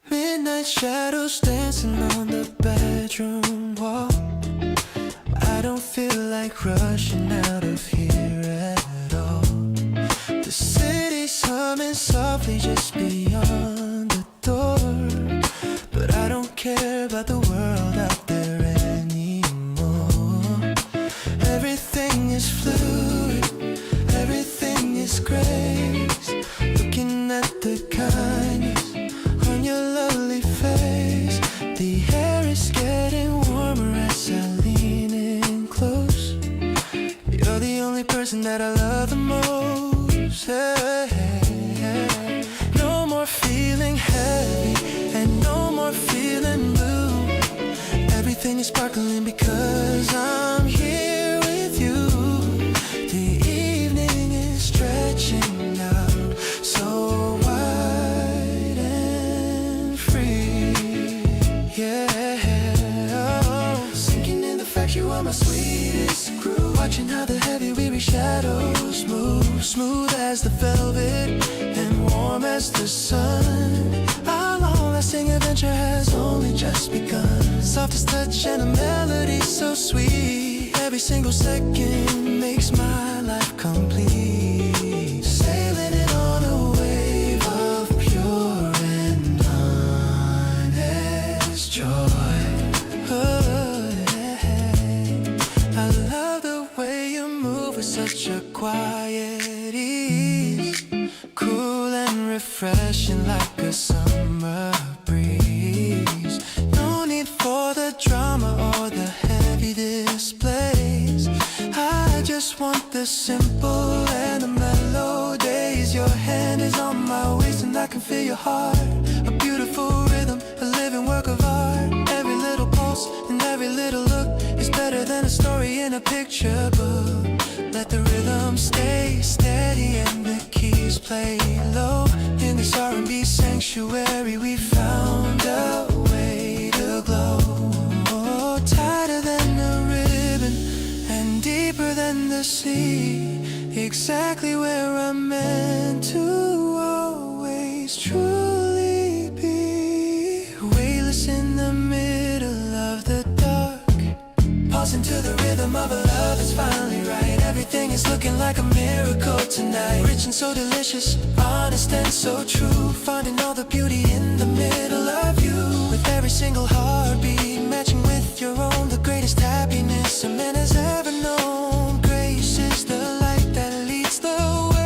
Midnight shadows dancing on the bedroom wall. I don't feel like rushing out of here at all. The city's humming softly just beyond the door, but I don't care about the world out there anymore. Everything is fluid, everything is grace. Looking at the kindness on your lovely face. The air is getting warmer as I lean in close. You're the only person that I love the most. Hey, hey, hey. No more feeling heavy and no more feeling blue. Everything is sparkling because I'm here with you. The evening is stretching out so wide and free. Yeah, oh. Sinking in the fact you are my sweetest groove. Watching how the heavy weary shadows move, smooth as the velvet and warm as the sun. Our long-lasting adventure has only just begun. Softest touch and a melody so sweet. Every single second makes my life complete. Sailing it on a wave of pure and honest joy. Oh, yeah. I love the way you move with such a quiet ease, cool and refreshing like a summer breeze. No need for the drama or the heavy displays. I just want the simple and the mellow days. Your hand is on my waist and I can feel your heart. A beautiful rhythm, a living work of art. Every little pulse and every little look is better than a story in a picture book. Let the rhythm stay steady and the keys play low. In this R&B sanctuary we found a way to glow. Oh, tighter than a ribbon and deeper than the sea. Exactly where I'm meant to always truly be. Weightless in the middle of the dark, pausing to the rhythm of a love that's finally right. Everything is looking like a miracle tonight. Rich and so delicious, honest and so true. Finding all the beauty in the middle of you. With every single heartbeat matching with your own. The greatest happiness a man has ever known. Grace is the light that leads the way.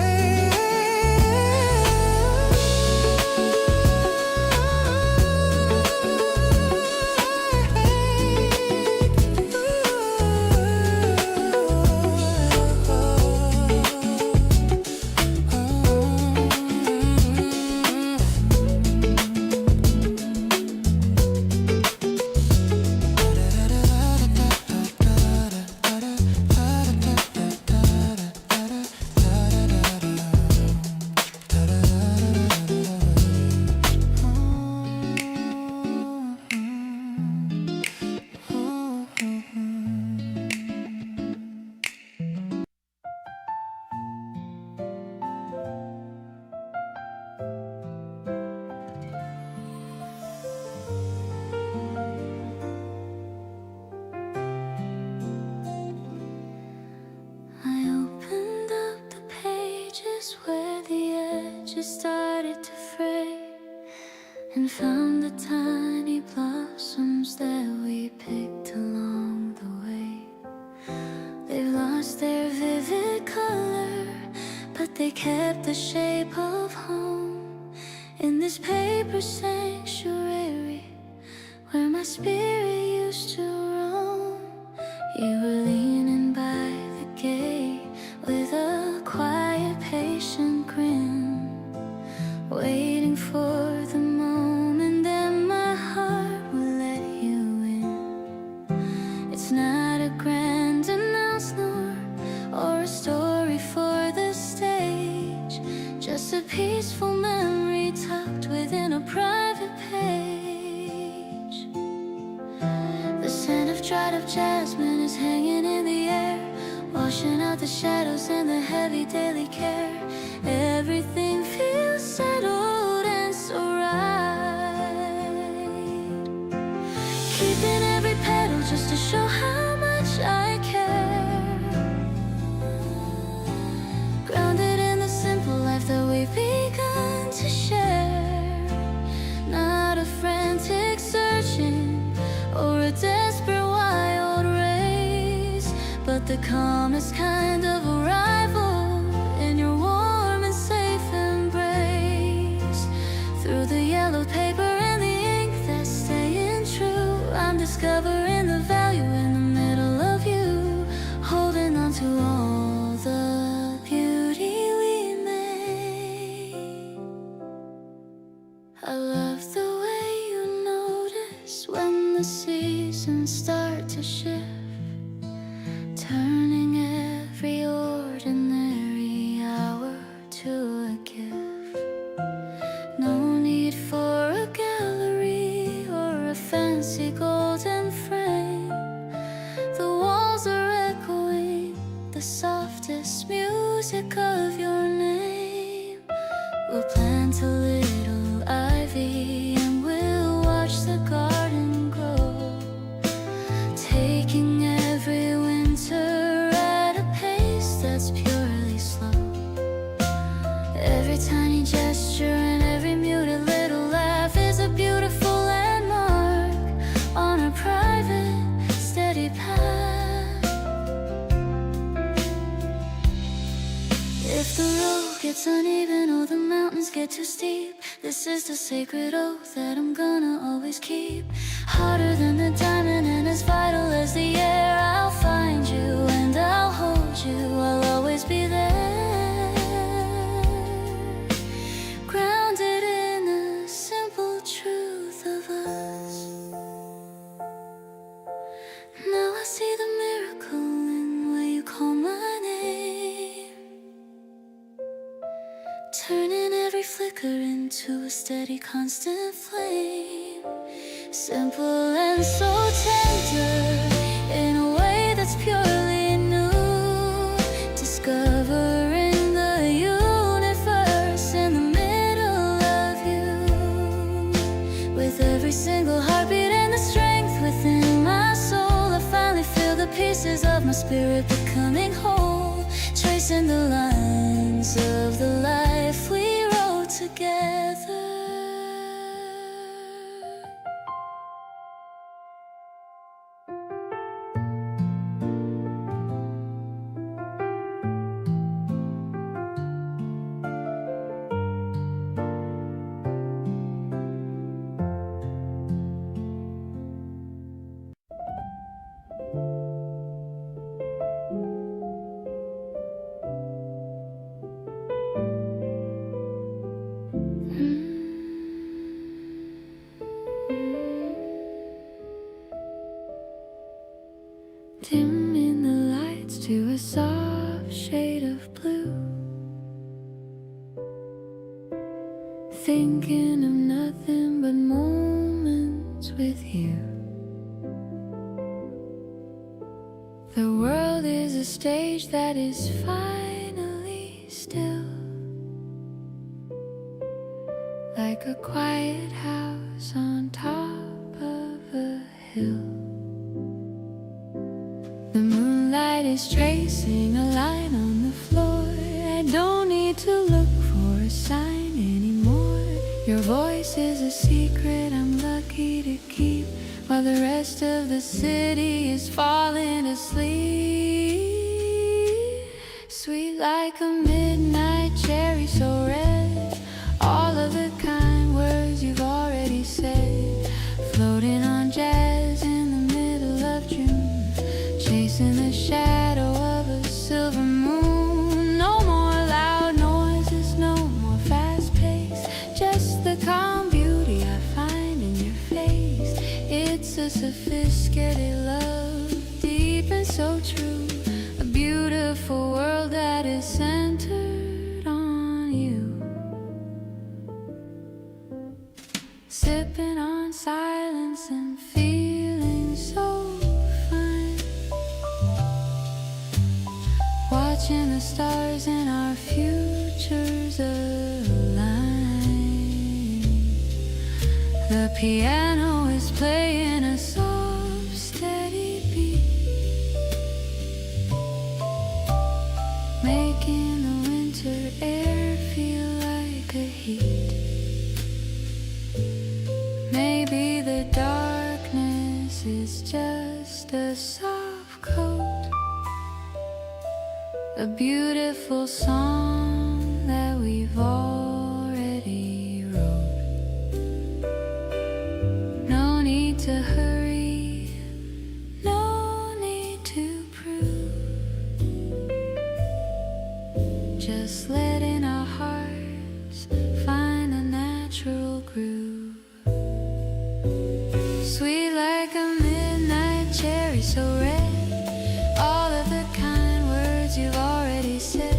Started to fray and found the tiny blossoms that we picked along the way. They've lost their vivid color, but they kept the shape of home. In this paper sanctuary where my spirit used to roam, you were leaning by the gate with a quiet, patient grin, waiting for the moment that my heart will let you in. It's not a grand announcement or a story for the peaceful memory tucked within a private page. The scent of dried up jasmine is hanging in the air, washing out the shadows and the heavy daily care. Everything feels settled and so right. Keeping every petal just to show how much I care. Grounded in the simple life that we've begun to share. Not a frantic searching or a desperate wild race, but the calmest kind of arrival in your warm and safe embrace. Through the yellowed paper and the ink that's staying true, I'm discovering the value in the middle of you, holding on to all the beauty we made. I love the way you notice when the seasons start to shift, turning every ordinary hour to a gift. No need for a gallery or a fancy golden frame. The walls are echoing the softest music of your name. We'll plant a little ivy and we'll watch the garden grow, taking every winter at a pace that's purely slow. Every tiny gesture and every muted little laugh is a beautiful landmark on a private, steady path. If the road gets uneven or the mountains get too steep, this is the sacred oath that I'm gonna always keep. Harder than the diamond and as vital as the air, I'll find you and I'll hold you, I'll always be there. Grounded in the simple truth of us. Now I see the miracle in where you call my name, turning every flicker into a steady, constant flame. Simple and so tender, in a way that's purely new. Discovering the universe in the middle of you. With every single heartbeat and the strength within my soul, I finally feel the pieces of my spirit becoming whole, tracing the lines of the life we wrote together. Dimming the lights to a soft shade of blue, thinking of nothing but moments with you. The world is a stage that is finally still, like a quiet house on top of a hill. The moonlight is tracing a line on the floor. I don't need to look for a sign anymore. Your voice is a secret I'm lucky to keep, while the rest of the city is falling asleep. Sweet like a midnight cherry, so red, all of the kind words you've already said. Floating on jazz in the middle of June, chasing the shadow of a silver moon. No more loud noises, no more fast pace, just the calm beauty I find in your face. It's a sophisticated love, deep and so true, a beautiful world that is centered on you. watching the stars and our futures align. The piano is playing a soft, steady beat, making the winter air feel like a heat. Maybe the darkness is just a soft coat, a beautiful song that we've already wrote. No need to hurry, no need to prove, just letting our hearts find a natural groove. Sweet like a midnight cherry, so red, all of the kind words you've already said.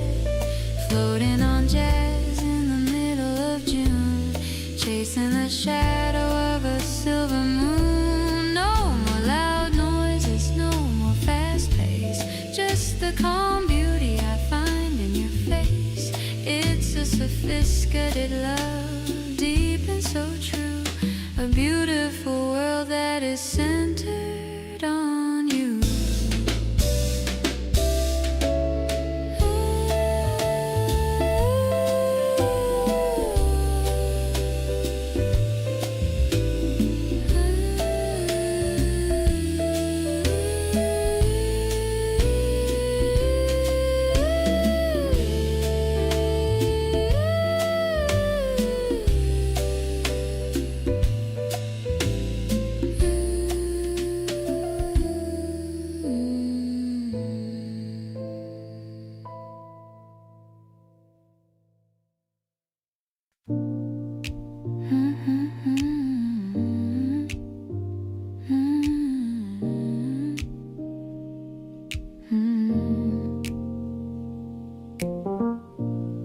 Floating on jazz in the middle of June, chasing the shadow of a silver moon. No more loud noises, no more fast pace, just the calm beauty I find in your face. It's a sophisticated love, deep and so true, a beautiful world that is centered on you.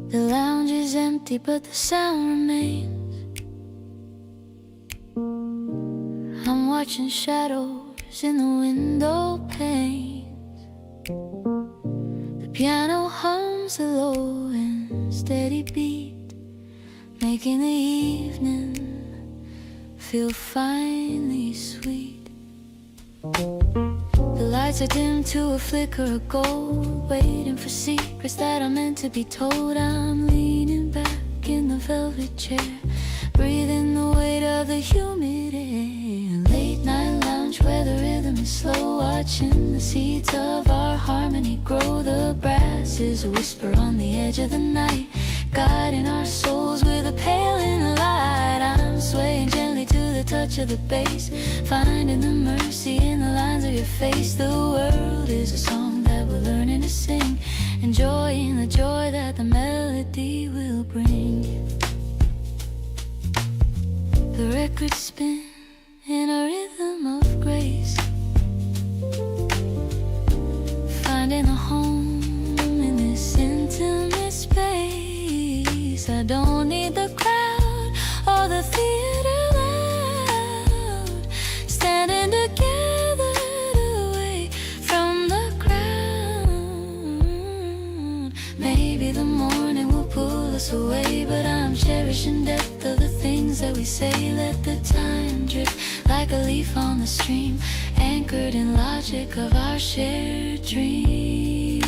The lounge is empty, but the sound remains. I'm watching shadows in the window panes. The piano hums a low and steady beat, making the evening feel finely sweet. The lights are dim to a flicker of gold, waiting for secrets that are meant to be told. I'm leaning back in the velvet chair, breathing the weight of the humid air. Late night lounge where the rhythm is slow, watching the seeds of our harmony grow. The brass is a whisper on the edge of the night, guiding our souls with a pale inner light. I'm swaying gently to the touch of the bass, finding the mercy in the lines of your face. The world is a song that we're learning to sing, enjoying the joy that the melody will bring. The records spin in a rhythm of grace, finding a home in this intimate space. I don't need the crowd or the theater loud, standing together away from the crowd. Maybe the morning will pull us away, but I'm cherishing depth of the things that we say. Let the time drift like a leaf on the stream, anchored in logic of our shared dream.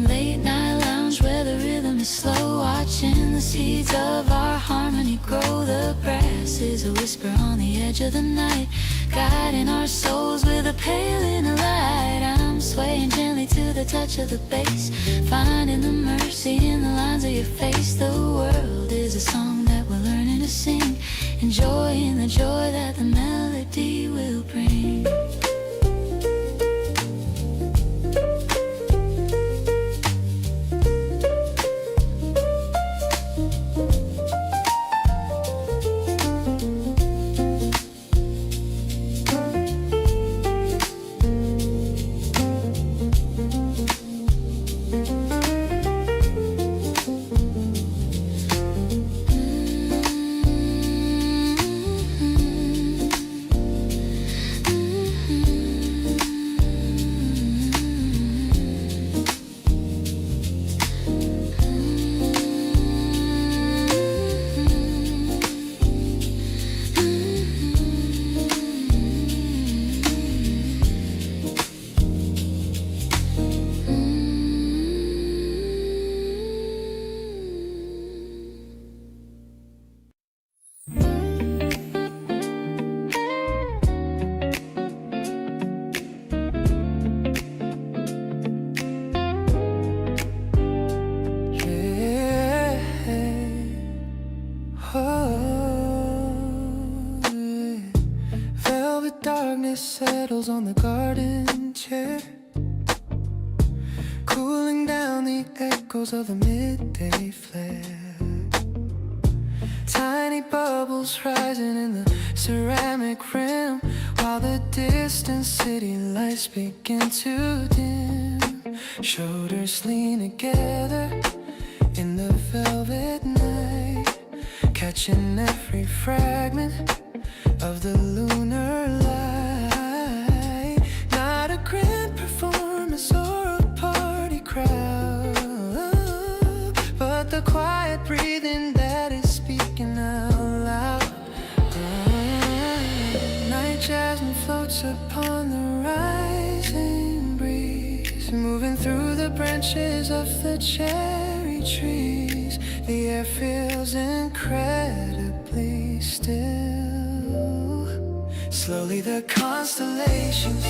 Late night lounge where the rhythm is slow, watching the seeds of our harmony grow. The brass is a whisper on the edge of the night, guiding our souls with a pale inner light. I'm swaying gently to the touch of the bass, finding the mercy in the lines of your face. The world is a song that we're learning to sing, enjoying the joy that the melody will bring. bubbles on the garden chair, cooling down the echoes of the midday flare. Tiny bubbles rising in the ceramic rim, while the distant city lights begin to dim. Shoulders lean together in the velvet night, catching every fragment of the lunar light. Not a grand performance or a party crowd, but the quiet breathing that is speaking out loud. Night jasmine floats upon the rising breeze, moving through the branches of the cherry trees. The air feels incredibly still. Slowly the constellations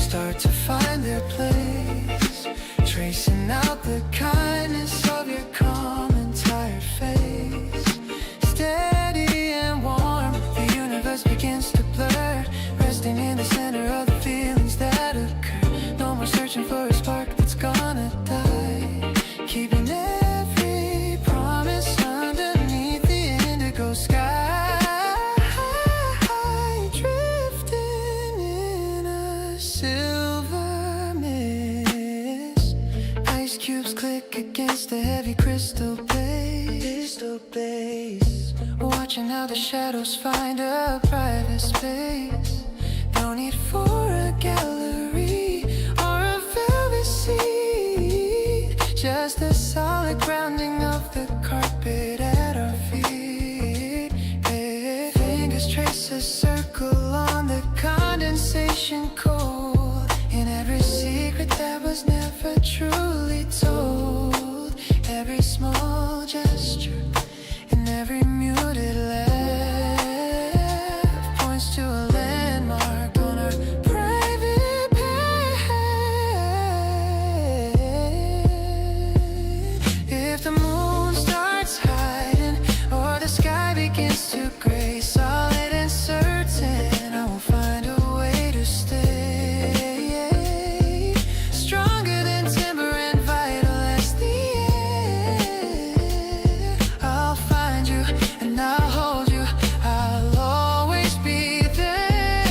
start to find their place, tracing out the kindness of your calm and tired face. Steady and warm, the universe begins to blur, resting in the center of the feelings that occur. No more searching for a spark that's gonna die, keeping every promise underneath the indigo sky, drifting in a silver mist. Ice cubes click against the heavy crystal base, watching how the shadows find a private space. No need for a gallery or a velvet seat, just the solid grounding of the carpet at our feet. Fingers trace a circle on the condensation cold, in every secret that was never truly told. Every small gesture and every muted laugh points to a landmark on our private path. If the moon starts hiding or the sky begins to gray, solid and certain, I will find a way to stay. Stronger than timber and vital as the air. I'll find you and I'll hold you, I'll always be there.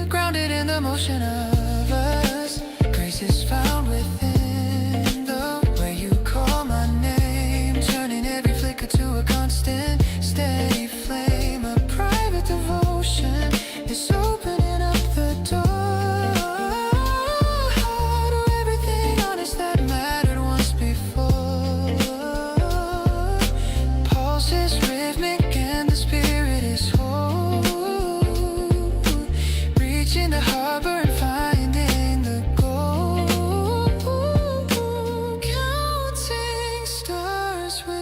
Grounded in the motion of us, grace is found within the way you call my name, turning every flicker to a constant, steady flame. A private devotion is opening up the door to everything honest that mattered once before. Pulse is rhythmic and the spirit is whole, reaching the harbor and finding the gold, counting stars within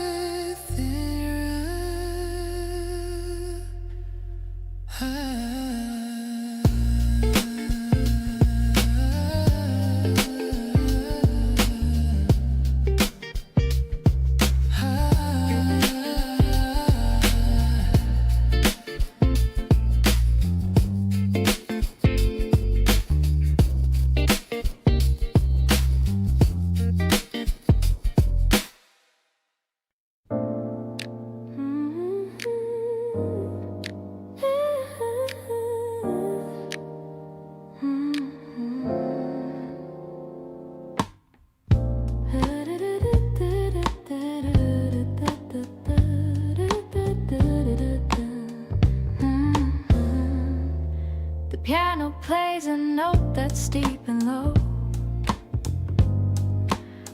The piano plays a note that's deep and low.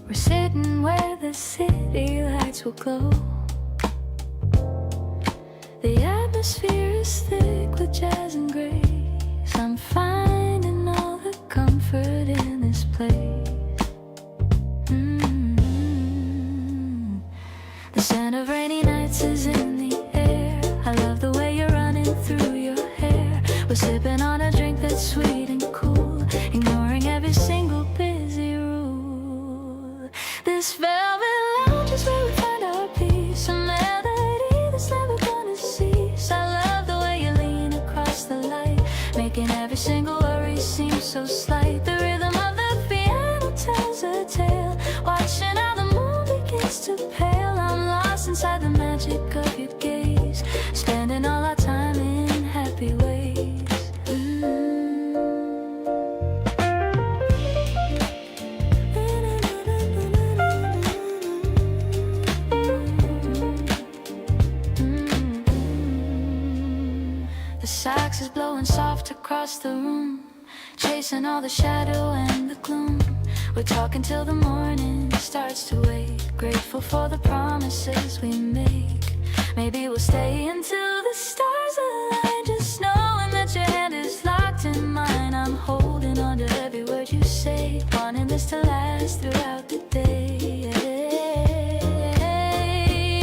We're sitting where the city lights will glow. The atmosphere is thick with jazz and grace. I'm finding all the comfort in this place. The scent of rainy nights is in the air. I love the way you're running through your hair. We're sipping on a drink that's sweet and cool, ignoring every single busy rule. This velvet lounge is where we find our peace, a melody that's never gonna cease. I love the way you lean across the light, making Every single worry seems so slight. The rhythm of the piano tells a tale. Watching how the moon begins to pale. I'm lost inside the magic of your gaze. Spending all our time in happy ways. The sax is blowing soft across the room, chasing all the shadow and the gloom. We're talking till the morning starts to wake, grateful for the promises we make. Maybe we'll stay until the stars align, just knowing that your hand is locked in mine. I'm holding on to every word you say, wanting this to last throughout the day.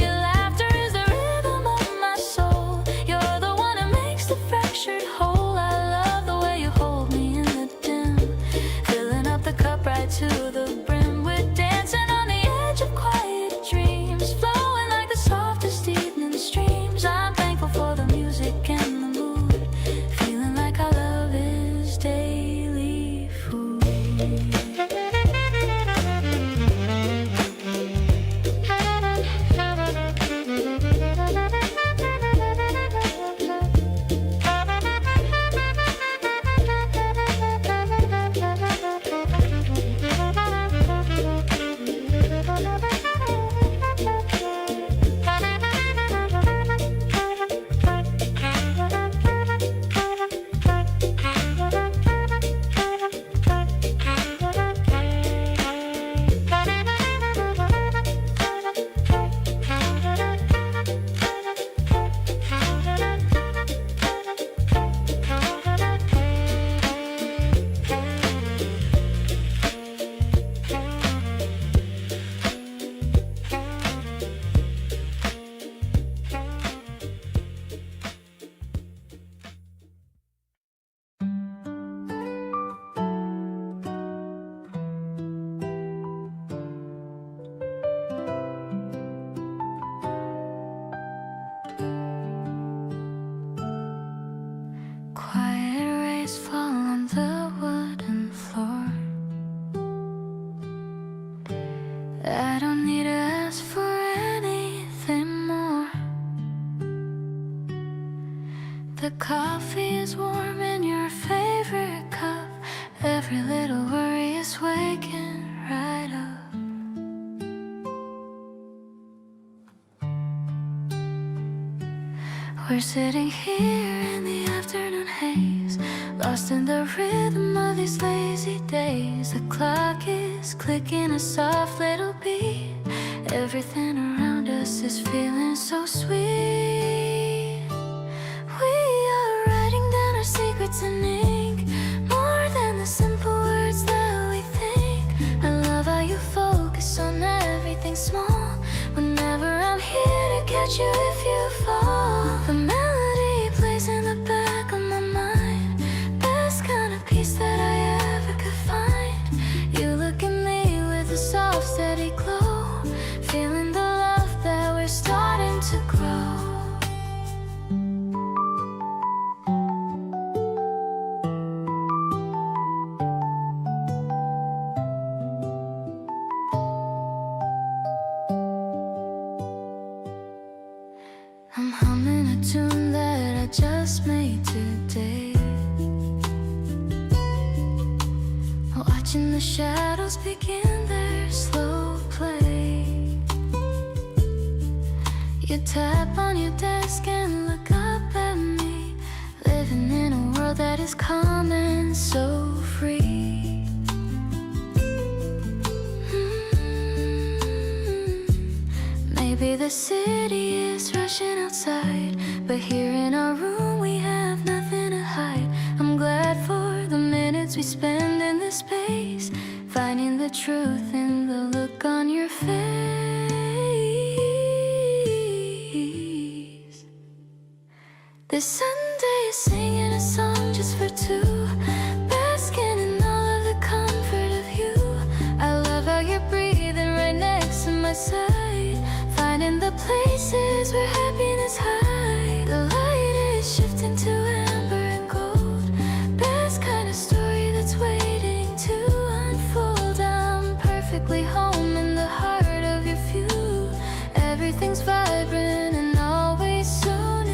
Your laughter is the rhythm of my soul. You're the one who makes the fractured whole. I love the way you hold me in the dim, filling up the cup right to the brim. We're dancing on the edge of quiet dreams, flowing like the softest evening streams. I'm thankful for the music and the mood, feeling like our love is daily food. Quiet rays fall on the wooden floor. I don't need to ask for anything more. The coffee is warm in your favorite cup. Every little worry is waking right up. We're sitting here in the afternoon haze, lost in the rhythm of these lazy days. The clock is clicking a soft little beat. Everything around us is feeling so sweet. We are writing down our secrets in ink, more than the simple words that we think. I love how you focus on everything small. Whenever I'm here to catch you if you fall. The melody plays in the back of my mind, best kind of peace that I ever could find. You look at me with a soft steady glow, feeling the love that we're starting to grow. I'm humming a tune that I just made today, watching the shadows begin their slow play. You tap on your desk and look up at me, living in a world that is calm and so free. Maybe the city is rushing outside, but here in our room we have nothing to hide. I'm glad for the minutes we spend in this space, finding the truth in the look on your face. This Sunday is singing a song just for two, basking in all of the comfort of you. I love how you're breathing right next to my side, finding the places where happiness hides. The light is shifting to amber and gold, perfectly home in the heart of your view. Everything's vibrant and always so new.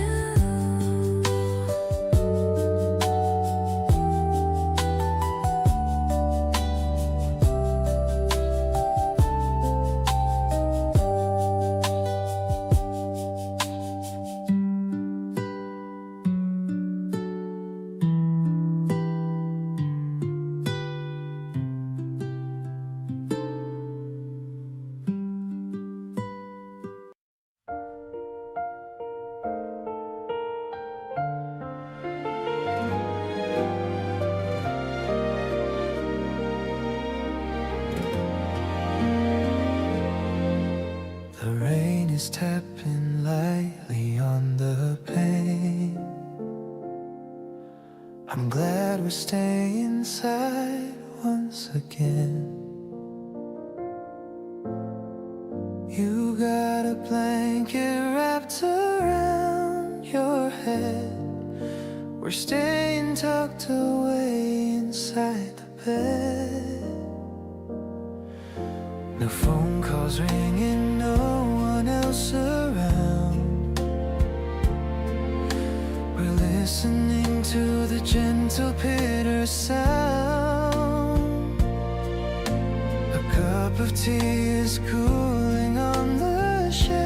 The rain is tapping lightly on the pane. I'm glad we're staying inside once again. You got a blanket wrapped around your head. We're staying tucked away inside the bed. No phone calls ringing, no one else around. We're listening to the gentle pitter sound. A cup of tea is cooling on the shelf.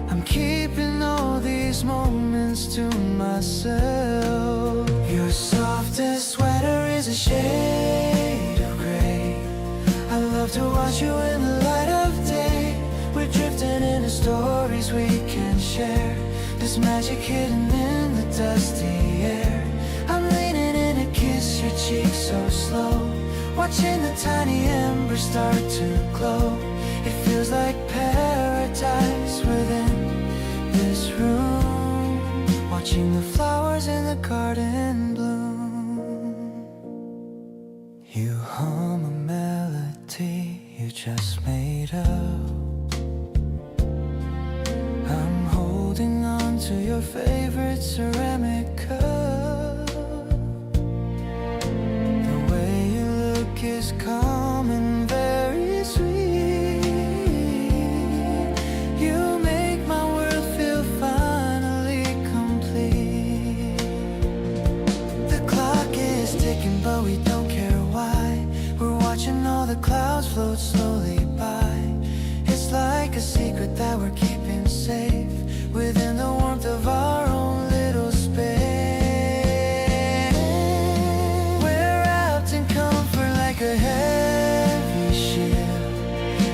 I'm keeping all these moments to myself. Your softest sweater is a shade of gray. I love to watch you in the light of day. We're drifting into stories we can share. There's magic hidden in the dusty air. I'm leaning in to kiss your cheek so slow, watching the tiny embers start to glow. It feels like paradise within this room, watching the flowers in the garden bloom. You hum a melody you just made up. I'm holding on to your favorite ceramic cup. The way you look is calm and very sweet. You make my world feel finally complete. The clock is ticking, but we don't care why. We're watching all the clouds float slowly by. It's like a secret that we're keeping safe within the warmth of our own little space. We're wrapped in comfort like a heavy shield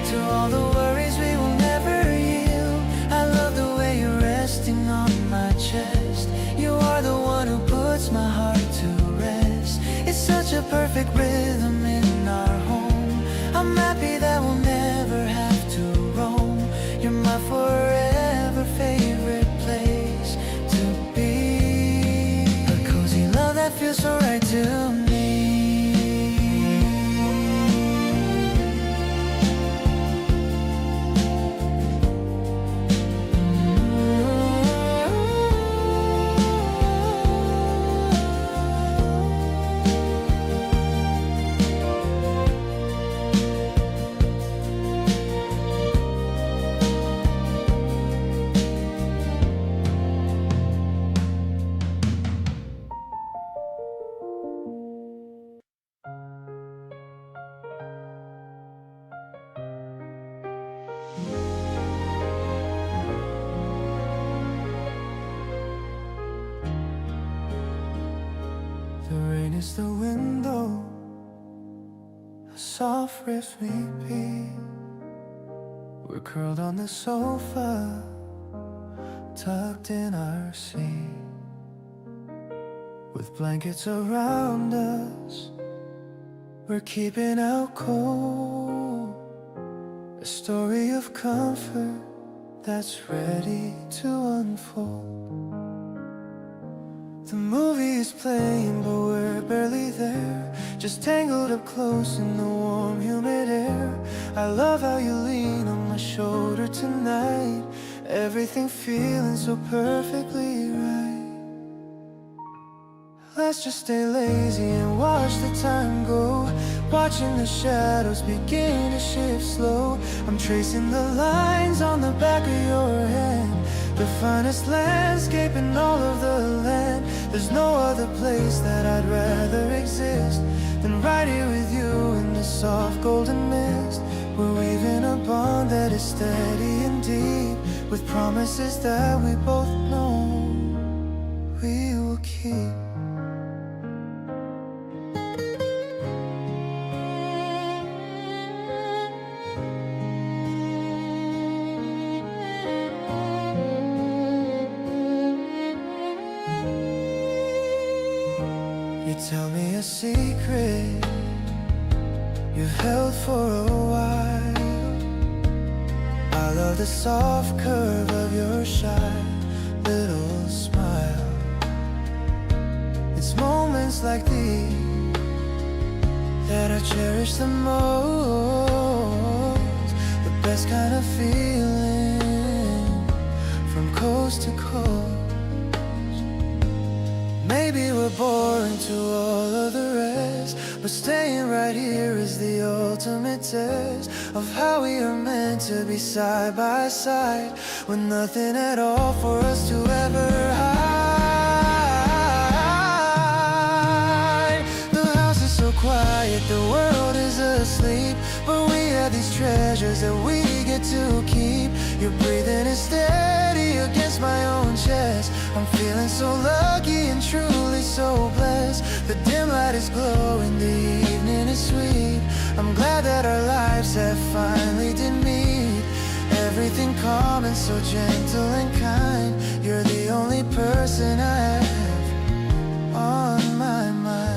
to all the worries we will never yield. I love the way you're resting on my chest. You are the one who puts my heart to rest. It's such a perfect rhythm in our home. I'm happy that we'll never have to roam. You're my forever favorite place to be. A cozy love that feels so right to me. The rain is the window, a soft riff repeat. We're curled on the sofa, tucked in our seat, with blankets around us. We're keeping out cold, a story of comfort that's ready to unfold. The movie is playing, but we're barely there, just tangled up close in the warm, humid air. I love how you lean on my shoulder tonight, everything feeling so perfectly right. Let's just stay lazy and watch the time go. watching the shadows begin to shift slow. I'm tracing the lines on the back of your hand, the finest landscape in all of the land. There's no other place that I'd rather exist than right here with you in the soft golden mist. We're weaving a bond that is steady and deep, with promises that we both know we will keep. Tell me a secret you've held for a while. I love the soft curve of your shy little smile. It's moments like these that I cherish the most. The best kind of feeling from coast to coast. Maybe we're boring to all of the rest, but staying right here is the ultimate test of how we are meant to be side by side, with nothing at all for us to ever hide. The house is so quiet, the world is asleep, but we have these treasures that we get to keep. Your breathing is steady against my own chest. I'm feeling so lucky and truly so blessed. The dim light is glowing, the evening is sweet. I'm glad that our lives have finally did meet. Everything calm and so gentle and kind. You're the only person I have on my mind.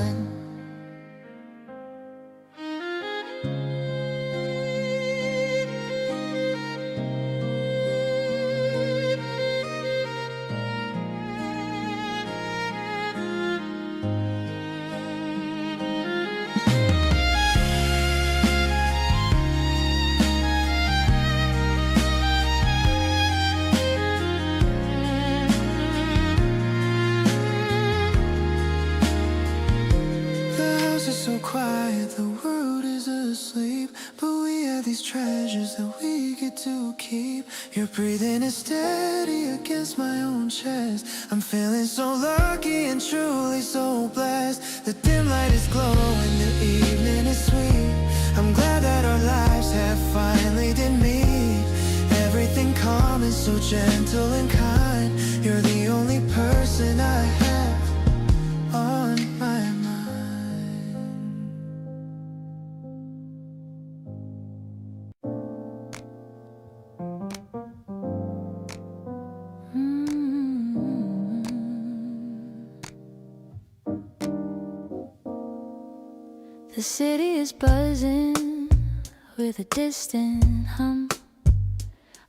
Quiet, the world is asleep, but we have these treasures that we get to keep. Your breathing is steady against my own chest. I'm feeling so lucky and truly so blessed. The dim light is glowing, the evening is sweet. I'm glad that our lives have finally did meet. Everything calm and so gentle and kind. You're the only person I have on my mind. The city is buzzing with a distant hum.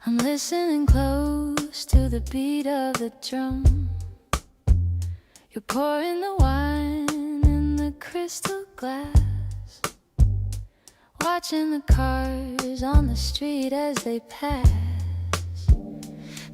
I'm listening close to the beat of the drum. You're pouring the wine in the crystal glass, watching the cars on the street as they pass.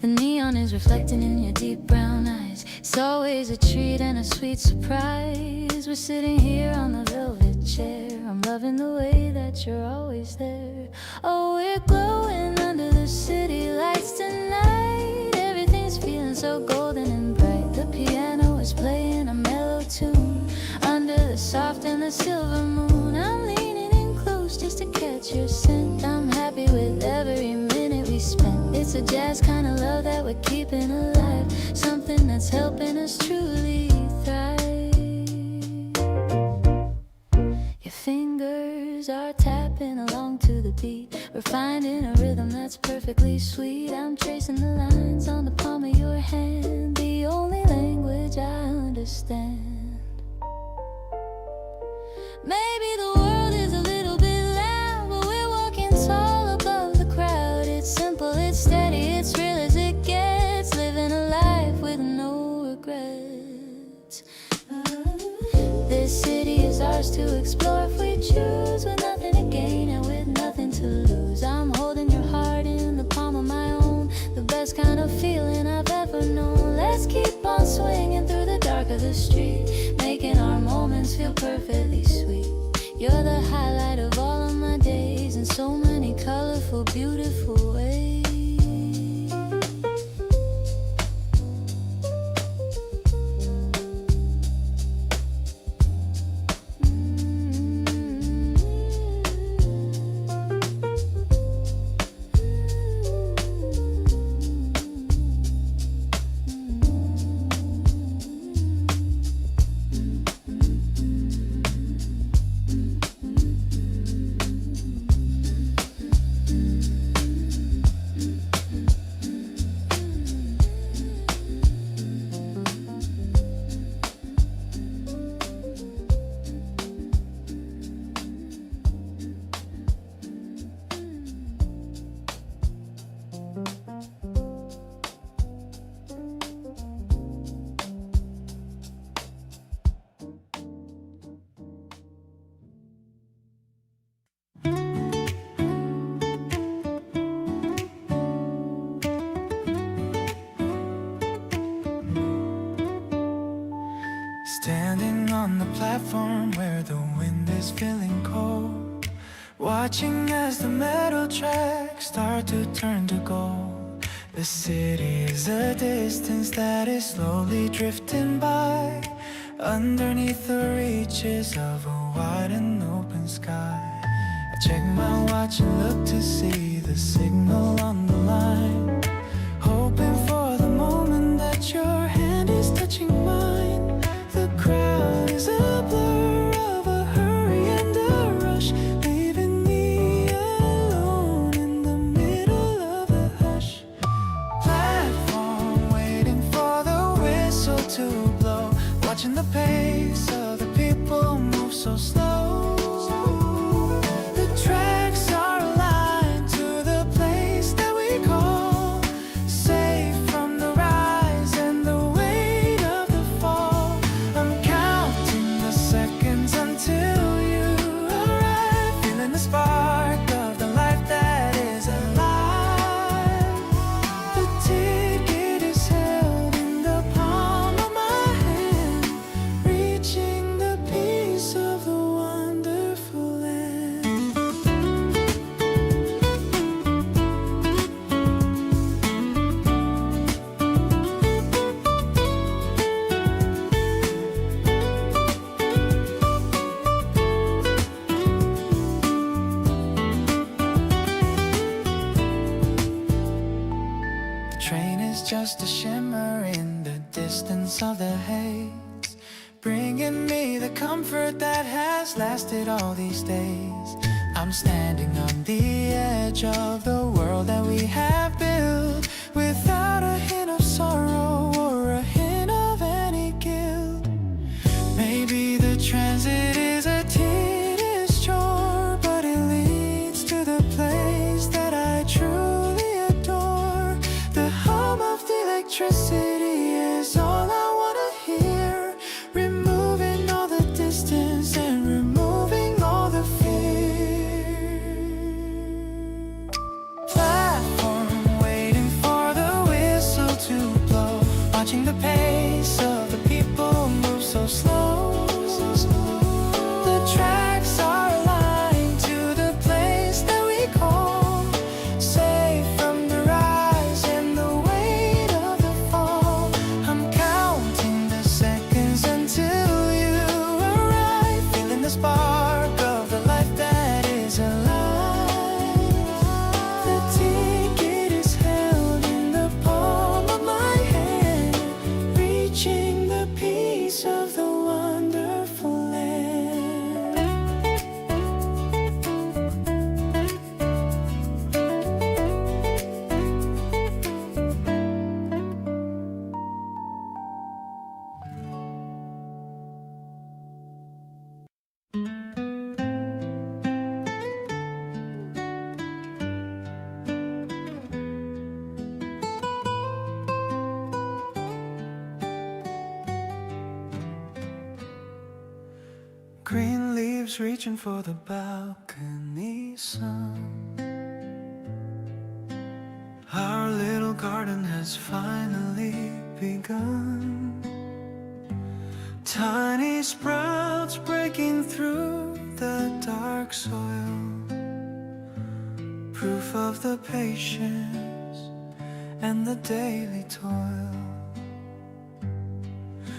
The neon is reflecting in your deep brown eyes. It's always a treat and a sweet surprise. We're sitting here on the velvet chair. I'm loving the way that you're always there. Oh, we're glowing under the city lights tonight. Everything's feeling so golden and bright. The piano is playing a mellow tune under the soft and the silver moon. I'm leaning in close just to catch your scent. I'm happy with every minute we spent. It's a jazz kind of love that we're keeping alive, something that's helping us truly thrive. Your fingers are tapping along to the beat. We're finding a rhythm that's perfectly sweet. I'm tracing the lines on the palm of your hand, the only language I understand. Maybe the world is a little bit loud, but we're walking tall above the crowd. It's simple, it's steady, it's real as it gets. Living a life with no regrets. This city is ours to explore if we choose, with nothing to gain and with nothing to lose. I'm holding your heart in the palm of my own, the best kind of feeling I've ever known. Let's keep on swinging through the dark of the street, making our moments feel perfectly sweet. You're the highlight of all of my days in so many colorful, beautiful ways. Standing on the platform where the wind is feeling cold, watching as the metal tracks start to turn to gold. The city is a distance that is slowly drifting by, underneath the reaches of a wide and open sky. I check my watch and look to see the signal on the line, hoping for the moment that your hand is touching mine. The crowd is a blur of a hurry and a rush, leaving me alone in the middle of a hush. Platform waiting for the whistle to blow, watching the pace of the people move so slow. The tracks are aligned to the place that we call safe from the rise and the weight of the fall. I'm counting the seconds until you arrive, feeling the spark of the life that is alive. The ticket is held in the palm of my hand, reaching the peace of the wonderful land. The train is just a shimmer in the distance of the haze, bringing me the comfort that has lasted all these days. I'm standing on the edge of the world that we have built, without a hint of sorrow or a hint of any guilt. Maybe the transit is a tedious chore, but it leads to the place that I truly adore. The hum of the electricity is all I wanna hear, removing all the distance and removing all the fear. Platform waiting for the whistle to blow, watching the pace of the people move so slow. The tracks are aligned to the place that we call safe from the rise and the weight of the fall. I'm counting the seconds until you arrive, feeling the spark of the life that is alive. The ticket is held in the palm of my hand, reaching the peace of the wonderful land. Green leaves reaching for the balcony sun. Our little garden has finally begun. Tiny sprouts breaking through the dark soil, proof of the patience and the daily toil.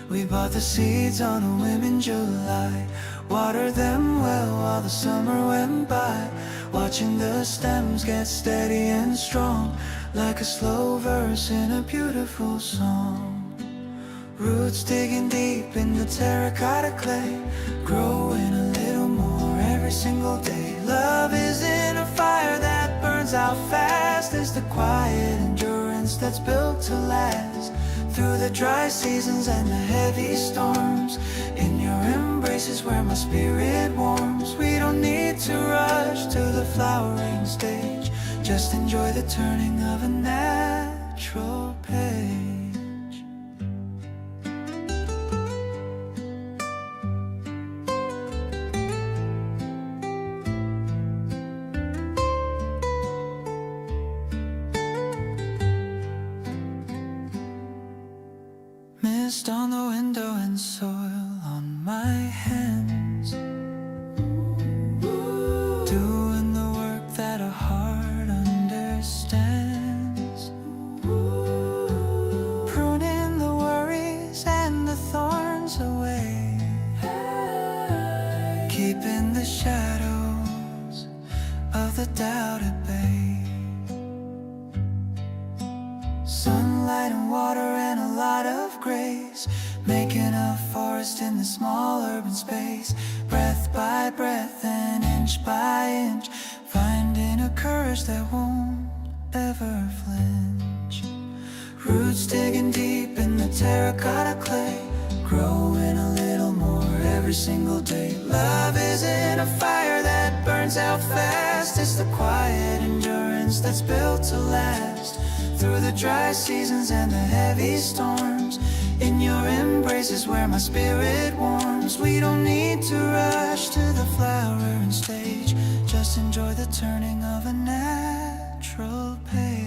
We bought the seeds on a whim in July, watered them well while the summer went by, watching the stems get steady and strong, like a slow verse in a beautiful song. Roots digging deep in the terracotta clay, growing a little more every single day. Love isn't a fire that burns out fast, it's the quiet endurance that's built to last. Through the dry seasons and the heavy storms, in your embrace is where my spirit warms. We don't need to rush to the flowering stage, just enjoy the turning of a natural page. Mist on the window and soil on my hands, doing the work that a heart understands, pruning the worries and the thorns away, keeping the shadows of the doubt at bay. Sunlight and water and a lot of grace, making a forest in the small urban space. Breath by breath and inch by inch, finding a courage that won't ever flinch. Roots digging deep in the terracotta clay, growing a little more every single day. Love isn't a fire that burns out fast, it's the quiet endurance that's built to last. Through the dry seasons and the heavy storms, in your embrace is where my spirit warms. We don't need to rush to the flowering stage, just enjoy the turning of a natural page.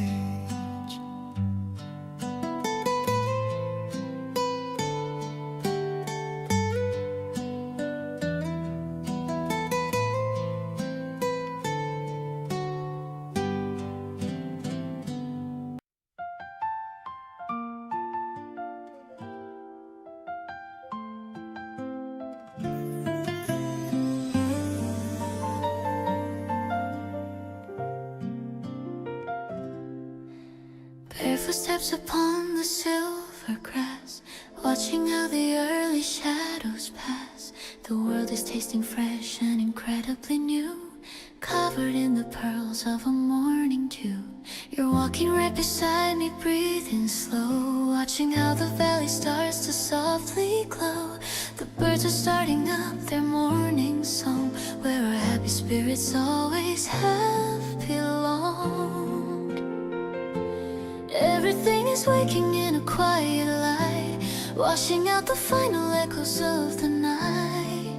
Barefoot steps upon the silver grass, watching how the early shadows pass. The world is tasting fresh and incredibly new, covered in the pearls of a morning dew. You're walking right beside me, breathing slow, watching how the valley starts to softly glow. The birds are starting up their morning song, where our happy spirits always have belonged. Everything is waking in a quiet light, washing out the final echoes of the night.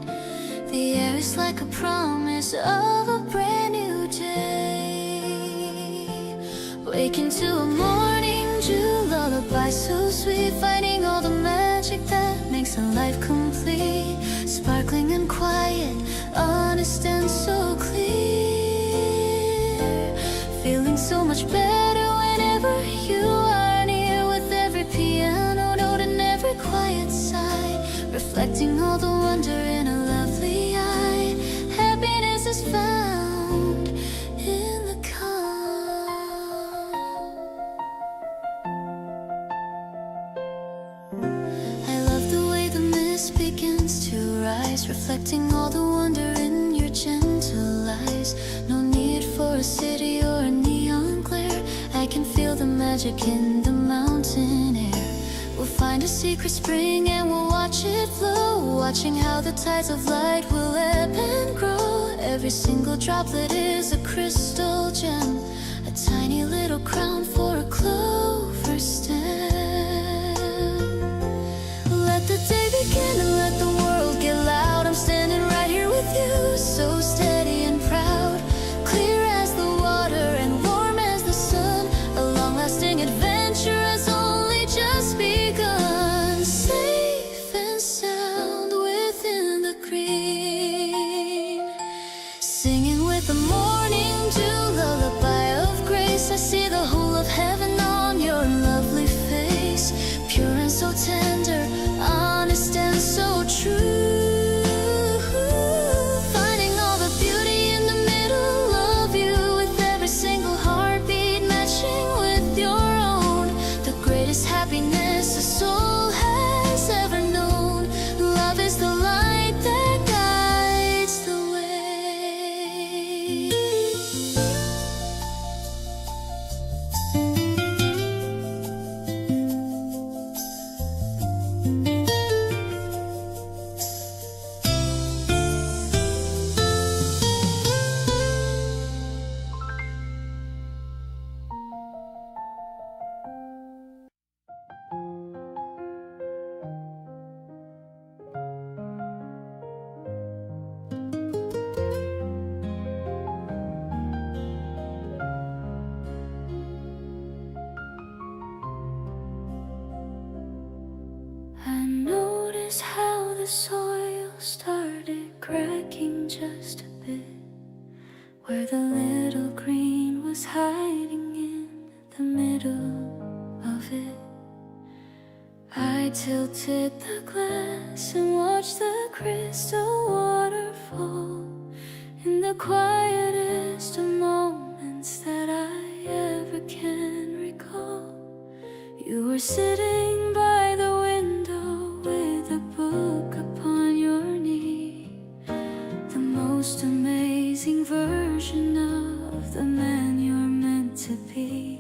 The air is like a promise of a brand new day. Waking to a morning dew lullaby so sweet, finding all the magic that makes a life complete. Sparkling and quiet, honest and so clear. Feeling so much better whenever you are near, with every piano note and every quiet sigh, reflecting all the wonder in a lovely eye. Happiness is found in the calm. I love the way the mist begins to rise, reflecting all the wonder in your gentle eyes. No need for a city or a neon glare, I can feel the magic in the mountain air. We'll find a secret spring and we'll watch it flow, watching how the tides of light will ebb and grow. Every single droplet is a crystal gem, a tiny little crown for a clover stem. Let the day begin and let the world get loud. I'm standing right here with you, so steady and proud, clear as the water and warm as the sun. A long-lasting adventure has only just begun. Safe and sound within the green, the morning dew, lullaby of grace. I see the whole of heaven on your lovely face, pure and so tender, honest and so true. Finding all the beauty in the middle of you, with every single heartbeat matching with your own. The greatest happiness a soul has ever known. Love is the light that guides the way. I noticed how the soil started cracking just a bit, where the little green was hiding in the middle of it. I tilted the glass and watched the crystal waterfall in the quietest of moments that I ever can recall. You were sitting by the window with a book upon your knee, the most amazing version of the man you're meant to be.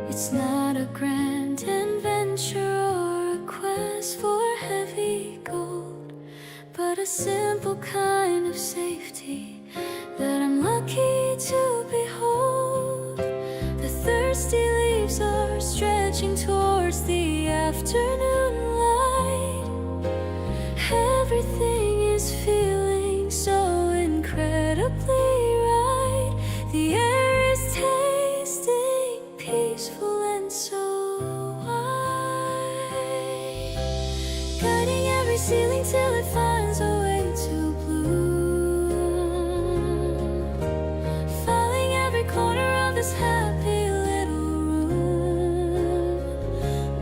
It's not a grand adventure or a quest for heavy gold, but a simple kind of safety that I'm lucky to behold. The thirsty leaves are stretching towards the afternoon light. Everything is feeling so incredibly right. The air is tasting peaceful and so wide, guiding every ceiling till it finds a way to bloom, filling every corner of this happy little room.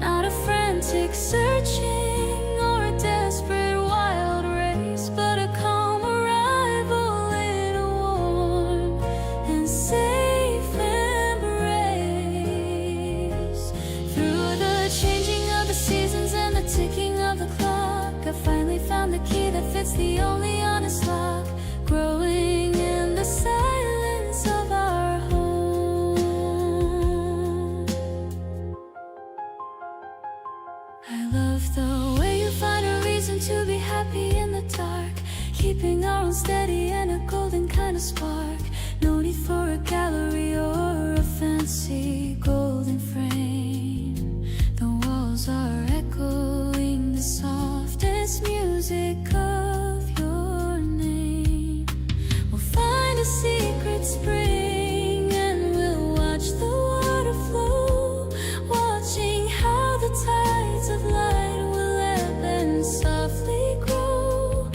Not a frantic searching or a desperate wild race, but a calm arrival in a warm and safe embrace. Through the changing of the seasons and the ticking of the clock, I finally found the key that fits the only honest lock, growing in the silence of our home. I love the way you find a reason to be happy in the dark, keeping our own steady and a golden kind of spark. No need for a gallery or a fancy golden frame. The walls are echoing the softest music of your name. We'll find a secret spring and we'll watch the water flow, watching how the tides of light will ebb and softly grow.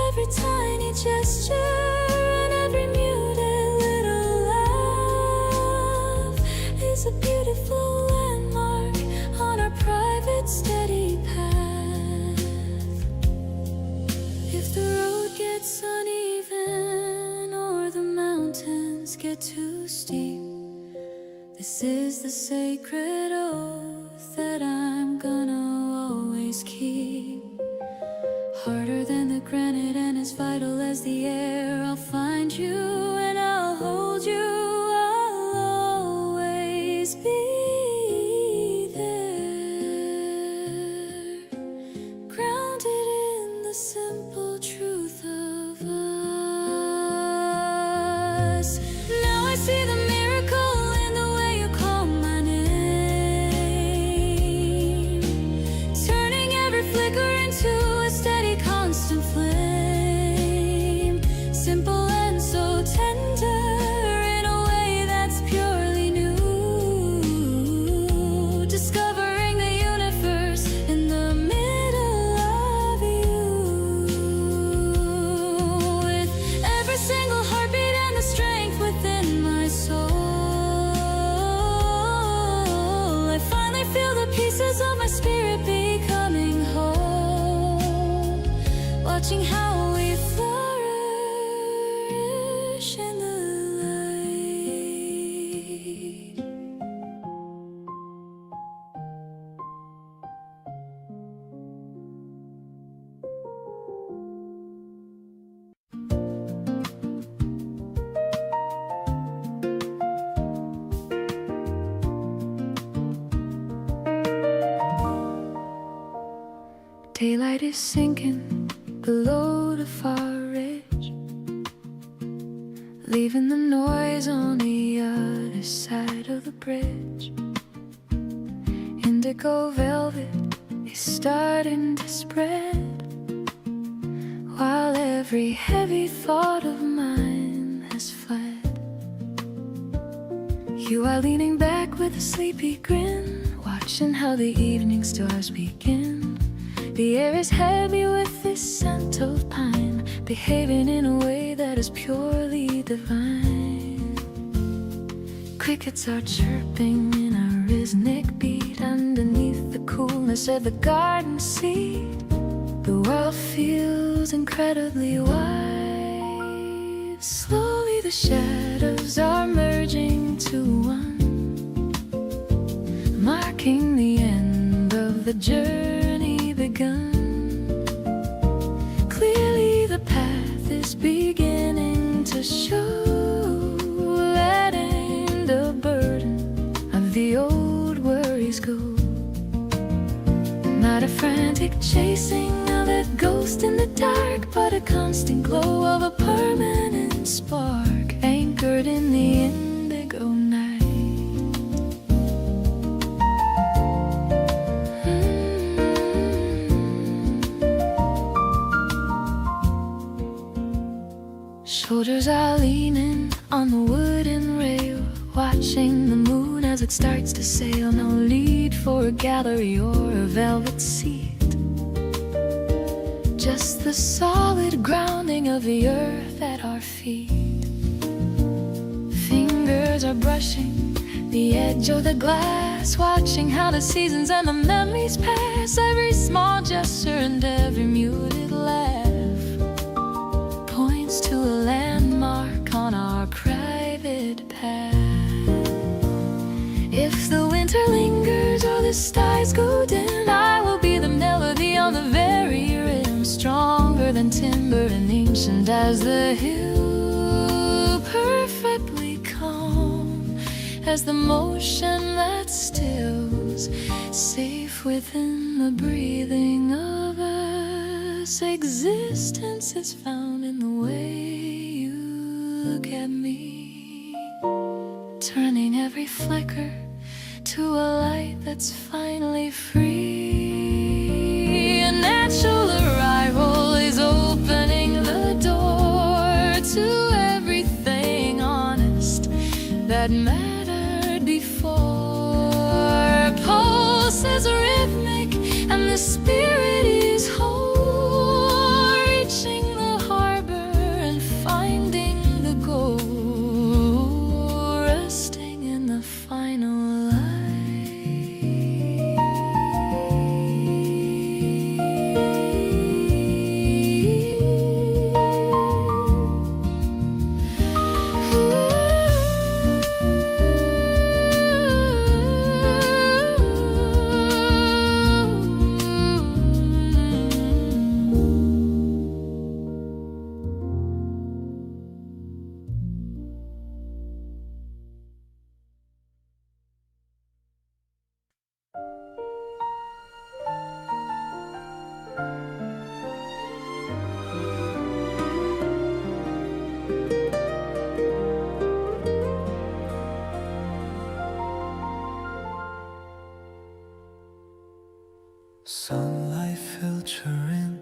Every tiny gesture and every muted little laugh is a beautiful landmark on our private steady path. If the road gets uneven or the mountains get too steep, this is the sacred oath that I'm gonna always keep. Harder than the granite and as vital as the air, I'll find you and I'll hold you. I'll always be there, grounded in the simple truth of us. Now I see the miracle in the way you call my name, turning every flicker into a steady, constant flame. Simple and so Daylight is sinking below the far edge, leaving the noise on the other side of the bridge. Indigo velvet is starting to spread, while every heavy thought of mine has fled. You are leaning back with a sleepy grin, watching how the evening stars begin. The air is heavy with this scent of pine, behaving in a way that is purely divine. Crickets are chirping in a rhythmic beat underneath the coolness of the garden seat. The world feels incredibly wide. Slowly the shadows are merging to one, marking the end of the journey begun. Clearly the path is beginning to show, letting the burden of the old worries go. Not a frantic chasing of a ghost in the dark, but a constant glow of a permanent spark, anchored in the indigo night. Shoulders are leaning on the wooden rail, watching the moon as it starts to sail. No need for a gallery or a velvet seat, just the solid grounding of the earth at our feet. Fingers are brushing the edge of the glass, watching how the seasons and the memories pass. Every small gesture and every muted laugh points to a landmark on our private path. If the winter lingers or the stars go dim, I will be the melody on the very rim, stronger than timber and ancient as the hill, perfectly calm as the motion that stills, safe within the breathing of us. Existence is found in the way you look at me, turning every flicker to a light that's finally free. A natural arrival is opening the door to everything honest that mattered before. Pulse is rhythmic and the spirit is whole, reaching the harbor and finding the goal, resting in the final light. Sunlight filtering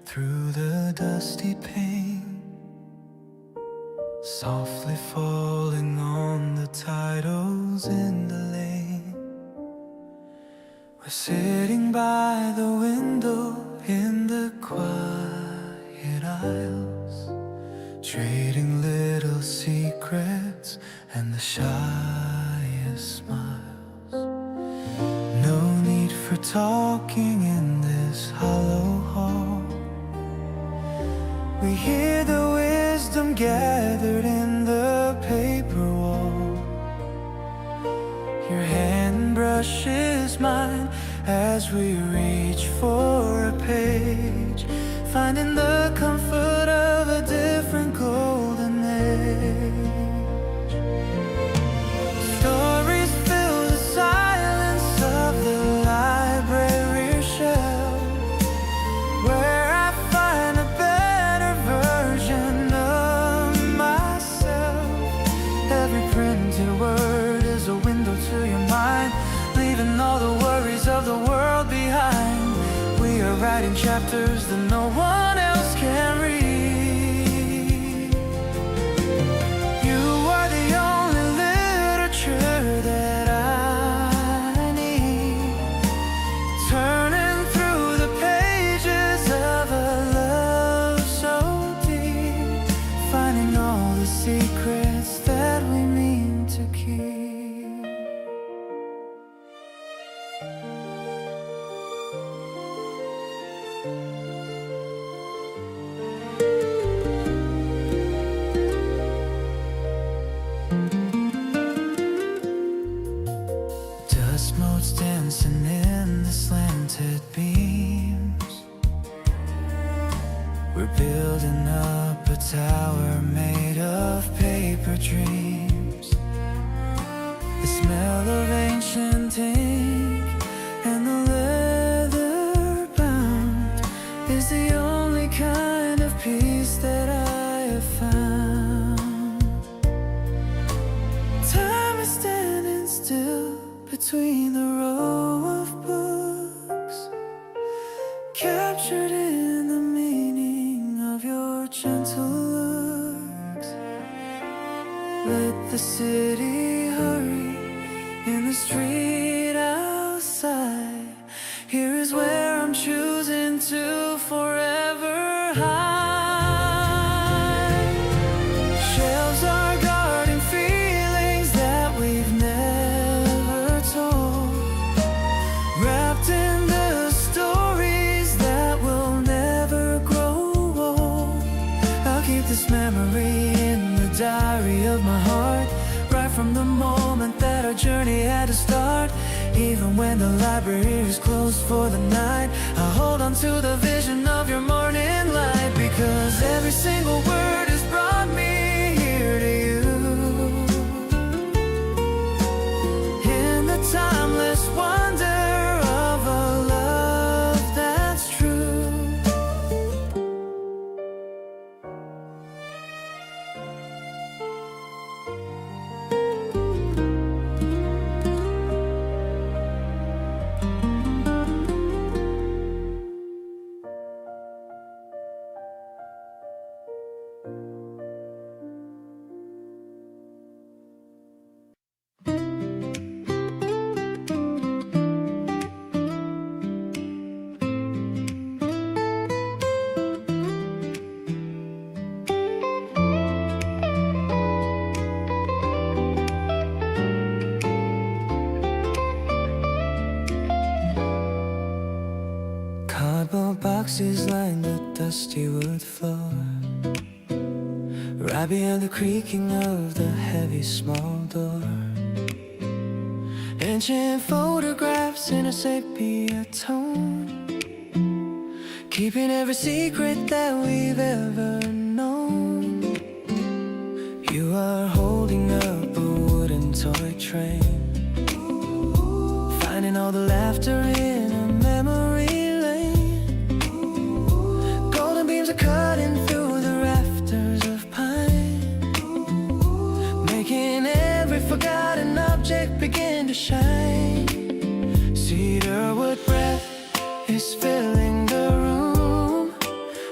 through the dusty pane, softly falling on the titles in the lane. We're sitting by the window in the quiet aisles, trading little secrets and the shyest smiles. No need for talking in this hollow hall. We hear the wisdom gathered in the paper wall. Your hand brushes mine as we reach for a page, finding the comfort of a different golden age. Stories fill the silence of the library shelf, tower made of paper dreams. The smell of ancient ink and the leather bound is the only kind of peace that I have found. Time is standing still between the row of books, captured in the meaning of your gentle looks. Let the city hurry in the street outside. Here is where I'm choosing to forever hide. Shelves are guarding feelings that we've never told, wrapped in the stories that will never grow old. I'll keep this memory in the diary of my heart, right from the moment that our journey had to start. Even when the library is closed for the night, I hold on to the vision of your morning light, because every single word has brought me here to you. In the timeless wonder of a love that's true. Cardboard boxes line the dusty wood floor, right behind the creaking of the heavy small door. Ancient photographs in a sepia tone, keeping every secret that we've ever known. You are holding up a wooden toy train, finding all the laughter in a memory lane. Golden beams are cutting through the rafters of pine, making every forgotten object begin to shine. Cedarwood breath is filling the room,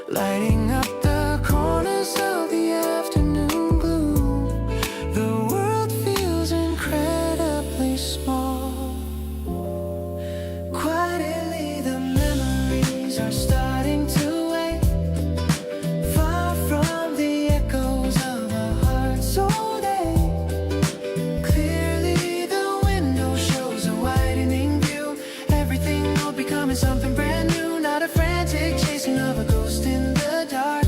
lighting up the corners of the afternoon gloom. The world feels incredibly small. Quietly the memories are starting to wake, far from the echoes of a heart so ache. Clearly the window shows a widening view, everything old becoming something brand new. Not a frantic chasing of a ghost in the dark,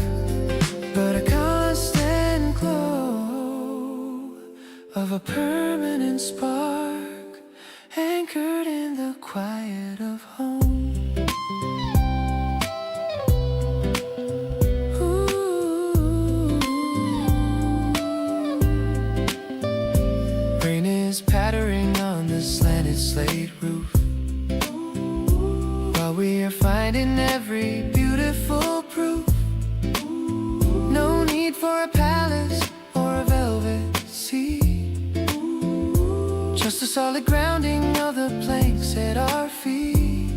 but a constant glow of a permanent spark, anchored in the quiet of home. Ooh. Rain is pattering on the slanted slate roof, while we are finding every beautiful proof. No need for a palace or a velvet sea, just a solid grounding of the planks at our feet.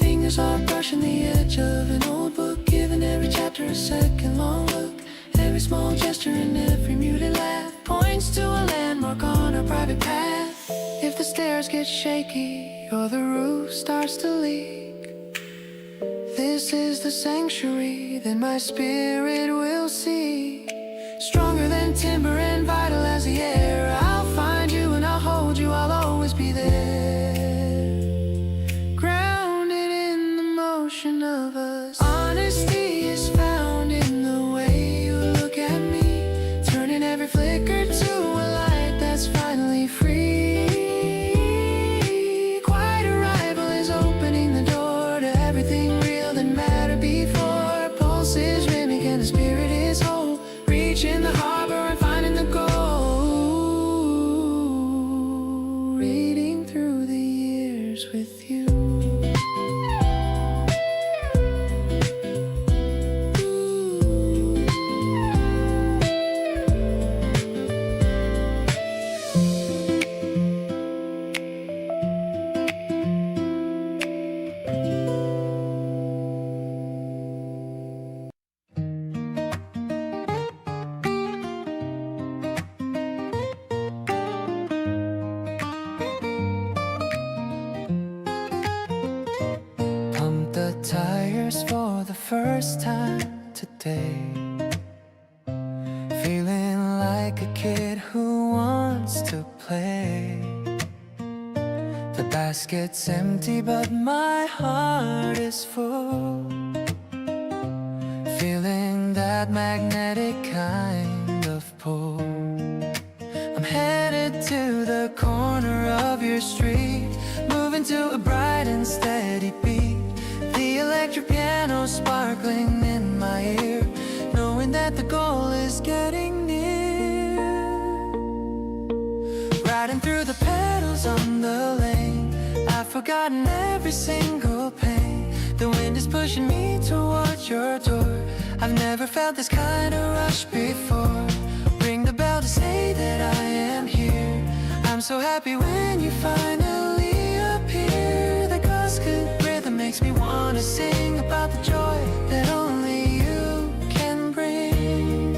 Fingers are brushing the edge of an old book, giving every chapter a second long look. Every small gesture and every muted laugh points to a landmark on our private path. If the stairs get shaky or the roof starts to leak, this is the sanctuary that my spirit will seek. Stronger than timber and vital as the air, I'll find you and I'll hold you, I'll always be there. Grounded in the motion of us, honesty is found in the way you look at me, turning every flicker to a light that's finally free. Quiet arrival is opening the door to everything real that mattered before. Pulses mimic day. Feeling like a kid who wants to play. The basket's empty but my heart is full. Feeling that magnetic kind of pull. I'm headed to the corner of your street, moving to a bright and steady beat. The electric piano sparkling in my ear, knowing that the goal is getting near. Riding through the pedals on the lane, I've forgotten every single pain. The wind is pushing me towards your door. I've never felt this kind of rush before. Ring the bell to say that I am here. I'm so happy when you finally appear. That good rhythm makes me wanna sing about the joy that only you can bring.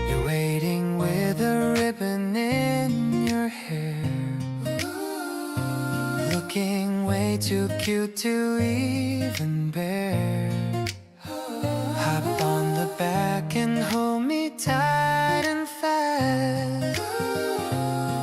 You're waiting with a ribbon in your hair, looking way too cute to even bear. Hop on the back and hold me tight and fast.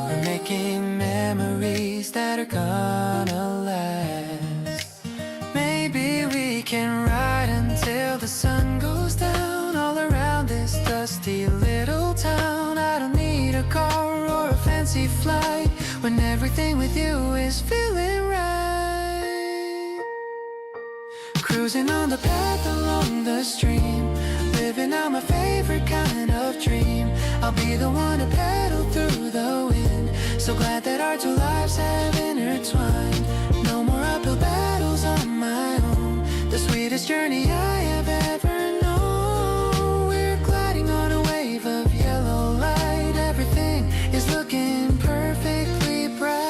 We're making memories that are gonna last. Maybe we can ride until the sun goes down, all around this dusty little town. I don't need a car or a fancy flight when everything with you is feeling right. Cruising on the path along the stream, living out my favorite kind of dream. I'll be the one to pedal through the wind. So glad that our two lives have intertwined. No more uphill battles on my own. The sweetest journey I have ever known. We're gliding on a wave of yellow light. Everything is looking perfectly bright.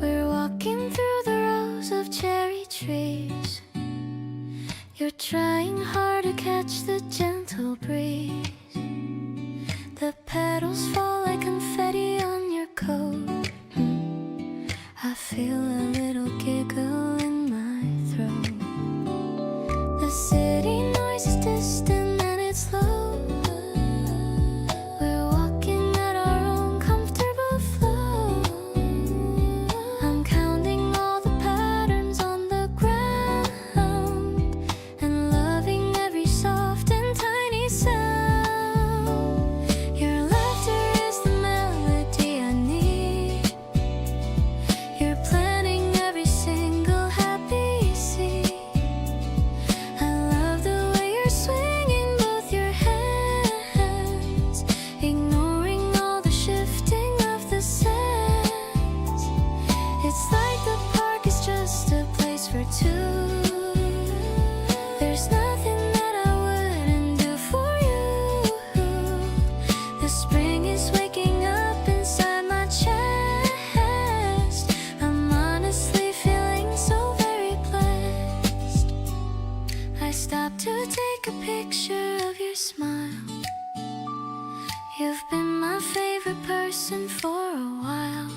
We're walking through the rows of cherry trees. You're trying hard to catch the gentle breeze. The petals fall like confetti on your coat. I feel a little giggle in my throat. The city noise is distant and it's slow. We're walking at our own comfortable flow. I'm counting all the patterns on the ground and loving every soft and tiny sound. Your laughter is the melody I need. You're planting every single happy seed. I love the way you're swinging both your hands, ignoring all the shifting of the sands. It's like the park is just a place for two. There's nothing that I wouldn't do for you. The spring is waking up inside my chest. I'm honestly feeling so very blessed. I stopped to take a picture of your smile. You've been my favorite person for a while.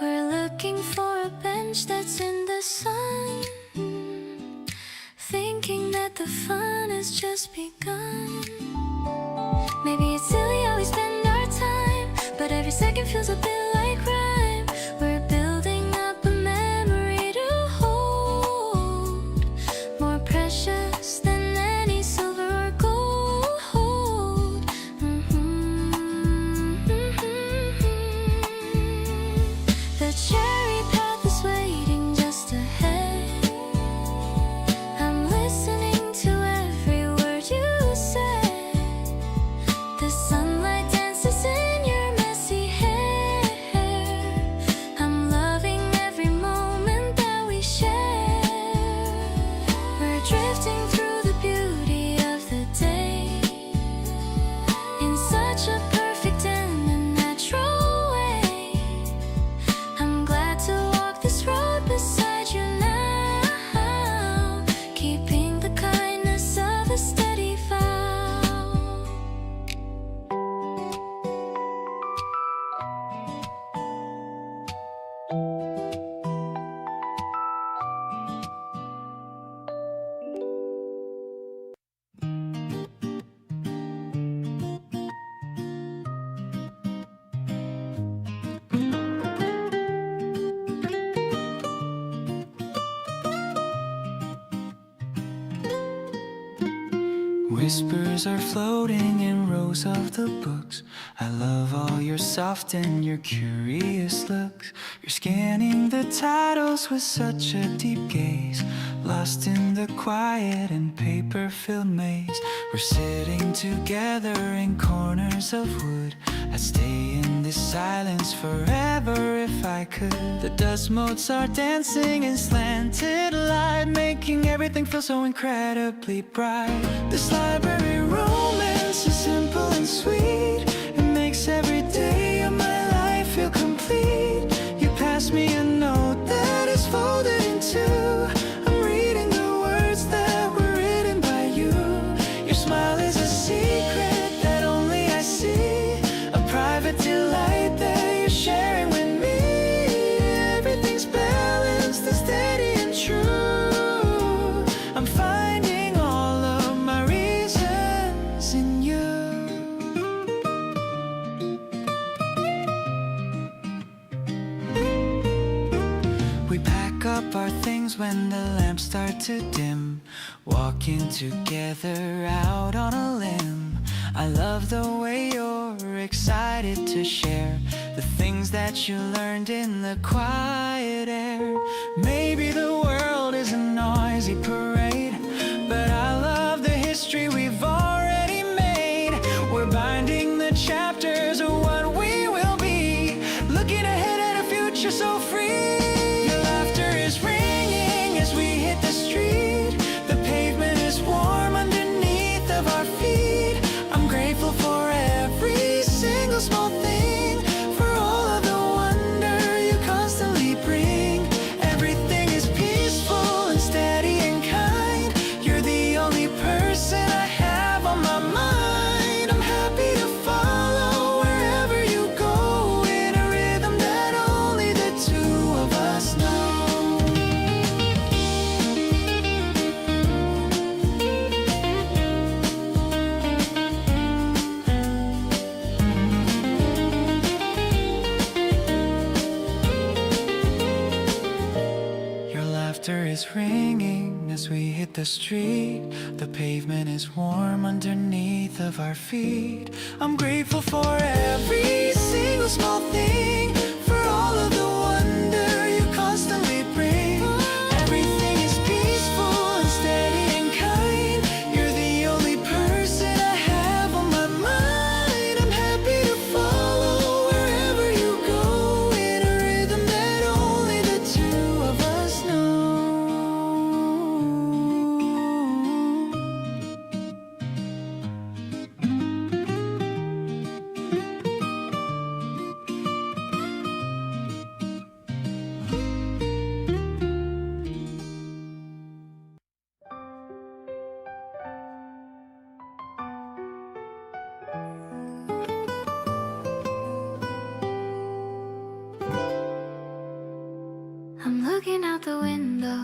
We're looking for a bench that's in the sun, thinking that the fun has just begun. Maybe it's silly how we spend our time, but every second feels a bit like crime. We're building up a memory to hold, more precious than any silver or gold. Whispers are floating in rows of the books. I love all your soft and your curious looks. You're scanning the titles with such a deep gaze, lost in the quiet and paper-filled maze. We're sitting together in corners of wood. I'd stay in this silence forever if I could. The dust motes are dancing in slanted light, making everything feel so incredibly bright. This library romance is simple and sweet. It makes every day of my life feel complete. You pass me a note that is folded in two. I'm reading the words that were written by you. Your smile is a secret that only I see, a private delight that you're sharing with me. Everything's balanced and steady and true. I'm finding all of my reasons in you. We pack up our things when the lamps start to dim, walking together out on a limb. I love the way you're excited to share the things that you learned in the quiet air. Maybe the world is a noisy parade, but I love the history we've already made. We're binding the chapters of what we will be, looking ahead at a future so free. Your laughter is ringing as we hit the street. The pavement is warm underneath of our feet. I'm grateful for every single small thing, for all of the wonder you constantly bring. Everything is peaceful and steady and kind. You're the only person I have on my mind. I'm happy to follow wherever you go, in a rhythm that only the two of us know. Your laughter is ringing as we hit the street. The pavement is warm underneath of our feet. I'm grateful for every single small thing, for all of the wonder you constantly bring. Everything is peaceful and steady and kind. You're the only person I have on my mind. I'm happy to follow wherever you go, in a rhythm that only the two of us know. I'm looking out the window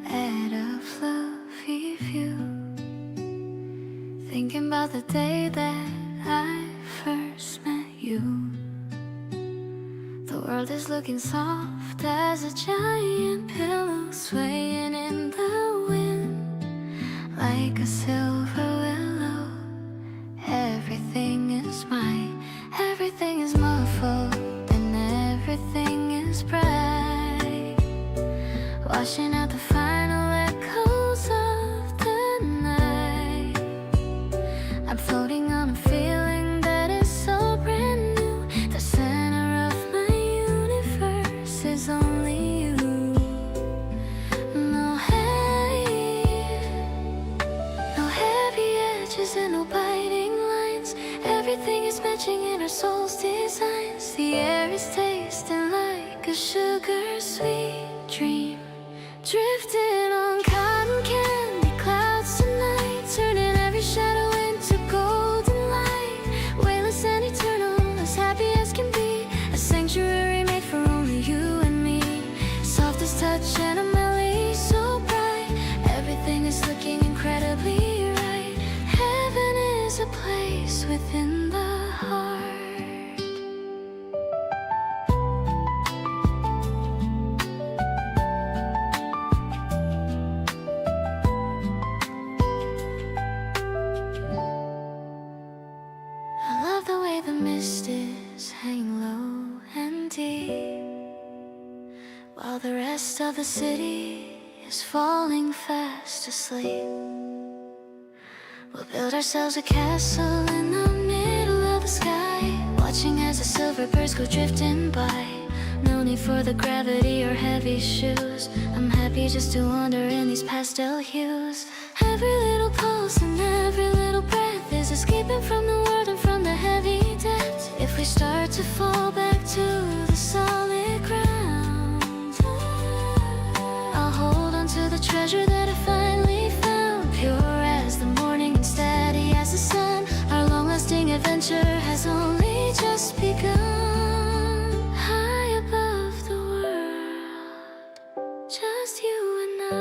at a fluffy view, thinking about the day that I first met you. The world is looking soft as a giant pillow swaying in the wind, like a silver willow. Everything is mine, everything is muffled, and everything is bright, washing out the final echoes of the night. I'm floating on a feeling that is so brand new. The center of my universe is only you. No heavy edges and no biting lines. Everything is matching in our soul's designs. The air is tasting like a sugar sweet dream, drifting on cotton candy clouds tonight, turning every shadow into golden light. Weightless and eternal, as happy as can be, a sanctuary made for only you and me. Softest touch and a melody so bright. Everything is looking incredibly right. Heaven is a place within the heart. while the rest of the city is falling fast asleep. We'll build ourselves a castle in the middle of the sky, watching as the silver birds go drifting by. No need for the gravity or heavy shoes. I'm happy just to wander in these pastel hues. Every little pulse and every little breath is escaping from the world and from the heavy depths. If we start to fall back to the solid ground, I'll hold on to the treasure that I finally found. Pure as the morning and steady as the sun, our long-lasting adventure has only just begun. High above the world, just you and I,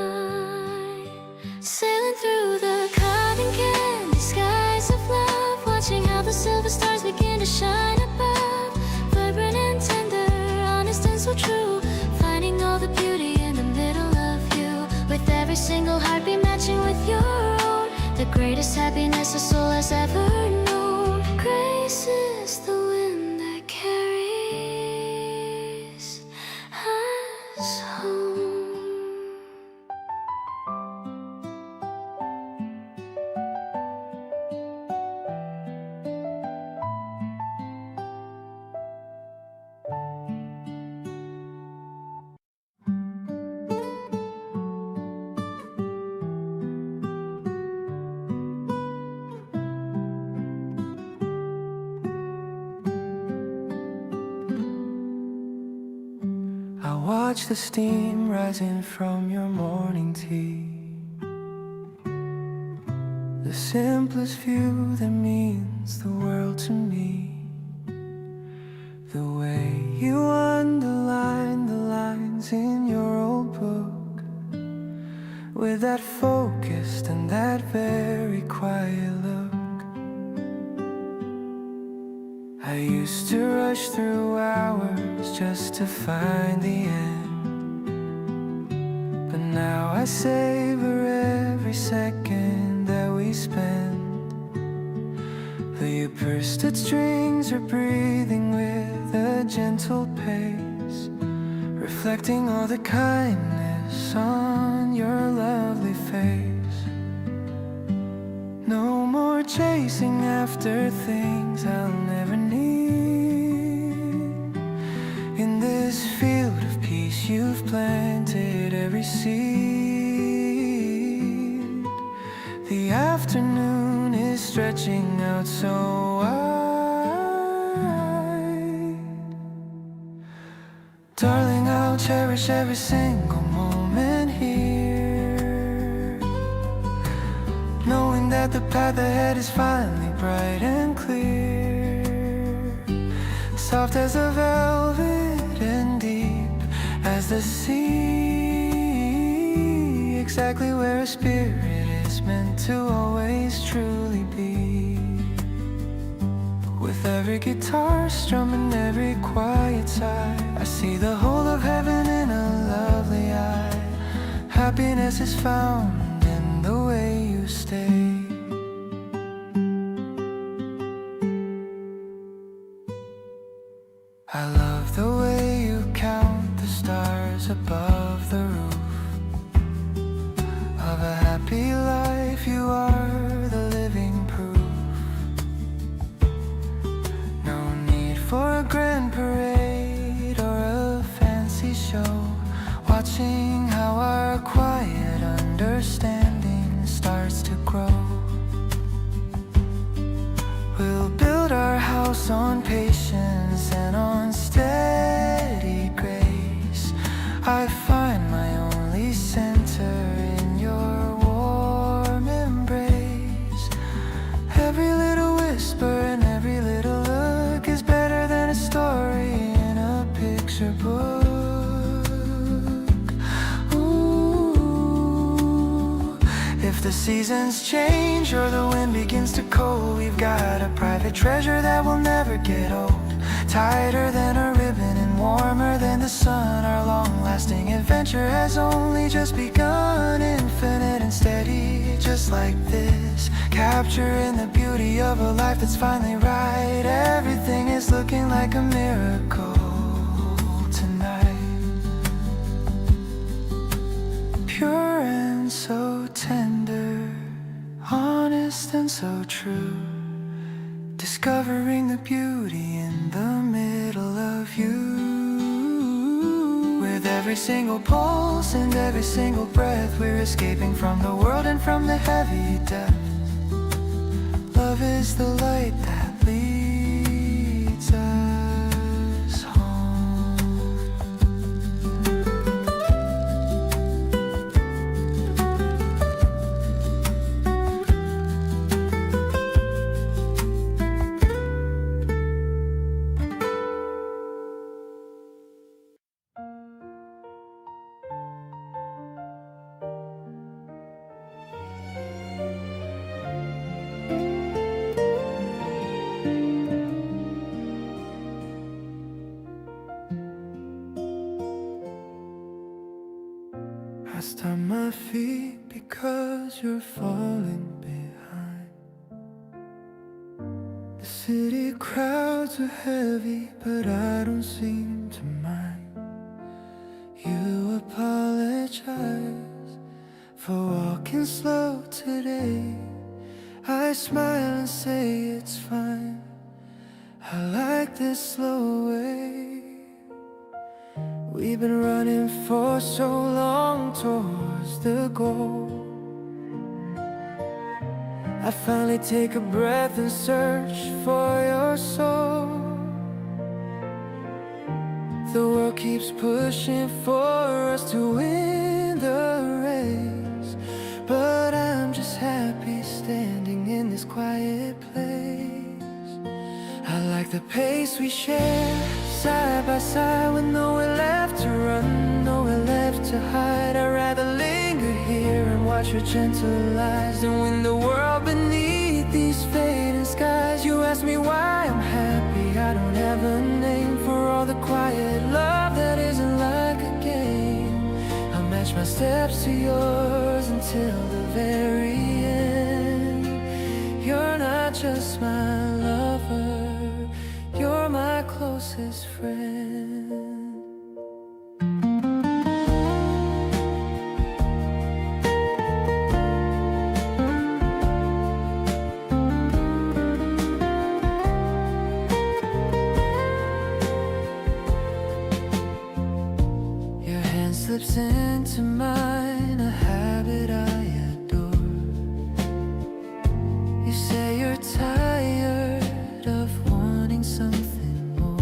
sailing through the cotton candy skies of love, watching how the silver stars begin to shine above. Vibrant and tender, honest and so true, finding all the beauty in the middle of you, with every single heartbeat matching with your own. The greatest happiness a soul has ever known. Grace is the wind that carries us home. I watch the steam rising from your morning tea, the simplest view that means the world to me. The way you underline the lines in your old book, with that focused and that very quiet look. I used to rush through hours just to find the end, but now I savor every second that we spend. Though you pursed at strings or breathing with a gentle pace, reflecting all the kindness on your lovely face. No more chasing after things I'll never need. In this field of peace you've planted every seed. The afternoon is stretching out so wide. Darling, I'll cherish every single moment here, knowing that the path ahead is finally bright and clear, soft as a velvet and deep as the sea, exactly where a spirit is meant to always truly be. With every guitar strum and every quiet sigh, I see the whole of heaven in a lovely eye. Happiness is found in the way you stay. I love the way you count the stars above the roof of a happy life. You are the living proof. No need for a grand parade or a fancy show, watching how our quiet understanding starts to grow. We'll build our house on patience and on steady grace. I find my only center in your warm embrace. Every little whisper and every little look is better than a story in a picture book. Ooh. If the seasons change or the wind begins to cold, we've got a private treasure that will never get old. Tighter than a ribbon and warmer than the sun, our long-lasting adventure has only just begun. Infinite and steady, just like this, capturing the beauty of a life that's finally right. Everything is looking like a miracle tonight. discovering the beauty in the middle of you. With every single pulse and every single breath, we're escaping from the world and from the heavy depths. Love is the light that leads us home. I stomp my feet because you're falling behind. The city crowds are heavy, but I don't seem to mind. You apologize for walking slow today. I smile and say it's fine. I like this slow way. We've been running for so long towards the goal. I finally take a breath and search for your soul. The world keeps pushing for us to win the race, but I'm just happy standing in this quiet place. I like the pace we share, side by side, with nowhere left to run, nowhere left to hide. I'd rather linger here and watch your gentle eyes than win the world beneath these fading skies. You ask me why I'm happy, I don't have a name for all the quiet love that isn't like a game. I'll match my steps to yours until the very end. You're not just my lover, you're my closest friend. Your hand slips into mine, a habit I adore. You say you're tired of wanting something more.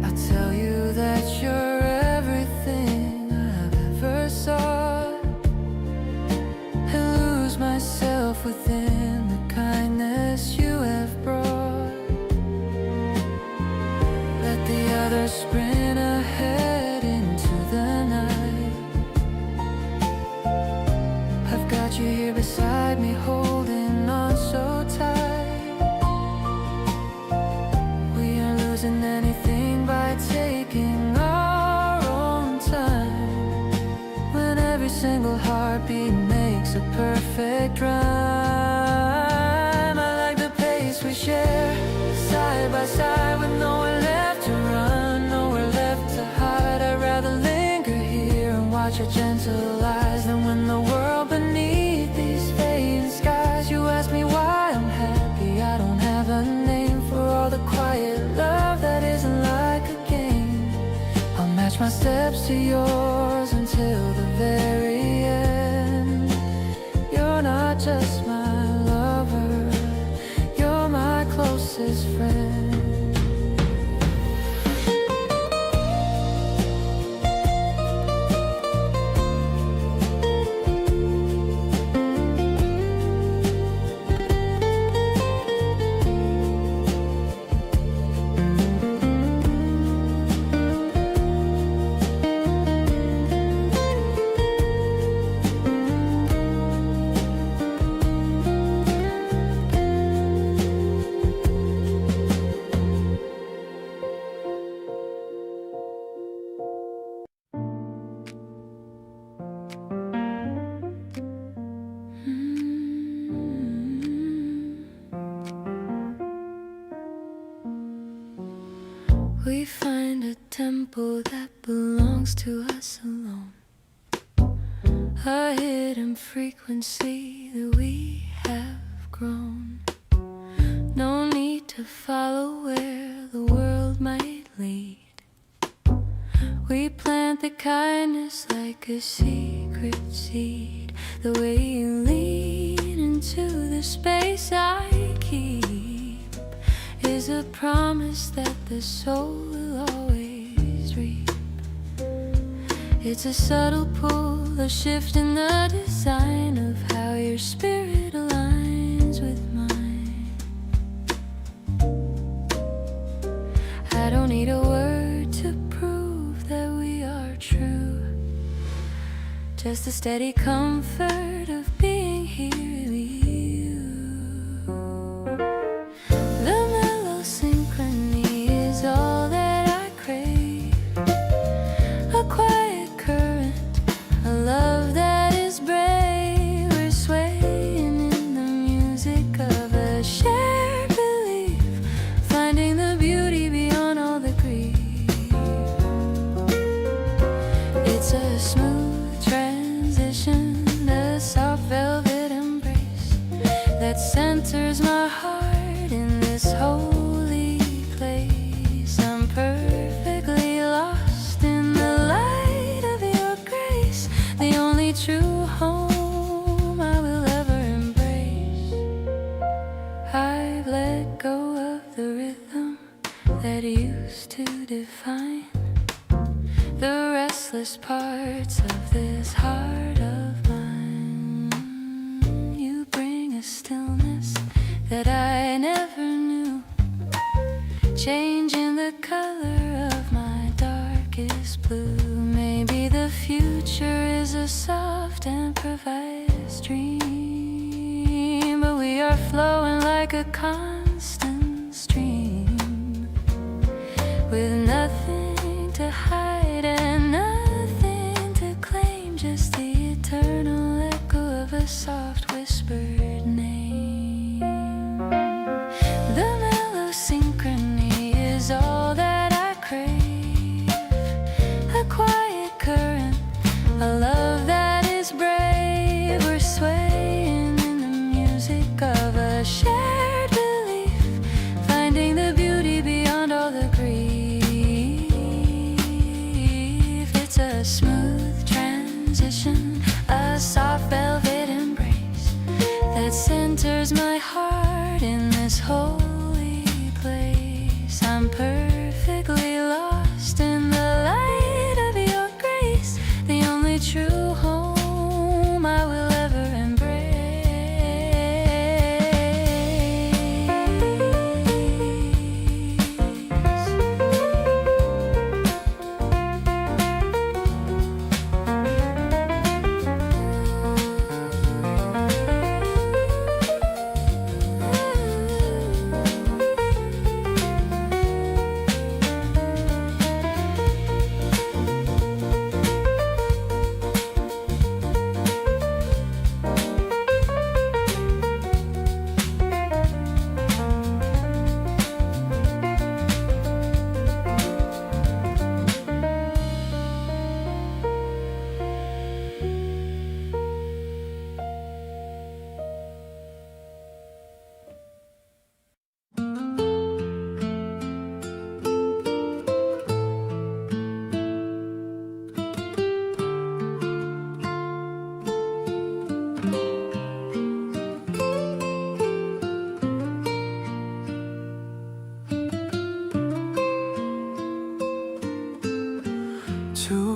I'll tell you that you're everything I've ever sought, and lose myself within the kindness you have brought. Let the others sprint ahead into the night. I've got you here beside me, holding on so tight. We aren't losing anything by taking our own time, when every single heartbeat makes a perfect rhyme. I like the pace we share, side by side, with nowhere left to run, nowhere left to hide. I'd rather linger here and watch your gentle eyes than win the world beneath these fading skies. You ask me why I'm happy, I don't have a name for all the quiet love that isn't like a game. I'll match my steps to yours until the very end. You're not just my lover, you're my closest friend. We find a temple that belongs to us alone, a hidden frequency that we have grown. No need to follow where the world might lead. We plant the kindness like a secret seed. The way you lean into the space I keep is a promise that the soul will always reap. It's a subtle pull, a shift in the design of how your spirit aligns with mine. I don't need a word to prove that we are true, just the steady comfort of being here with you. The mellow synchrony is all that I crave, a quiet current, a love that is brave. We're swaying in the music of a shared belief, finding the beauty beyond all the grief. It's a smooth transition, a soft velvet embrace that centers my heart in this holy place. I'm perfectly lost in the light of your grace, the only true home I will ever embrace. I've let go of the rhythm that used to define the restless parts of this heart of mine. You bring a stillness that I never knew, changing the color of my darkest blue. Maybe the future is a soft improvised dream, but we are flowing like a constant stream, with nothing to hide and nothing to claim, just the eternal echo of a soft whispered name. The mellow synchrony is all that I crave, a quiet current, a love that is brave. We're swaying in the music of a shared belief, finding the beauty beyond all the grief. It's a smooth transition, a soft velvet embrace that centers my heart in this holy place. I'm perfectly lost in the light of your grace, the only true home I will ever embrace.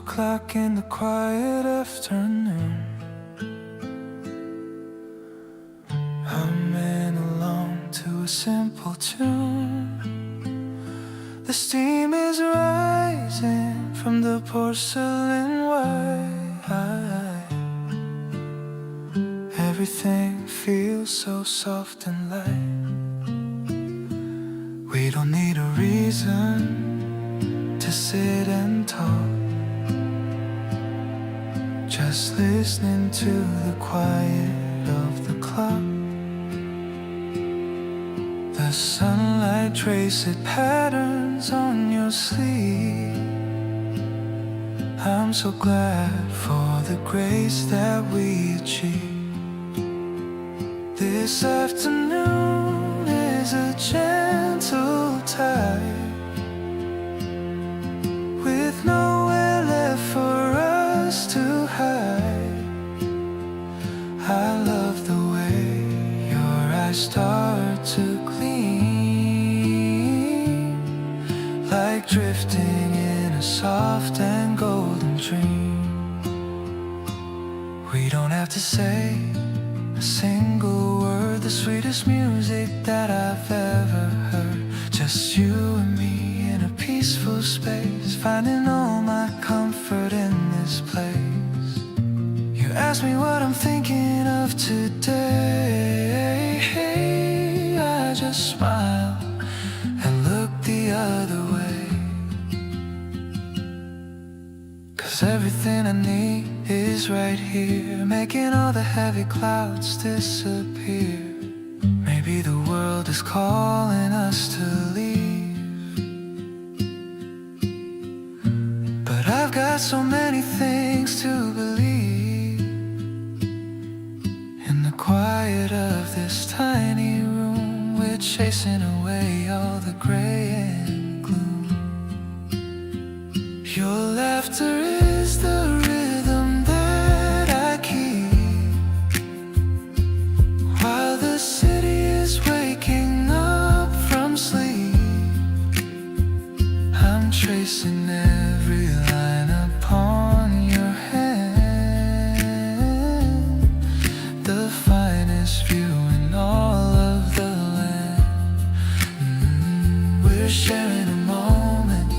O'clock in the quiet afternoon, humming along to a simple tune. The steam is rising from the porcelain wine. Everything feels so soft and light. We don't need a reason to sit and talk, just listening to the quiet of the clock. The sunlight traces patterns on your sleeve. I'm so glad for the grace that we achieve. This afternoon is a gentle tired, with nowhere left for us to hide. I love the way your eyes start to gleam, like drifting in a soft and golden dream. We don't have to say a single word, the sweetest music that I've ever heard. Just you and me in a peaceful space, finding all my comfort in this place. You ask me what I'm thinking of today, I just smile and look the other way. 'Cause everything I need is right here, making all the heavy clouds disappear. Maybe the world is calling us to leave, but I've got so many things to believe. In the quiet of this tiny room, we're chasing away all the gray and gloom. Your laughter is the rhythm that I keep, while the city is waking up from sleep. I'm tracing every line upon your hand, the finest view in all of the land. We're sharing a moment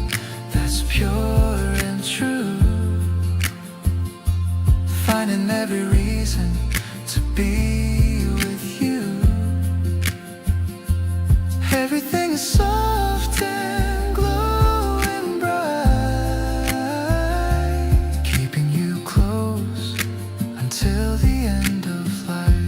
that's pure and true, finding every reason to be with you. Everything is soft and glowing bright, keeping you close until the end of life.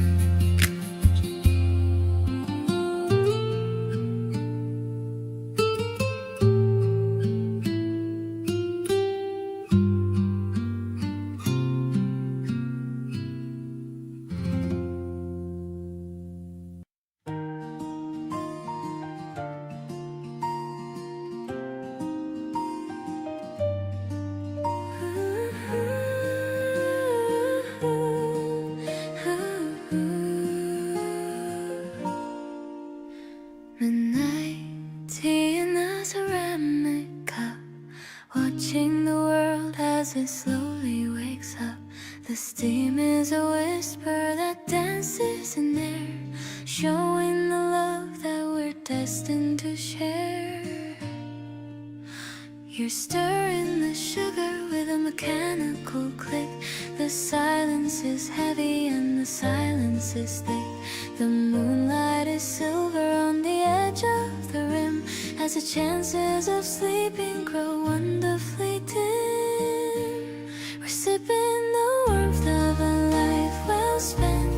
Midnight tea in a ceramic cup, watching the world as it slowly wakes up. The steam is a whisper that dances in there, showing the love that we're destined to share. You're stirring the sugar with a mechanical click. The silence is heavy and the silence is thick. The moonlight is silver on the edge of the rim, as the chances of sleeping grow wonderfully dim. We're sipping the warmth of a life well spent,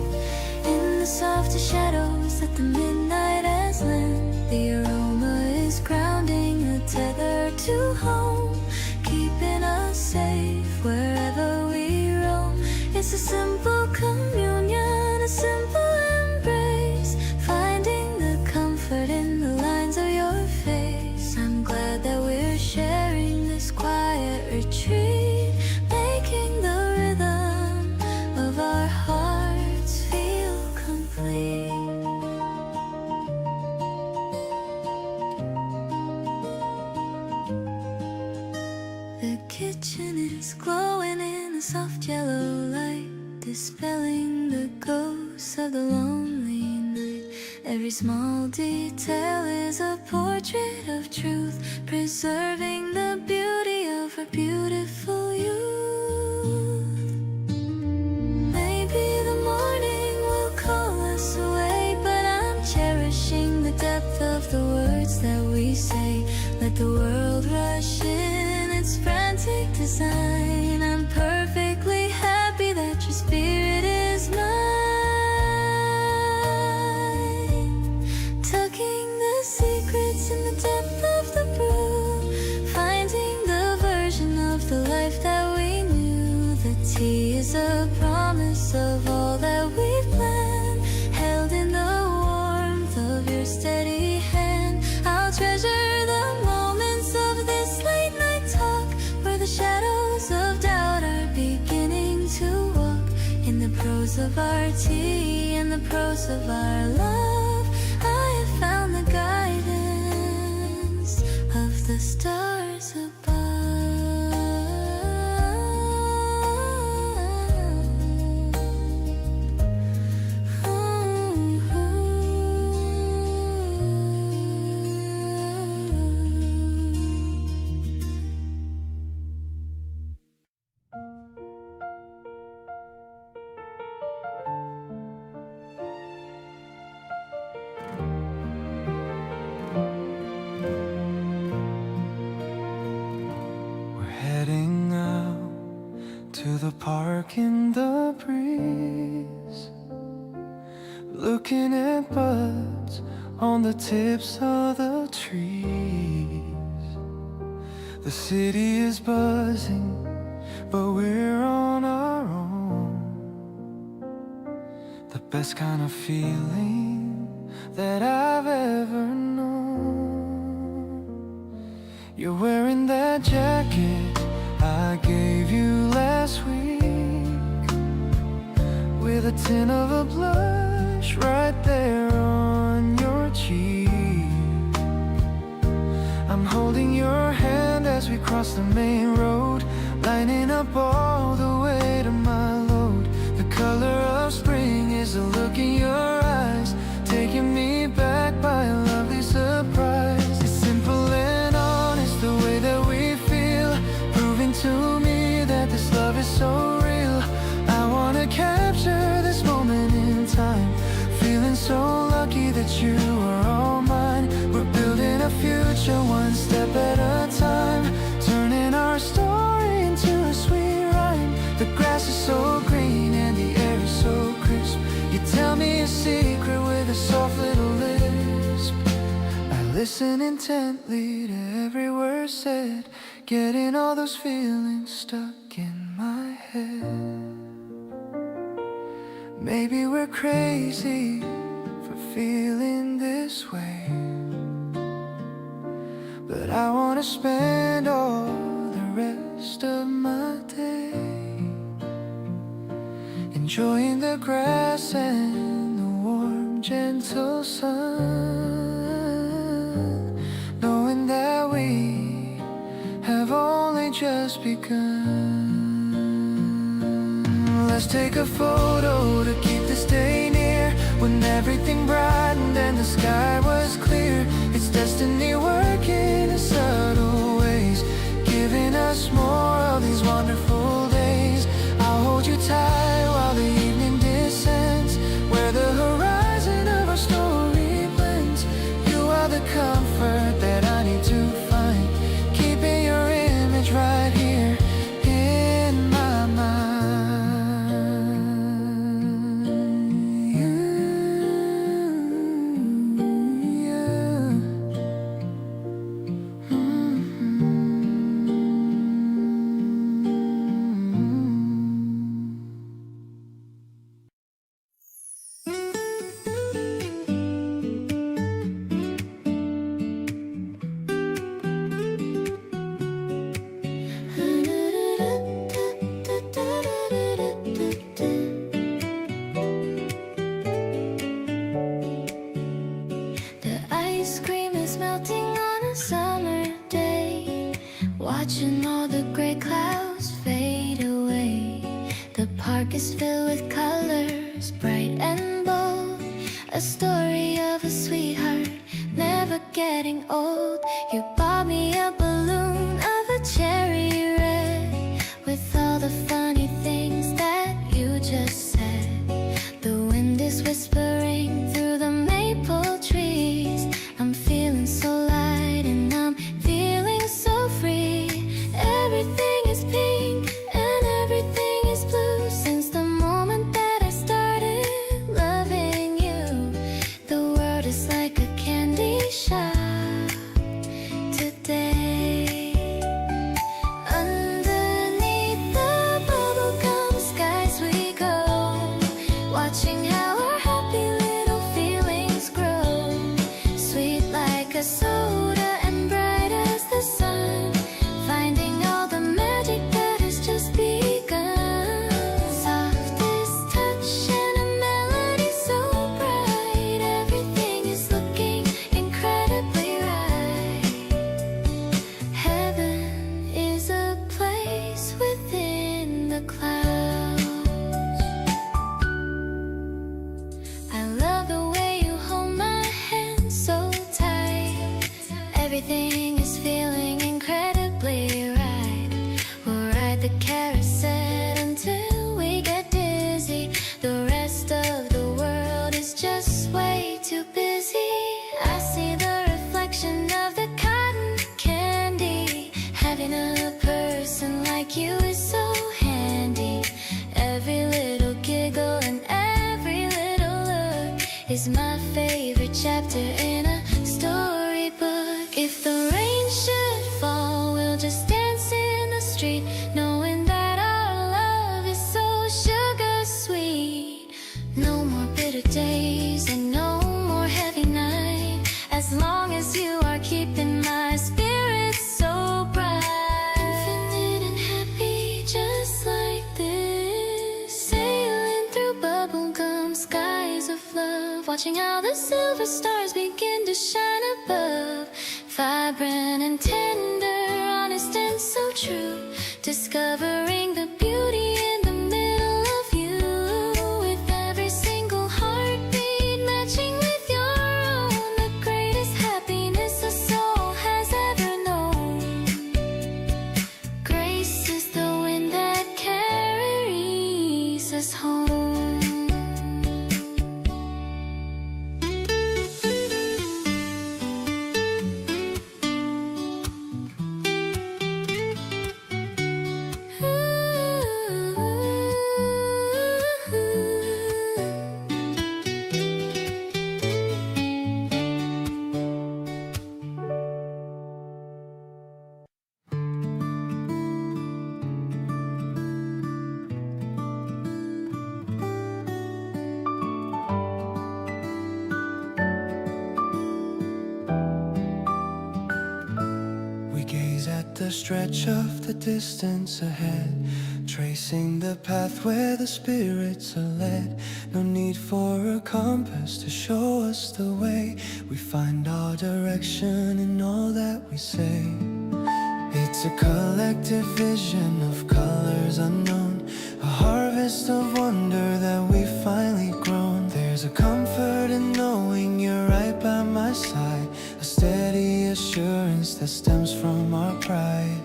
in the softer shadows that the midnight has lent. The aroma is grounding, a tether to home, keeping us safe wherever we roam. It's a simple communion, a simple embrace, finding the comfort in the lines of your face. I'm glad that we're sharing this quiet retreat, making the rhythm of our hearts feel complete. The kitchen is glowing in a soft yellow light, dispelling the ghosts of the lonely night. Every small detail is a portrait of truth, preserving the beauty of our beautiful youth. Maybe the morning will call us away, but I'm cherishing the depth of the words that we say. Let the world rush in its frantic design. I'm perfectly happy that your spirit is mine, tucking the secrets in the depth of the brew, finding the version of the life that we knew. The tea is a promise of all that we've planned, held in the warmth of your steady hand. I'll treasure of our tea and the pros of our love, I have found the guidance of the stars above. Heading out to the park in the breeze, looking at buds on the tips of the trees. The city is buzzing, but we're on our own. The best kind of feeling that I've ever known. You're wearing that jacket I gave you last week, with a tin of a blush right there on your cheek. I'm holding your hand as we cross the main road, lining up all the way to my load. The color of spring is the look in your eyes, taking me back by a lovely surprise. It's simple and honest the way that we feel, proving to me that this love is so real. I wanna capture this moment in time, feeling so lucky that you are all mine. We're building a future one step at a time, turning our story into a sweet rhyme. The grass is so green and the air is so crisp. You tell me a secret with a soft little lisp. I listen intently to every word said, getting all those feelings stuck in my head. Maybe we're crazy for feeling this way, but I wanna spend all the rest of my day enjoying the grass and the warm, gentle sun, knowing that we have only just begun. Let's take a photo to keep this day near, when everything brightened and the sky was clear. It's destiny working in subtle ways, giving us more of these wonderful days. I'll hold you tight while the evening descends, where the horizon of our story blends. You are the comfort that I need to find, keeping your image right here in my mind. Watching all the gray clouds fade away. The park is filled with colors, bright and bold. A story of a sweetheart, never getting old. You bought me a balloon of a cherry red, with all the funny things that you just said. The wind is whispering through the maple trees. I'm feeling so light and I'm feeling so free. Everything is pink and everything is blue since the moment that I started loving you. The world is like a candy shop today. ride the carousel until we get dizzy. The rest of the world is just way too busy. I see the reflection of the cotton candy. Having a person like you is so handy. Every little giggle and every little look is my favorite chapter in a storybook. If the rain should fall, we'll just dance in the street, knowing that our love is so sugar sweet. No more bitter days and no more heavy night, as long as you are keeping my spirits so bright. Infinite and happy, just like this, sailing through bubblegum skies of love, watching how the silver stars begin to shine above. Vibrant and tender, honest and so true, discovering the beauty in the middle of you. With every single heartbeat matching with your own, the greatest happiness a soul has ever known. Grace is the wind that carries us home. We gaze at the stretch of the distance ahead, tracing the path where the spirits are led. No need for a compass to show us the way. We find our direction in all that we say. It's a collective vision of colors unknown, a harvest of wonder that we've finally grown. There's a comfort in knowing you're right by my side, a steady assurance that stems from our pride.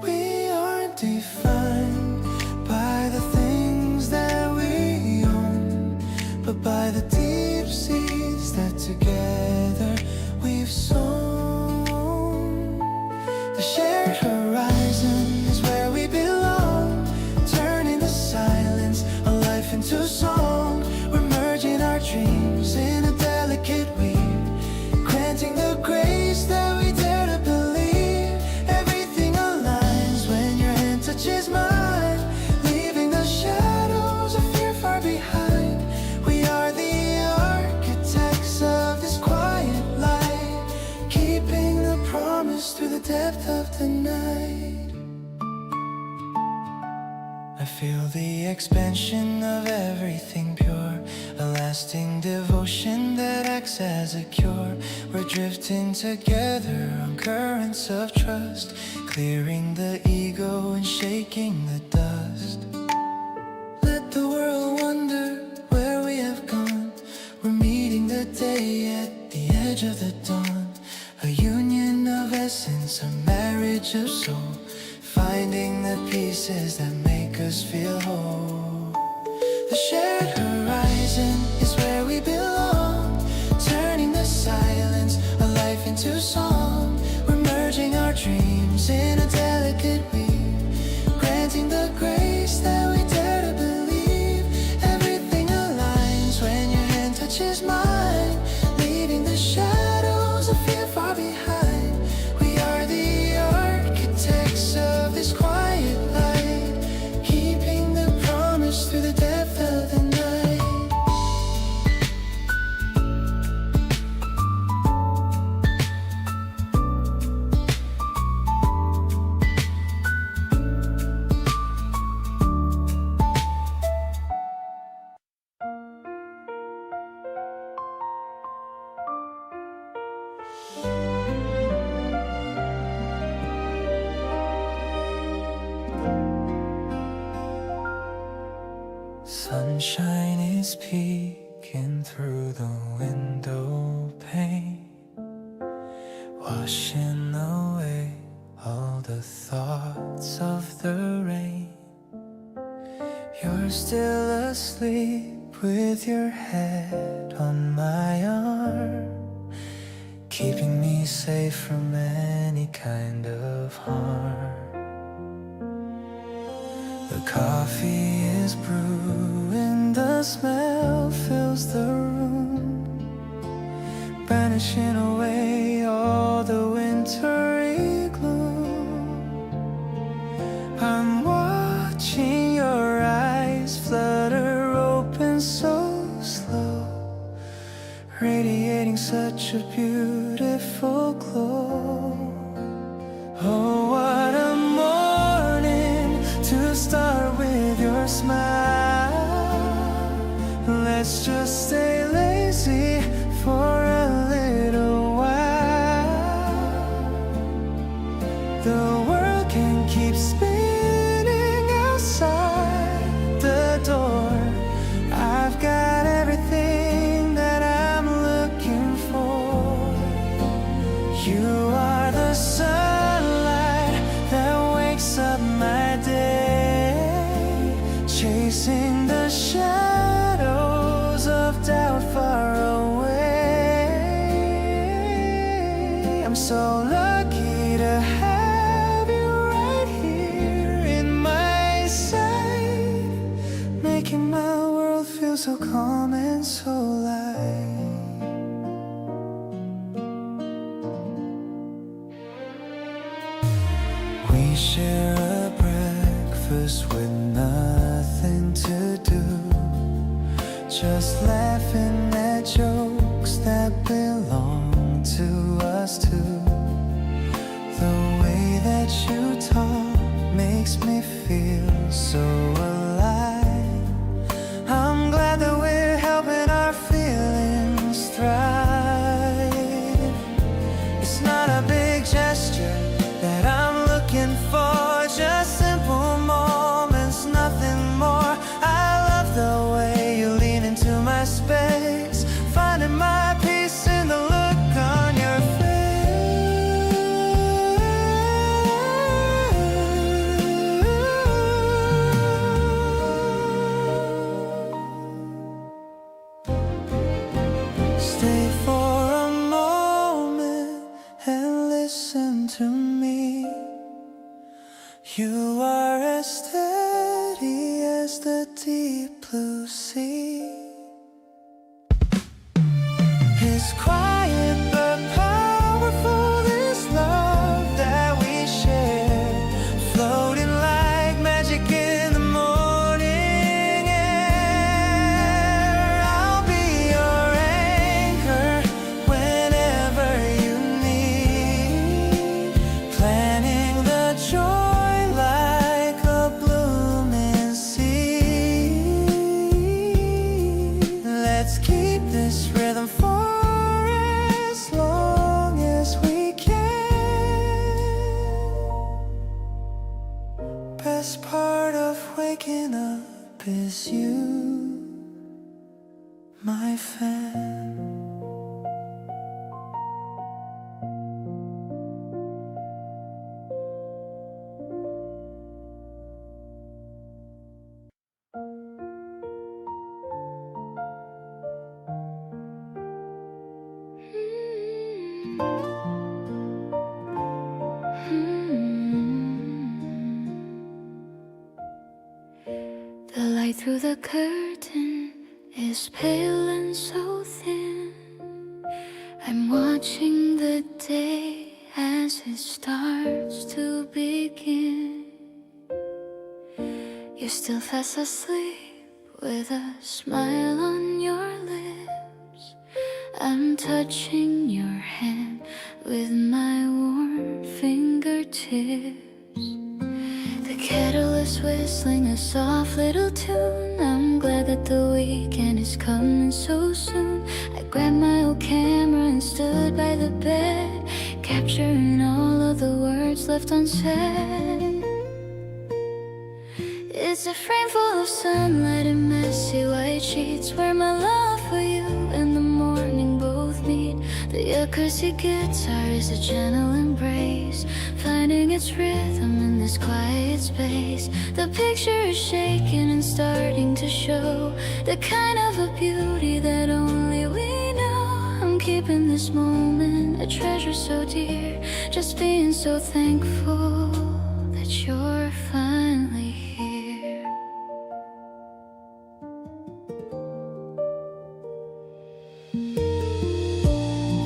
We aren't defined by the things that we own, but by the deep seeds that together we've sown. The shared horizon is where we belong, turning the silence of life into song. We're merging our dreams in a delicate weave, granting the grace that we dare to believe. Everything aligns when your hand touches mine, leaving the shadows of fear far behind. We are the architects of this quiet light, keeping the promise through the depth of the night. I feel the expansion of everything pure, a lasting devotion that acts as a cure. We're drifting together on currents of trust, clearing the ego and shaking the dust. Let the world wonder where we have gone. We're meeting the day at the edge of the dawn, a union of essence, a marriage of soul, finding the pieces that make us feel whole. The shared horizon is where we belong, turning the silence of life into song. We're merging our dreams in a delicate weave, granting the grace that we dare to believe. Everything aligns when your hand touches mine, leaving the shadows of fear far behind. We are the architects of this quiet light, keeping the promise through the depth of the night. the thoughts of the rain. You're still asleep with your head on my arm, keeping me safe from any kind of harm. The coffee is brewing, the smell fills the room, banishing away all the wintry gloom. I'm watching your eyes flutter open so slow, radiating such a beautiful glow. Oh, what a morning to start with your smile. Let's just stay lazy for a little while. The world can keep spinning outside the door. I've got everything that I'm looking for. You are the sunlight that wakes up my day, chasing the shadows of doubt far away. I'm so lucky to have you right here in my sight, making my world feel so calm and so light. We share a breakfast with nothing to do, just laughing at jokes that belong to us two. The way that you talk makes me feel so alive. I'm glad that we're helping our feelings thrive. It's not a big gesture that I'm looking for, just simple moments, nothing more. I love the way you lean into my space, finding my peace in the look on your face. Stay for a moment and listen to me. You are as steady as the deep blue sea. It's quiet but powerful, this love that we share, floating like magic in the morning air. I'll be your anchor whenever you need, planting the joy like a blooming seed. Let's keep this rhythm for as long as we can. Best part of waking up is you, my fan. The light through the curtain is pale and so thin. I'm watching the day as it starts to begin. You're still fast asleep with a smile on your lips. I'm touching your hand with my warm fingertips. The kettle is whistling a soft little tune. I'm glad that the weekend is coming so soon. I grabbed my old camera and stood by the bed, capturing all of the words left unsaid. It's a frame full of sunlight and messy white sheets, where my love for you and the morning both meet. The acoustic guitar is a gentle embrace finding its rhythm in this quiet space. The picture is shaking and starting to show the kind of a beauty that only we know. I'm keeping this moment, a treasure so dear, just being so thankful that you're finally here.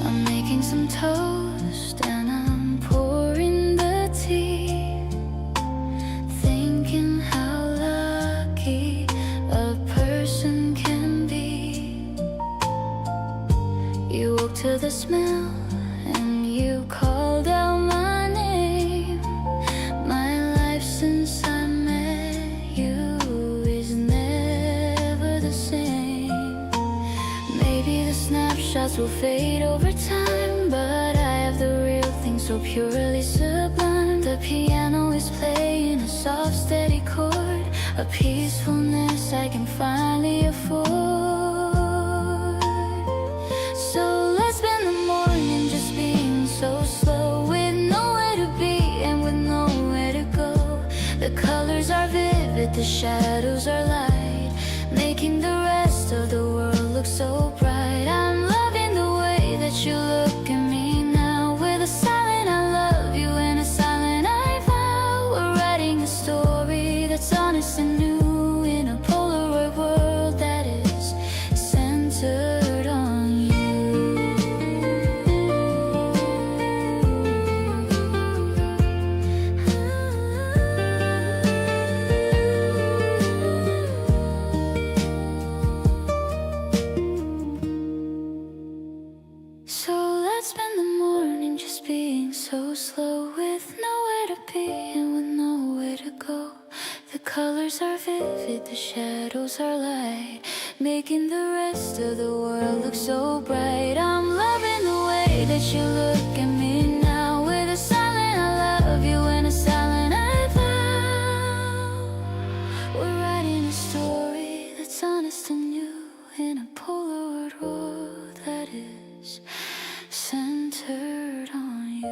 I'm making some toast and I'm pouring the tea, thinking how lucky a person can be. You woke to the smell and you called out my name. My life since I met you is never the same. Maybe the snapshots will fade over time, but I have the real thing so purely sublime. The piano is playing a soft steady chord, a peacefulness I can finally afford. So let's spend the morning just being so slow, with nowhere to be and with nowhere to go. The colors are vivid, the shadows are light, making the rest of the world look so bright. I'm loving the way that you look at me now, with a silent I love you and a silent I vow. We're writing a story that's honest and new, in a Polaroid world that is centered on you. So let's spend the morning just being so slow, with nowhere to be and with nowhere to go. The colors are vivid, the shadows are light, making the rest of the world look so bright. I'm loving the way that you look at me now, with a silent I love you and a silent I vow. We're writing a story that's honest and new, in a Polaroid world that is centered on you.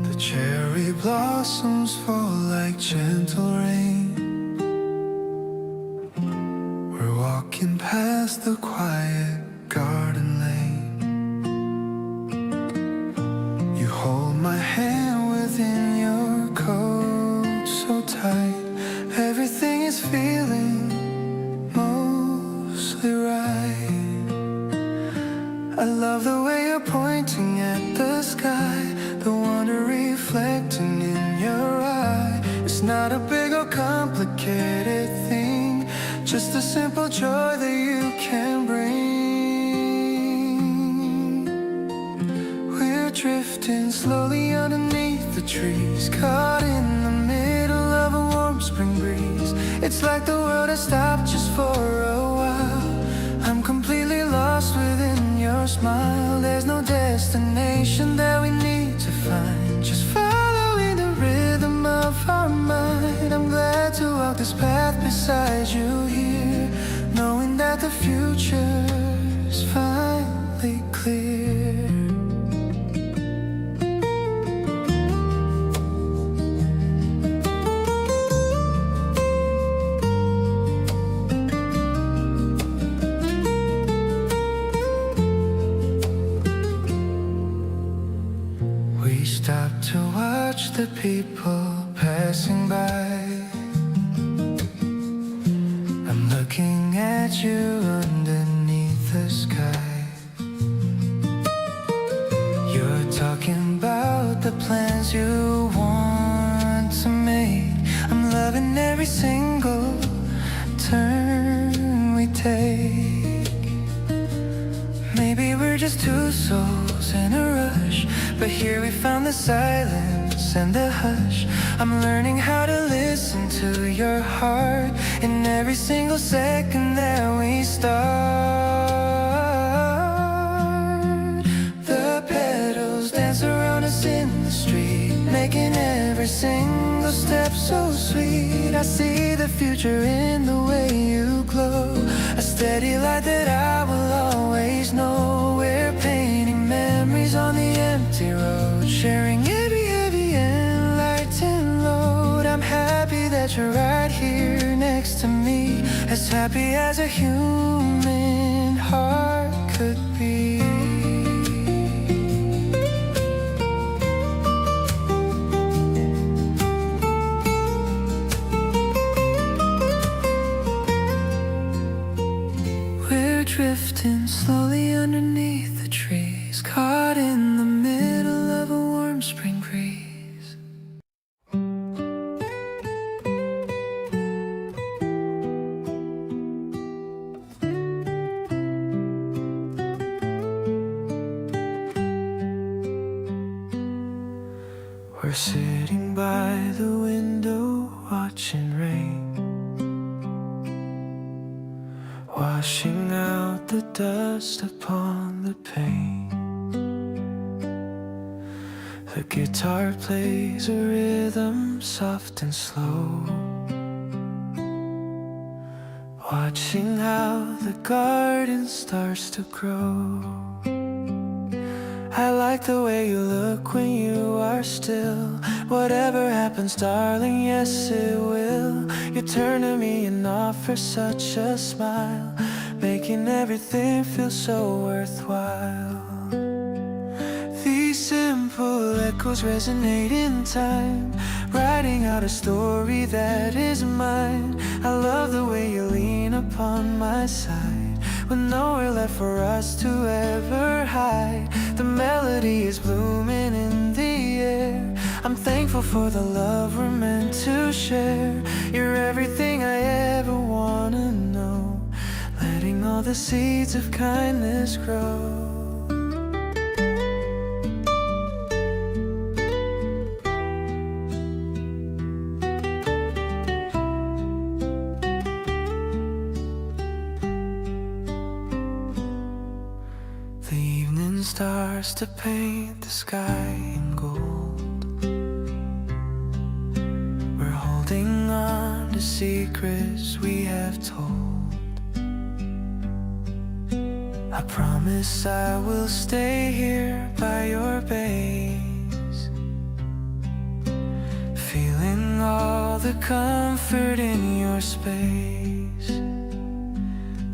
The cherry blossoms fall like gentle rain. We're walking past the quiet garden lane. You hold my hand within your coat so tight. Everything is feeling mostly right. I love the way you're pointing at the sky, the wonder reflecting in your eye. It's not a big or complicated thing, just a simple joy that you can bring. We're drifting slowly underneath the trees, caught in the middle of a warm spring breeze. It's like the world has stopped just for a while. I'm completely lost within your smile. There's no destination that we need to find, just following the rhythm of our mind. I'm glad to walk this path beside you here, knowing that the future's finally clear. We stopped to watch the people passing by. I'm looking at you underneath the sky. You're talking about the plans you want to make. I'm loving every single turn we take. Maybe we're just two souls in a rush, But here we found the silence and the hush. I'm learning how to listen to your heart in every single second that we start. The petals dance around us in the street, making every single step so sweet. I see the future in the way you glow, a steady light that I will always know. We're painting memories on the empty road, sharing every heavy and light and load. I'm happy that you're right here next to me, as happy as a human heart could be. Drifting slowly underneath the trees, caught in the middle of a warm spring breeze. We're sitting by the window watching rain, washing out the dust upon the pane. The guitar plays a rhythm soft and slow, watching how the garden starts to grow. I like the way you look when you are still. Whatever happens, darling, yes it will. You turn to me and offer such a smile, making everything feel so worthwhile. These simple echoes resonate in time, writing out a story that is mine. I love the way you lean upon my side, with nowhere left for us to ever hide. The melody is blooming in the air. I'm thankful for the love we're meant to share. You're everything I ever wanna know, letting all the seeds of kindness grow. The evening starts to paint the sky in gold. We're holding on to secrets we have told. I promise I will stay here by your base, feeling all the comfort in your space.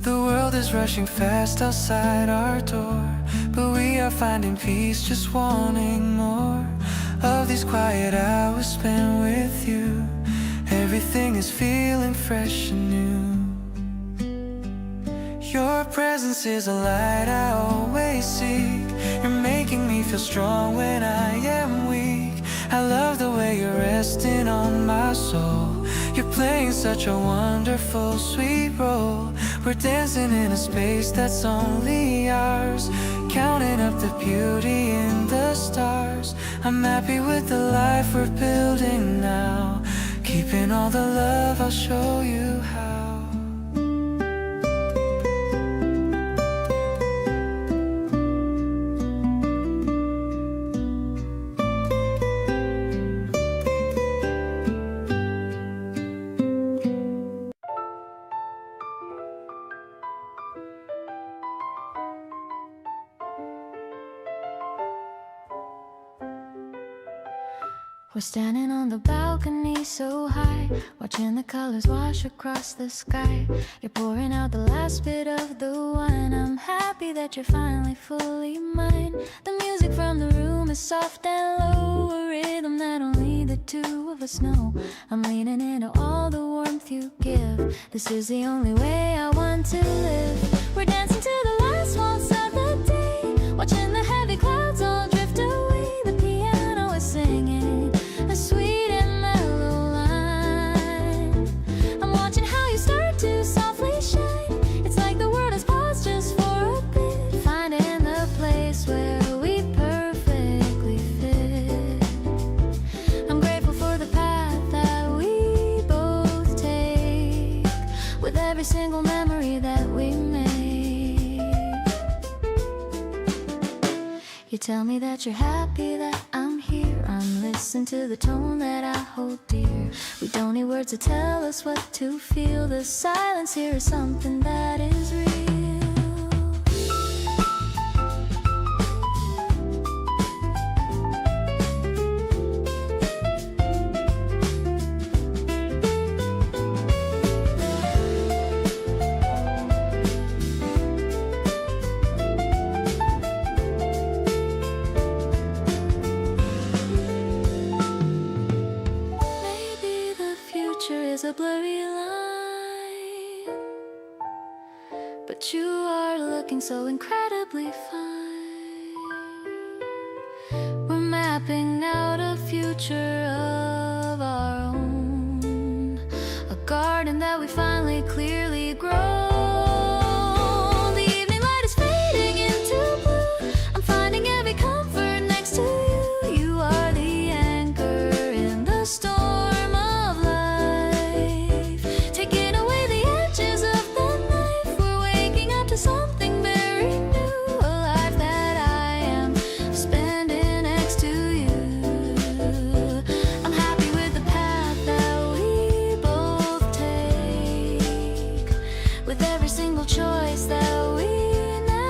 The world is rushing fast outside our door, but we are finding peace, just wanting more of these quiet hours spent with you. Everything is feeling fresh and new. Your presence is a light I always seek. You're making me feel strong when I am weak. I love the way you're resting on my soul. You're playing such a wonderful, sweet role. We're dancing in a space that's only ours, counting up the beauty in the stars. I'm happy with the life we're building now, keeping all the love, I'll show you how. We're standing on the balcony so high, watching the colors wash across the sky. You're pouring out the last bit of the wine. I'm happy that you're finally fully mine. The music from the room is soft and low, a rhythm that only the two of us know. I'm leaning into all the warmth you give. This is the only way I want to live. We're dancing to the last waltz of the day, watching the heavy clouds all drift away. The piano is singing a sweet and mellow line. I'm watching how you start to softly shine. It's like the world has paused just for a bit, finding the place where we perfectly single memory that we made. You tell me that you're happy that I'm here. I'm listening to the tone that I hold dear. We don't need words to tell us what to feel. The silence here is something that is real. A blurry line, but you are looking so incredibly fine. We're mapping out a future of our own, a garden that we finally clearly grow. The evening light is fading into blue. I'm finding every comfort next to you. You are the anchor in the storm. Something very new, a life that I am spending next to you. I'm happy with the path that we both take, with every single choice that we now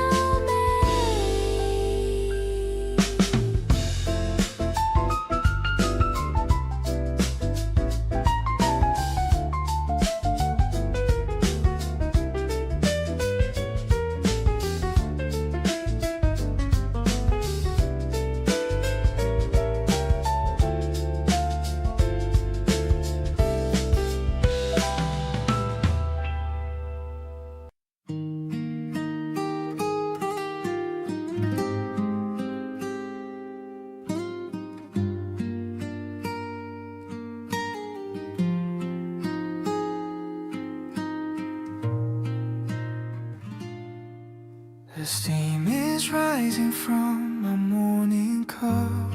The steam is rising from my morning cup.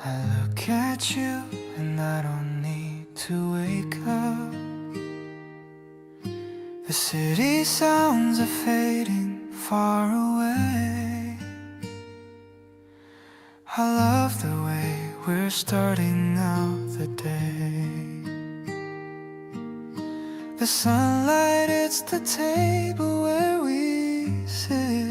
I look at you and I don't need to wake up. The city sounds are fading far away. I love the way we're starting out the day. The sunlight, it's the table where we sit.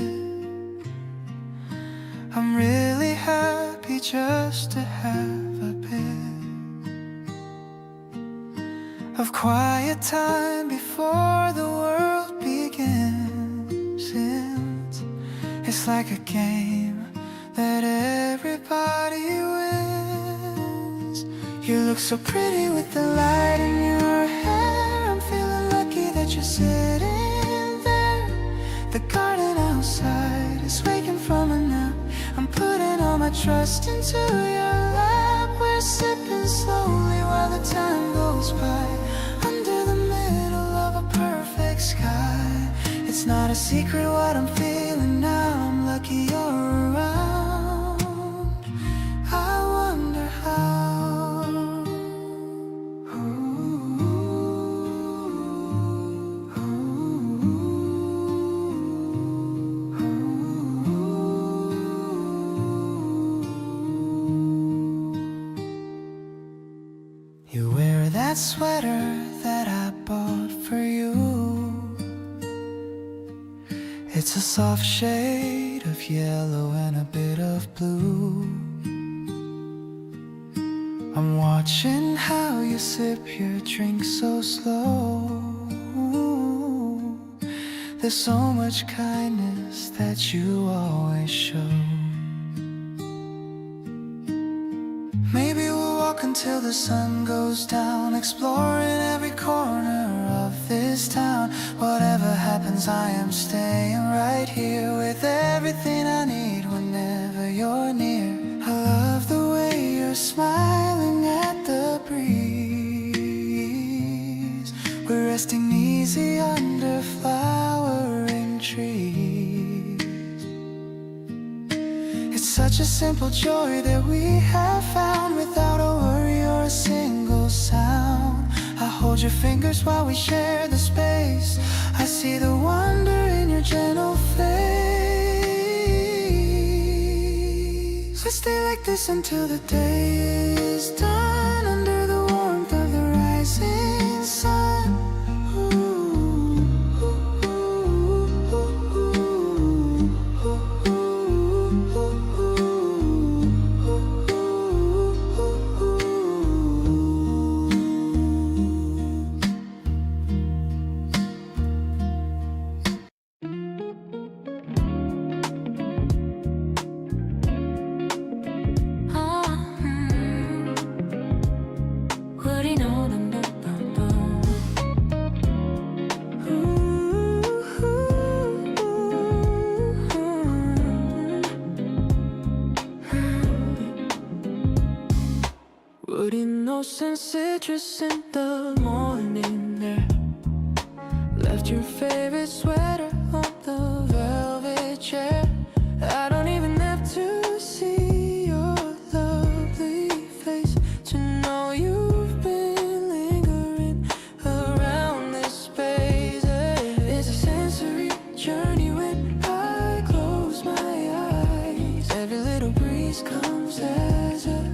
I'm really happy just to have a bit of quiet time before the world begins. It's like a game that everybody wins. You look so pretty with the light in your hair. That you're sitting there. The garden outside is waking from a nap. I'm putting all my trust into your lap. We're sipping slowly while the time goes by, under the middle of a perfect sky. It's not a secret what I'm feeling now. I'm lucky you're around. I wonder how. That sweater that I bought for you, it's a soft shade of yellow and a bit of blue. I'm watching how you sip your drink so slow. There's so much kindness that you always show. Maybe we'll walk until the sun goes down, exploring every corner of this town. Whatever happens, I am staying right here with everything I need whenever you're near. I love the way you're smiling at the breeze. We're resting easy under flowering trees. It's such a simple joy that we have found, without a worry or a single sound. I hold your fingers while we share the space. I see the wonder in your gentle face. Let's stay like this until the day is done, under the warmth of the rising sun. 우린 옷은 citrus in the morning air. Left your favorite sweater on the velvet chair. I don't even have to see your lovely face to know you've been lingering around this space. It's a sensory journey when I close my eyes. Every little breeze comes as a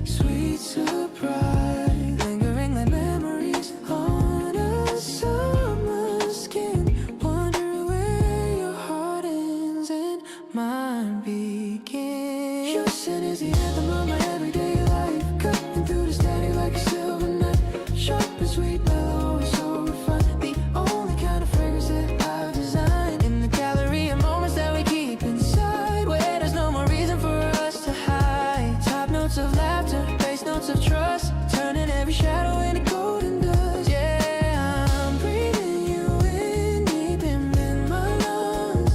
sweet surprise, lingering like memories on a summer skin. Wonder where your heart ends and mine begins. Your scent is the anthem of my everyday life, cutting through the static like a silver knife. Sharp and sweet, mellow and so refined, the only kind of fragrance that I've designed. In the gallery of moments that we keep inside, where there's no more reason for us to hide. Top notes of laughter, notes of trust, turning every shadow into golden dust. Yeah, I'm breathing you in deep in my lungs,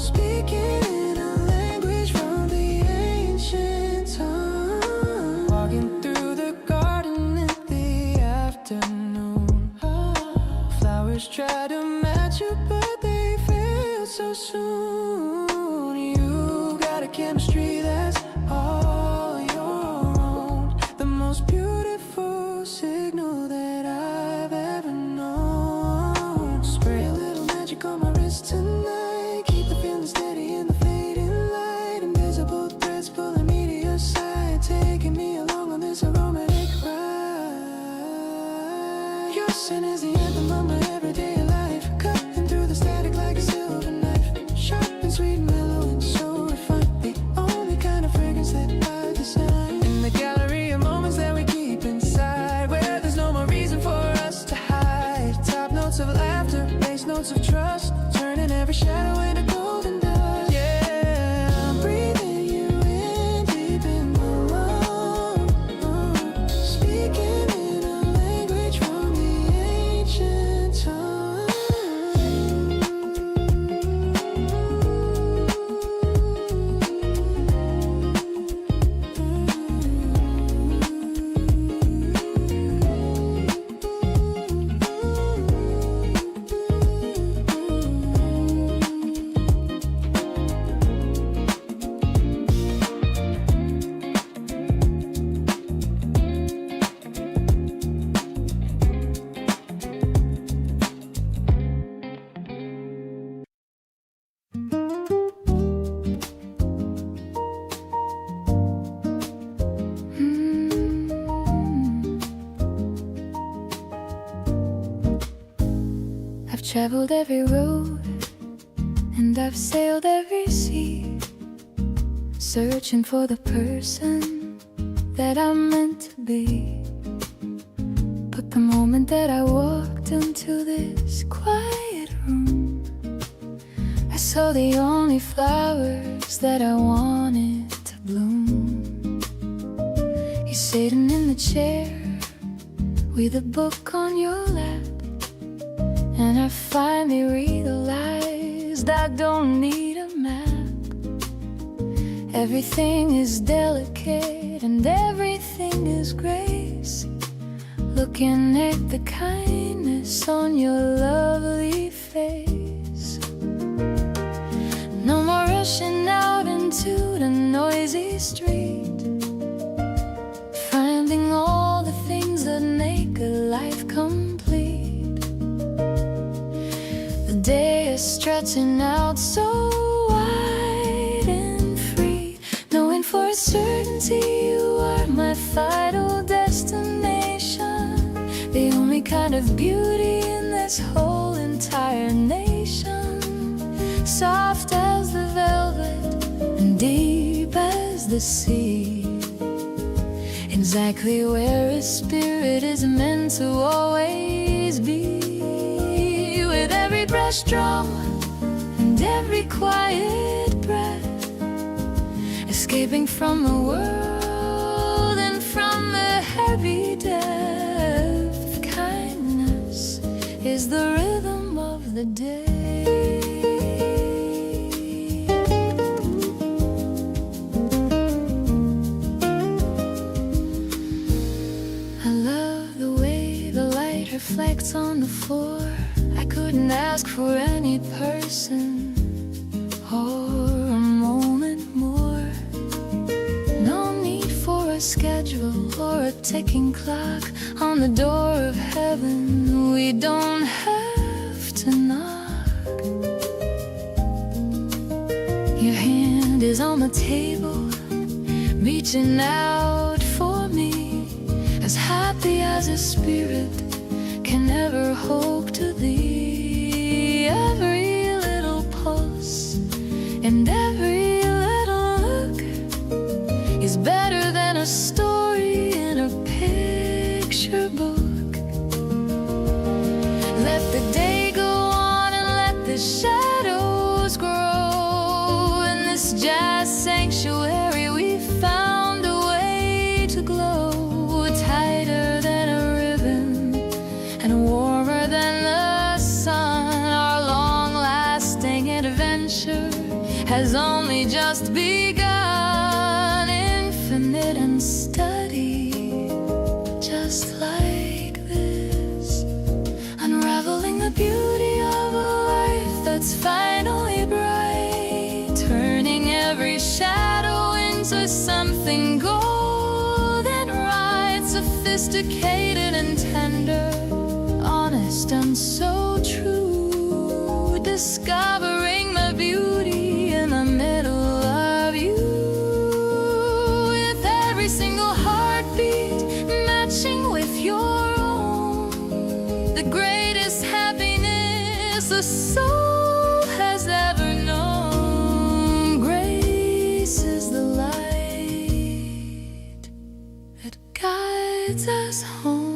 speaking in a language from the ancient tongue. Walking through the garden in the afternoon, flowers try to match you but they fail so soon. You got a chemistry that's all most beautiful signal that I've ever known. Spray a little magic on my wrist tonight, keep the feeling steady in the fading light. Invisible threads pulling me to your side, taking me along on this aromatic ride. Your scent is the anthem of my everyday life, cutting through the static like a silver knife. Sharp and sweet, mellow and so refined, the only kind of fragrance that I design. In the gallery of moments that we keep inside, where there's no more reason for us to hide. Top notes of laughter, bass notes of trust, turning every shadow into golden dust. Yeah, I'm breathing you in deep in my lungs, speaking in a language from the ancient tongue. I've traveled every road and I've sailed every sea, searching for the person that I'm meant to be. But the moment that I walked into this quiet room, I saw the only flowers that I wanted to bloom. You're sitting in the chair with a book on your lap, and I finally realized I don't need a map. Everything is delicate and everything is grace. Looking at the kindness on your lovely face. No more rushing out into the noisy street, finding all the things that make a life stretching out so wide and free, knowing for a certainty you are my final destination, the only kind of beauty in this whole entire nation, soft as the velvet and deep as the sea, exactly where a spirit is meant to always be, with every breath drum and every quiet breath, escaping from the world and from the heavy depth. Kindness is the rhythm of the day. I love the way the light reflects on the floor. I couldn't ask for any person or a moment more. No need for a schedule or a ticking clock on the door of heaven. We don't have to knock. Your hand is on the table, reaching out for me, as happy as a spirit can never hope to thee. Every little pulse and every little look is better than a story in a picture book. Let the day go on and let the shadows grow. In this jazz sanctuary we found a way to glow, tighter than a ribbon and warmer than the sun. Our long-lasting adventure has only just begun, infinite and steady, just like this, unraveling the beauty of a life that's finally bright, turning every shadow into something golden right, sophisticated and tender, honest and so true, discovering the beauty in the middle of you, with every single heartbeat matching with your own, the greatest happiness a soul has ever known. Grace is the light that guides us home.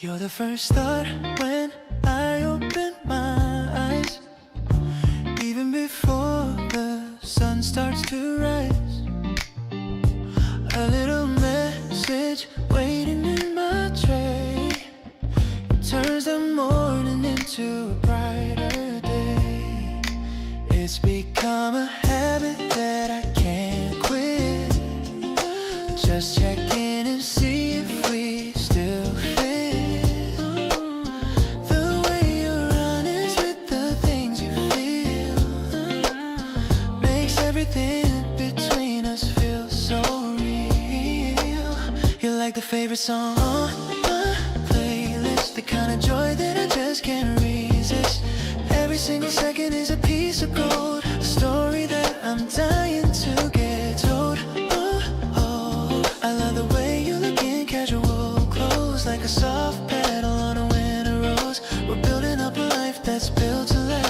You're the first thought when I open my eyes, even before the sun starts to rise. A little message waiting in my tray, it turns the morning into a brighter day. It's become a habit that I can't quit, just check in and see if we still fit. Everything between us feels so real. You're like the favorite song on my playlist, the kind of joy that I just can't resist. Every single second is a piece of gold, a story that I'm dying to get told. Oh, oh, I love the way you look in casual clothes, like a soft petal on a winter rose. We're building up a life that's built to last.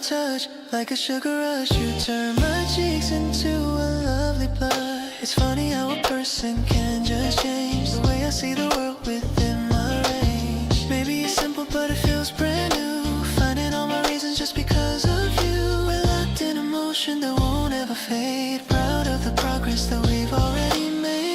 Touch like a sugar rush, you turn my cheeks into a lovely blush. It's funny how a person can just change the way I see the world within my range. Maybe it's simple but it feels brand new, finding all my reasons just because of you. We're locked in emotion that won't ever fade, proud of the progress that we've already made.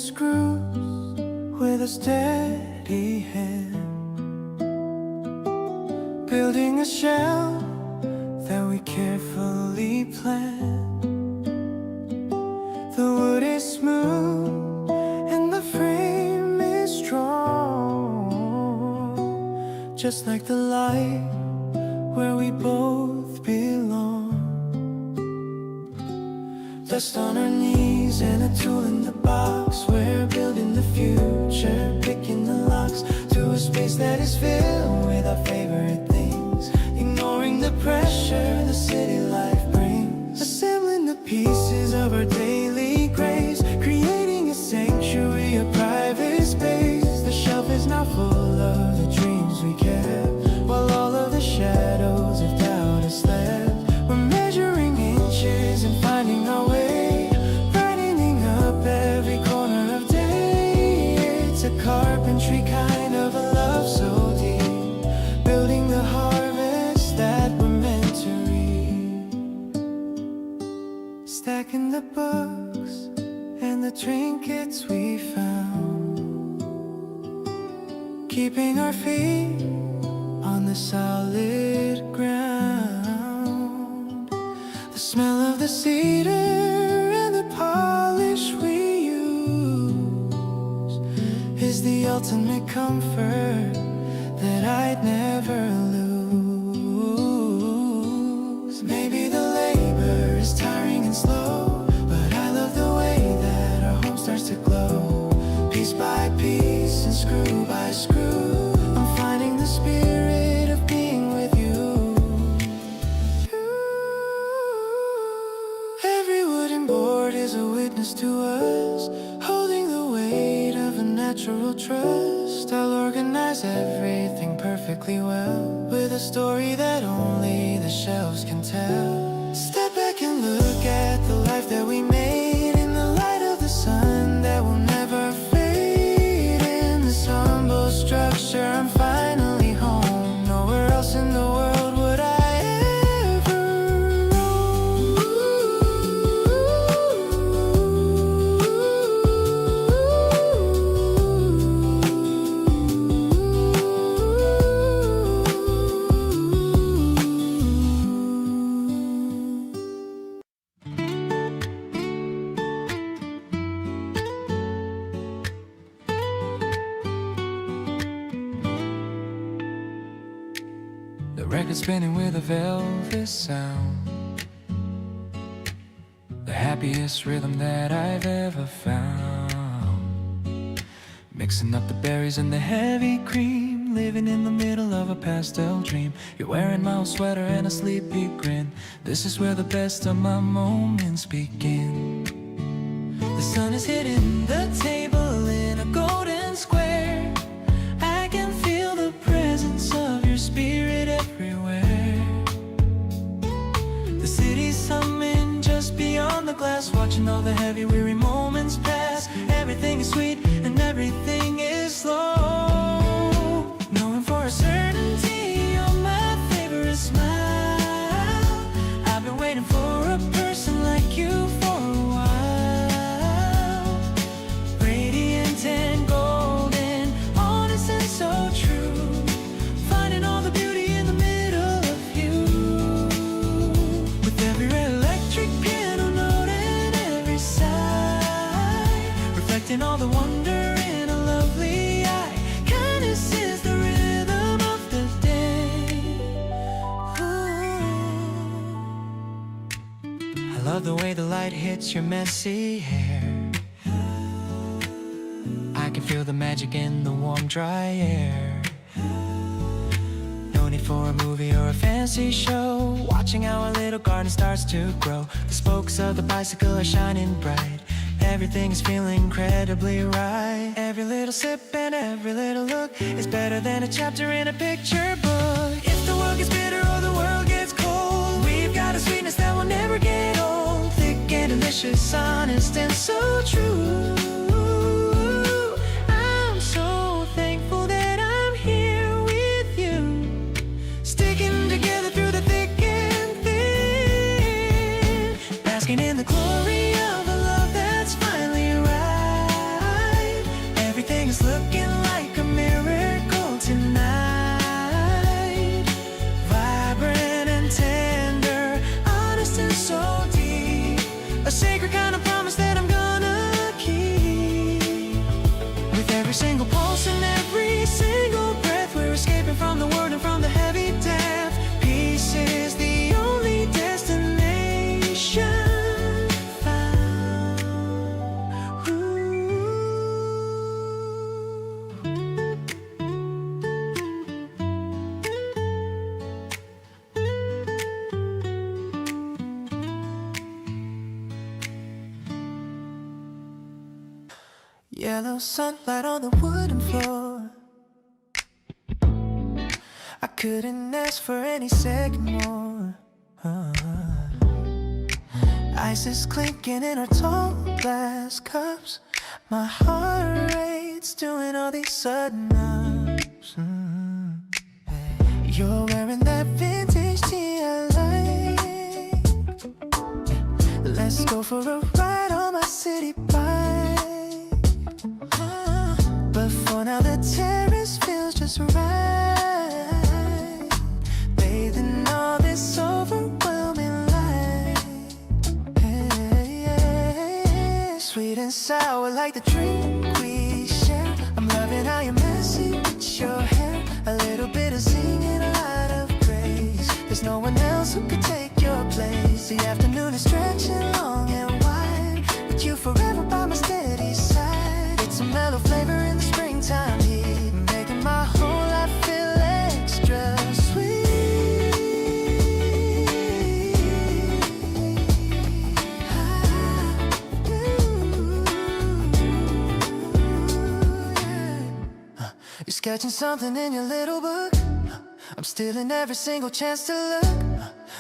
screws with a steady hand, building a shell that we carefully planned. The wood is smooth and the frame is strong, just like the light where we both belong. Dust on our knees and a tool in the box. We're building the future, picking the locks to a space that is filled with our favorite things, ignoring the pressure the city life brings, assembling the pieces of our daily grace, creating a sanctuary, a private space. The shelf is now full of the dreams we kept, while all of the shadows of doubt have slept. We're measuring inches and finding our way, brightening up every corner of day. It's a carpentry kind of a love so deep, building the harvest that we're meant to reap. Stacking the books and the trinkets we found, keeping our feet on the solid ground. The smell of the cedar and the polish we use is the ultimate comfort that I'd never lose. Maybe the labor is tiring and slow, but I love the way that our home starts to glow. Piece by piece and screw by screw, I'm finding the spirit of being with you. Every wooden board is a witness to us, holding the weight of a natural trust. I'll organize everything perfectly well, with a story that only the shelves can tell. Step back and look at the life that we made, in the light of the sun that will never fade. In this humble structure I'm finally home. Nowhere else in the world would I ever roam. The record spinning with a velvet sound, the happiest rhythm that I've ever found. Mixing up the berries and the heavy cream, living in the middle of a pastel dream. You're wearing my old sweater and a sleepy grin. This is where the best of my moments begin. The sun is hitting the table in a golden square. I can feel the presence of your spirit everywhere. The city's humming just beyond the glass, watching all the heavy weary moments pass. Everything is sweet and everything is slow, knowing for a certainty you're my favorite smile. I've been waiting for a person like you for a while. Radiant and golden, honest and so true, finding all the beauty in the middle of you. With every electric piano note and every sigh, reflecting all the wonder in a lovely eye. Kindness is the rhythm of the day. Ooh. I love the way the light hits your messy hair. I can feel the magic in the warm, dry air. No need for a movie or a fancy show, watching how our little garden starts to grow. The spokes of the bicycle are shining bright, everything is feeling incredibly right. Every little sip and every little look is better than a chapter in a picture book. If the world gets bitter or the world gets cold, we've got a sweetness that will never get old. Thick and delicious, honest and so true. I'm so thankful that I'm here with you, sticking together through the thick and thin, basking in the glory of a love that's finally right. Every single pulse and every single breath, we're escaping from the world and from the heavy death. Peace is the only destination found. Yellow sunlight on the wooden floor. I couldn't ask for any second more. Ice is clinking in our tall glass cups. My heart rate's doing all these sudden ups. You're wearing that vintage tee I like. Let's go for a ride on my city bike. But for now the terrace feels just right, bathing all this overwhelming light. Hey, sweet and sour like the drink we share. I'm loving how you're messy with your hair. A little bit of singing, a lot of praise. There's no one else who could take your place. The afternoon is stretching long and wide, with you forever by my steady side. It's a mellow flavor in the springtime heat, making my whole life feel extra sweet. You're sketching something in your little book. I'm stealing every single chance to look.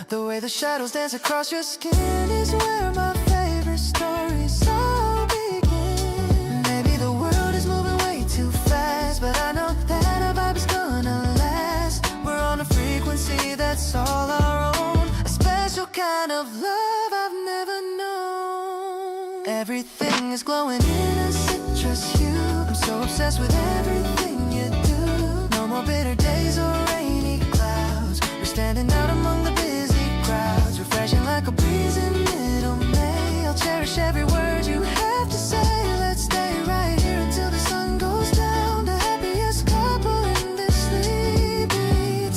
The way the shadows dance across your skin is where my favorite stories all begin. Maybe the world is moving way too fast, but I know that our vibe is gonna last. We're on a frequency that's all our own, a special kind of love I've never known. Everything is glowing in a citrus hue. I'm so obsessed with everything you do. No more bitter days or rainy clouds. We're standing out among the busy crowds, refreshing like a breeze in middle May. I'll cherish every word you have to say. Let's stay right here until the sun goes down. The happiest couple in this sleepy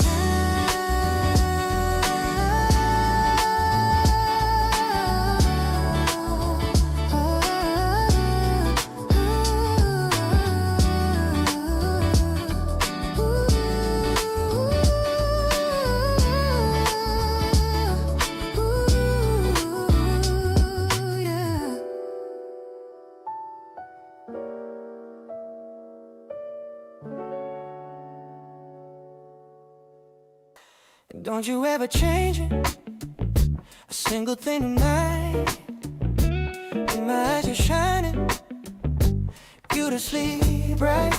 Don't you ever change it, a single thing tonight. In my eyes you're shining, you to sleep right.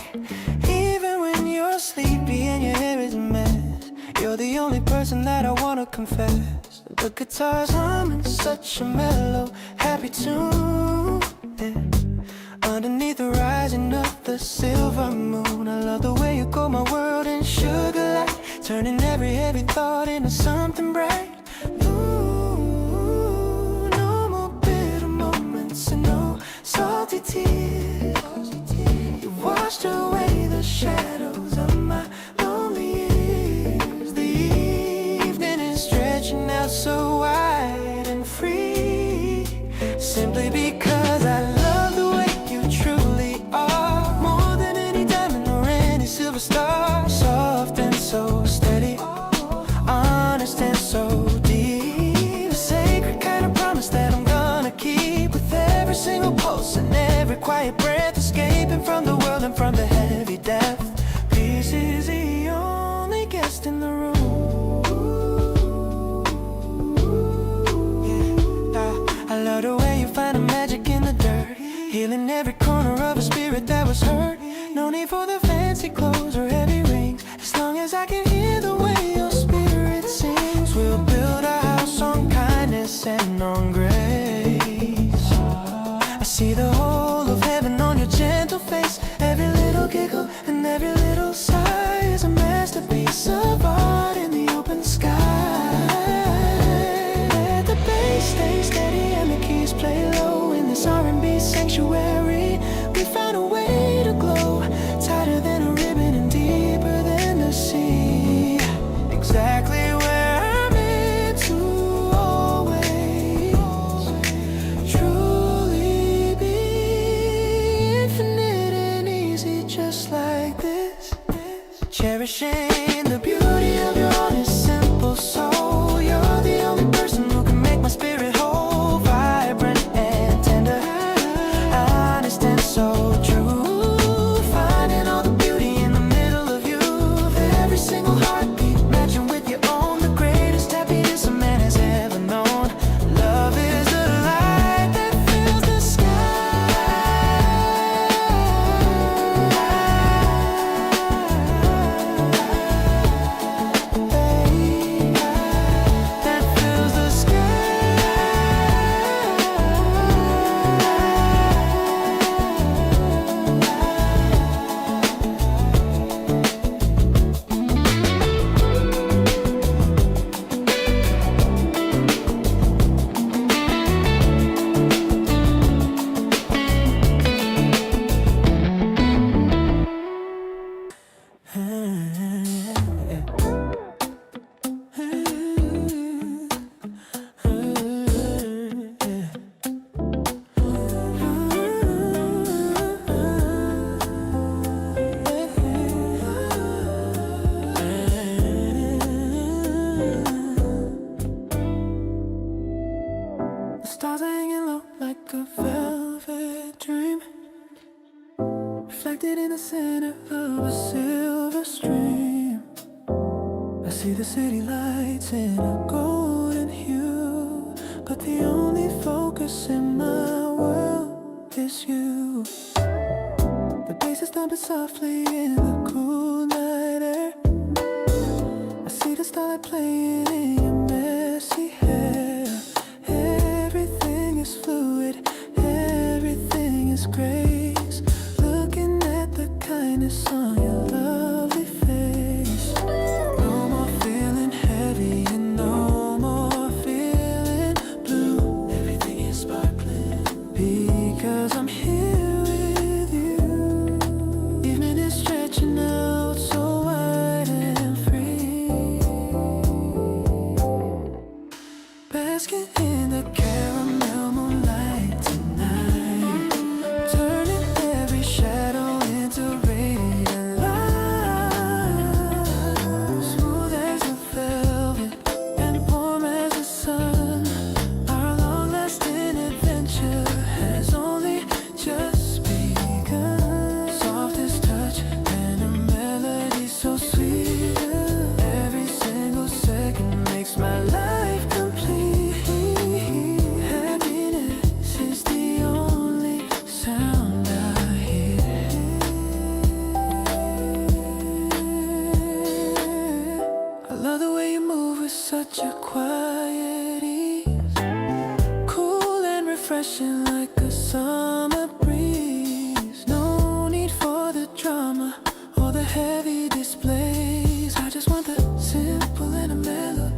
Even when you're sleepy and your hair is a mess, you're the only person that I wanna confess. The guitar's humming such a mellow, happy tune, yeah. Underneath the rising of the silver moon, I love the way you coat my world in sugar light, turning every heavy thought into something bright. Ooh, no more bitter moments and no salty tears. You washed away the shadows of my lonely years. The evening is stretching out so wide and free, simply because I love the way you truly are, more than any diamond or any silver star. Soft and so steady, honest and so deep, a sacred kind of promise that I'm gonna keep. With every single pulse and every quiet breath, escaping from the world and from the heavy depth. Peace is the only guest in the room. Yeah, I love the way you find the magic in the dirt, healing every corner of a spirit that was hurt. No need for the fancy clothes or heavy rings, as long as I can hear the way your spirit sings. We'll build a house on kindness and on grace. I see the whole of heaven on your gentle face. Every little giggle and every little sigh is a masterpiece of art in the open sky. Let the bass stay steady and the keys play low. In this R&B sanctuary, we found a way to glow. cherishing the beauty of your honest, simple soul. You're the only person who can make my spirit whole, vibrant and tender, honest and so true. Finding all the beauty in the middle of you, every single heartbeat matching with your own. The greatest happiness a man has ever known. Love is the light that fills the sky, that fills the sky. The stars are hanging low like a velvet dream, reflected in the center of a silver stream. I see the city lights in a golden hue, but the only focus in my world is you. The bass is thumping softly in the cool night air. I see the starlight playing in your messy hair. Everything is fluid, everything is grace. Looking at the kindness on your lovely face. No more feeling heavy and no more feeling blue. Everything is sparkling because I'm here with you. Evening is stretching out so wide and free, basking in the caramel moonlight tonight, turning every shadow into radiant light. Smooth as a velvet and warm as the sun, our long-lasting adventure has only just begun. Softest touch and a melody so sweet, every single second makes my life complete. Happiness is the only sound I hear. I love the way you move with such a quiet ease, cool and refreshing like a summer breeze. No need for the drama or the heavy displays. I just want the simple and a melody.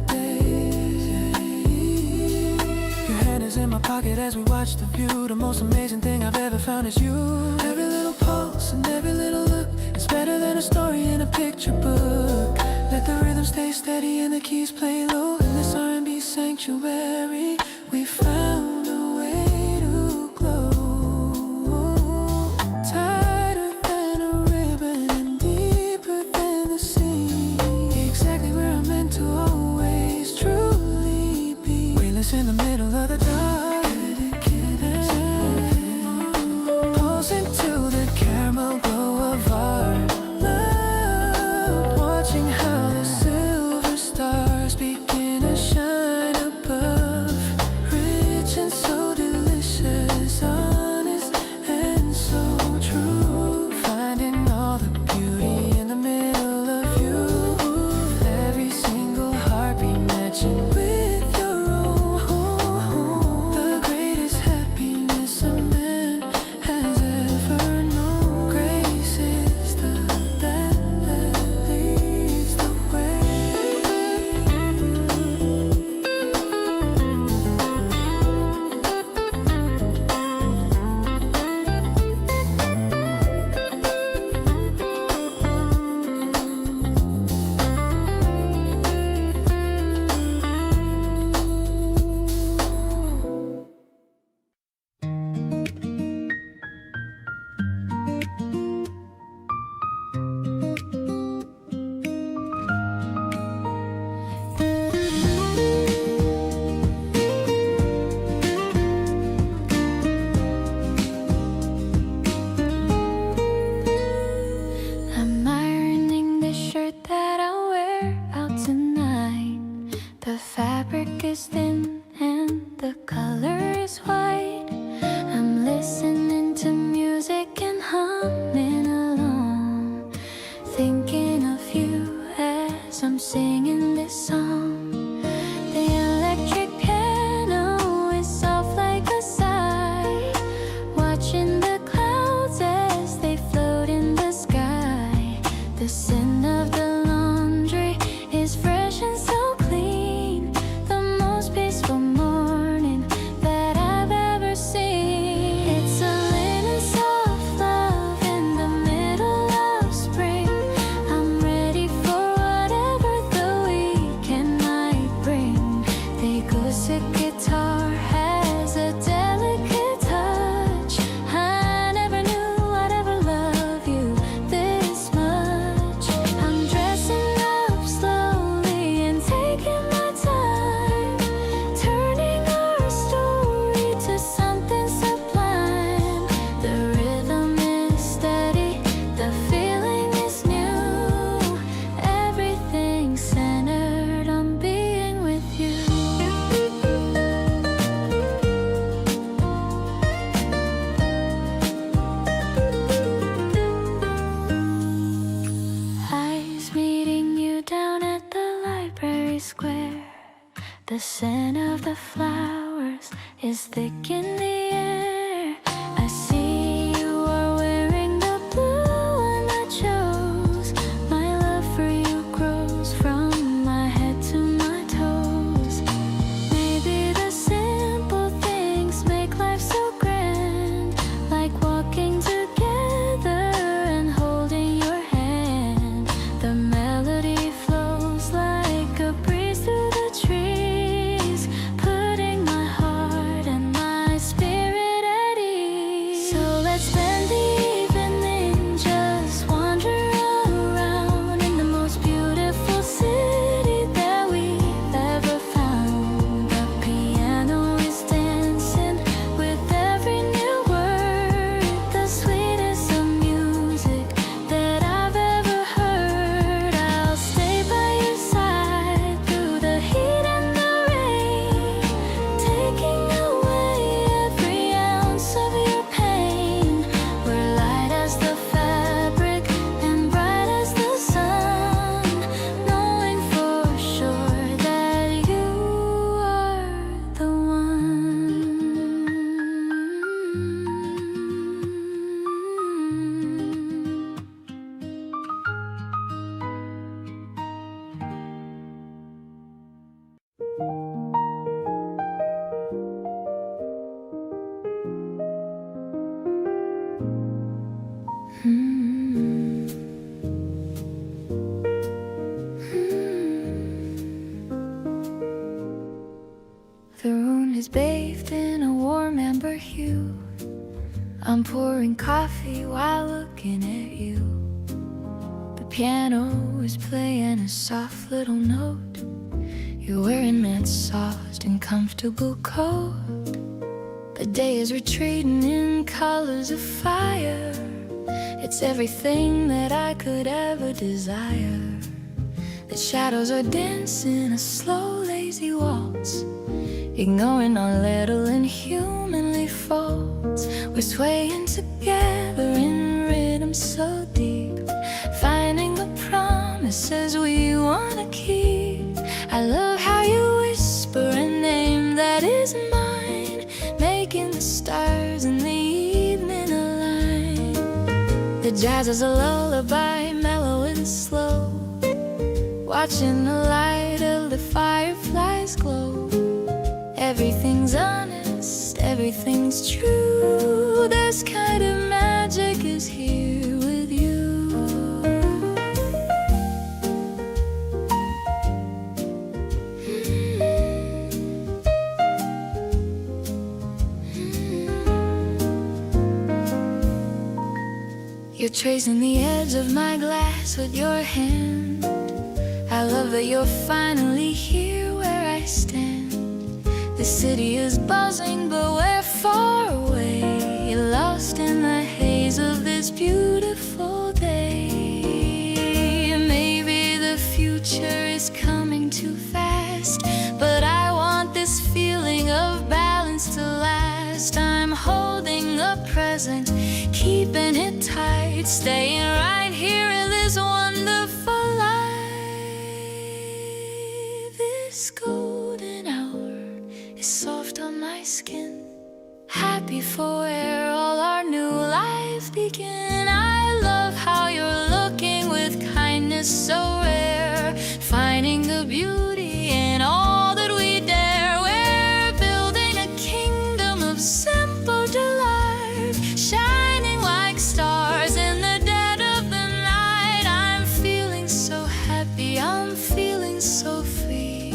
Your hand is in my pocket as we watch the view. The most amazing thing I've ever found is you. Every little pulse and every little look is better than a story in a picture book. Let the rhythm stay steady and the keys play low. In this R&B sanctuary, we found a way to glow. Tighter than a ribbon and deeper than the sea. Exactly where I'm meant to always truly be. Weightless in the middle of the dark, pulsing The scent of the flowers is thick in the air. I see you are wearing the blue one I chose. My love for you grows from my head to my toes. Maybe the simple things make life so grand, like walking together and holding your hand. The melody flows like a breeze through the trees, putting my heart and my spirit at ease. So let's spend the evening just wandering around in the most beautiful city that we've ever found. The piano is dancing with every new word, the sweetest of music that I've ever heard. I'll stay by your side through the heat and the rain, taking away every ounce of your pain. We're light as the fabric and bright as the sun, knowing for sure that you are the one. The room is bathed in a warm amber hue. I'm pouring coffee while looking at you. The piano is playing a soft little note. You're wearing that soft and comfortable coat. The day is retreating in colors of fire. It's everything that I could ever desire. The shadows are dancing a slow, lazy waltz, ignoring our little inhumanly faults. We're swaying together in rhythm so deep, finding the promises we wanna keep. I love how you whisper a name that isn't mine, making the stars in the evening align. The jazz is a lullaby, mellow and slow, watching the light of the fireflies glow. Everything's honest, everything's true. This kind of magic is here with you. You're tracing the edge of my glass with your hand. I love that you're finally here where I stand. The city is buzzing, but we're far away, lost in the haze of this beautiful day. Maybe the future is coming too fast, but I want this feeling of balance to last. I'm holding the present, keeping it tight, staying right here in this wonderful life. This golden hour is soft on my skin, happy for where all our new life begin. I love how you're looking with kindness so rare, finding the beauty in all that we dare. We're building a kingdom of simple delight, shining like stars in the dead of the night. I'm feeling so happy, I'm feeling so free.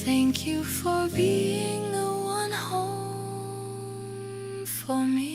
Thank you for being the one home for me.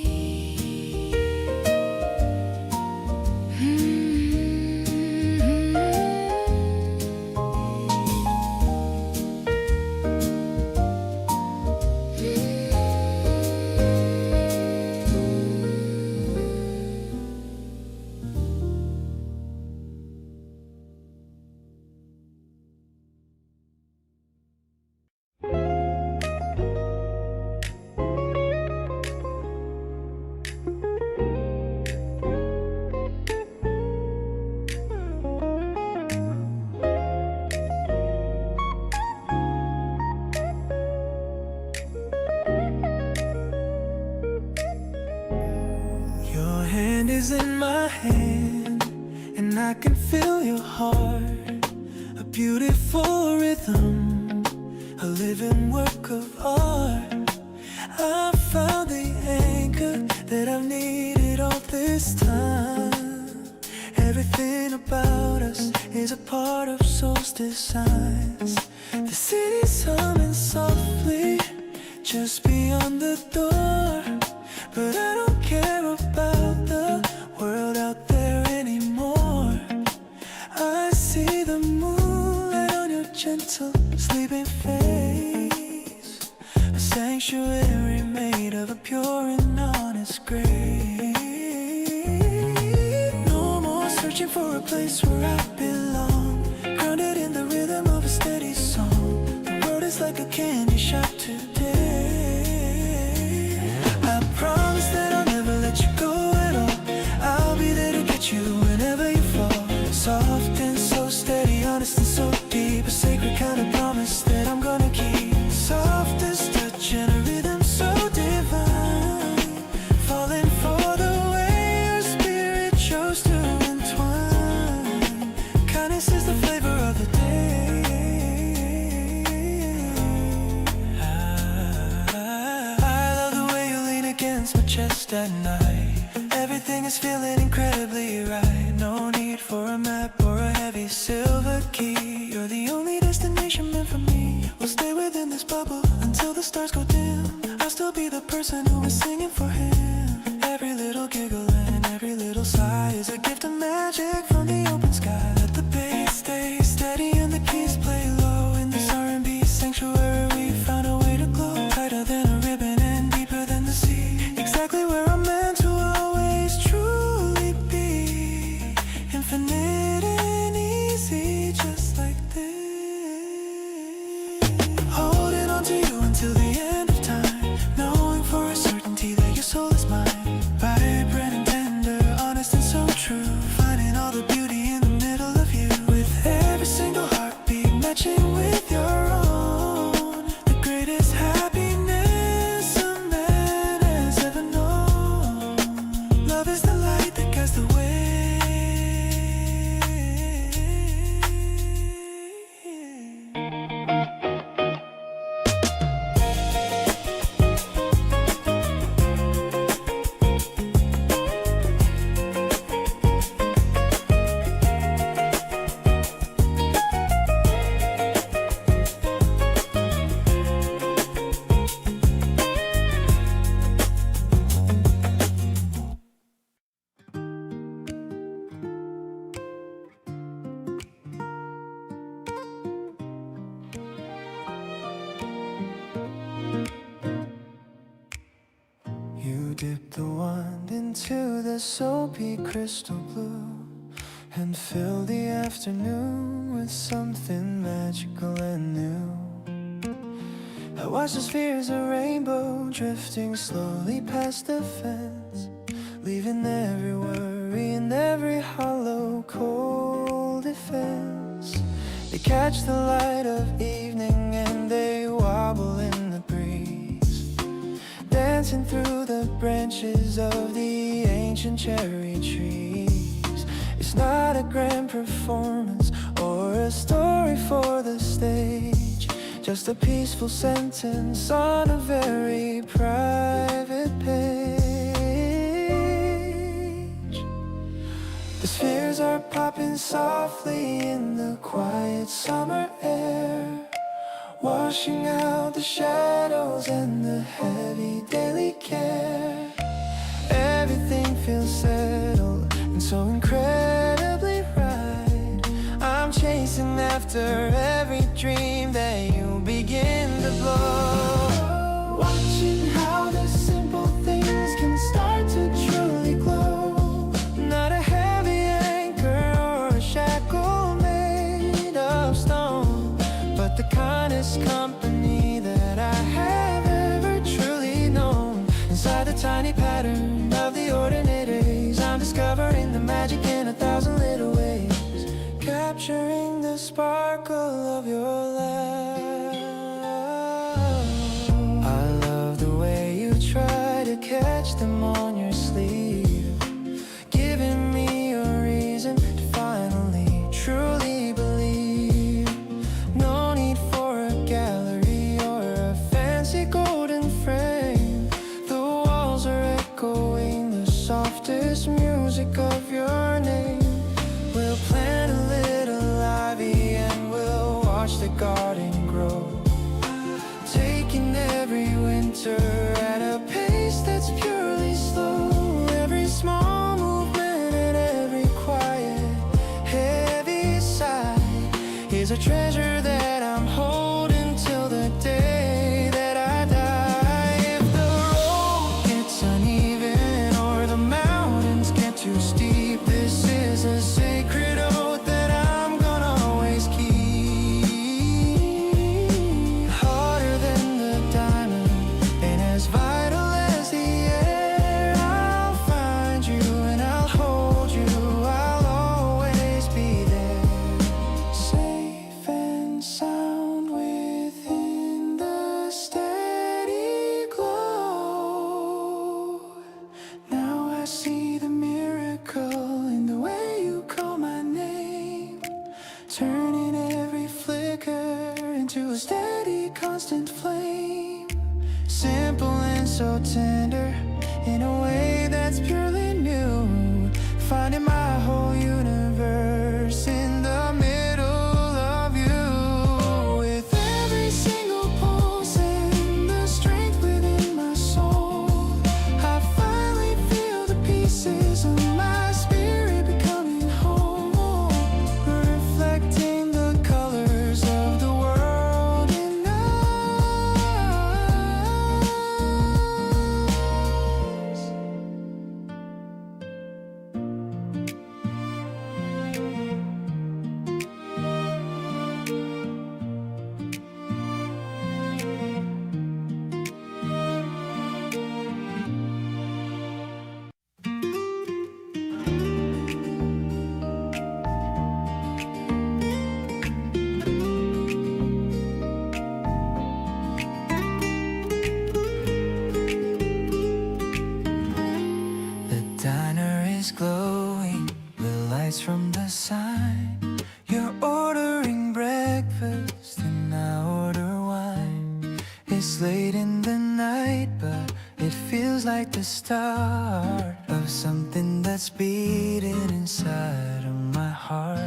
hand is in my hand, and I can feel your heart. A beautiful rhythm, a living work of art. I found the anchor that I've needed all this time. Everything about us is a part of soul's designs. The city's humming softly just beyond the door, but I don't care about the world out there anymore. I see the moonlight on your gentle sleeping face, a sanctuary made of a pure and honest grace. No more searching for a place where I belong, grounded in the rhythm of a steady song. The world is like a candy shop today. I promise that I'll never let you go at all. I'll be there to get you whenever you fall. Soft and so steady, honest and so deep, a sacred kind of promise that I'm gonna keep. Softest touch and a rhythm so divine, falling for the way your spirit chose to entwine. Kindness is the flavor of the day. I love the way you lean against my chest at night. Everything is feeling incredibly right. No need for a map or a heavy silver key. You're the only destination meant for me. We'll stay within this bubble until the stars go dim. I'll still be the person who is singing for him. Every little giggle and every little sigh is a gift of magic from the open sky. Let the bass stay steady and the keys play low. In this R&B sanctuary we found a way to glow. Tighter than a ribbon and deeper than the sea. Exactly where I'm meant to always truly be. Infinite and easy, just like this. Holding on to you until the end of time, knowing for a certainty that your soul is mine. Vibrant and tender, honest and so true, finding all the beauty in the middle of you. With every single heartbeat matching with your own, the greatest happiness a man has ever known. Love is the light that guides the way. You dip the wand into the soapy crystal blue and fill the afternoon with something magical and new. I watch the spheres of rainbow drifting slowly past the fence, leaving every worry and every hollow cold defense. They catch the light of evening and they wobble in the breeze, dancing through the branches of the ancient cherry trees. It's not a grand performance or a story for the stage, just a peaceful sentence on a very private page. The spheres are popping softly in the quiet summer air, washing out the shadows and the heavy daily care. Everything feels settled and so incredibly right. I'm chasing after every dream that you begin to blow. Watching how the simple things can start to truly glow. Not a heavy anchor or a shackle made of stone, but the kindest company that I have ever truly known. Inside the tiny pattern of the ordinary days, I'm discovering the magic in 1,000 little ways, capturing the sparkle of your love. I love the way you try to catch them on your sleeve. this music of your name. We'll plant a little ivy and we'll watch the garden grow, taking every winter at a pace that's purely slow. Every small movement and every quiet, heavy sigh is a treasure that I'm holding till the day that I die. If the road gets uneven or the mountains get too steep, this is a sacred oath that I'm gonna always keep. Harder than the diamond and as vital as the air, I'll find you and I'll hold you, I'll always be there, safe and sound within the steady glow. Now I see the miracle in the way you call my name, turning every flicker into a steady, constant flame. Simple and so tender, in a way that's purely new. Finding my whole universe in the middle of you. With every single pulse and the strength within my soul, I finally feel the pieces of my spirit becoming whole, reflecting the colors of the world in us. The diner is glowing with lights from the sign. You're ordering breakfast and I order wine. It's late in the night, but it feels like the start of something that's beating inside of my heart.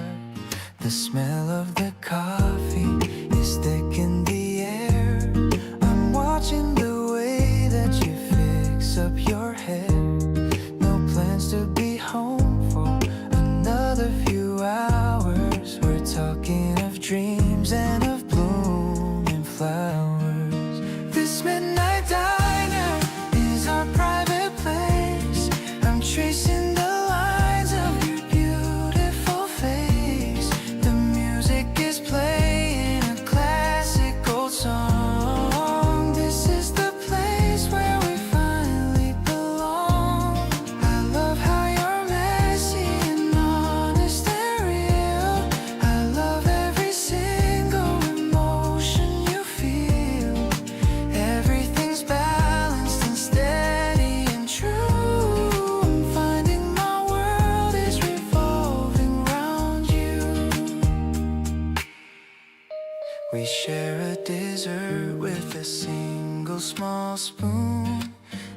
The smell of the coffee is thick in the air. I'm watching the way that you fix up your hair. No plans to be home for another few hours. We're talking of dreams and of blooming flowers. This midnight diner is our private place. I'm tracing the lines of your beautiful face. The music is playing a classic old song. This is the place where we finally belong. I love how you're messy and honest and real. I love every single emotion you feel. Everything's balanced and steady and true. I'm finding my world is revolving around you. We share a dessert with a single small spoon,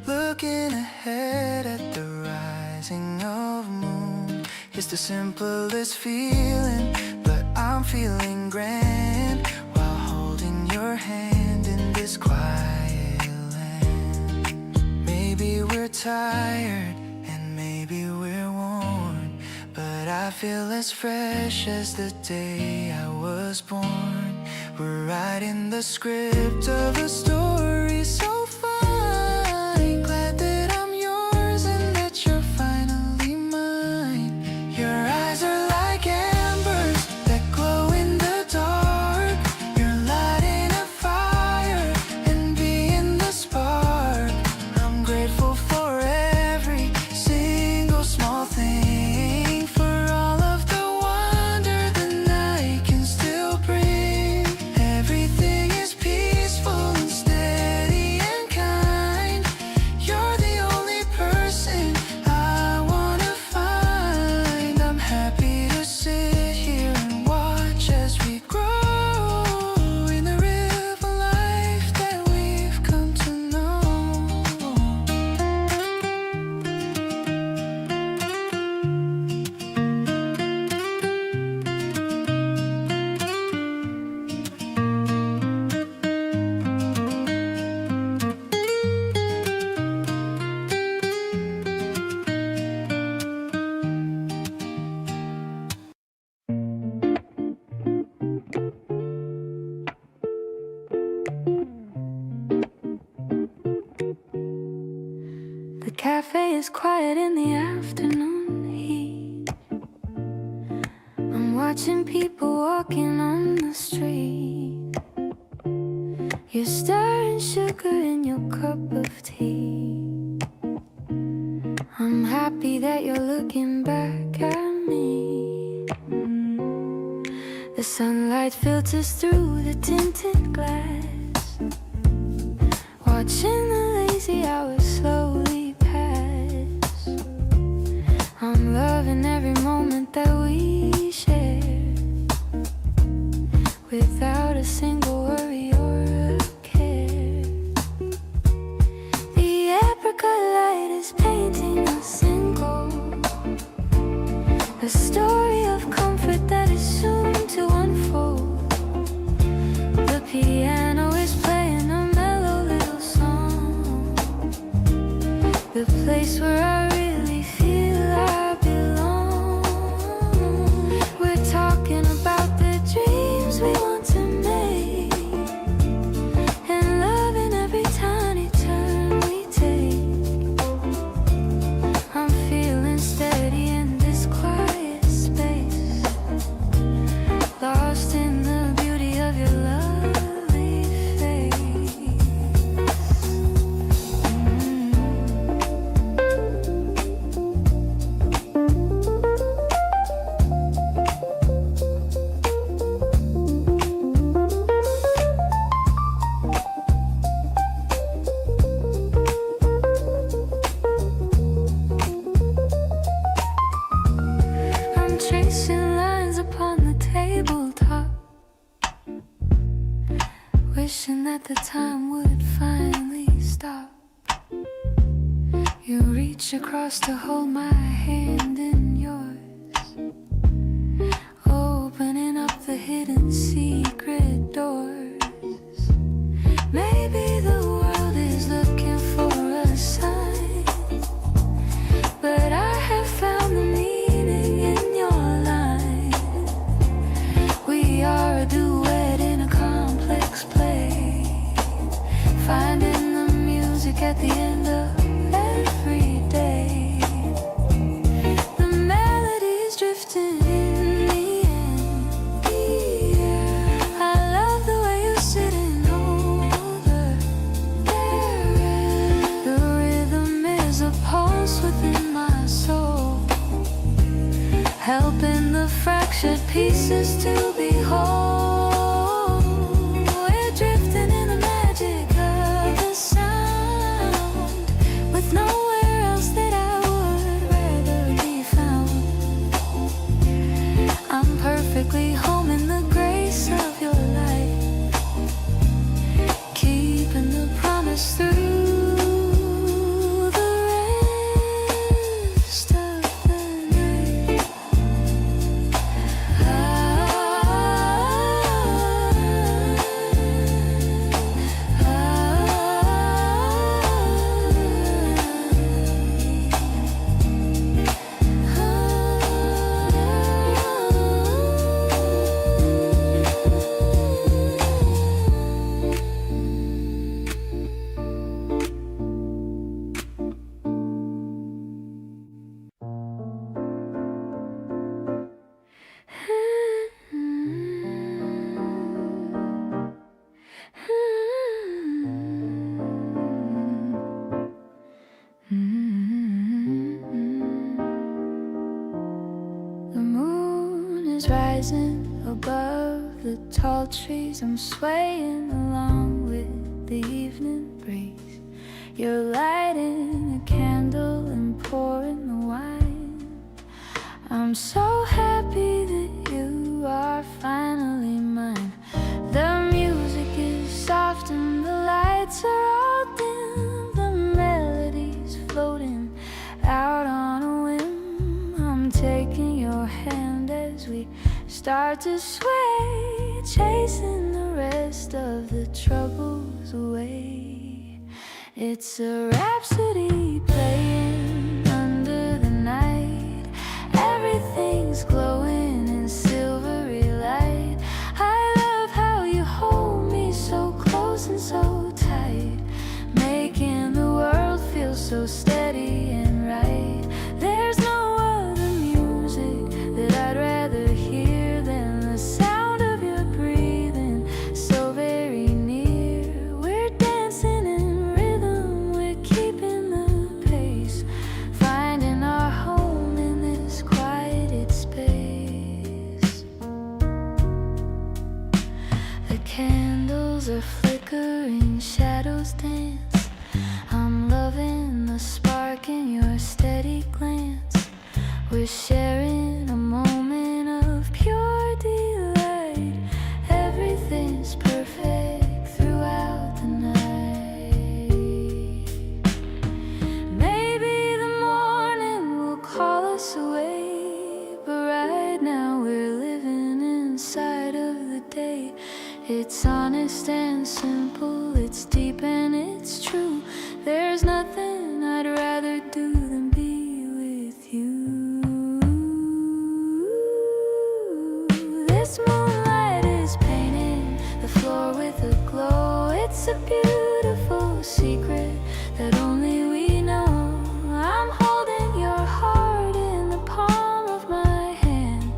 looking ahead at the rising of moon. It's the simplest feeling, but I'm feeling grand while holding your hand in this quiet land. Maybe we're tired and maybe we're worn, but I feel as fresh as the day I was born. We're writing the script of a story so fine. Glad that I'm yours and that you're finally mine. Your eyes are like embers that glow in the dark. You're lighting a fire and being the spark. I'm grateful for every single small thing, for all of the wonder the night can still bring. Everything is peaceful and steady. cafe is quiet in the afternoon heat. I'm watching people walking on the street. You're stirring sugar in your cup of tea. I'm happy that you're looking back at me. The sunlight filters through the tinted glass, watching the lazy hours slowly pass. I'm loving every moment that we share, without a single worry or a care. The apricot light is painting us in gold, a story of comfort that is soon to unfold. The piano is playing a mellow little song, the place where I really feel I belong. We're talking about the dreams we want to make, and loving every tiny turn we take. I'm feeling steady in this quiet space, lost in the beauty of your lovely face. I'm tracing lines upon the tabletop, wishing that the time would finally stop. You reach across to hold my hand in yours, opening up the hidden secret doors. Maybe the world is looking for a sign, but I have found the meaning in your line. We are a duet in a complex play, finding the music at the end of every day. The melody's drifting in the air. I love the way you're sitting over there. The rhythm is a pulse within my soul, helping the fractured pieces to be whole. We're drifting in the magic of the sound, with nowhere else that I would rather be found. I'm perfectly home in the grace of your light, keeping the promise through the rest of the night. The moon is rising above the tall trees. I'm swaying along with the evening breeze. You're lighting a candle and pouring the wine. I'm so happy that you are finally mine. The music is soft and the lights are all dim. The melody's floating out on a whim. I'm taking your hand as we start to sway, chasing the rest of the troubles away. It's a rhapsody playing under the night. Everything's glowing in silvery light. I love how you hold me so close and so tight, making the world feel so steady We're sharing a moment of pure delight. Everything's perfect throughout the night. Maybe the morning will call us away, but right now we're living inside of the day. It's honest and simple, it's deep and it's true. There's nothing I'd rather do than be with you. This moonlight is painting the floor with a glow. It's a beautiful secret that only we know. I'm holding your heart in the palm of my hand,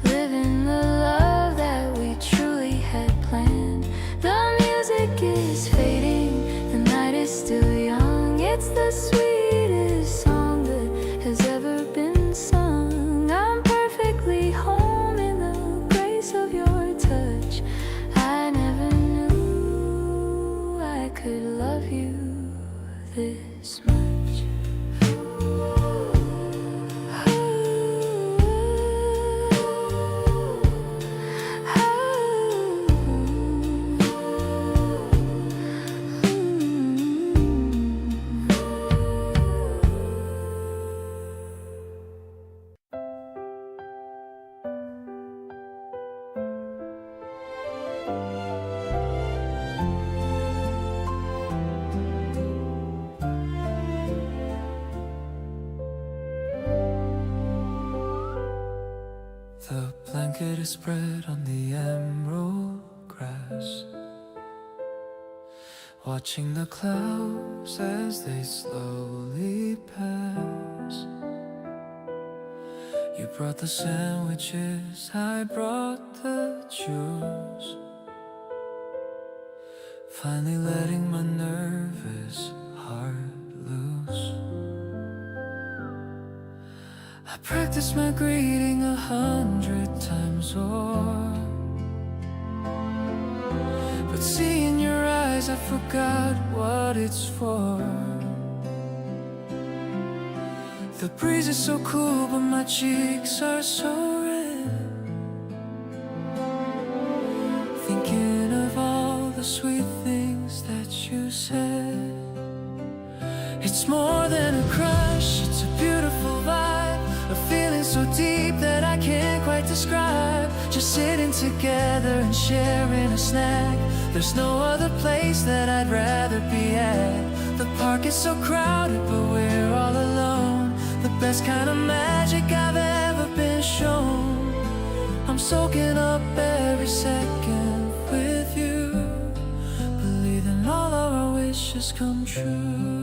living the love that we truly had planned. The music is fading, the night is still young. It's the sweetest song that has ever been sung. I'm perfectly home in the grace of your touch. I never knew I could love you this much. The blanket is spread on the emerald grass, watching the clouds as they slowly pass. You brought the sandwiches, I brought the juice. Finally letting my nervous heart loose. I practiced my greeting 100 times or, but seeing your eyes I forgot what it's for. The breeze is so cool but my cheeks are so red, thinking of all the sweet things that you said. It's more than a crush, it's a beautiful vibe, a feeling so deep that I can't quite describe. Just sitting together and sharing a snack. There's no other place that I'd rather be at. The park is so crowded but we're all alone. The best kind of magic I've ever been shown. I'm soaking up every second with you, believing all of our wishes come true.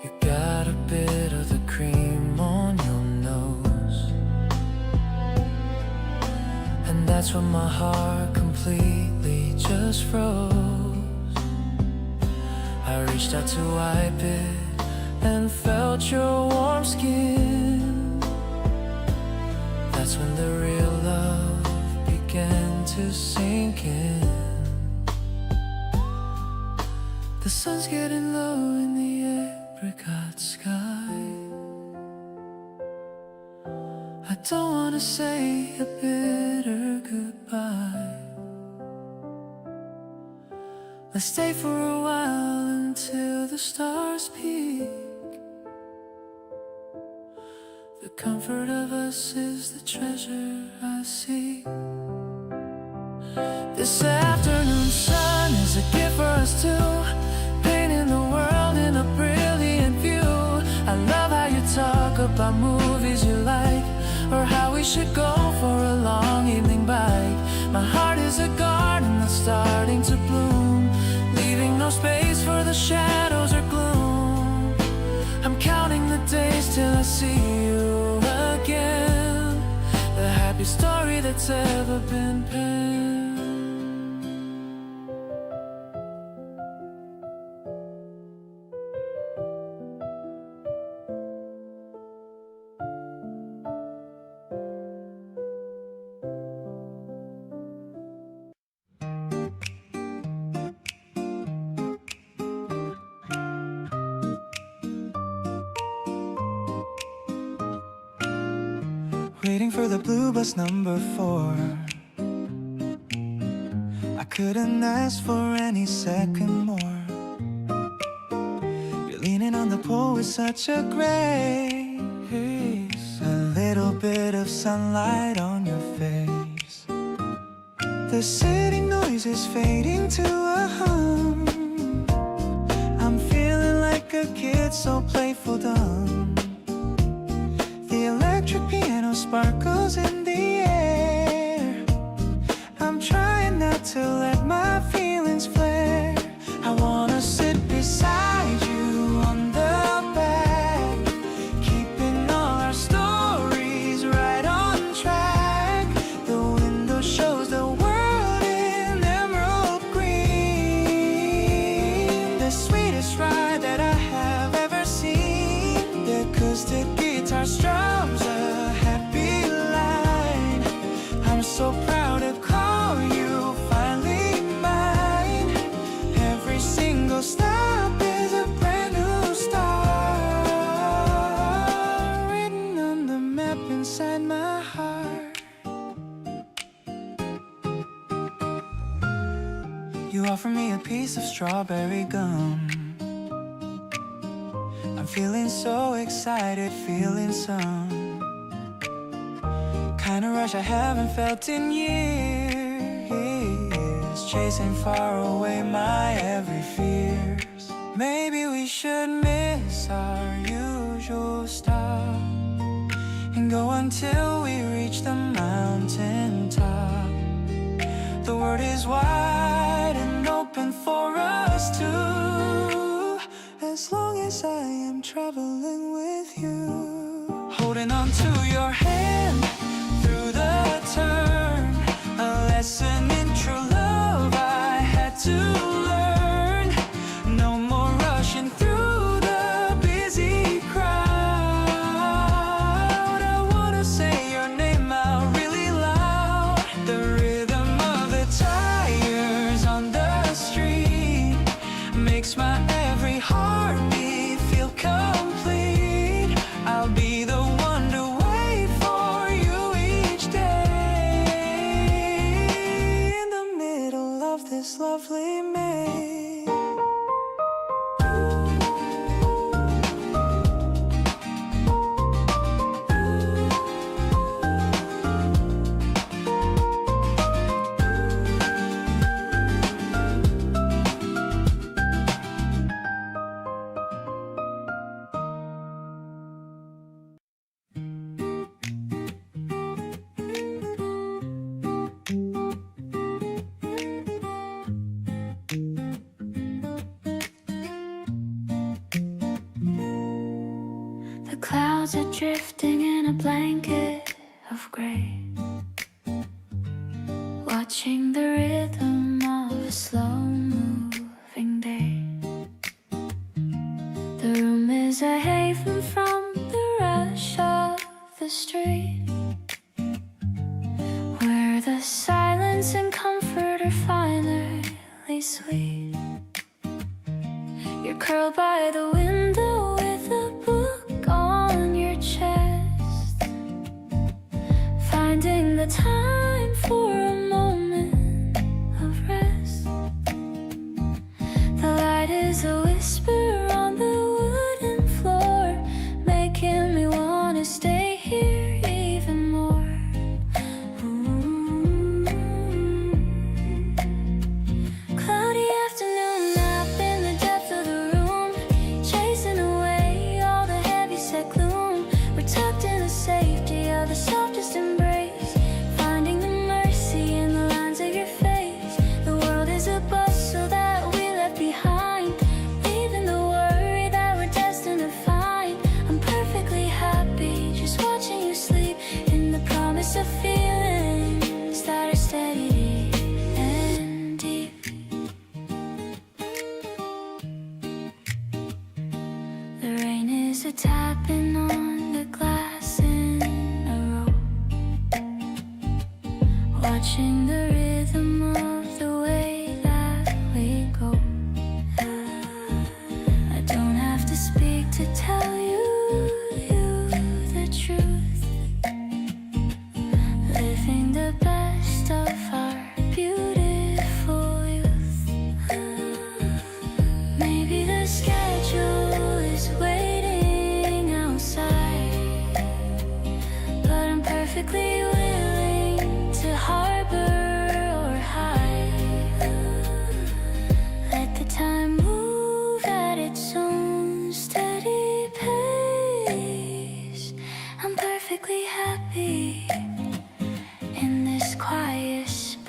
You got a bit of the cream on your nose, and that's when my heart completely just froze. I reached out to wipe it and felt your warm skin. That's when the real love began to sink in. The sun's getting low in the apricot sky. I don't want to say a bitter goodbye. Let's stay for a while until the stars peak. The comfort of us is the treasure I seek. This afternoon sun is a gift for us two, painting the world in a brilliant view. I love how you talk about movies you like, or how we should go for a long evening bike. My heart is a garden that's starting to bloom, leaving no space for the shadows or gloom. I'm counting the days till I see you again, the happiest story that's ever been penned. waiting for the blue bus number 4. I couldn't ask for any second more. You're leaning on the pole with such a grace, a little bit of sunlight on your face. The city noise is fading to a hum. I'm feeling like a kid, so playful, dumb. The electric piano sparkles in the air. I'm trying not to let my feelings flare. I wanna sit beside you on the back, keeping all our stories right on track. The window shows the world in emerald green, the sweetest ride that I have ever seen. The acoustic guitar strums a happy line. I'm so proud to call you finally mine. Every single stop is a brand new star, written on the map inside my heart. You offer me a piece of strawberry gum. I'm feeling so excited, feeling some kind of rush I haven't felt in years, chasing far away my every fears. Maybe we should miss our usual stop and go until we reach the mountain top. The world is wide and open for us two, as long as I am traveling with you. Holding on to your hand through the turn, a lesson in true love I had to learn. No more rushing through the busy crowd. I wanna say your name out really loud. The rhythm of the tires on the street makes my every heartbeat feel complete. I'll be the one to wait for you each day, in the middle of this lovely May. The clouds are drifting in a blanket of gray, watching the rhythm of a slow-moving day. The room is a haven from the rush of the street, where the silence and comfort are finally sweet. You're curled by the window with a book on your chest, finding the time for a moment of rest. The light is a whisper on the wooden floor, making me wanna stay here even more. Ooh. Cloudy afternoon nap in the depth of the room, chasing away all the heavy set gloom. We're tucked in the safety of the softest embrace, finding the mercy in the lines of your face. The world is a bustle that we left behind, leaving the worry that we're destined to find. I'm perfectly happy just watching you sleep, in the promise of feelings that are steady and deep. The rain is a tapping on the glass in a row, watching the rhythm of the way that we go. I don't have to speak to tell you the truth. perfectly willing to harbor or hide. Let the time move at its own steady pace. I'm perfectly happy in this quiet space.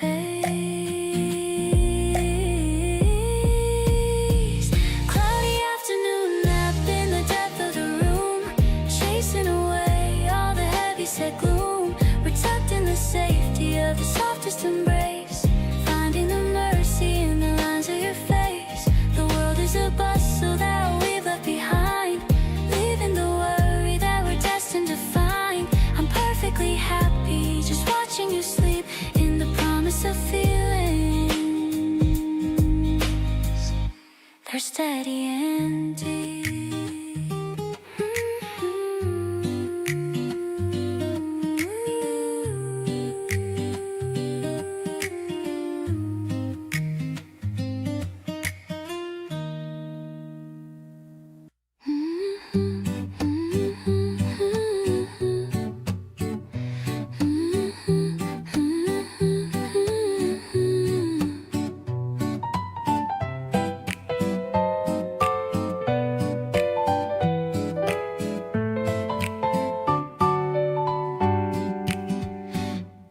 Cloudy afternoon nap in the depth of the room, chasing away all the heavy-set gloom. We're tucked in the safety of the softest embrace, finding the mercy in the lines of your face. The world is a bustle that we've left behind, leaving the worry that we're destined to find. I'm perfectly happy just watching you sleep in the promise of feelings. They're steady and deep.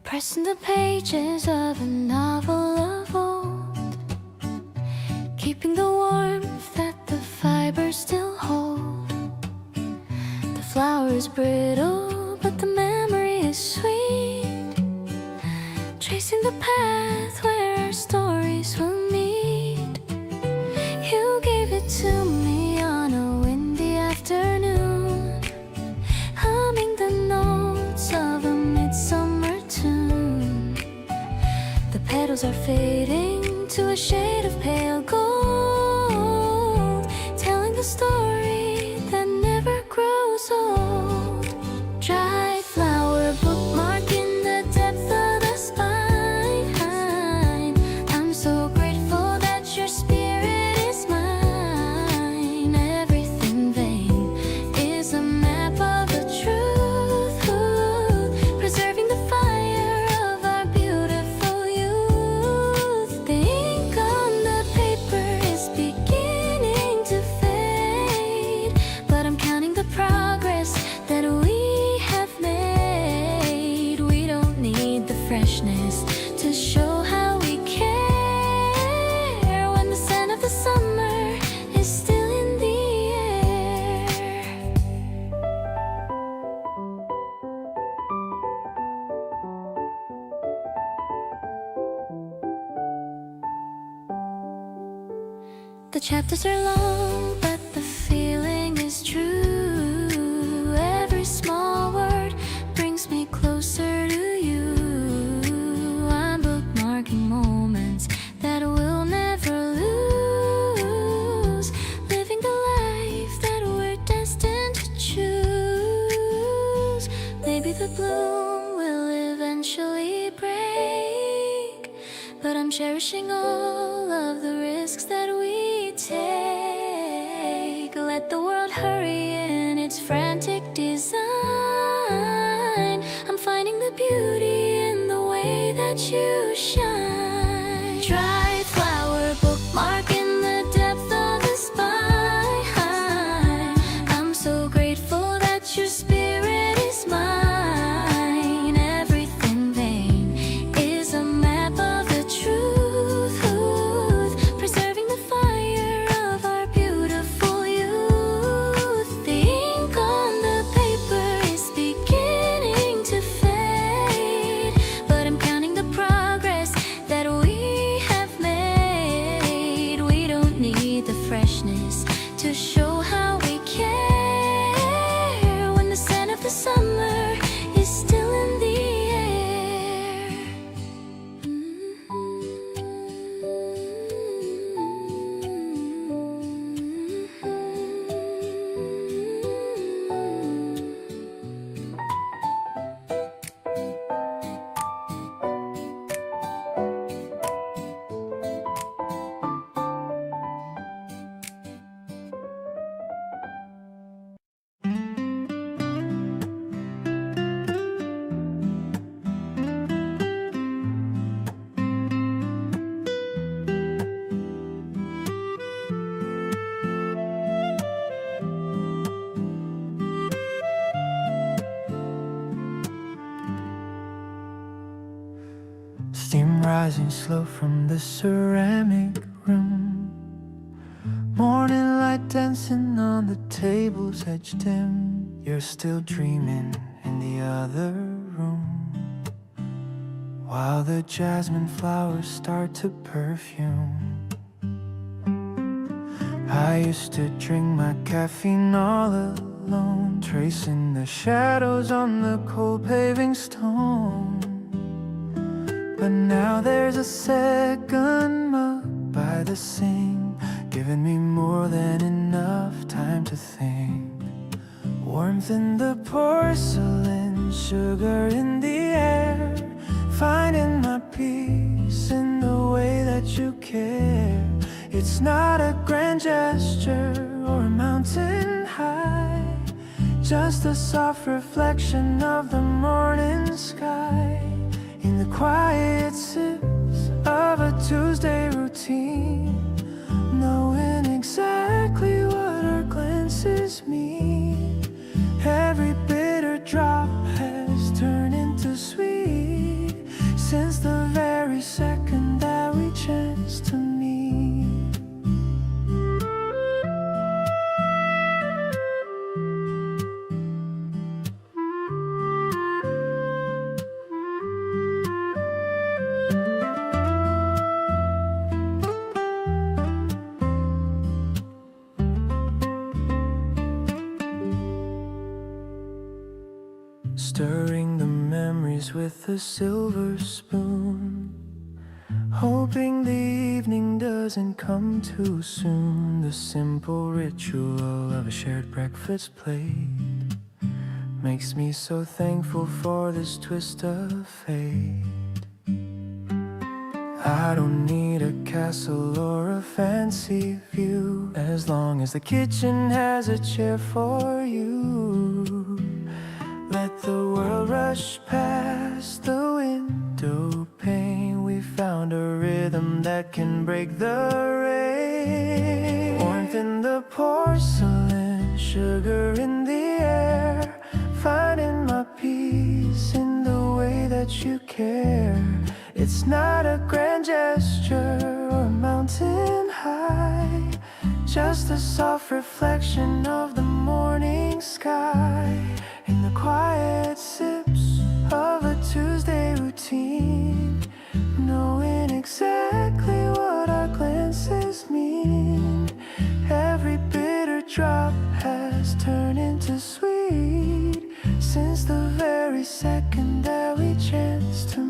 Pressing the pages of a novel of old, keeping the warmth that the fibers still hold. The flower is brittle, but the memory is sweet, tracing the path where our stories will meet. You gave it to me on a windy afternoon, humming the notes of a midsummer tune. The petals are fading to a shade of pale gold, telling the story that never grows old. Dried flower bookmark in the depth of the spine. I'm so grateful that your spirit is mine. Everything vain is a map of the truth, preserving the fire of our beautiful youth. The ink on the paper is beginning to fade, but I'm counting the progress that we have made. We don't need the freshness to show how we care when the scent of the summer is still in the air. The chapters are long, but the feeling is true. Every small word brings me closer to you. I'm bookmarking moments that we'll never lose, living the life that we're destined to choose. Maybe the bloom will eventually break, but I'm cherishing all of the risks that we take. Let the world hurry in its frantic design. I'm finding the beauty in the way that you shine. Dried flower bookmark in the depth of the spine. I'm so grateful that your spirit is mine. Everything vain is a map of the truth, preserving the fire of our beautiful youth. The ink on the paper is beginning to fade, but I'm counting the progress that we have made. rising slow from the ceramic room. Morning light dancing on the table's edge dim. You're still dreaming in the other room, while the jasmine flowers start to perfume. I used to drink my caffeine all alone, tracing the shadows on the cold paving stone. But now there's a second mug by the sink, giving me more than enough time to think. Warmth in the porcelain, sugar in the air, finding my peace in the way that you care. It's not a grand gesture or a mountain high, just a soft reflection of the morning sky in the quiet sips of a Tuesday routine, knowing exactly what our glances mean. Every bitter drop has turned into sweet since the very second that we chanced to meet. Stirring the memories with a silver spoon, hoping the evening doesn't come too soon. The simple ritual of a shared breakfast plate makes me so thankful for this twist of fate. I don't need a castle or a fancy view, as long as the kitchen has a chair for you. Let the world rush past the window pane. We found a rhythm that can break the rain. Warmth in the porcelain, sugar in the air, finding my peace in the way that you care. It's not a grand gesture or a mountain high, just a soft reflection of the morning sky in the quiet sips of a Tuesday routine, knowing exactly what our glances mean. Every bitter drop has turned into sweet since the very second that we chanced to meet.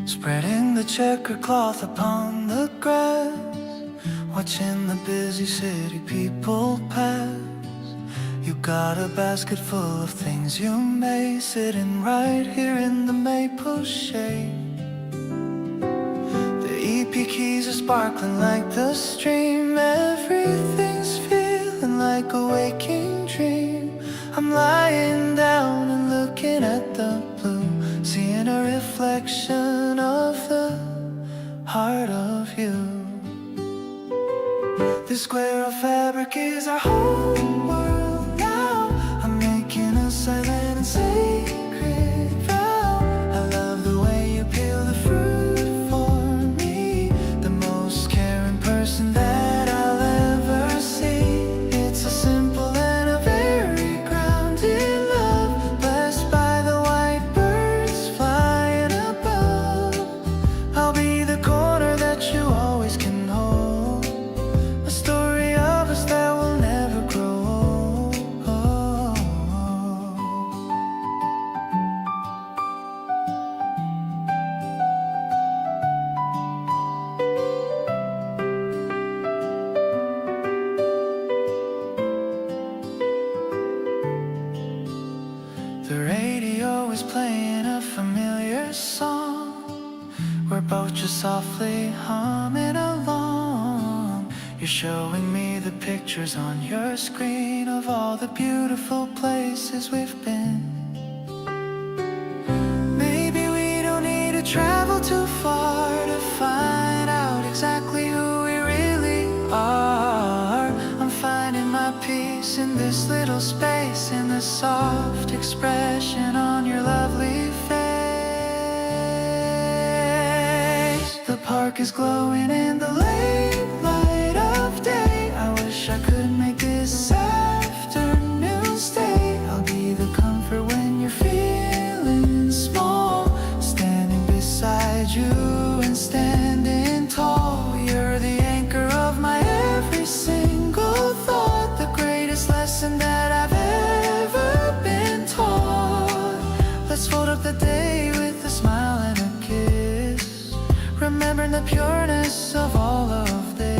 Spreading the checkered cloth upon the grass, watching the busy city people pass. You got a basket full of things you may, sitting right here in the maple shade. The EP keys are sparkling like the stream. Everything's feeling like a waking dream. I'm lying down and looking at the blue, seeing a reflection of the heart of you. This square of fabric is our whole world now. I'm making a silent and sacred vow. I love the way you peel the fruit for me, the most caring person that I'll ever see. It's a simple and a very grounded love, blessed by the white birds flying above. I'll be the corner that you always can hold, a story of us that will never grow just softly humming along. You're showing me the pictures on your screen of all the beautiful places we've been. Maybe we don't need to travel too far to find out exactly who we really are. I'm finding my peace in this little space, in the soft expression on your lovely face. The park is glowing in the late light of day. I wish I could make this afternoon stay. I'll be the comfort when you're feeling small, standing beside you and standing tall. You're the anchor of my every single thought, the greatest lesson that I've ever been taught. Let's fold up the day with a smile and a kiss, remembering the pureness of all of this.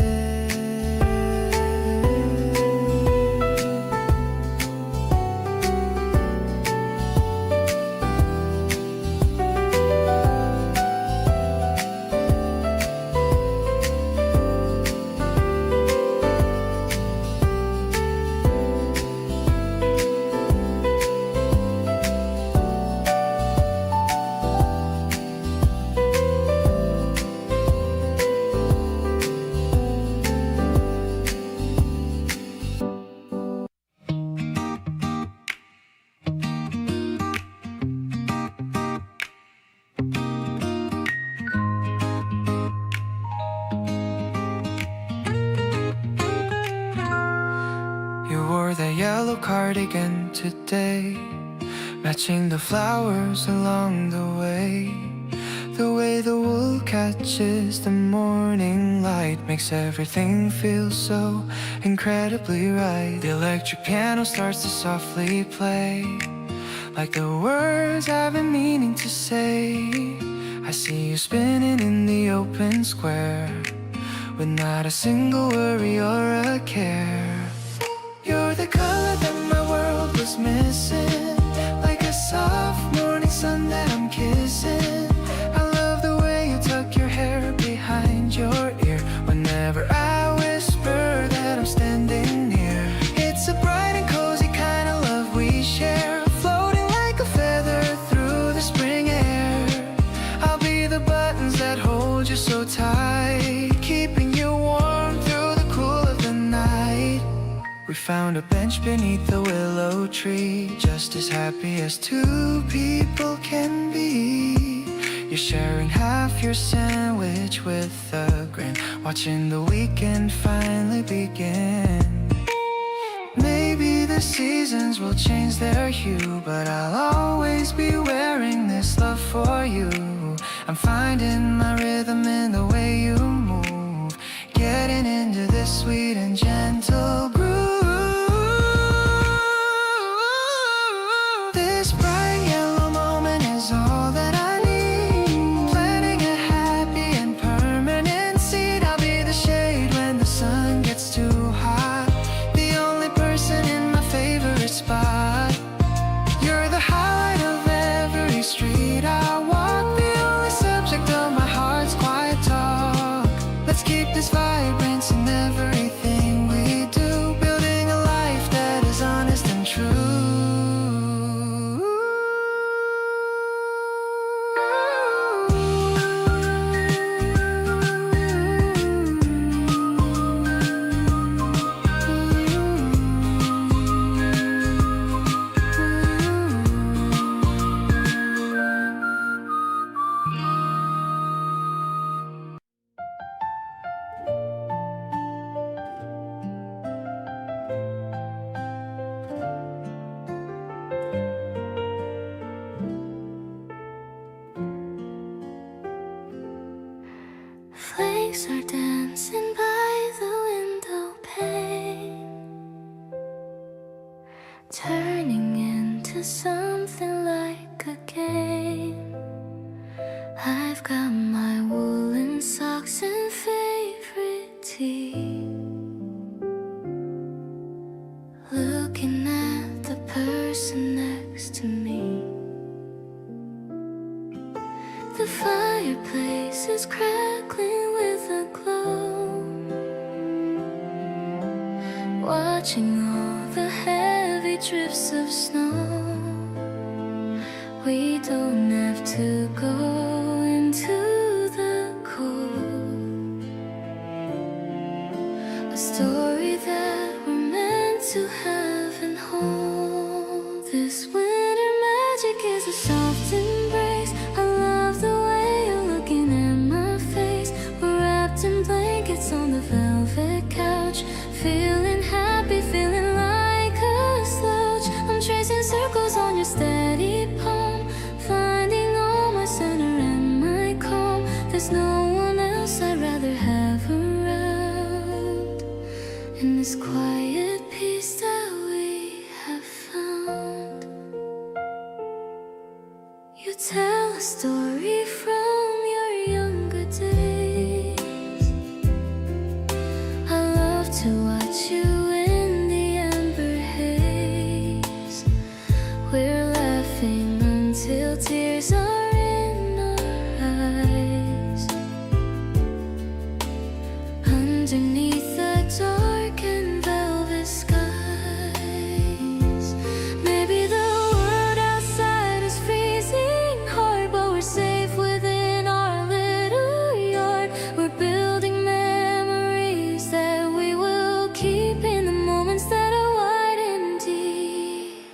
You wore that yellow cardigan today, matching the flowers along the way. The way the wool catches the morning light makes everything feel so incredibly right. The electric piano starts to softly play, like the words I've been meaning to say. I see you spinning in the open square, with not a single worry or a care. You're the color that my world was missing, like a soft morning sun that I'm kissing. I love the way you tuck your hair behind your ear whenever I whisper that I'm standing near. It's a bright and cozy kind of love we share, floating like a feather through the spring air. I'll be the buttons that hold you so tight, keeping you warm through the cool of the night. We found a bench beneath the willow tree, just as happy as two people can be. You're sharing half your sandwich with a grin, watching the weekend finally begin. Maybe the seasons will change their hue, but I'll always be wearing this love for you. I'm finding my rhythm in the way you move, getting into this sweet and gentle groove. This bright yellow moment is all that I need, planting a happy and permanent seed. I'll be the shade when the sun gets too hot, the only person in my favorite spot. You're the highlight of every street I walk, the only subject of my heart's quiet talk. Let's keep this vibrance in everything we do, building a life that is honest and true. Flakes are dancing by the window pane, turning into something like a game. I've got my woolen socks and favorite tea, looking at the person next to me. The fireplace faces crackling with a glow, watching all the heavy drifts of snow. We don't have to go into the cold. A story that we're meant to have and hold. This winter magic is a soft embrace. I love the way you're looking at my face. We're wrapped in blankets on the velvet couch, feeling happy, feeling like a slouch. I'm tracing circles on your steady palm, finding all my center and my calm. There's no one else I'd rather have around in this quiet peace that we have found. You tell a story from your younger days. I love to watch you in the amber haze. We're laughing until tears are in our eyes. Underneath the dark and velvet skies, maybe the world outside is freezing hard, but we're safe within our little yard. We're building memories that we will keep in the moments that are wide and deep.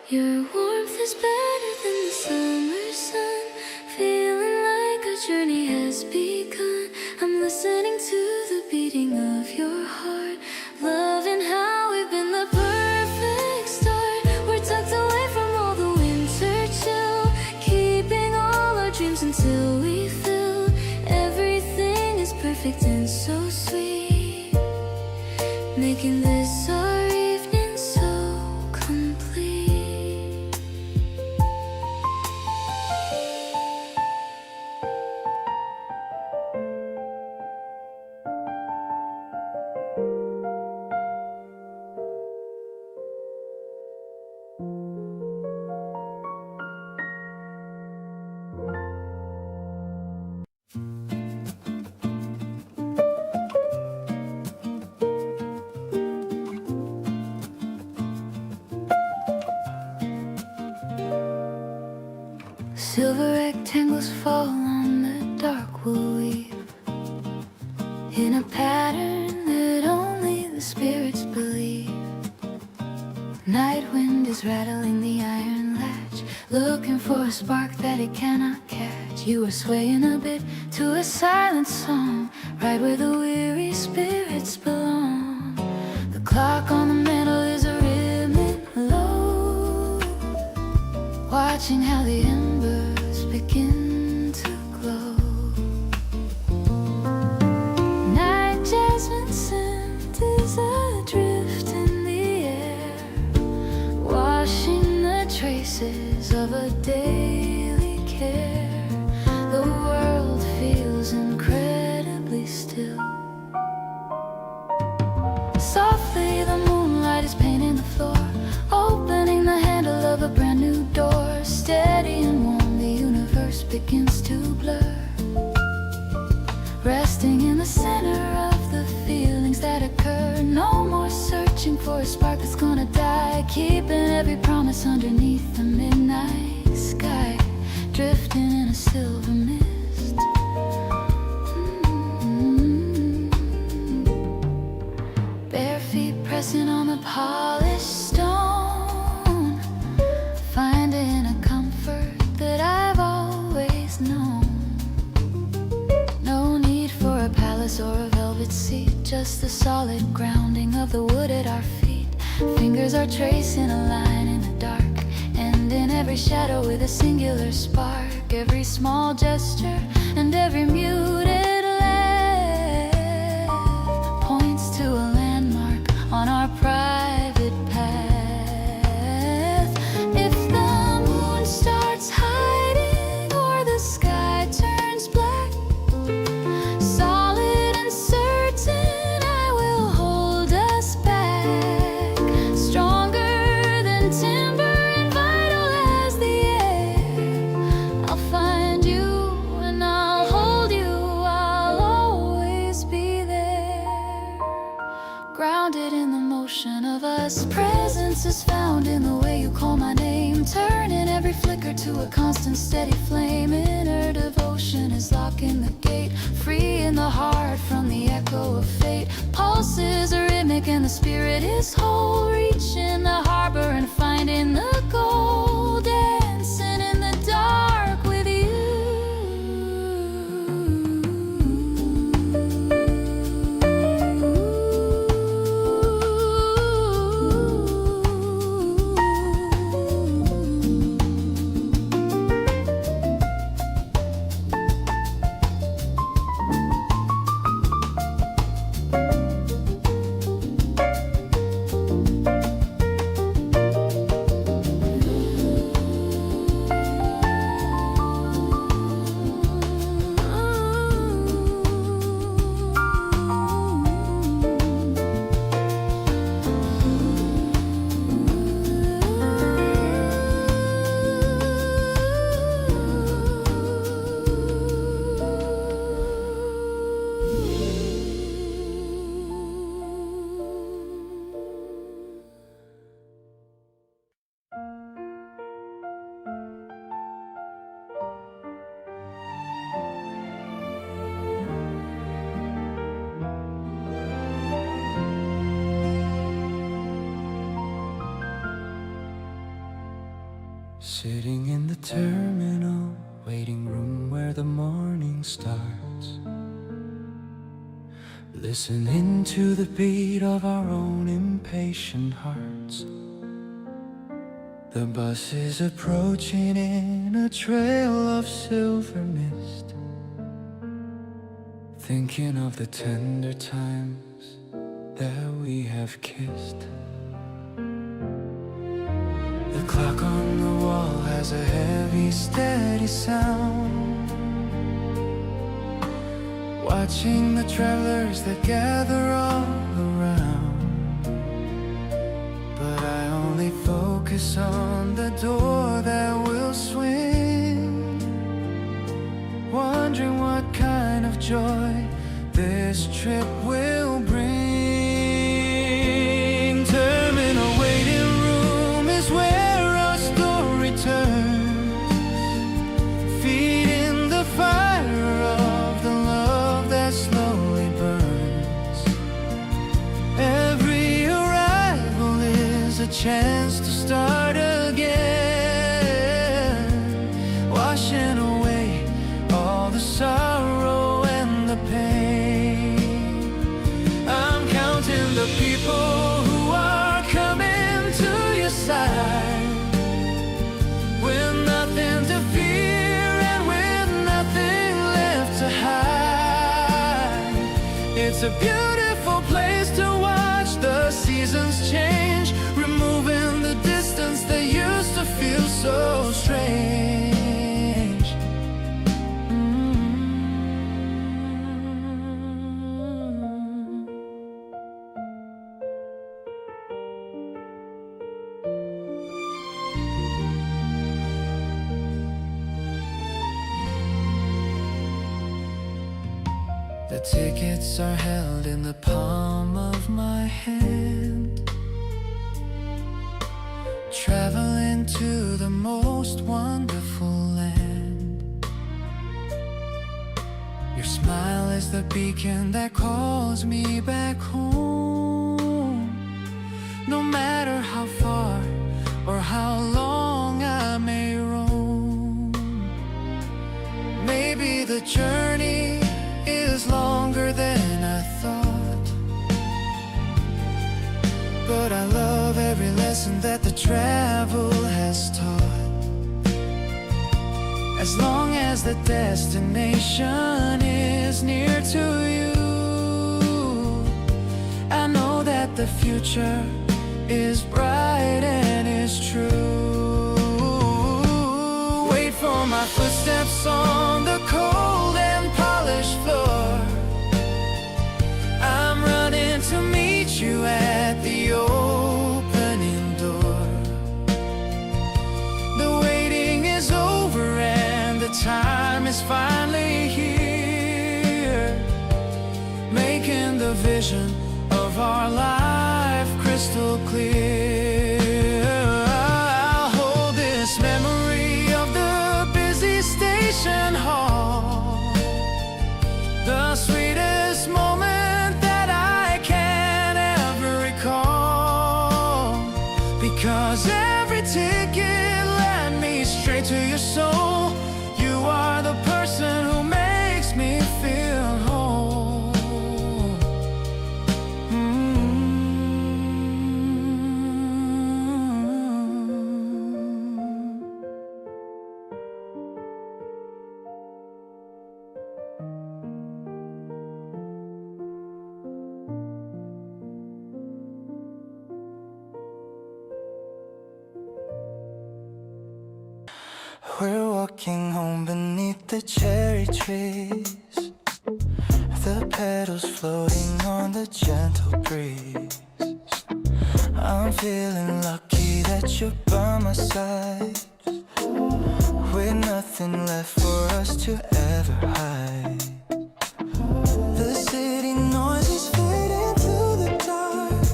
Your warmth is better than the summer sun, feeling like our journey has begun. I'm listening to the beating of your heart, loving how we've been the perfect start. We're tucked away from all the winter chill, keeping all our dreams until we fill. Everything is perfect and so sweet, making this our evening so complete. Silver rectangles fall on the dark wool weave in a pattern that only the spirits believe. Night wind is rattling the iron latch, looking for a spark that it cannot catch. You are swaying a bit to a silent song, right where the weary spirits belong. The clock on the mantle is a ribbon low, watching how the embers begin to glow. Night jasmine scent is adrift in the air, washing the traces of a daily care. The world feels incredibly still. Softly the moonlight is painting the floor, opening the handle of a brand new door. Steady and warm, the universe begins to blur, resting in the center of the feelings that occur. No more searching for a spark that's gonna die, keeping every promise underneath the midnight sky, drifting in a silver mist. Bare feet pressing on the polished stone, finding a comfort that I've always known. No need for a palace or a velvet seat, just the solid grounding of the wood at our feet. Fingers are tracing a line in the dark, and in every shadow with a singular spark. Every small gesture and every muted laugh points to a landmark on our private path. If the moon starts hiding or the sky turns black, solid and certain I will hold us back. Stronger than timber and vital as the air, I'll find you and I'll hold of us. Presence is found in the way you call my name, turning every flicker to a constant steady flame. Inner devotion is locking the gate, freeing the heart from the echo of fate. Pulses are rhythmic and the spirit is whole, reaching the harbor and finding the goal, dancing in the dark with you. Sitting in the terminal waiting room where the morning starts, listening to the beat of our own impatient hearts. The bus is approaching in a trail of silver mist, thinking of the tender times that we have kissed. The clock on the wall has a heavy, steady sound, watching the travelers that gather all around. But I only focus on the door that will swing, wondering what kind of joy this trip will bring. Terminal waiting room is where our story turns, feeding the fire of the love that slowly burns. Every arrival is a chance to start again, washing away all the sorrow and the pain. I'm counting the people who are coming to your side, with nothing to fear and with nothing left to hide. It's a beautiful place to watch the seasons change, removing the distance that used to feel so strange. The tickets are held in the palm of my hand, traveling to the most wonderful land. Your smile is the beacon that calls me back home. No matter how far or how long I may roam, maybe the journey is longer than I thought, but I love every lesson that the travel has taught. As long as the destination is near to you, I know that the future is bright and is true. Wait for my footsteps on the cold and polished floor. I'm running to meet you at the opening door. The waiting is over and the time is finally here, making the vision of our life crystal clear. I'll hold this memory of the busy station hall, the sweetest moment that I can ever recall, because every ticket led me straight to your soul. You are the person who makes me feel whole. We're walking home beneath the cherry trees, the petals floating on the gentle breeze. I'm feeling lucky that you're by my side, with nothing left for us to ever hide. The city noise is fading through the dark.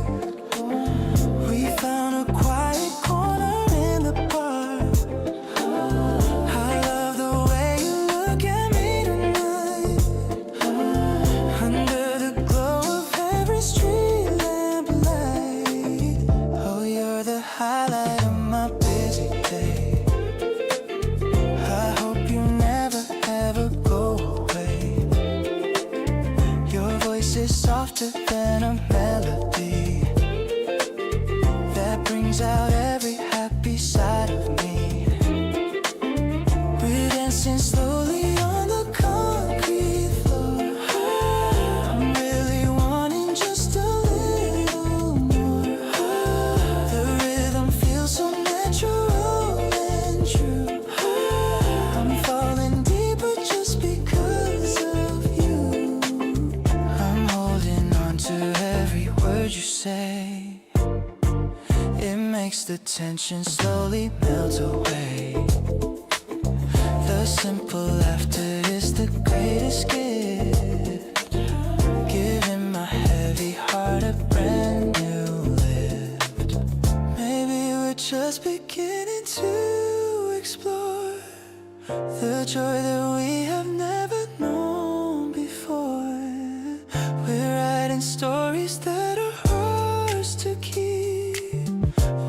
We found a quiet corner in the park. I love the way you look at me tonight, under the glow of every street lamp light. Oh, you're the highlight of my busy day. I hope you never ever go away. Your voice is softer than a melody that brings out every happy side of me. We're dancing slowly on the concrete floor. I'm really wanting just a little more. The rhythm feels so natural and true. I'm falling deeper just because of you. I'm holding on to every word you say. It makes the tension slowly melt away. The simple laughter is the greatest gift, giving my heavy heart a brand new lift. Maybe we're just beginning to explore the joy that we have never known before. We're writing stories that are ours to keep,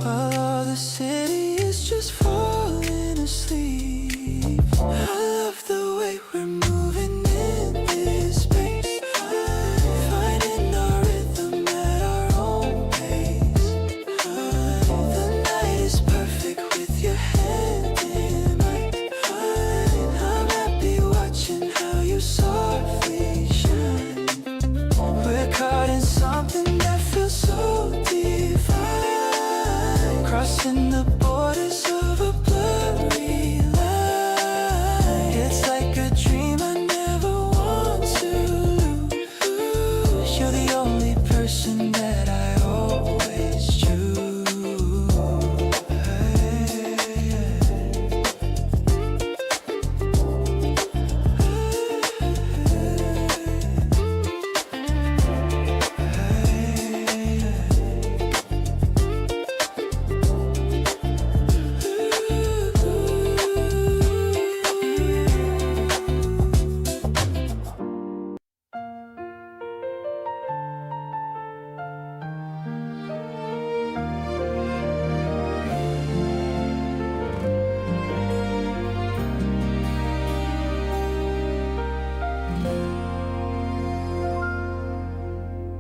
while all the city is just falling asleep. I love the way we're moving in this space, finding our rhythm at our own pace. The night is perfect with your hand in mine. I'm happy watching how you softly shine. We're caught in something that feels so divine, crossing the borders of a blurry line. It's like a dream I never want to lose. You're the only person that I always choose.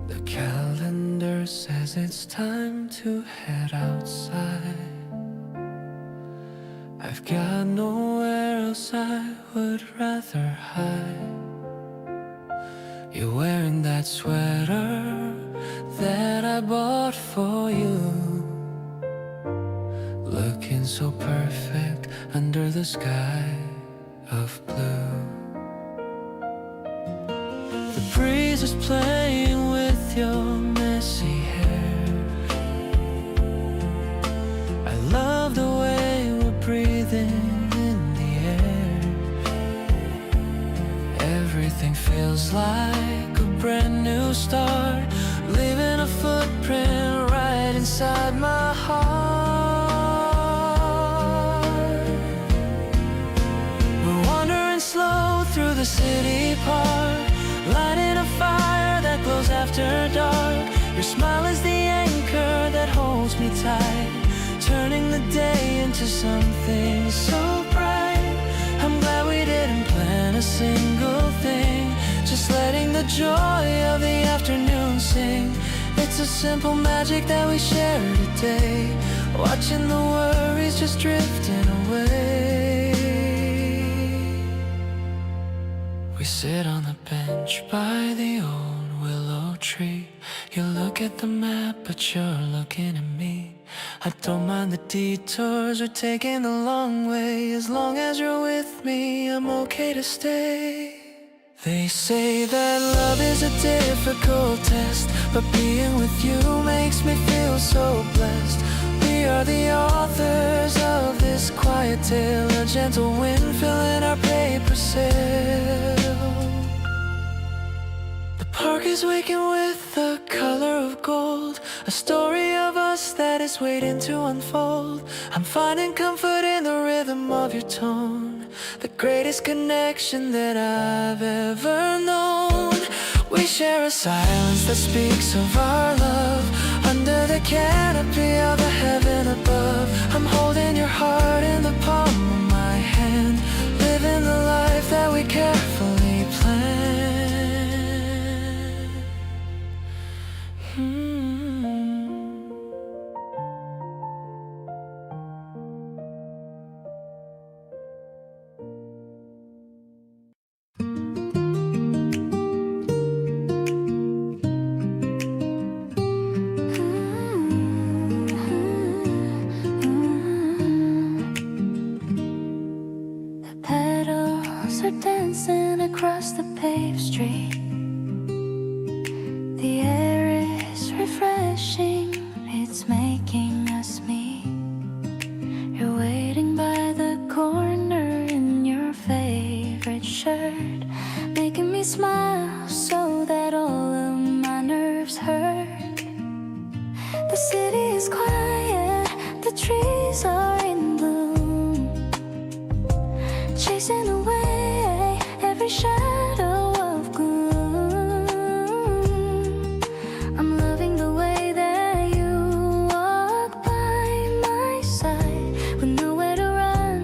The calendar says it's time to head outside. I've got nowhere else I would rather hide. You're wearing that sweater that I bought for you, looking so perfect under the sky of blue. The breeze is playing with your messy hair. I love the way we're breathing in the air. Everything feels like a brand new start, leaving a footprint right inside inside my heart. We're wandering slow through the city park, lighting a fire that glows after dark. Your smile is the anchor that holds me tight, turning the day into something so bright. I'm glad we didn't plan a single thing, just letting the joy of the afternoon sing. It's a simple magic that we share today, watching the worries just drifting away. We sit on the bench by the old willow tree. You look at the map, but you're looking at me. I don't mind the detours or taking the long way. As long as you're with me, I'm okay to stay. They say that love is a difficult test, but being with you makes me feel so blessed. We are the authors of this quiet tale, a gentle wind filling our paper sail. The park is waking with the color of gold, a story of us that is waiting to unfold. I'm finding comfort in the rhythm of your tone, the greatest connection that I've ever known. We share a silence that speaks of our love, under the canopy of the heaven above. I'm holding your heart in the palm of my hand, living the life that we carefully planned. Dancing across the paved street. The air is refreshing, it's making us meet. You're waiting by the corner in your favorite shirt, making me smile so that all of my nerves hurt. The city is quiet, the trees are in bloom, chasing away every shadow of gloom. I'm loving the way that you walk by my side, with nowhere to run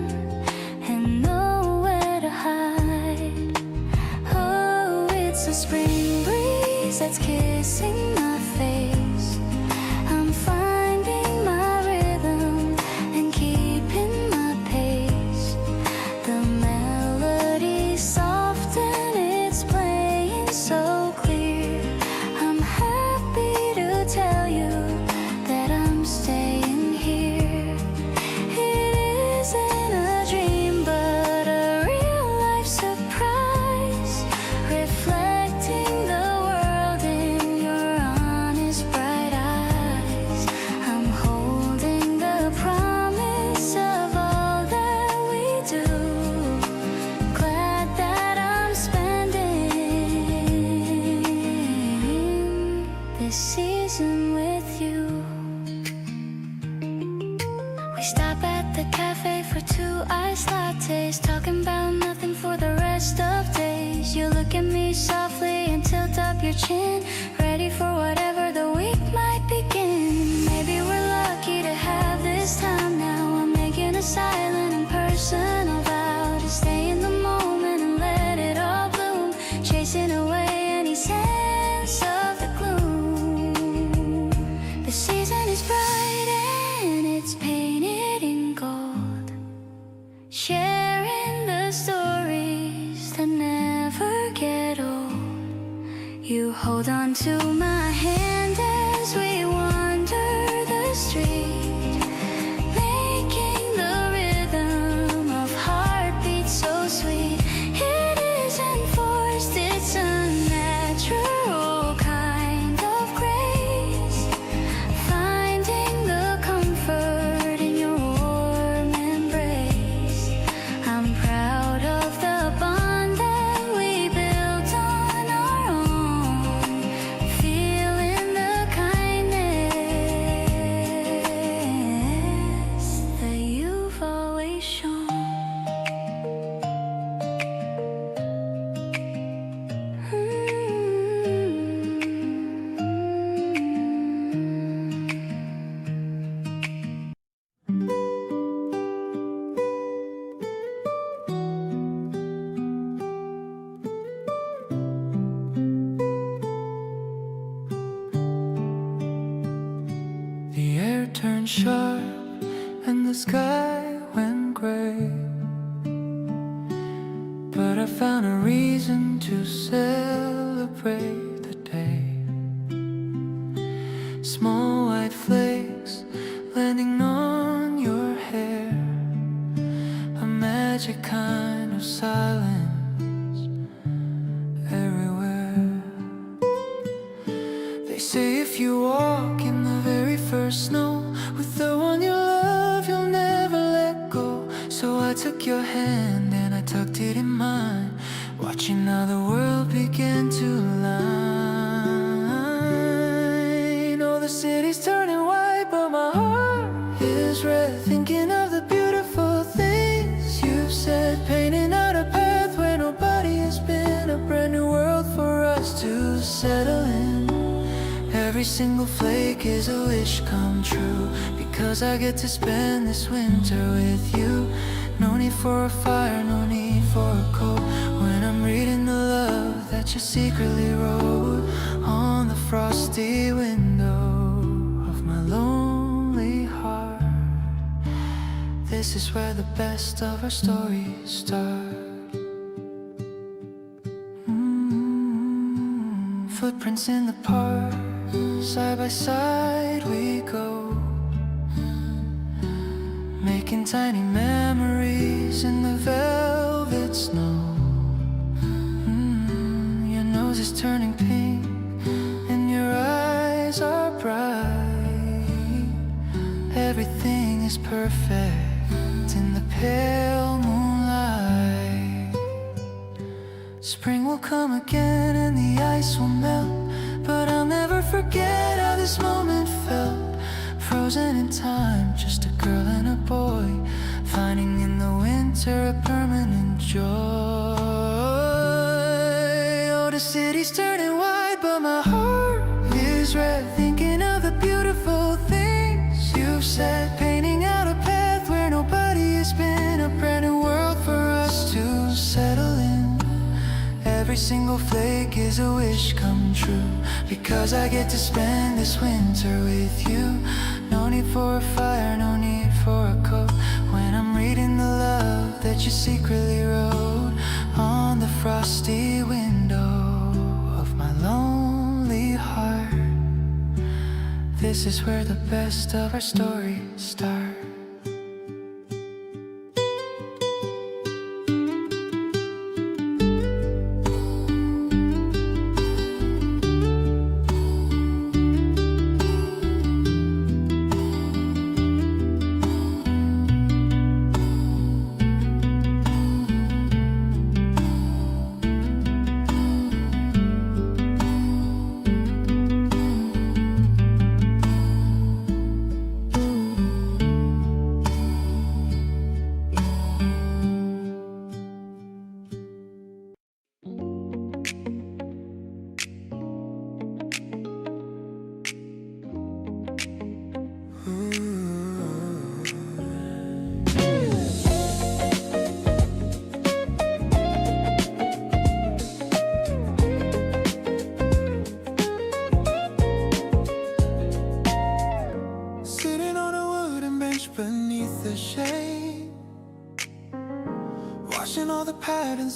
and nowhere to hide. Oh, it's a spring breeze that's kissing my face. I'm finding my rhythm and keeping my pace. The melody's soft and it's playing so clear. I'm happy to tell you that I'm staying here. It isn't a dream but a real life surprise, reflecting the world in your honest bright eyes. I'm holding the promise of all that we do, glad that I'm spending this season with you. We stop at the cafe for 2 iced lattes, talking about nothing for the rest of days. You look at me softly and tilt up your chin, ready for whatever the week might begin. Maybe we're lucky to have this time now. I'm making a silent and personal vow to stay in the moment and let it all bloom, chasing away any sense of the gloom. The season is bright and it's painted in gold, sharing the stories that never get old. You hold on to went sharp and the sky went gray, but I found a reason to celebrate the day. Small white flakes landing on your hair, a magic kind of silence everywhere. They say if you walk in the very first snow with the one you love, you'll never let go. So I took your hand and I tucked it in mine, watching how the world began to align. Oh, the city's turning white, but my heart is red, thinking of the beautiful things you've said, painting out a path where nobody has been, a brand new world for us to settle in. Every single flake is a wish come true, because I get to spend this winter with you. No need for a fire, no need for a coat, when I'm reading the love that you secretly wrote on the frosty window of my lonely heart. This is where the best of our stories start. Footprints in the park, side by side we go, making tiny memories in the velvet snow. Your nose is turning pink and your eyes are bright. Everything is perfect in the pale moonlight. Spring will come again and the ice will melt, but I'll never forget how this moment felt. Frozen in time, just a girl and a boy, finding in the winter a permanent joy. Oh, the city's turning white, but my heart is red, thinking of the beautiful things you've said, painting out a path where nobody has been, a brand new world for us to settle in. Every single flake is a wish come true, because I get to spend this winter with you. No need for a fire, no need for a coat, when I'm reading the love that you secretly wrote on the frosty window of my lonely heart. This is where the best of our stories start.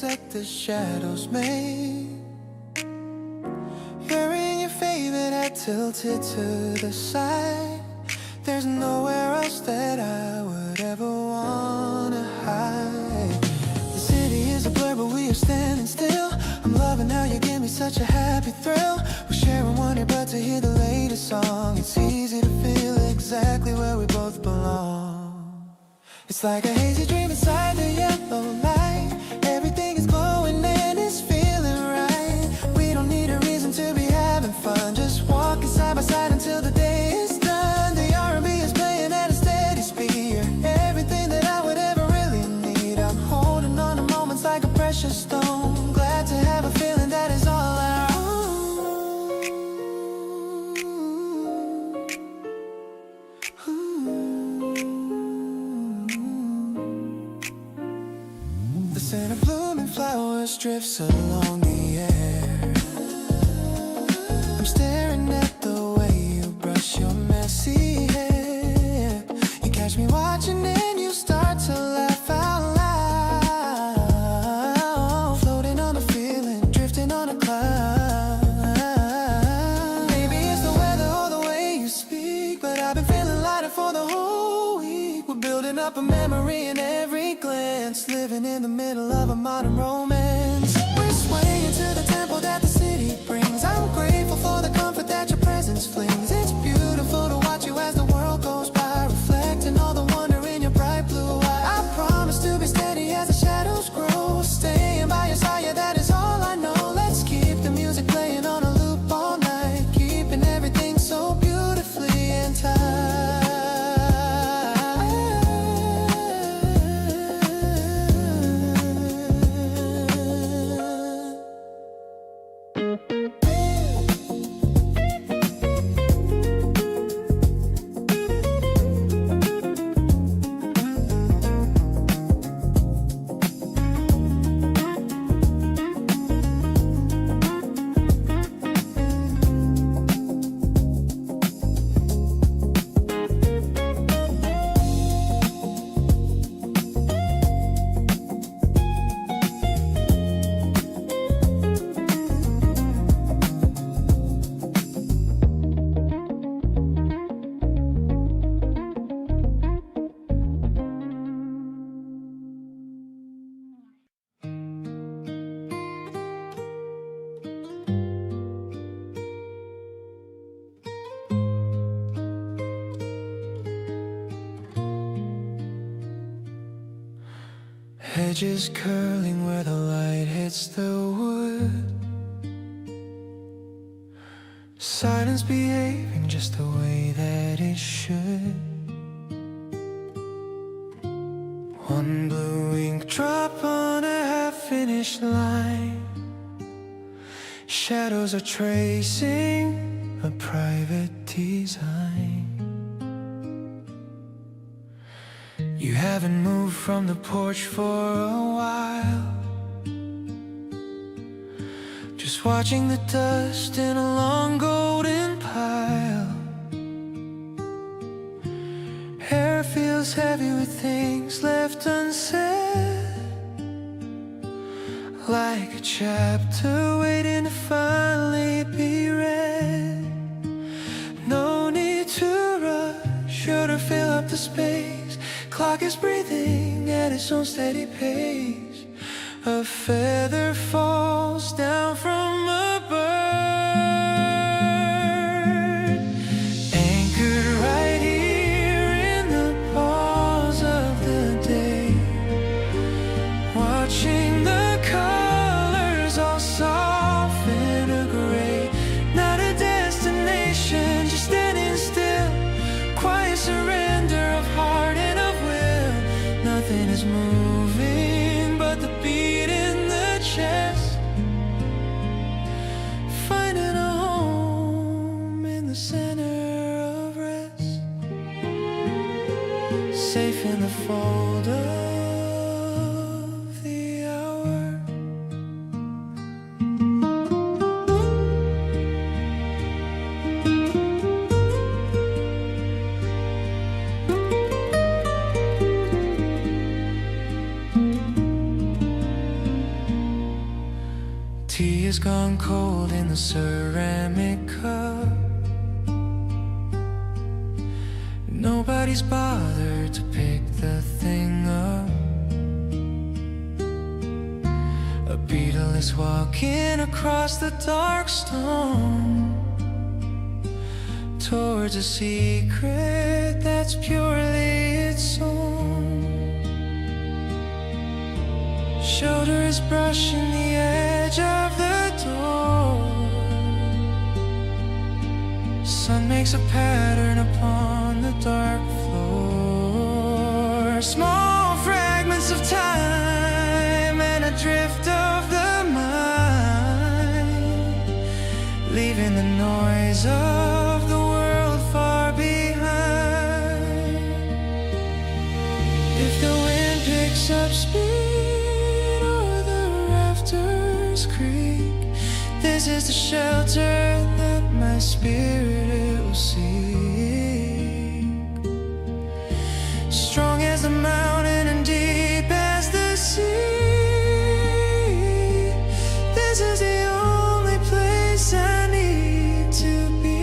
That the shadows made, hearing your favorite hat tilted to the side. There's nowhere else that I would ever wanna hide. The city is a blur, but we are standing still. I'm loving how you give me such a happy thrill. We're sharing one ear, but to hear the latest song, it's easy to feel exactly where we both belong. It's like a hazy dream inside the yellow light. Everything is glowing and it's feeling right. We don't need a reason to be having fun, just walking side by side until the day is done. The R&B is playing at a steady speed. You're everything that I would ever really need. I'm holding on to moments like a precious stone. Glad to have a feeling that is all I The scent of blooming flowers drifts along the air. I'm staring at the way you brush your messy hair. catch me watching and you start to laugh out loud. Floating on a feeling, drifting on a cloud. Maybe it's the weather or the way you speak, but I've been feeling lighter for the whole week. We're building up a memory in every glance, living in the middle of a modern romance. We're swaying to the tempo that the city brings. I'm grateful for the comfort that your presence flings. It's beautiful to watch you as the world goes by, reflecting all the wonder in your bright blue eyes. I promise to be steady as the shadows grow, staying by your side, yeah, that is all I know. Let's keep the music playing on a loop all night, keeping everything so beautifully in time. Hedges curling where the light hits the wood. Silence behaving just the way that it should. One blue ink drop on a half-finished line. Shadows are tracing a private design. You haven't moved from the porch for a while, just watching the dust in a long golden pile. Hair feels heavy with things left unsaid, like a chapter waiting to finally be read. No need to rush or to fill up the space. Clock is breathing at its own steady pace. A feather falls down from a bird, anchored right here in the pause of the day. Watching the colors all soften to gray. Not a destination, just standing still. Quiet surrender of heart and of will. Nothing is moving but the beat in the chest. Finding a home in the center of rest. Safe in the fold of the hour. Tea has gone cold in the ceramic cup. Nobody's bothered to pick the thing up. A beetle is walking across the dark stone towards a secret that's purely its own. Shoulder is brushing the edge of the door. Sun makes a pattern upon the dark floor. Small fragments of time and a drift of the mind, leaving the noise of the world far behind. If the wind picks up speed or the rafters creak, this is the shelter that my spirit will seek. strong as the mountain and deep as the sea. This is the only place I need to be,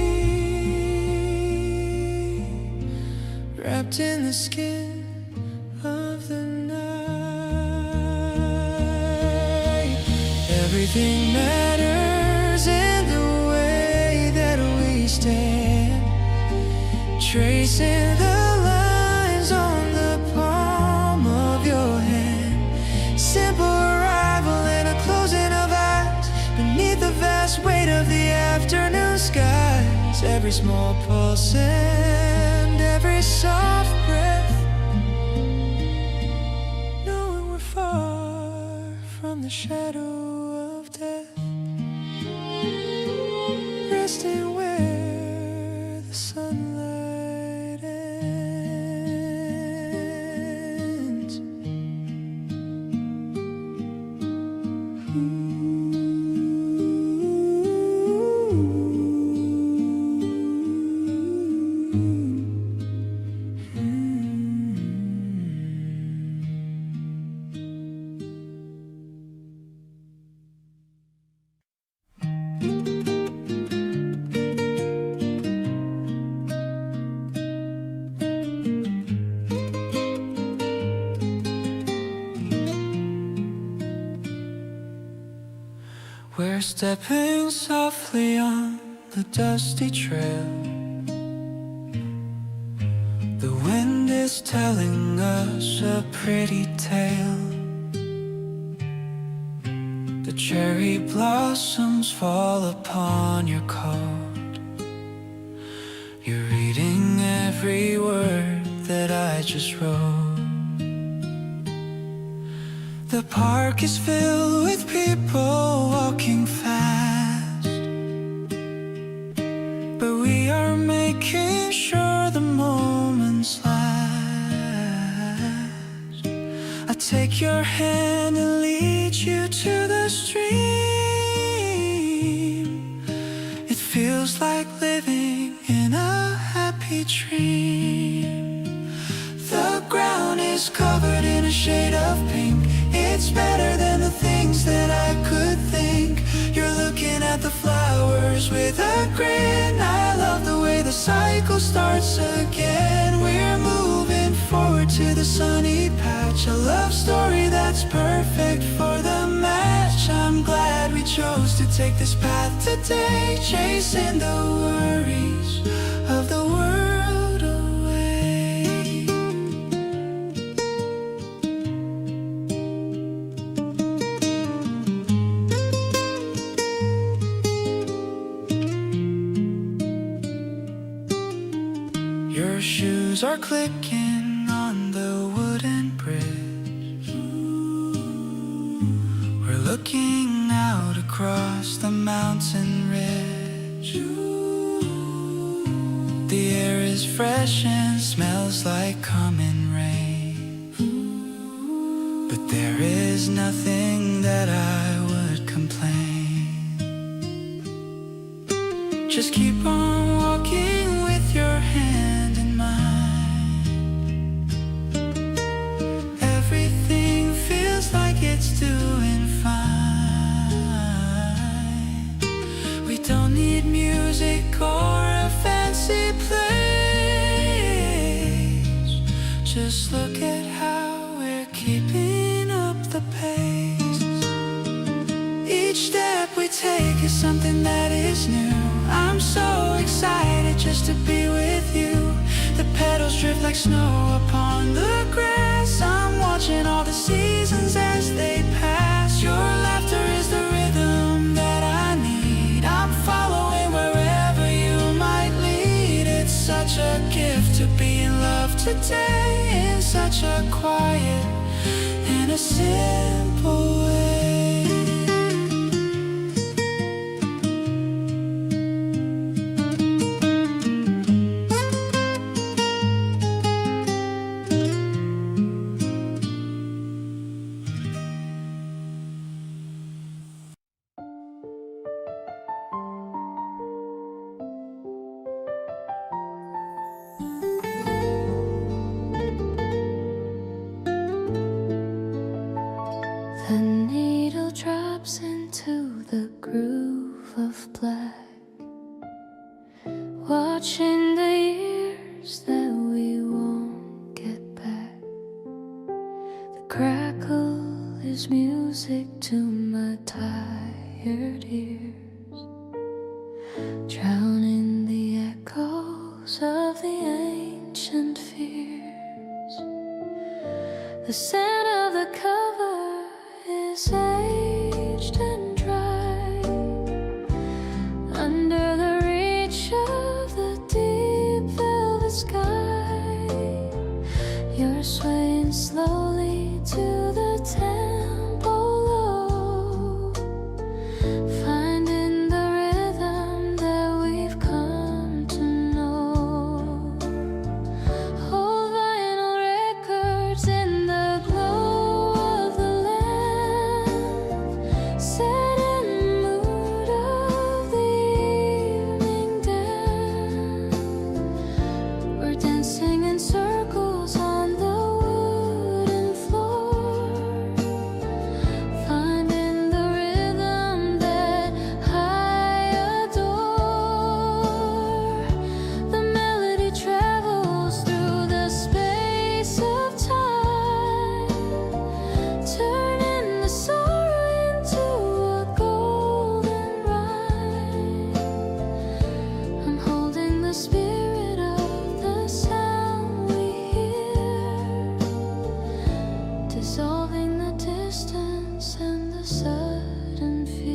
wrapped in the skin of the night. Everything matters in the way that we stand, tracing the lines on the palm of your hand. Simple arrival and a closing of eyes beneath the vast weight of the afternoon skies. Every small pulse and every soft breath, knowing we're far from the shadow of death, resting where the sunlight ends. We're stepping softly on the dusty trail. The wind is telling us a pretty tale. The cherry blossoms fall upon your coat. You're reading every word that I just wrote. The park is filled with people walking fast, but we are making sure the moments last. I take your hand and lead you to the stream. It feels like living in a happy dream. The ground is covered in a shade of pink. It's better than the things that I could think. You're looking at the flowers with a grin. I love the way the cycle starts again. We're moving forward to the sunny patch, a love story that's perfect for the match. I'm glad we chose to take this path today, chasing the worries of the world away. Your shoes are clicking on the wooden bridge. We're looking out across the mountain ridge. The air is fresh and smells like coming rain. But there is nothing that I would complain. Just keep on walking with your hand in mine. Everything feels like it's doing fine. We don't need music or a fancy place. Just look at how we're keeping up the pace. Each step we take is something that is new. I'm so excited just to be with you. The petals drift like snow upon the grass. I'm watching all the seasons as they pass. Your laughter is the rhythm that I need. I'm following wherever you might lead. It's such a gift to be in love today, in such a quiet and a simple way. is music to my tired ears, drowning the echoes of the ancient fears. The scent of the cover is aged and dry, under the reach of the deep velvet sky. You're swaying slowly to the tempo low, finding the rhythm that we've come to know. Old vinyl records in the glow of the lamp, set in the mood of the evening dance. We're dancing in circles on the wooden floor, finding the rhythm that I adore. The melody travels through the space of time, turning the sorrow into a golden rhyme. I'm holding the spirit of the sound we hear, dissolving the distance and the sudden fear.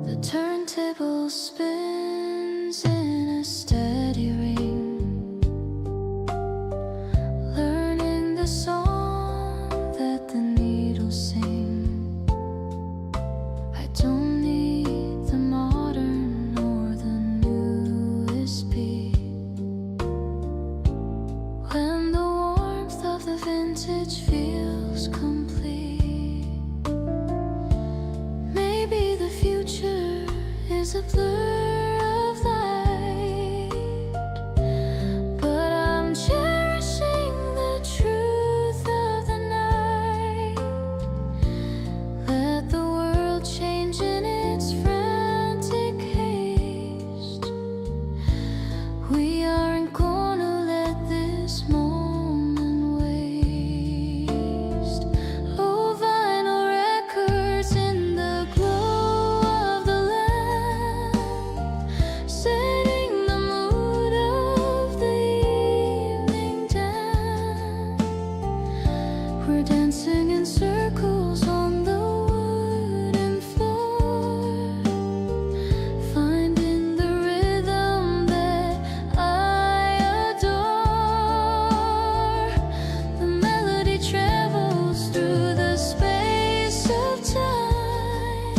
The turntable spins in a steady ring, learning the song that the needles sing. I don't need the modern or the newest beat. When the warmth of the vintage feels complete, maybe the future is a blur of light, but I'm cherishing the truth of the night. Let the world change in its frantic haste. We aren't gonna let this moment waste. Oh, vinyl records in the glow of the lamp, setting the mood of the evening dance. We're dancing in circles on the wooden floor, finding the rhythm that I adore. The melody travels through the space of time,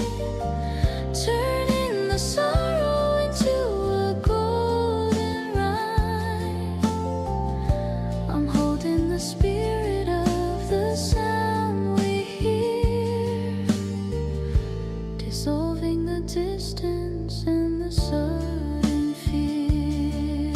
turning the sorrow into a golden rhyme. I'm holding the spirit of the sound we hear, dissolving the distance and the sudden fear.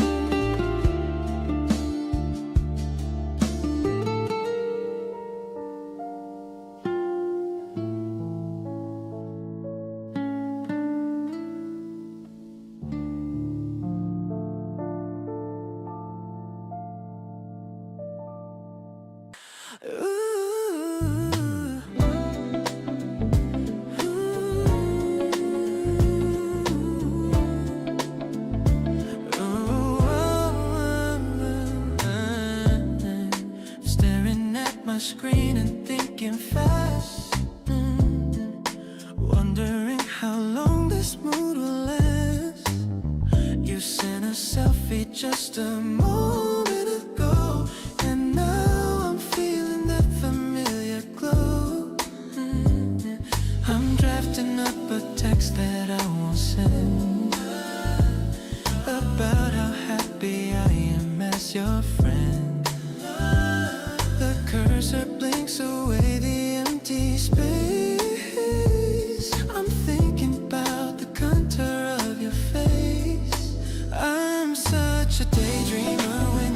Staring at my screen and thinking fast, wondering how long this mood will last. You sent a selfie just a moment ago, and now I'm feeling that familiar glow. I'm drafting up a text that I won't send, about how happy I am as your friend. The cursor blinks away the empty space. I'm thinking about the contour of your face. I'm such a daydreamer when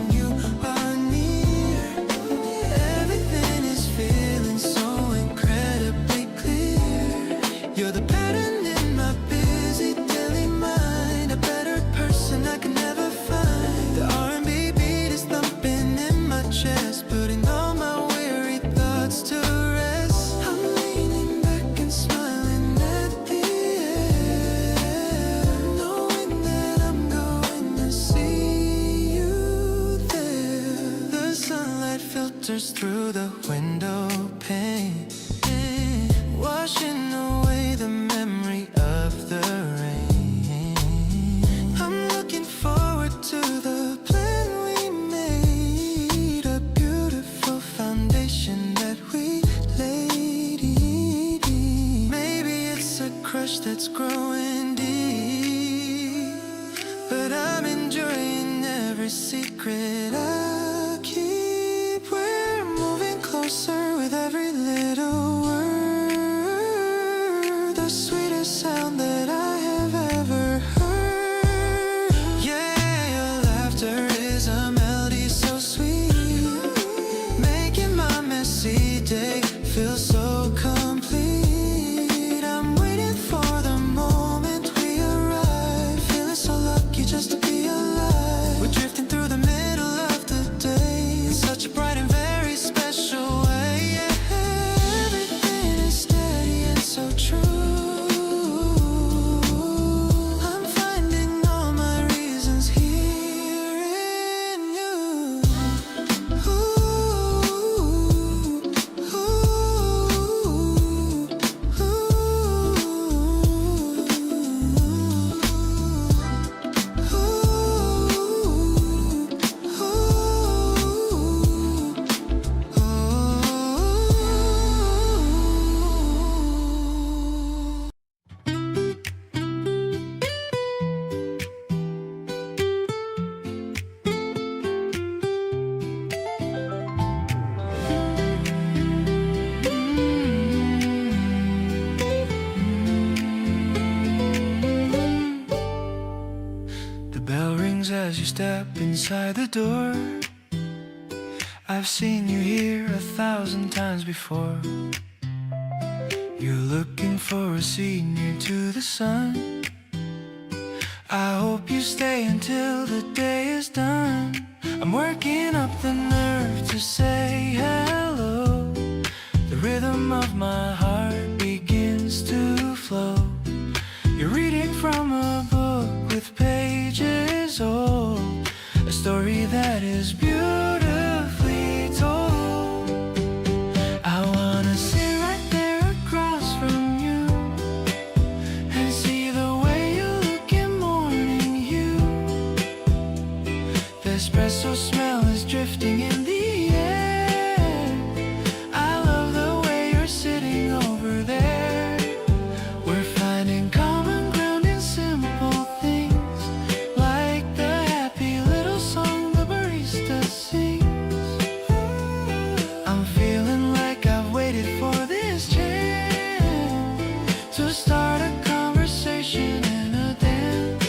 shimmer's through the window pane, washing away the memory of the rain. I'm looking forward to the plan we made, a beautiful foundation that we laid. Maybe it's a crush that's growing deep, but I'm enjoying every secret I keep. We're moving closer with every little word, the sweetest sound that I have ever heard. Yeah, your laughter is a melody so sweet, making my messy day feel so complete. I'm waiting for the moment we arrive, feeling so lucky just to be alive. We're drifting through the middle of the day in such a bright and very special way. Yeah. Everything is steady and so true. I'm finding all my reasons here in you. The bell rings as you step inside the door. I've seen you here 1,000 times before. You're looking for a seat near to the sun. I hope you stay until the day is done. I'm working up the nerve to say hello. The rhythm of my heart begins to flow. You're reading from a book with pages old, a story that is beautifully told. I wanna sit right there across from you and see the way you look in morning hue. The espresso smell is drifting in the air. I love the way you're sitting over there. We're finding common ground in simple things, like the happy little song the barista sings. I'm feeling like I've waited for this chance to start a conversation and a dance.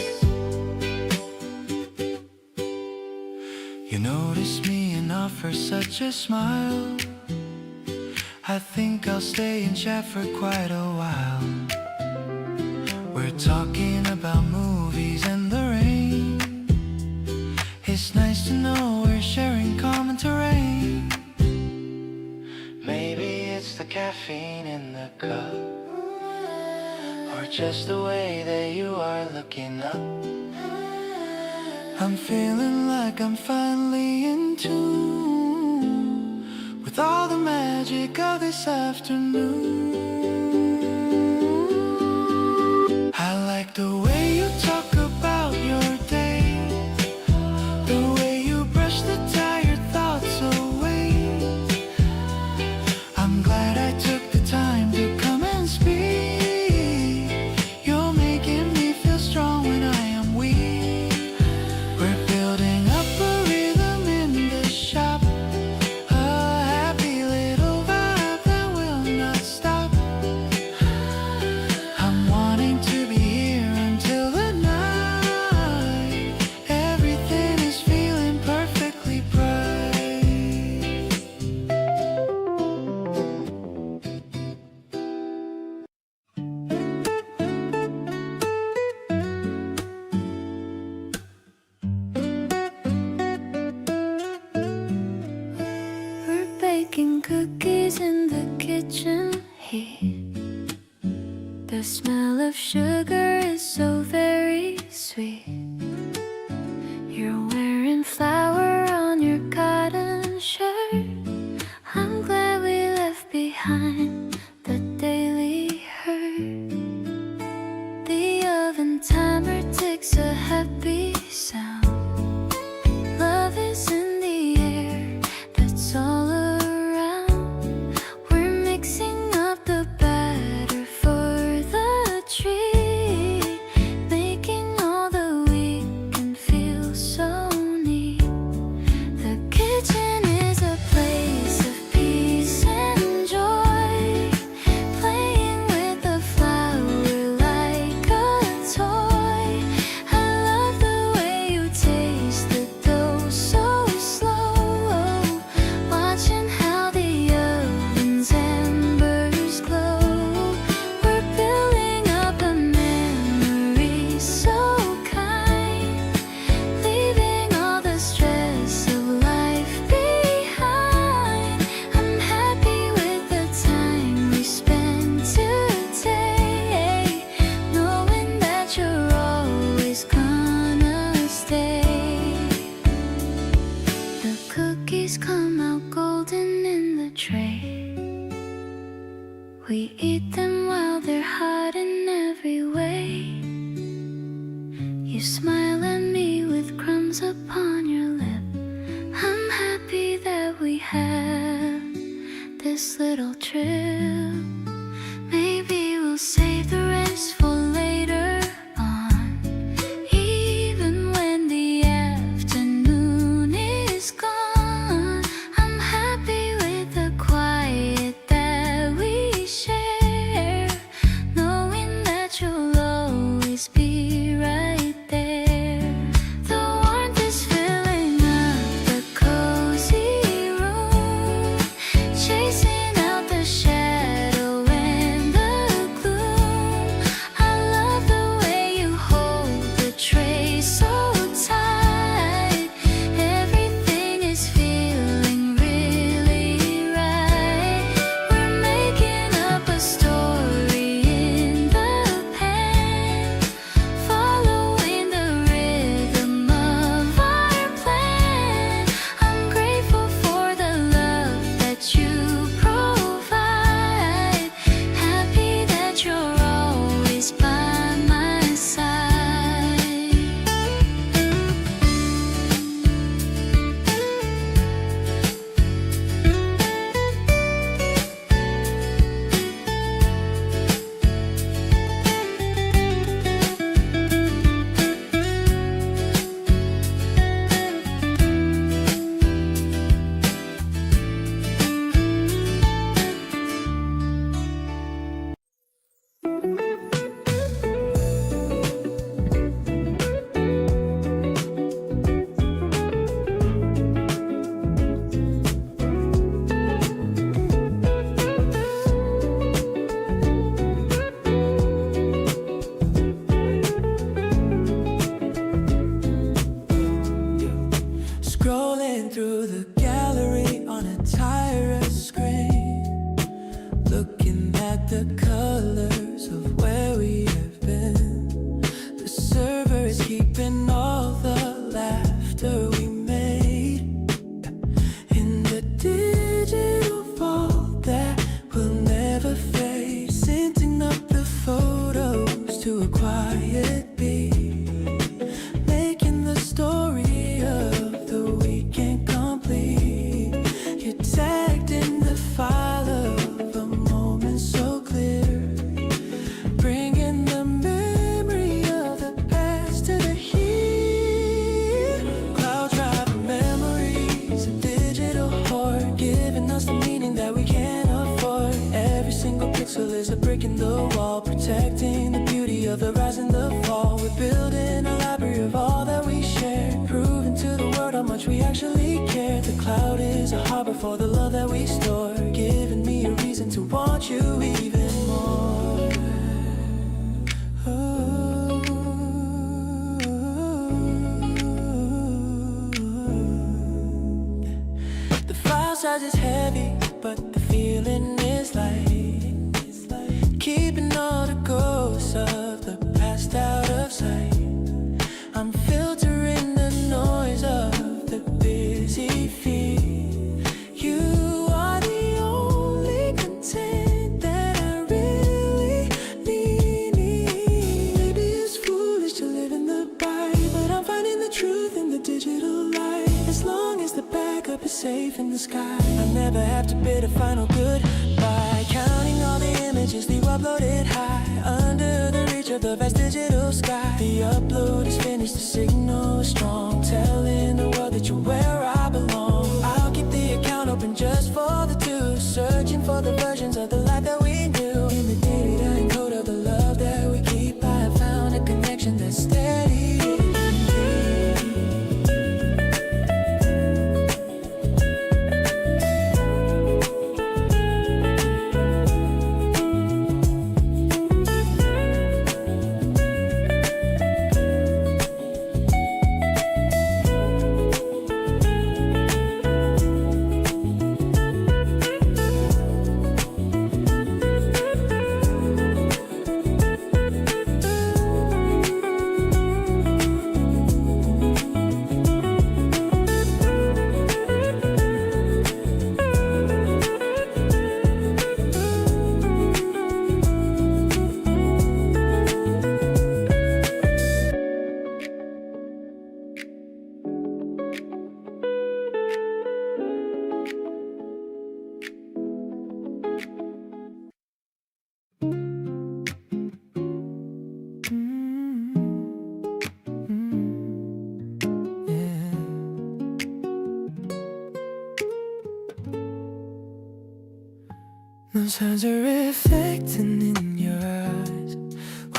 You notice me and offer such a smile. I think I'll stay and chat for quite a while. We're talking about movies and the rain. It's nice to know we're sharing common terrain. Maybe it's the caffeine in the cup, or just the way that you are looking up. I'm feeling like I'm finally in tune with all the magic of this afternoon. I like the way you talk about your day, the way you brush the tired thoughts away. I'm glad I took the time to come and speak. You're making me feel strong when I am weak. We're building up a rhythm in the shop, a happy little vibe that will not stop. I'm wanting to be here until the night. Everything is feeling perfectly bright. We're baking cookies in the kitchen heat. The smell of sugar is so very sweet. You're wearing flour on your cotton shirt. always come out golden in the tray. We eat them while they're hot in every way. You smile at me with crumbs upon your lip. I'm happy that we have this little trip. Maybe we'll save the rest for later on. Even when the afternoon is gone, I'm happy with the quiet that we share, knowing that you'll always be right there. The warmth is filling up the cozy room, chasing out the shadow and the gloom. I love the way you hold the tray so tight. Everything is feeling really right. We're making up a story in the pen, following the rhythm of our plan. I'm grateful for the love that you provide. Happy that you're always by my side. Scrolling through the gallery on a tireless screen, looking at the colors of where we have been. The server is keeping all the laughter we made in the digital vault that will never fade. Syncing up the photos to a quiet beat, making the story of the weekend complete. You're tagged in the file of a moment so clear, bringing the memory of the past to the here. Cloud driving memories, a digital hoard, giving us the meaning that we can't afford. Every single pixel is a brick in the wall, protecting the beauty of the rise and the fall. We're building a library of all that we share, proving to the world how much we actually care. The cloud is a harbor for the love that we store, giving me a reason to want you even more. The file size is heavy, but the feeling is light. Keeping all the ghosts of the past out of sight. I'm filtering the noise of the busy feed. You are the only content that I really need. Maybe it's foolish to live in the bind, but I'm finding the truth in the digital light. As long as the backup is safe in the sky, I never have to bid a final goodbye. Counting all the images leave uploaded high, under the reach of the vast digital sky. The upload is finished, the signal is strong, telling the world that you're where I belong. I'll keep the account open just for the two, searching for the versions of the life that we knew. In the data encode of the love that we keep, I have found a connection that's steady. Suns are reflecting in your eyes,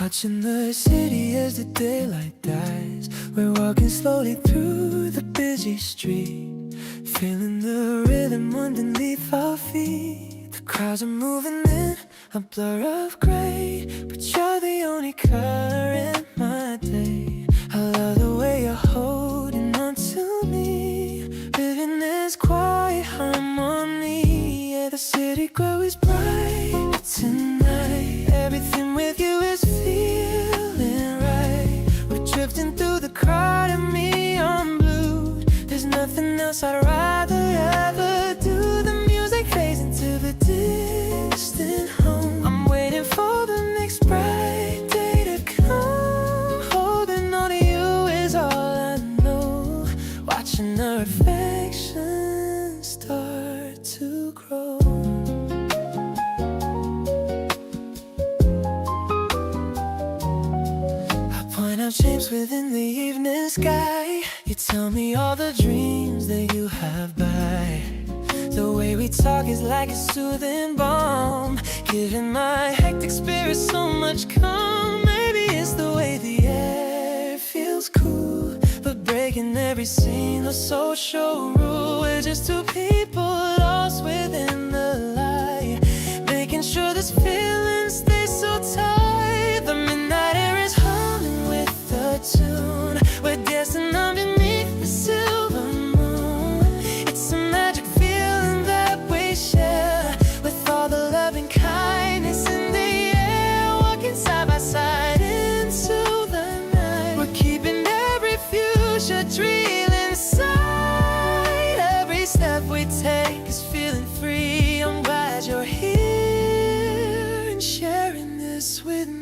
watching the city as the daylight dies. We're walking slowly through the busy street, feeling the rhythm underneath our feet. The crowds are moving in a blur of gray, but you're the only color in my day. I love the way you're holding on to me, living this quiet harmony. Yeah, the city grows bright tonight. Everything with you is feeling right. We're drifting through the crowd and me on blue. There's nothing else I'd rather ever do. The music fades into the distant home. I'm waiting for the next bright day to come. Holding on to you is all I know. Watching the reflections start to grow. I point out shapes within the evening sky. You tell me all the dreams that you have by. The way we talk is like a soothing balm, giving my hectic spirit so much calm. Maybe it's the way the air feels cool, but breaking every single social rule. We're just two people lost within the light, making sure this feeling stays so tight. The midnight air is humming with the tune. We're dancing underneath the silver moon. It's a magic feeling that we share, with all the love and kindness in the air. Walking side by side into the night. We're keeping every future dream inside. Every step we take is feeling free. I'm glad you're here and sharing this with me.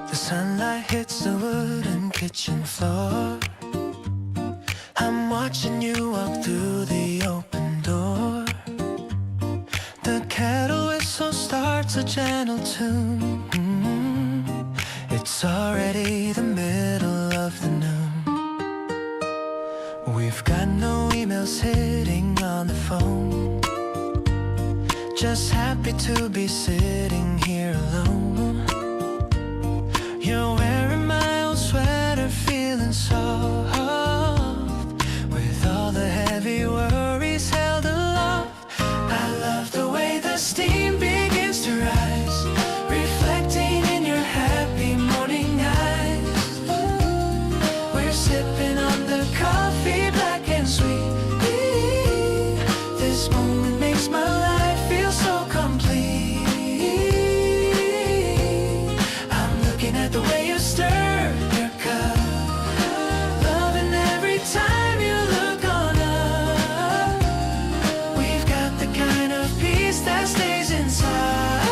The sunlight hits the wooden kitchen floor. I'm watching you walk through the open door. The kettle whistle starts a gentle tune. It's already the middle of the noon. We've got no emails hitting on the phone, just happy to be sitting here alone. You're wearing my old sweater, feeling soft, with all the heavy worries held aloft. I love the way the steam begins to rise, reflecting in your happy morning eyes. We're sipping on the coffee, black and sweet. This moment makes my life feel so complete. At the way you stir your cup, loving every time you look on up. We've got the kind of peace that stays inside,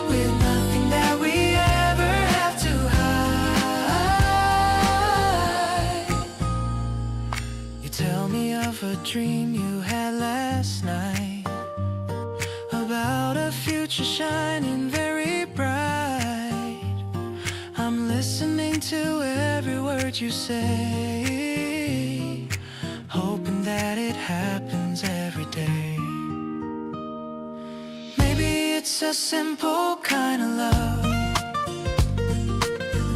with nothing that we ever have to hide. You tell me of a dream you had last night, about a future shining very bright. I'm listening to every word you say, hoping that it happens every day. Maybe it's a simple kind of love,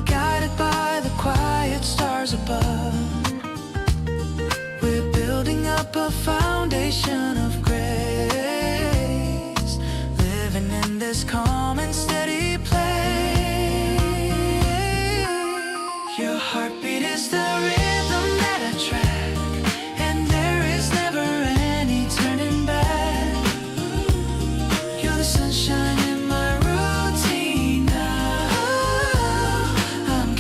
guided by the quiet stars above. We're building up a foundation of grace, living in this calm and steady place. Your heartbeat is the rhythm that I track, and there is never any turning back. You're the sunshine in my routine now. I'm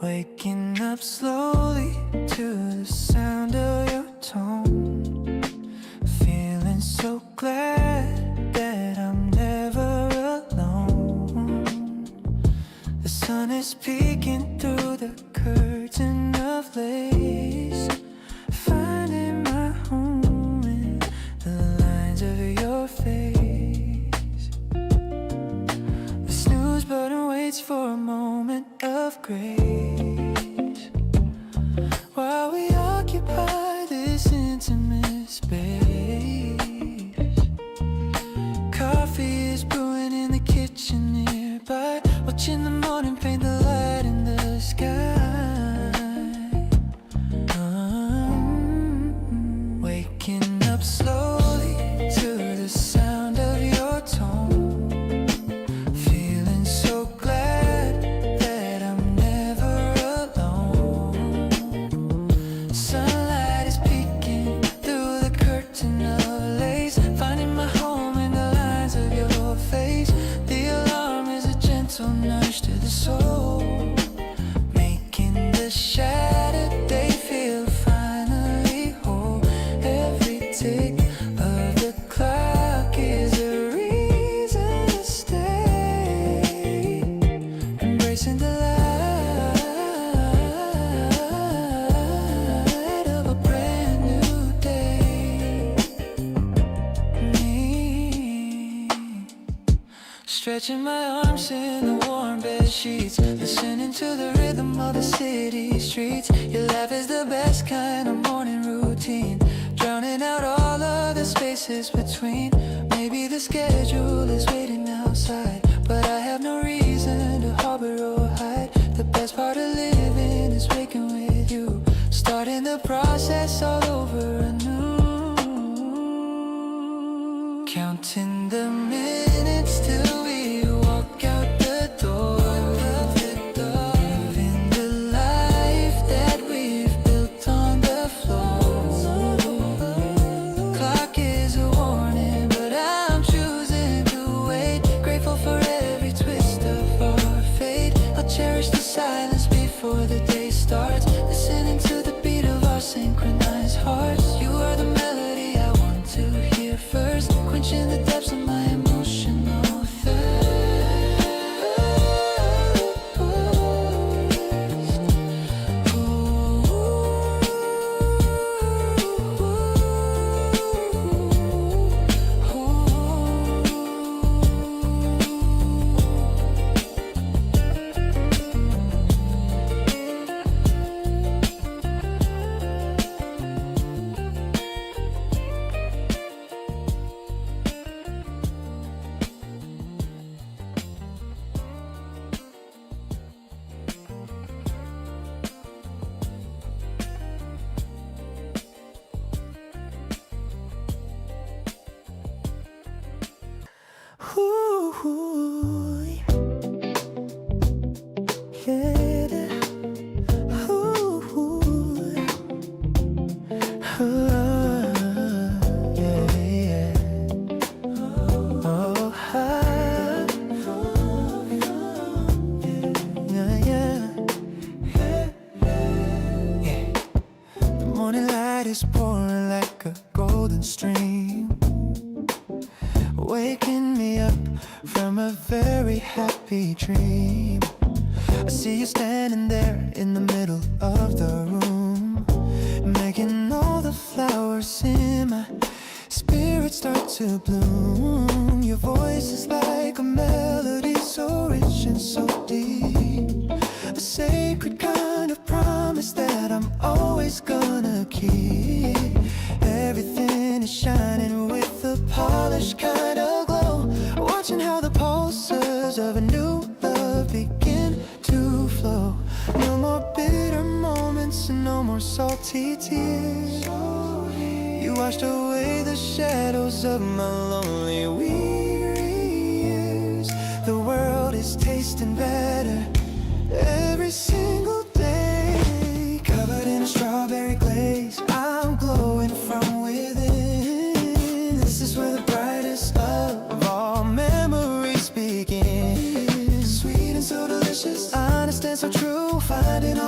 Waking up slowly to the sound of your tone. Feeling so glad that I'm never alone. The sun is peeking through the curtain of lace, finding my home in the lines of your face. The snooze button waits for a moment of grace while we occupy this intimate space. Coffee is brewing in the kitchen nearby, watching the morning paint the light in the sky. Waking up slowly to the sound of your tone. Feeling so glad that I'm never alone. Sunlight is peeking through the curtain of lace, finding my home in the lines of your face. The alarm is a gentle nudge to the soul, making the shattered day feel finally whole. Every tick of the clock is a reason to stay, embracing the light of a brand new day. Me, stretching my arms in the warm bed sheets, listening to the rhythm of the city streets. Your laugh is the best kind of morning routine, drowning out all of the spaces between. Maybe the schedule is waiting outside, but I have no reason to harbor or hide. The best part of living is waking with you, starting the process all over anew. Counting the minutes till we walk out the door. Living the life that we've built on the floor. Clock is a warning, but I'm choosing to wait. Grateful for every twist of our fate. I'll cherish the silence before the day starts, listening to the beat of our synchronized hearts. You are the melody I want to hear first, quenching the depths of my emotional thirst. Ooh, yeah. Ooh, yeah. Oh, yeah. The morning light is pouring like a golden stream, waking me up from a very happy dream. I see you standing there in the middle of the room, making all the flowers in my spirit start to bloom. Your voice is like a melody so rich and so deep, a sacred kind of promise that I'm always gonna keep. Everything is shining with a polished kind of glow, watching how the pulses of a new love begin to flow. No more bitter moments and no more salty tears. You washed away the shadows of my lonely weary years. The world is tasting better every single day, covered in a strawberry glaze. I'm glowing from within. This is where the brightest of all memories begin. Sweet and so delicious, honest and so true, finding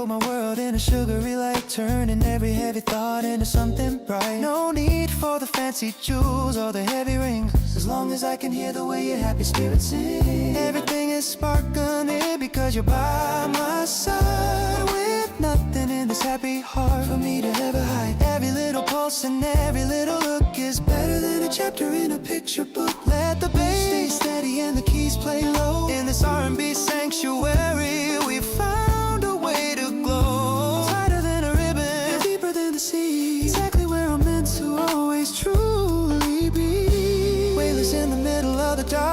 coat my world in a sugary light, turning every heavy thought into something bright. No need for the fancy jewels or the heavy rings, as long as I can hear the way your happy spirit sings. Everything is sparkling because you're by my side, with nothing in this happy heart for me to ever hide. Every little pulse and every little look is better than a chapter in a picture book. Let the bass stay steady and the keys play low. In this R&B sanctuary, we found a way to glow. Tighter than a ribbon, deeper than the sea, exactly where I'm meant to always truly be. Waveless in the middle of the dark,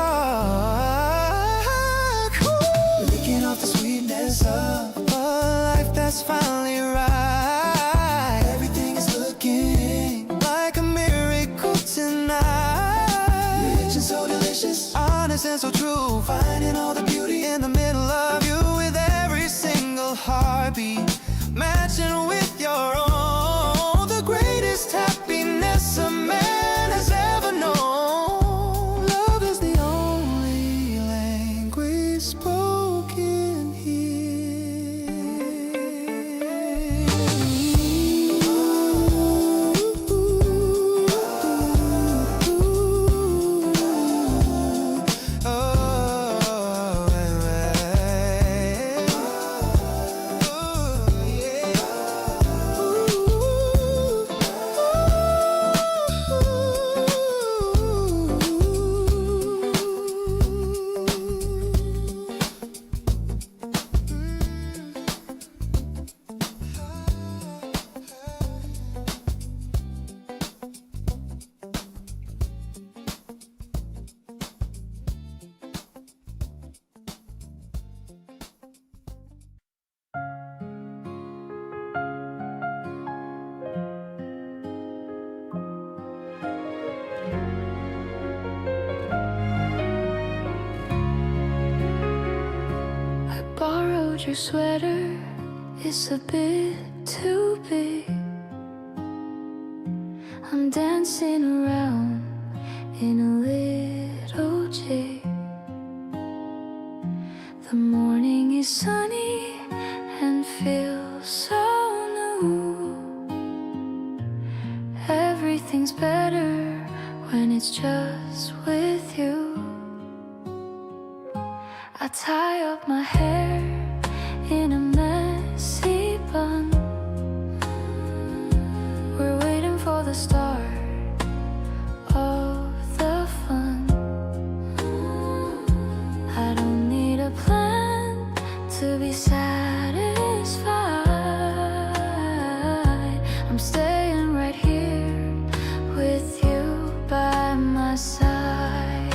licking off the sweetness of a life that's finally right. Everything is looking like a miracle tonight. Rich and so delicious, honest and so true, finding all the beauty in the middle of you, with every single heartbeat matching with your own. The greatest happiness a man has ever known. Love is the only language spoken here. Borrowed your sweater, it's a bit too big. I'm dancing around in a little jig. The morning is sunny and feels so new. Everything's better when it's just with you. I tie up my hair in a messy bun. We're waiting for the start of the fun. I don't need a plan to be satisfied. I'm staying right here with you by my side.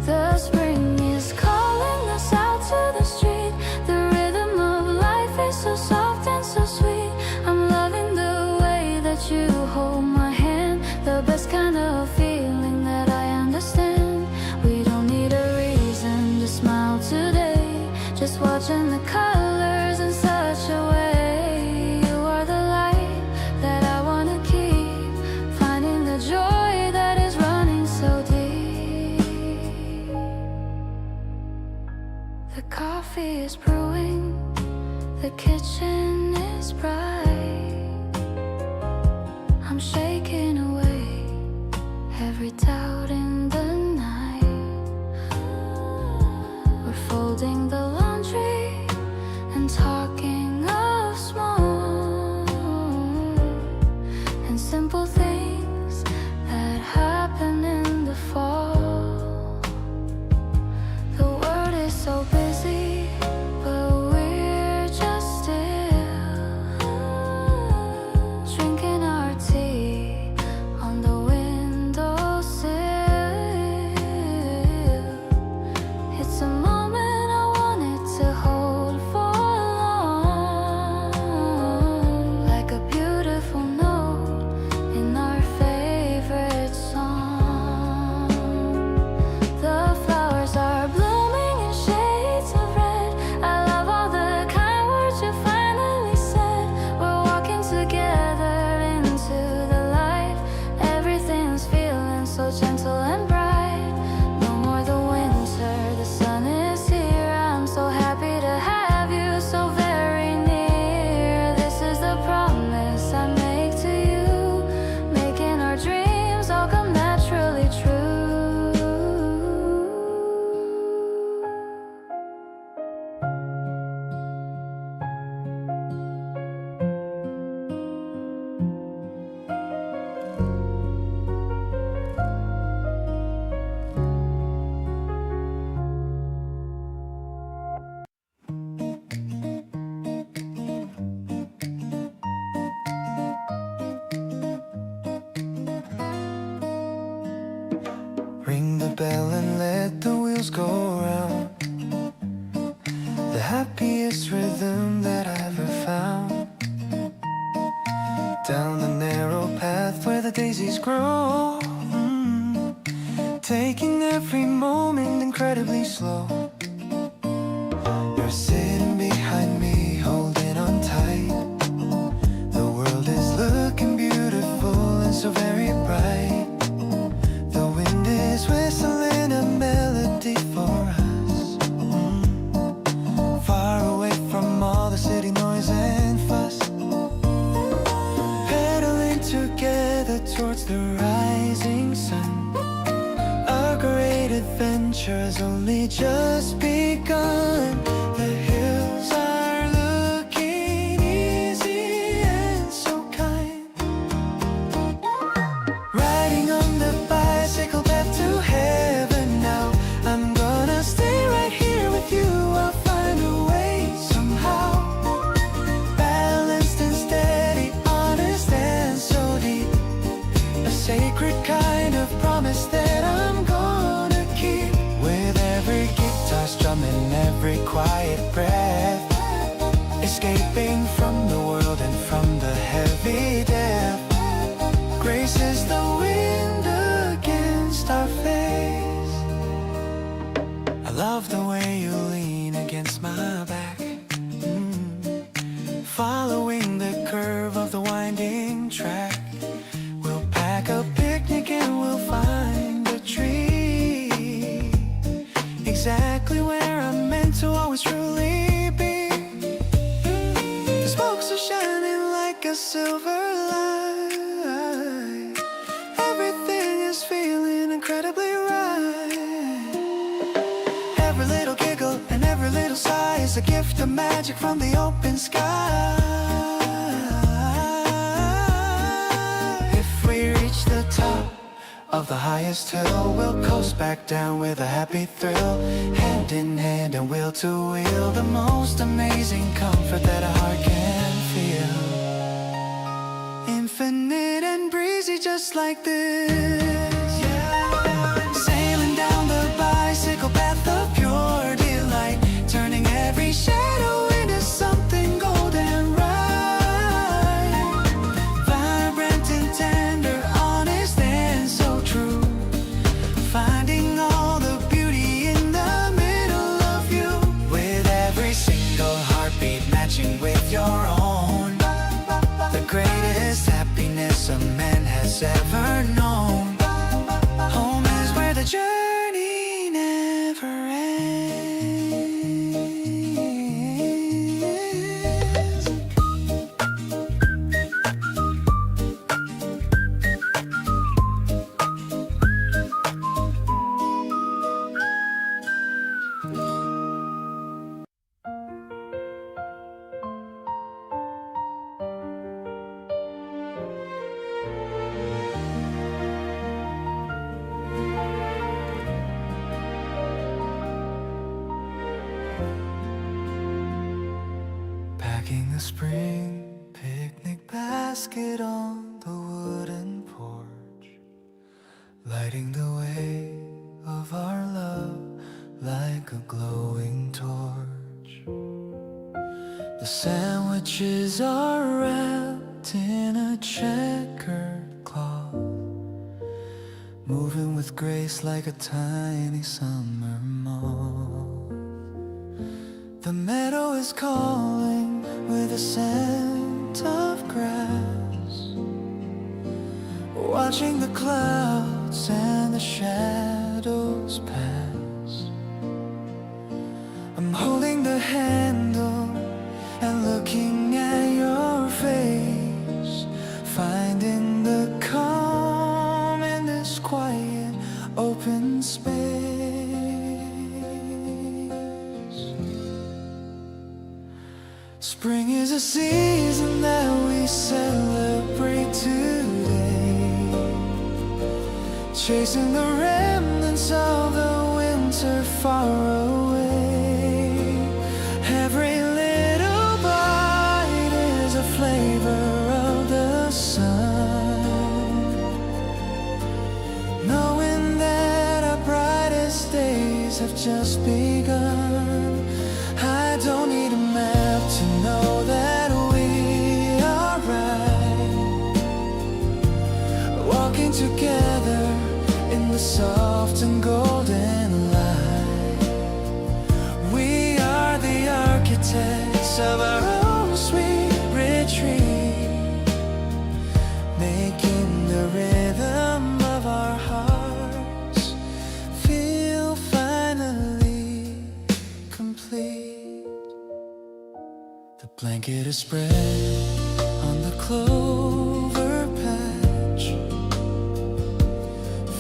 The spring is calling us out to the street. The rhythm of life is so soft and so sweet. I'm loving the way that you hold my hand, the best kind of feeling that I understand. We don't need a reason to smile today, just watching the colors in such a way. You are the light that I wanna keep, finding the joy that is running so deep. The coffee is brewing, the kitchen is bright. I'm shaking away every doubt in the night. We're folding the laundry and talking of small and simple things that happen in the fall. The world is so busy, but we're just still drinking our tea on the windowsill. It's a moment I wanna wheels go round. The happiest rhythm that I ever found. Down the narrow path where the daisies grow, taking every moment incredibly slow. You're sitting behind me, holding on tight. The world is looking beautiful and so very bright. The wind is whistling a melody for us, far away from all the city noise and fuss. Pedaling together towards the rising sun. Our great adventure has only just begun. The hills are looking easy and so kind. Riding on the bicycle path to heaven now. I'm gonna stay right here with you. I'll find a way somehow. Balanced and steady, honest and so deep. A sacred kind of promise that I'm gonna keep. With every guitar strumming, every quiet breath, escaping from the world and from the heavy death. Grace is the wind against our face. I love the way you lean against my back, following the curve of the winding track. We'll pack a picnic and we'll find a tree, exactly where I'm meant to always truly be. The smokes are shining like a silver light. Everything is feeling incredibly right. Every little giggle and every little sigh is a gift of magic from the open sky. If we reach the top of the highest hill, we'll coast back down with a happy thrill, hand in hand and wheel to wheel. The most amazing comfort that a heart can feel. Infinite and breezy just like this, yeah. Sailing down the bicycle path of pure delight, turning every shadow into something golden right. Vibrant and tender, honest and so true. Finding all the beauty in the middle of you. With every single heartbeat matching with your own. The greatest happiness a man has ever known. Home is where the journey never ends. Packing a spring picnic basket on the wooden porch, lighting the way of our love like a glowing torch. The sandwiches are wrapped in a checkered cloth, moving with grace like a tiny summer moth. The meadow is calling with a scent of grass, watching the clouds and the shadows pass. I'm holding the handle and looking at your face, finding the calm in this quiet open space. Spring is a season that we celebrate today, chasing the remnants of the winter far away. Every little bite is a flavor of the sun, knowing that our brightest days have just begun. I don't need a map to know that we are right, walking together in the soft and golden light. We are the architects of our own sweet retreat, making the rhythm of our hearts feel finally complete. The blanket is spread on the clover patch,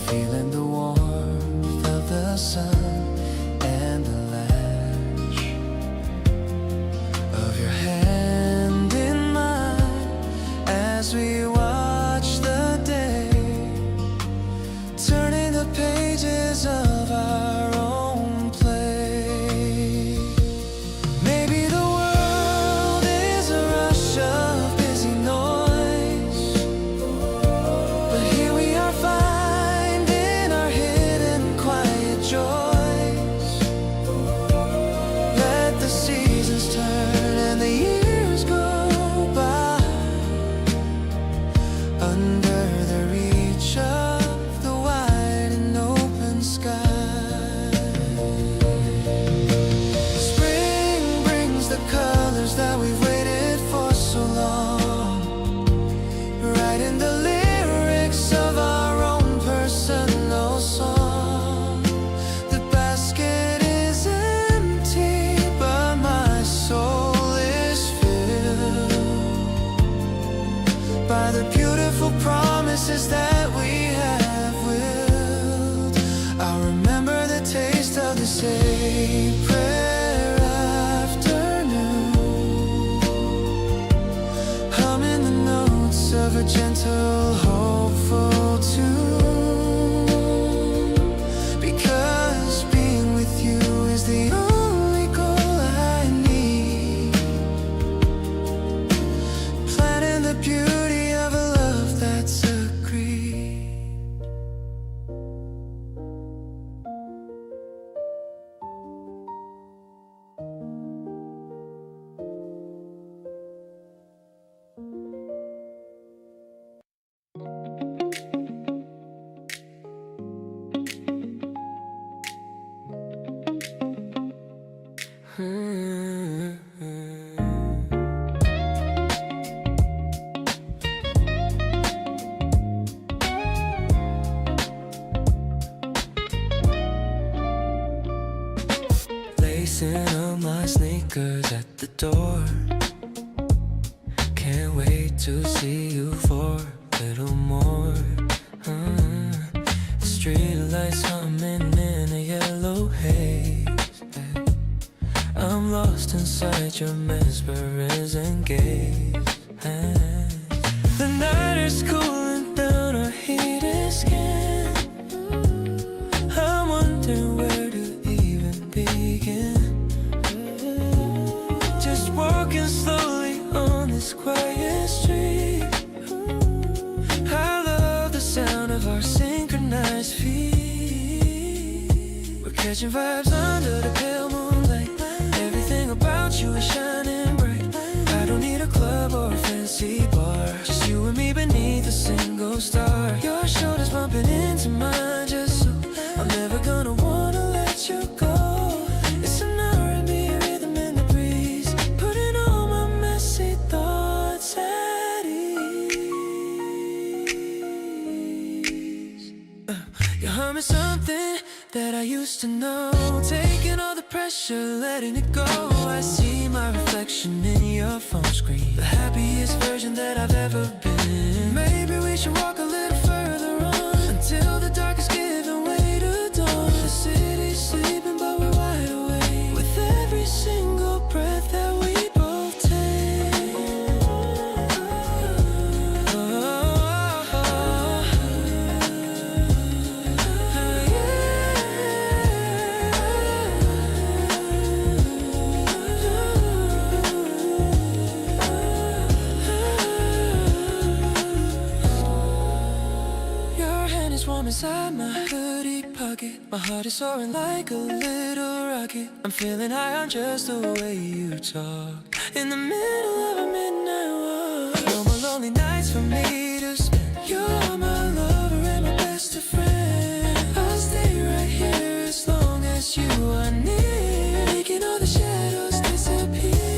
feeling the warmth of the sun and the latch of your hand in mine as we watch the day, turning the pages of our own play. Maybe the world is a rush of busy noise, but here we are finding our hidden quiet joys. Let the seasons turn and the years go by, under the reach of the wide and open sky. Spring brings the colors that we've waited for so long, writing the lyrics of our own personal song. The basket is empty, but my soul is filled by the beautiful promises that we have willed. I'll remember the taste of this April afternoon, humming the notes of a gentle, hopeful tune, because being with you is the only goal I need, planning the beauty of a love that's agreed. Lacing up my sneakers at the door, can't wait to see you for a little more. The street lights humming in a yellow haze. I'm lost inside your mesmerizing gaze. The night is cooling down our heated skin. I'm wondering where to even begin. Just walking slowly on this quiet street. I love the sound of our synchronized feet. We're catching vibes under the pale moonlight. Everything about you is shining bright. I don't need a club or a fancy bar, just you and me beneath a single star. Your shoulders bumping into mine, just so I'm never gonna wanna let you go. It's an R&B rhythm in the breeze, putting all my messy thoughts at ease. You're humming something that I used to know, taking all the pressure, letting it go. I see my reflection in your phone screen, the happiest version that I've ever been. Maybe we should walk a little further on, until the dark is giving way to dawn. The city's sleeping but we're wide awake, with every single breath that we both take. Inside heart is soaring like a little rocket. I'm feeling high on just the way you talk. In the middle of a midnight walk. No more lonely nights for me to spend. You're my lover and my best of friend. I'll stay right here as long as you are near. Making all the shadows disappear.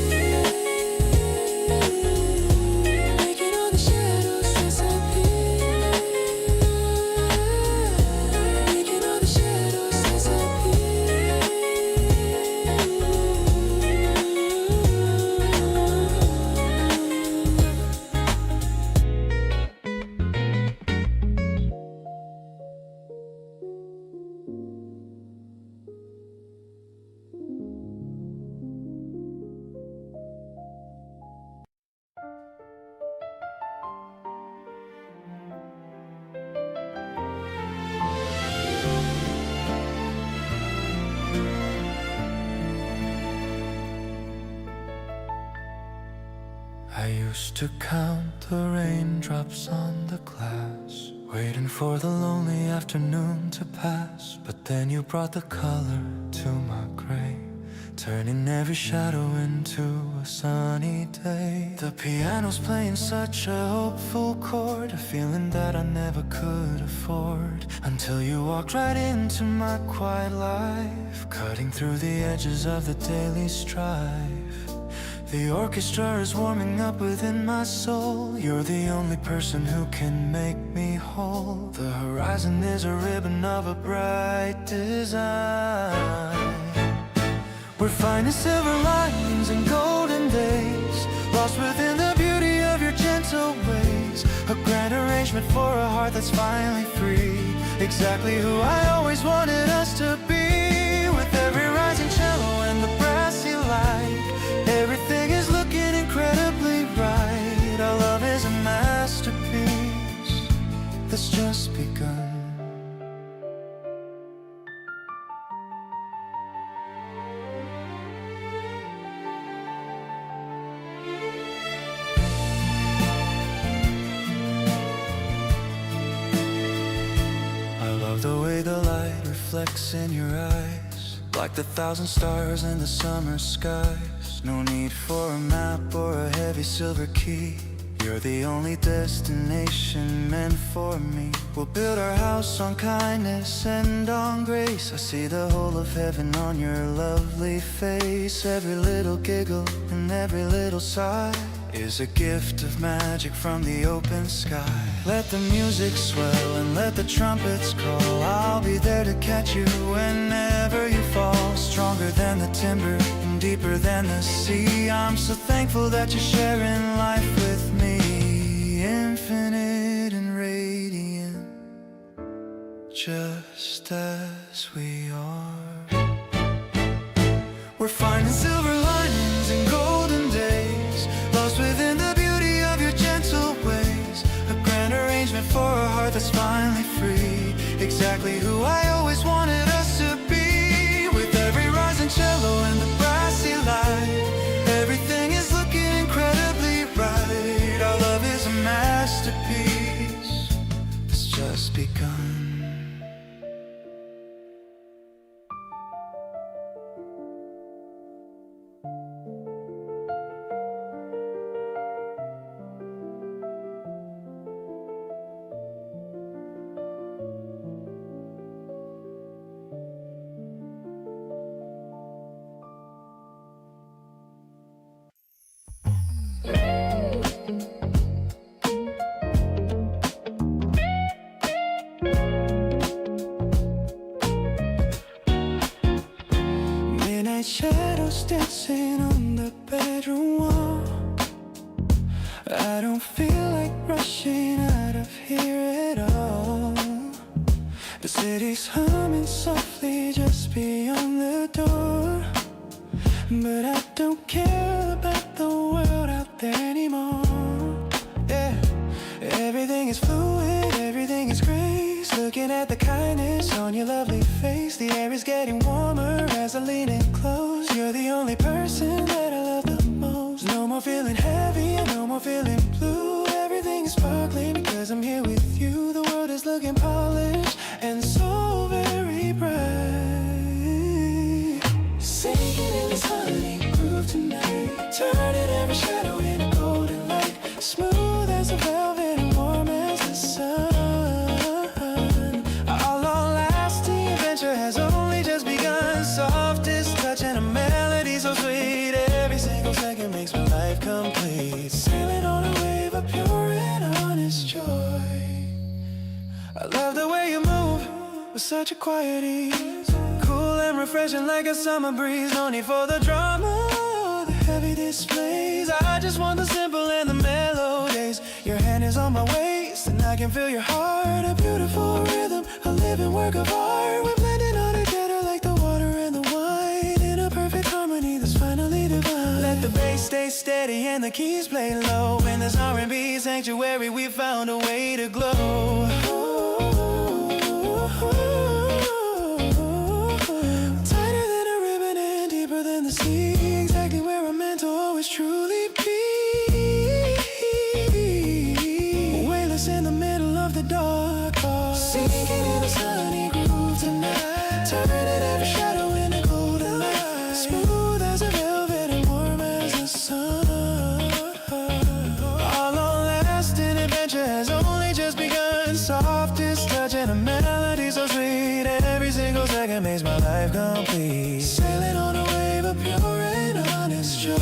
I used to count the raindrops on the glass, waiting for the lonely afternoon to pass. But then you brought the color to my gray, turning every shadow into a sunny day. The piano's playing such a hopeful chord, a feeling that I never could afford, until you walked right into my quiet life, cutting through the edges of the daily strife. The orchestra is warming up within my soul. You're the only person who can make me whole. The horizon is a ribbon of a bright design. We're finding silver linings and golden days, lost within the beauty of your gentle ways. A grand arrangement for a heart that's finally free, exactly who I always wanted us to be. With every rising cello and the brassy light, everything is looking incredibly right. Our love is a masterpiece that's just begun. I love the way the light reflects in your eyes, like the thousand stars in the summer skies. No need for a map or a heavy silver key. You're the only destination meant for me. We'll build our house on kindness and on grace. I see the whole of heaven on your lovely face. Every little giggle and every little sigh is a gift of magic from the open sky. Let the music swell and let the trumpets call. I'll be there to catch you whenever you fall. Stronger than the timber and deeper than the sea. I'm so thankful that you're sharing life with me. Infinite and radiant, just as we are. We're finding silver linings and golden days, lost within the beauty of your gentle ways. A grand arrangement for a heart that's finally free, exactly who I always wanted us to be. With every rising cello and the brassy light, everything is looking incredibly right. Our love is a masterpiece that's just begun. Shadows dancing on the bedroom wall. I don't feel like rushing out of here at all. The city's humming softly just beyond the door, but I don't care about the world out there anymore. Yeah, everything is fluid, everything is grace. Looking at the kindness on your lovely face. The air is getting warmer as I lean in close. You're the only person that I love the most. No more feeling heavy, no more feeling blue. Everything is sparkling because I'm here with you. The world is looking polished and so very bright. touch and a melody so sweet. Every single second makes my life complete. Sailing on a wave of pure and honest joy. I love the way you move with such a quiet ease. Cool and refreshing like a summer breeze. No need for the drama or the heavy displays. I just want the simple and the melodies. Your hand is on my waist and I can feel your heart. A beautiful rhythm, a living work of art. We're blending all together like the water and the wine. In a perfect harmony that's finally divine. Let the bass stay steady and the keys play low. In this R&B sanctuary we found a way to glow. Tighter than a ribbon and deeper than the sea. Exactly where I'm meant to always truly be. Weightless in the middle of the dark heart. Sinking in a sunny groove tonight. Turning every shadow into golden light. Smooth as a velvet and warm as the sun. Our long-lasting adventure has only just begun. Softest touch and a melody so sweet. Every single second makes my life complete. Sailing on a wave of pure and honest joy.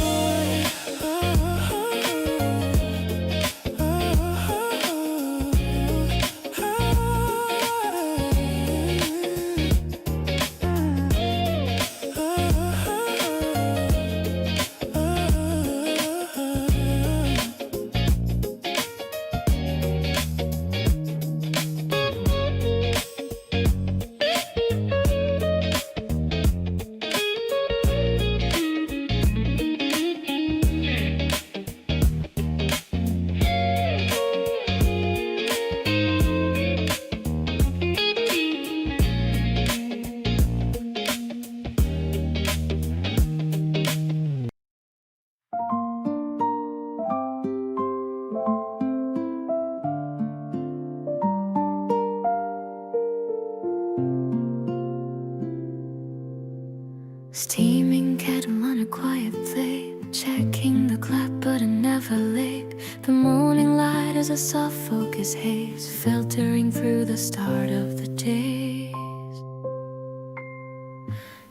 Steaming kettle on a quiet plate, checking the clock but I'm never late. The morning light is a soft focus haze, filtering through the start of the days.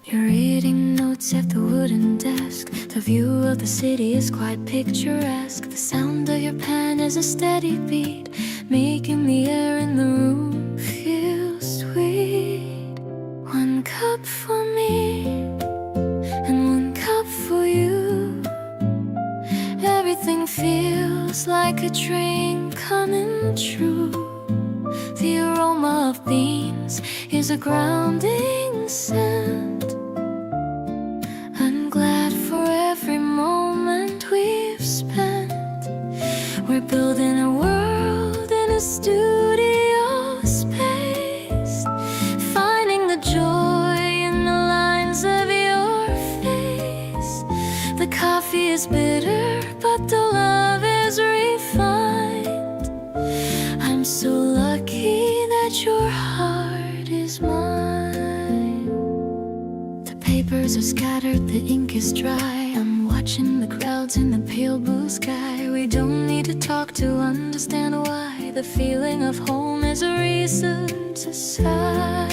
You're reading notes at the wooden desk. The view of the city is quite picturesque. The sound of your pen is a steady beat, making the air in the room feel sweet. One cup for me and one cup for you. Everything feels like a dream coming true. The aroma of beans is a grounding scent. I'm glad for every moment we've spent. We're building a world in a studio space, finding the joy in the lines of your face. The coffee is bitter, but the love is refined. I'm so lucky that your heart is mine. The papers are scattered, the ink is dry. I'm watching the crowds in the pale blue sky. We don't need to talk to understand why. The feeling of home is a reason to sigh.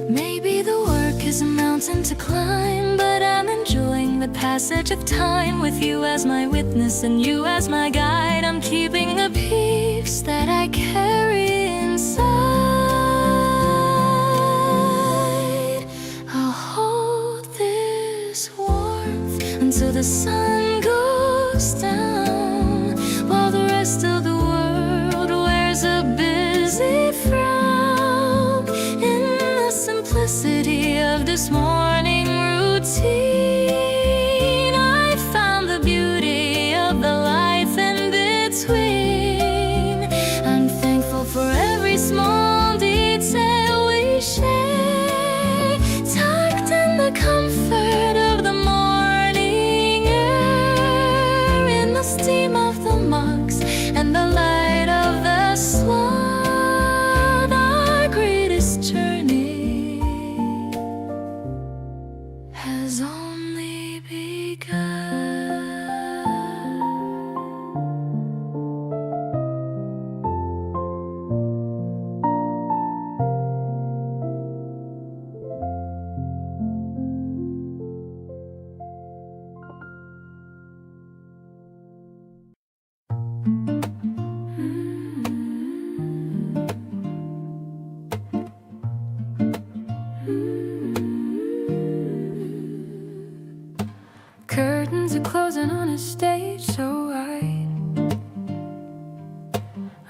Maybe the work is a mountain to climb, but I'm enjoying the passage of time with you as my witness and you as my guide. I'm keeping the peace that I carry inside. I'll hold this warmth until the sun goes down, while the rest of the world wears a busy frown. In the simplicity of this morning routine, I found the beauty of the life in between. I'm thankful for every small detail we share, tucked in the comfort of the morning air, in the steam of the mugs and the light of the slum. Our greatest journey has only begun. a stage so wide.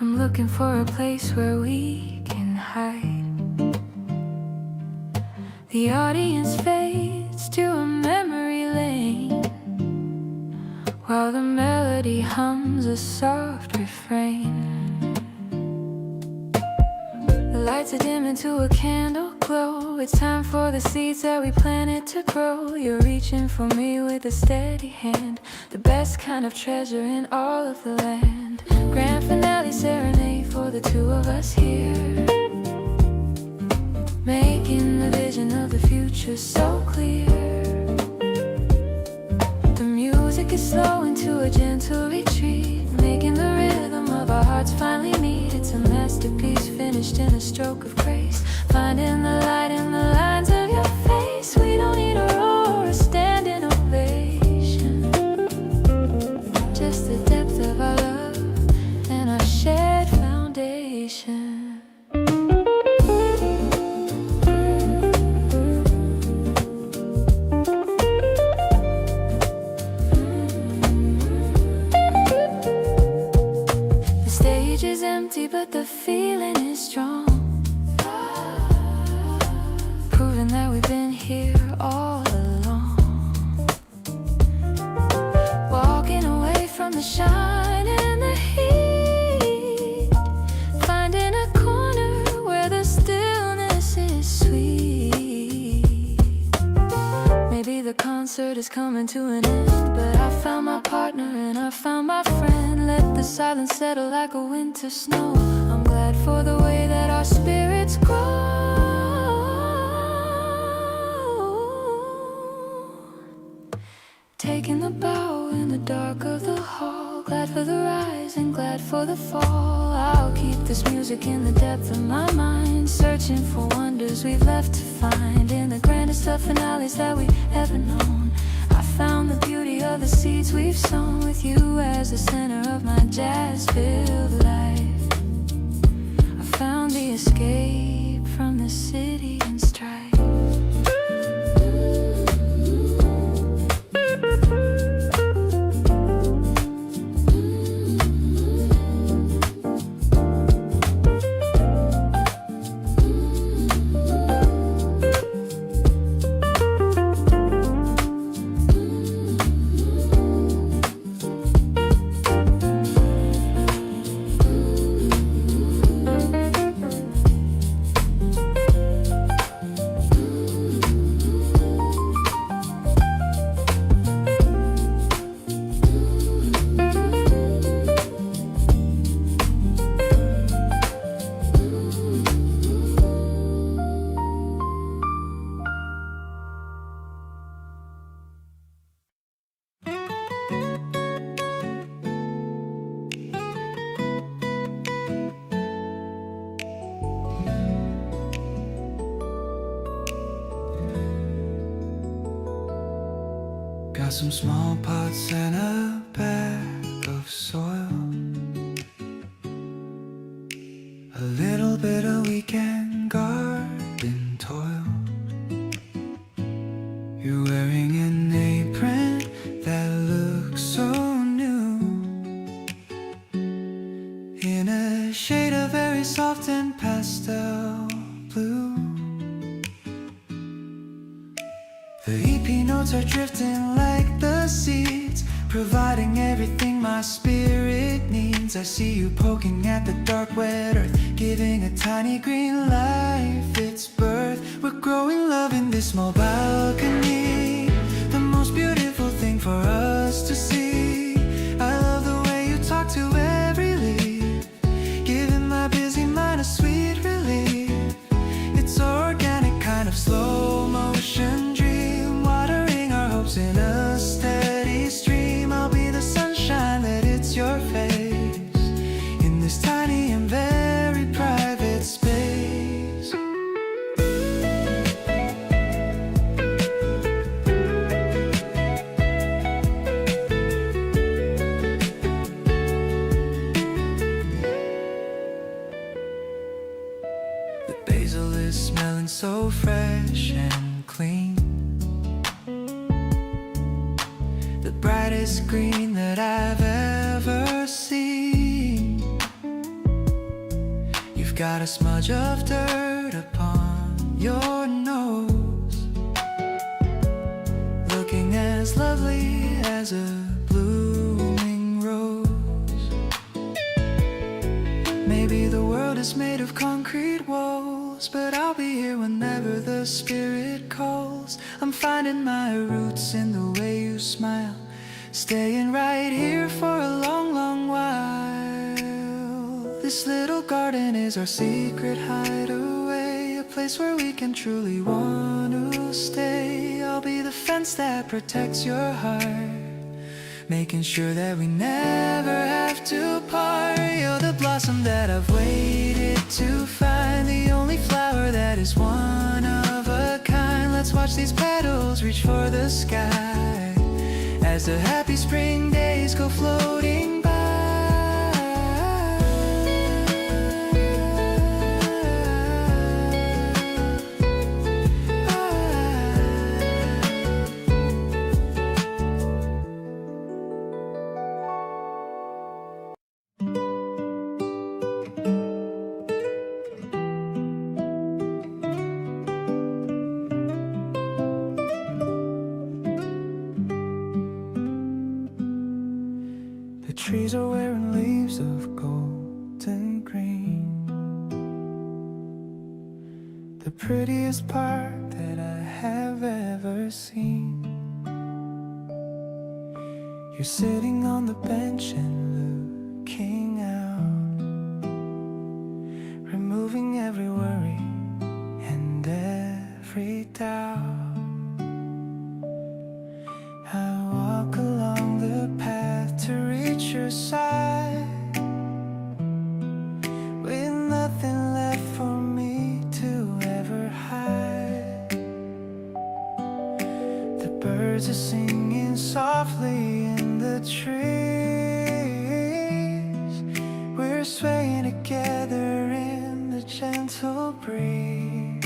I'm looking for a place where we can hide. The audience fades to a memory lane, while the melody hums a soft refrain. The lights are dim into a candle glow. It's time for the seeds that we planted to grow. You're reaching for me with a steady hand, the best kind of treasure in all of the land. Grand finale serenade for the two of us here, making the vision of the future so clear. The music is slowing to a gentle retreat, making the rhythm of our hearts finally meet. It's a masterpiece finished in a stroke of grace, finding the light in the lines of your face. We don't need a roar or a standing ovation, just the depth of our love and our shared foundation. The stage is empty, but the feeling is strong, proving that we've been here all along. Walking away from the shine and the heat, finding a corner where the stillness is sweet. Maybe the concert is coming to an end, but I found my partner and I found my friend. Let the silence settle like a winter snow. I'm glad for the way that our spirits grow. Taking the bow in the dark of the hall, glad for the rise and glad for the fall. I'll keep this music in the depth of my mind, searching for wonders we've left to find in the grandest of finales that we've ever known. I found the beauty of the seeds we've sown, with you as the center of my jazz-filled life. I found the escape from the city and strife. Got some small pots and a bag of soil, a little bit of weekend garden toil. You're wearing an apron that looks so new, in a shade of very soft and pastel blue. The EP notes are drifting like the seeds, providing everything my spirit needs. I see you poking at the dark wet earth, giving a tiny green life its birth. We're growing love in this small balcony, the most beautiful thing for us to see. I love the way you talk to every leaf, giving my busy mind a sweet relief. It's organic, kind of slow motion dream, watering our hopes in a steady stream. I'll be the sunshine that hits your face in this tiny and very private space. The basil is smelling so fresh and clean, the brightest brightest green that I've ever seen. You've got a smudge of dirt upon your nose, looking as lovely as a blooming rose. Maybe the world is made of concrete walls, but I'll be here whenever the spirit calls. I'm finding my roots in the way you smile, staying right here for a long, long while. This little garden is our secret hideaway, a place where we can truly want to stay. I'll be the fence that protects your heart, making sure that we never have to part. You're the blossom that I've waited to find, the only flower that is one of a kind. Let's watch these petals reach for the sky as the happy spring days go floating by. Trees are wearing leaves of golden green, the prettiest part that I have ever seen. You're sitting on the bench and looking out, removing every worry and every doubt. I walk along the path to reach your side, with nothing left for me to ever hide. The birds are singing softly in the trees, we're swaying together in the gentle breeze.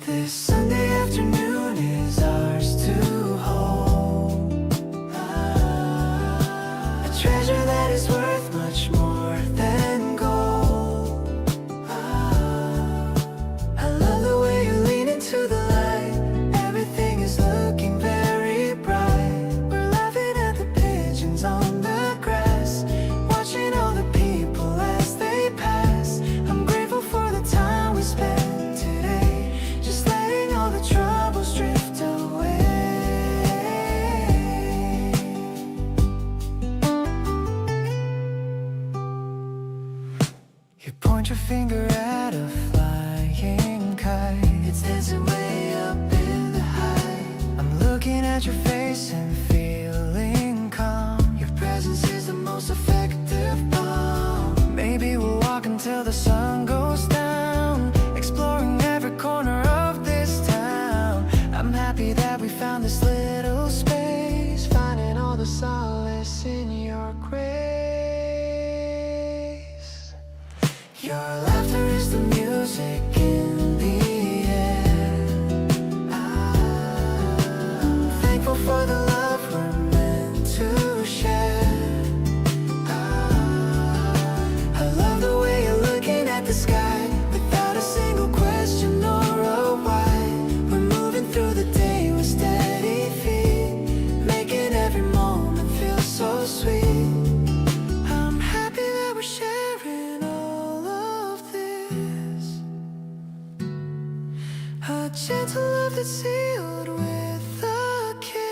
This Sunday afternoon is ours to hold, a treasure that is worth much more than gold. I love the way you lean into the light, everything is looking very bright. We're laughing at the pigeons on the grass, watching all the people as they pass. I'm grateful for the time we spent today, just letting all the troubles drift away. You point your finger at a flying kite, it's dancing way up in the height. I'm looking at your face and feeling calm, your presence is the most effective balm. Maybe we'll walk until the sun goes down, exploring every corner of this town. I'm happy that we found this little space, finding all the solace in your grace. Your laughter is the music in the air. I'm thankful for the love we're meant to share. I love the way you're looking at the sky, without a single question or a why. We're moving through the day with steady feet, making every moment feel so sweet. I'm happy that we're sharing all of this, a gentle love that's sealed with a kiss.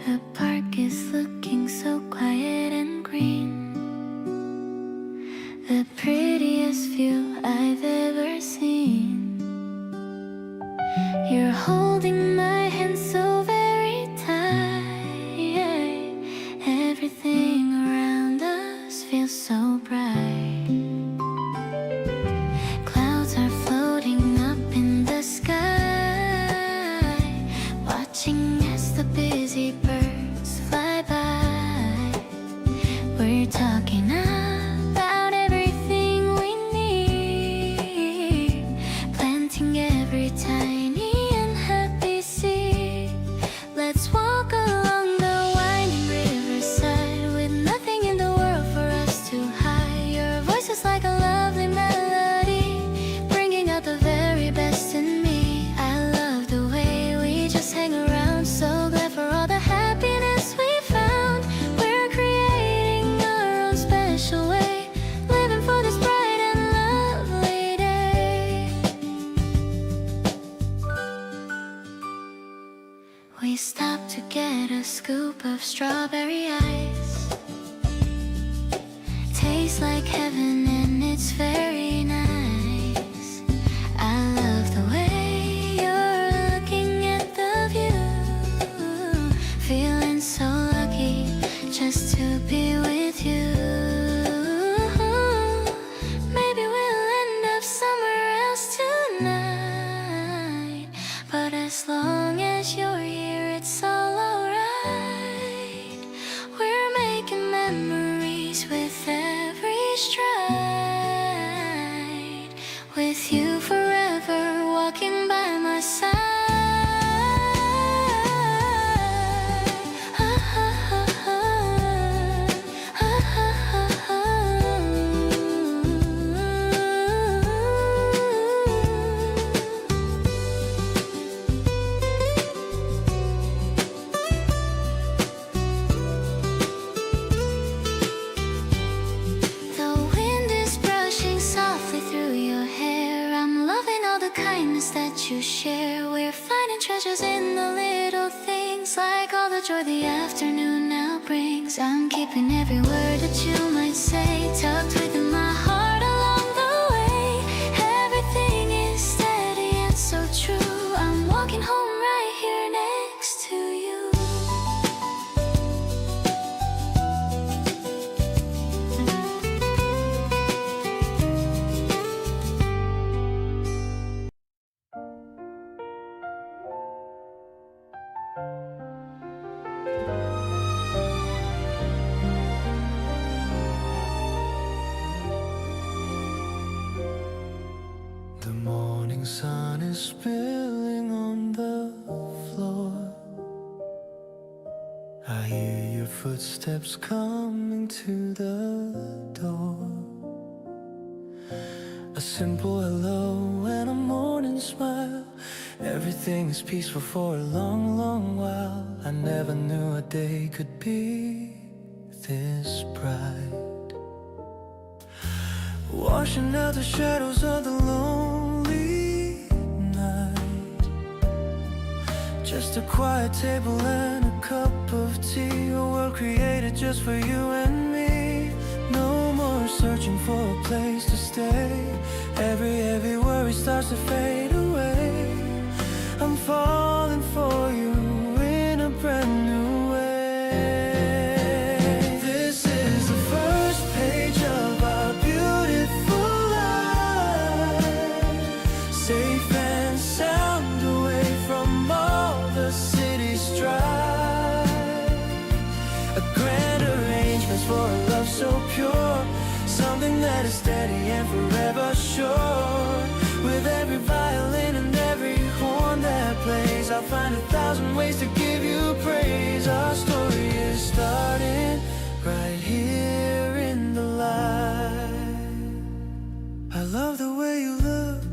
The park is looking so quiet and green, the prettiest view I've ever seen. You're holding my a scoop of strawberry ice. Tastes like heaven and it's very nice. I love the way you're looking at the view. Feeling so lucky just to be with you. Maybe we'll end up somewhere else tonight, but as long as you're here it's all alright. We're making memories with every stride, with you forever walking by my side. The wind is brushing softly through your hair. I'm loving all the kindness that you share. We're finding treasures in the little things, like all the joy the afternoon now brings. I'm keeping every word that you might say tucked within my heart along the way. Everything is steady and so true. I'm walking home right here next to you. The morning sun is spilling on the floor. I hear your footsteps coming to the door. A simple hello and a morning smile. Everything is peaceful for a long, long while. I never knew a day could be this bright. Washing out the shadows of the lonely night. Just a quiet table and a cup of tea. A world created just for you and me. No more searching for a place to stay. Every worry starts to fade away. I'm falling for you in a brand new way. This is the first page of our beautiful life. Safe and sound away from all the city strife. A grand arrangements for a love so pure. Something that is steady and forever sure. With every violin and every horn that plays, I'll find 1,000 ways to give you praise. Our story is starting right here in the light. I love the way you look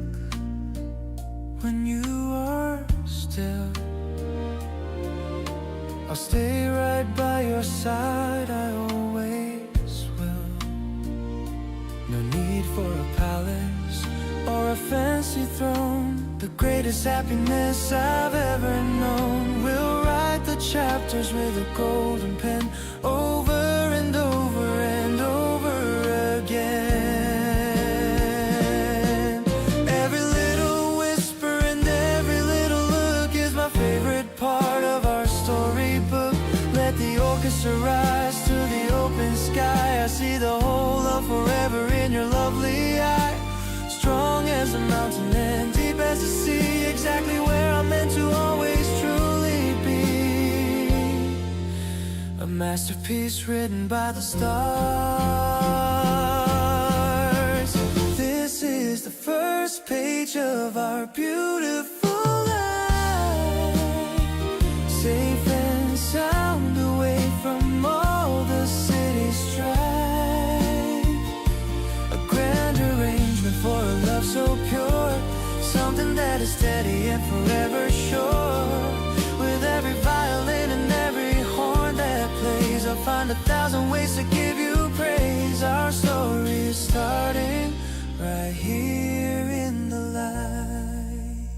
when you are still. I'll stay right by your side, I always will. No need for a palace or a fancy throne. The greatest happiness I've ever known. We'll write the chapters with a golden pen, over and over and over again. Every little whisper and every little look is my favorite part of our storybook. Let the orchestra rise to the open sky. I see the whole of forever in your lovely eye. Strong as a mountain and deep as the sea. Exactly where I'm meant to always truly be. A masterpiece written by the stars. This is the first page of our beautiful life. Safe and sound away from all the city strife. A grand arrangement for a love so pure. Something that is steady and forever sure. With every violin and every horn that plays, I'll find 1,000 ways to give you praise. Our story is starting right here in the light.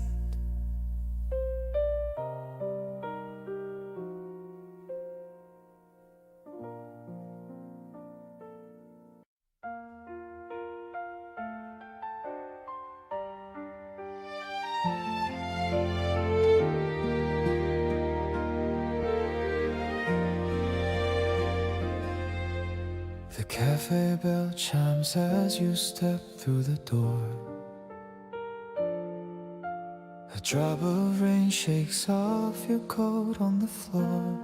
cafe bell chimes as you step through the door. A drop of rain shakes off your coat on the floor.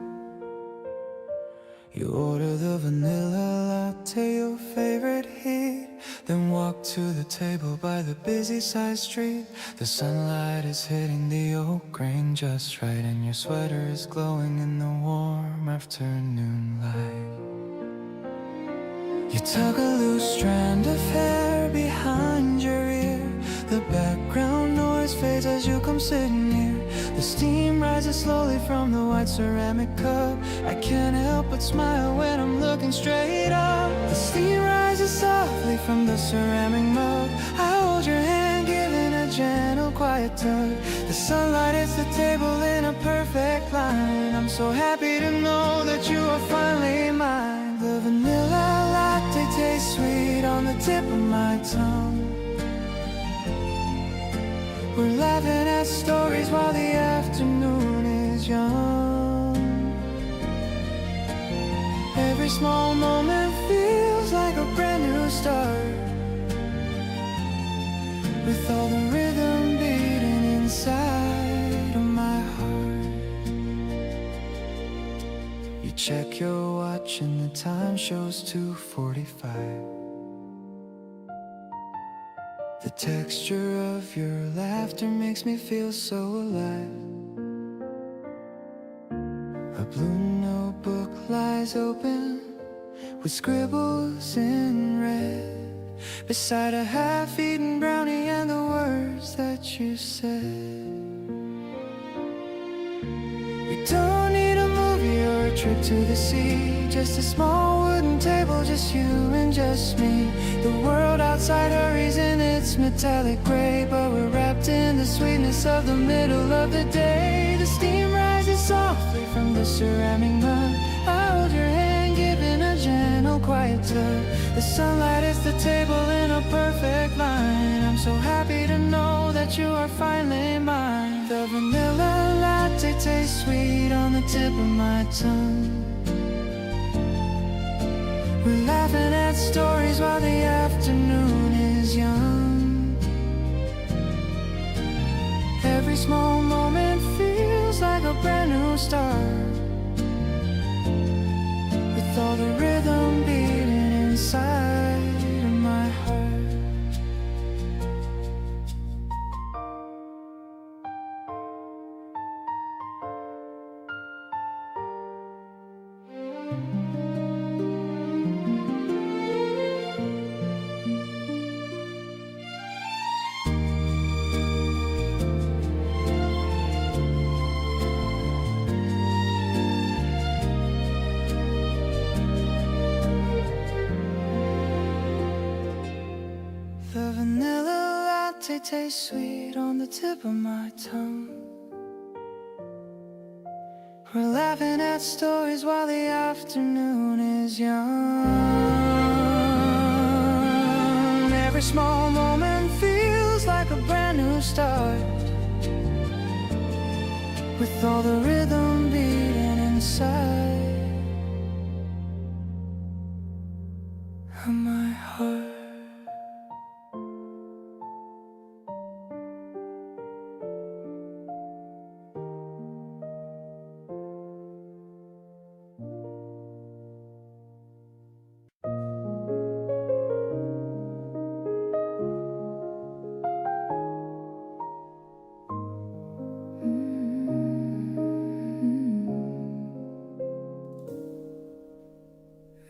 You order the vanilla latte, your favorite heat, then walk to the table by the busy side street. The sunlight is hitting the oak grain just right, and your sweater is glowing in the warm afternoon light. You tug a loose strand of hair behind your ear. The background noise fades as you come sitting near. The steam rises slowly from the white ceramic cup. I can't help but smile when I'm looking straight up. The steam rises softly from the ceramic mug. I hold your hand, giving a gentle, quiet tug. The sunlight hits the table in a perfect line. I'm so happy to know that you are finally mine. The vanilla latte tastes sweet on the tip of my tongue. We're laughing at stories while the afternoon is young. Every small moment feels like a brand new start, with all the rhythm beating inside of my heart. You check your watch and the time shows 2:45. The texture of your laughter makes me feel so alive. A blue notebook lies open with scribbles in red, beside a half-eaten brownie and the words that you said. We don't need a movie or a trip to the sea, just a small wooden table, just you and just me. The world outside hurries in its metallic gray, but we're wrapped in the sweetness of the middle of the day. The steam rises softly from the ceramic mug. I hold your hand, giving a gentle, quiet tug. The sunlight hits the table in a perfect line. I'm so happy to know that you are finally mine. The vanilla latte tastes sweet on the tip of my tongue. We're laughing at stories while the afternoon is young. Every small moment feels like a brand new start, with all the rhythm beating inside of my heart. The vanilla latte tastes sweet on the tip of my tongue. We're laughing at stories while the afternoon is young. Every small moment feels like a brand new start, with all the rhythm beating inside of my heart.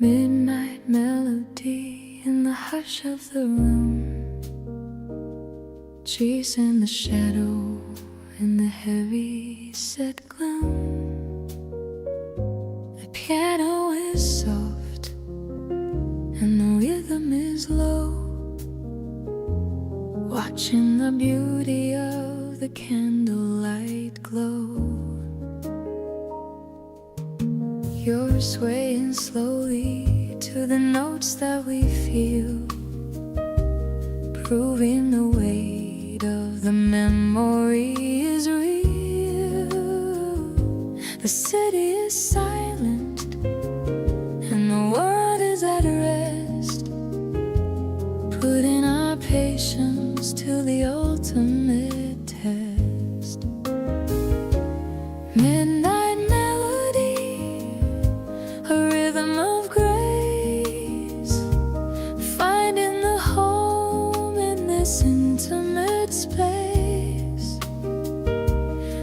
Midnight melody in the hush of the room, trees in the shadow in the heavy set gloom. The piano is soft and the rhythm is low, watching the beauty of the candlelight glow. You're swaying slowly to the notes that we feel, proving the weight of the memory is real. The city is silent and the world is at rest, this intimate space.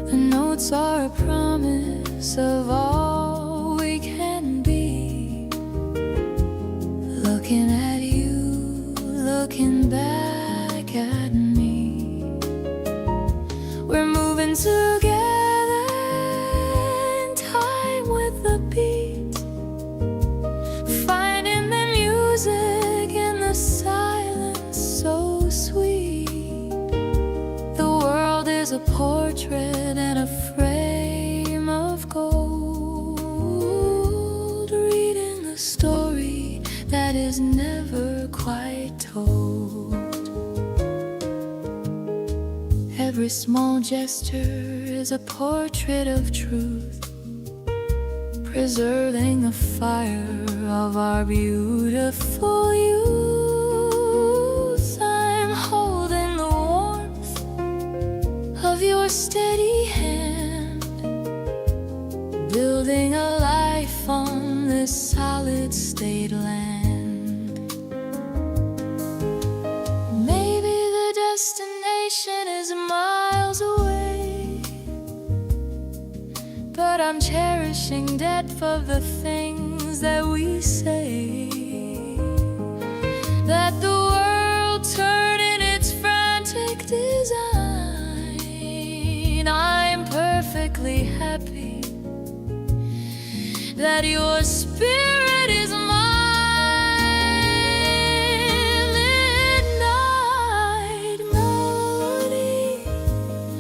The notes are a promise of all we can be. Looking at you, looking back at me. We're moving together in time with the beat, finding the music in the silence so sweet. The world is a portrait and a frame of gold, reading a story that is never quite told. Every small gesture is a portrait of truth, preserving the fire of our beautiful youth. I'm holding the warmth of your steady hand, building a life on this solid state land. Maybe the destination is miles away, but I'm cherishing depth of the things that we say. That the world turn in its frantic design. I'm perfectly happy that your spirit is mine. Midnight melody,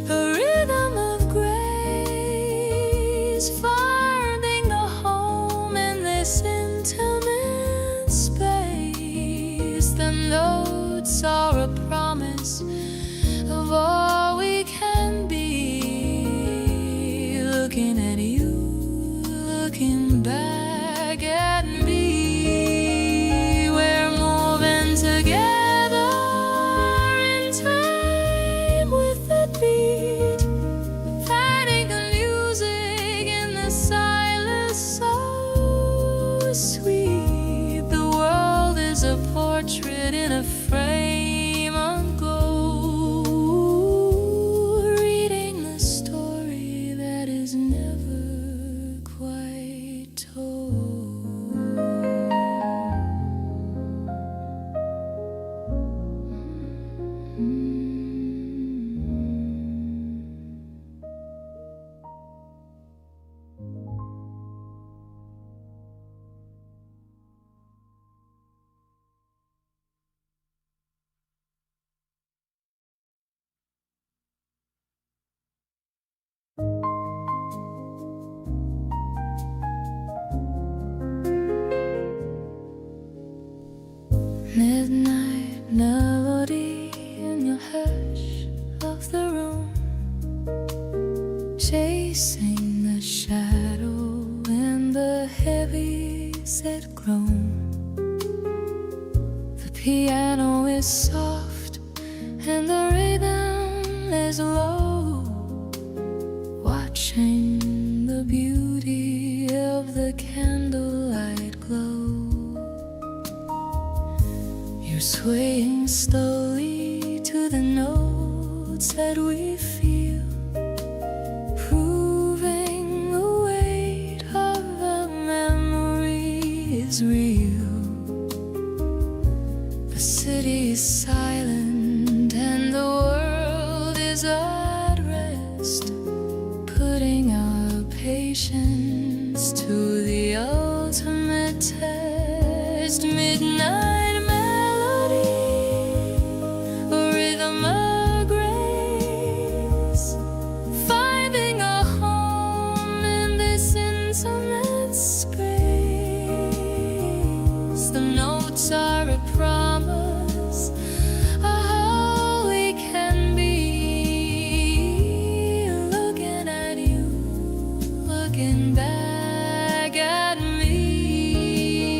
a rhythm of grace, finding a home in this intimate space. The notes are a promise of all we can be. Looking at you, looking back at me. We're moving together in time with the beat, finding the music in the silence so sweet. The world is a portrait in a frame of gold, reading the story that is never quite told. Midnight melody in your hush of the room, chasing the shadow in the heavy set gloom. The piano is soft and the rhythm is low, watching the beauty of the candlelight glow. You're swaying slowly to the notes that we feel, proving the weight of the memory is real. The city is silent and the world is at rest, putting our patience to the ultimate test. Midnight melody, a rhythm of grace, finding a home in this intimate space. The notes are a promise of how we can be. Looking at you, looking back at me.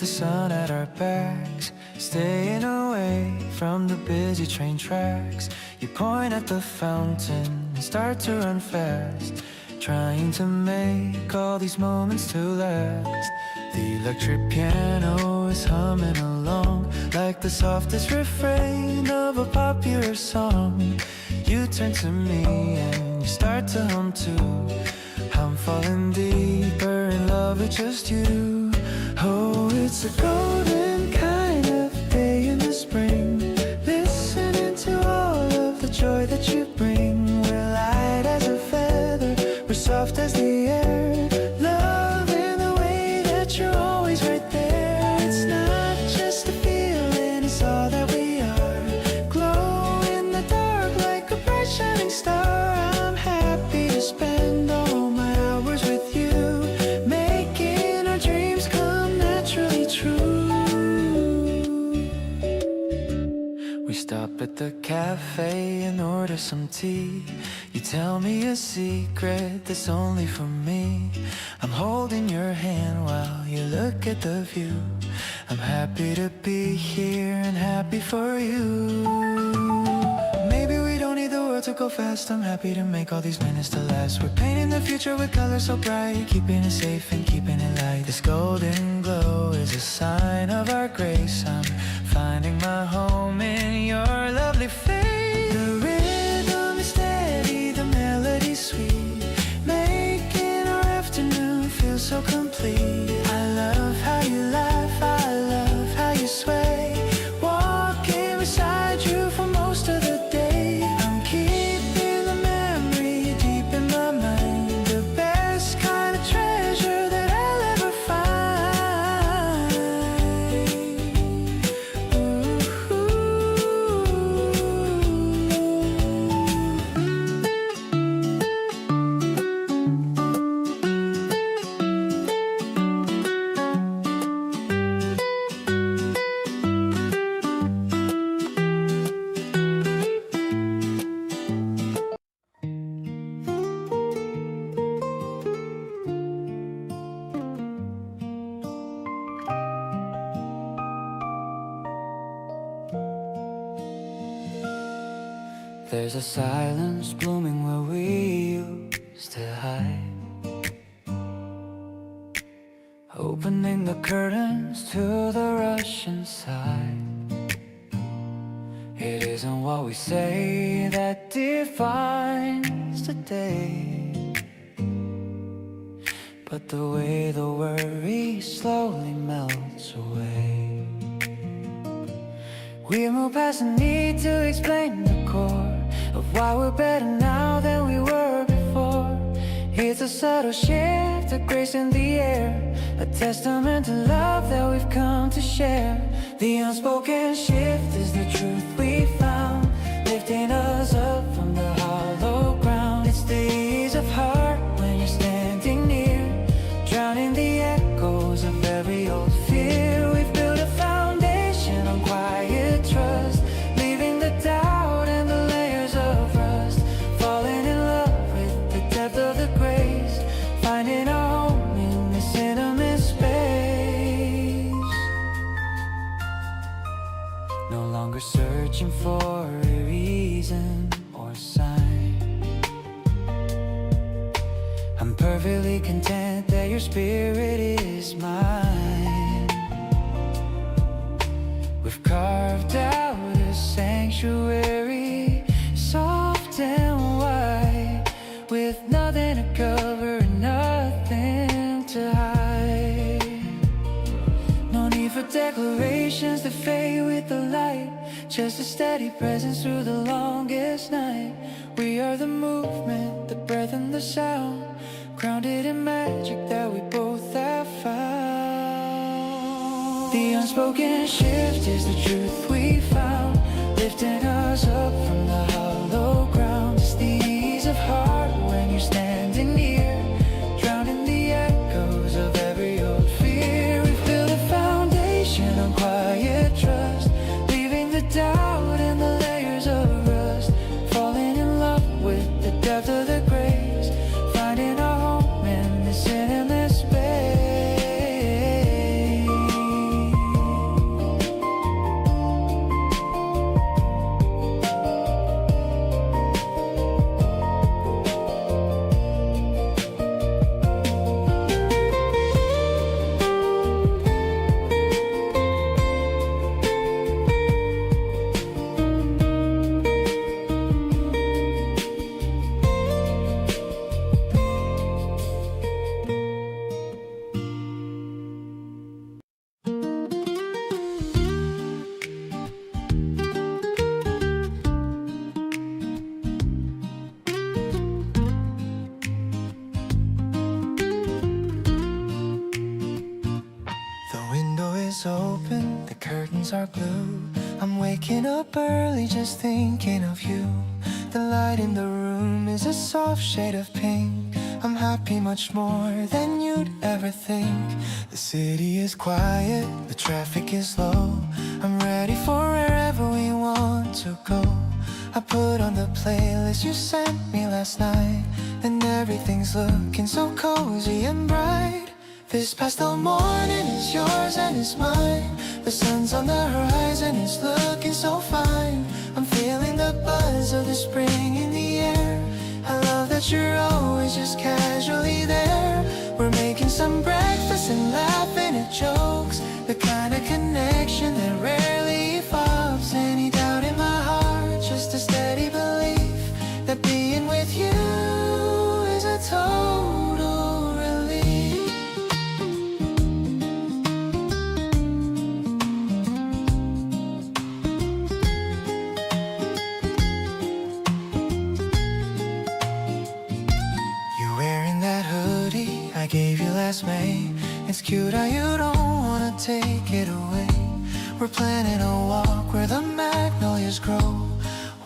the sun at our backs, staying away from the busy train tracks. You point at the fountain and start to run fast, trying to make all these moments to last. The electric piano is humming along like the softest refrain of a popular song. You turn to me and you start to hum too. I'm falling deeper in love with just you. Oh, it's a golden kind of day in the spring, listening to all of the joy that you bring. We're light as a feather, we're soft as the air, loving the way that you're always right there. It's not just a feeling, it's all that we are. Glow in the dark like a bright shining star. I'm happy to spend all my hours with you, making our dreams come naturally true. We stop at the cafe and order some tea. You tell me a secret that's only for me. I'm holding your hand while you look at the view. I'm happy to be here and happy for you. Maybe we don't need the world to go fast. I'm happy to make all these minutes to last. We're painting the future with colors so bright, keeping it safe and keeping it light. This golden glow is a sign of our grace. I'm finding my home in your lovely face. The rhythm is steady, the melody sweet, making our afternoon feel so complete. I love how you laugh, I love how you sway, walking beside you for most of the day. I'm keeping the memory deep in my mind, the best kind of treasure that I'll ever find. There's a silence blooming where we used to hide, opening the curtains to the rush inside. It isn't what we say that defines the day, but the way the worry slowly melts away. We move past the need to explain the core of why we're better now than we were before. It's a subtle shift, a grace in the air, a testament to love that we've come to share. The unspoken shift is the truth we found, lifting us up from the hollow ground. It's the ease of heart when you're standing near, drowning the echoes of every old fear. We've built a foundation on quiet trust, leaving the doubt and the layers of rust, falling in love with the depth of the grace, finding our home in this intimate space. No longer searching for a reason or sign, I'm perfectly content that your spirit is mine. We've carved out a sanctuary, soft and white, with nothing to cover and nothing to hide. No need for declarations that fade with the light, just a steady presence through the longest night. We are the movement, the breath and the sound, grounded in magic that we both have found. The unspoken shift is the truth we found, lifting us up from the hollow ground. It's the ease of heart when you're standing near, drowning the echoes of every old fear. We've built a foundation on quiet trust, leaving the doubt and the layers of rust, falling in love with the depth of the grace, finding our home in this endless space. curtains are blue. I'm waking up early just thinking of you. The light in the room is a soft shade of pink. I'm happy much more than you'd ever think. The city is quiet, the traffic is low. I'm ready for wherever we want to go. I put on the playlist you sent me last night, and everything's looking so cozy and bright. This pastel morning is yours and it's mine. The sun's on the horizon, it's looking so fine. I'm feeling the buzz of the spring in the air. I love that you're always just casually there. We're making some breakfast and laughing at jokes, the kind of connection that rarely evolves any doubt in my heart. Just a steady belief that being with you is a total relief. You're wearing that hoodie I gave you last May. It's cute how you don't wanna take it away. We're planning a walk where the magnolias grow,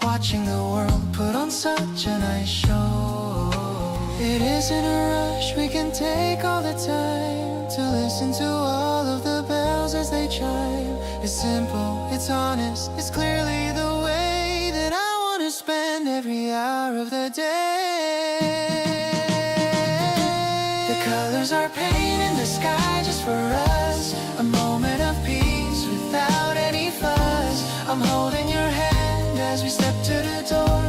watching the world put on such a nice show. It isn't a rush, we can take all the time to listen to all of the bells as they chime. It's simple, it's honest, it's clearly the way that I wanna spend every hour of the day. The colors are painting the sky just for us, a moment of peace without any fuss. I'm holding your hand as we step to the door.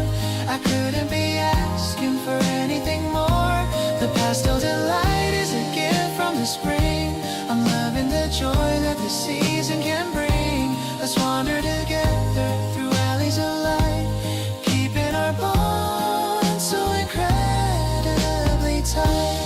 I couldn't be asking for anything more. The pastel delight is a gift from the spring. I'm loving the joy that the season can bring. Let's wander together through alleys of light, keeping our bond so incredibly tight.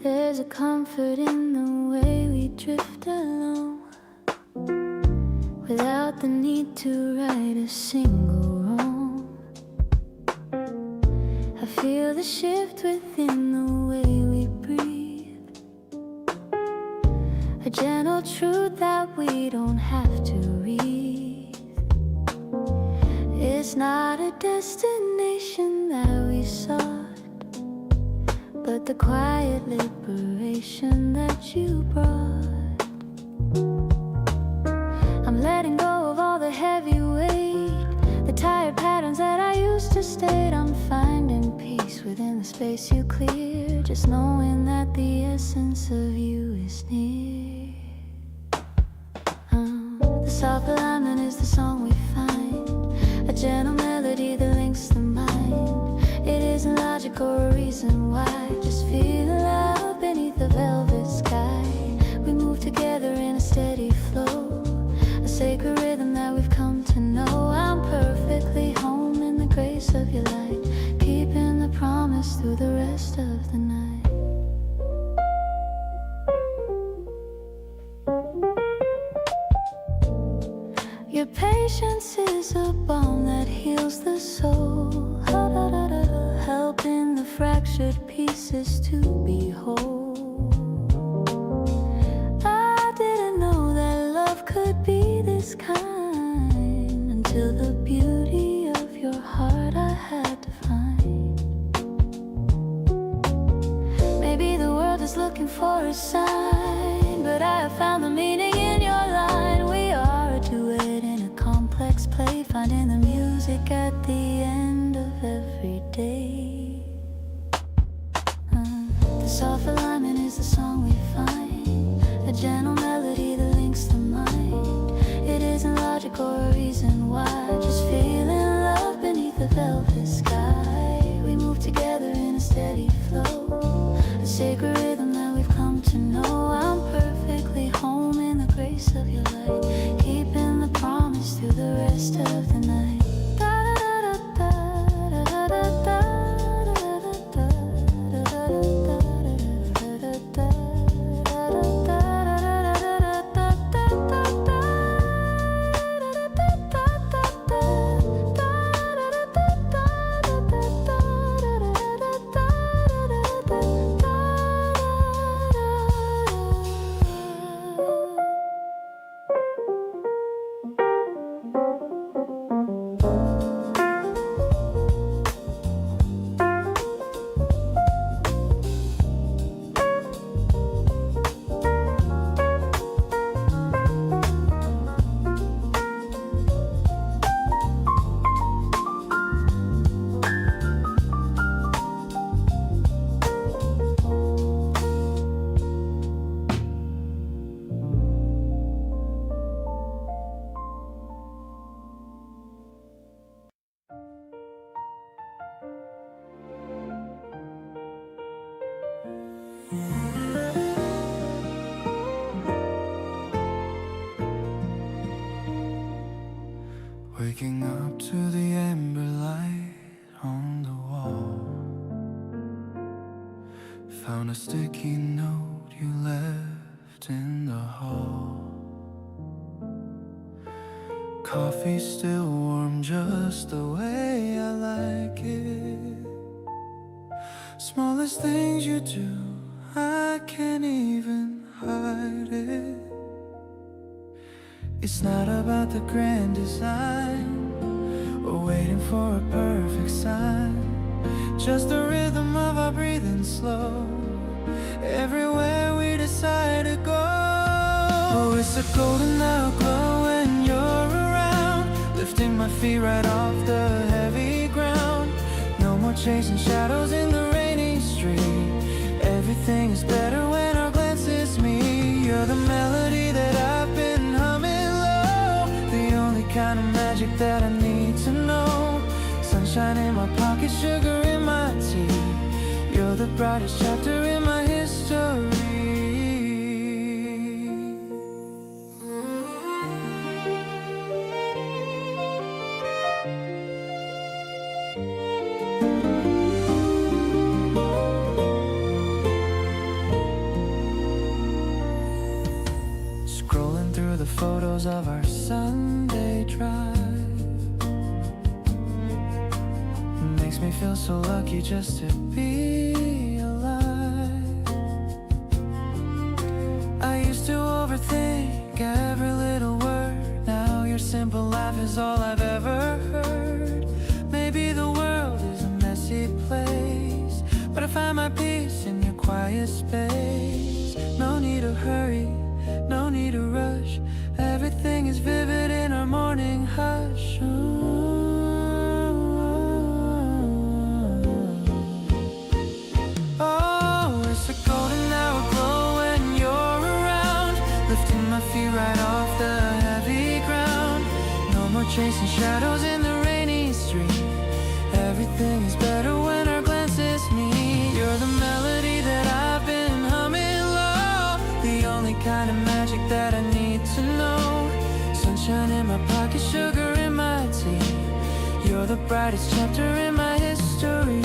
There's a comfort in the way we drift along, without the need to right a single wrong. I feel the shift within the way we breathe, a gentle truth that we don't have to read. It's not a destination that we sought, but the quiet liberation that you brought. I'm letting go of all the heavy weight, the tired patterns that I used to state. I'm finding peace within the space you clear, just knowing that the essence of you is near. The soft alignment is the song we find, a gentle melody that links the mind. It isn't logic or a reason why, just feel love beneath the velvet sky. We move together in a steady flow, a sacred rhythm that we've come to know. I'm perfectly home in the grace of your light, keeping the promise through the rest of the night. Your patience is a balm that heals the soul, helping the fractured pieces to be whole. I didn't know that love could be this kind, until the beauty of your heart I had to find. Maybe the world is looking for a sign, but I have found the meaning in your line. We are a duet in a complex play, finding the music at the end of every day. The soft alignment is the song we find, a gentle melody that links the mind. It isn't logic or a reason why, just feeling love beneath the velvet sky. We move together in a steady flow, a sacred rhythm that we've come to know. I'm perfectly home in the grace of your light, keeping the promise through the rest of the night. Waking up to the amber light on the wall. Found a sticky note you left in the hall. Coffee still warm just the way I like it. Smallest things you do, I can't even hide it. It's not about the grand design or waiting for a perfect sign. Just the rhythm of our breathing slow everywhere we decide to go. Oh, it's a golden hour glow when you're around, lifting my feet right off the heavy ground. No more chasing shadows in the rainy street. Everything is better when our glances meet. You're the melody that I've been humming low, the only kind of magic that I need to know. Sunshine in my pocket, sugar in my tea. You're the brightest chapter in my history. Scrolling through the photos of our Sunday drive, makes me feel so lucky just to be alive. I used to overthink every little word. Now your simple laugh is all I've ever heard. Maybe the world is a messy place, but I find my peace in your quiet space. No need to hurry, no need to rush. Everything is vivid in our morning hush. Oh, it's a golden hour glow when you're around, lifting my feet right off the heavy ground. No more chasing shadows in the rainy street. Everything is better when our glances meet. You're the melody that I've been humming low, the only kind of magic that I need to know. Sunshine in my pocket, sugar in my tea. You're the brightest chapter in my history.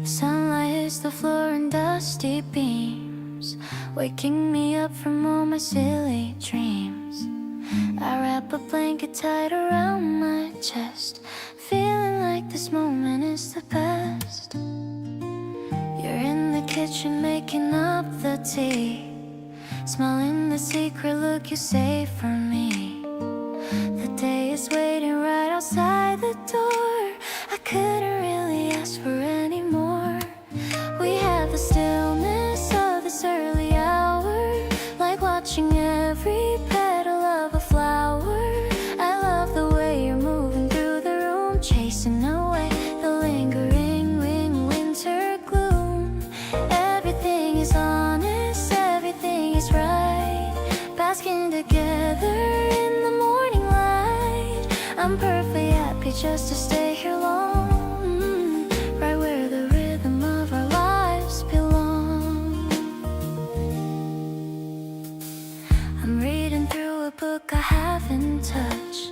Sunlight hits the floor in dusty beams, waking me up from all my silly dreams. I wrap a blanket tight around my chest, feeling like this moment is the best. You're in the kitchen making up the tea, smelling the secret look you saved for me. The day is waiting right outside the door. I couldn't really ask for any more. We have the stillness of this early hour, like watching every petal of a flower. I love the way you're moving through the room, chasing away the lingering winter gloom. Everything is honest, everything is right, basking together in the morning light. I'm perfectly happy just to stay here long, right where the rhythm of our lives belong. I'm reading through a book I haven't touched.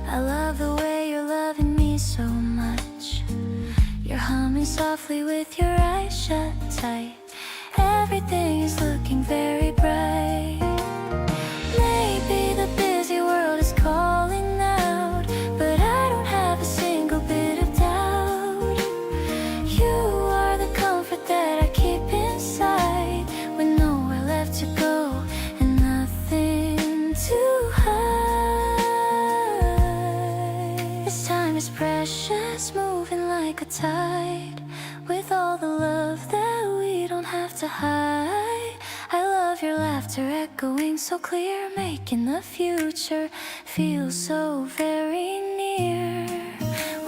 I love the way you're loving me so much. You're humming softly with your eyes shut tight. Everything is looking very bright. Maybe the busy world is calling out, but I don't have a single bit of doubt. You are the comfort that I keep inside, with nowhere left to go and nothing to hide. This time is precious, moving like a tide, with all the love that we don't have to hide. I love your laughter echoing so clear, making the future feel so very near.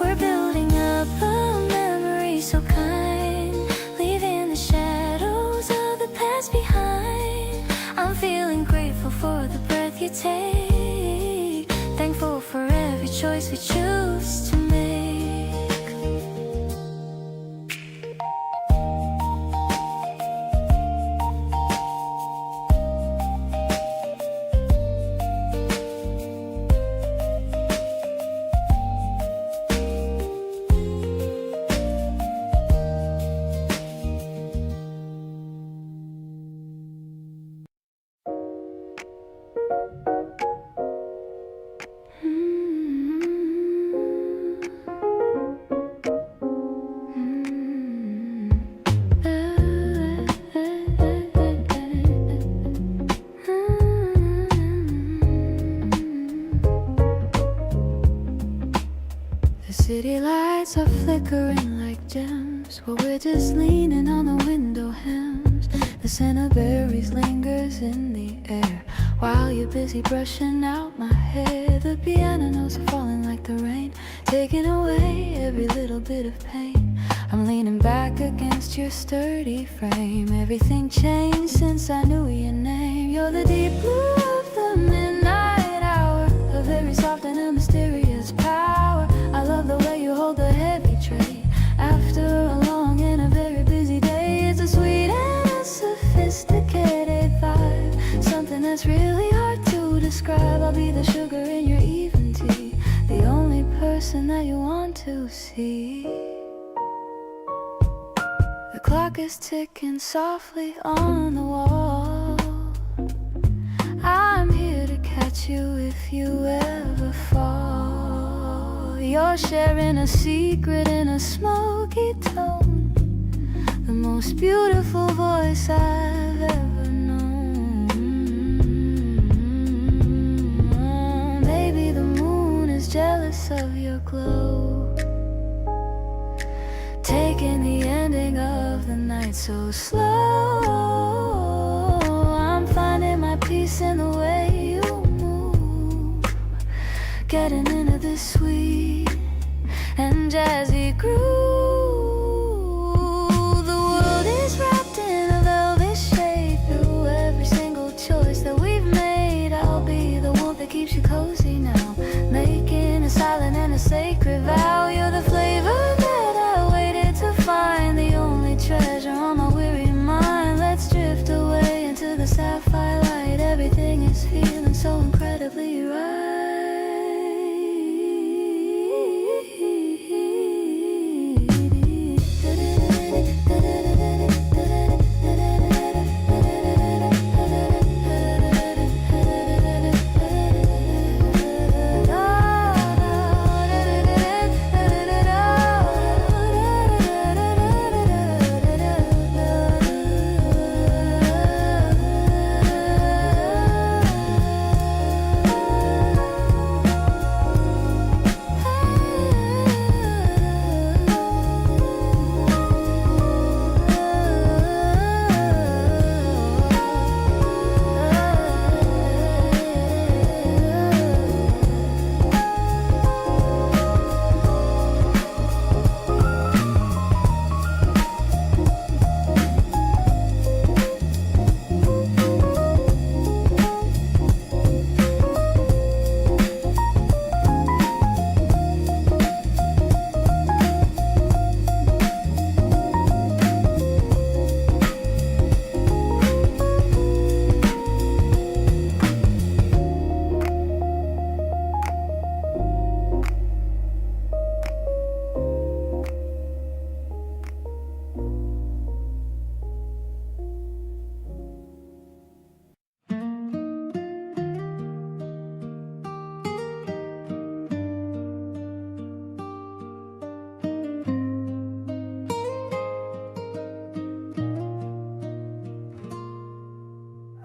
We're building up a memory so kind, leaving the shadows of the past behind. I'm feeling grateful for the breath you take, thankful for every choice we choose to make. City lights are flickering like gems, while we're just leaning on the window hems. The scent of berries lingers in the air, while you're busy brushing out my hair. The piano notes are falling like the rain, taking away every little bit of pain. I'm leaning back against your sturdy frame. Everything changed since I knew your name. You're the deep blue of the midnight hour, a very soft and a mysterious power. I love the way you hold the heavy tray after a long and a very busy day. It's a sweet and a sophisticated vibe, something that's really hard to describe. I'll be the sugar in your even tea, the only person that you want to see. The clock is ticking softly on the wall. I'm here to catch you if you ever fall. You're sharing a secret in a smoky tone, the most beautiful voice I've ever known. Maybe the moon is jealous of your glow, taking the ending of the night so slow. I'm finding my peace in the way you move, getting into this sweet and jazzy groove. The world is wrapped in a velvet shade, through every single choice that we've made. I'll be the warmth that keeps you cozy now, making a silent and a sacred vow. You're the flavor that I waited to find, the only treasure on my weary mind. Let's drift away into the sapphire light. Everything is feeling so incredibly right.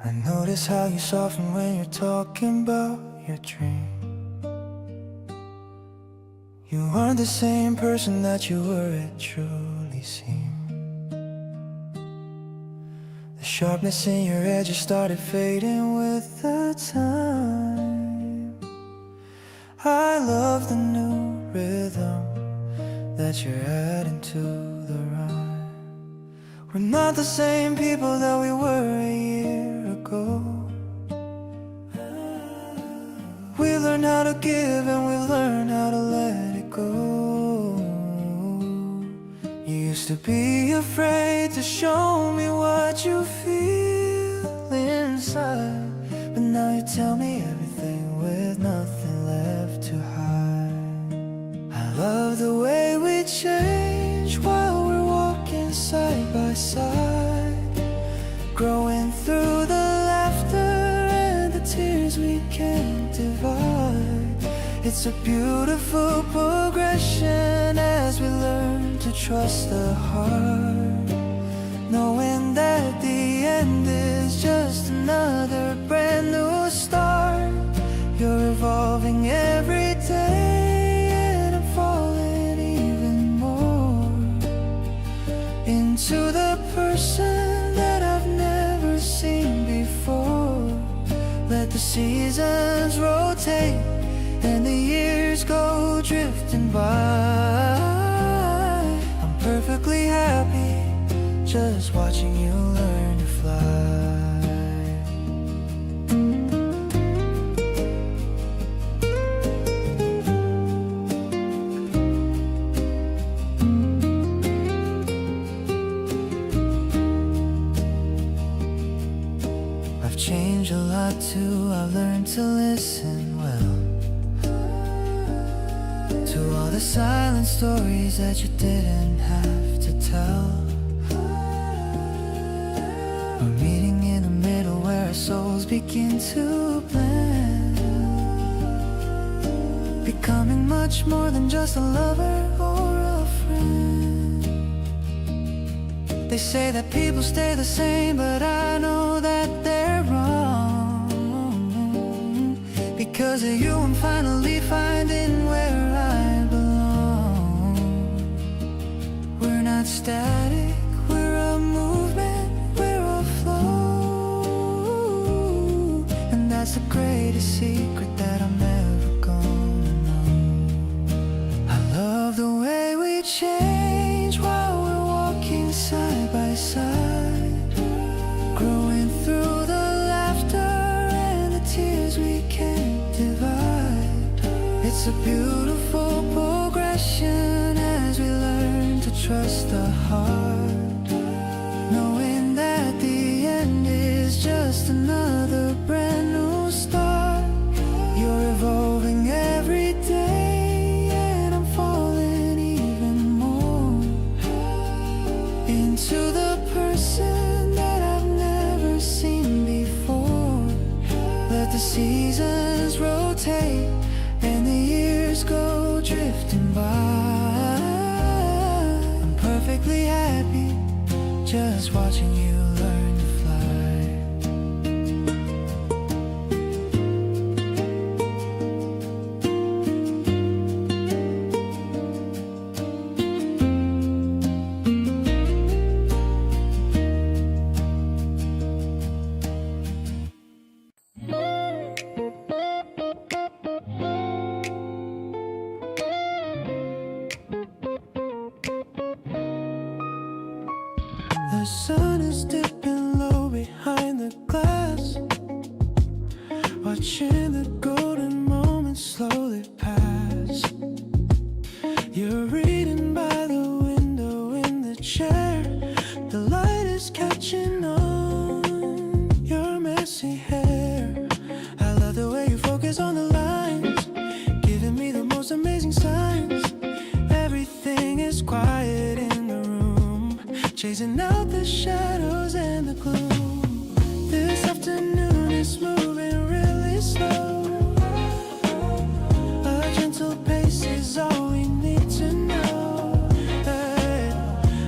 I notice how you soften when you're talking about your dream. You aren't the same person that you were, it truly seems. The sharpness in your edges started fading with the time. I love the new rhythm that you're adding to the rhyme. We're not the same people that we were a year ago. We learned how to give and we learned how to let it go. You used to be afraid to show me what you feel inside, but now you tell me everything with nothing left to hide. I love the way we change while we're walking side by side, growing through the laughter and the tears we can't divide. It's a beautiful progression as we learn to trust the heart, knowing that the end is just another brand new start. You're evolving every day and I'm falling even more into the person that I've never seen before. Let the seasons rotate and the years go drifting by. I'm perfectly happy just watching you learn to fly. I've changed a lot too, I've learned to listen well to all the silent stories that you didn't have to tell. We're meeting in the middle where our souls begin to blend, becoming much more than just a lover or a friend. They say that people stay the same, but I know that they're wrong. Because of you I'm finally finding where I belong. We're not static, we're a movement, we're a flow. And that's the greatest secret that I'm ever gonna know. I love the way we change while we're walking side by side, growing through the laughter and the tears we can't divide. It's a beautiful progression as we learn to trust the heart, knowing that the end is just another brand new start. You're evolving every day and I'm falling even more into the person that I've never seen before. Let the seasons rotate and the years go drifting by. I'm perfectly happy just watching you learn to fly. The sun is dipping low behind the glass, watching the golden moments slowly pass. You're reading by the window in the chair, the light is catching on your messy hair. I love the way you focus on the lines, giving me the most amazing signs. Everything is quiet in the room, chasing out the shadows and the gloom. This afternoon is moving really slow. A gentle pace is all we need to know. Hey,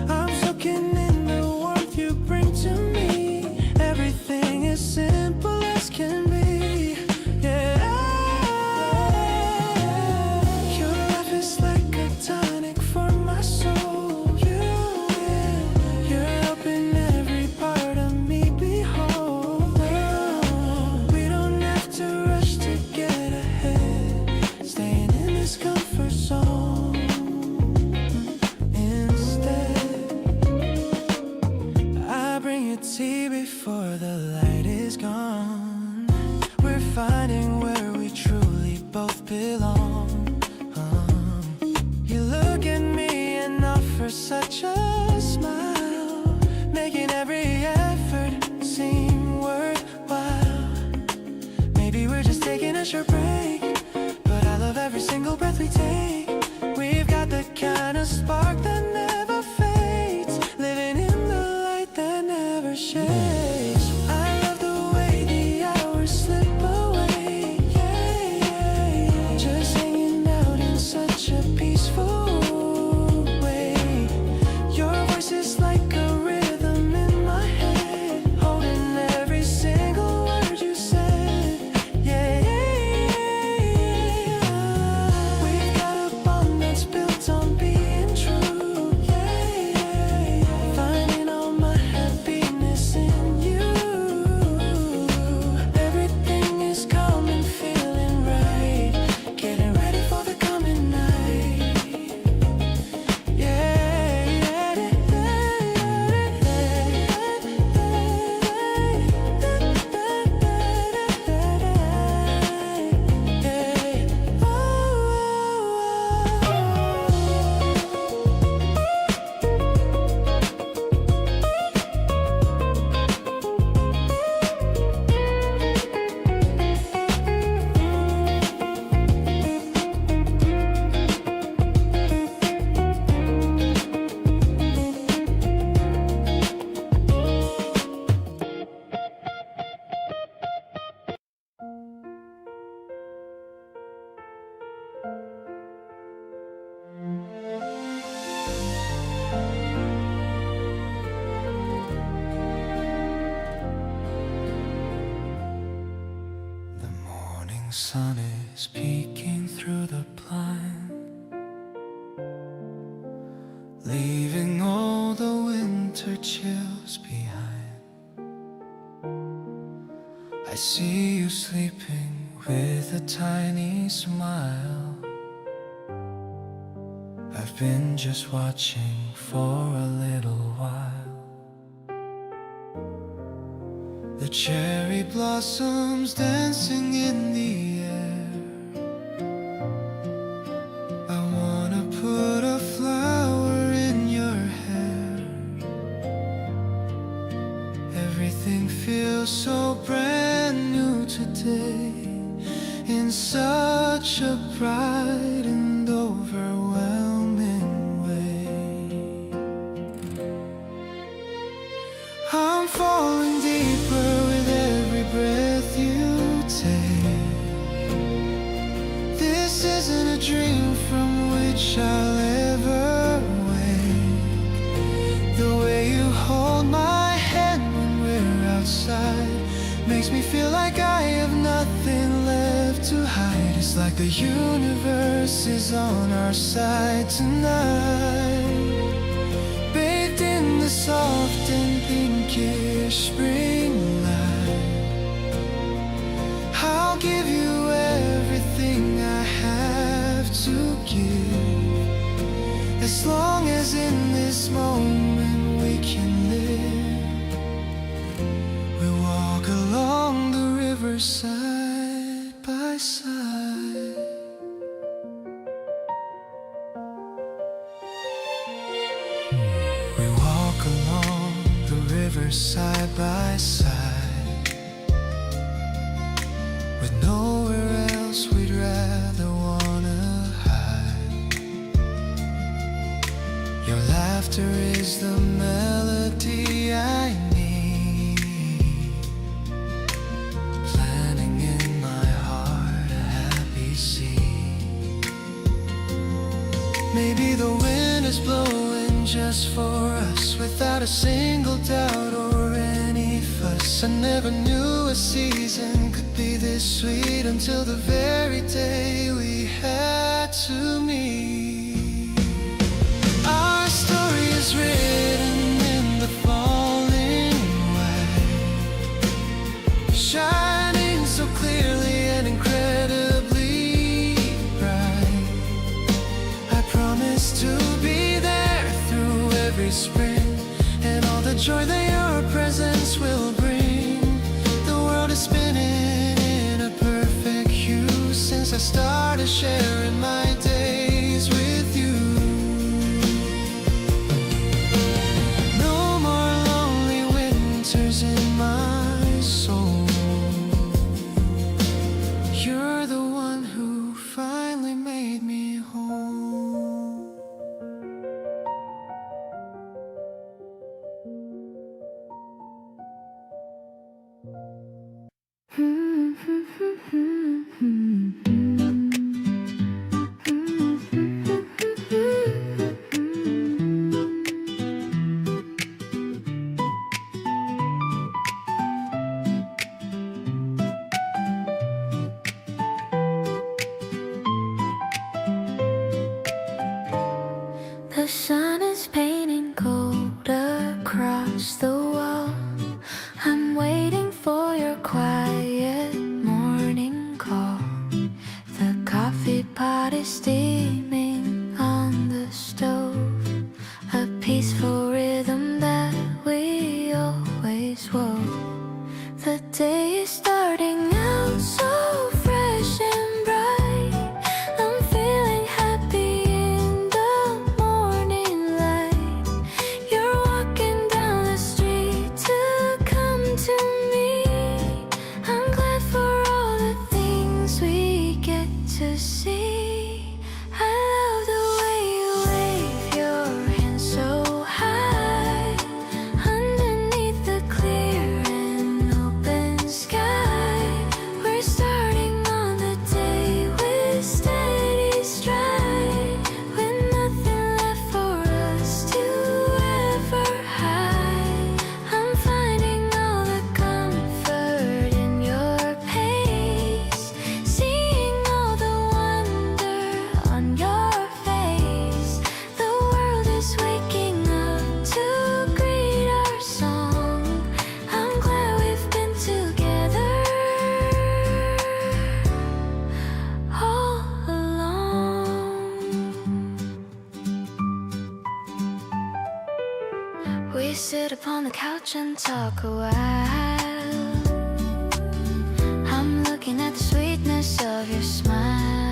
I'm soaking in the warmth you bring to me. Everything is simple as can be. Yeah, your life is like a tonic for my soul. You're helping every part of me be belong. You look at me and offer such a smile, making every effort seem worthwhile. Maybe we're just taking a short break, but I love every single breath we take. We've got the kind of spark that never fades, living in the light that never shades. I love the way the hours slip away, yeah. Just hanging out in such a peaceful way. Your voice is like a rhythm in my head, holding every single word you said, yeah. We've got a bond that's built on being true, yeah. Finding all my happiness in you. Everything is calm and feeling right, getting ready for the coming night, yeah. The morning sun is peeking through the blind, leaving all the winter chills behind. I see you sleeping with a tiny smile. I've been just watching for a little while. The cherry blossoms dancing in the air. I wanna put a flower in your hair. Everything feels so brand new today, in such a bright and overwhelming way. I'm falling deeper with every breath you take. This isn't a dream from which I'll ever wake. The way you hold my hand when we're outside makes me feel like I have nothing left to hide. It's like the universe is on our side tonight, bathed in the soft and pinkish spring light. I'll give you everything I have to give, as long as in this moment we can live. We walk along the river side by side. We walk along the river side by side, with nowhere else we'd rather wanna hide. Your laughter is the melody I need, planting in my heart a happy seed. Maybe the wind is blowing just for us, without a single doubt or any fuss. I never knew a season could be this sweet until the very day we had to meet. Our story is written in the falling light, shining so clearly and incredibly bright. I promise to be there through every spring, and all the joy that your presence will bring. The world is spinning in a perfect hue since I started to sharing my days with you. No more lonely winters in my soul. You're the one who finally made me whole. The sun is painting gold across the wall. I'm waiting for your quiet morning call. The coffee pot is steaming on the stove, a peaceful rhythm that we always wove. The day is starting out so fresh and bright. I'm feeling happy in the morning light. You're walking down the street to come to me. I'm glad for all the things we get to see. I love the way you wave your hands so high underneath the clear and open sky. We're starting on the day with steady stride, with nothing left for us to ever hide. I'm finding all the comfort in your pace, seeing all the wonder on your face. The world is waking up to greet our song. I'm glad we've been together all along. We sit upon the couch and talk a while. I'm looking at the sweetness of your smile.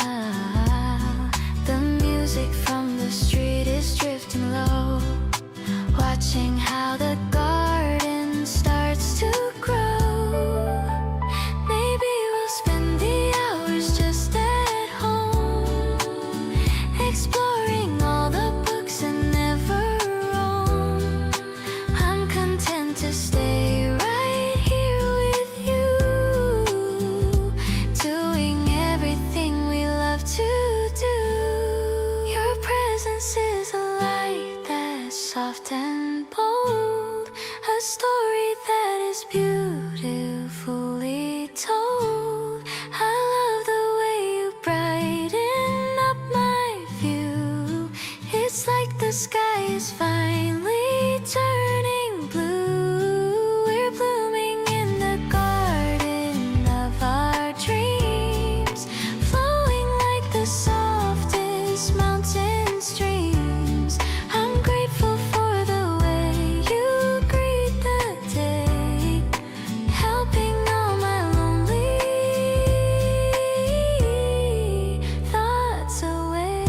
The music from the street is drifting low, watching how the garden starts to grow. Maybe we'll spend the hours just at home, exploring all the books and never roam. I'm content to stay right here with you, doing everything we love to do. Your presence is a light that's soft and bold, a story that is beautifully told. I love the way you brighten up my view. It's like the sky is finally turning blue. We're blooming in the garden of our dreams, flowing like the softest mountain streams. I'm grateful for the way you greet the day, helping all my lonely thoughts away.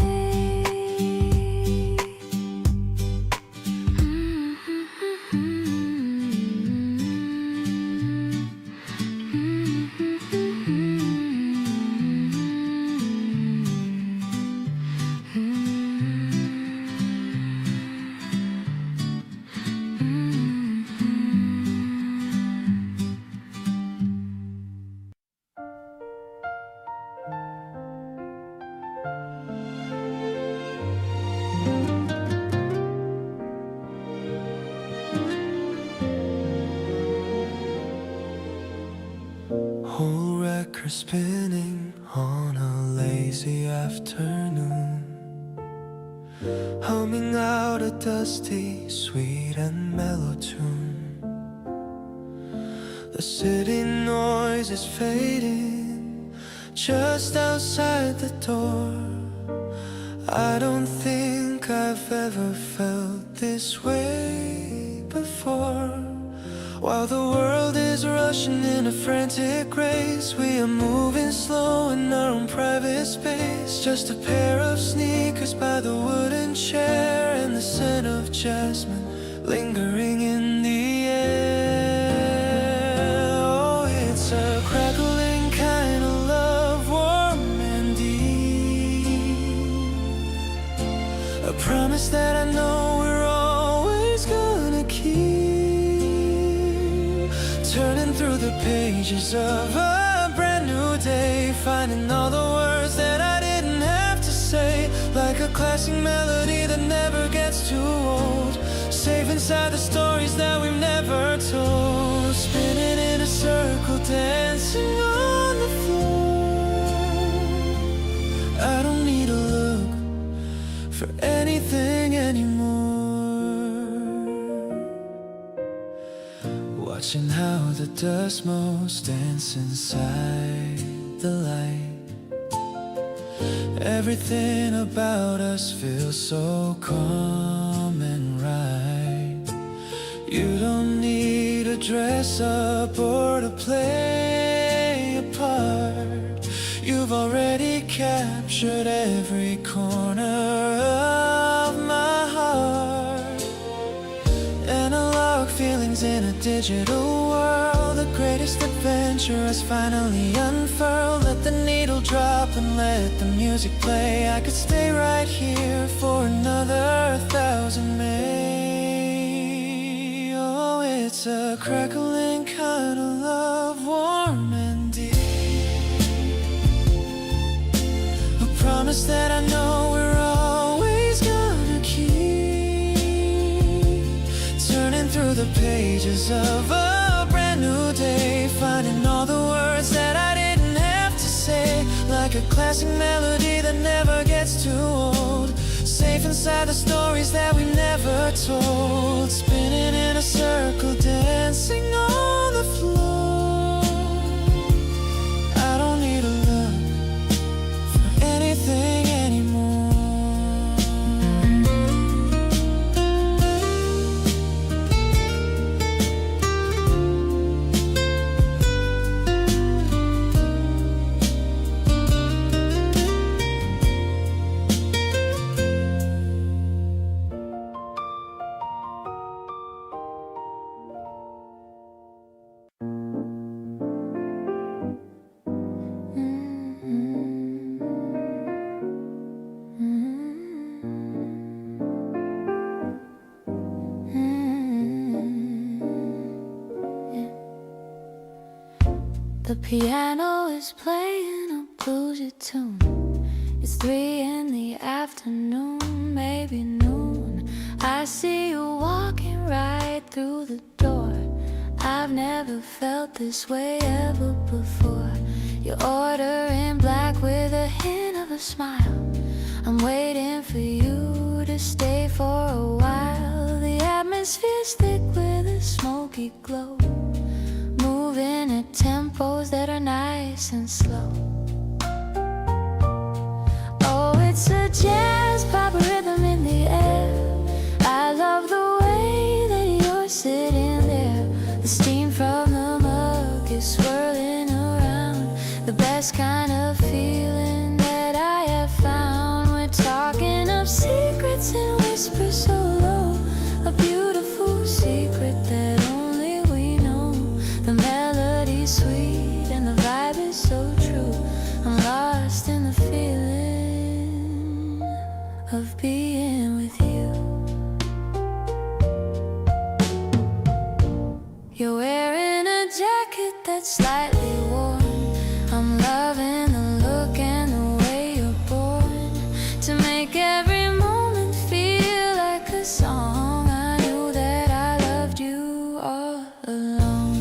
Whole record spinning on a lazy afternoon, humming out a dusty, sweet and mellow tune. The city noise is fading just outside the door. I don't think I've ever felt this way before. While the world is rushing in a frantic race, we are moving slow in our own private space. It's just a pair of sneakers by the wooden chair, and the scent of jasmine lingering in the air. Oh, it's a crackling kind of love, warm and deep. A promise that I know we're always gonna keep. Turning through the pages of a brand new day, finding all the words that I didn't have to say, like a classic melody that never gets too old, safe inside the stories that we've never told, spinning in a circle, dancing on the floor. I don't need to look for anything anymore. Watching how the dust motes dance inside the light. Everything about us feels so calm and right. You don't need to dress up or to play a part. You've already captured every corner of my heart. Analog feelings in a digital world. The greatest adventure has finally unfurled. Let the needle drop and let the music play. I could stay right here for another 1,000 May. Oh, it's a crackling kind of love, warm and deep. A promise that I know we're always gonna keep. Turning through the pages of a brand new day, finding all the words that I didn't have to say, like a classic melody that never gets too old, safe inside the stories that we never told, spinning in a circle, dancing on the floor. I don't need to look for anything anymore. The piano is playing a bluesy tune. It's 3 in the afternoon, maybe noon. I see you walking right through the door. I've never felt this way ever before. You order in black with a hint of a smile. I'm waiting for you to stay for a while. The atmosphere's thick with a smoky glow, moving at tempos that are nice and slow. Oh, it's a jazz pop rhythm in the air. I love the way that you're sitting there. The steam from the mug is swirling around, the best kind of feeling that I have found. We're talking of secrets and whispers so low, a beautiful secret that only we know. The melody's sweet and the vibe is so true. I'm lost in the feeling of being with you. You're wearing a jacket that's slightly worn. I'm loving the look and the way you're born to make every moment feel like a song. I knew that I loved you all along.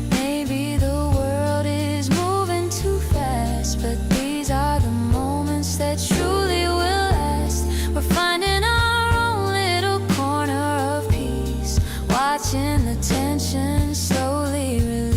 Maybe the world is moving too fast, but these are the moments that truly will last. We're finding our own little corner of peace, watching the tension slowly release.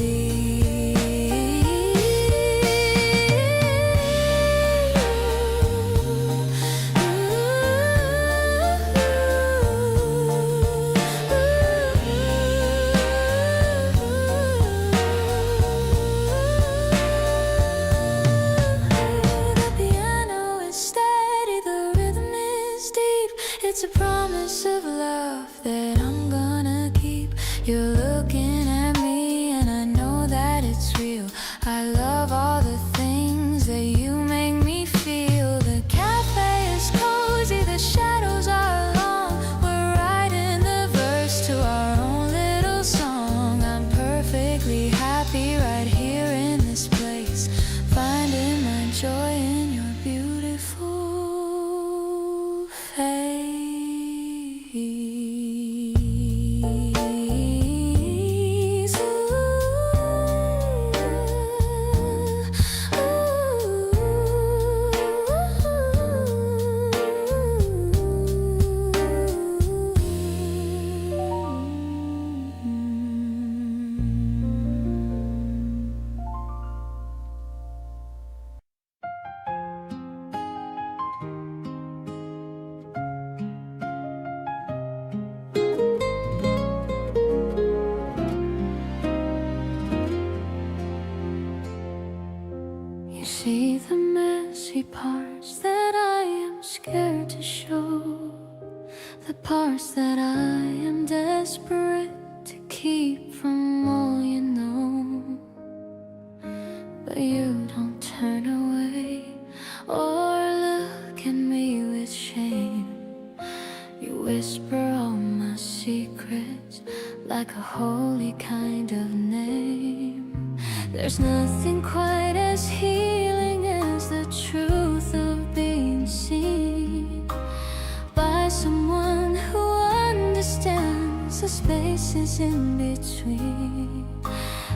It's a promise of love that I'm gonna keep. You're looking at me and I know that it's real. I love all the things that you make me feel. The cafe is cozy, the shadows are long. We're writing the verse to our own little song. I'm perfectly happy right here in this place, finding my joy in your beautiful face. You see the messy parts that I am scared to show, the parts that I am desperate to keep from all you know. But you don't turn away or look at me with shame. You whisper all my secrets like a holy kind of name. There's nothing quite as healing as the truth of being seen by someone who understands the spaces in between.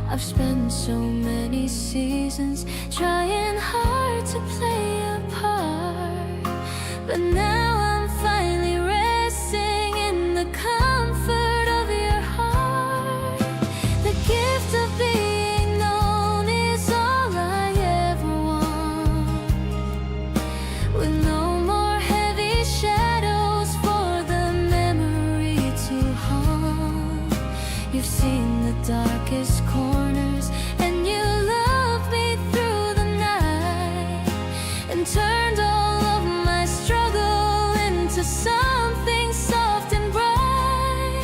I've spent so many seasons trying hard to play a part, but now I'm finally resting in the comfort of your heart. The gift of being known is all I ever want, with no more heavy shadows for the memory to haunt. You've seen the darkest corners and you loved me through the night, and turned all of my struggle into something soft and bright.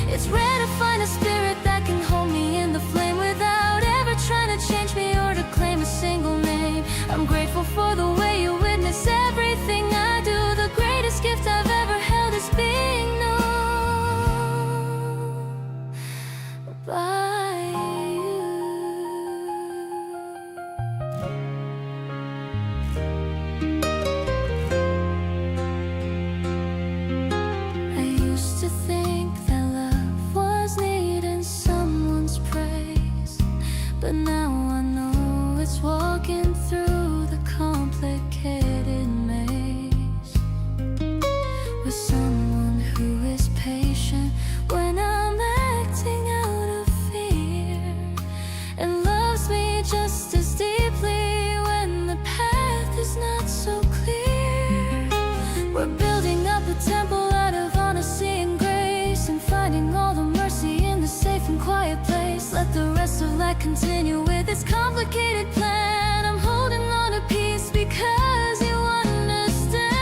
It's rare to find a spirit that can hold me in the flame without ever trying to change me or to claim a single name. I'm grateful for the way you witness everything I do. The greatest gift I've ever held is being known by you. I used to think that love was needing someone's praise, but now I know it's walking through the complicated maze with someone who is patient when I'm acting out of fear, and loves me just as deeply when the path is not so clear. We're building up a temple out of honesty and grace, and finding all the mercy in the safe and quiet place. Let the rest of life continue with its complicated plan. I'm holding on to peace because you understand.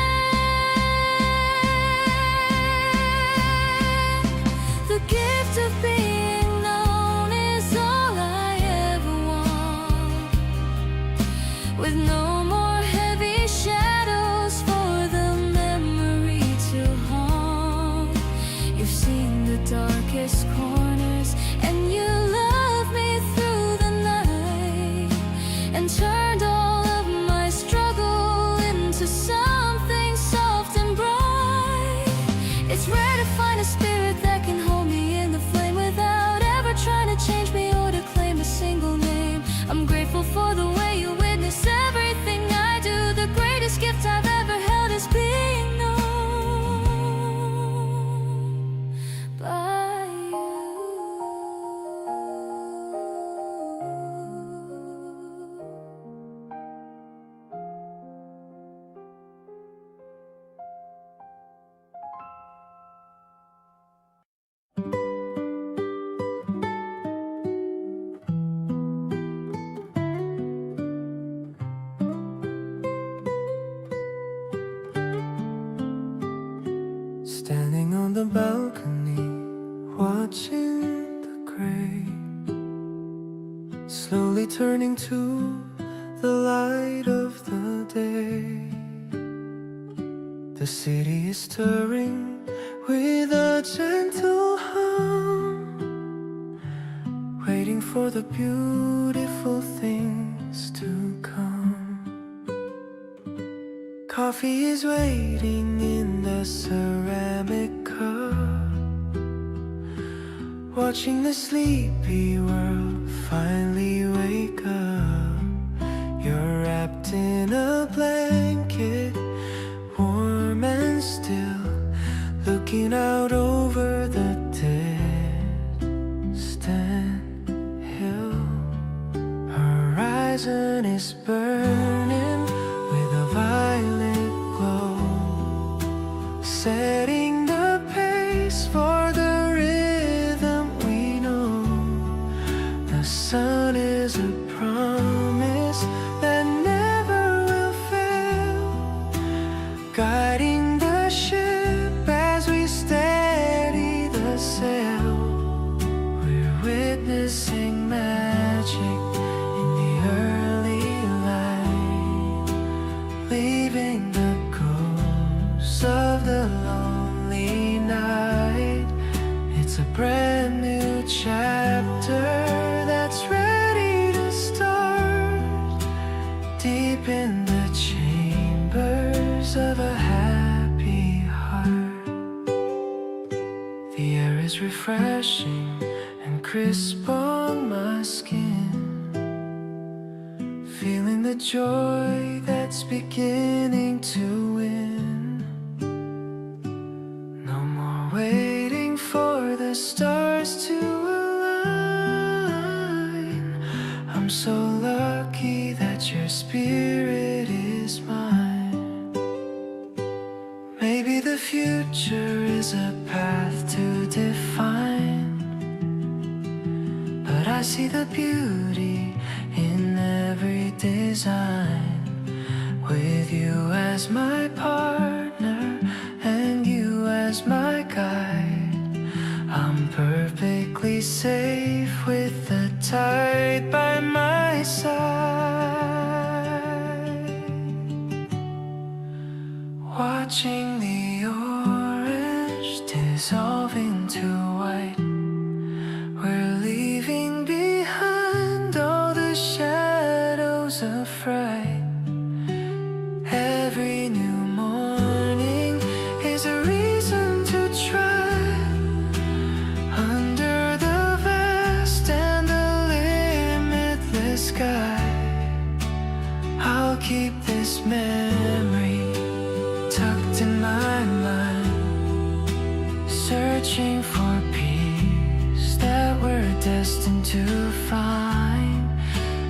The gift of being known is all I ever want, with no more heavy shadows for the memory to haunt. You've seen the darkest corners and you love me through the night, the balcony, watching the gray slowly turning to the light of the day. The city is stirring with a gentle hum, waiting for the beautiful things to come. Coffee is waiting in the ceramic cup, watching the sleepy world finally wake up. You're wrapped in a blanket, warm and still, looking out over the distant hill. Horizon is burning with a violet glow, setting the pace for the rhythm we know. The sun is a promise that never will fail, guiding the ship as we steady the sail. We're witnessing magic in the early light, leaving the ghosts of the lonely night. It's a brand new chapter that's ready to start, deep in the chambers of a happy heart. The air is refreshing and crisp on my skin, feeling the joy that's beginning to win. No more waiting for the stars to align. I'm so lucky that your spirit is mine. Maybe the future is a path to define, but I see the beauty in every design. With you as my partner and you as my guide, I'm perfectly safe with the tide by my side. Watching the orange dissolve into white, we're leaving behind all the shadows of fright. Every new morning is a reason to try. Under the vast and the limitless sky, I'll keep this memory tucked in my mind, searching for peace that we're destined to find.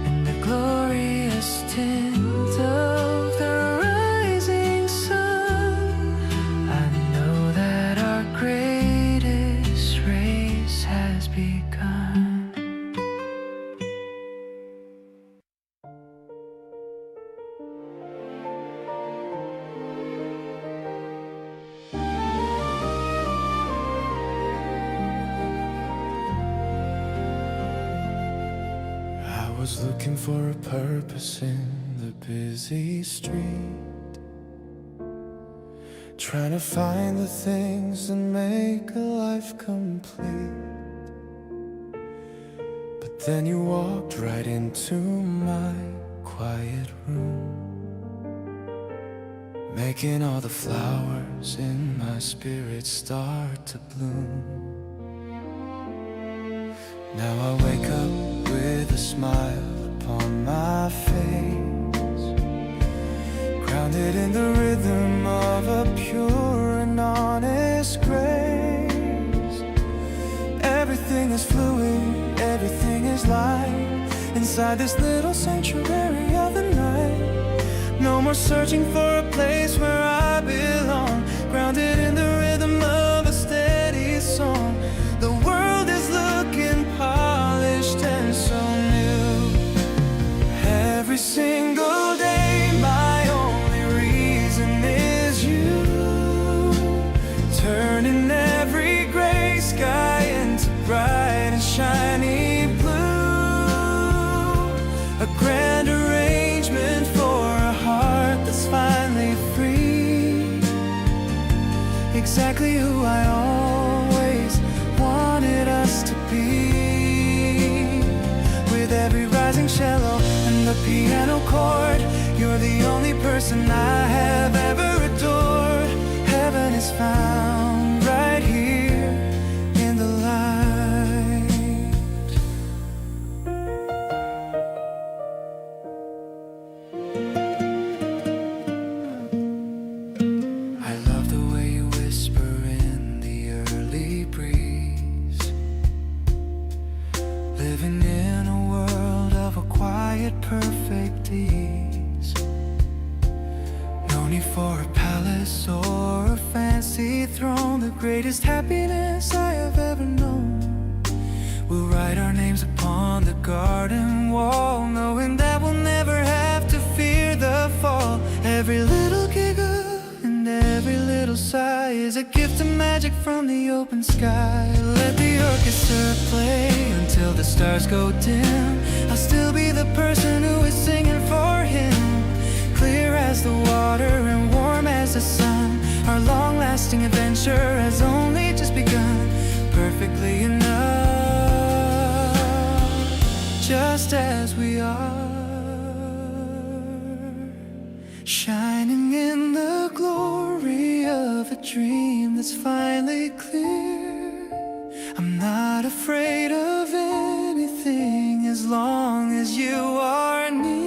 In the glorious tint of the rising sun, I know that our greatest race has begun. I was looking for a purpose in the busy street, trying to find the things that make a life complete. But then you walked right into my quiet room, making all the flowers in my spirit start to bloom. Now I wake up with a smile upon my face, grounded in the rhythm of a pure and honest grace. Everything is fluid, everything is light, inside this little sanctuary of the night. No more searching for a place where I belong, grounded in the rhythm of a steady song. The world is looking polished and so new. Every single day my only reason is you, turning every the piano chord. You're the only person I have ever adored. Heaven is found right here in the light. I love the way you whisper in the early breeze, living in a world of a quiet, perfect ease. No need for a palace or a fancy throne. The greatest happiness I have ever known. We'll write our names upon the garden wall, knowing that we'll never have to fear the fall. Every little giggle and every little sigh is a gift of magic from the open sky. Let the orchestra play until the stars go dim. I'll still be the person who is singing for him. Clear as the water and warm as the sun. Our long-lasting adventure has only just begun. Perfectly enough, just as we are, shining in the glory of a dream that's finally clear. I'm not afraid of anything as long as you are near.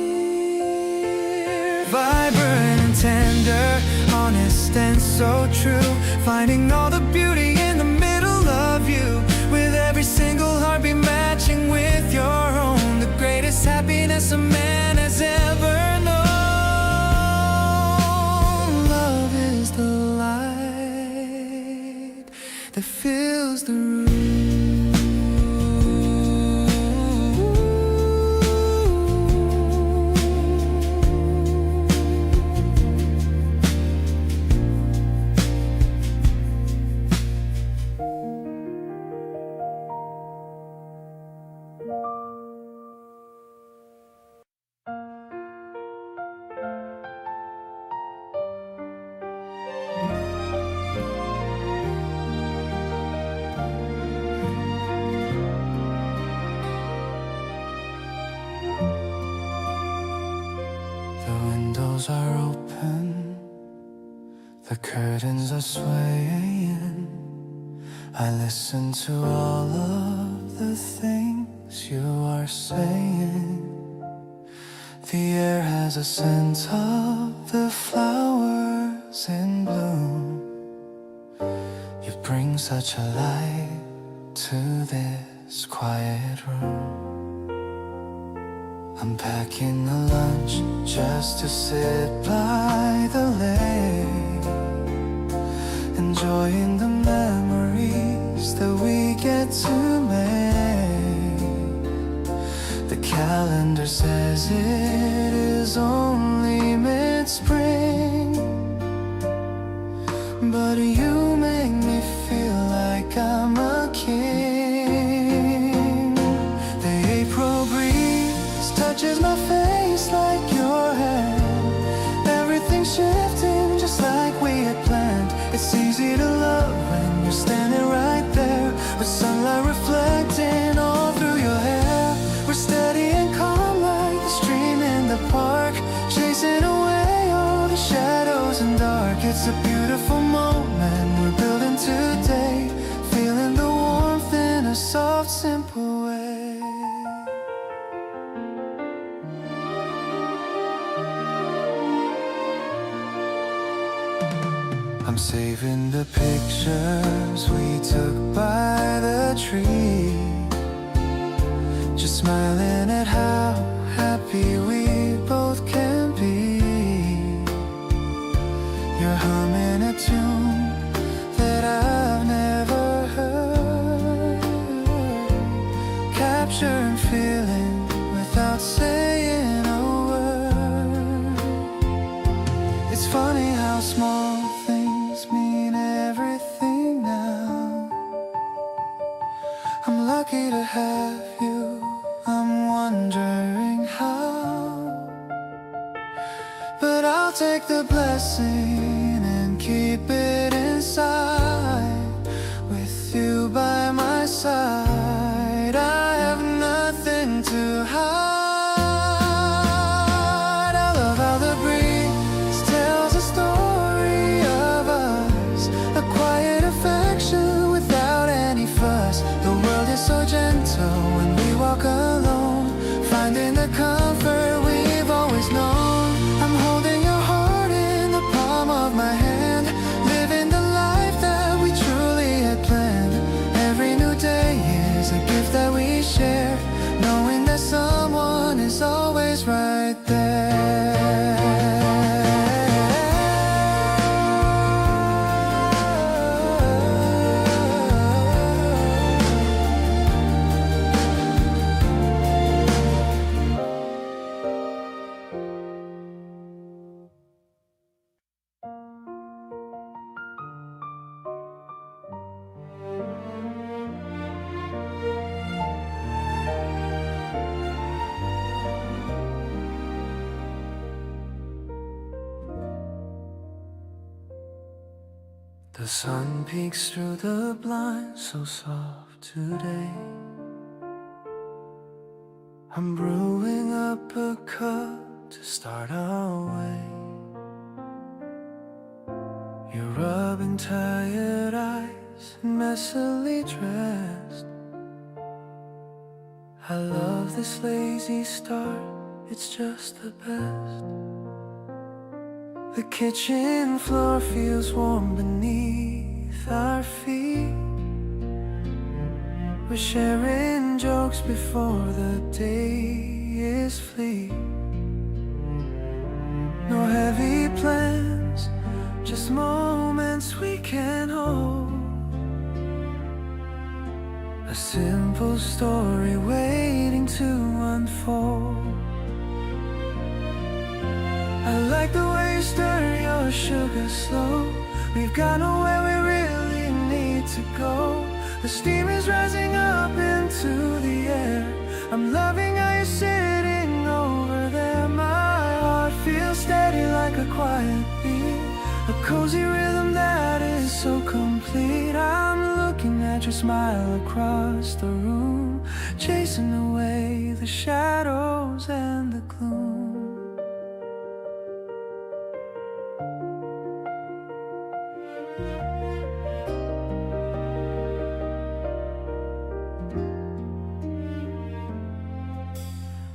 Vibrant and tender, honest and so true, finding all the beauty in the middle of you, with every single heartbeat matching with your own. The greatest happiness a man has ever known. Love is the light that fills the room. Are open, the curtains are swaying. I listen to all of the things you are saying. The air has a scent of the flowers in bloom. You bring such a light to this quiet room. I'm packing a lunch just to sit by the lake, enjoying the memories that we get to make. The calendar says it is only mid-spring, but you make me feel like I'm a king. The April breeze touches my face like your hand. Everything's shifting just like we had planned. It's easy to love when you're standing right there, with sunlight reflecting all through your hair. We're steady and calm like the stream in the park, chasing away all the shadows and dark. It's a beautiful moment we're building today, feeling the warmth in a soft, simple way. I'm saving the pictures we took by the tree, just smiling at how happy we both can be. You're humming a tune that I've never heard, capturing feeling without saying a word. It's funny how small things mean everything now. I'm lucky to have you, I'm wondering how, but I'll take the blessing and keep it inside. With you by my side, I have nothing to hide. of my hand, living the life that we truly had planned. Every new day is a gift that we share, knowing that someone is always right there. The sun peeks through the blinds so soft today. I'm brewing up a cup to start our way. You're rubbing tired eyes and messily dressed. I love this lazy start, it's just the best. The kitchen floor feels warm beneath our feet. We're sharing jokes before the day is fleet. No heavy plans, just moments we can hold. A simple story waiting to unfold. I like the way you stir your sugar slow. We've got nowhere we really need to go. The steam is rising up into the air. I'm loving how you're sitting over there. My heart feels steady like a quiet beat, a cozy rhythm that is so complete. I'm looking at your smile across the room, chasing away the shadows and the gloom.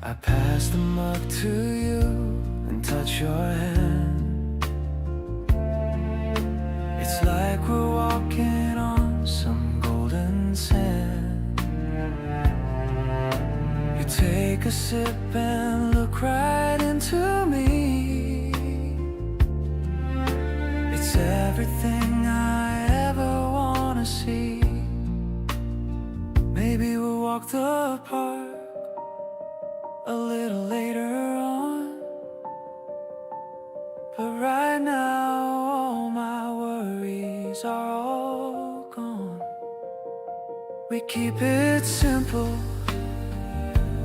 I pass the mug to you and touch your hand. It's like we're walking on some golden sand. You take a sip and look right into me. It's everything I ever wanna see. Maybe we'll walk the park a little later on, but right now all my worries are all gone. We keep it simple,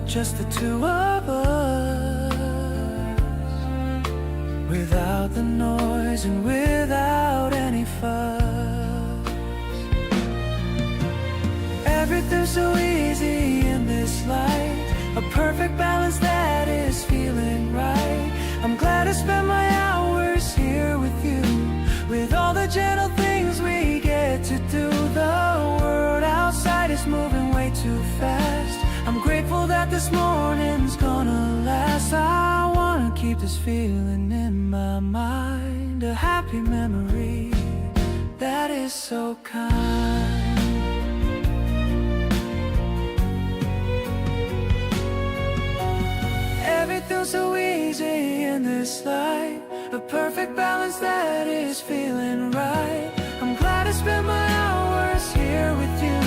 just the two of us, without the noise and without any fuss. Everything's so easy in this life, a perfect balance that is feeling right. I'm glad I spent my hours here with you, with all the gentle things we get to do. The world outside is moving way too fast. I'm grateful that this morning's gonna last. I wanna keep this feeling in my mind, a happy memory that is so kind. Everything's so easy in this life, a perfect balance that is feeling right. I'm glad I spent my hours here with you,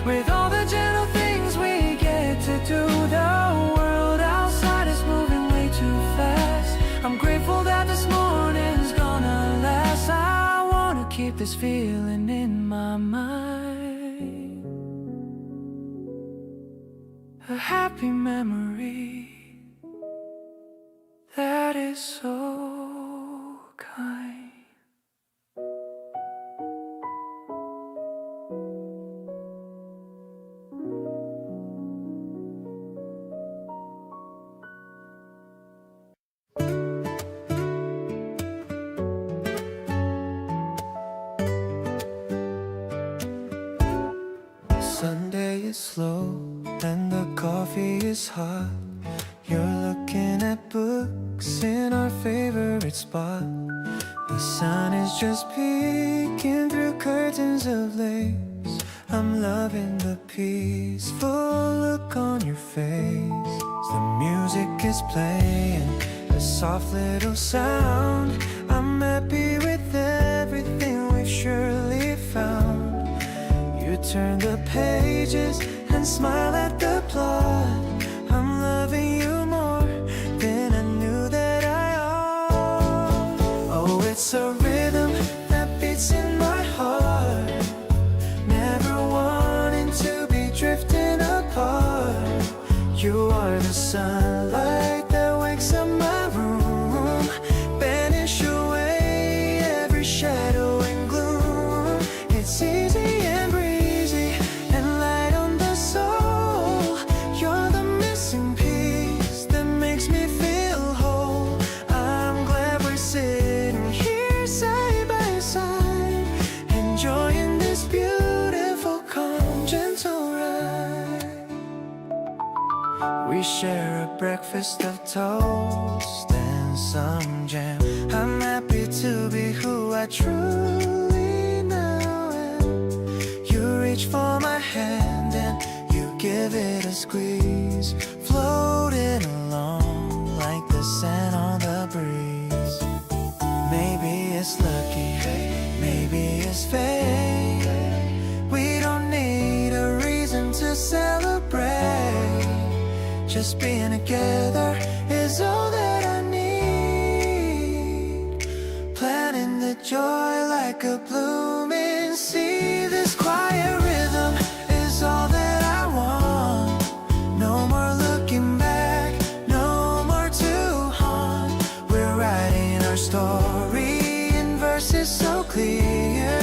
with all the gentle things we get to do. The world outside is moving way too fast. I'm grateful that this morning's gonna last. I wanna keep this feeling in my mind, a happy memory that is so kind. Sunday is slow and the coffee is hot. You're looking at books in our favorite spot. The The sun is just peeking through curtains of lace. I'm loving the peaceful look on your face. The music is playing, a soft little sound. I'm happy with everything we've surely found. You turn the pages and smile at the plot. I'm loving you more than I knew that I ought. Oh, it's a rhythm that beats in my heart. Never wanting to be drifting apart. You are the sunlight that wakes up my room, banish away every shadow and gloom. It's easy and breezy and light on the soul. You're the missing piece that makes me feel whole. I'm glad we're sitting here side by side, enjoying this beautiful, calm, gentle ride. We share a breakfast of toast and some jam. I'm happy to be who I truly now am. You reach for my hand and you give it a squeeze, floating along like the sand on the breeze. Maybe it's lucky, maybe it's fate. We don't need a reason to celebrate. Just being together is all that I need. Planting the joy like a blooming seed. This quiet rhythm is all that I want. No more looking back, no more to haunt. We're writing our story in verses so clear,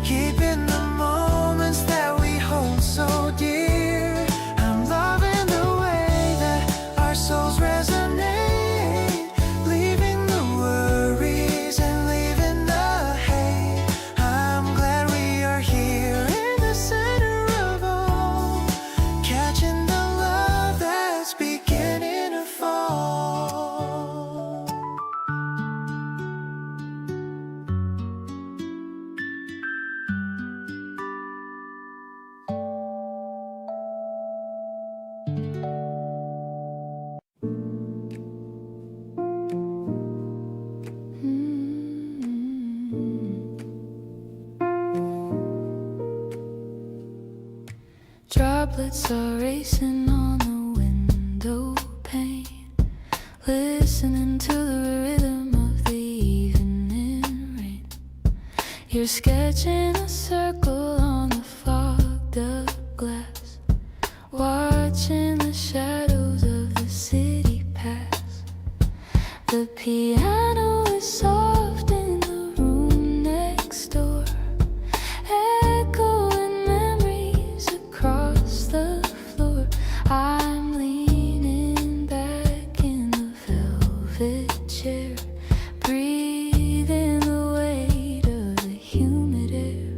keeping the moments that we hold so dear. I'm loving the way that our souls resonate, leaving the worries and leaving the hate. I'm glad we are here in the center of all, catching the love that's beginning to fall. Droplets are racing on the window pane, listening to the rhythm of the evening rain. You're sketching a circle on the fogged up glass, watching the shadows of the city pass. The piano is soft in the room next door, echoing memories across the floor. I'm leaning back in the velvet chair, breathing the weight of the humid air.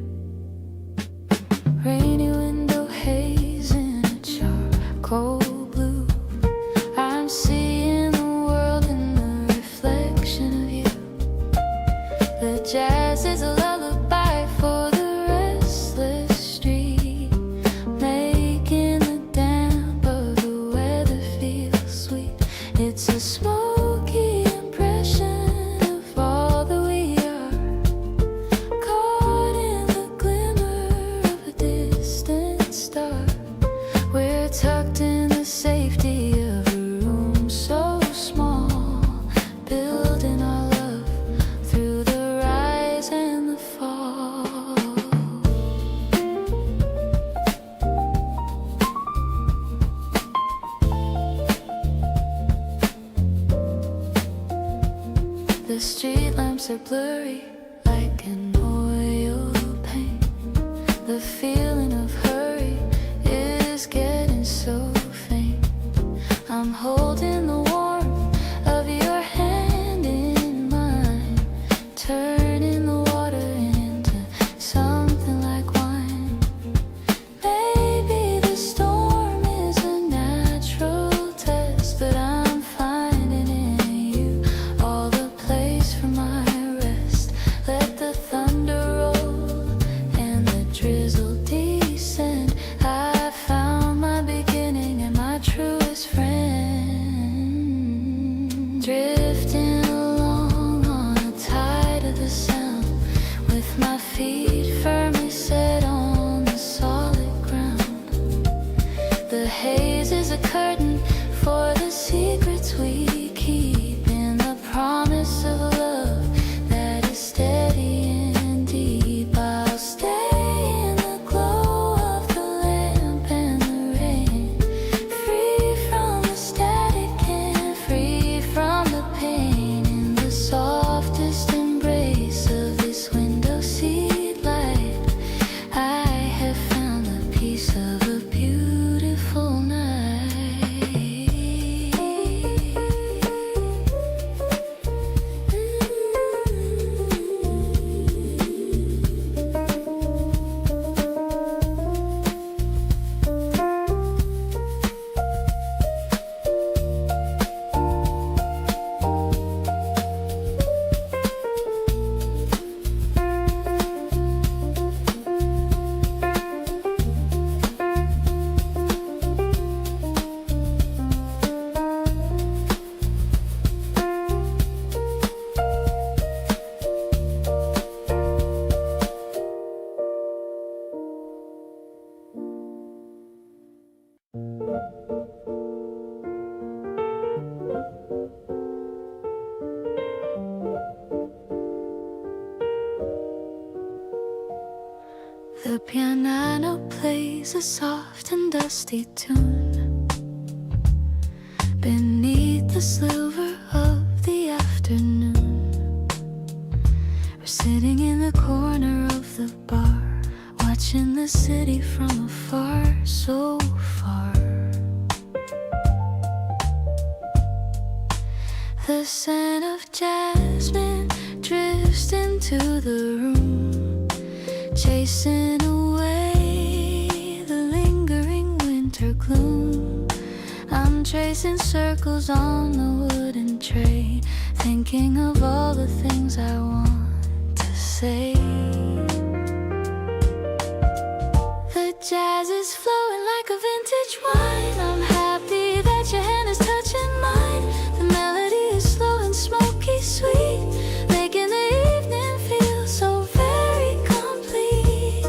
Rainy window haze in a charcoal blue. I'm seeing the world in the reflection of you. The jazz is a lullaby for the restless street, making the damp of the weather feel sweet. It's a smoky impression of all that we are, caught in the glimmer of a distant star. We're tucked in the safety of a room so small, building our love through the rise and the fall. The street lamps are blurry like an oil paint. The feeling of hurry is getting so faint. I'm holding the warmth of your hand in mine, turning the water into something like wine. Maybe the storm is a natural test, but I'm finding in you all the place for my rest. The piano plays a soft and dusty tune beneath the silver of the afternoon. We're sitting in the corner of the bar, watching the city from afar, so far. The scent of jasmine drifts into the room, chasing away the lingering winter gloom. I'm tracing circles on the wooden tray, thinking of all the things I want to say. The jazz is flowing like a vintage wine. I'm happy that your hand is touching mine. The melody is slow and smoky sweet, making the evening feel so very complete.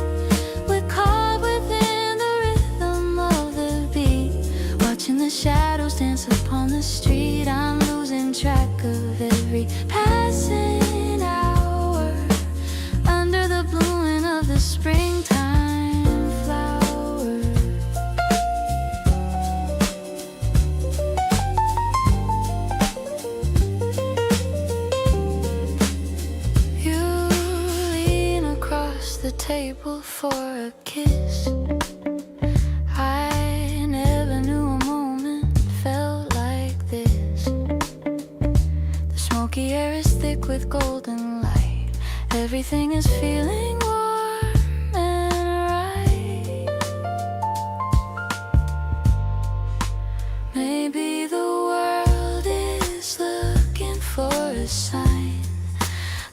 We're caught within the rhythm of the beat, watching the shadows dance upon the street. I'm losing track of every passing hour under the blooming of the springtime flowers. You lean across the table for a kiss. I never knew a moment felt like this. The smoky air is thick with golden light. Everything is feeling warm and right. Maybe the world is looking for a sign,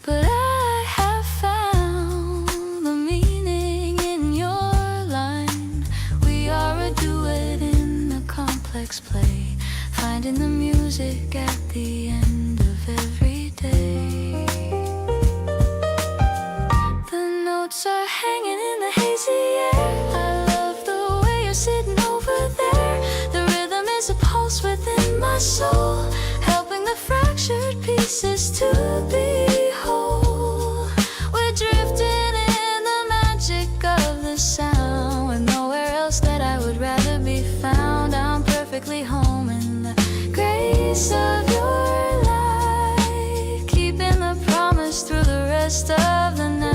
but I have found the meaning in your line. We are a duet in a complex play, finding the music at the end of every day. The notes are hanging in the hazy air. I love the way you're sitting over there. The rhythm is a pulse within my soul, helping the fractured pieces to be whole. We're drifting in the magic of the sound, with nowhere else that I would rather be found. I'm perfectly home in the grace of your light, keeping the promise through the rest of the night.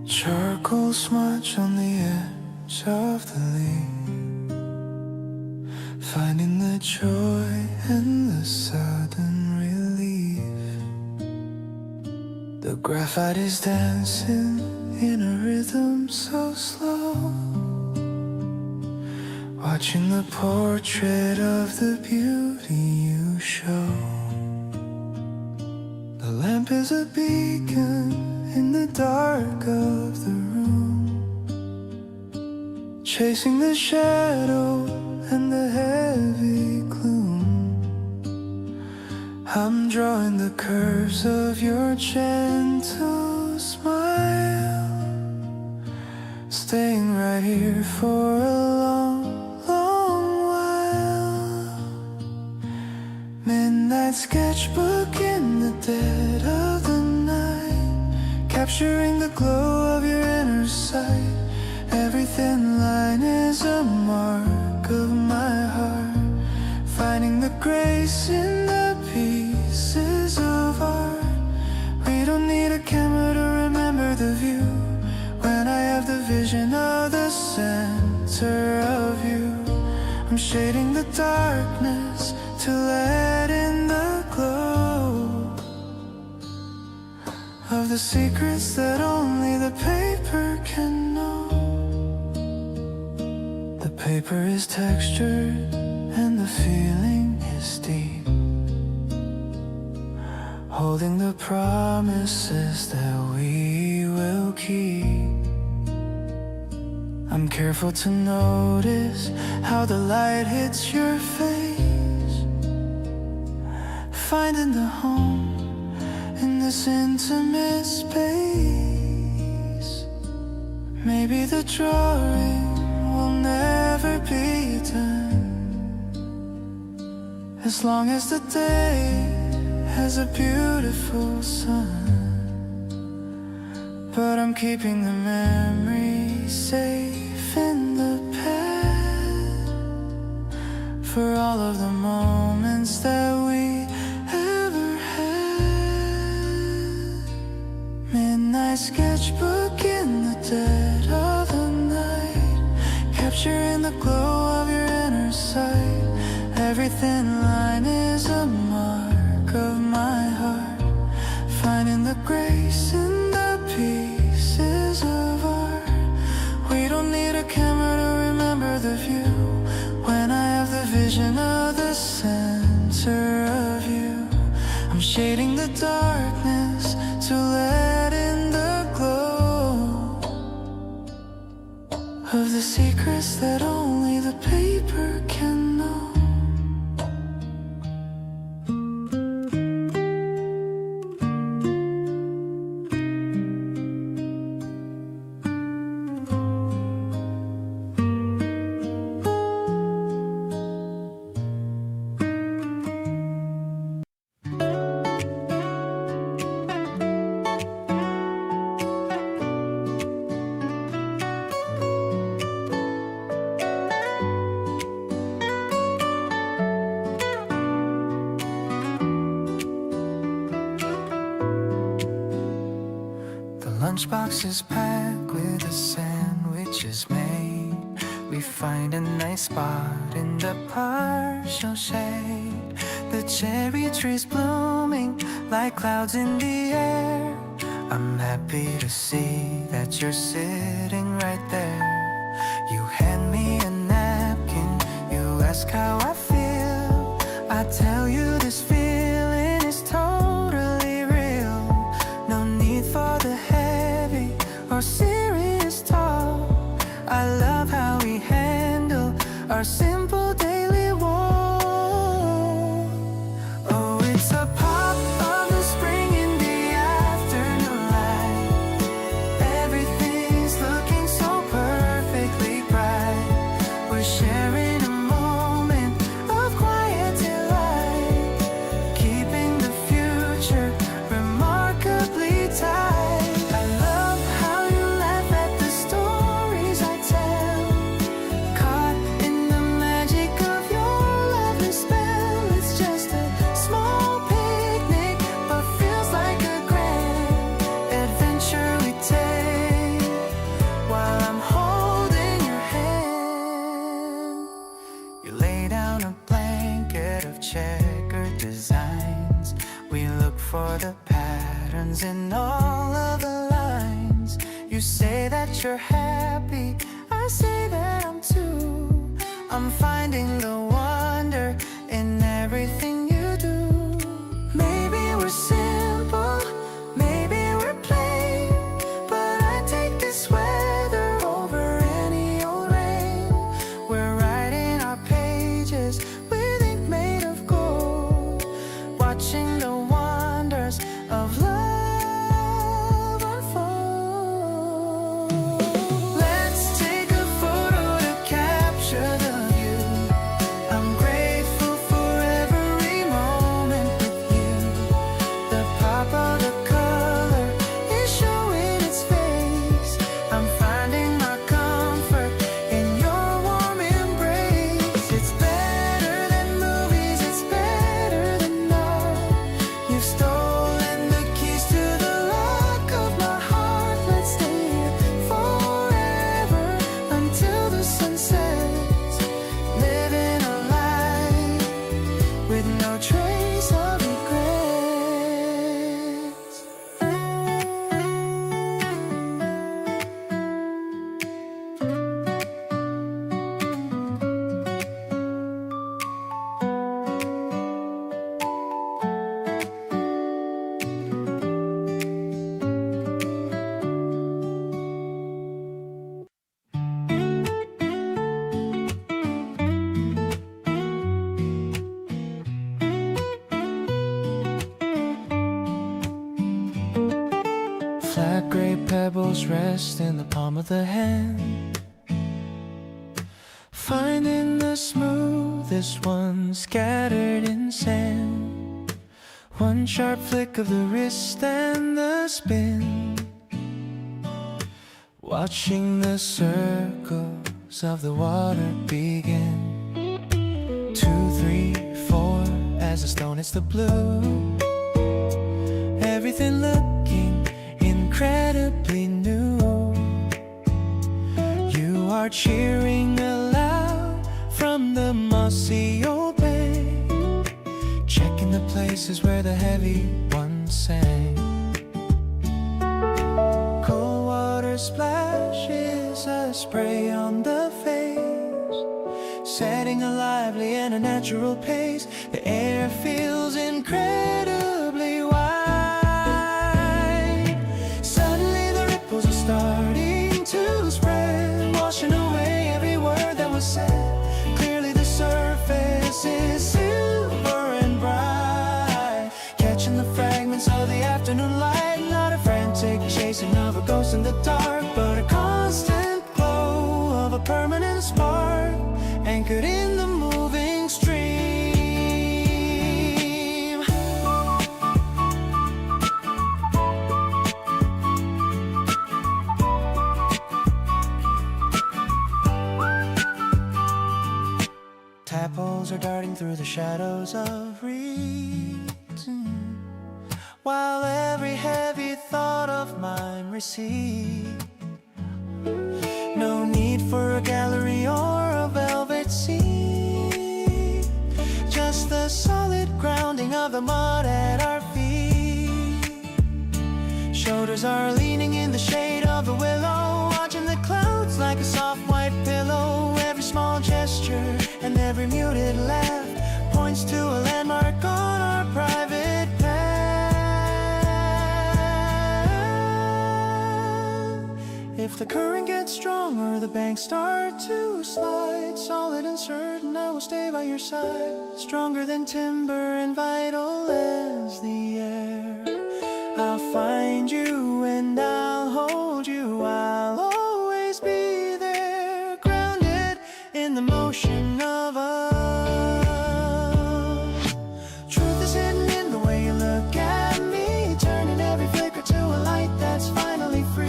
Charcoal smudge on the edge of the leaf, finding the joy and the sudden relief. The graphite is dancing in a rhythm so slow, watching the portrait of the beauty you show. The lamp is a beacon in the dark of the room, chasing the shadow and the heavy gloom. I'm drawing the curves of your gentle smile, staying right here for a long, long while. Midnight sketchbook in the dead of the night, capturing the glow of your inner sight. Every thin line is a mark of my heart, finding the grace in the pieces of art. We don't need a camera to remember the view, when I have the vision of the center of you. I'm shading the darkness to let in the glow of the secrets that only the paper can know. The paper is textured and the feeling is deep, holding the promises that we will keep. I'm careful to notice how the light hits your face, finding the home in this intimate space. Maybe the drawing will never be done, as long as the day has a beautiful sun. But I'm keeping the memories safe in the past, for all of the moments that we ever had. Midnight sketchbook in the dead of the night, capturing the glow of your inner sight. Every thin line is a mark of my heart, finding the grace in the pieces of art. We don't need a camera to remember the view, when I have the vision of the center of you. I'm shading the darkness to let in the glow of the secrets that only the paper can know. Lunchbox is packed with the sandwiches made. We find a nice spot in the partial shade. The cherry trees blooming like clouds in the air. I'm happy to see that you're sitting right there. You hand me a napkin, you ask how I feel. I tell you this feeling is totally real. No need for the heavy or serious talk. I love how we handle our simple daily walk. Oh, it's a pop of the spring in the afternoon light. Everything's looking so perfectly bright. We're sharing a moment of quiet delight, keeping the future remarkably tight. I love how you laugh at the stories I tell, caught in the magic of your lovely spell. It's just a small picnic, but feels like a grand adventure we take, while I'm holding your hand. You lay down a blanket of checkered designs. We look for the patterns in all of the lines. You say that you're happy, I say that I'm too. I'm finding the wonder in everything you do. Maybe we're simple, maybe we're plain, but I take this weather over any old rain. We're writing our pages with ink made of gold, watching the wonders of love unfold. Let's take a photo to capture the view rest in the palm of the hand. Finding the smoothest one scattered in sand. One sharp flick of the wrist and the spin. Watching the circles of the water begin. 2, 3, 4, as the stone hits the blue. Everything looking incredibly new. You are cheering aloud from the mossy old bay, checking the places where the heavy ones sang. Cold water splashes a spray on the face, setting a lively and a natural pace. The air feels incredibly wide. Suddenly the ripples are starting to spread, washing away every word that was said. Clearly the surface is silver and bright, catching the fragments of the afternoon light. Not a frantic chasing of a ghost in the dark, but a constant glow of a permanent spark, anchored in the moving stream. Tadpoles are darting through the shadows of reason, while every heavy thought of mine recedes. No need for a gallery or a velvet seat, just the solid grounding of the mud at our feet. Shoulders are leaning in the shade of the willow, watching the clouds like a soft white pillow. Every small gesture and every muted laugh points to a landmark on our private path. If the current gets stronger, the banks start to slide, solid and certain I will stay by your side. Stronger than timber and vital as the air, I'll find you and I'll hold you. I'll always be there, grounded in the motion of us. Truth is hidden in the way you look at me, turning every flicker to a light that's finally free.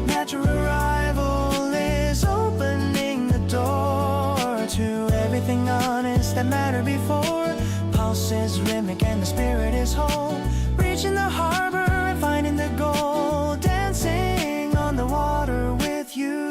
Natural arrival is opening the door to everything honest that mattered before. Pulse is rhythmic and the spirit is whole, reaching the harbor and finding the gold, dancing on the water with you.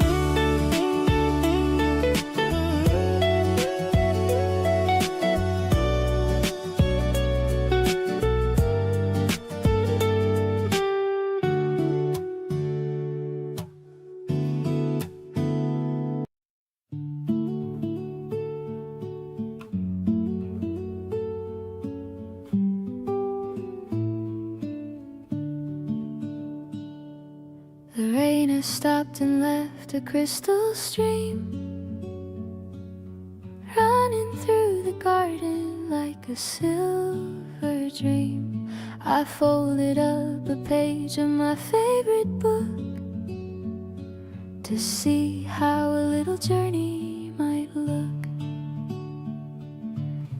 The rain has stopped and left a crystal stream running through the garden like a silver dream. I folded up a page of my favorite book to see how a little journey might look.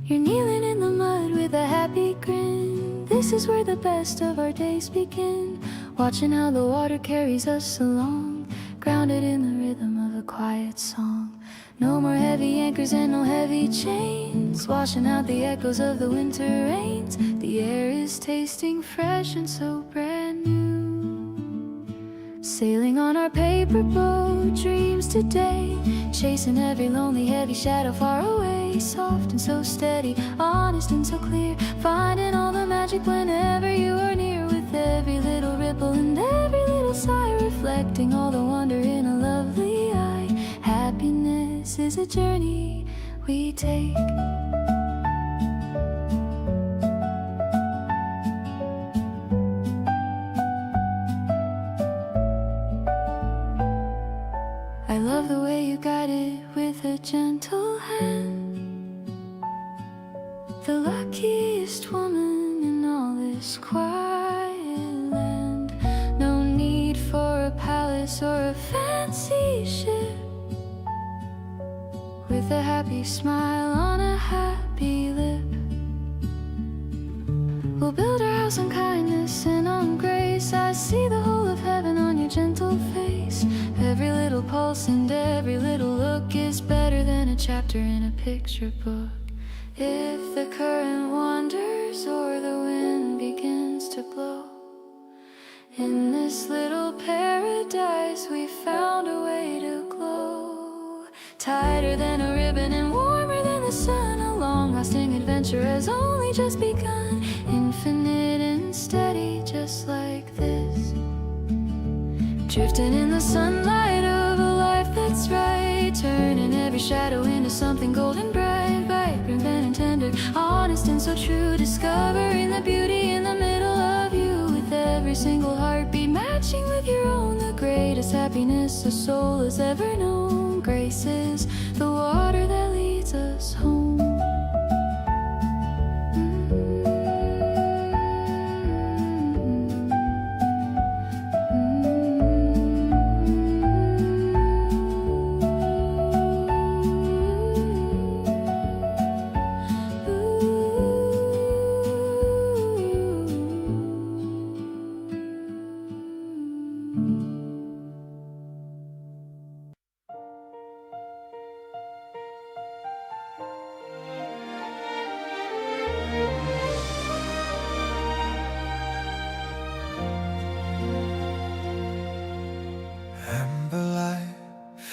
You're kneeling in the mud with a happy grin. This is where the best of our days begin. Watching how the water carries us along, grounded in the rhythm of a quiet song. No more heavy anchors and no heavy chains, washing out the echoes of the winter rains. The air is tasting fresh and so brand new. Sailing on our paper boat, dreams today, chasing every lonely heavy shadow far away. Soft and so steady, honest and so clear, finding all the magic whenever you are near. With every little ripple and every little sigh, reflecting all the wonder in a lovely eye. Happiness is a journey we take. I love the way you guide it with a gentle hand. The luckiest woman in all this quiet land. No need for a palace dress or a fancy ship, with a happy smile on a happy lip. We'll build our house on kindness and on grace. I see the whole of heaven on your gentle face. Every little pulse and every little look is better than a chapter in a picture book. If the current wanders or the wind begins to blow, in this little paradise we found a way to glow. Tighter than a ribbon and warmer than the sun, a long-lasting adventure has only just begun. Infinite and steady, just like this, drifting in the sunlight of a life that's right, turning every shadow into something golden bright, vibrant and tender, honest and so true, discovering the beauty in the middle of you, with every single heartbeat matching with your own. The greatest happiness a soul has ever known. Grace is the water that leads us home.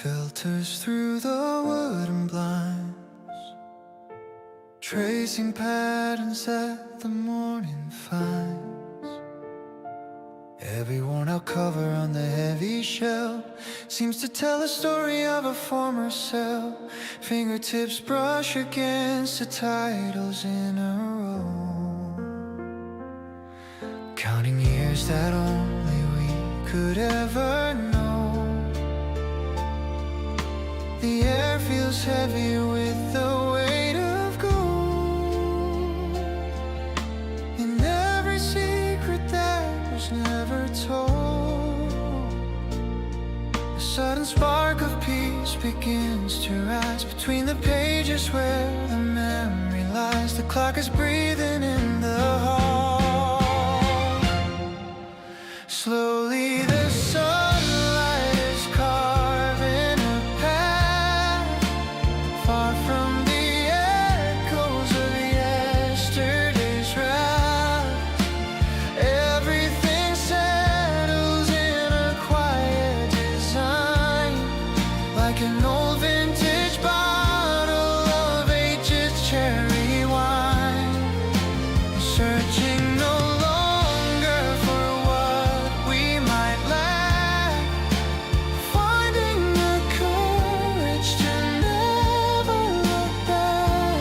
Filters through the wooden blinds, tracing patterns that the morning finds. Every worn out cover on the heavy shelf seems to tell a story of a former self. Fingertips brush against the titles in a row, counting years that only we could ever know. The air feels heavy with the weight of gold, and every secret that was never told. A sudden spark of peace begins to rise between the pages where the memory lies. The clock is breathing in the hall. Slowly the sunlight is carving a path far from the echoes of yesterday's wrath. Everything settles in a quiet design, like an old vintage bottle of ages cherry wine. Searching no longer for what we might lack, finding the courage to never look back,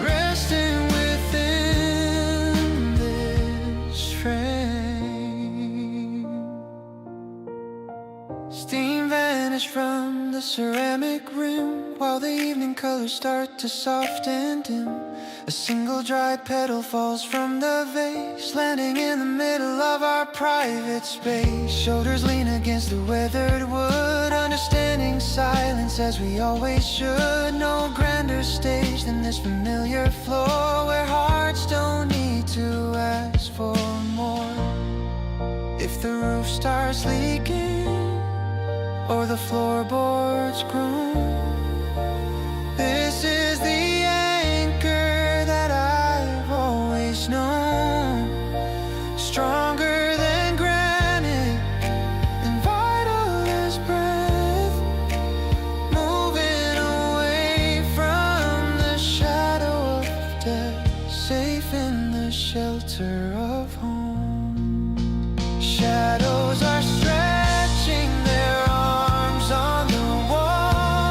resting within this frame. Steam vanished from the ceramic rim while the evening colors start to soften dim. A single dried petal falls from the vase, landing in the middle of our private space. Shoulders lean against the weathered wood, understanding silence as we always should. No grander stage than this familiar floor, where hearts don't need to ask for more. If the roof starts leaking or the floorboards groan, this is the anchor that I've always known. Stronger than granite and vital as breath, moving away from the shadow of death, safe in the shelter of home. Shadows are stretching their arms on the wall,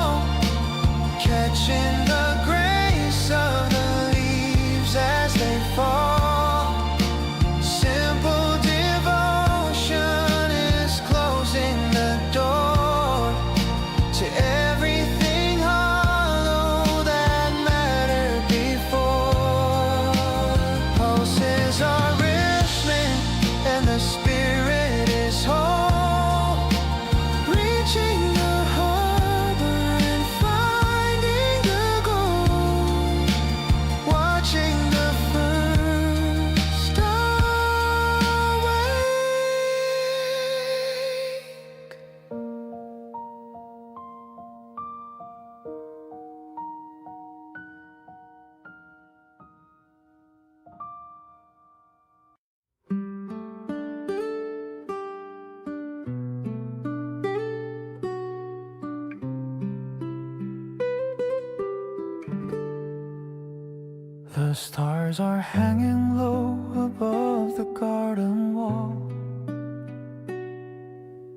The stars are hanging low above the garden wall.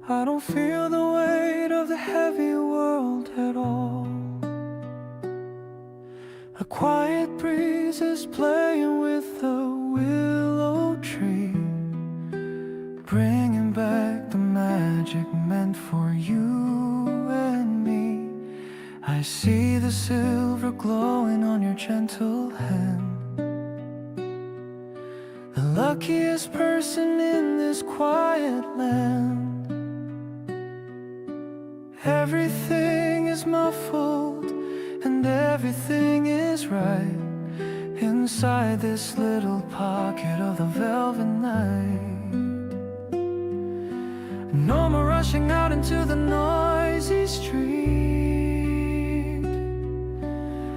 I don't feel the weight of the heavy world at all. A quiet breeze is playing with the willow tree, bringing back the magic meant for you and me. I see the silver glowing on your gentle hand. The luckiest person in this quiet land. Everything is muffled and everything is right inside this little pocket of the velvet night. No more rushing out into the noisy street,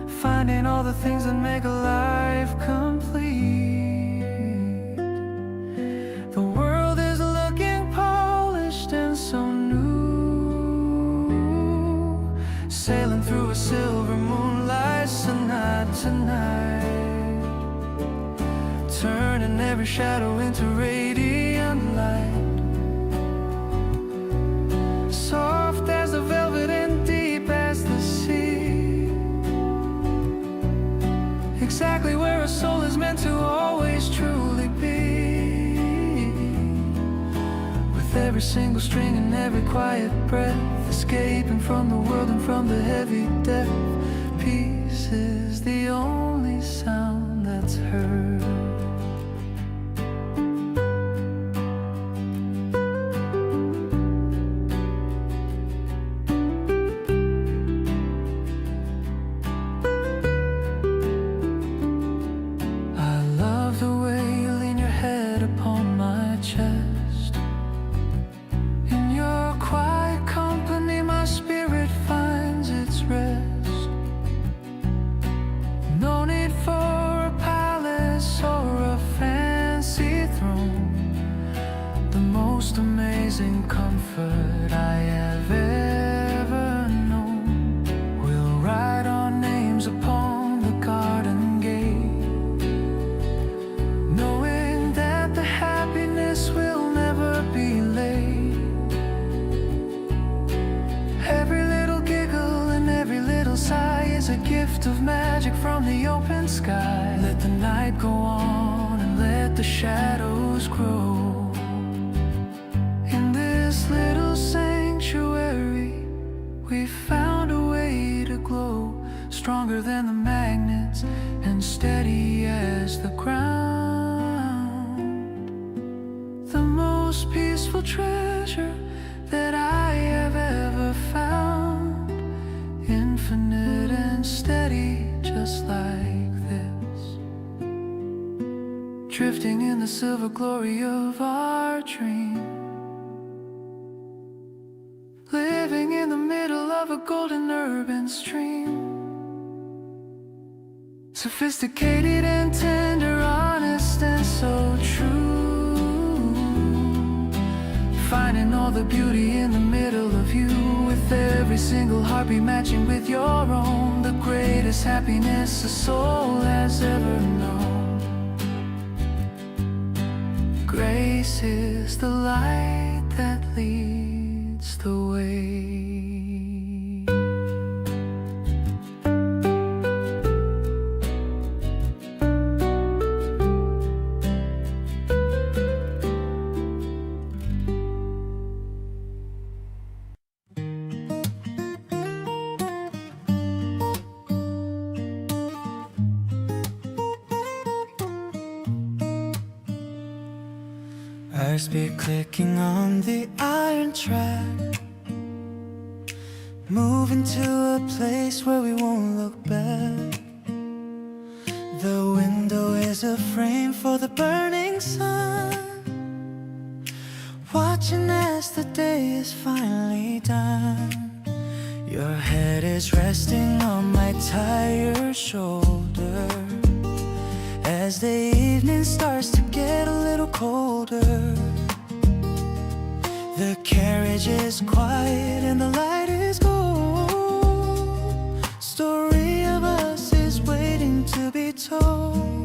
finding all the things that make a life complete. The world is looking polished and so new, sailing through a silver moonlight sonata tonight, turning every shadow into radiant light. Soft as the velvet and deep as the sea, exactly where a soul is meant to always truly be. With every single string and every quiet breath, escaping from the world and from the heavy death. Peace is the only sound that's heard. Comfort I have ever known. We'll write our names upon the garden gate, knowing that the happiness will never be late. Every little giggle and every little sigh is a gift of magic from the open sky. Let the night go on and let the shadows grow. Little sanctuary, we found a way to glow, stronger than the magnets and steady as the ground. The most peaceful treasure that I have ever found, infinite and steady, just like this, drifting in the silver glory of our dream. Living in the middle of a golden urban stream, sophisticated and tender, honest and so true, finding all the beauty in the middle of you, with every single heartbeat matching with your own. The greatest happiness a soul has ever known. Grace is the light that leads the way. Our speed clicking on the iron track, moving to a place where we won't look back. The window is a frame for the burning sun, watching as the day is finally done. Your head is resting on my tired shoulder as the evening starts to get a little colder. The carriage is quiet and the light is gold. Story of us is waiting to be told.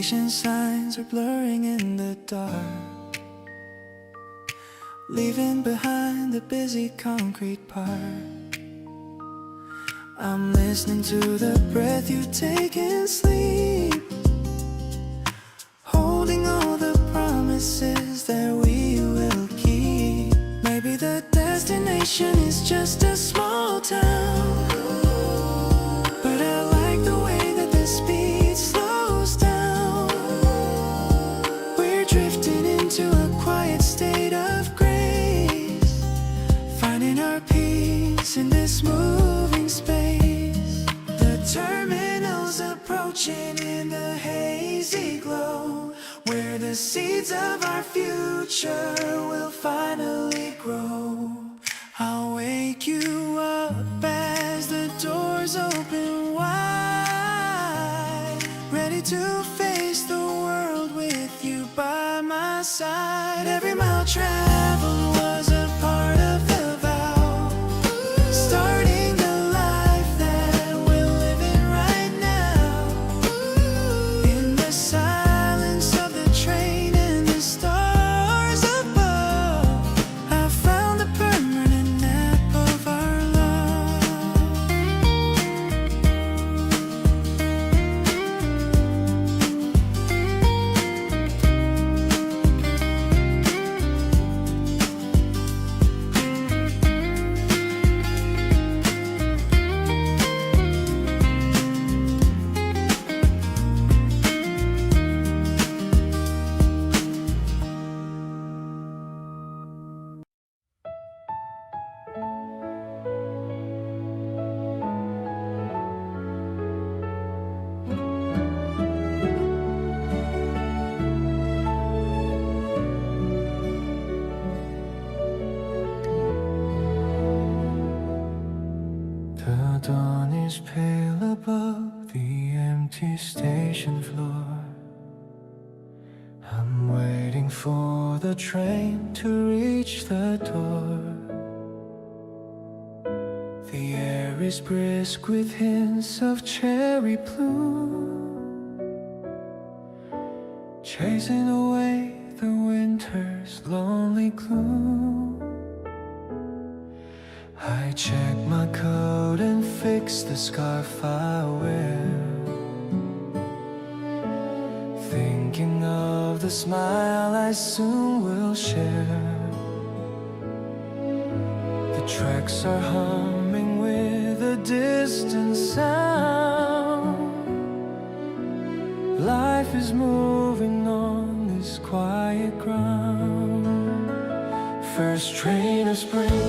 Destination signs are blurring in the dark, leaving behind the busy concrete park. I'm listening to the breath you take in sleep, holding all the promises that we will keep. Maybe the destination is just a small town, but I like the way that the speed slows down. We're drifting into a quiet state of grace, finding our peace in this moving space. The terminal's approaching in the hazy glow, where the seeds of our future will finally grow. I'll wake you up as the doors open wide, ready to face the world with you by my side. Every mile traveled was a part of the vow, starting the life that we're living right now. In the silence of the train and the stars above, I found the permanent map of our love. The dawn is pale above the empty station floor. I'm waiting for the train to reach the door. The air is brisk with hints of cherry bloom, chasing away the winter's lonely gloom. I check my coat and fix the scarf I wear, thinking of the smile I soon will share. The tracks are humming with a distant sound. Life is moving on this quiet ground. First train of spring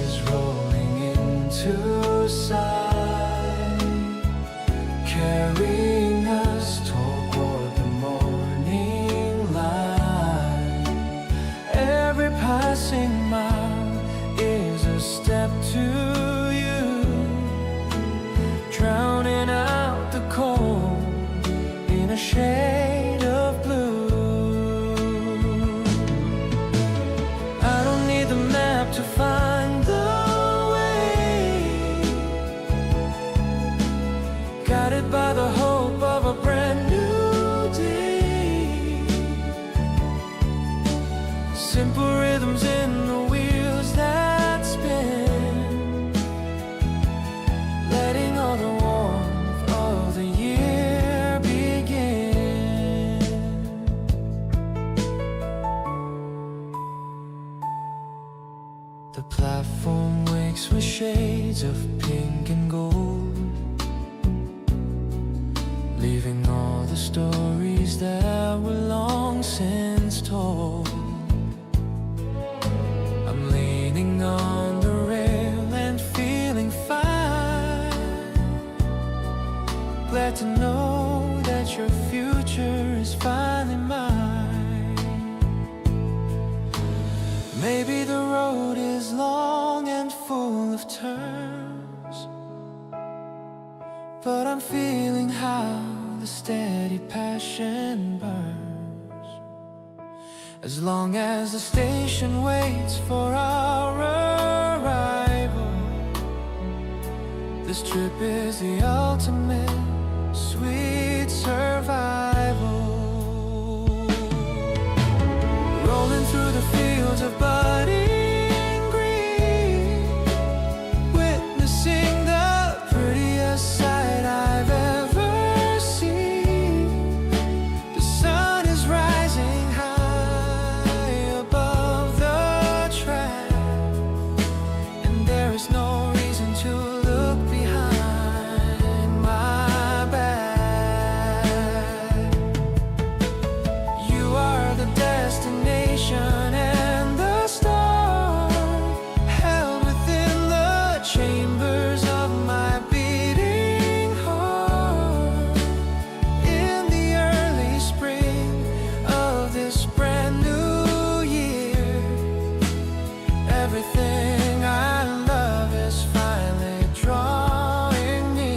is rolling into sight, carrying us toward the morning light. Every passing mile is a step to you, drowning out the cold in a shade of blue. I don't need the map to find the way, guided by the hope of a brand new day. Simple rhythms in the wheels that spin, letting all the warmth of the year begin. The platform wakes with shades of pink and gold, leaving all the stories that were long since told. I'm leaning on the rail and feeling fine, glad to know that your future is finally mine. Maybe the road is long and full of turns, but I'm feeling how the steady passion burns. As long as the station waits for our arrival, this trip is the ultimate sweet survival. the fields of budding green, witnessing the prettiest sight I've ever seen. The sun is rising high above the track, and there is no reason to look behind my back. You are the destination and the star, held within the chambers of my beating heart. In the early spring of this brand new year, everything I love is finally drawing near.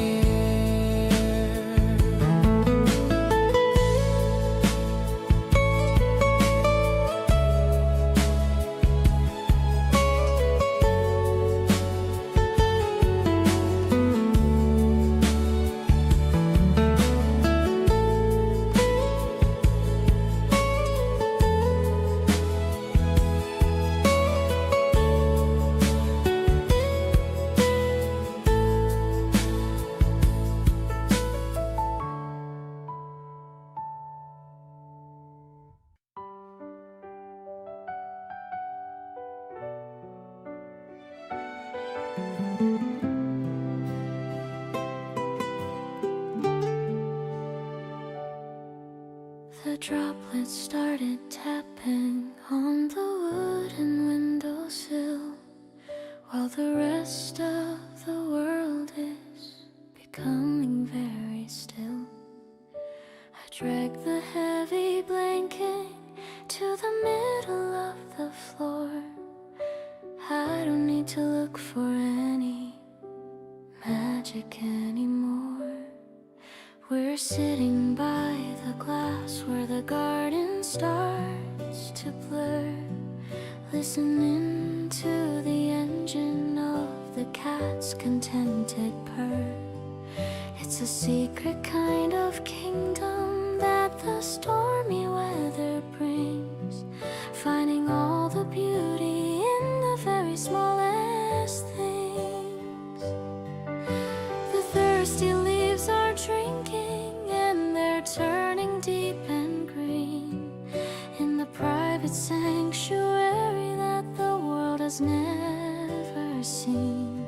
The droplets started tapping on the wooden windowsill, while the rest of the world is becoming very still. I dragged the heavy blanket to the middle of the floor. I don't need to look for any magic anymore. We're sitting by the glass where the garden starts to blur, listening to the engine of the cat's contented purr. It's a secret kind of kingdom that the stormy weather brings, finding all the beauty in the very smallest things. The thirsty leaves are drinking, and they're turning deep and green in the private sanctuary that the world has never seen.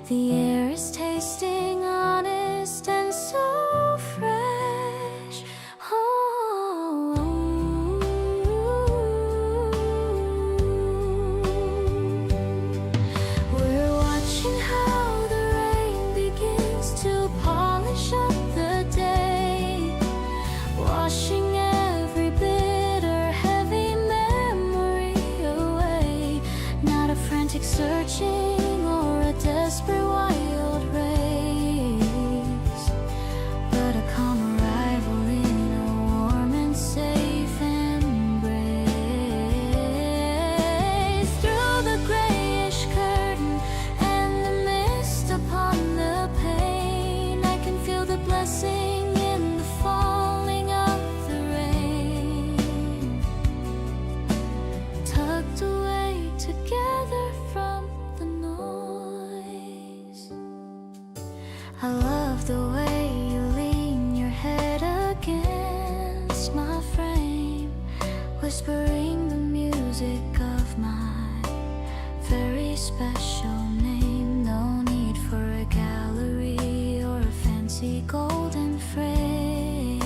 The air is tasting honest and so fresh. Oh, we're watching how the rain begins to polish up the day, washing every bitter, heavy memory away. Not a frantic searching or a desperate wild race, but a calm arrival in a warm and safe embrace. Through the grayish curtain and the mist upon the pane, I can feel the blessing in the falling of the rain, tucked away together from the noise. I love the way you lean your head against my frame, whispering the music of my very special name. No need for a gallery or a fancy golden frame.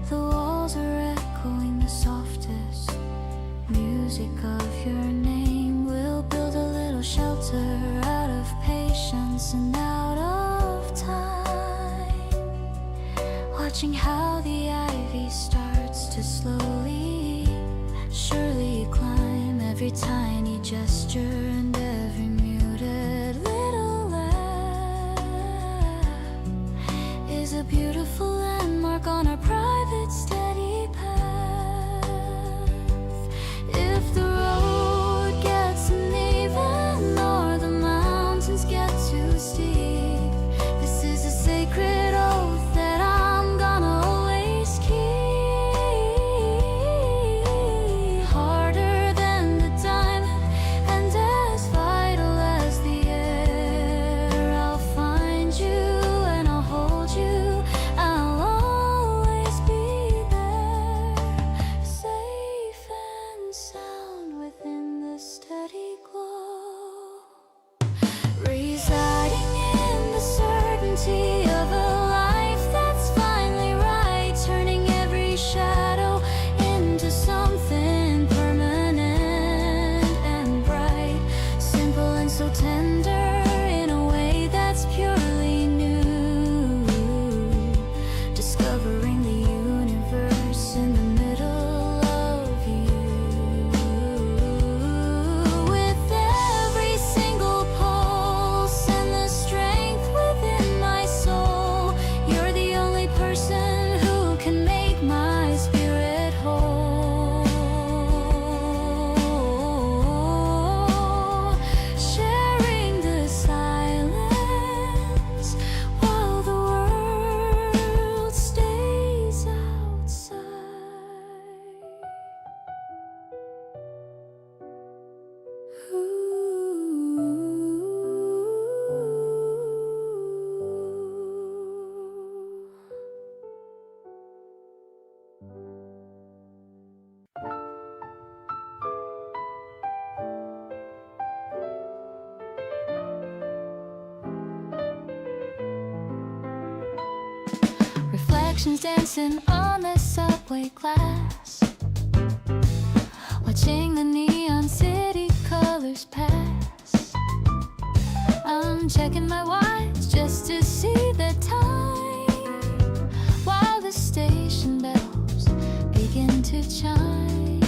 The walls are echoing the softest music of your name. We'll build a little shelter out of patience and out of time, watching how the ivy starts to slowly, surely climb. Every tiny gesture and every muted little laugh is a beautiful landmark on our private steady path. If the road gets uneven or the mountains get too steep, this is a sacred oath that I'm gonna always keep. reflections dancing on the subway glass, watching the neon city colors pass. I'm checking my watch just to see the time, while the station bells begin to chime.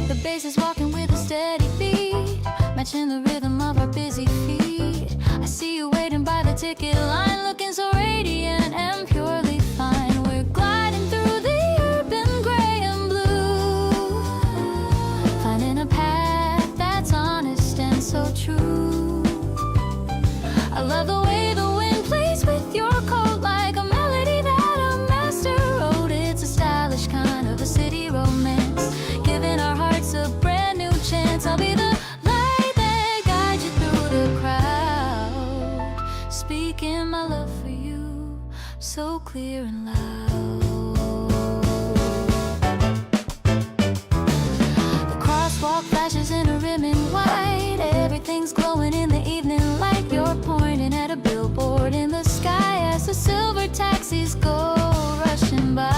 The bass is walking with a steady beat, matching the rhythm of our busy feet. I see you waiting by the ticket line, looking so radiant and purely fine. We're gliding through the urban gray and blue, finding a path that's honest and so true. I love the way the wind plays with your coat, like a melody that a master wrote. It's a stylish kind of a city romance, giving our hearts a brand new chance. I'll be the light that guides you through the crowd, speaking my love for you so clear and loud. The crosswalk flashes in a rim in white, everything's glowing in the evening light. You're pointing at a billboard in the sky as the silver taxis go rushing by.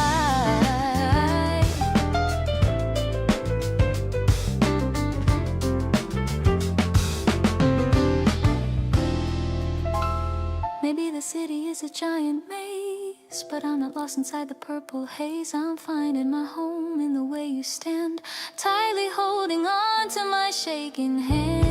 Maybe the city is a giant maze, but I'm not lost inside the purple haze. I'm finding my home in the way you stand, tightly holding on to my shaking hand.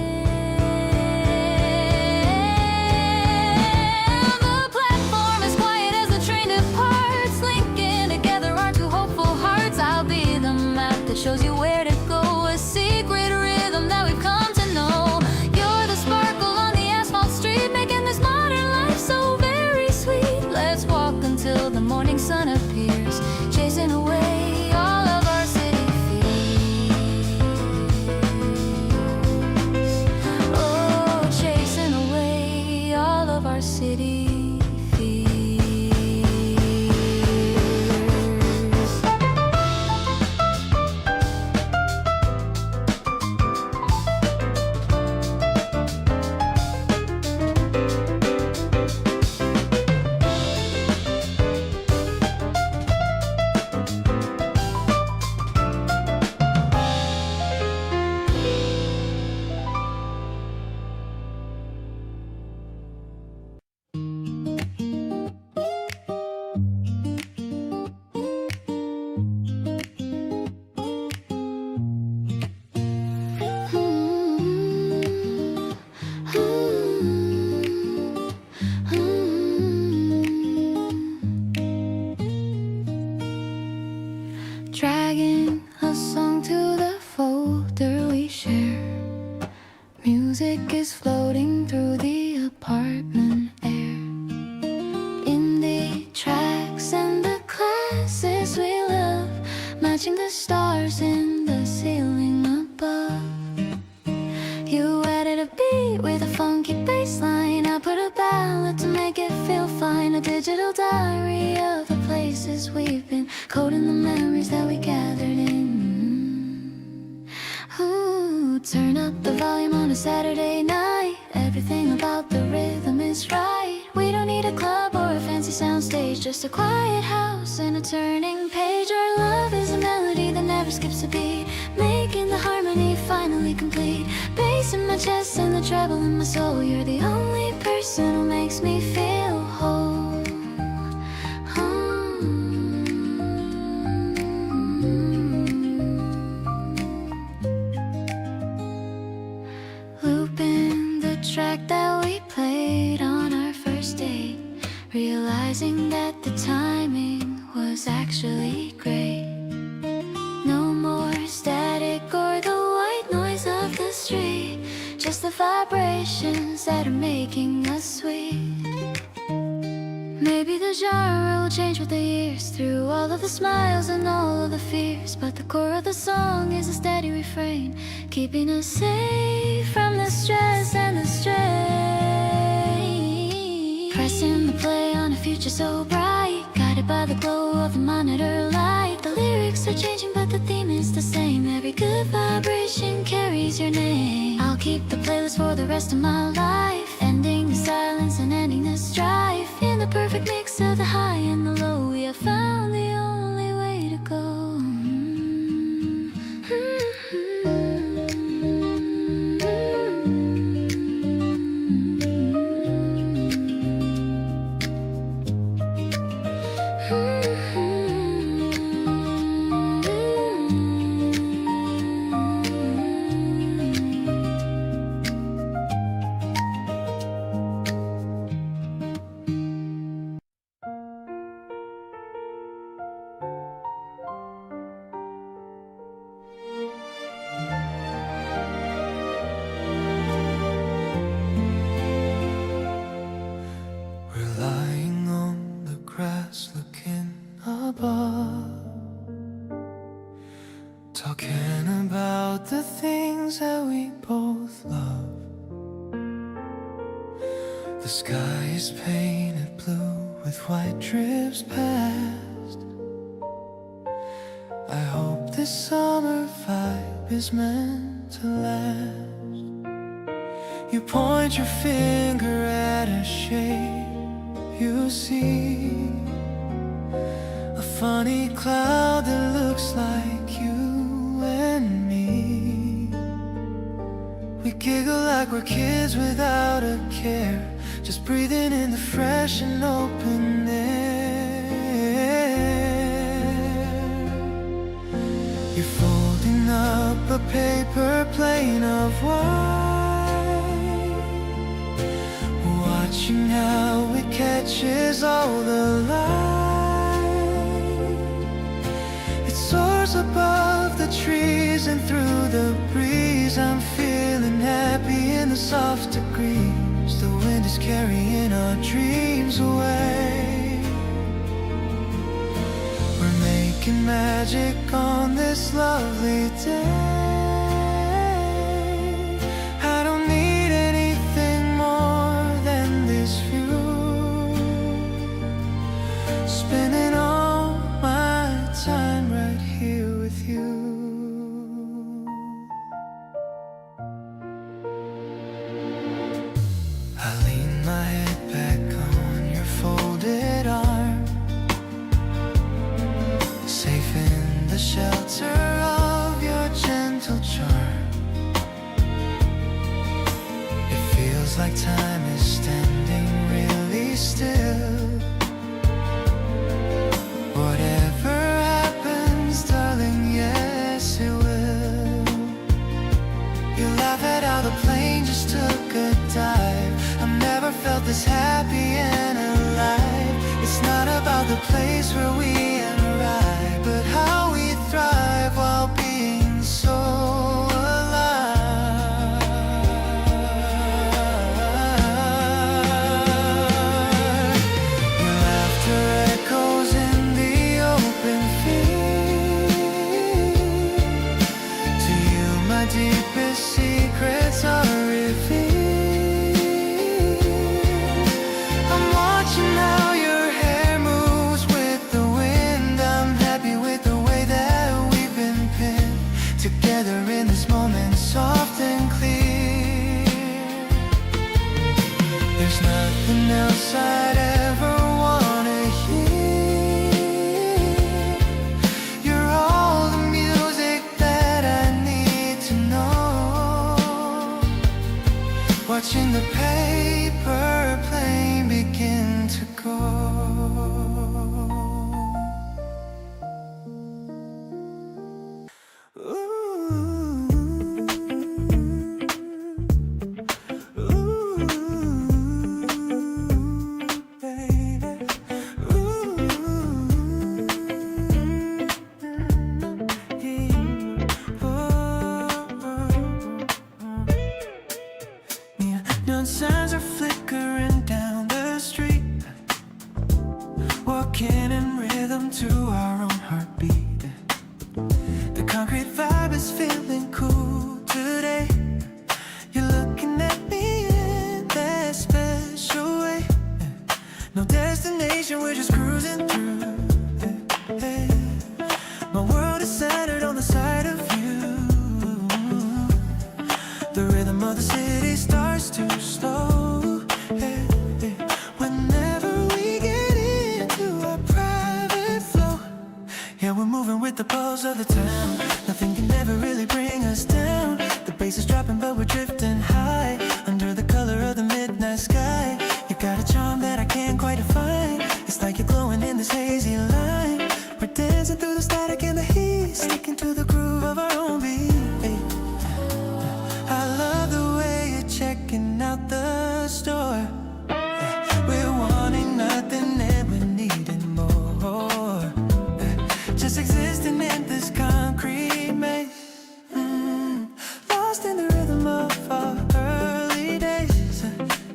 The platform is quiet as the train departs, linking together our two hopeful hearts. I'll be the map that shows you where to go, a secret rhythm that we've come to know. You're the sparkle on the asphalt street, making this modern life so very sweet. Let's walk until the morning sun appears, chasing away all of our city fears. Oh, chasing away all of our city fears. Dragging a song to the folder we share. Music is floating through the apartment air. Indie tracks and the classes we love, matching the stars in the ceiling above. You added a beat with a funky bass line. I put a ballad to make it feel fine, a digital diary of the places we've been, coding the memories that we gathered in. Ooh, turn up the volume on a Saturday night, everything about the rhythm is right. We don't need a club or a fancy soundstage, just a quiet house and a turning page. Our love is a melody that never skips a beat, making the harmony finally complete. Bass in my chest and the treble in my soul, you're the only person who makes me feel whole. Looping the track that we played on our first date, realizing that the timing was actually great. No more static or the white noise of the street, just the vibrations that are making us sweet. Maybe the genre will change with the years, through all of the smiles and all of the fears, but the core of the song is a steady refrain, keeping us safe from the stress and the strain. Pressing the play on a future so bright, guided by the glow of the monitor light. The lyrics are changing but the theme is the same, every good vibration carries your name. I'll keep the playlist for the rest of my life, ending the silence and ending the strife, in the perfect mix of the high The sky is painted blue with white drips past. I hope this summer vibe is meant to last. You point your finger at a shape you see, a funny cloud that looks like you and me. We giggle like we're kids without a care, just breathing in the fresh and open air. You're folding up a paper plane of white, watching how it catches all the light. It soars above the trees and through the breeze. I'm feeling happy in the soft degrees. The wind is carrying our dreams away. We're making magic on this lovely day. I don't need anything more than this view, spending all my time right here with you. I lean my head back on your folded arm, safe in the shelter of your gentle charm. It feels like time is standing really still. Whatever happens, darling, yes it will. You laugh at how the plane just took a dive. I've never felt this happy and alive. It's not about the place where we arrive, but how we thrive while being so alive. Your laughter echoes in the open field. To you my deepest secrets are revealed. I'm watching how your hair moves with the wind. I'm happy with the way that we've been pinned together in this moment, soft and clear. There's nothing else I'd ever wanna hear. You're all the music that I need to know. Watching the paper plane begin to go. Neon signs are flickering down the street, walking in rhythm to our own heartbeat. The concrete vibe is feeling cool today. You're looking at me in that special way. No destination, we're just cruising through. My world is centered on the sight of you. The rhythm of the city starts to slow. Whenever we get into our private flow, yeah, we're moving with the pulse of the town. Nothing can ever really bring us down. The bass is dropping but we're drifting high, under the color of the midnight sky. You got a charm that I can't quite define. It's like you're glowing in this hazy line. We're dancing through the static and the heat, sticking to the groove of our own beat. I love the way you're checking out the store. We're wanting nothing and we're needing more. Just existing in this concrete maze, lost in the rhythm of our early days.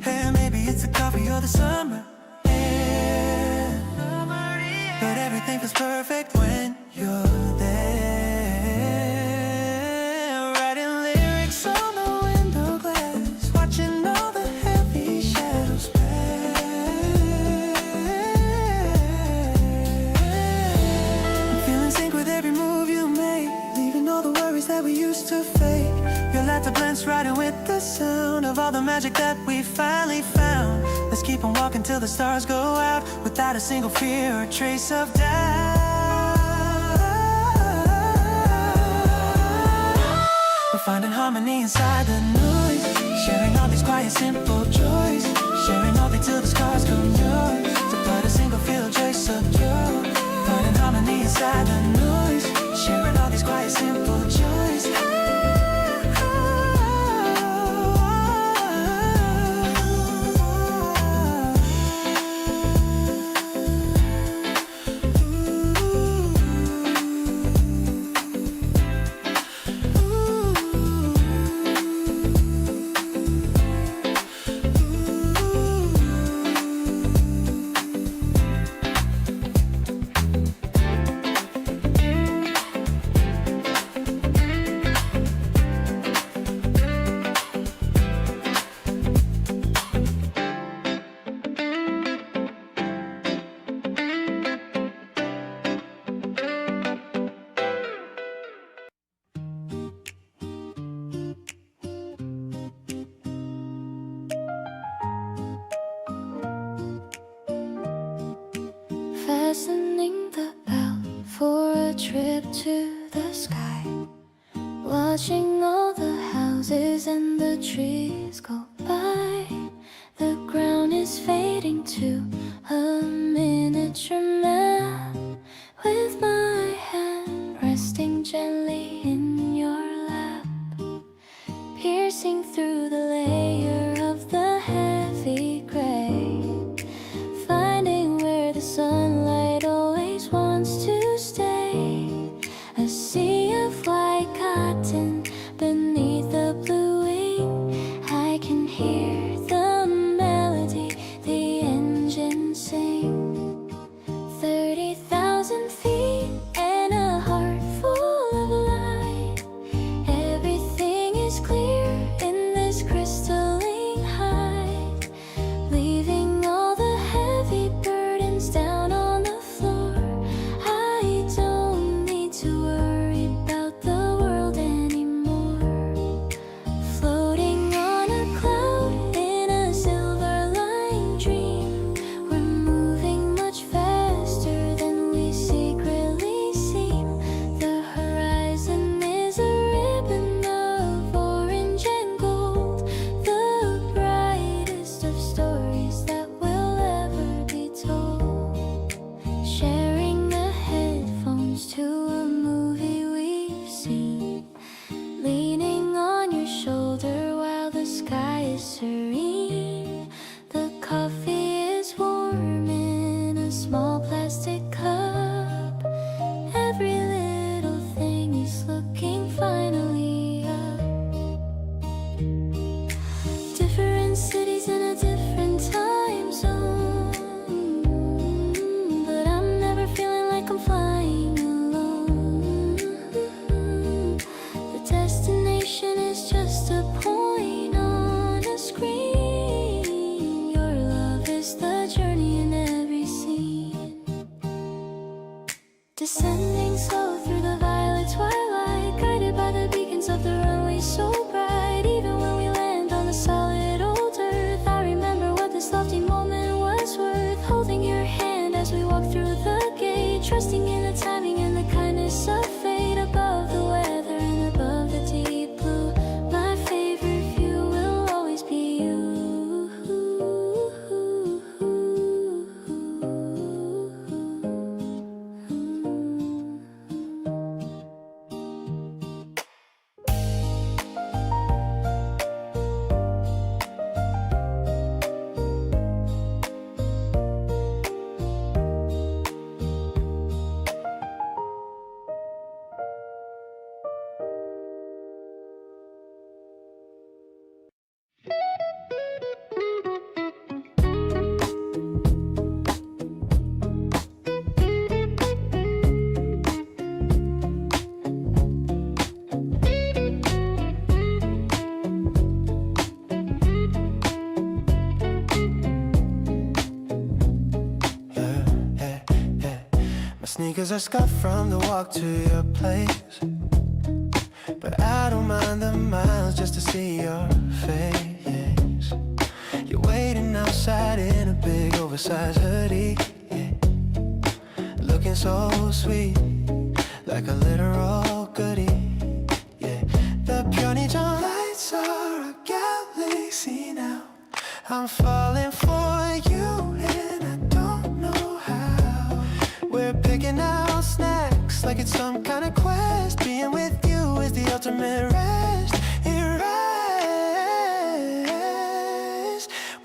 And maybe it's the coffee or the summer air, but everything feels perfect when you're there. Writing lyrics on the window glass, watching all the heavy shadows pass. magic that we finally found. Let's keep on walking till the stars go out, without a single fear or trace of doubt. We're finding harmony inside the noise, sharing all these quiet simple joys, sharing all the till the scars come yours, to put a single feel joy secure. Finding harmony inside the noise, sharing all these quiet simple joys. Fastening the belt for a trip to the sky, watching all the houses and the trees go by. The ground is fading to a miniature map, with my hand resting gently in your lap, piercing through the layer of the heavy gray, finding where the sunlight always wants to stay. A sea of white cotton beneath the blue wing, I can hear the melody the engine sing. 30,000 feet and a heart full of light, everything is clear in this crystalline height, leaving all the heavy burdens down on the floor. I don't need to worry about the world anymore, floating on a cloud in a silver-lined dream. We're moving much faster than we secretly seem. The horizon is a ribbon of orange and gold, the brightest of stories that will ever be told. Sharing the headphones to a movie we've seen, leaning on your shoulder while the sky is serene. The coffee is warm in a small plastic cup, every little thing is looking finally up. Different cities in a different time zone, but I'm never feeling like I'm flying alone. The destination is just a point on a screen. Your love is the journey in every scene. Descending slow through the violet twilight, guided by the beacons of the runway so bright. Even when we land on the solid old earth, I remember what this lofty moment was worth. Holding your hand as we walk through the gate, trusting in the timing and the kindness of fate. Above the weather and above the deep blue, my favorite view will always be you. Sneakers are scuffed from the walk to your place, but I don't mind the miles just to see your face. oversized hoodie, yeah. Looking so sweet, like a literal goodie, yeah. The 편의점 lights are a galaxy now. I'm falling for you and I don't know how. We're picking out snacks like it's some kind of quest. Being with you is the ultimate rest. It rests.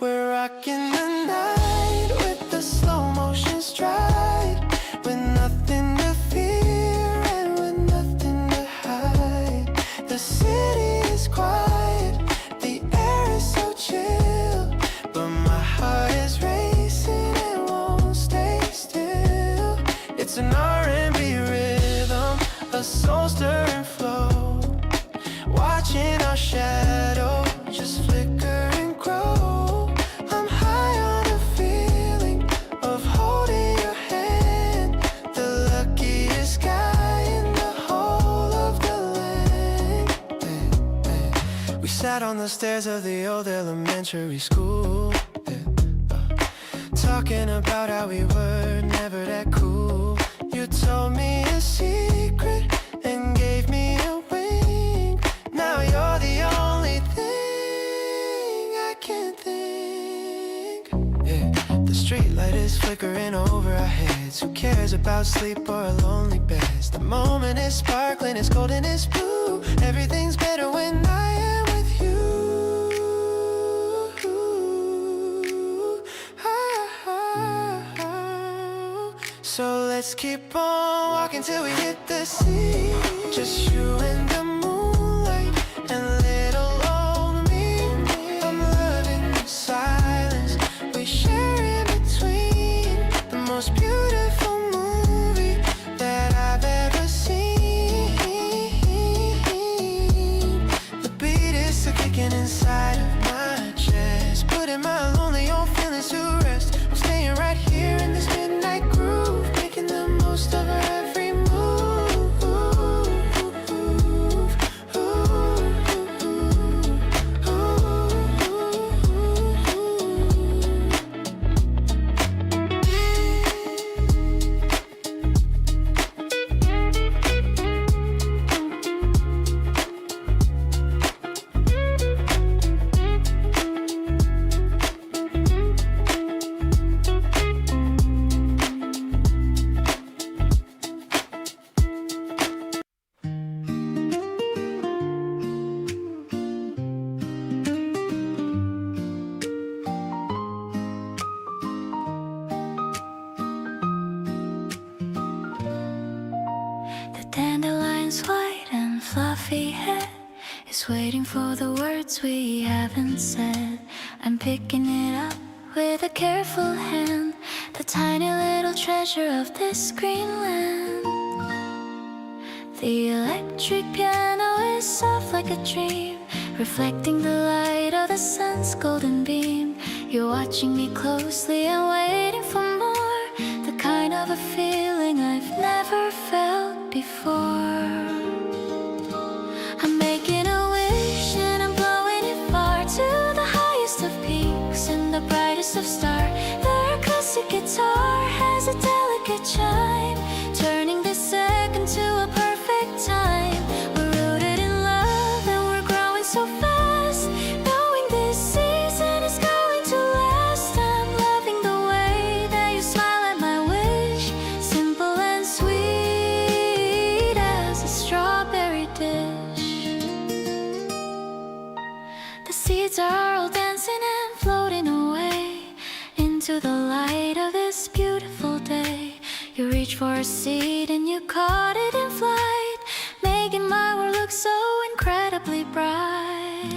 We're rocking the night with the slow motion stride, with nothing to fear and with nothing to hide. The city is quiet, the air is so chill, but my heart is racing and won't stay still. It's an R&B rhythm, a soul-stirring flow, watching our shadow just flicker and grow. I'm high on the feeling of holding your hand, the luckiest guy in the whole of the land. We sat on the stairs of the old elementary school, talking about how we were never that cool. You told me a secret and gave me a wink. Now you're the only thing I can think. Yeah. The street light is flickering over our heads. Who cares about sleep or a lonely bed? The moment is sparkling, it's golden, it's blue. Everything's better when I am with you. So let's keep on walking till we hit the sea. Just you and the moonlight and little old me. I'm loving the silence we share in between. The most beautiful movie that I've ever seen. The beat is still kicking inside of my chest, putting my lonely old feelings to rest. I'm staying right here in this midnight groove, making the most of every move. The dandelion's white and fluffy head is waiting for the words we haven't said. I'm picking it up with a careful hand, the tiny little treasure of this green land. The electric piano is soft like a dream, reflecting the light of the sun's golden beam. You're watching me closely and waiting for more, the kind of a feeling I've never felt before. I'm making a wish and I'm blowing it far, to the highest of peaks and the brightest of stars. The acoustic guitar has a delicate chime, turning this second to a perfect time. We're rooted in love and we're growing so fast, knowing this season is going to last. I'm loving the way that you smile at my wish, simple and sweet as a strawberry dish. The seeds are all dancing and floating away into the light of this beautiful day. You reach for a seed and you caught it in flight, making my world look so incredibly bright.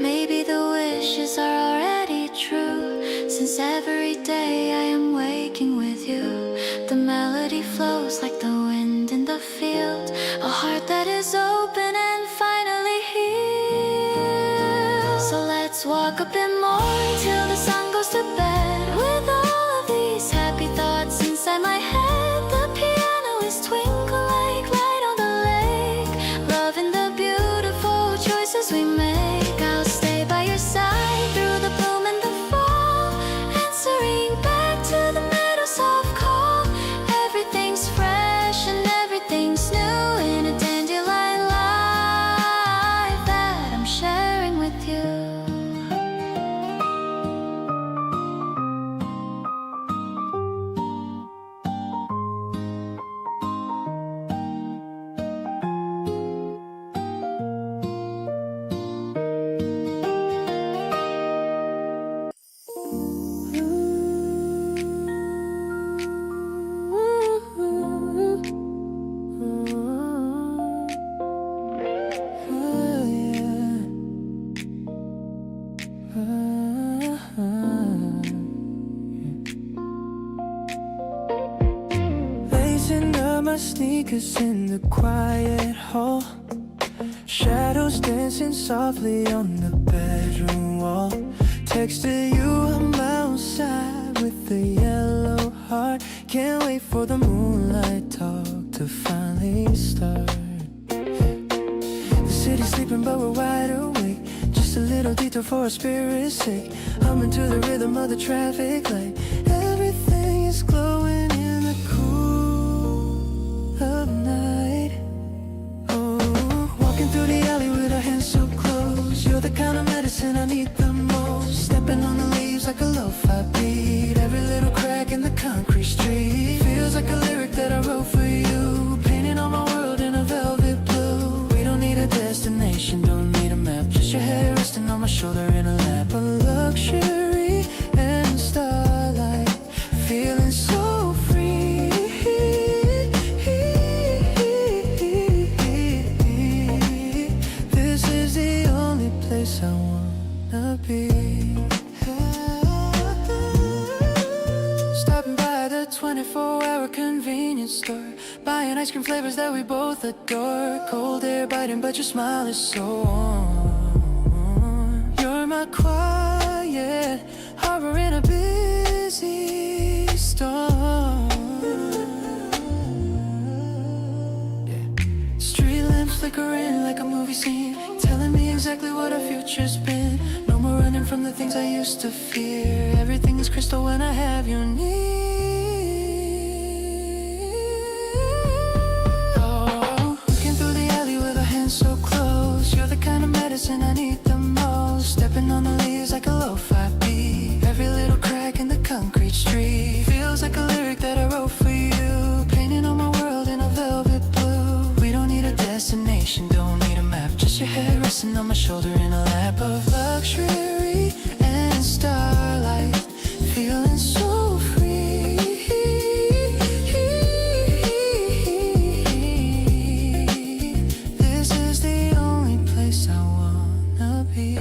Maybe the wishes are already true, since every day I am waking with you. The melody flows like the wind in the field, a heart that is open and finally healed. So let's walk a bit more till the sun goes to bed, with all of these happy thoughts inside my head. The piano is twinkling like light on the lake, loving the beautiful choices we make. I'll stay by your side through the bloom and the fall. Lacing up my sneakers in the quiet hall, shadows dancing softly on the bedroom wall. Texted you, I'm outside with the yellow heart. Can't wait for the moonlight talk to finally start. The city's sleeping but we're wide awake. Just a little detour for our spirit's sake. Humming to the rhythm of the traffic light. Everything is glowing in the cool of night. Oh, walking through the alley with our hands so close. You're the kind of medicine I need the most. Stepping on the leaves like a lo-fi beat. Every little crack in the concrete street feels like a lyric that I wrote for you. Painting on my world in a velvet blue. We don't need a destination, don't need a map. Just your head resting on my shoulder in a lap of luxury and starlight. Feeling so free. This is the only place I wanna be. Stopping by the 24-hour convenience store, buying ice cream flavors that we both adore. Cold air biting, but your smile is so warm. You're my quiet harbor in a busy storm. Street lamps flickering like a movie scene, telling me exactly what our future's been. No more running from the things I used to fear. Everything is crystal when I have you near. Oh, looking through the alley with our hands so close. You're the kind of medicine I need the most. Stepping on the leaves like a lo-fi beat. Every little crack in the concrete street feels like a lyric that I wrote for you. Painting on my world in a velvet blue. We don't need a destination, don't need a map. Just your head resting on my shoulder in a lap of luxury and starlight. Feeling so free. This is the only place I wanna be.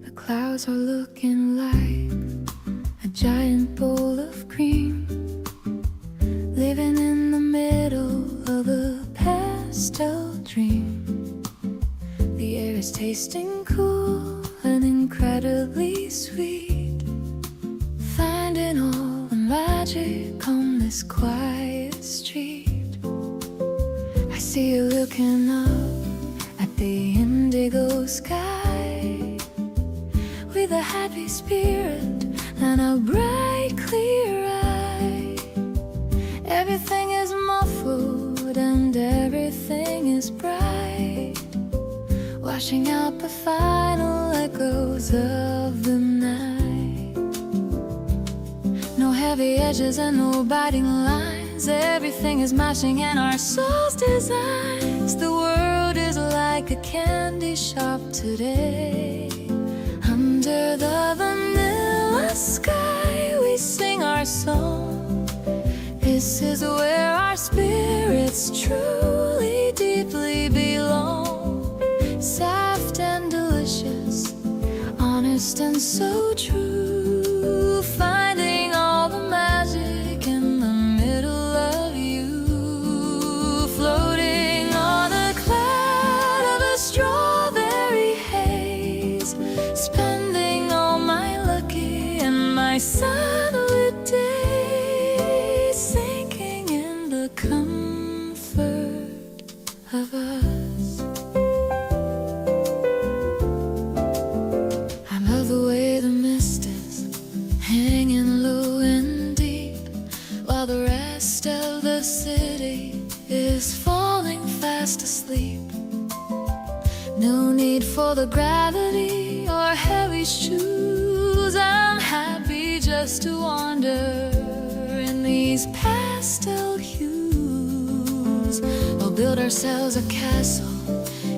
The clouds are looking like a giant bowl of cream, living in the middle of a pastel dream. The air is tasting cool and incredibly sweet, finding all the magic on this quiet street. I see you looking up at the indigo sky, with a happy spirit and a bright clear eye. Everything is muffled and everything is bright, washing out the final echoes of the night. No heavy edges and no biting lines. Everything is matching in our soul's designs. The world is like a candy shop today. Under the vanilla sky we sing our song. This is where our spirits truly, deeply belong. Soft and delicious, honest and so true, finding all the magic in the middle of you. Floating on a cloud of a strawberry haze, spending all my lucky and my sunlit days, sinking is falling fast asleep. No need for the gravity or heavy shoes. I'm happy just to wander in these pastel hues. We'll build ourselves a castle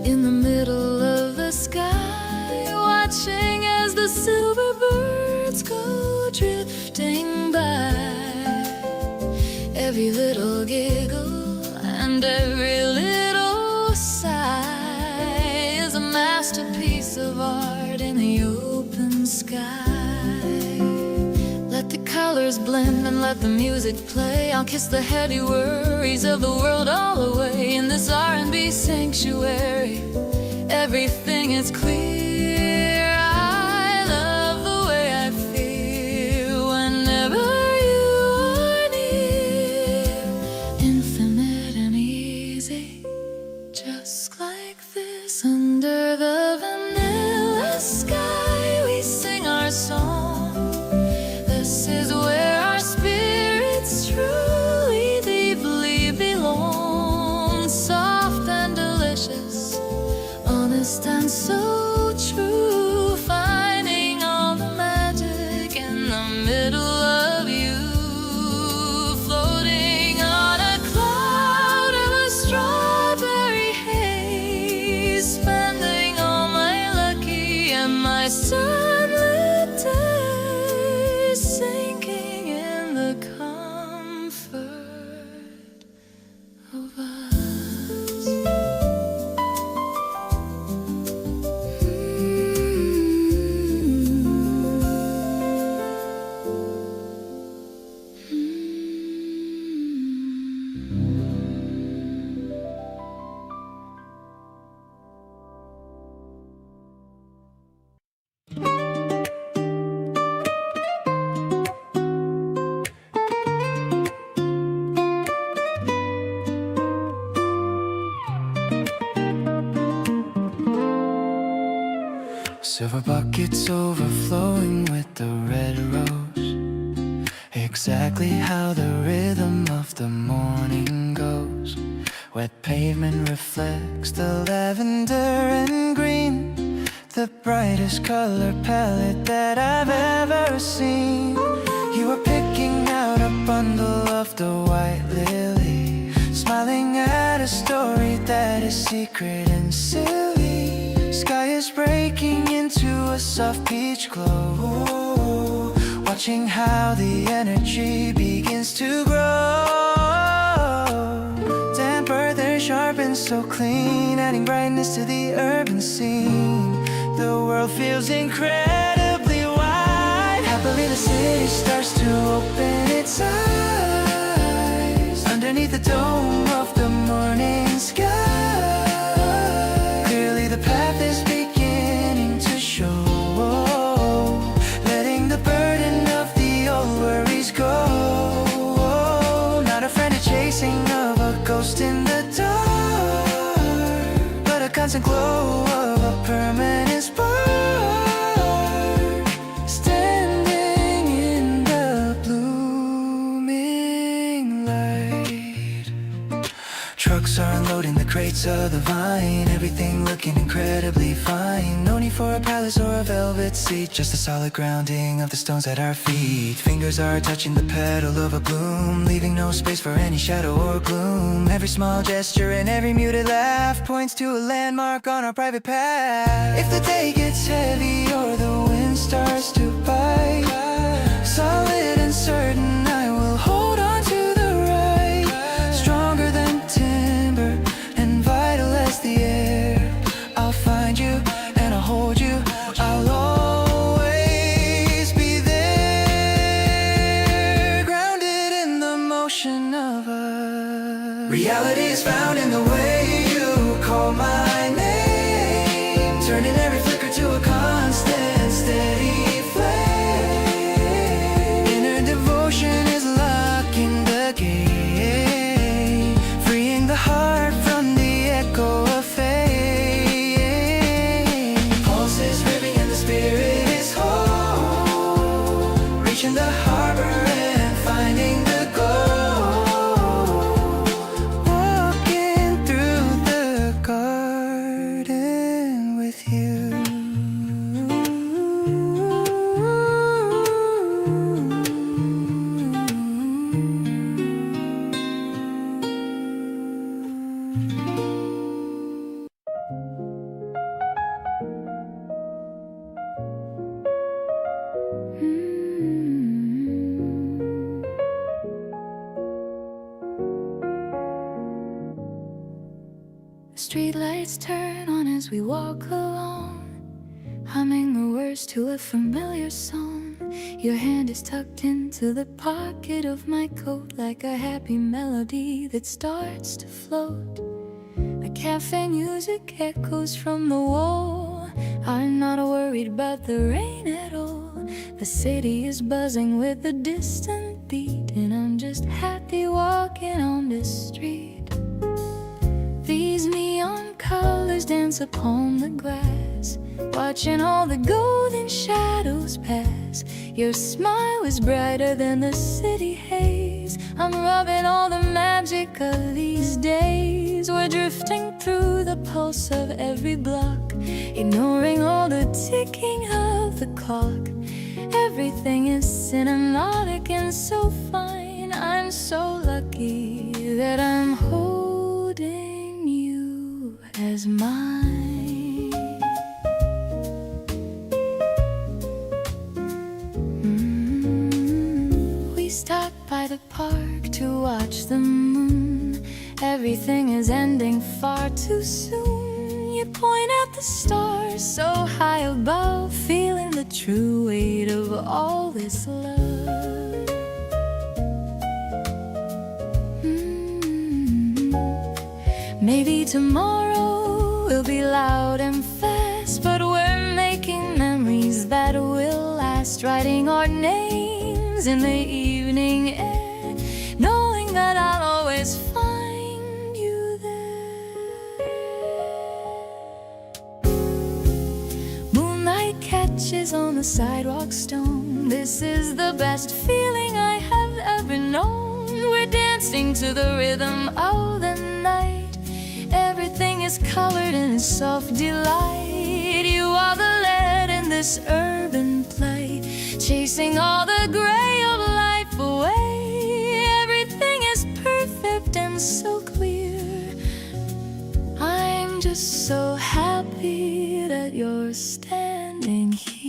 in the middle of the sky, watching as the silver birds go drifting by. Every little giggle and every little sigh is a masterpiece of art in the open sky. Let the colors blend and let the music play. I'll kiss the heady worries of the world all away. In this R&B sanctuary, everything is clear. I love the way I feel whenever you are near. Infinite and easy, just like this. Under the vanilla sky, we sing our song. This is where our spirits truly, deeply belong. Soft and delicious, honest and so true, finding all the magic in the middle of you. Floating on a cloud of a strawberry haze, spending all my lucky and my sunlit days, sinking in the comfort of us. Silver buckets overflowing with the red rose, exactly how the rhythm of the morning goes. Wet pavement reflects the lavender and green, the brightest color palette that I've ever seen. You were picking out a bundle of the white lily, smiling at a story that is secret and silly. Sky is breaking into a soft peach glow, watching how the energy begins to grow. Damp earth is sharp and so clean, adding brightness to the urban scene. The world feels incredibly wide. Happily the city starts to open its eyes underneath the dome of the morning sky. Clearly the path is beginning to show, letting the burden of the old worries go. Not a friend, a chasing of a ghost in the dark, but a constant glow of a permanent spark, standing in the blooming light. Trucks are unloading the crates of the vine, everything looking incredibly fine. No need for a palace or a velvet seat, just a solid grounding of the stones at our feet. Fingers are touching the petal of a bloom, leaving no space for any shadow or gloom. Every small gesture and every muted laugh points to a landmark on our private path. If the day gets heavy or the wind starts to bite, solid and certain I will hold on to the right. Stronger than timber and vital as the air, I'll find you and I'll hold you. I'll always be there, grounded in the motion of us. Reality is found in the way you call my name, turning every flicker to a constant, steady flame. Inner devotion is locking the gate, freeing the heart from the echo of fate. Pulse is rhythmic and the spirit is whole, reaching the harbor and finding the goal. Whoa. Streetlights turn on as we walk along, humming the words to a familiar song. Your hand is tucked into the pocket of my coat like a happy melody that starts to float. The cafe music echoes from the wall. I'm not worried about the rain at all. The city is buzzing with a distant beat, and I'm just happy walking on this street. These neon colors dance upon the glass, watching all the golden shadows pass. Your smile is brighter than the city haze. I'm rubbing all the magic of these days. We're drifting through the pulse of every block, ignoring all the ticking of the clock. Everything is cinematic and so fine. I'm so lucky that I'm holding you as mine. We stopped by the park to watch the moon. Everything is ending far too soon. You point at the stars so high above, feeling the true weight of all this love. Maybe tomorrow will be loud and fast, but we're making memories that will last. Writing our names in the evening air, knowing that I'll always find you there. Moonlight catches on the sidewalk stone. This is the best feeling I have ever known. We're dancing to the rhythm of the night. Everything is colored in soft delight. You are the lead in this urban play, chasing all the gray of life away. Everything is perfect and so clear. I'm just so happy that you're standing here.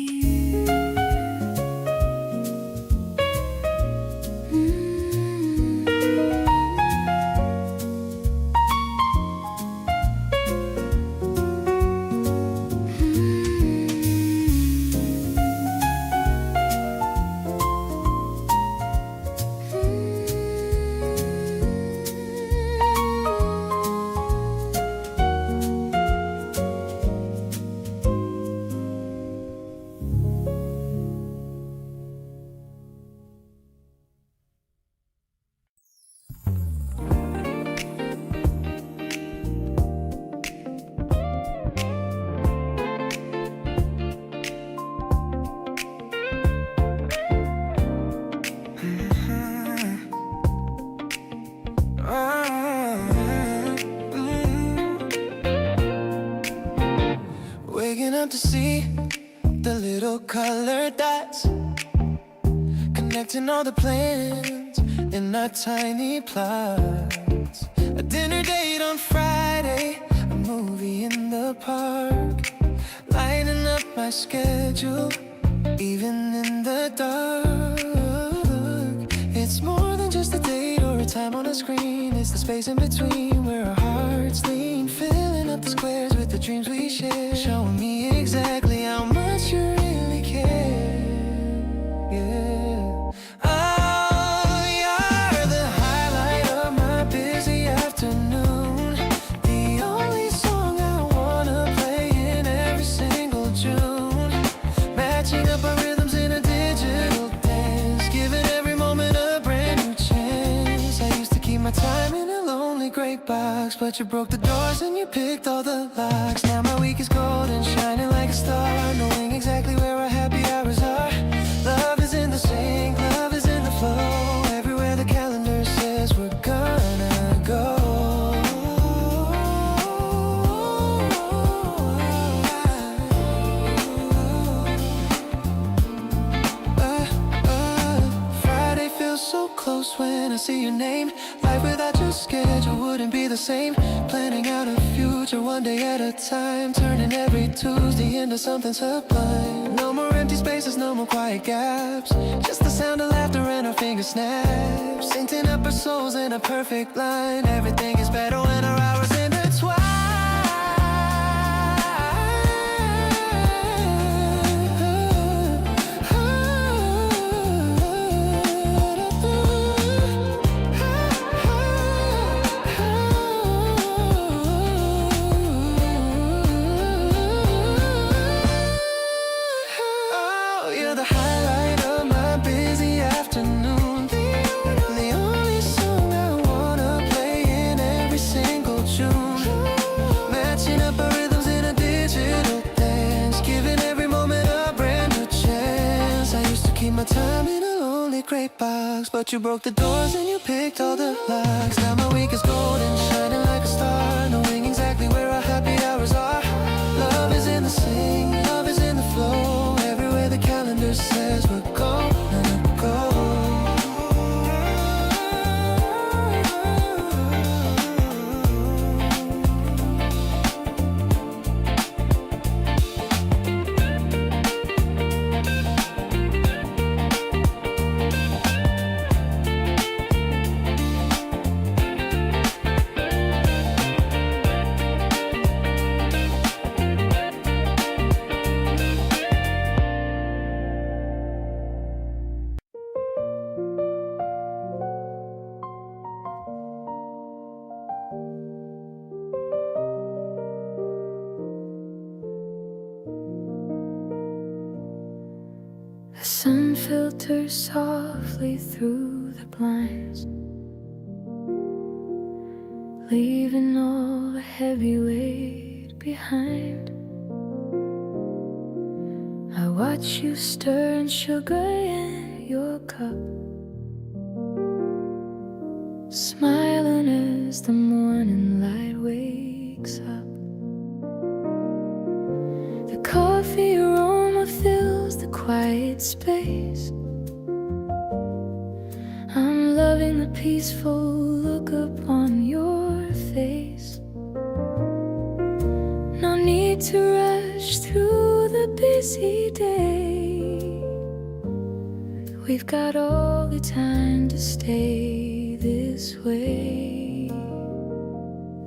Waking up to see the little colored dots, connecting all the plans in our tiny plots. A dinner date on Friday, a movie in the park, lining up my schedule, even in the dark. It's more than just a date or a time on a screen. It's the space in between where our hearts lean, filling up the squares with the dreams we share, showing me exactly how much you really care. Yeah. Oh, you're the highlight of my busy afternoon, the only song I wanna play in every single June, matching up our rhythms in a digital dance, giving every moment a brand new chance. I used to keep my time in a lonely gray box, but you broke the doors and you picked all the locks. Now my week is golden, shining like a star, knowing exactly where our happy hours are. Love is in the sink, love is in the flow, everywhere the calendar says we're gonna go. Friday feels so close when I see your name. Life without your schedule wouldn't be the same. Planning out a future one day at a time, turning every Tuesday into something sublime. No more empty spaces, no more quiet gaps, just the sound of laughter and our finger snaps, syncing up our souls in a perfect line. Everything is better when our hours intertwine. my time in a lonely great box, but you broke the doors and you picked all the locks. Now my week is golden, shining like a star, knowing exactly where our happy hours are. Love is in the sing, love is in the flow, everywhere the calendar says we're gonna go. The sun filters softly through the blinds, leaving all the heavy weight behind. I watch you stir sugar in your cup, smiling as the morning light wakes up. The coffee aroma fills the quiet space. I'm loving the peaceful look upon your face. No need to rush through the busy day. We've got all the time to stay this way.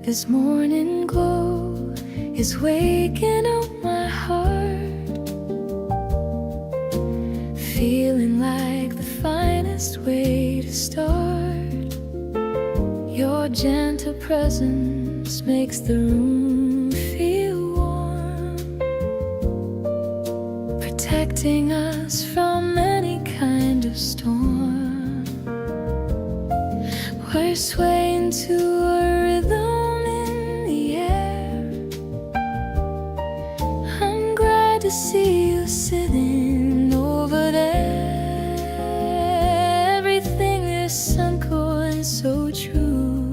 This morning glow is waking up my heart, feeling like the finest way to start. Your gentle presence makes the room feel warm, protecting us from any kind of storm. We're swaying to a rhythm in the air. I'm glad to see you sitting over there. Everything is so cool and so true.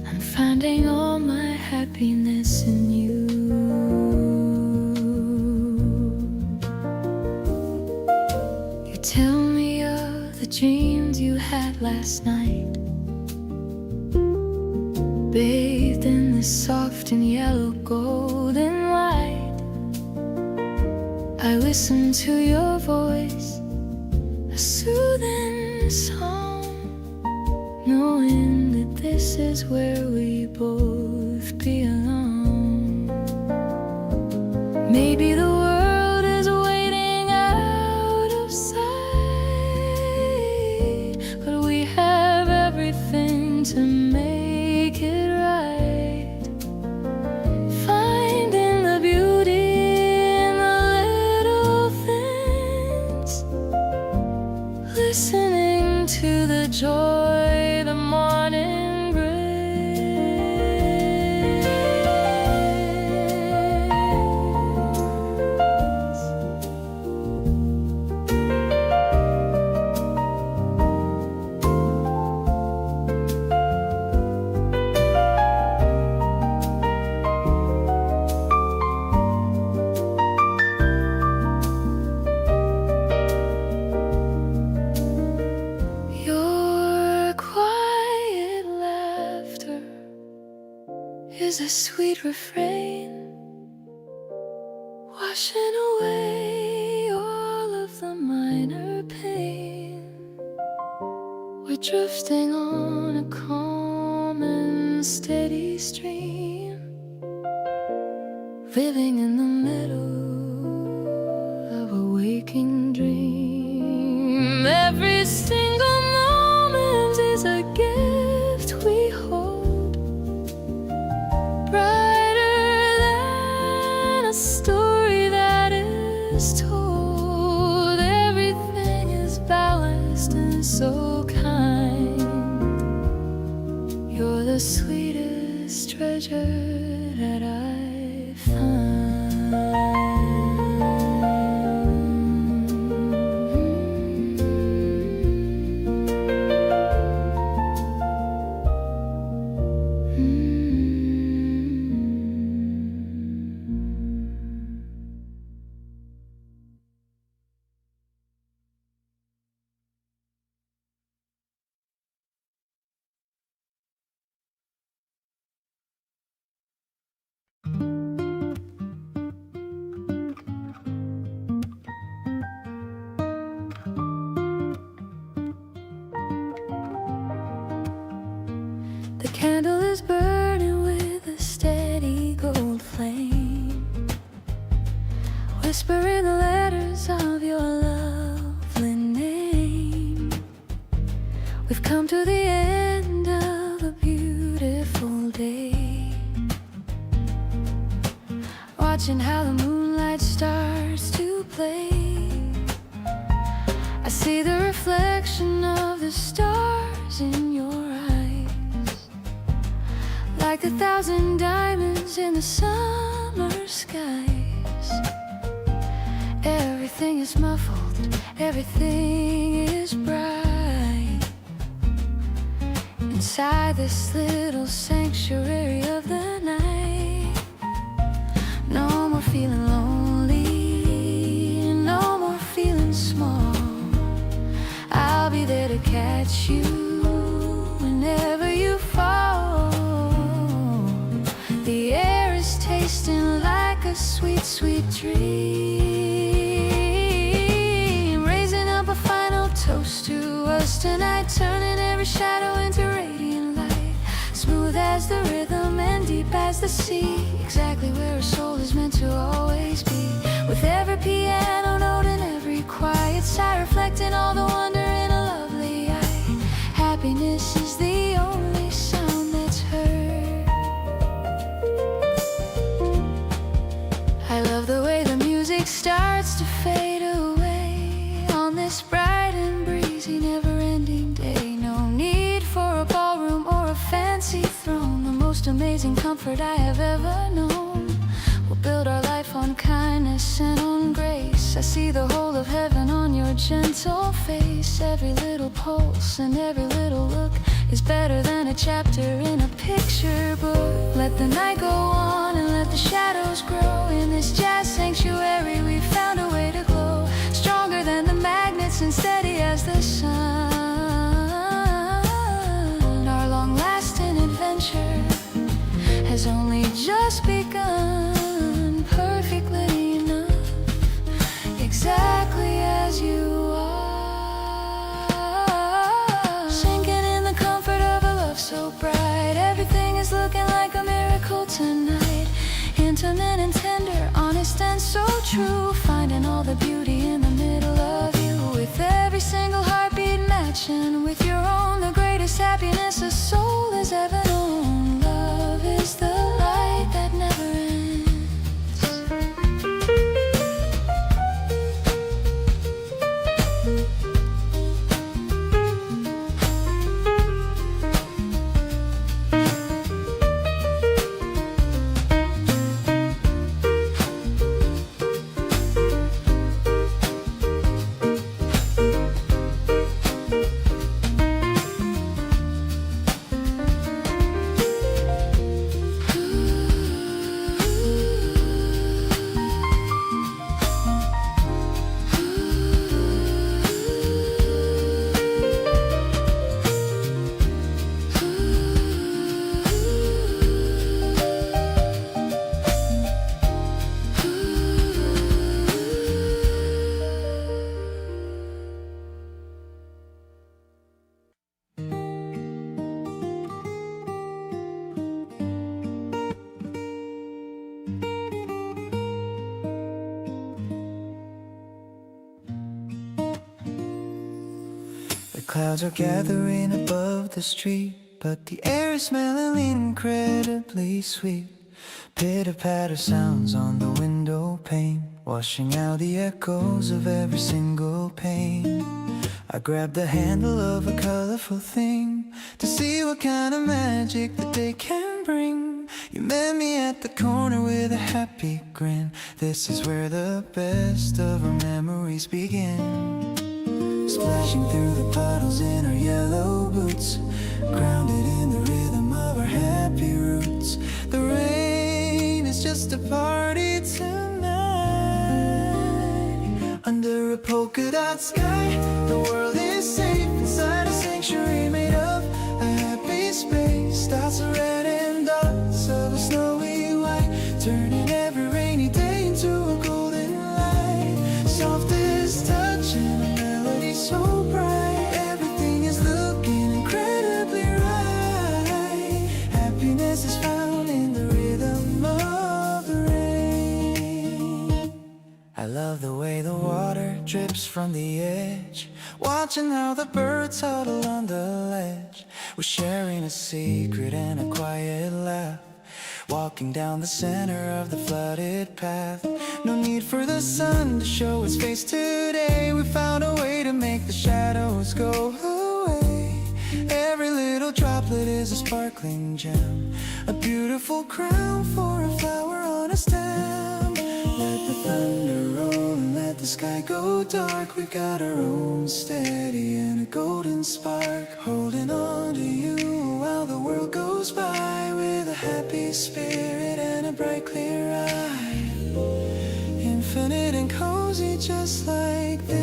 I'm finding all my happiness in you. You tell me of the dreams you had last night, bathed in the soft and yellow golden light. I listen to your voice, a soothing song, knowing that this is where we both belong. Maybe the world is waiting out of sight, but we have everything to make it right. Finding the beauty in the little things, listening to the joy the morning brings. Your quiet laughter is a sweet refrain, washing away all of the minor pain. We're drifting on a calm and steady stream, living in the middle of a waking dream. Every single moment is a gift we hold, brighter than a story that is told. Everything is balanced and so kind. You're the sweetest treasure that I find. whisper in the letters of your lovely name. We've come to the end of a beautiful day, watching how the moonlight starts to play. I see the reflection of the stars in your eyes, like 1,000 diamonds in the summer skies. Everything is muffled, everything is bright inside this little sanctuary of the night. No more feeling lonely, no more feeling small. I'll be there to catch you whenever you fall. The air is tasting like a sweet, sweet dream, raising up a final toast to us tonight, turning every shadow into radiant light, smooth as the rhythm and deep as the sea, exactly where a soul is meant to always be. With every piano note and every quiet sigh, reflecting all the wonder in a lovely eye. Happiness is the only sound that's heard. I love the way the music starts to fade away on this bright and breezy never-ending day. No need for a ballroom or a fancy throne. The most amazing comfort I have ever known. We'll build our life on kindness and on grace. I see the whole of heaven on your gentle face. Every little pulse and every little look is better than a chapter in a picture book. Let the night go on and let the shadows grow. In this jazz sanctuary we found a way to glow, stronger than the magnets and steady as the sun. Our long-lasting adventure has only just begun, perfectly enough, exactly as you are. Sinking in the comfort of a love so bright, everything is looking like a miracle tonight. Intimate and tender, honest and so true, finding all the beauty in the middle of you. With every single heartbeat matching with your own, the greatest happiness a soul has ever known. Love is the light that never ends. Clouds are gathering above the street, but the air is smelling incredibly sweet. Pitter-patter sounds on the window pane, washing out the echoes of every single pane. I grabbed the handle of a colorful thing to see what kind of magic the day can bring. You met me at the corner with a happy grin. This is where the best of our memories begin. Splashing through the puddles in our yellow boots, grounded in the rhythm of our happy roots. The rain is just a party tonight. Under a polka dot sky, the world is safe inside a sanctuary made of a happy space. Dots of red and dots of a snowy white, turning every rainy day into a golden light. Softest touch and a melody so bright, everything is looking incredibly right. Happiness is found in the rhythm of the rain. I love from the edge, watching how the birds huddle on the ledge. We're sharing a secret and a quiet laugh, walking down the center of the flooded path. No need for the sun to show its face today. We found a way to make the shadows go away. Every little droplet is a sparkling gem, a beautiful crown for a flower on a stem. Let the thunder roll and let the sky go dark. We've got our own steady and a golden spark, holding on to you while the world goes by, with a happy spirit and a bright clear eye. Infinite and cozy just like this.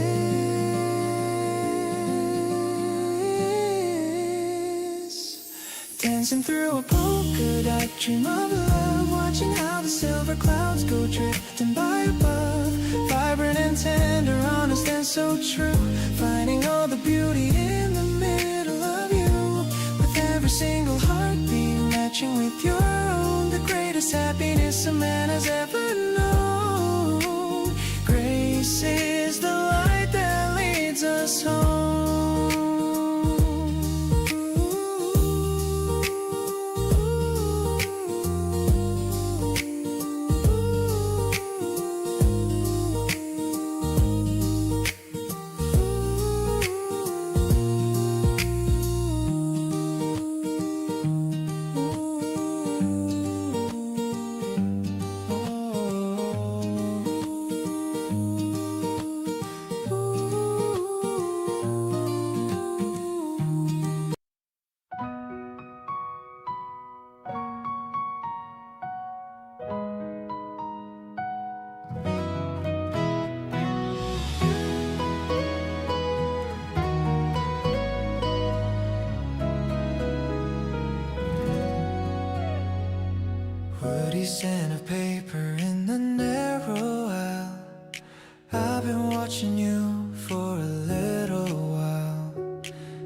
Dancing through a polka dot dream of love, watching how the silver clouds go drifting by above. Vibrant and tender, honest and so true, finding all the beauty in the middle of you. With every single heartbeat matching with your own, the greatest happiness a man has ever known. Grace is the light that leads us home. Woodies and a paper in the narrow aisle. I've been watching you for a little while,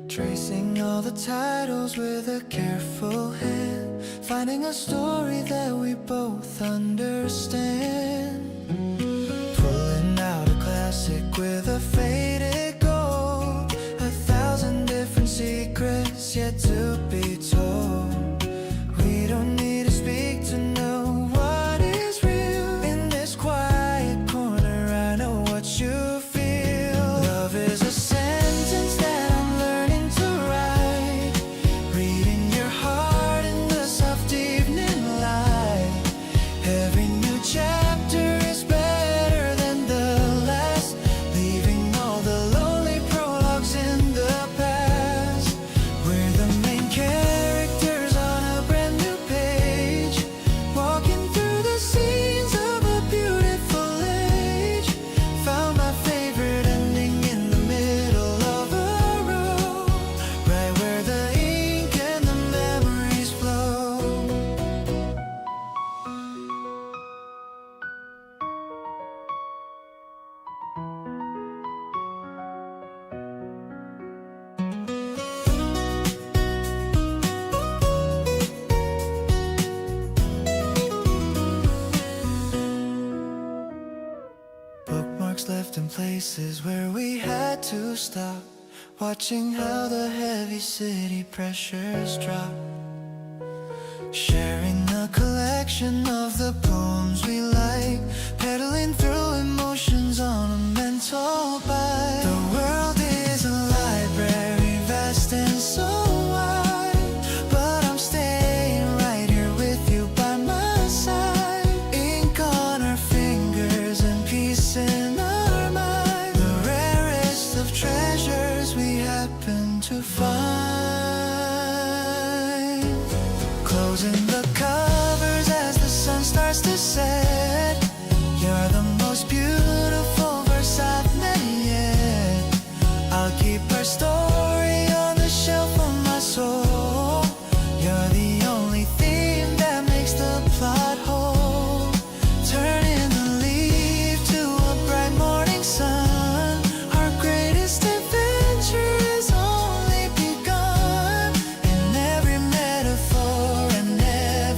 tracing all the titles with a careful hand, finding a story that we both understand. Pulling out a classic with a faded gold, 1,000 different secrets yet to be told. We don't need to speak to know what is real. In this quiet corner I know what you feel. Love is a sentence that I'm learning to write, reading your heart in the soft evening light. Every new chapter is better than the last, leaving all the lonely prologues in the past. We're the main characters on a brand new page, walking through the scenes of a beautiful age. Found my favorite ending in the middle of a row, right where the ink and the memories flow. Bookmarks left in places where we had to stop, watching how the heavy city pressures drop. Sharing a collection of the poems we like, pedaling through emotions on a mental bike. The world is a library, vast and so wide, but I'm staying right here with you by my side. Ink on our fingers and peace in our mind, the rarest of treasures we happen to find. Closing the covers as the sun starts to set. You're the most beautiful verse I've met yet. I'll keep our story on the shelf of my soul. You're the only theme that makes the plot whole. Turning the leaf to a bright morning sun. Our greatest adventure has only begun. In every metaphor and every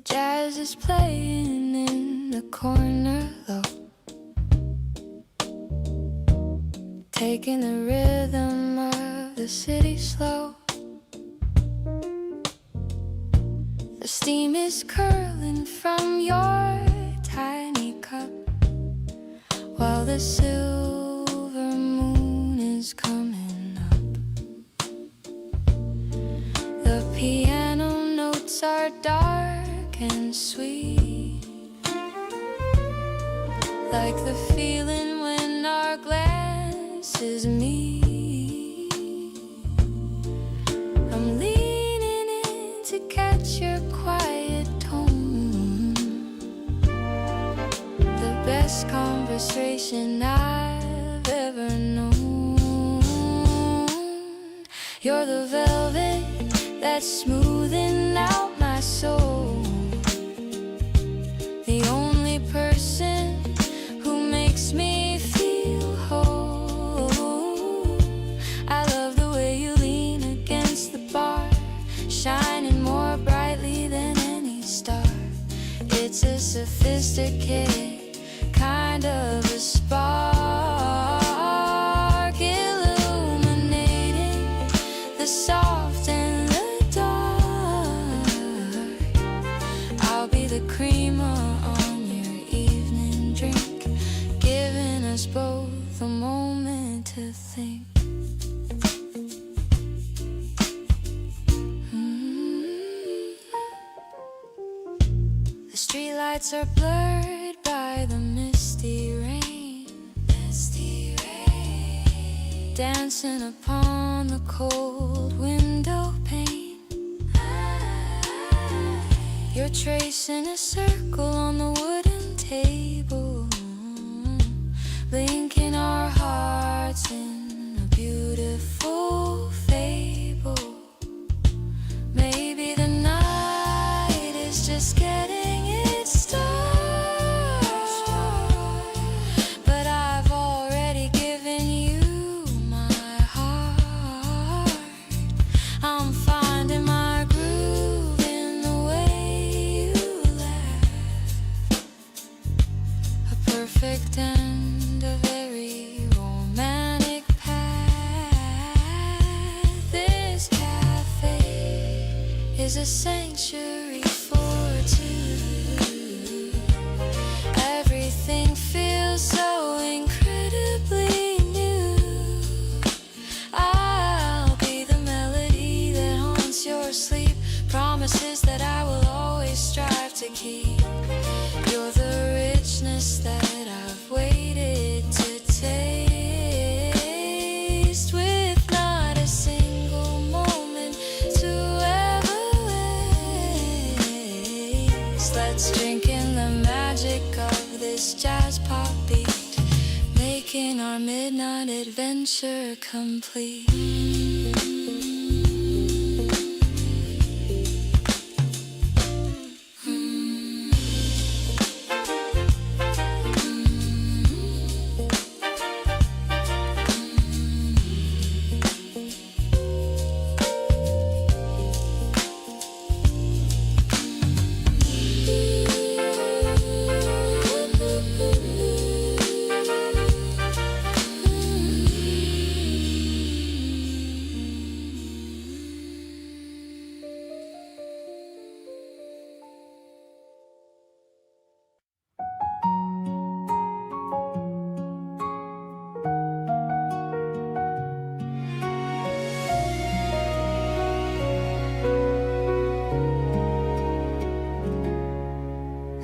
The jazz is playing in the corner low, taking the rhythm of the city slow. The steam is curling from your tiny cup, while the silver moon is coming up. The piano notes are dark and sweet, like the feeling when our glasses meet. I'm leaning in to catch your quiet tone, the best conversation I've ever known. You're the velvet that's smoothing out my soul, the only person who makes me feel whole. I love the way you lean against the bar, shining more brightly than any star. It's a sophisticated kind of a spark, illuminating the soft and the dark. I'll be the creamer on your evening drink, giving us both a moment to think. The streetlights are blurred by the misty rain, dancing upon the cold window pane. You're tracing a circle on the wooden table, linking our hearts in a beautiful fable. Maybe the night is just getting its start, but I've already given you my heart. I'm finding my groove in the way you laugh, a perfect and a very romantic path. This cafe is a sanctuary for two. Everything feels so incredibly new. I'll be the melody that haunts your sleep, promises that I will always strive to keep. You're the richness that I've waited to taste, with not a single moment to ever waste. Let's drink in the magic of this jazz pop beat, making our midnight adventure complete.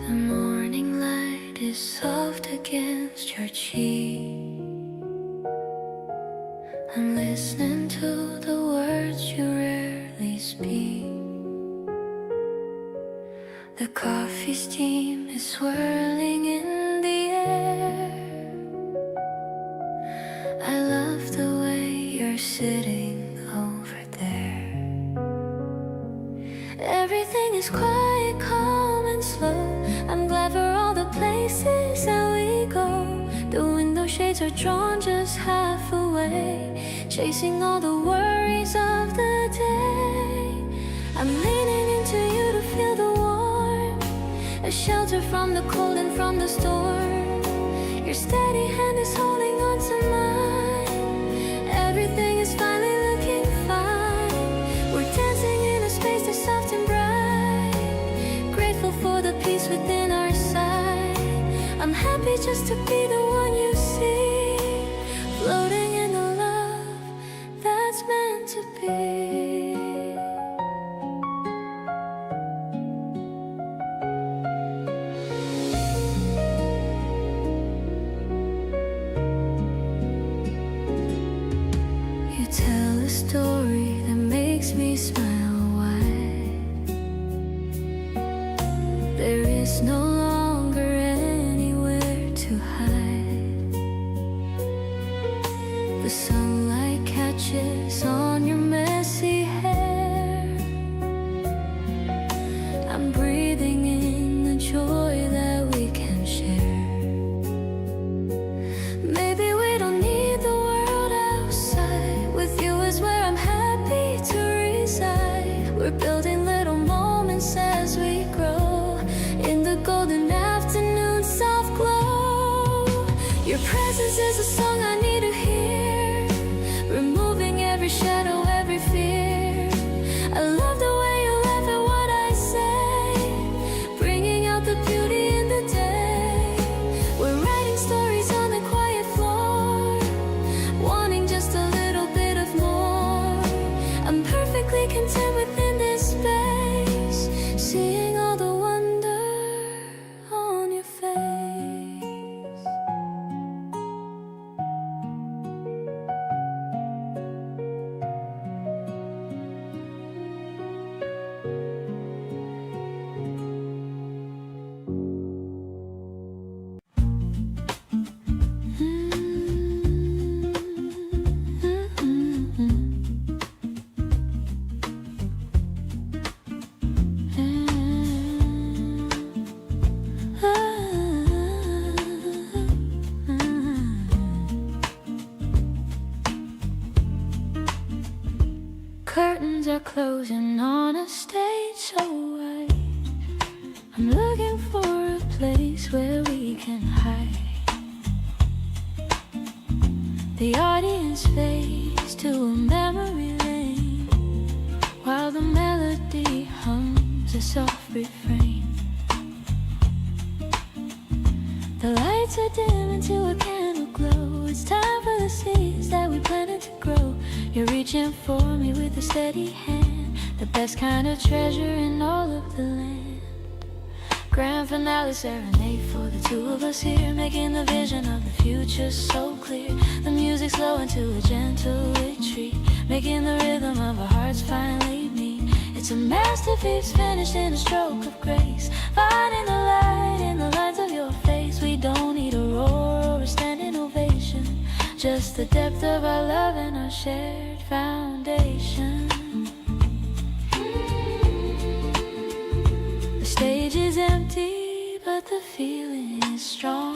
The morning light is soft against your cheek. I'm listening to the words you rarely speak. The coffee steam is swirling in the air. I love the way you're sitting over there. Everything is quiet, calm and slow. I'm glad for all the places that we go. The window shades are drawn just half away, chasing all the worries of the day. I'm leaning into you to feel the warmth, a shelter from the cold and from the storm. Your steady hand is holding on to mine. Everything is finally looking fine. We're dancing in a space that's soft and bright. Grateful for the peace within our sight. I'm happy just to be the one you see, floating in the love that's meant to be. You tell a story that makes me smile wide. There is no longer anywhere to hide. The sunlight catches on your messy hair. I'm breathing in the joy that we can share. Maybe we don't need the world outside. With you is where I'm happy to reside. We're building little moments as we grow in the golden afternoon soft glow. Your presence is a song I need to hear, removing every shadow, every fear. I love the way you laugh at what I say, bringing out the beauty in the day. We're writing stories on the quiet floor, wanting just a little bit of more. I'm perfectly content within this space, seeing all the wonder on your face. Curtains are closing on a stage so wide. I'm looking for a place where we can hide. The audience fades to a memory lane, while the melody hums a soft refrain. The lights are dim into a candle glow. It's time for the seeds that we planted to grow. You're reaching for me with a steady hand, the best kind of treasure in all of the land. Grand finale serenade for the two of us here, making the vision of the future so clear. The music slow into a gentle retreat, making the rhythm of our hearts finally meet. It's a masterpiece finished in a stroke of grace, finding the light in the lines of your face. We don't need a roar or a standing ovation, just the depth of our love and our shared foundation. The stage is empty, but the feeling is strong,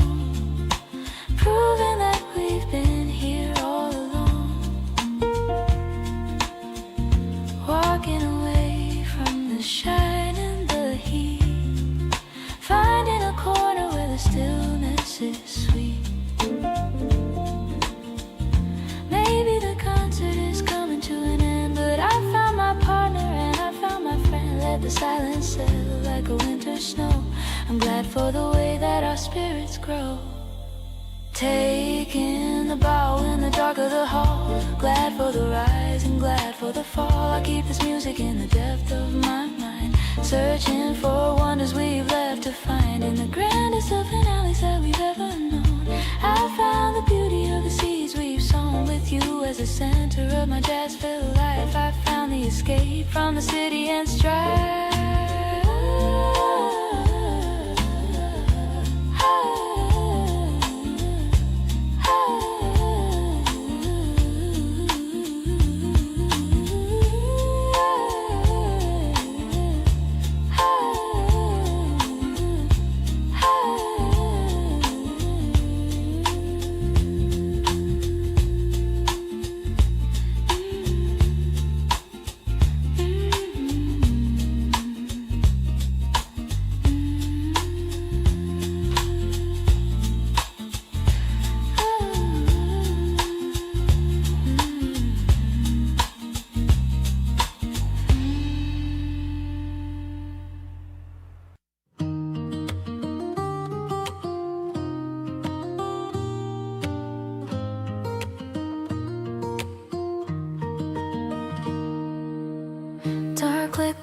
proving that we've been here all along. Walking away from the shine and the heat, finding a corner where the stillness is sweet. Maybe the concert is coming to an end, but I found my partner and I found my friend. Let the silence settle like a winter snow. I'm glad for the way that our spirits grow. Taking the bow in the dark of the hall, glad for the rise and glad for the fall. I keep this music in the depth of my mind, searching for wonders we've left to find in the grandest of finales that we've ever known. I found the beauty of the seeds we've sown, with you as the center of my jazz-filled life. I found the escape from the city and strife.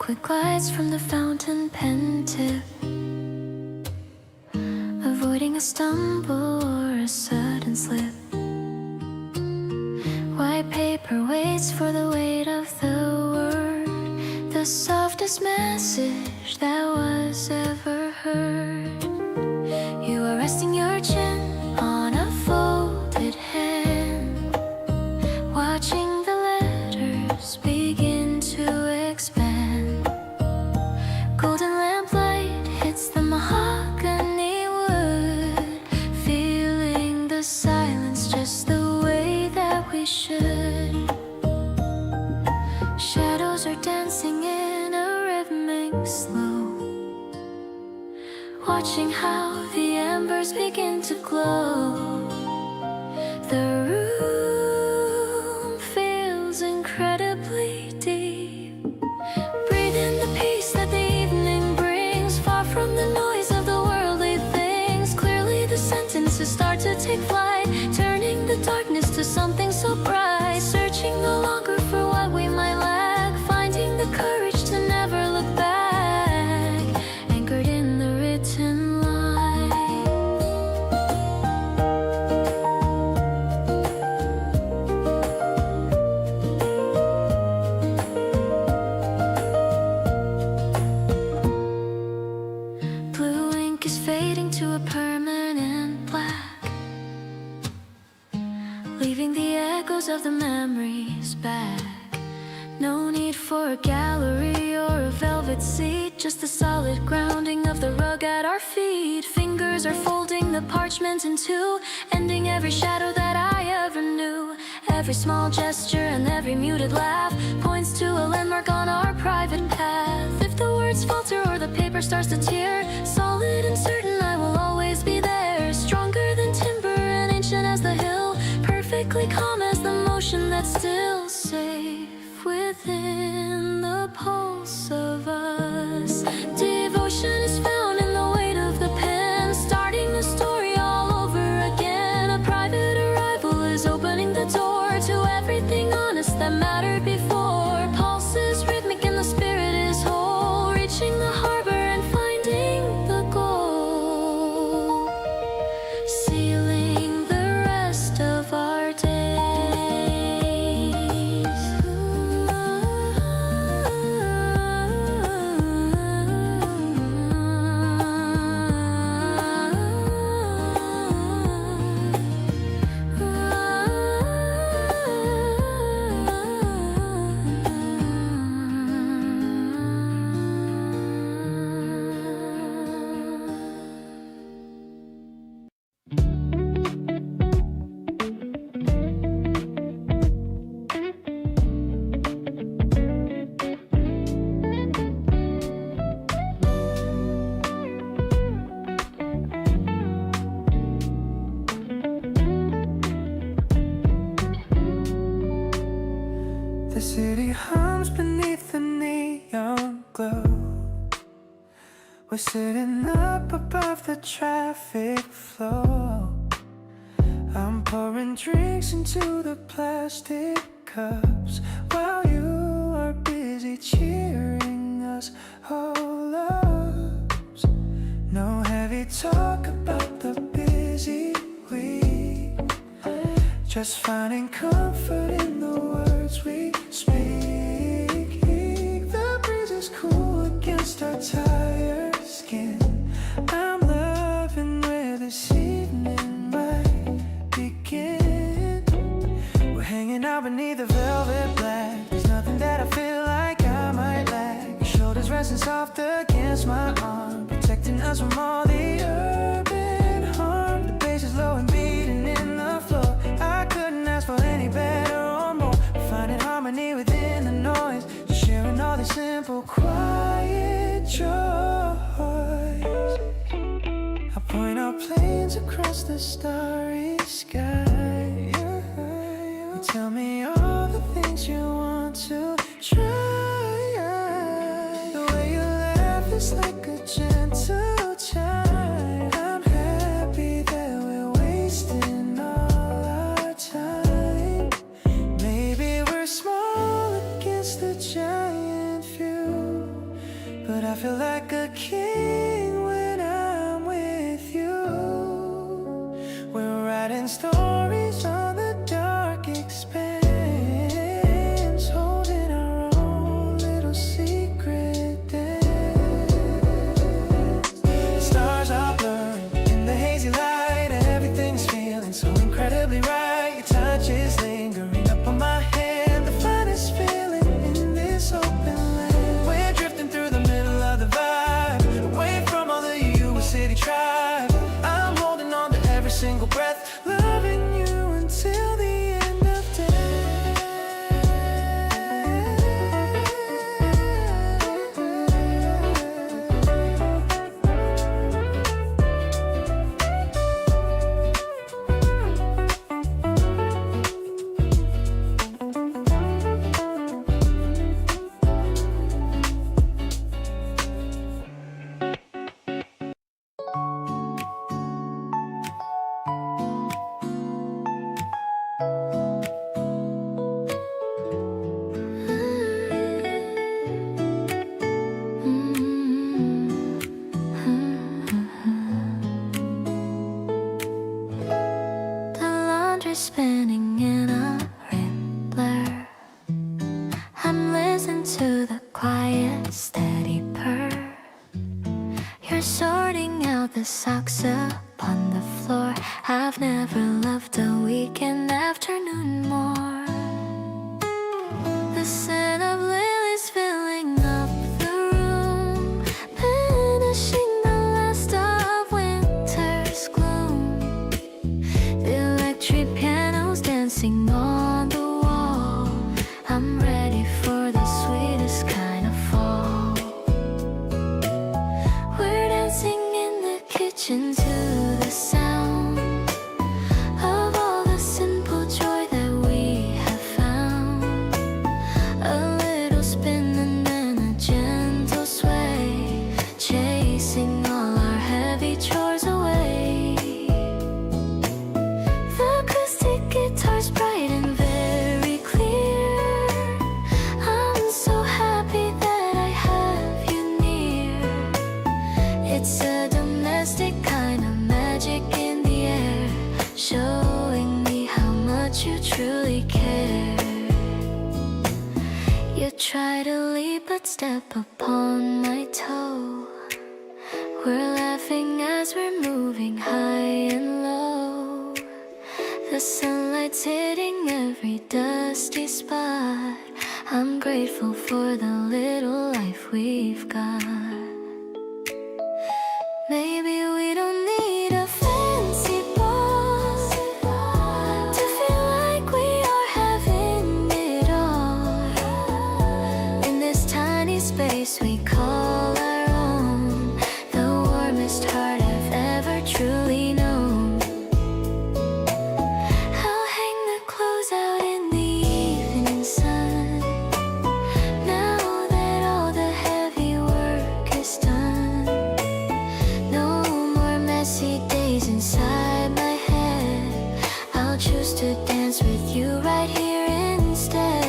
quick glides from the fountain pen tip, avoiding a stumble or a sudden slip. White paper waits for the weight of the word, the softest message that was ever heard. You are resting your chin on a folded hand, watching the letters begin to expand. Golden lamplight hits the mahogany wood, feeling the silence just the way that we should. Shadows are dancing in a rhythmic slow, watching how the embers begin to glow. The room feels incredibly deep. Breathe in the peace that the evening brings, far from the noise of the worldly things. Clearly the sentences start to take flight, turning the darkness to something so bright. Searching no longer for what we might lack, finding the courage to never look back, anchored in the written line. Blue ink is fading to a permanent black, leaving the echoes of the memories back. No need for a gallery or a velvet seat, just the solid grounding of the rug at our feet. Fingers are folding the parchment in two, ending every shadow that I ever knew. Every small gesture and every muted laugh points to a landmark on our private path. If the words falter or the paper starts to tear, solid and certain I will always be there. Stronger than timber and ancient as the hill, perfectly calm as the motion that's still safe within the pulse of us. Devotion is found in the weight of the pen, starting the story all over again. A private arrival is opening the door to everything honest that mattered before. Pulse is rhythmic and the spirit is whole, reaching the harbor and finding the goal, sealing the rest of our days. The city hums beneath the neon glow. We're sitting up above the traffic flow. I'm pouring drinks into the plastic cups while you are busy cheering us all up. No heavy talk about the busy week, just finding comfort in the words we speak. The breeze is cool against our tired skin. I'm loving where this evening might begin. We're hanging out beneath the velvet black. There's nothing that I feel like I might lack. Your shoulders resting soft against my arm, protecting us from all the urban harm. The bass is low and beating in the floor. I couldn't ask for any better or more. Finding harmony within the noise, sharing all the simple, quiet joys. I point out planes across the starry sky. You tell me all the things you want to try. The way you laugh is like a gentle chime. I'm happy that we're wasting all our time. Maybe we're small against the giant view. sorting out the socks upon the floor. I've never loved a weekend afternoon more. The scent of lilies filling up the room, banishing the last of winter's gloom. The electric piano's dancing on the wall. I'm ready for the sweetest kind of fall. We're dancing in the kitchen to the sound of all the simple joy that we have found. A little spin and then a gentle sway, chasing all our heavy chores away. The acoustic guitar's bright and very clear. I'm so happy that I have you near. It's a domestic kind of magic in the air, showing me how much you truly care. You try to leap but step upon my toe. We're laughing as we're moving high and low. The sunlight's hitting every dusty spot. I'm grateful for the little life we've got. Maybe we don't need a fancy bus to feel like we are having it all. In this tiny space we call our own, the warmest heart I've ever truly known. I'll hang the clothes out in the evening sun, now that all the heavy work is done. No more messy days inside my head. I'll choose to dance with you right here instead.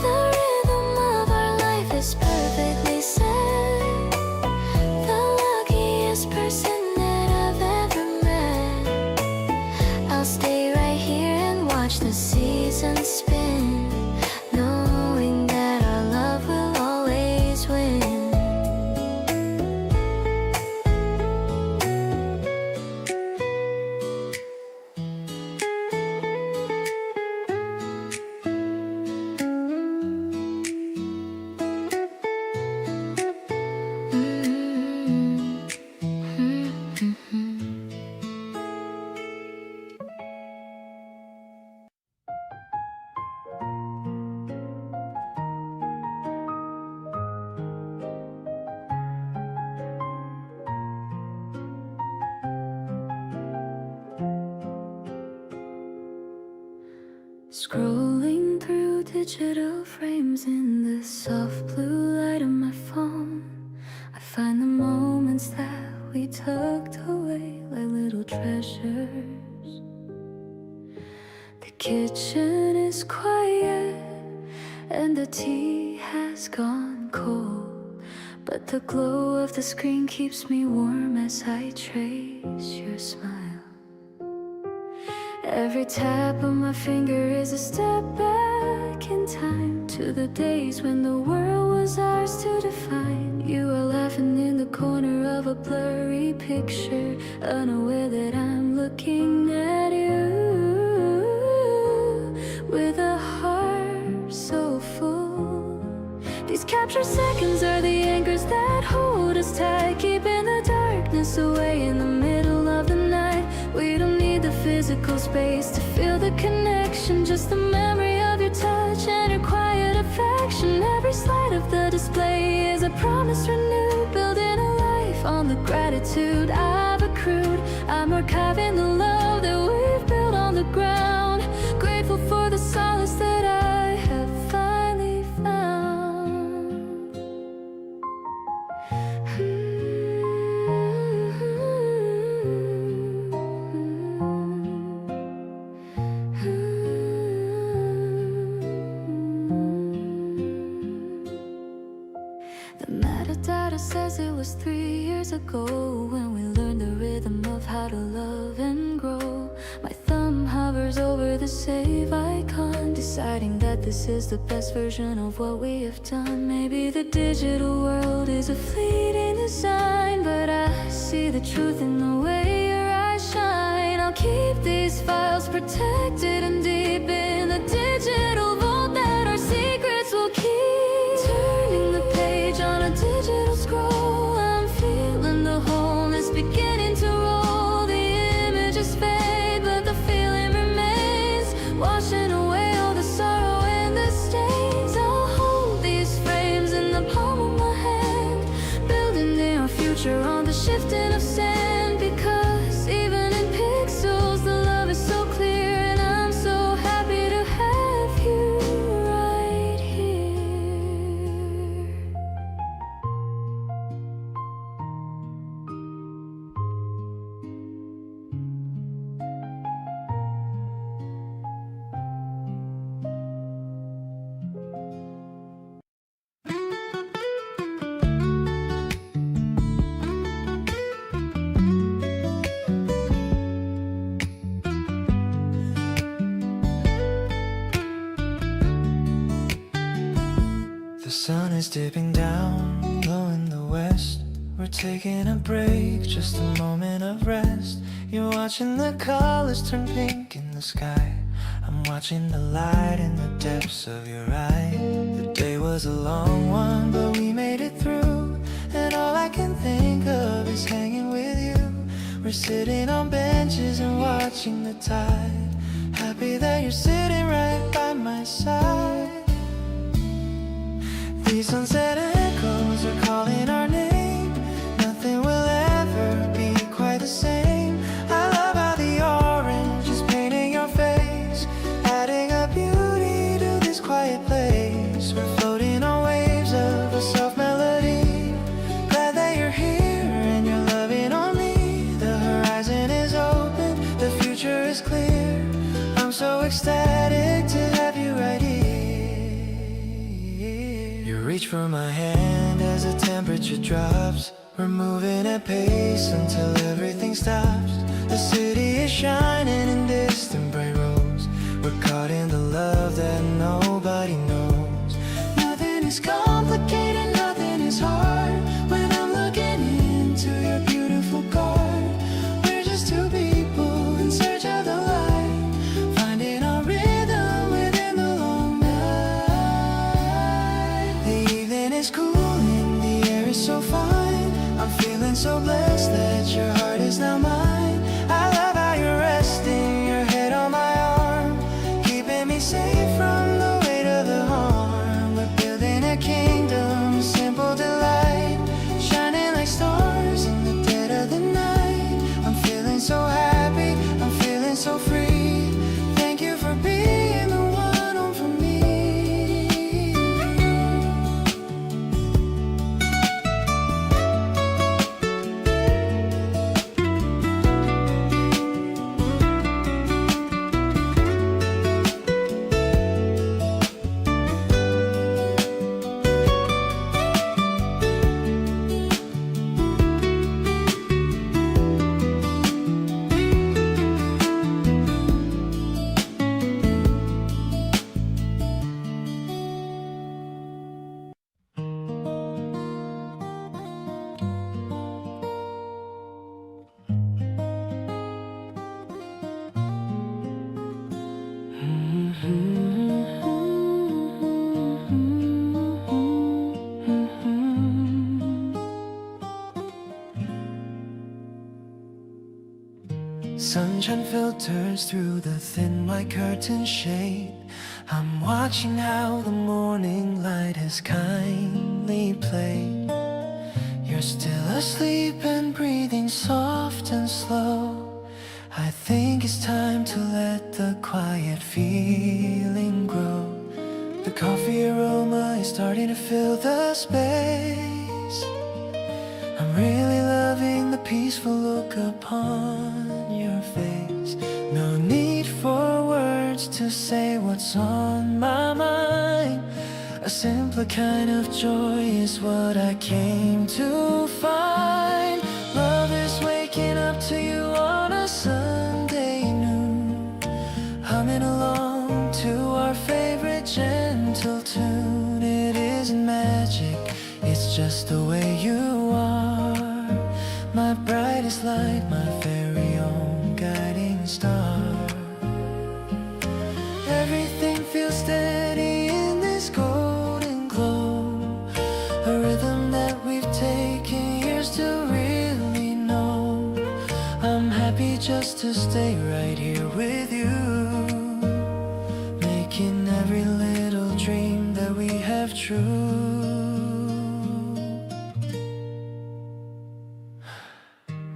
The rhythm of our life is perfectly set. The luckiest person that I've ever met. I'll stay right here and watch the seasons spin, knowing that our love will always win. Scrolling through digital frames in the soft blue light of my phone, I find the moments that we tucked away like little treasures. The kitchen is quiet and the tea has gone cold, but the glow of the screen keeps me warm as I trace your smile. Every tap of my finger is a step back in time to the days when the world was ours to define. You are laughing in the corner of a blurry picture, unaware that I'm looking at you with a heart so full. These captured seconds are the anchors that hold us tight, keeping the darkness away in the middle of the night. We don't need the physical space to feel the connection, just the memory of your touch and your quiet affection. Every slide of the display is a promise renewed, building a life on the gratitude I've accrued. I'm archiving the love that we've built on the ground, grateful for the solace that I have finally found. The metadata says it was 3 years ago when we learned the rhythm of how to love and grow. My thumb hovers hours over the save icon, deciding that this is the best version of what we have done. Maybe the digital world is a fleeting design, but I see the truth in the way your eyes shine. I'll keep these files protected and deep in the digital vault that our secrets will keep. Turning the page on a digital scroll, I'm feeling the wholeness beginning to roll. The images fade, but the feeling remains, washing away all the sorrow and the stains. I'll hold these frames in the palm of my hand, building our future on the shifting of sand. Because even in pixels, the love is so clear, and I'm so happy to have you right here. The sun is dipping down, low in the west. We're taking a break, just a moment of rest. You're watching the colors turn pink in the sky. I'm watching the light in the depths of your eye. The day was a long one, but we made it through. And all I can think of is hanging with you. We're sitting on benches and watching the tide. Happy that you're sitting right by my side. These sunset echoes are calling our name. Nothing will ever be quite the same. I love how the orange is painting your face, adding a beauty to this quiet place. We're floating on waves of a soft melody. Glad that you're here and you're loving on me. The horizon is open, the future is clear. I'm so ecstatic to have you right here. You reach for my hand as the temperature drops. We're moving at pace until everything stops. The city is shining in distant bright roads. We're caught in the love that nobody knows. Nothing is complicated, nothing is hard. When I'm looking into your beautiful garden, we're just two people in search of the light, finding our rhythm within the long night. The evening is cooling, the air is so fine. I'm feeling so blessed that your heart is now mine. I love how you're resting your head on my arm, keeping me safe from the weight of the harm. We're building a kingdom, simple delight, shining like stars in the dead of the night. I'm feeling so happy, I'm feeling so free. Thank you for being the one home for me. Sunshine filters through the thin white curtain shade. I'm watching how the morning light has kindly played. You're still asleep and breathing soft and slow. I think it's time to let the quiet feeling grow. The coffee aroma is starting to fill the space. I'm really loving the peaceful look upon your face. No need for words to say what's on my mind. A simpler kind of joy is what I came to find. Love is waking up to you on a Sunday noon. my brightest light, my very own guiding star. Everything feels steady in this golden glow, a rhythm that we've taken years to really know. I'm happy just to stay right here with you, making every little dream that we have true.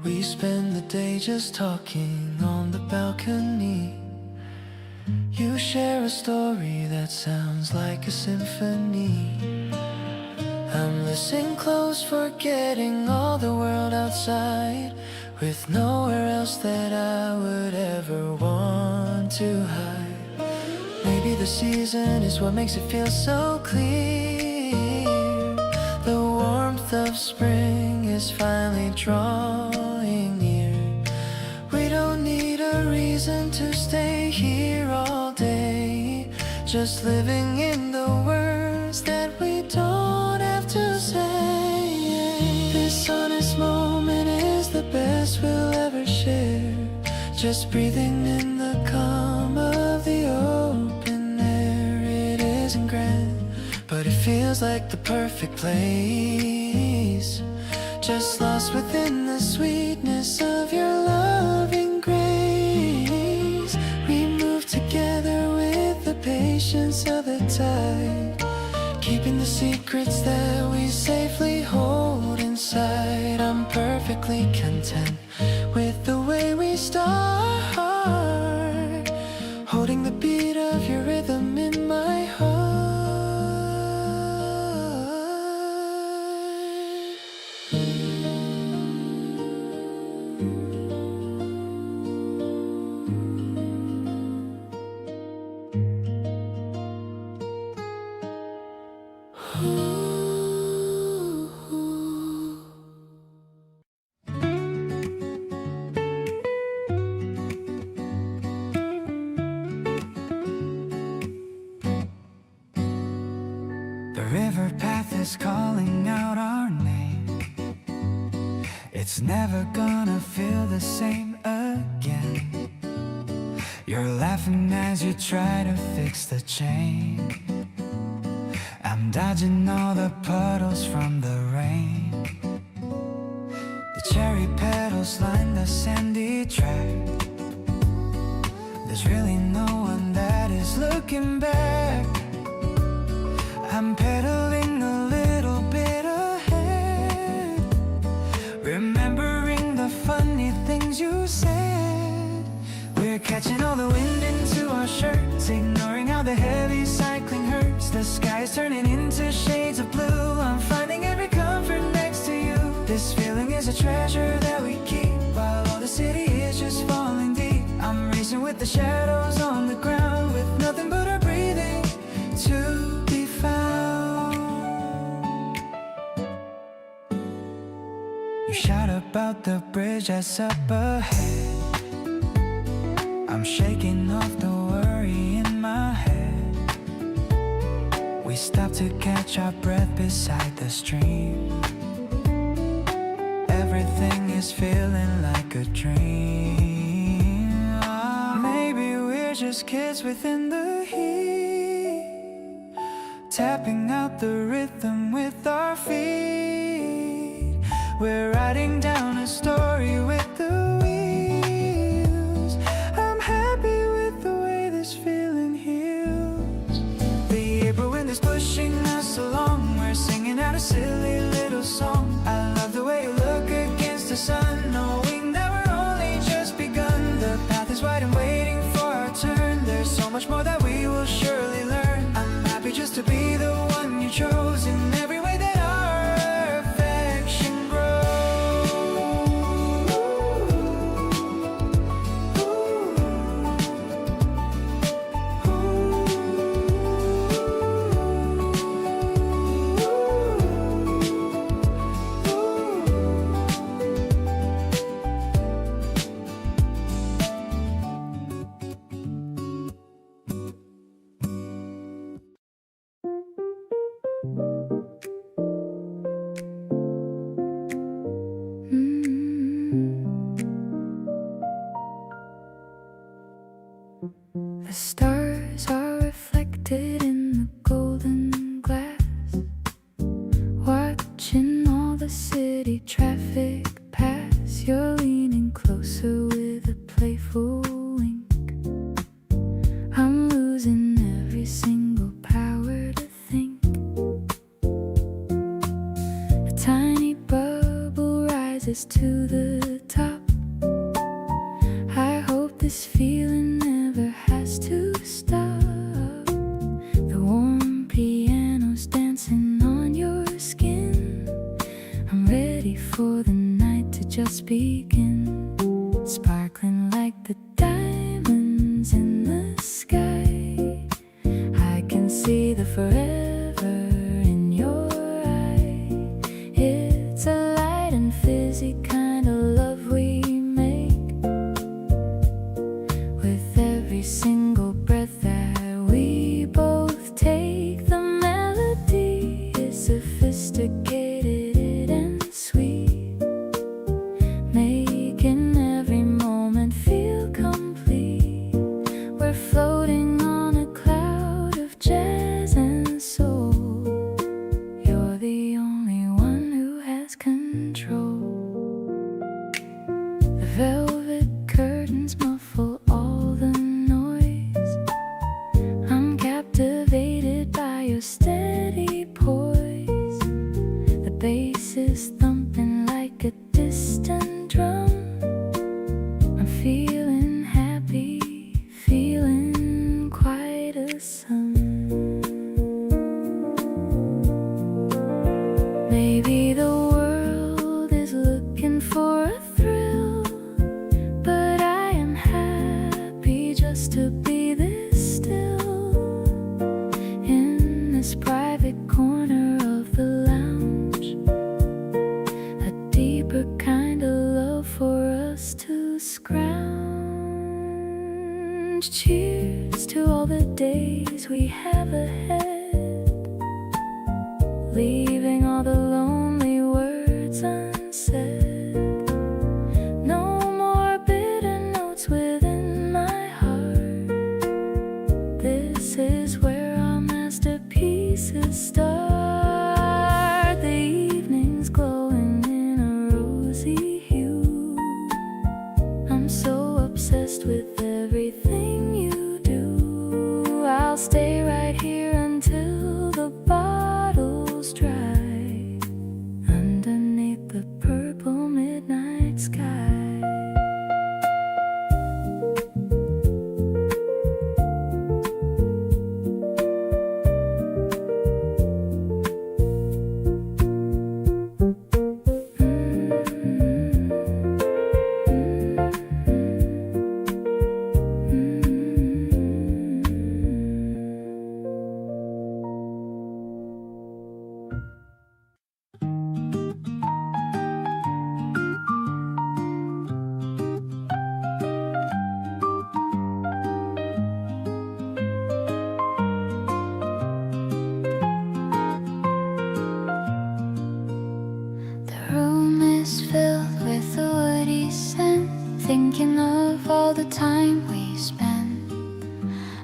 We spend the day just talking on the balcony. You share a story that sounds like a symphony. I'm listening close, forgetting all the world outside, with nowhere else that I would ever want to hide. Maybe the season is what makes it feel so clear. The warmth of spring is finally drawing near. We don't need a reason to stay here all day, just living in the words that we don't have to say. This honest moment is the best we'll ever share, just breathing in the calm of the open air. It isn't grand, but it feels like the perfect place, just lost within the sweetness of your loving grace. We move together with the patience of the tide, keeping the secrets that we safely hold inside. I'm perfectly content with the way we start, holding the beat of your rhythm in my heart. The river path is calling out our name. It's never gonna feel the same again. You're laughing as you try to fix the chain. I'm dodging all the puddles from the rain. The cherry petals line the sandy track. There's really no one that is looking back. I'm pedaling a little bit ahead, remembering the funny things you said. We're catching all the wind into our shirts, ignoring how the heavy cycling hurts. The sky is turning into shades of blue. I'm finding every comfort next to you. This feeling is a treasure that we keep, while all the city is just falling deep. I'm racing with the shadows on the ground, with nothing but our breathing to be found. You shout about the bridge that's up ahead. I'm shaking off the worry in my head. We stop to catch our breath beside the stream. Everything is feeling like a dream. Maybe we're just kids within the heat, tapping out the rhythm with our feet. We're writing down a story with the wheels. I'm happy with the way this feeling heals. The April wind is pushing us along. We're singing out a silly little song. I love the way you look against the sun, knowing that we're only just begun. The path is wide and waiting for our turn. There's so much more that we will surely learn. I'm happy just to be the one you chose, in every way that our affection grows. to the top. I hope this feeling never has to stop. The warm piano's dancing on your skin. I'm ready for the night to just begin. Sparkling like the diamonds in the sky. I can see the forever in your eye. It's a light and fizzy kind of love we make. With every single breath that we both take, the melody is sophisticated and sweet, making every moment feel complete. We're floating on a cloud of jazz and soul. You're the only one who has control. The velvet curtains muffle all the noise. I'm captivated by your steady poise. The bass is thumping like a distant drum. I'm feeling happy, feeling quite a sum. Maybe the world is looking for a thrill, but I am happy just to be this still. In this private corner of the lounge, a deeper kind of love for us to scrounge. Cheers to all the days we have ahead, leaving all the lonely words unsaid. No more bitter notes within my heart. This is where our masterpieces start. The evening's glowing in a rosy hue. I'm so obsessed with everything you do. I'll stay right here until the bottle's dry, underneath the purple midnight sky. The room is filled with a woody scent, thinking of all the time we spent.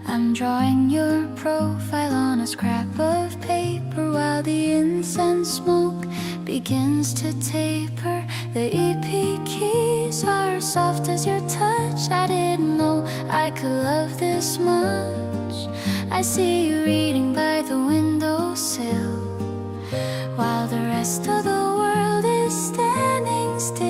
I'm drawing your profile on a scrap of paper while the incense smoke begins to taper. The EP keys are soft as your touch. I didn't know I could love this much. I see you reading by the windowsill while the rest of the world is standing still.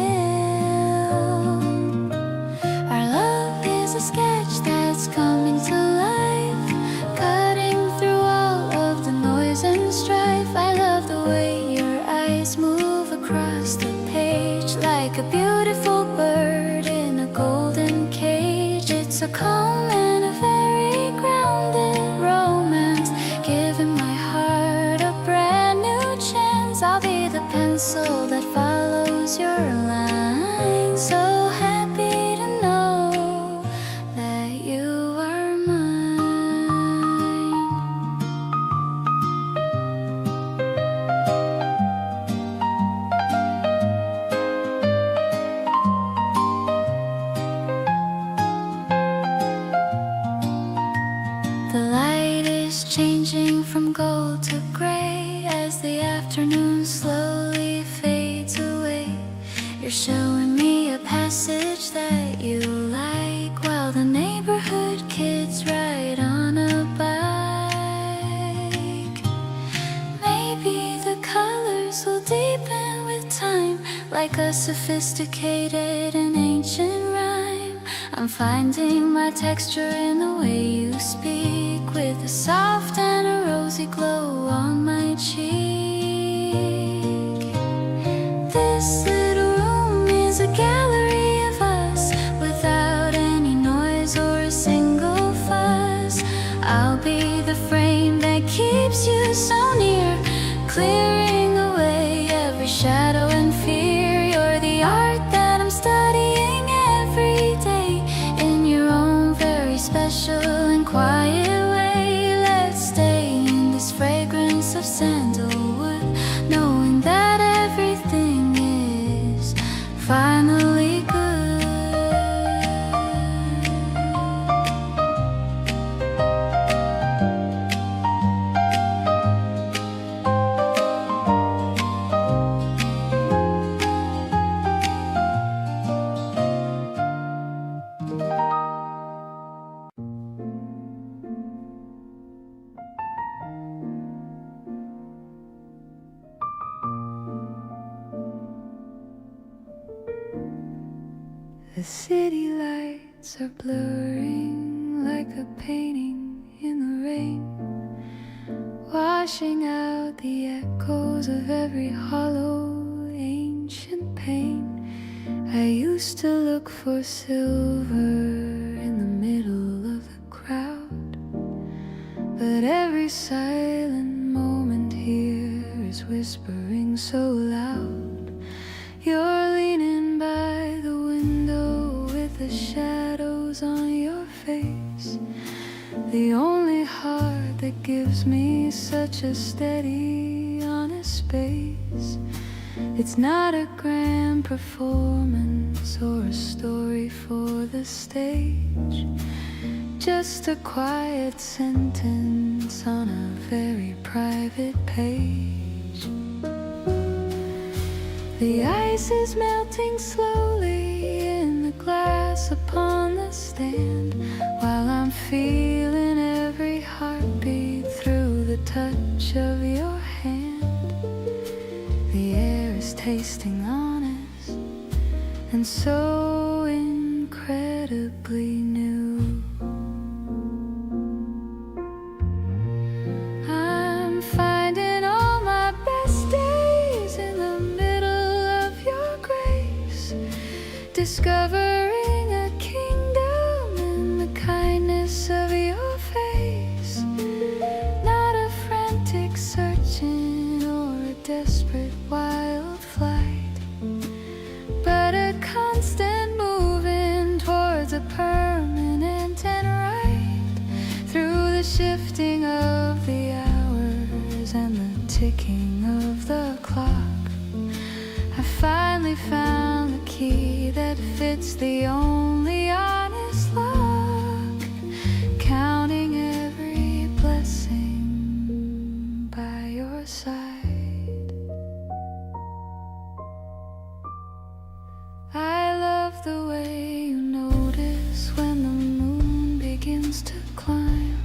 Our love is a sketch that's coming to life, cutting through all of the noise and strife. I love the way your eyes move across the page like a beautiful bird in a golden cage. It's a calm and a very grounded romance, giving my heart a brand new chance. I'll be the pencil that follows your line. So happy to know that you are mine. The light is changing from gold to gray as the afternoon slowly fades away. You're showing me a passage that you like while the neighborhood kids ride on a bike. Maybe the colors will deepen with time, like like a sophisticated and ancient rhyme. I'm finding my texture in the way you speak, with a soft and a rosy glow on my cheek. This little room is a gallery of us, without any noise or a single fuss. I'll be the frame that keeps you so near, clearing away every shadow and fear. You're the art that I'm studying every day, in your own very special and quiet way. Let's stay in this fragrance of sandalwood, knowing that everything is finally good. The city lights are blurring like a painting in the rain, washing out the echoes of every hollow ancient pain. I used to look for silver in the middle of the crowd, but every silent moment here is whispering so loud. You're leaning by the window with the shadows on your face, the only heart that gives me such a steady, honest space. It's not a grand performance or a story for the stage, just a quiet sentence on a very private page. The ice is melting slowly in the glass upon the stand, while I'm feeling every heartbeat through the touch of your hand. The air is tasting honest and so incredibly new. I'm finding all my best days in the middle of your grace, discovering a kingdom in the kindness of your face. Not a frantic searching or a desperate wild flight, but a constant moving towards a permanent and right. Through the shifting of the hours and the ticking of the clock, I finally found the key that fits the only honest lock, counting every blessing by your side. I love the way you notice when the moon begins to climb,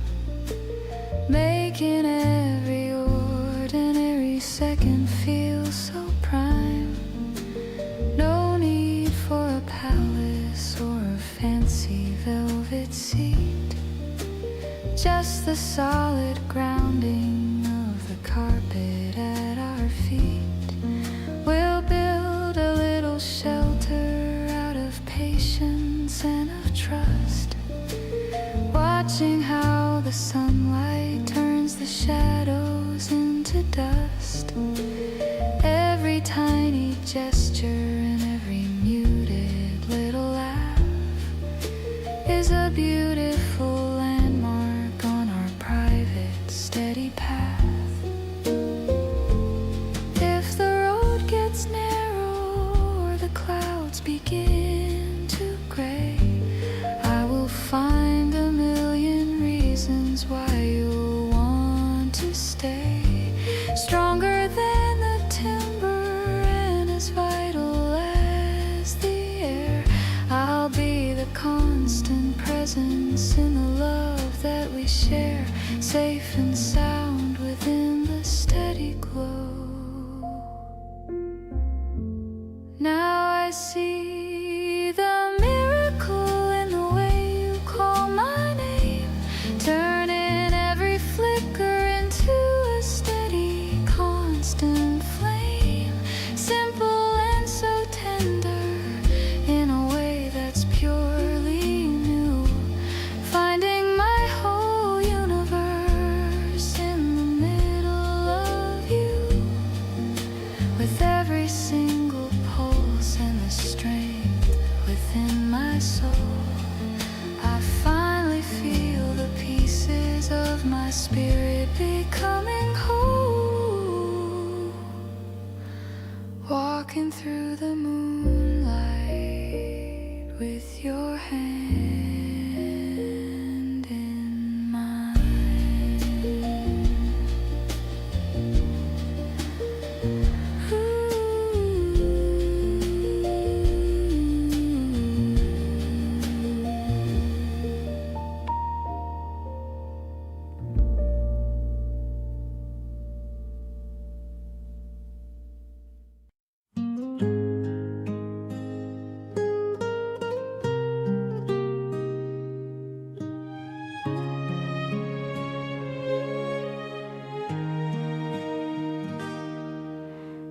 making every ordinary second feel so prime. No need for a palace or a fancy velvet seat, just the solid grounding of the carpet at our feet. We'll build a little shelter out of patience and of trust, watching how the sunlight turns the shadows into dust. Every tiny gesture and every muted little laugh is a beautiful landmark on our private, steady path. If the road gets narrow or the clouds begin to gray, I will find a million reasons why you'll want to stay. Stronger than the timber and as vital as the air, I'll be the constant presence in the love that we share, safe and sound within the steady glow. Now my soul. I finally feel the pieces of my spirit becoming whole. Walking through the moonlight with your hand in mine.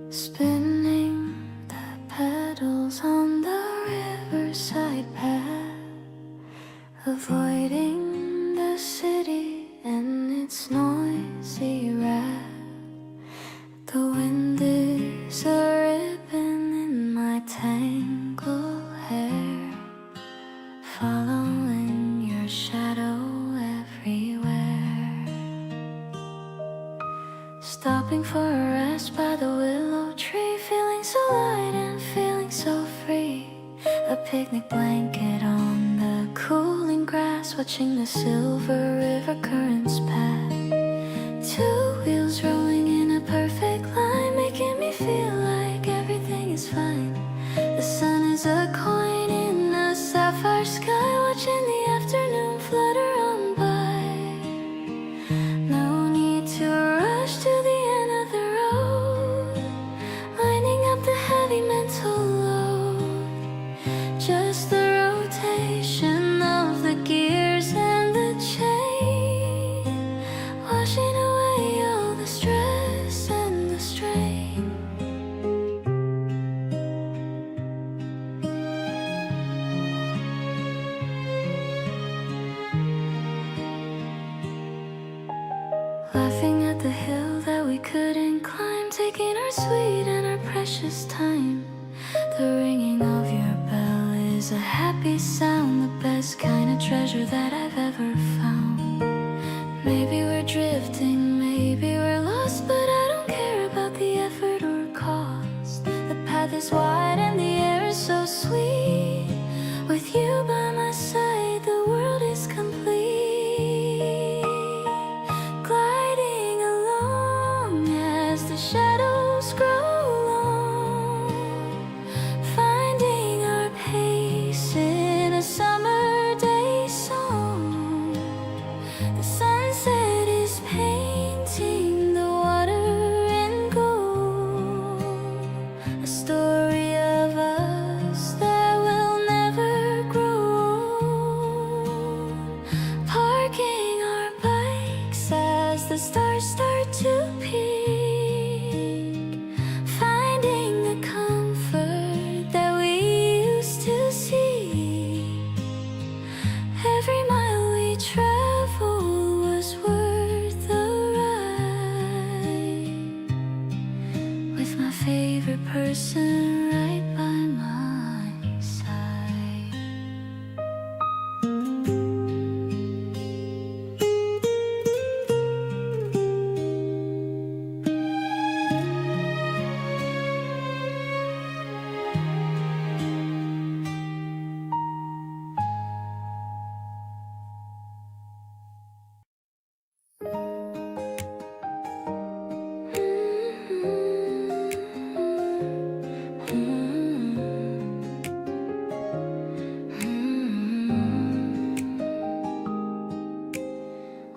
Spinning the petals on the riverside path, avoiding the city and its noisy wrath. The wind is a ribbon in my tangled hair, following your shadow everywhere. Stopping for a rest by the willow tree, feeling so light and feeling so free. A picnic blanket on the cooling grass, watching the silver river currents pass. Two wheels rolling in a perfect line, making me feel like everything is fine. The sun is a coin in a sapphire sky, watching the afternoon flutter on by. No need to rush to the end of the road, lining up the heavy mental load. Just the rotation of the gears and the chain, washing away all the stress and the strain. Laughing at the hill that we couldn't climb, taking our sweet and our precious time. The ringing of your bell is a happy sound, the best kind of treasure that I've ever found. Maybe we're drifting, maybe we're lost, but I don't care about the effort or cost. The path is wide and the air is so sweet. With you by my side, the world is complete. Gliding along as the shadows grow long, finding our pace in a summer day song. The sunset is painting the water in gold, a story of us that will never grow old. Parking our bikes as the stars start to peak, finding the comfort that we used to seek. Every mile we traveled was worth the ride, with my favorite person right by my side.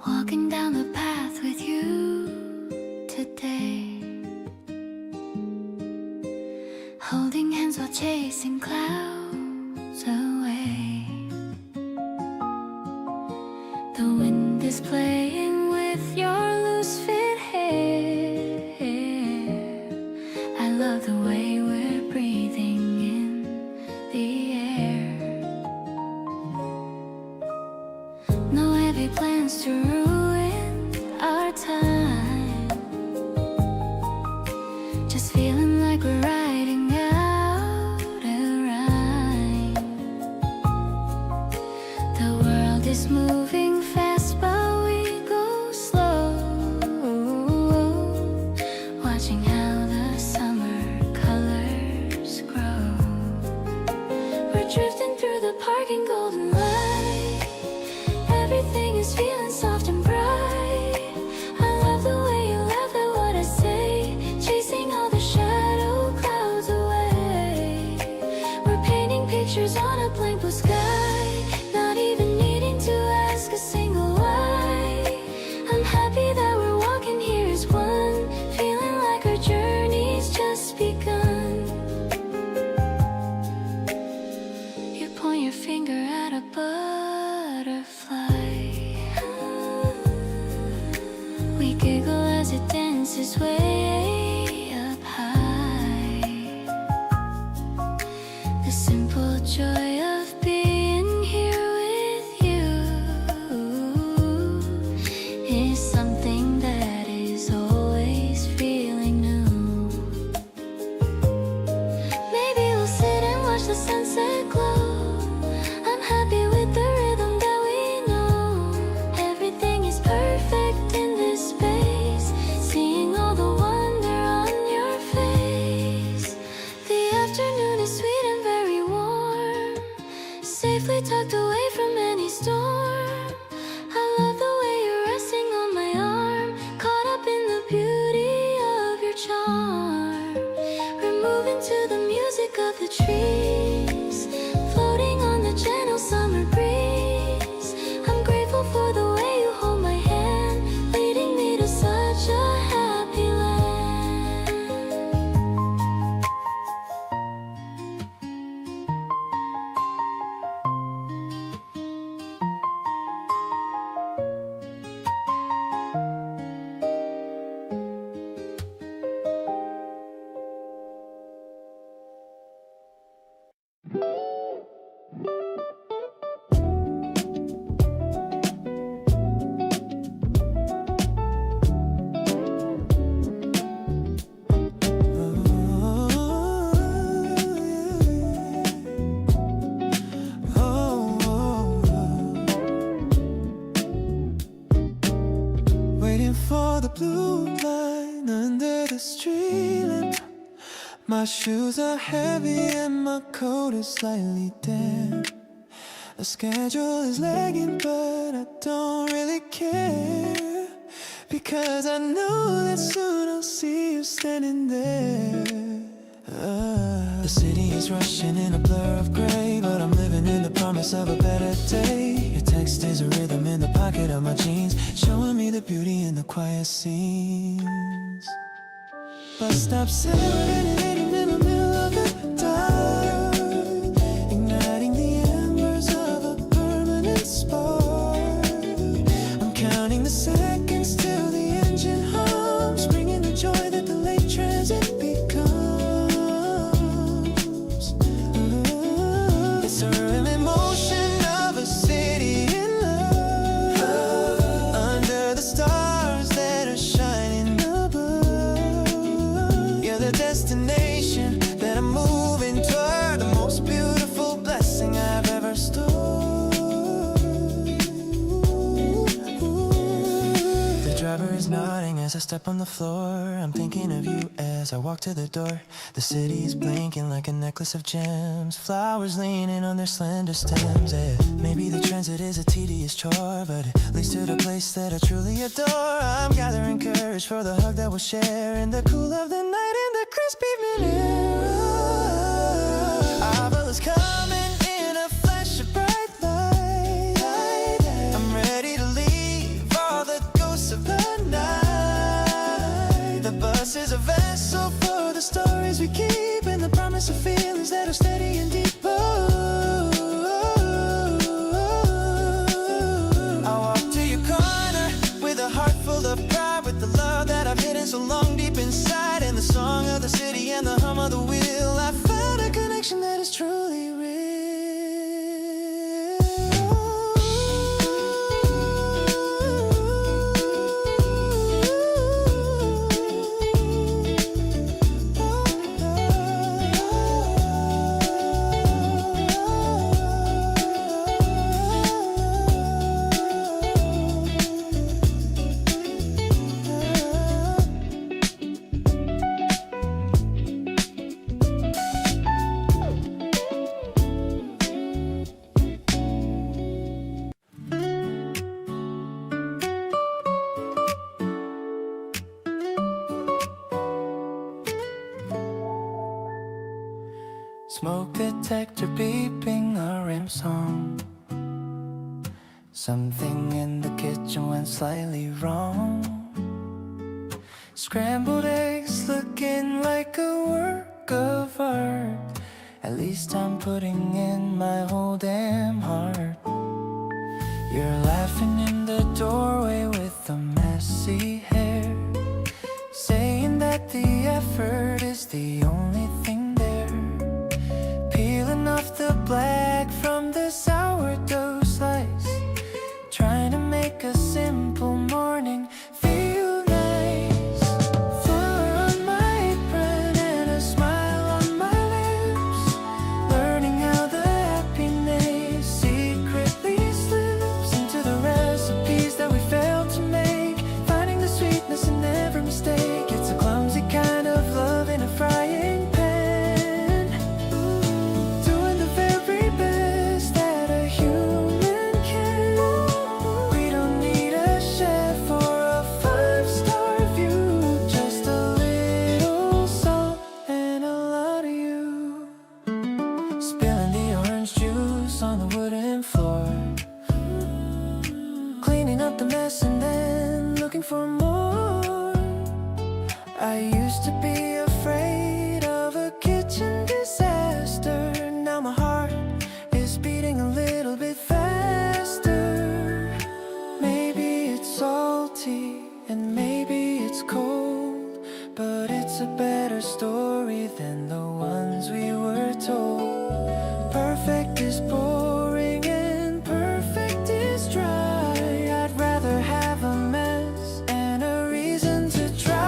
Walking down the path with you today, holding hands while chasing clouds away. The wind is playing with your loose fit hair. I love the way we're breathing in the air. No heavy plans to ruin our time, just feeling like we're riding out a rhyme. parking golden light. Everything is feeling soft and bright. I love the way you laugh at what I say, chasing all the shadow clouds away. We're painting pictures on a blank blue sky, not even needing to ask a single why. I'm happy that we're walking here as one, feeling like our journey's just begun. You point your finger at a butterfly. We giggle as it dances way up high. The simple joy of being here with you is something that is always feeling new. Maybe we'll sit and watch the sunset glow. I'm happy with the rhythm that we know. Everything is perfect in this space, seeing all the wonder on your face. The afternoon is sweet and very warm, safely tucked away from any storm. I love the way you're resting on my arm, caught up in the beauty of your charm. We're moving to the music of the trees, floating on the gentle summer breeze. I'm grateful for the way you hold my hand, leading me to such a happy land. Waiting for the blue line under the street lamp. My shoes are heavy and my coat is slightly damp. The schedule is lagging, but I don't really care, because I know that soon I'll see you standing there. The city is rushing in a blur of gray, but I'm living in the promise of a better day. Your text is a rhythm in the pocket of my jeans, showing me the beauty in the quiet scenes. Bus stop serenading in the middle of the dark, igniting the embers of a permanent spark. I'm counting the seconds till the engine hums, bringing the joy that the late transit becomes. It's a rhythm in motion of a city in love, under the stars that are shining above. You're the destination that I'm moving toward, the most beautiful blessing I've ever stored. The driver is nodding as I step on the floor. I'm thinking of you as I walk to the door. The city's blinking like a necklace of gems, flowers leaning on their slender stems. Yeah, maybe the transit is a tedious chore, but it leads to the place that I truly adore. I'm gathering courage for the hug that we'll share in the cool of the night in the crisp evening air. Our is coming in a flash of bright light. I'm ready to leave all the ghosts of the night. The bus is a vessel for the stories we keep, and the promise of feelings that are steady and deep. I'll walk to your corner with a heart full of pride, with the love that I've hidden so long deep inside, and the song of the city and the hum of the smoke detector beeping a rim song. Something in the kitchen went slightly wrong. Scrambled eggs looking like a work of art. At least I'm putting in my whole damn heart. You're laughing in the doorway with the messy hair, saying that the effort is the only thing there. Peeling off the black from the sourdough slice, trying to make a simple morning feel nice. Flour on my apron and a smile on my lips, learning how the happiness secretly slips into the recipes that we failed to make, finding the sweetness in every mistake. It's a clumsy kind of love in a frying pan, doing the very best that a human can. We don't need a chef or a five-star view, just a little salt and a lot of you. Spilling the orange juice on the wooden floor, cleaning up the mess and then looking for more. I used to be afraid of a kitchen disaster. Now my heart is beating a little bit faster. Maybe it's salty and maybe it's cold, but it's a better story than the ones we were told. Perfect is boring and perfect is dry. I'd rather have a mess and a reason to try.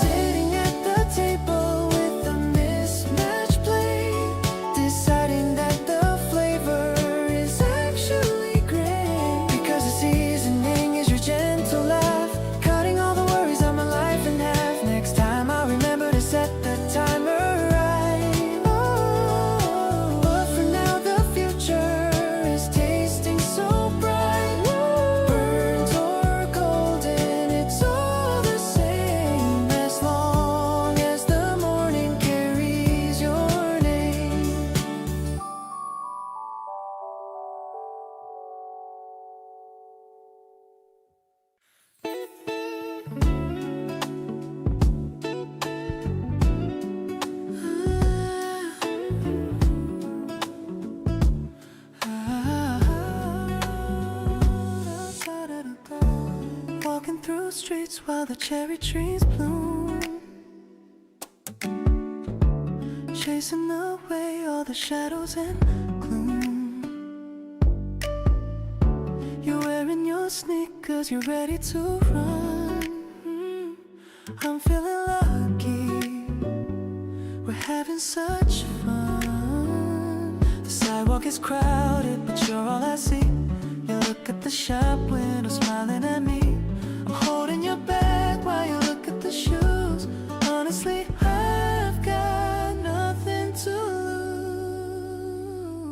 Sitting at the table with a mismatched plate, deciding that the flavor is actually great, because the seasoning is your gentle laugh, cutting all the worries of my life in half. Next time I'll remember to set the timer right. Oh, but for now the future is tasting so bright. Burnt or golden, it's all the same, as long as the morning carries your name. Walking through streets while the cherry trees bloom, chasing away all the shadows and gloom. You're wearing your sneakers, you're ready to run. I'm feeling lucky, we're having such fun. The sidewalk is crowded, but you're all I see. You look at the shop window, smiling at me. I'm holding your bag while you look at the shoes. Honestly, I've got nothing to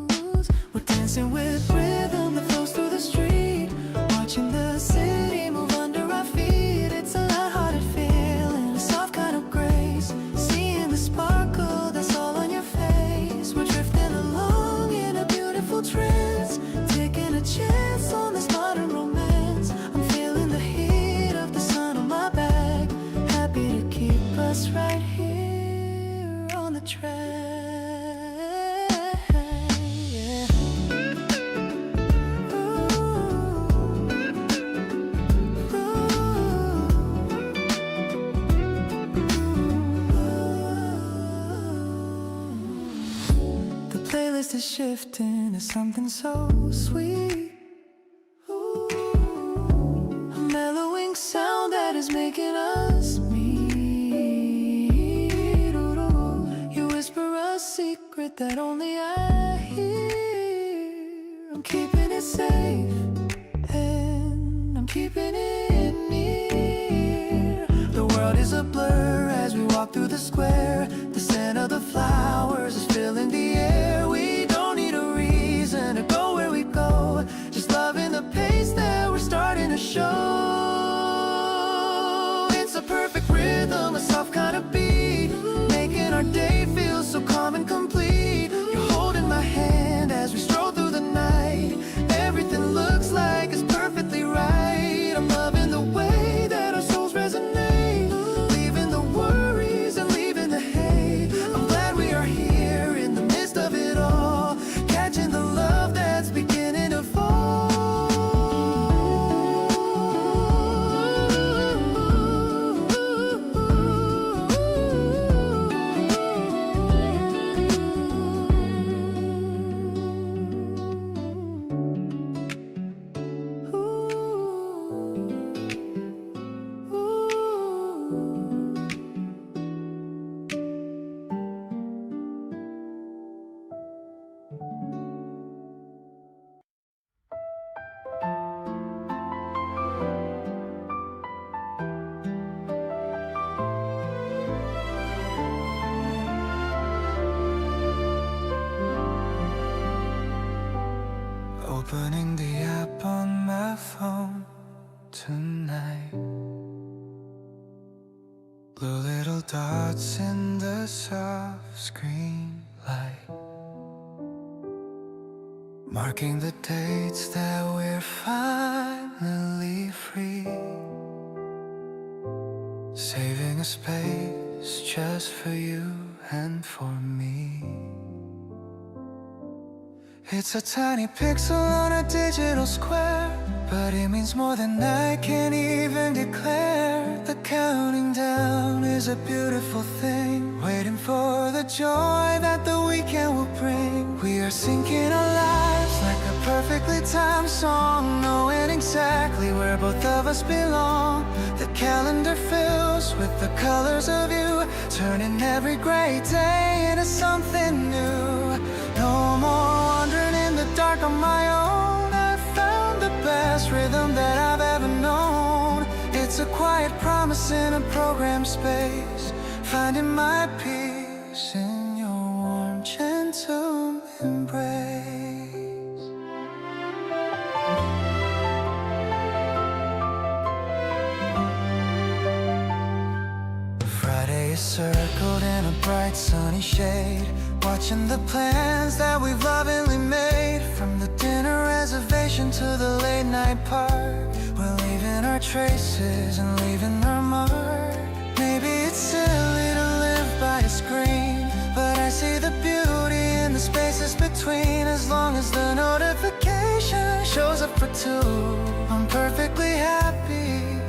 lose. We're dancing with rhythm that flows through the street, watching the city move under our feet. It's a lighthearted feeling, a soft kind of grace, seeing the sparkle that's all on your face. We're drifting along in a beautiful trance, taking a chance on this modern romance. I'm feeling the heat of the sun on my back, happy to keep us right here on the track. Yeah. The playlist is shifting to something so sweet. A mellowing sound that is making us meet. You whisper a secret that only I hear. I'm keeping it safe and I'm keeping it near. The world is a blur as we walk through the square. The scent of the flowers is filling the air. We don't need a reason to go where we go, just loving the pace that we're starting to show. It's a perfect rhythm, a soft kind of beat, making our day feel so calm and complete. opening the app on my phone tonight. Blue little dots in the soft screen light, marking the dates that we're finally free, saving a space just for you and for me. It's a tiny pixel on a digital square, but it means more than I can even declare. The counting down is a beautiful thing, waiting for the joy that the weekend will bring. We are syncing our lives like a perfectly timed song, knowing exactly where both of us belong. The calendar fills with the colors of you, turning every gray day into something new. No more wandering in the dark on my own. I found the best rhythm that I've ever known. It's a quiet promise in a programmed space, finding my peace in your warm, gentle embrace. Friday is circled in a bright sunny shade, watching the plans that we've lovingly made. From the dinner reservation to the late night park, we're leaving our traces and leaving our mark. Maybe it's silly to live by a screen, but I see the beauty in the spaces between. As long as the notification shows up for two, I'm perfectly happy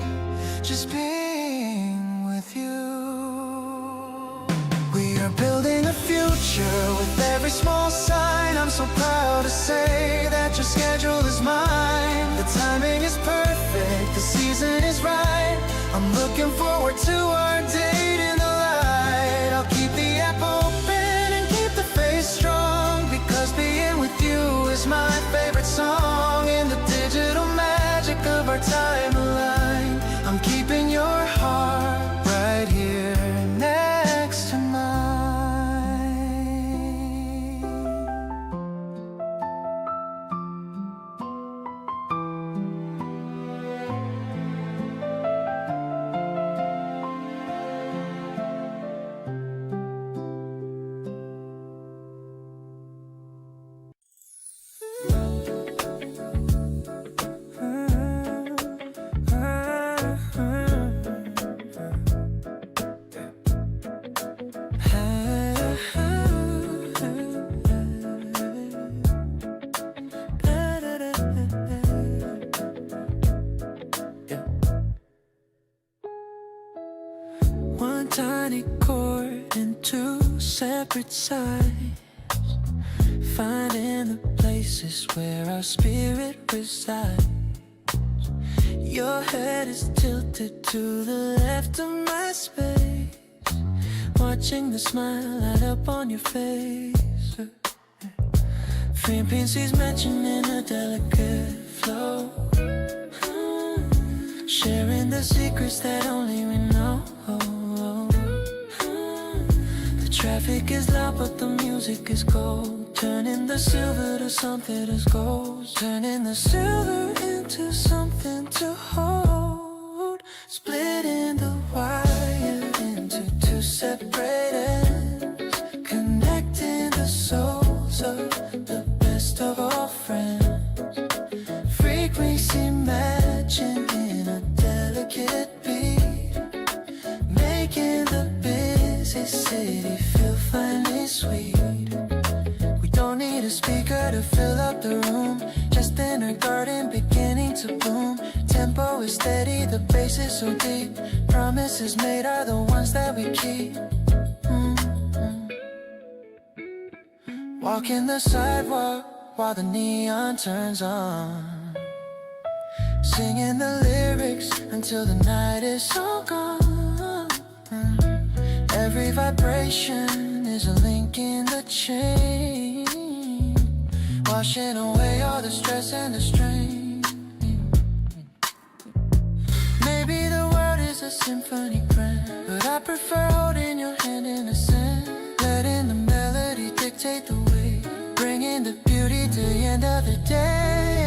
just being with you. We are building a future with every small sign. I'm so proud to say that your schedule is mine. The timing is perfect, the season is right. I'm looking forward to our date in the light. I'll keep the app open and keep the face strong, because being with you is my favorite song. In the digital magic of our timeline, I'm keeping your heart right here next to mine. One tiny chord and two separate sides, finding the places where our spirit resides. Your head is tilted to the left of my space, watching the smile light up on your face. Frequencies mentioning a delicate flow, sharing the secrets that only we know. The traffic is loud but the music is cold, turning the silver to something that's gold, turning the silver into something to hold, splitting the wire into two separate ends, connecting the souls of the best of all friends. Frequency matching in a delicate beat, making the busy city feel finely sweet. We don't need a speaker to fill up the room, just in a garden beginning to bloom. Tempo is steady, the bass is so deep. Promises made are the ones that we keep. Walking the sidewalk while the neon turns on, singing the lyrics until the night is all gone. Every vibration is a link in the chain, washing away all the stress and the strain. Maybe the world is a symphony grand, but I prefer holding your hand in the sand, letting the melody dictate the way, bringing the beauty to the end of the day.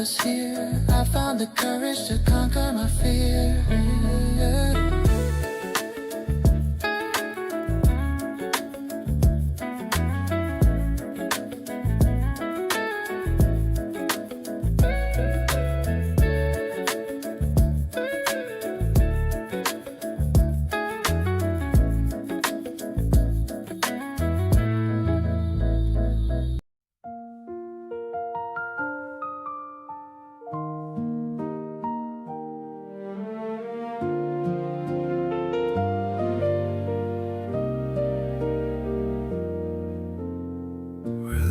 us here. I found the courage to conquer my fear.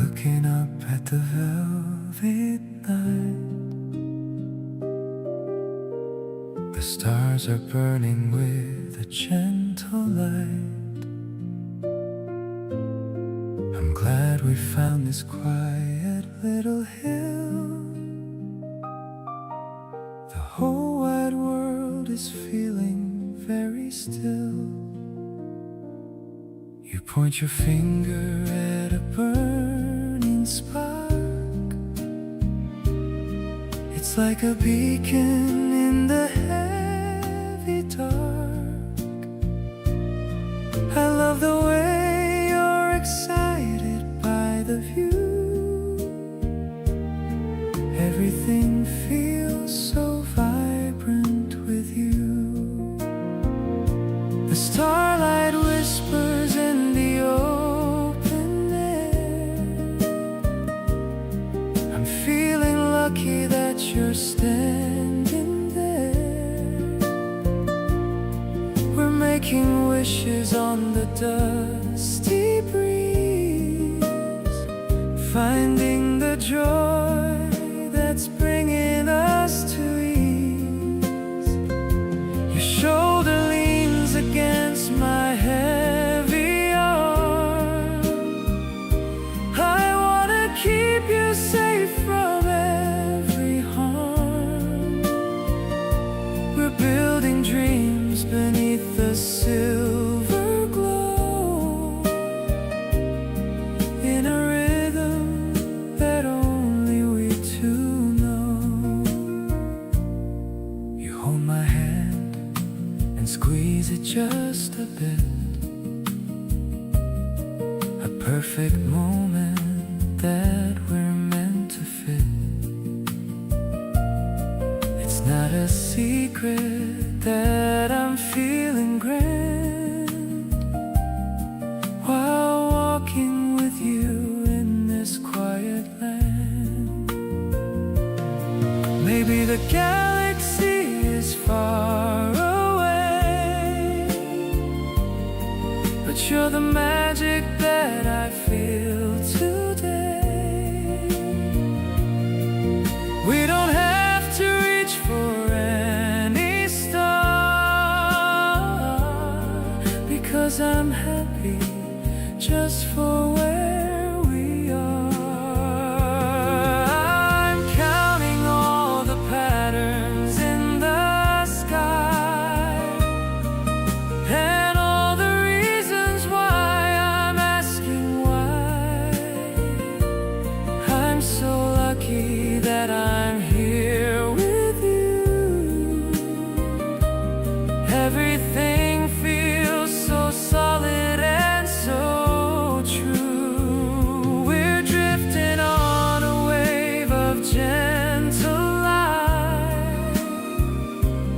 Looking up at the velvet night, the stars are burning with a gentle light. I'm glad we found this quiet little hill. The whole wide world is feeling very still. You point your finger at a burning spark. It's like a beacon in the heavy dark. I love the way you're excited by the view. Everything feels so vibrant with you. The starlight whispers in the open air. I'm feeling lucky that you're standing there. We're making wishes on the dusty breeze, finding the joy that's bringing us to ease. Your shoulder leans against my heavy arm. I wanna keep you safe from every harm. We're building dreams beneath the silver glow, in a rhythm that only we two know. You hold my hand and squeeze it just a bit. A perfect moment that we're meant to fit. It's not a secret that I'm feeling grand while walking with you in this quiet land. Maybe the galaxy is far away, but you're the magic that I feel today. We don't have to reach for any star, because I'm happy just for where we are. I'm counting all the patterns in the sky, and all the reasons why I'm asking why. I'm so lucky that I'm here with you. Everything feels so solid and so true. We're drifting on a wave of gentle light,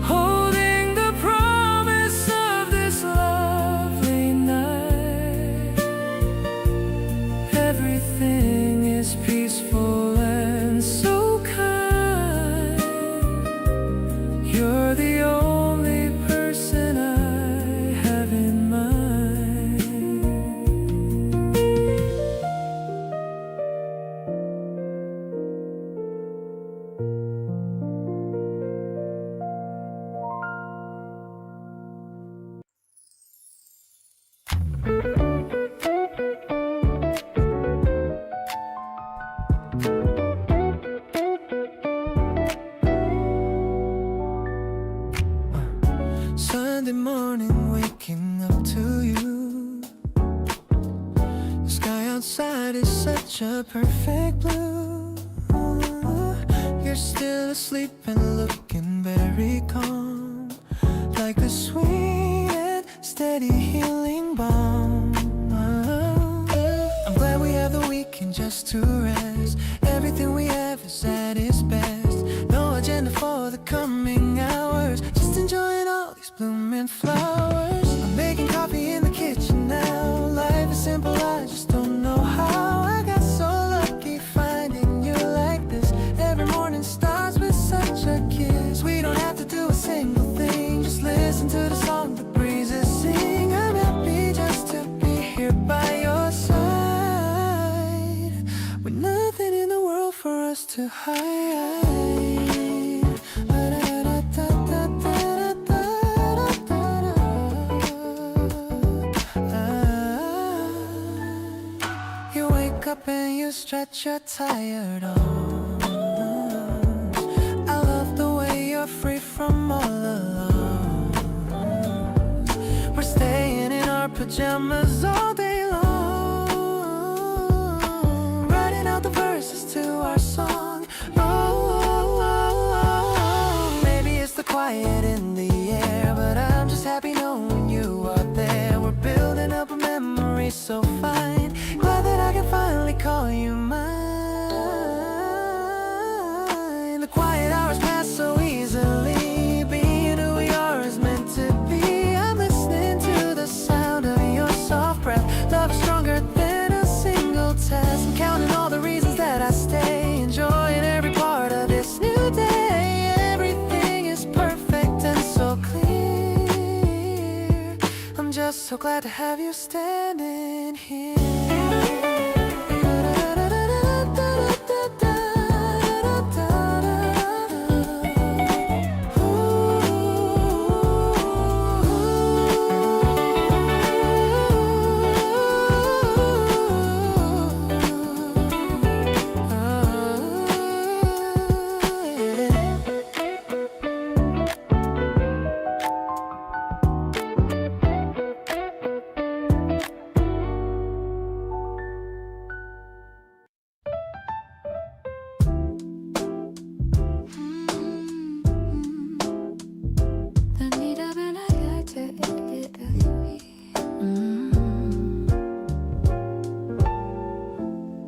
holding the promise of this lovely night. Everything is peaceful and so kind. You're the only person I have in mind. Sunday morning, waking up to you. The sky outside is such a perfect blue. you're still asleep and looking very calm, like the sweet and steady healing balm. I'm glad we have the weekend just to rest. Everything we have is at its best. No agenda for the coming hours, just enjoying all these blooming flowers. I'm making coffee in the kitchen now. Life is simple, I just don't know how. I got so lucky finding you like this. Every morning starts with such a kiss. We don't have to do a single thing, just listen to the song the breezes sing. I'm happy just to be here by your side, with nothing in the world for us to hide. You wake up and you stretch your tired arms. I love the way you're free from all alone. We're staying in our pajamas all day long, writing out the verses to our song. Oh, maybe it's the quiet in the air, but I'm just happy knowing you are there. We're building up a memory so fine, glad that I can finally call you mine. The quiet hours pass so easily, being who we are is meant to be. I'm listening to the sound of your soft breath. Love is stronger than a single test. I'm counting all the reasons that I stay, enjoying every part of this new day. Everything is perfect and so clear. I'm just so glad to have you standing here.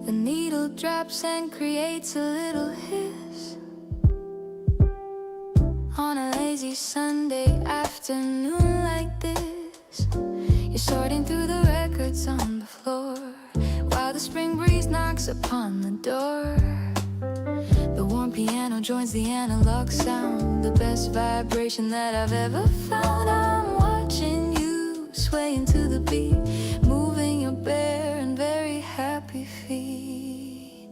The needle drops and creates a little hiss on a lazy Sunday afternoon like this. You're sorting through the records on the floor while the spring breeze knocks upon the door. The warm piano joins the analog sound, the best vibration that I've ever found. I'm watching you swaying to the beat, moving your bare and very happy feet.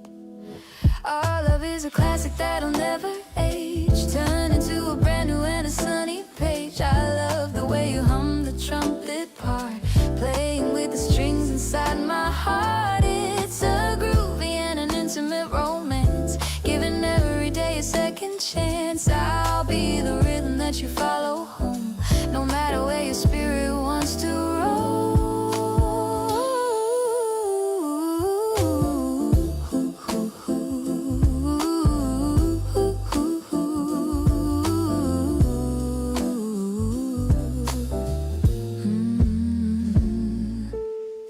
Our love is a classic that'll never age, turn into a brand new and a sunny page. I love the way you hum the trumpet part, playing with the strings inside my heart. It's a groovy and an intimate romance, giving every day a second chance. I'll be the rhythm that you follow home, no matter where your spirit wants to roll.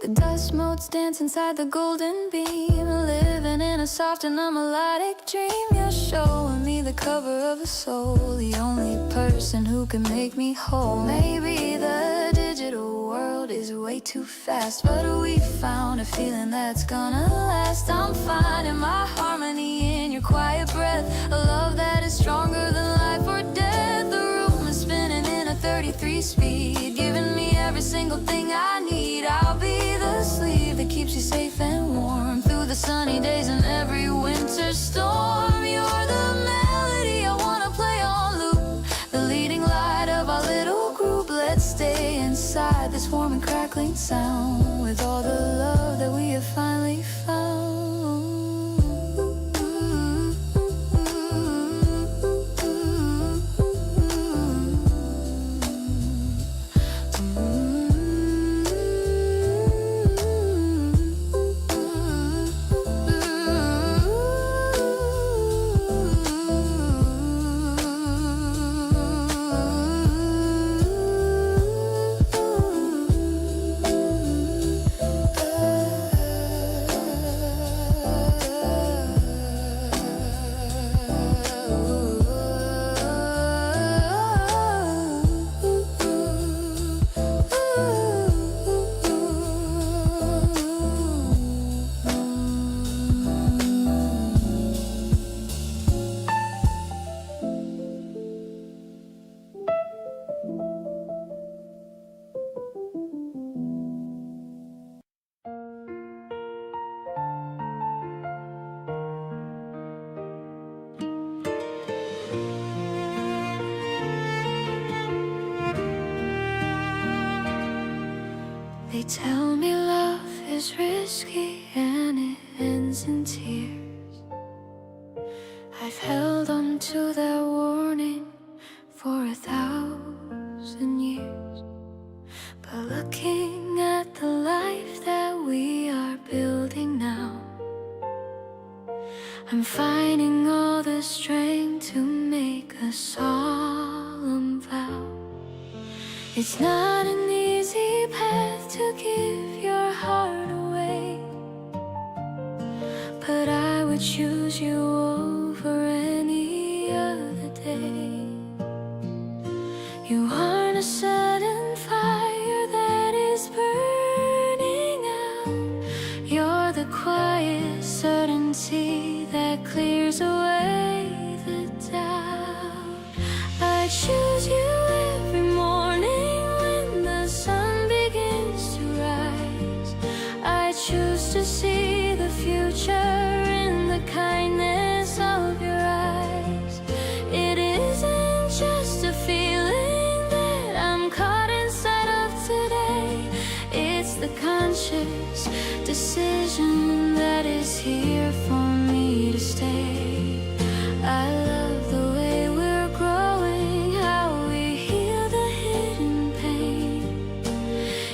The dust motes dance inside the golden beam, living in a soft and a melodic dream. You're showing me the cover of a soul, the only person who can make me whole. Maybe the digital world is way too fast, but we found a feeling that's gonna last. I'm finding my harmony in your quiet breath, a love that is stronger than life or death. The room is spinning in a 33 speed, giving me every single thing I need. I'll be the sleeve that keeps you safe and warm through the sunny days and every winter storm. You're the melody I wanna play on loop, the leading light of our little group. Let's stay inside this warm and crackling sound, with all the love that we have finally found. It's not an easy path to give your heart away, but I would choose you over any other day. You aren't a sudden fire that is burning out. You're the quiet certainty that clears away the doubt. I choose you every morning when the sun begins to rise. I choose to see the future in the kindness of your eyes. It isn't just a feeling that I'm caught inside of today. It's the conscious decision that is here for me to stay. I love the way we're growing, how we heal the hidden pain,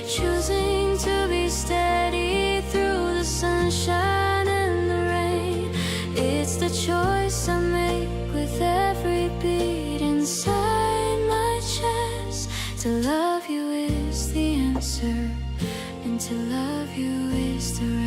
choosing to be steady through the sunshine and the rain. It's the choice I make with every beat inside my chest. To love you is the answer, and to love you is the rest.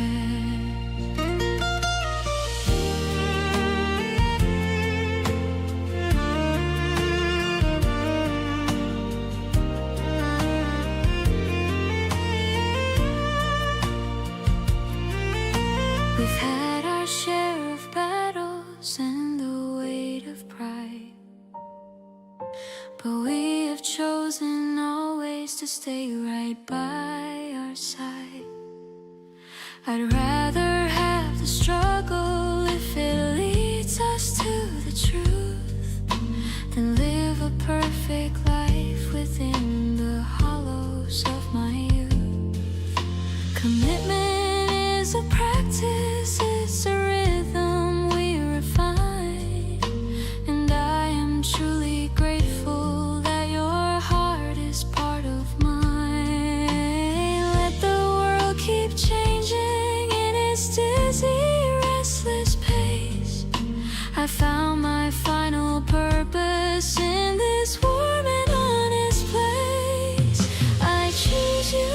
We've had our share of battles and the weight of pride, but we have chosen always to stay right by our side. I'd rather have the struggle if it leads us to the truth than live a perfect life within the hollows of my youth. Commitment is a practice, it's a rhythm we refine, and I am truly grateful that your heart is part of mine. Let the world keep changing in its dizzy, restless pace. I found my final purpose in this warm and honest place. I choose you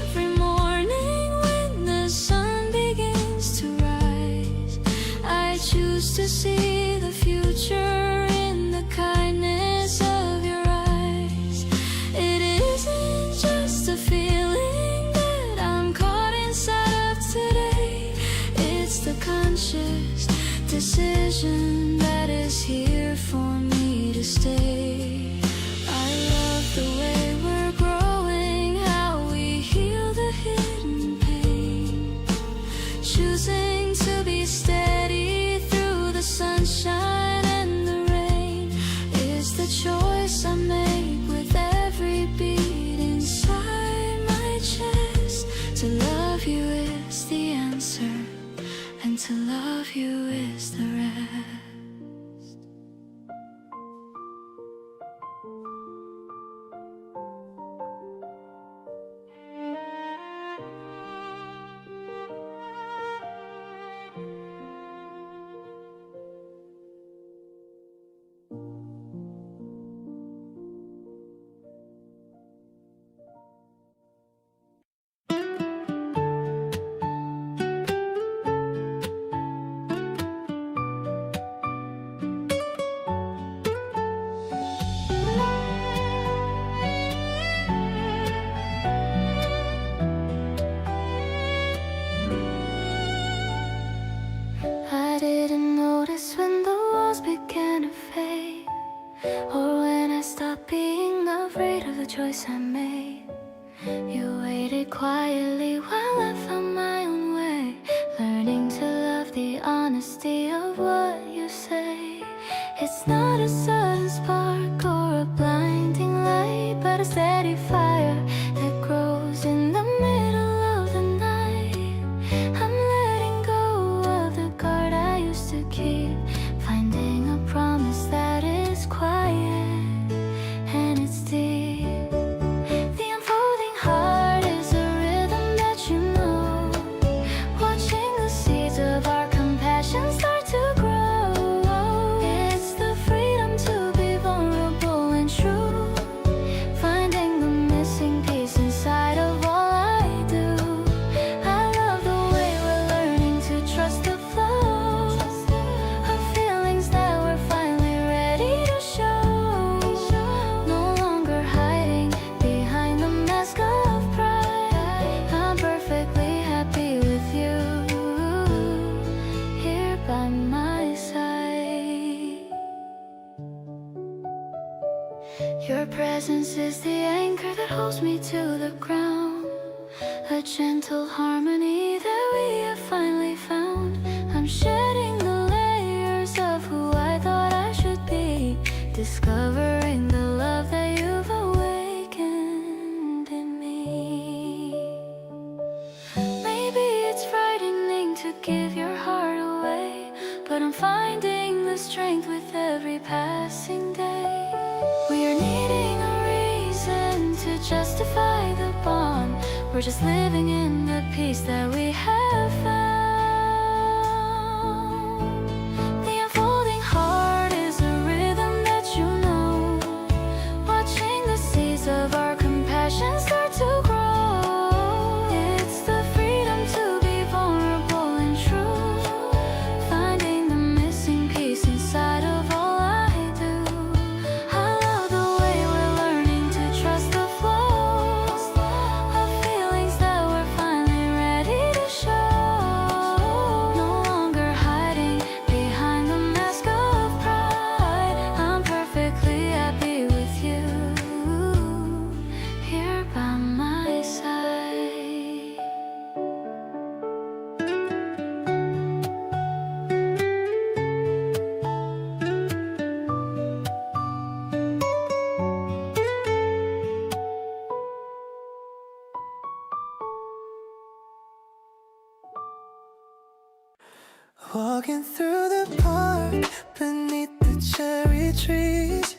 every morning when the sun begins to rise. I choose to see the future in the kindness of your eyes. It isn't just a feeling that I'm caught inside of today. It's the conscious decision that is here for me to stay. I love the way we're growing, how we heal the hidden pain, choosing to be steady through the sunshine and the rain. It's the choice I make with every beat inside my chest. To love you is the answer, and to love you is the rest. I didn't notice when the walls began to fade, or when I stopped being afraid of the choice I made. You waited quietly while I found my own way, learning to love the honesty of what you say. It's not a sudden spark or a blinding light, but a steady fire that grows in the middle of the night. I'm letting go of the guard I used to keep, finding a promise that is quiet and it's deep. The unfolding heart is a rhythm that you know, watching the seeds of our compassion start to grow. Your presence is the anchor that holds me to the ground, a gentle harmony that we have finally found. I'm shedding the layers of who I thought I should be, discovering the love that you've awakened in me. Maybe it's frightening to give your heart away, but I'm finding the strength with every passing day. We are needing a reason to justify the bond. We're just living in the peace that we have found. The unfolding heart is a rhythm that you know, watching the seeds of our compassion start to grow. It's the freedom to be vulnerable and true, finding the missing piece inside of all I do. I love the way we're learning to trust the flow of feelings that we're finally ready to show. No longer hiding behind the mask of pride. I'm perfectly happy with you here by my side. Walking through the park beneath the cherry trees,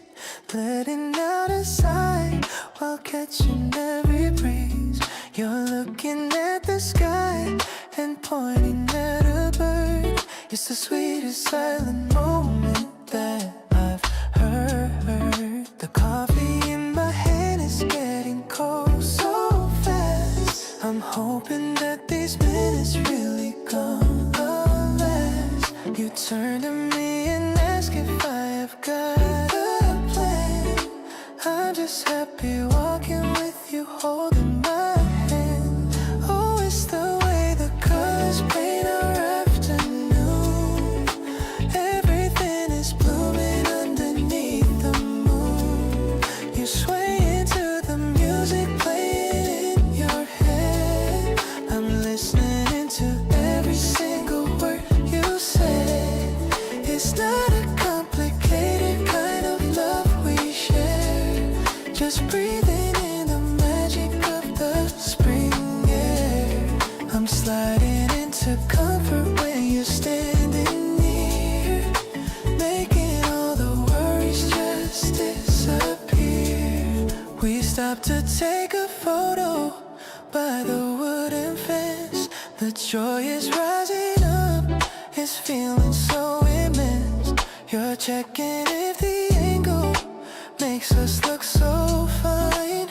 letting out a sigh while catching every breeze. You're looking at the sky and pointing at a bird. It's the sweetest silent moment that I've heard. The coffee in my hand is getting cold so fast. I'm hoping that these minutes really gonna last. You turn to me and ask if I have got a plan. I'm just happy walking with you, holding my hand. Oh, it's the way the colors paint our afternoon. Everything is blooming underneath the moon. You sway into the music playing in your head. I'm listening to every single word you said. It's not a complicated kind of love we share, just breathing in the magic of the spring air. I'm sliding into comfort when you're standing near, making all the worries just disappear. We stopped to take a photo by the wooden fence. The joy is rising up, it's feeling so immense. You're checking if the angle makes us look so fine.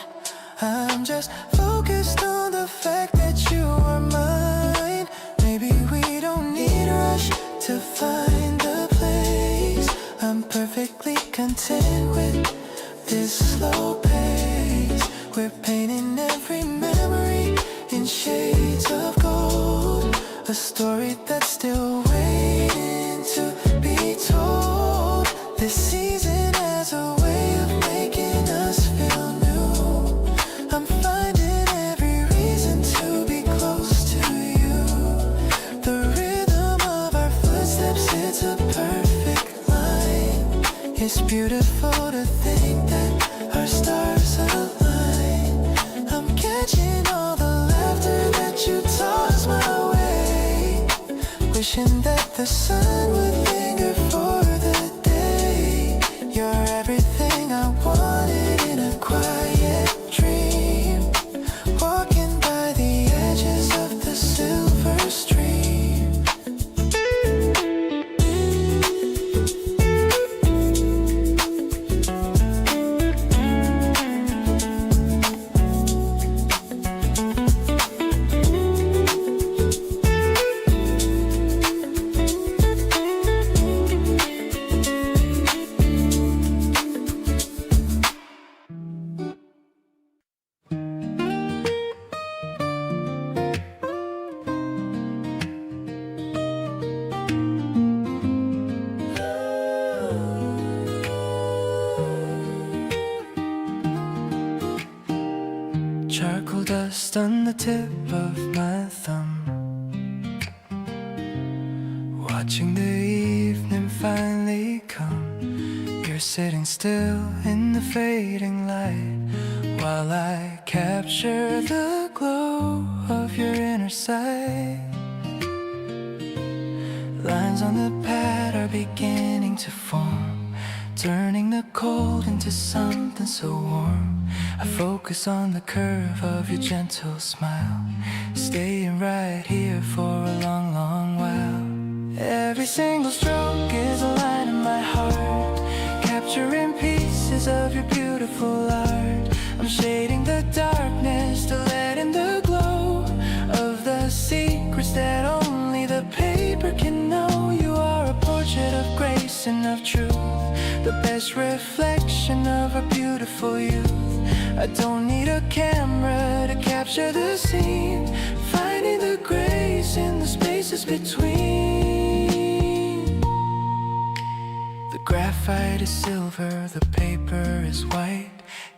I'm just focused on the fact that you are mine. Maybe we don't need a rush to find the place. I'm perfectly content with this slow pace. We're painting every memory in shades of gold, a story that's still waiting to be told. This season has a way of making us feel new. I'm finding every reason to be close to you. The rhythm of our footsteps, it's a perfect line. It's beautiful to think that our stars align. I'm catching all the laughter that you toss my way, wishing that the sun would linger for the day. You're everything I wanted in a quiet dream, walking by the edges of the silver stream. dust on the tip of my thumb, watching the evening finally come. You're sitting still in the fading light while I capture the glow of your inner sight. Lines on the pad are beginning to form, turning the cold into something so warm. I focus on the curve of your gentle smile, staying right here for a long, long while. Every single stroke is a line in my heart, capturing pieces of your beautiful art. I'm shading the darkness to let in the glow of the secrets that only the paper can know. You are a portrait of grace and of truth, the best reflection of a beautiful youth. I don't need a camera to capture the scene, finding the grace in the spaces between. The graphite is silver, the paper is white,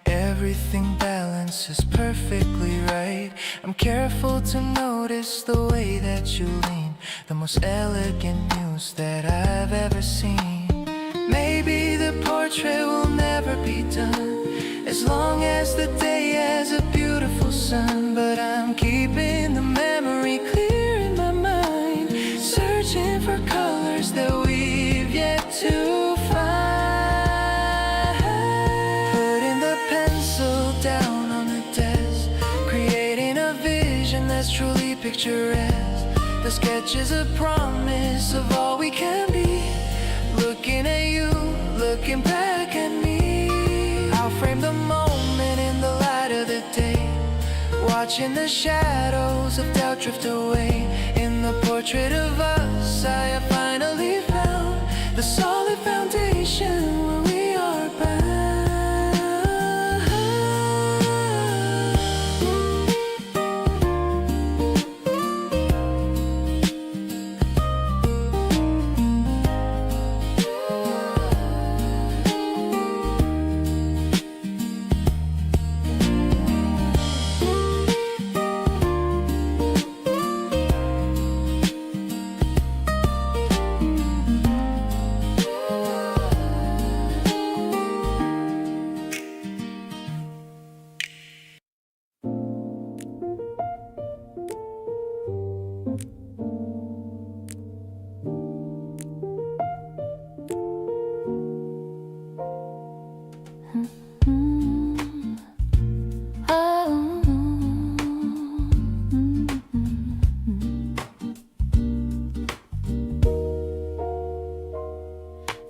everything balances perfectly right. I'm careful to notice the way that you lean, the most elegant muse that I've ever seen. Maybe the portrait will never be done, as long as the day has a beautiful sun. But I'm keeping the memory clear in my mind, searching for colors that we've yet to find. Putting the pencil down on the desk, creating a vision that's truly picturesque. The sketch is a promise of all we can be, looking at you, looking back at me. I'll frame the moment in the light of the day, watching the shadows of doubt drift away. In the portrait of us, I have finally found the solid foundation where we are bound.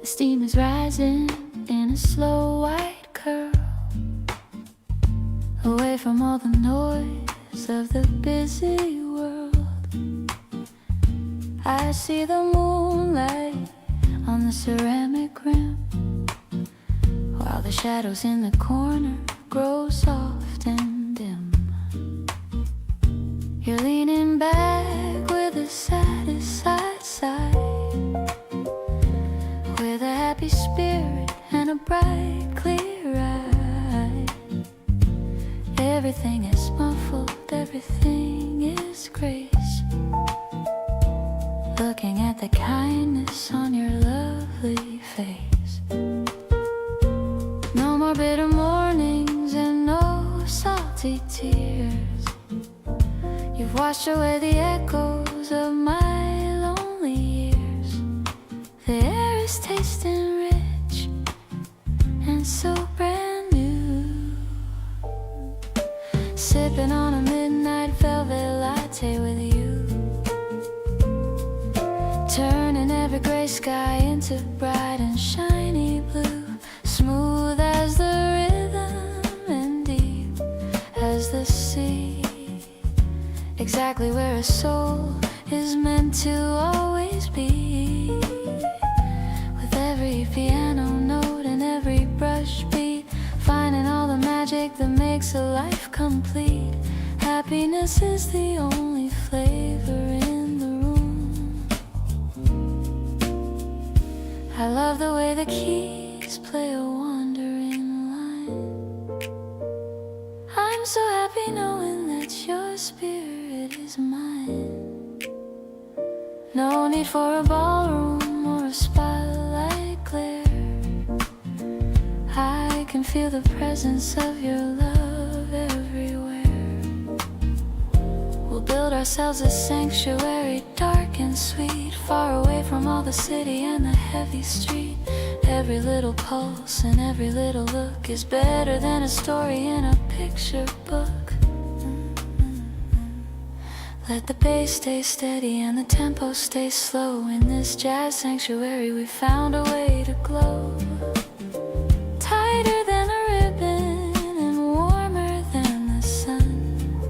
The steam is rising in a slow white curl, away from all the noise of the busy world. I see the moonlight on the ceramic rim, while the shadows in the corner grow soft and dim. You're leaning back with a satisfied sigh, with a happy spirit and a bright, clear eye. Everything is muffled, everything is grace. Looking at the kindness on your lovely face. No more bitter mornings and no salty tears. You've washed away the echoes of my lonely years. The air is tasting rich and so brand new. Sipping on a midnight velvet latte with you, turning every gray sky into bright and shiny blue. Smooth as the rhythm and deep as the sea, exactly where a soul is meant to always be. With every piano note and every brush beat, finding all the magic that makes a life complete. Happiness is the only flavor in the room. I love the way the keys play a wandering line. I'm so happy knowing that your spirit is mine. No need for a ballroom or a spotlight glare. I can feel the presence of your love everywhere. We'll build ourselves a sanctuary, dark and sweet, far away from all the city and the heavy street. Every little pulse and every little look is better than a story in a picture book. Let the bass stay steady and the tempo stay slow. In this jazz sanctuary we found a way to glow. Tighter than a ribbon and warmer than the sun.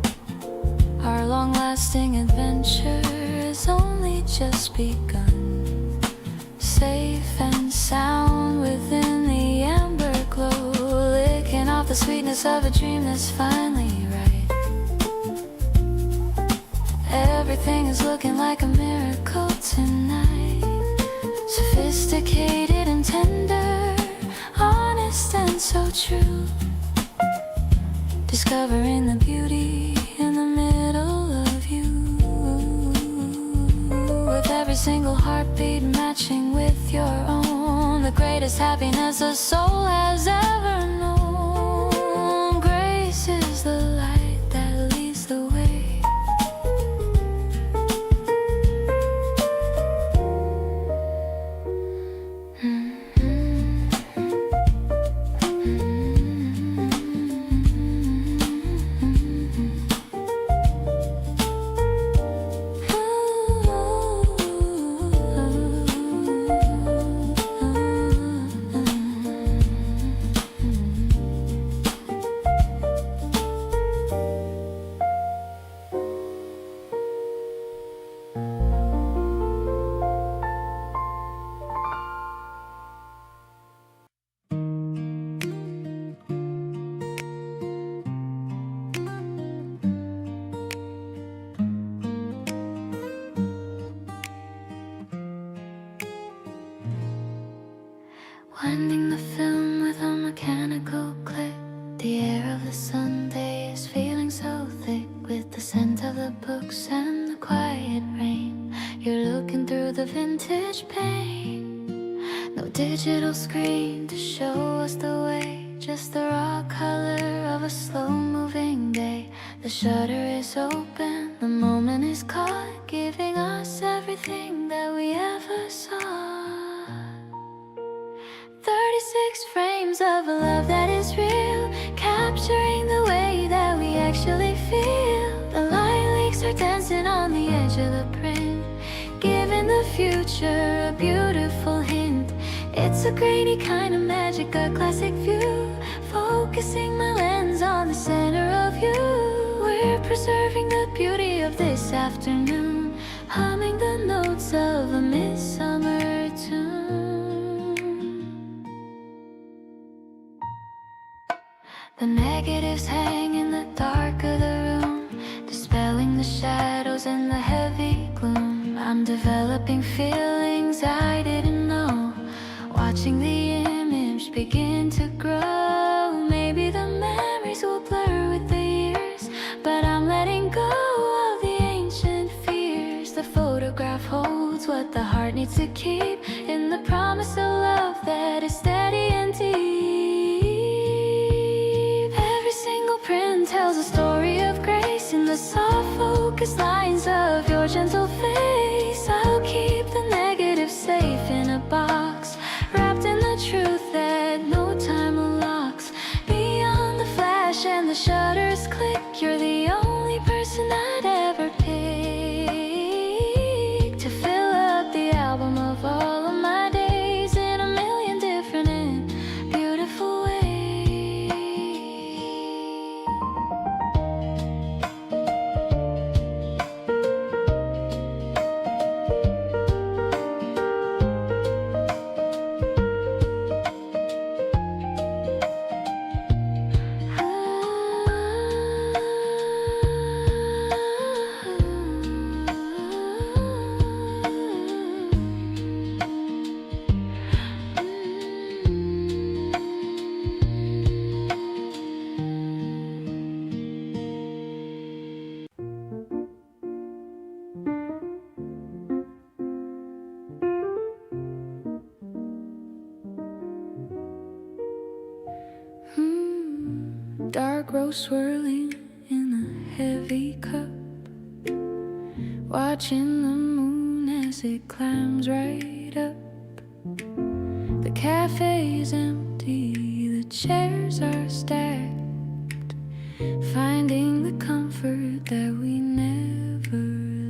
Our long-lasting adventure has only just begun. Safe and sound within the amber glow, licking off the sweetness of a dream that's finally right. Everything is looking like a miracle tonight. Sophisticated and tender, honest and so true. Discovering the beauty in the middle of you. With every single heartbeat matching with your own, the greatest happiness a soul has ever known. Grace is the light that leads the way. Winding the film with a mechanical click. The air of the Sunday is feeling so thick, with the scent of the books and the quiet rain. You're looking through the vintage pane. No digital screen to show us the way, just the raw color of a slow-moving day. The shutter is open, the moment is caught, giving us everything that we ever saw. 36 frames of a love that is real, capturing the way that we actually feel. The light leaks are dancing on the edge of the print, giving the future a beautiful hint. It's a grainy kind of magic, a classic view, focusing my lens on the center of you. We're preserving the beauty of this afternoon, humming the notes of a midsummer tune. The negatives hang in the dark of the room, dispelling the shadows and the heavy gloom. I'm developing feelings I didn't know, watching the image begin to grow. Maybe the memories will blur with the years, but I'm letting go of the ancient fears. The photograph holds what the heart needs to keep, in the promise of love that is steady and deep. Print tells a story of grace in the soft focus lines of your gentle face. I'll keep the negative safe in a box, wrapped in the truth that no time unlocks. Beyond the flash and the shutters click, you're the only person I'd ever pick to fill up the album of all of my days in a million different and beautiful ways. dark rose swirling in a heavy cup, watching the moon as it climbs right up. The cafe is empty, the chairs are stacked, finding the comfort that we never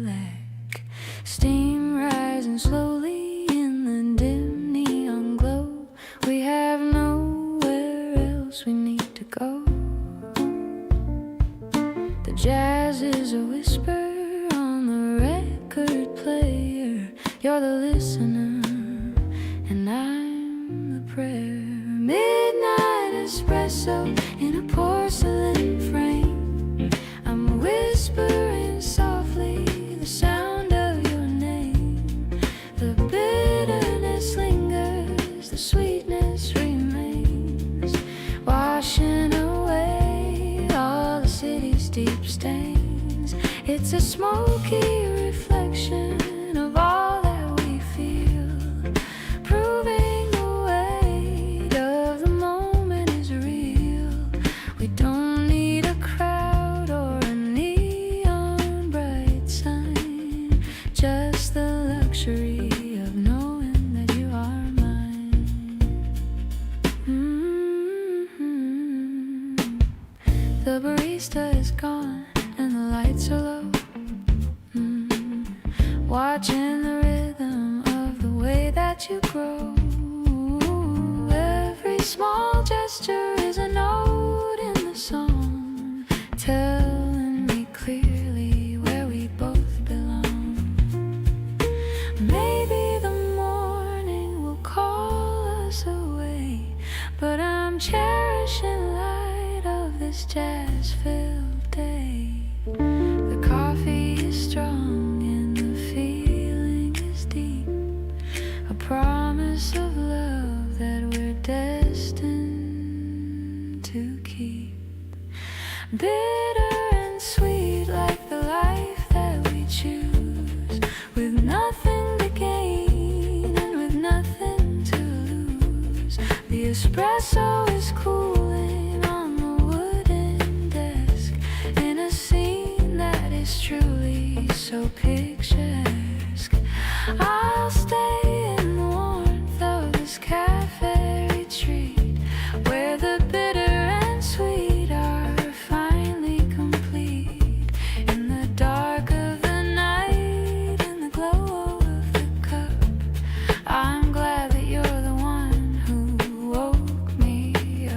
lack. Steam rising slowly in the dim neon glow. We have nowhere else we need to go. The jazz is a whisper on the record player. You're the listener and I'm the prayer. Midnight espresso in a porcelain frame. I'm whispering softly the sound of your name. The bitterness lingers, the sweetness remains, washing away all the city's deep stains. It's a smoky reflection of all that we feel, proving the weight of the moment is real. We don't need a crowd or a neon bright sign, just the luxury of knowing that you are mine. The barista is gone and the lights are low. Watching the rhythm of the way that you grow. Every small gesture is a note in the song, telling me clearly where we both belong. Maybe the morning will call us away, but I'm cherishing light of this jazz-filled day. The coffee is strong and the feeling is deep, a promise of love that we're destined to keep. Bitter and sweet like the life that we choose, with nothing to gain and with nothing to lose. The espresso is cooling on the wooden desk in a scene that is truly so picturesque. I'll stay in the warmth of this cafe retreat, where the bitter and sweet are finally complete. In the dark of the night, in the glow of the cup, I'm glad that you're the one who woke me up.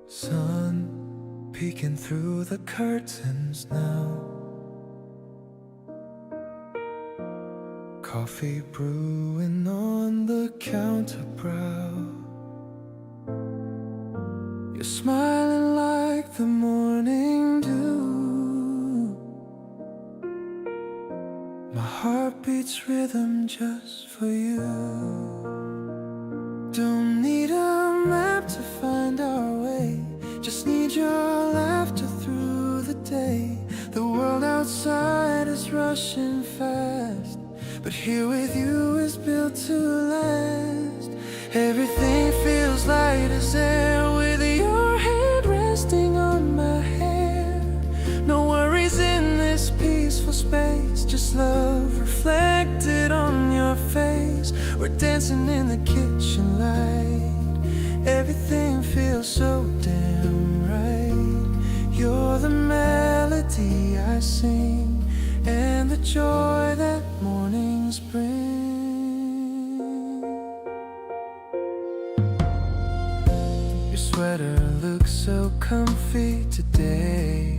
Sun peeking through the curtains now, coffee brewing on the counter brow. You're smiling like the morning dew. My heart beats rhythm just for you. Don't need a map to find our way, just need your laughter through the day. The world outside is rushing fast, but here with you is built to last. Everything feels light as air with your head resting on my hair. No worries in this peaceful space, just love reflected on your face. We're dancing in the kitchen light, everything feels so damn right. You're the melody I sing and the joy that mornings bring. so comfy today,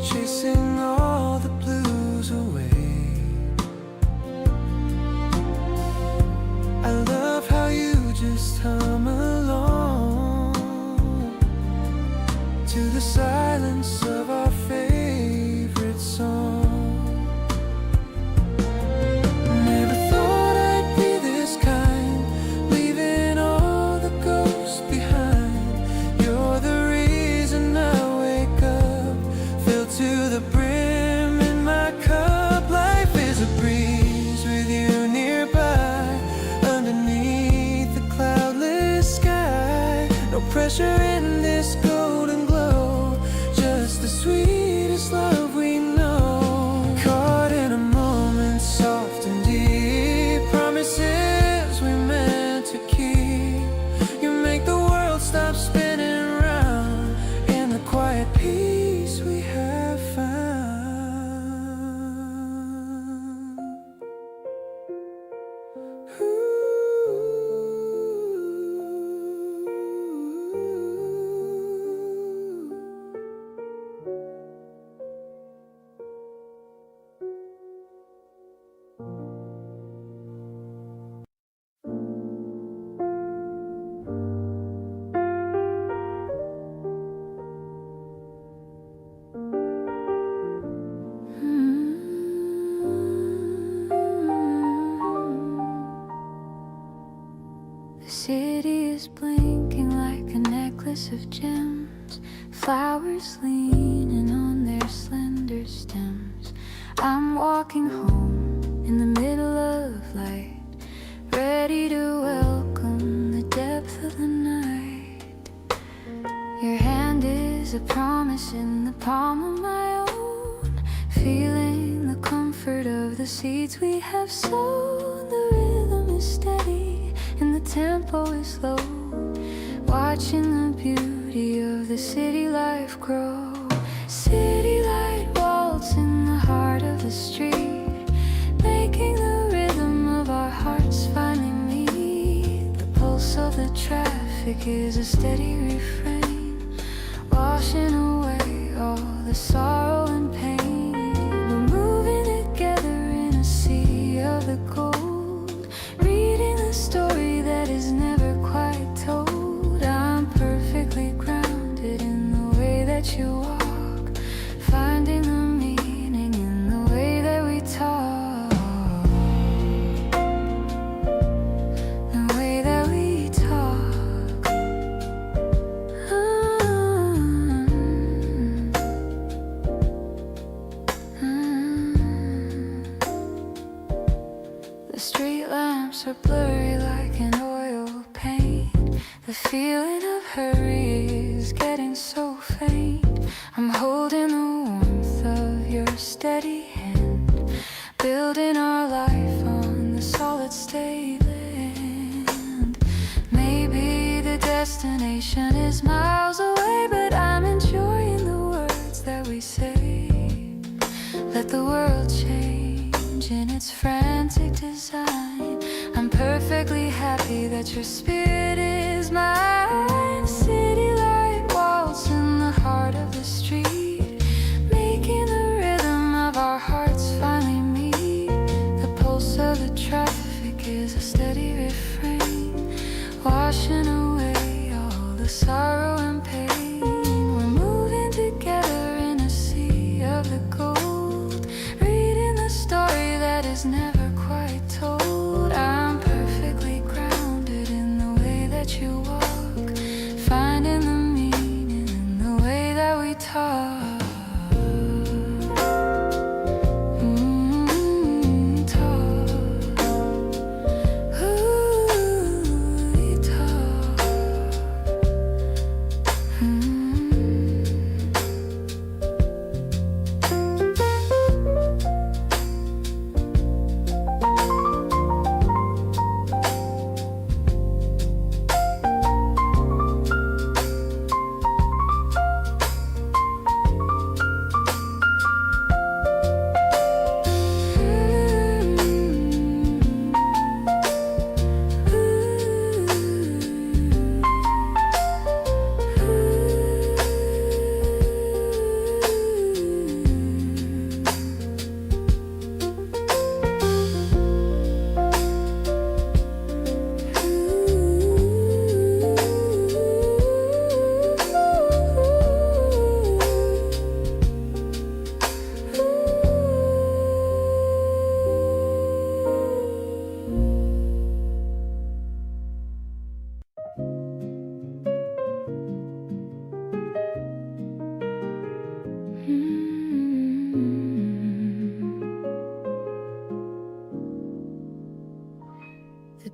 chasing all the blues away. I love how you just hum along to the silence of our favorite song. Never thought I'd be this kind, leaving all the ghosts behind. You're the reason I wake up, filled to the brim in my cup. Life is a breeze with you nearby, underneath the cloudless sky. No pressure in this golden glow, just the sweetest love we know. Caught in a moment soft and deep, promises we meant to keep. You make the world stop spinning round in the quiet peace we have found. The city is blinking like a necklace of gems, flowers leaning on their slender stems. I'm walking home in the middle of light, ready to welcome the depth of the night. Your hand is a promise in the palm of my own, feeling the comfort of the seeds we have sown. The rhythm is steady and the tempo is low, watching the beauty of the city life grow. City light waltz in the heart of the street, making the rhythm of our hearts finally meet. The pulse of the traffic is a steady refrain, washing away all the sorrow and pain. We're moving together in a sea of the gold, reading the story that is never quite told. I'm perfectly grounded in the way that you walk, finding the meaning in the way that we talk, the way that we talk. The street lamps are blurry like an oil paint. The feeling of hurry is getting so faint. I'm holding the warmth of your steady hand, building our life on the solid state land. Maybe the destination is miles away, but I'm enjoying the words that we say. Let the world change in its frantic design. I'm perfectly happy that your spirit is mine. City light waltz in the heart of the street, making the rhythm of our hearts finally meet. The pulse of the traffic is a steady refrain, washing away all the sorrow and pain. We're moving together in a sea of the gold, reading the story that is never quite told. I'm perfectly grounded in the way that you walk,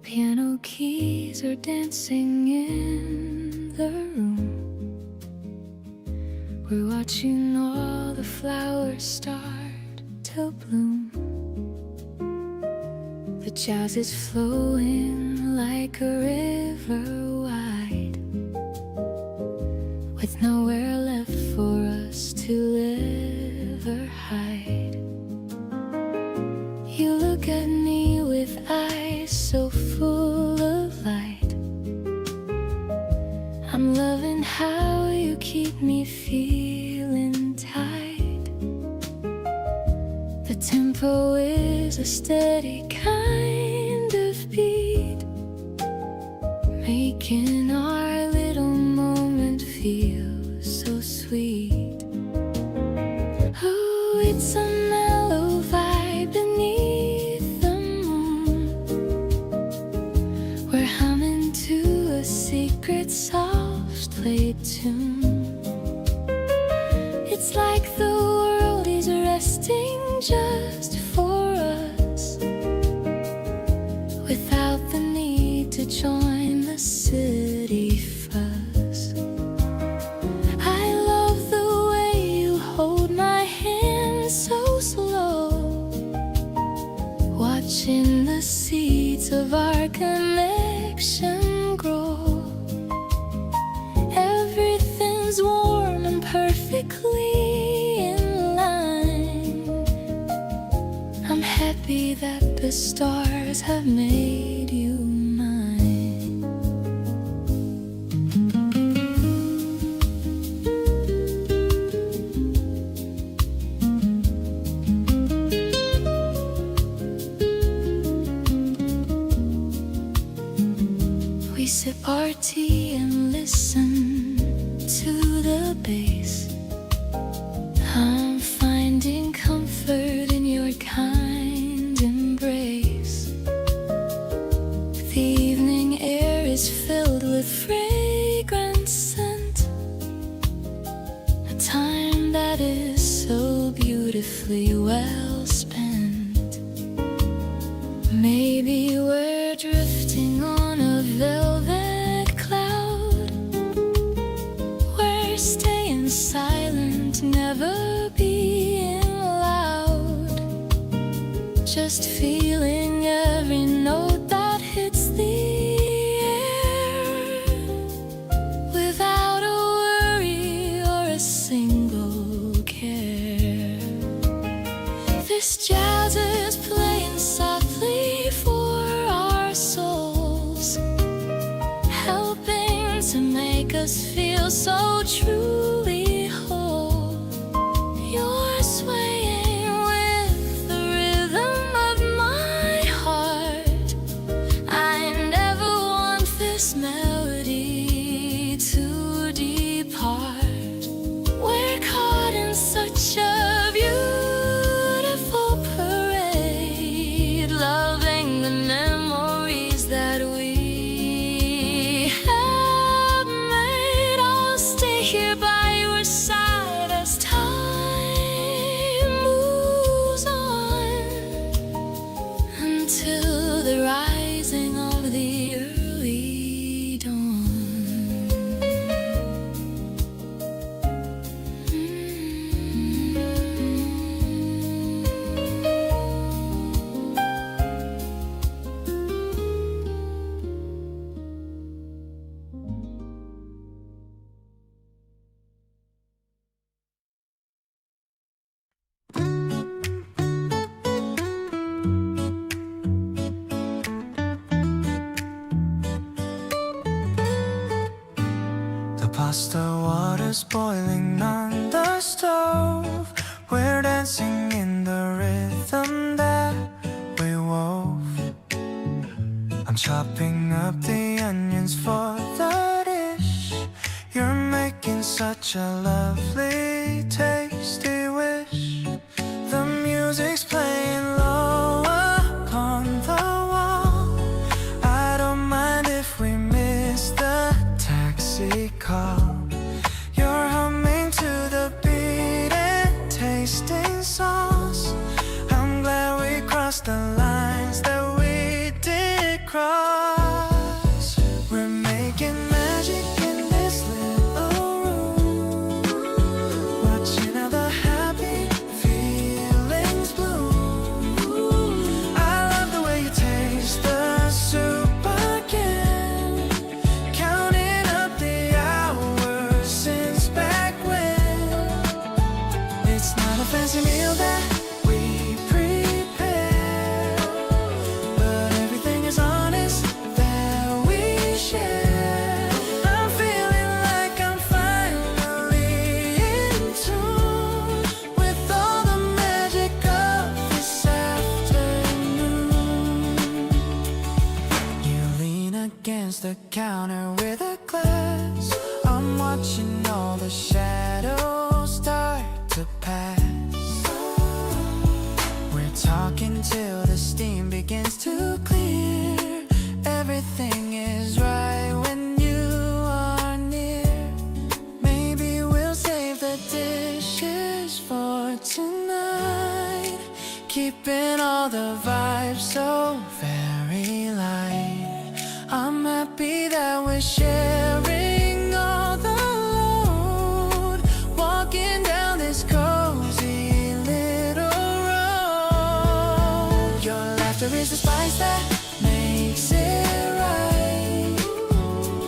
Piano keys are dancing in the room. We're watching all the flowers start to bloom. The jazz is flowing like a river wide, with nowhere left for us to live or hide. You look at me with eyes so full of light. I'm loving how you keep me feeling tight. The tempo is a steady kind of beat, making our little moment feel so sweet. Oh, it's a mellow vibe beneath the moon. We're humming to a secret soft played tune. It's like the world is resting just for us, without the need to join the city fuss. I love the way you hold my hand so slow, watching the seeds of our connection grow. Everything's warm and perfectly in line. I'm happy that the stars have made you mine. We sip our tea and listen to the bass. I'm finding comfort in your kind embrace. The evening air is filled with fragrant scent, a time that is so beautifully well spent. Maybe we're drifting on a velvet cloud. We're staying silent, never being loud, just feeling every note that hits the air, without a worry or a single care. This jazz is playing softly for our souls, helping to make us feel so truly whole. You're swaying with the rhythm of my heart. I never want this melody to depart. We're caught in such a beautiful parade, loving the memories that we have made. I'll stay here by your side as time moves on, until the rising of the early dawn. The pasta water's boiling on the stove. We're dancing in the rhythm that we wove. I'm chopping up the onions for the dish. You're making such a lovely, tasty wish. The music's playing low upon the wall. I don't mind if we miss the taxi call. You're humming to the beat and tasting sauce. I'm glad we crossed the lines that we did cross. the counter with a glass. I'm watching all the shadows start to pass. We're talking till the steam begins to clear. Everything is right when you are near. Maybe we'll save the dishes for tonight, keeping all the vibes so very light. I'm happy that we're sharing all the load, walking down this cozy little road. Your laughter is the spice that makes it right.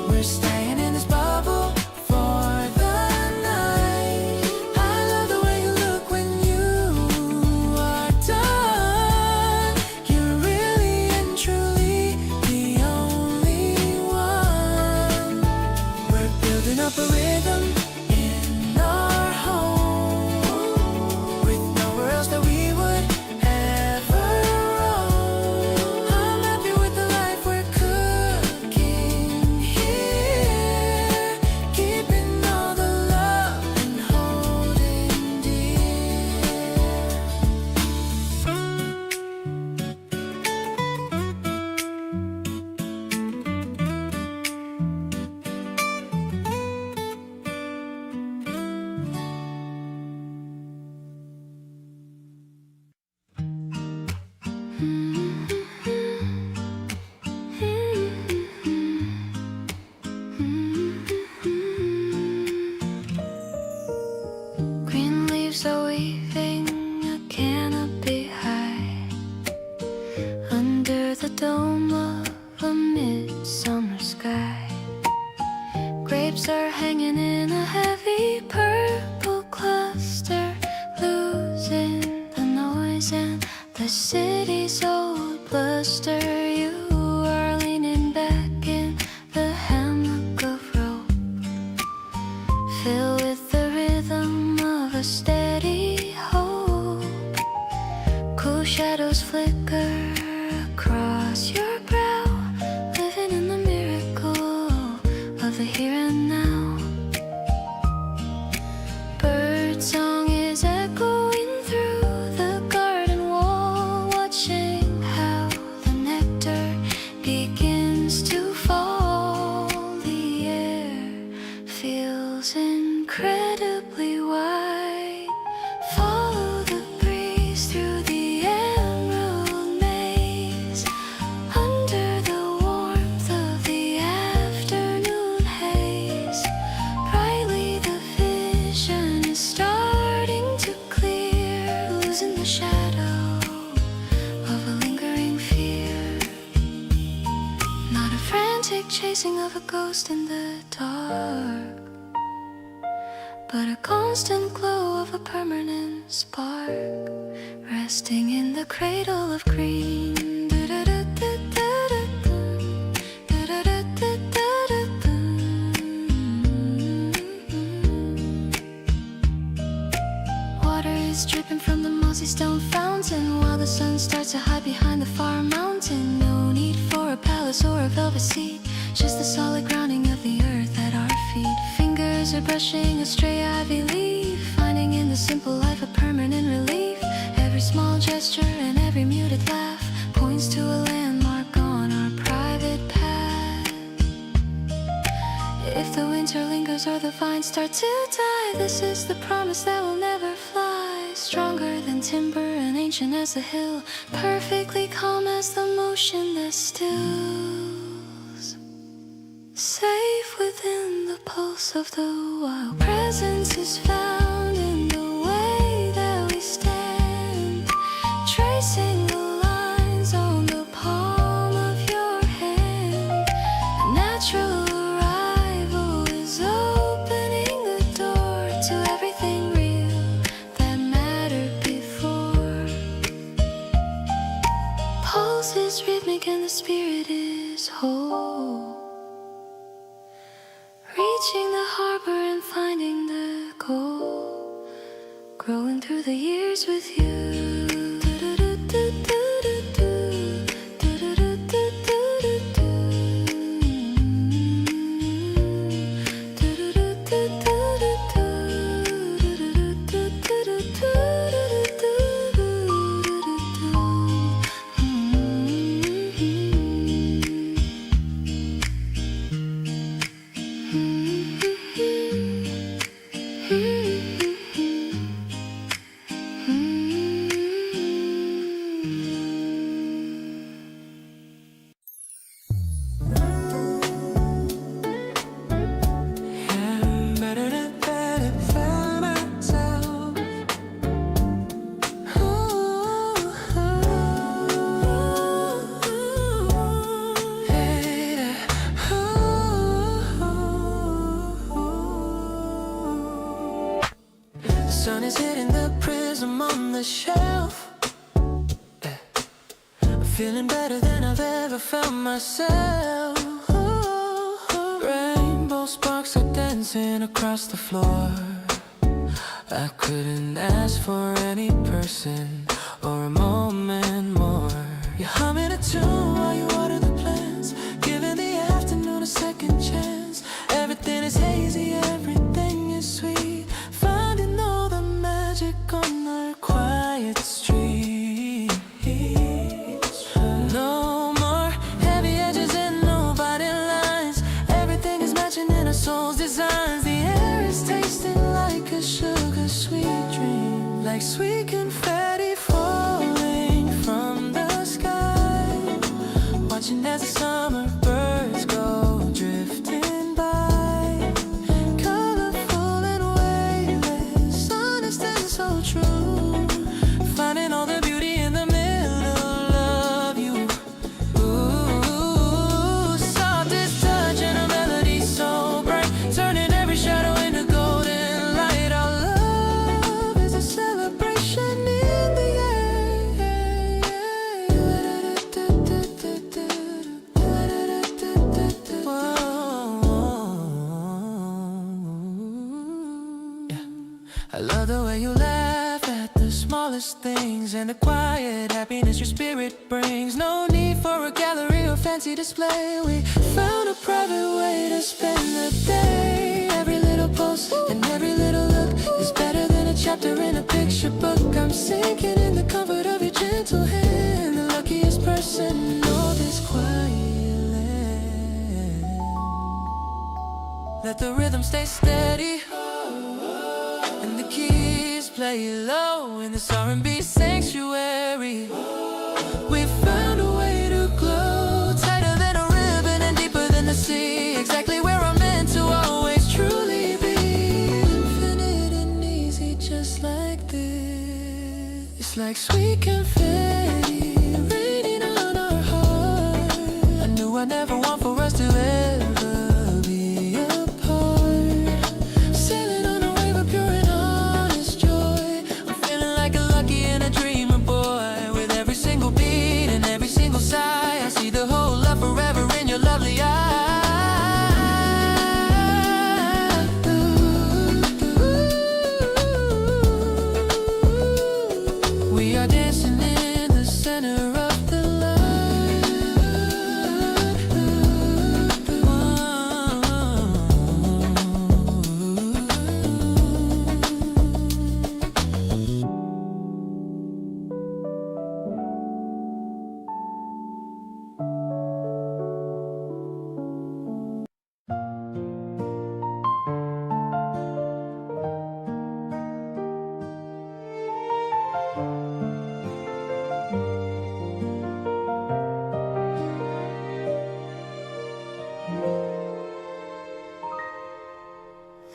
We're staying in this bubble for the night. I love the way you look when you are done. You're really and truly the only one. We're building up a rhythm in our home, with nowhere else that we would ever roam. I'm happy with the life we're cooking here, keeping all the love and holding dear. Green leaves are weaving a canopy high under the dome of a midsummer sky. Grapes are hanging in a heavy purple cluster, losing the noise and the city's old bluster. You are leaning back in the hammock of rope, filled with the rhythm of a steady hope. Cool shadows flicker across your brow, living in the miracle of the here and now. Birdsong is echoing through the garden wall, watching how the nectar begins to fall. The air feels incredibly wide. Follow the breeze through the emerald maze, under the warmth of the afternoon haze. Brightly the vision is starting to clear, losing the shadow of a lingering fear. Not a frantic chasing of a ghost in the dark, but a constant glow of a permanent spark, resting in the cradle of green. Water is dripping from the mossy stone fountain, while the sun starts to hide behind the far mountain. No need for a palace or a velvet seat, just the solid grounding of the earth at our feet. Fingers are brushing a stray ivy leaf, finding in the simple life a permanent relief. Every small gesture and every muted laugh points to a landmark on our private path. If the winter lingers or the vines start to die, this is the promise that will never fly. Stronger than timber and ancient as the hill, perfectly calm as the motion that stills. Safe within the pulse of the wild, presence is found in the way that we stand, tracing the lines on the palm of your hand. A natural arrival is opening the door to everything real that mattered before. Pulse is rhythmic and the spirit is whole, reaching the harbor and finding the goal, growing through the years with you. feeling better than I've ever felt myself. Rainbow sparks are dancing across the floor. I couldn't ask for any person or a moment more. You're humming a tune while you water the plants, giving the afternoon a second chance. Everything is hazy, everything is sweet, finding all the magic on our quiet streets. No more heavy edges and no body lines. Everything is matching in our soul's designs. The air is tasting like a sugar sweet dream, like sweet confetti falling from the sky. Watching as the summer birds go drifting by, colorful and weightless, honest and so true. Finding all the beauty in the middle of you. Ooh, softest touch and a melody so bright, turning every shadow into golden light. Our love is a celebration in the I love the way you laugh at the smallest things and the quiet happiness your spirit brings. No need for a gallery or fancy display. We found a private way to spend the day. Every little post and every little look is better than a chapter in a picture book. I'm sinking in the comfort of your gentle hand, the luckiest person in all this quiet land. Let the rhythm stay steady and the keys play low in this R&B sanctuary. We found a way to glow, tighter than a ribbon and deeper than the sea. Exactly where I'm meant to always truly be. Infinite and easy, just like this. It's like sweet confetti raining on our heart. I knew I'd never want for us to ever be apart. Sailing on a wave of pure and honest joy. I'm feeling like a lucky and a dreamer boy. With every single beat and every single sigh, I see the whole love forever in your lovely eyes. We are dancing in the center of the light.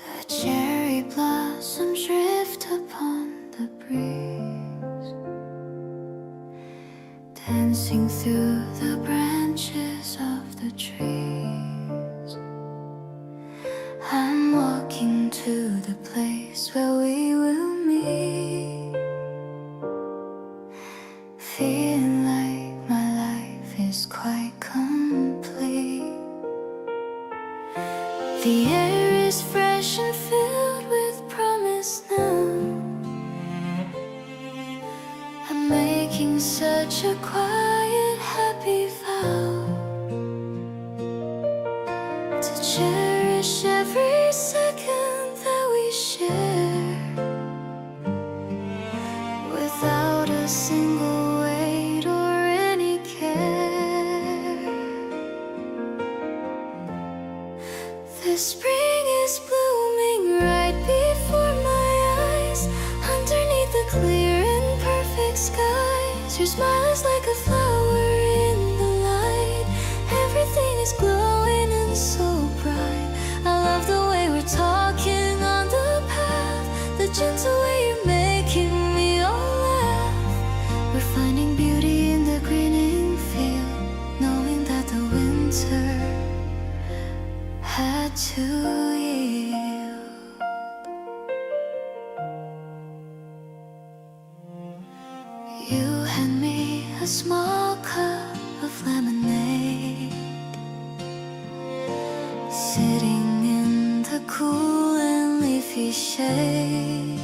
The cherry blossoms drift upon the breeze, dancing through the branches of the trees. I'm walking to the place where we will meet, feeling like my life is quite complete. The air is fresh and filled with promise now. I'm making such a quiet, happy vow to cherish every second that we share, without a single wait or any care. The spring is blooming right before my eyes, underneath the clear and perfect skies. Your smile is like a flower in the light. Everything is glowing and so bright. I love the way we're talking on the path, the gentle way you're making me all laugh. We're finding beauty in the greening field, knowing that the winter had to yield. You and me a small cup of lemonade, sitting in the cool and leafy shade.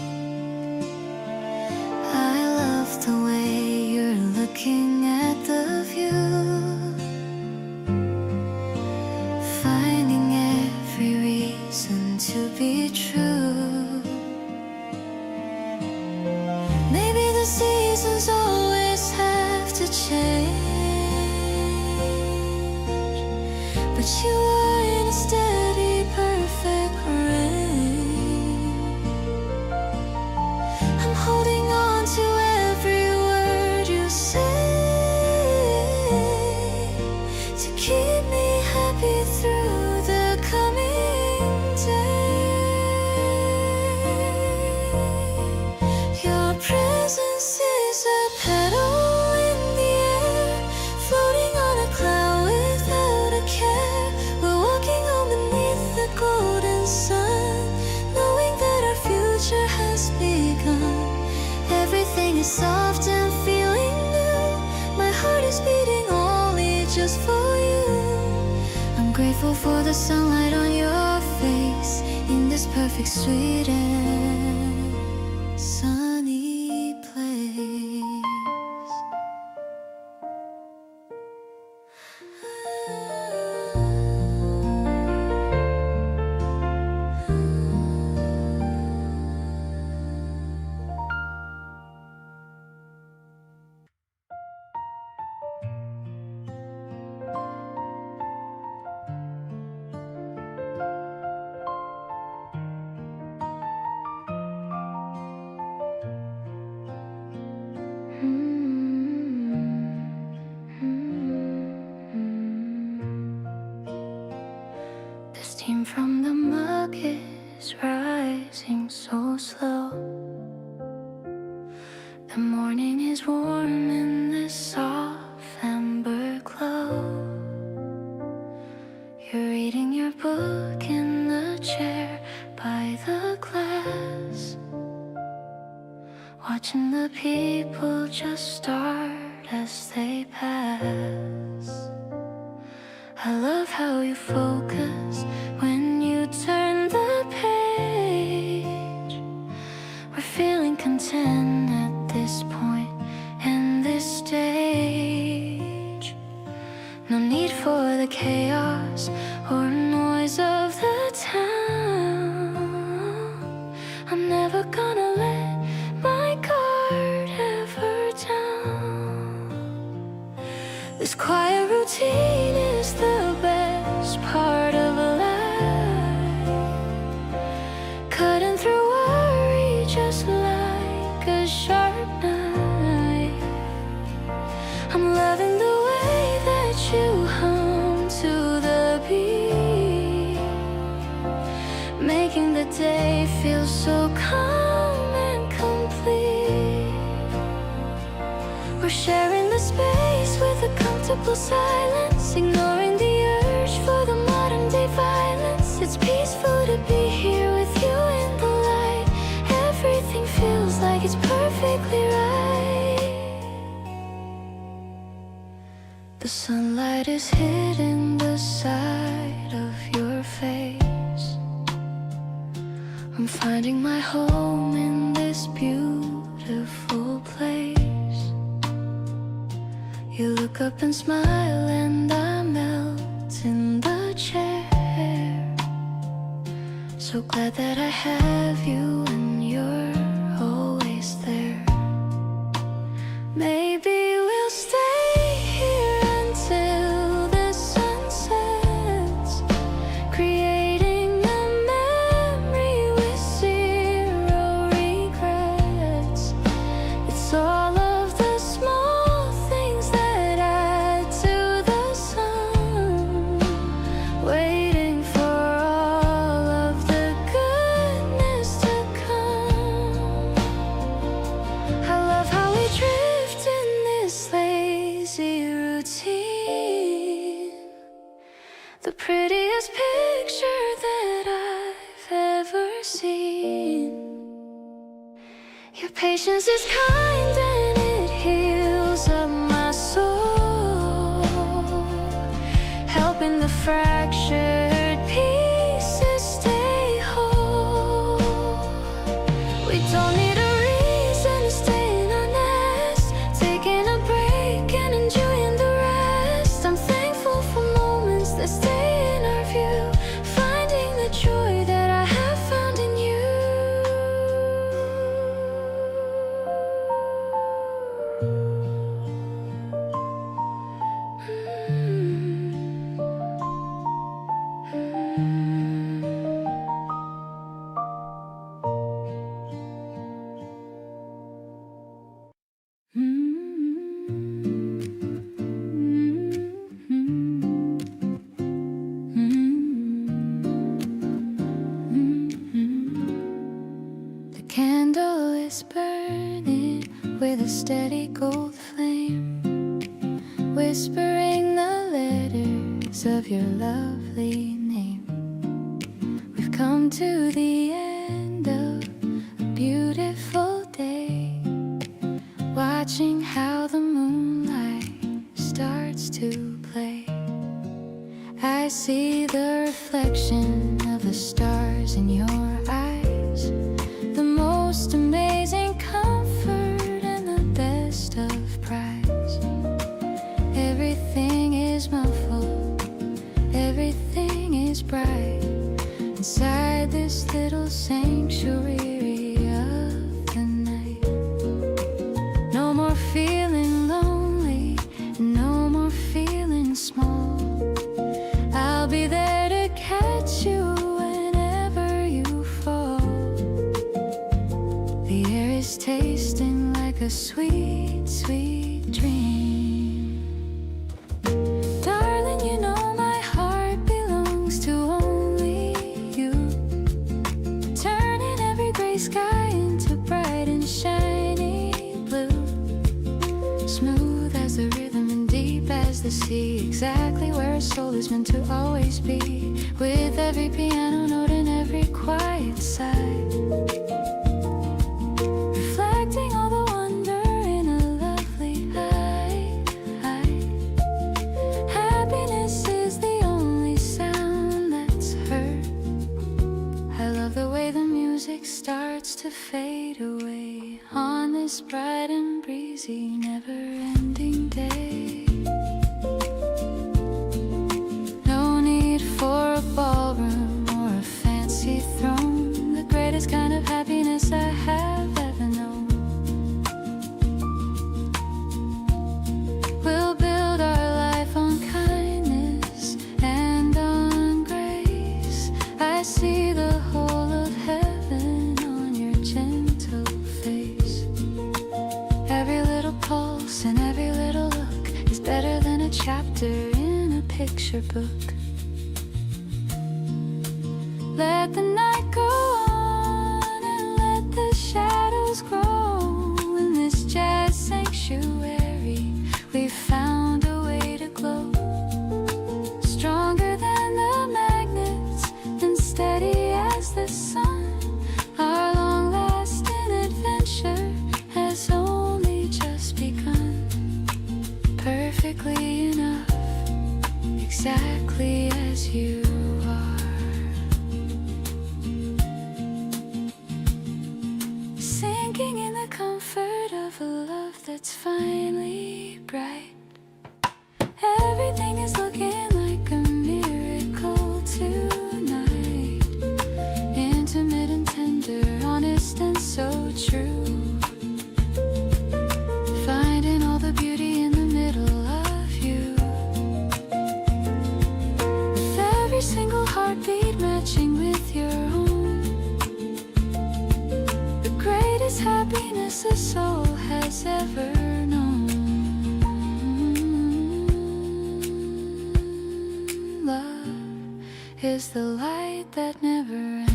I love the way you're looking at the view, finding every reason to be true. Maybe the seasons always have to change, but you are in a steady, perfect rain. I'm holding on to every word you say to keep me happy through the coming day. Your presence is a petal in the air, floating on a cloud without a care. We're walking on beneath the golden sun, knowing that our future has begun. Everything is soft and feeling new. My heart is beating only just for you. I'm grateful for the sunlight on your face in this perfect, sweet and sunny place. The steam from the mug is rising so slow. The morning is warm in this soft amber glow. You're reading your book in the chair by the glass, watching the people just start as they pass. I love how you focus when you turn the page. We're feeling content at this point and this stage. No need for the chaos or noise of the town. I'm never gonna let my guard ever down. This quiet routine is the best part of life, cutting through worry just like a sharp knife. I'm loving the way that you hum to the beat, making the day feel so calm and complete. We're sharing the space with a comfortable silence, ignoring the urge for the modern day violence. It's peaceful to be here with you in the light. Everything feels like it's perfectly right. The sunlight is hitting the side of your face. I'm finding my home in this beautiful place. You look up and smile and I melt in the chair. So glad that I have you and you're always there. Maybe we'll stay here until the sun sets, creating a memory with zero regrets. It's all of the small things that add to the sun, waiting for all of the goodness to come. I love how we drift in this lazy routine, the prettiest picture that I've ever seen. Your patience is kind and it heals up my a steady gold flame, whispering the letters of your lovely name. We've come to the end of a beautiful day, watching how the moonlight starts to play. I see the reflection of the stars in your eyes, the most amazing comfort and the best of prize. Everything is muffled, everything is bright inside this little sanctuary of the night. No more feeling lonely, no more feeling small. I'll be there to catch you whenever you fall. The air is tasting like a sweet, sweet dream. Darling, you know my heart belongs to only you, turning every gray sky into bright and shiny blue, smooth as the rhythm and deep as the sea, exactly where a soul is meant to always be, with every piano note and every quiet sigh, reflecting all the wonder in a lovely eye. Happiness is the only sound that's heard. I love the way the music starts to fade away on this bright and breezy, never-ending day. No need for a ballroom or a fancy throne, the greatest kind of happiness I have ever known. We'll build our life on kindness and on grace. I see the whole of heaven on your gentle face. Every little pulse and every little look is better than a chapter in a picture book. Let the night go on and let the shadows grow. In this jazz sanctuary, we found a way to glow, stronger than the magnets and steady as the sun. Our long-lasting adventure has only just begun. Perfectly enough, exactly as you are. Sinking in the comfort of a love that's finally bright. Everything is looking like a miracle tonight. Intimate and tender, honest and so true. Finding all the beauty in the middle of you. With every single heartbeat matching with your own. The greatest happiness a soul has ever known. Love is the light that never ends.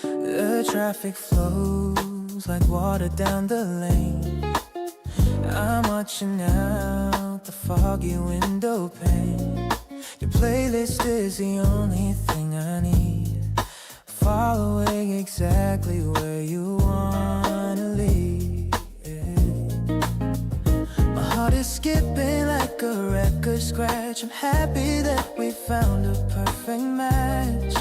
The traffic flows like water down the lane. I'm watching out the foggy window pane. Your playlist is the only thing I need, following exactly where you wanna lead. My heart is skipping like a record scratch. I'm happy that we found a perfect match.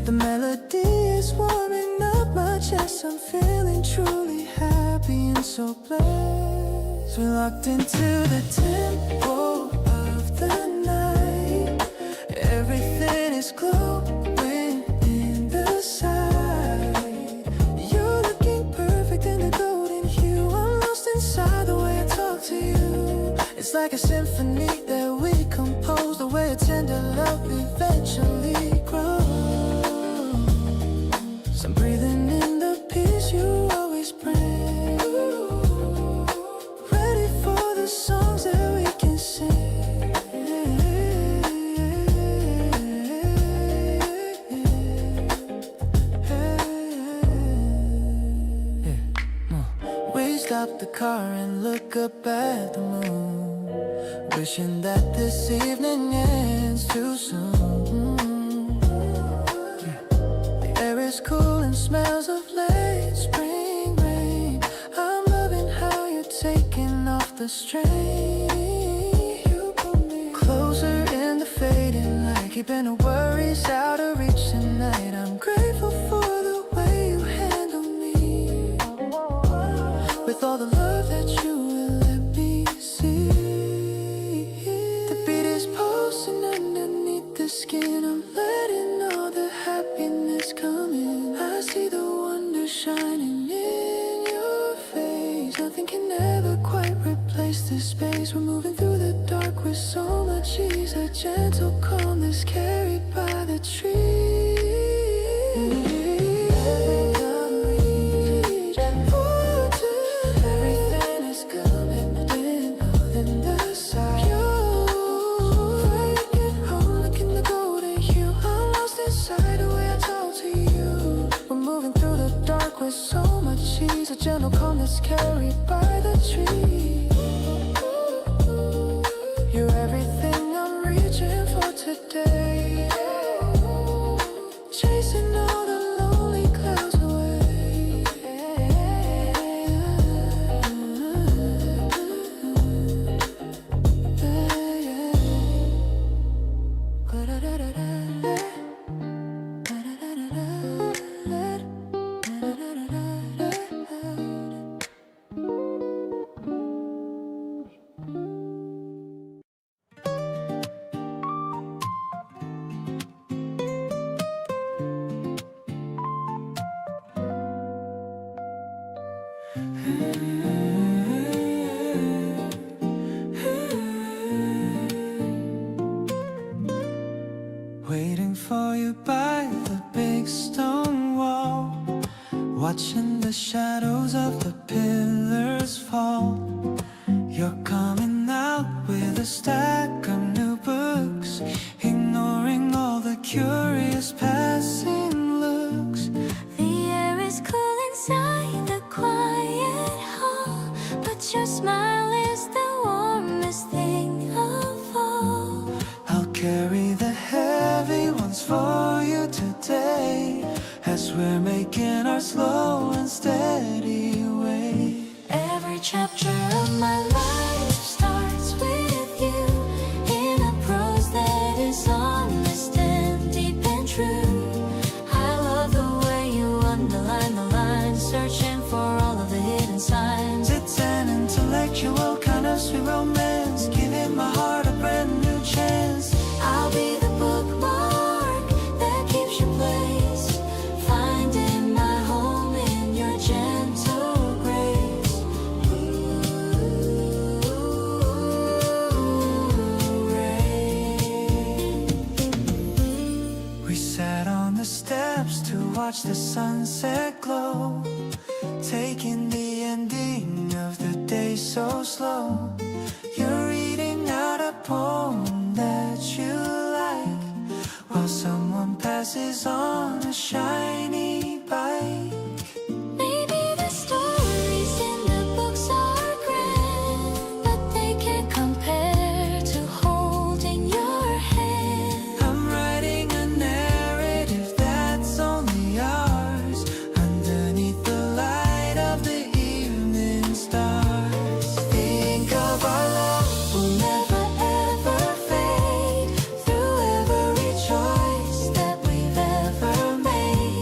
The melody is warming up my chest. I'm feeling truly happy and so blessed. We're locked into the tempo of the night. Everything is is glowing in the side. You're looking perfect in the golden hue. I'm lost inside the way I talk to you. It's like a symphony that we compose. The way a tender love eventually grows. I'm breathing in the peace you always bring. Ready for the songs that we can sing. We stop the car and look up at the moon, wishing that this evening ends too soon. The air is cool and smells of late spring rain. I'm loving how you're taking off the strain. You pull me closer in the fading light, keeping the worries out of reach tonight. I'm grateful for the way you handle me, with all the love that you will let me see. The beat is pulsing underneath the skin. I'm letting all the happiness come in. I see the wonder shining in your face. Nothing can ever quite replace this space. We're moving through the dark with so much ease. A gentle calmness carried by the trees. Everything is coming in within the side. You're looking the golden hue. I'm lost inside the way I talk to you. We're moving through the dark with so much ease. A gentle calmness carried by the trees. You're everything I'm reaching for today. Chasing all the lonely clouds away. Waiting for you by the big stone wall, watching the shadows of the pillars fall. You're coming out with a stack of new books, ignoring all the curious passing looks. The air is cool inside the quiet hall, but your smile is the warmest thing of all. I'll carry the heavy ones for you today, as we're making our slow and steady way. Every chapter of my life starts with you, in a prose that is honest and deep and true. I love the way you underline the lines, searching for all of the hidden signs. It's an intellectual kind of sweet romance, giving my heart a brand new chance. I'll be the bookmark that keeps your place, finding my home in your gentle grace. We sat on the steps to watch the sunset glow, taking the ending of the day so slow. You're reading out a poem that you like, while someone passes on a shiny bike. Maybe the stories in the books are grand, but they can't compare to holding your hand. I'm writing a narrative that's only ours, underneath the light of the evening stars. Think of our love will never ever fade, through every choice that we've ever made.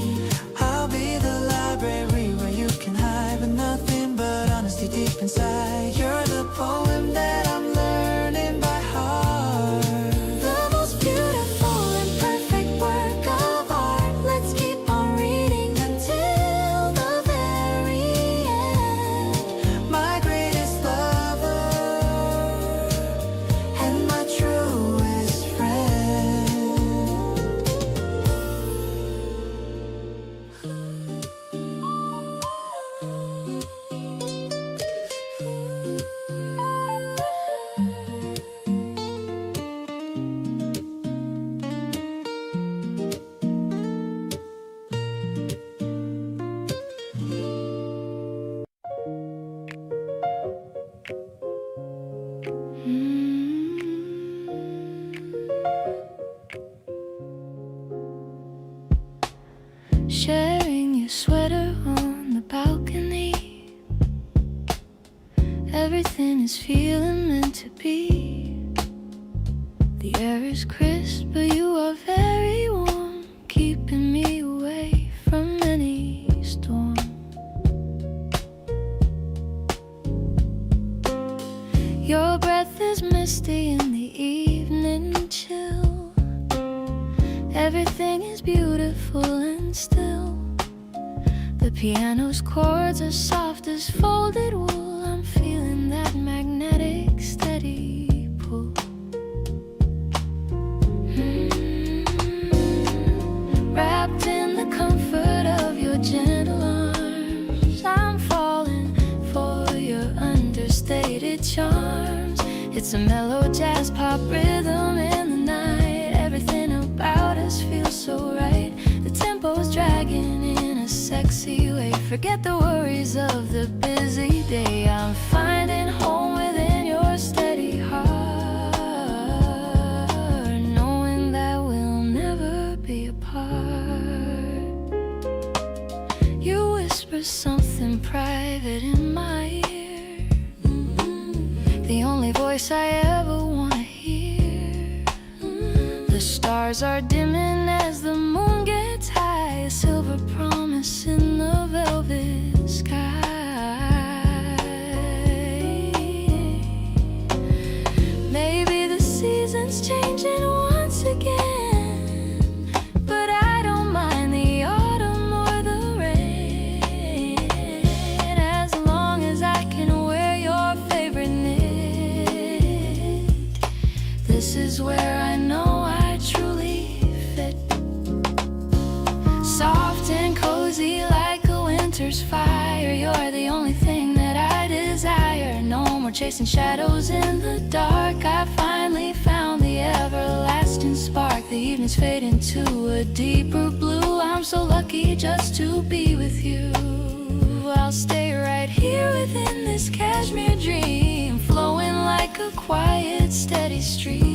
sharing your sweater on the balcony. Everything is feeling meant to be. The air is crisp, but you are very warm, keeping me away from any storm. Your breath is misty in the evening chill. Everything is beautiful and still. The piano's chords are soft as folded wool. I'm feeling that magnetic steady pull. Wrapped in the comfort of your gentle arms, I'm falling for your understated charms. It's a mellow jazz pop rhythm in the night. Everything about us feels so right. The tempo's dragging in a sexy way. Forget the worries of the busy day. I'm finding home within your steady heart, knowing that we'll never be apart. You whisper something private in my ear, the only voice I ever want to hear. The stars are dimming as the moon gets high, a silver promise in the velvet sky. Maybe the seasons changing once again, but I don't mind the autumn or the rain, as long as I can wear your favorite knit. This is where I know I truly fit. Soft and cozy like a winter's fire. You're the only thing that I desire. No more chasing shadows in the dark. I finally found the everlasting spark. The evenings fade into a deeper blue. I'm so lucky just to be with you. I'll stay right here within this cashmere dream, flowing like a quiet, steady stream.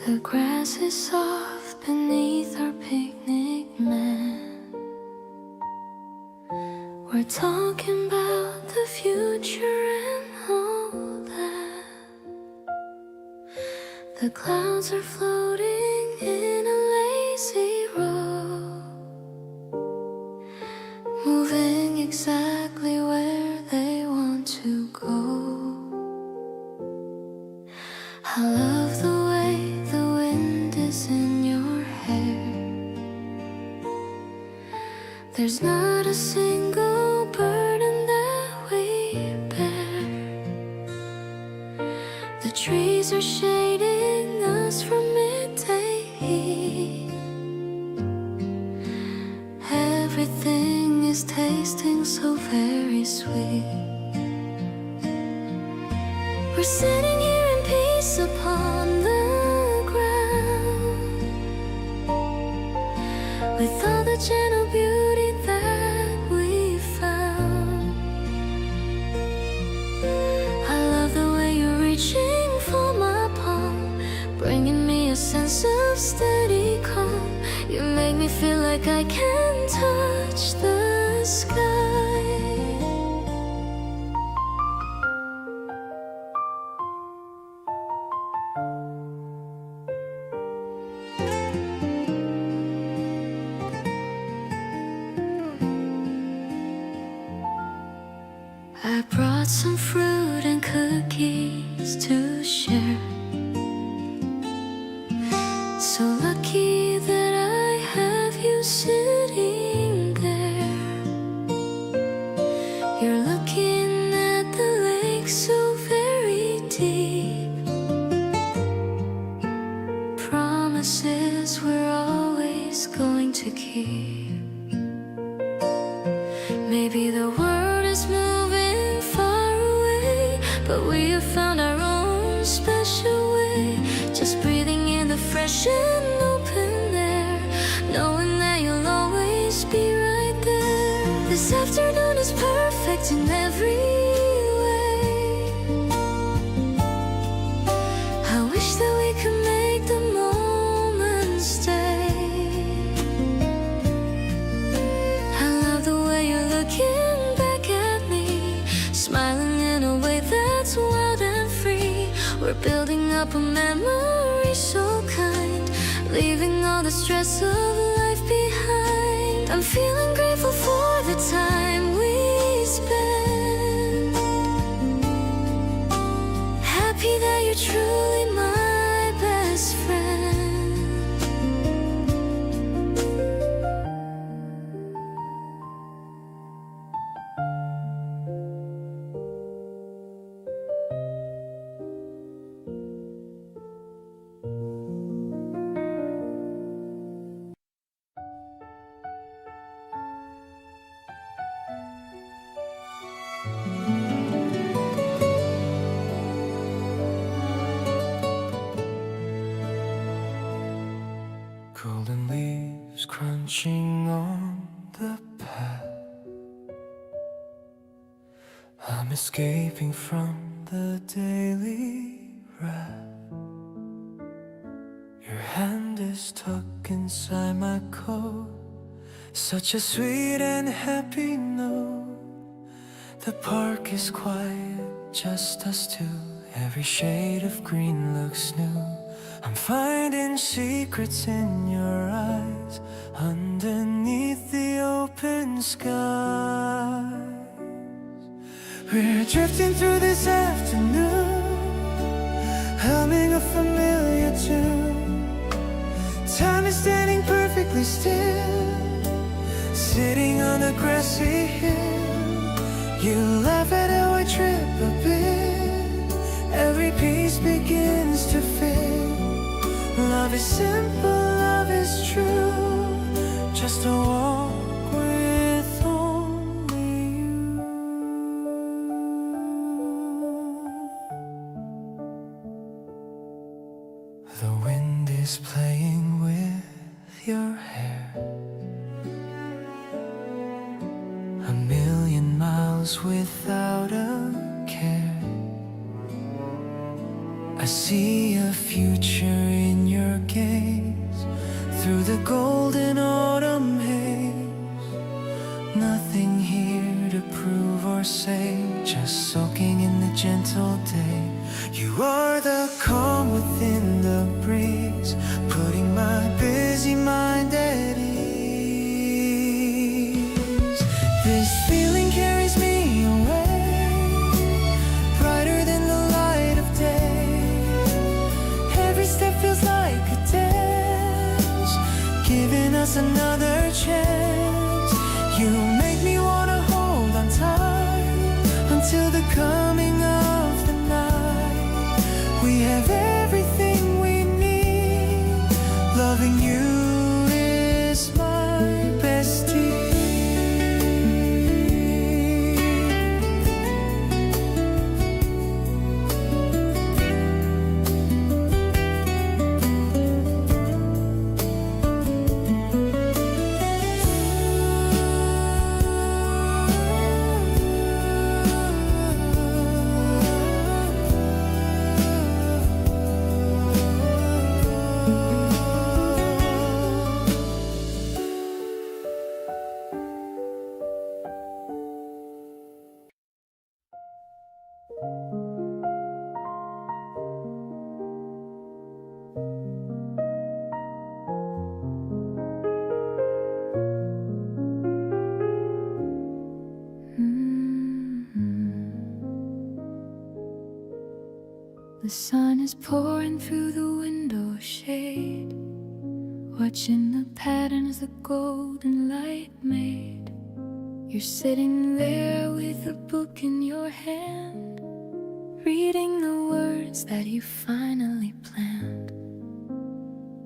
The grass is soft beneath our picnic mat. We're talking about the future and all that. The clouds are floating in a lazy row, moving exactly where they want to go. I love the way the wind is in your hair. There's not a single burden that we bear. The trees are shading us from midday heat. Everything is tasting so very sweet. We're sitting here in peace upon the ground, with all the gentle beauty that we found. I love the way you're reaching for my palm, bringing me a sense of steady calm. You make me feel like I can touch the sky. brought some fruit and cookies to share. So lucky that I have you sitting there. You're looking at the lake so very deep. Promises we're always going to keep. Maybe the world is moving far away, but we have found our own special way. Just breathing in the fresh and open air, knowing that you'll always be right there. This afternoon is perfect in every way. I wish that we could make the moment stay. I love the way you're looking back at me, smiling in a way that's wild and free. We're building up a memory so kind, leaving all the stress of life behind. I'm feeling grateful for the time we spent. Happy that you're truly my best friend. Golden leaves crunching on the path. I'm escaping from the daily wrath. Your hand is tucked inside my coat, such a sweet and happy note. The park is quiet, just us two. Every shade of green looks new. I'm finding secrets in your eyes, underneath the open skies. We're drifting through this afternoon, humming a familiar tune. Time is standing perfectly still, sitting on a grassy hill. You laugh at how I trip a bit, every piece begins to fit. Love is simple, love is true, just a walk with only you. The wind is playing with your hair, a million miles without a care. I see a future in your gaze, through the golden autumn haze. Nothing here to prove or say, just soaking in the gentle day. You are the calm within the breeze, putting my busy mind at ease. This feeling carries me away, brighter than the light of day. Every step feels like a dance, giving us another chance. You make me wanna hold on tight until the coming of The sun is pouring through the window shade, watching the patterns the golden light made. You're sitting there with a book in your hand, reading the words that you finally planned.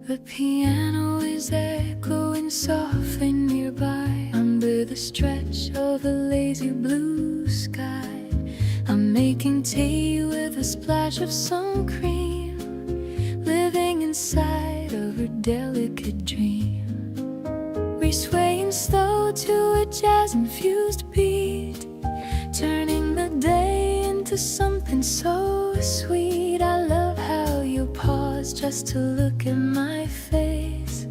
The piano is echoing softly nearby, under the stretch of a lazy blue sky. I'm making tea with a splash of sun cream, living inside of her delicate dream. We're swaying slow to a jazz-infused beat, turning the day into something so sweet. I love how you pause just to look at my face,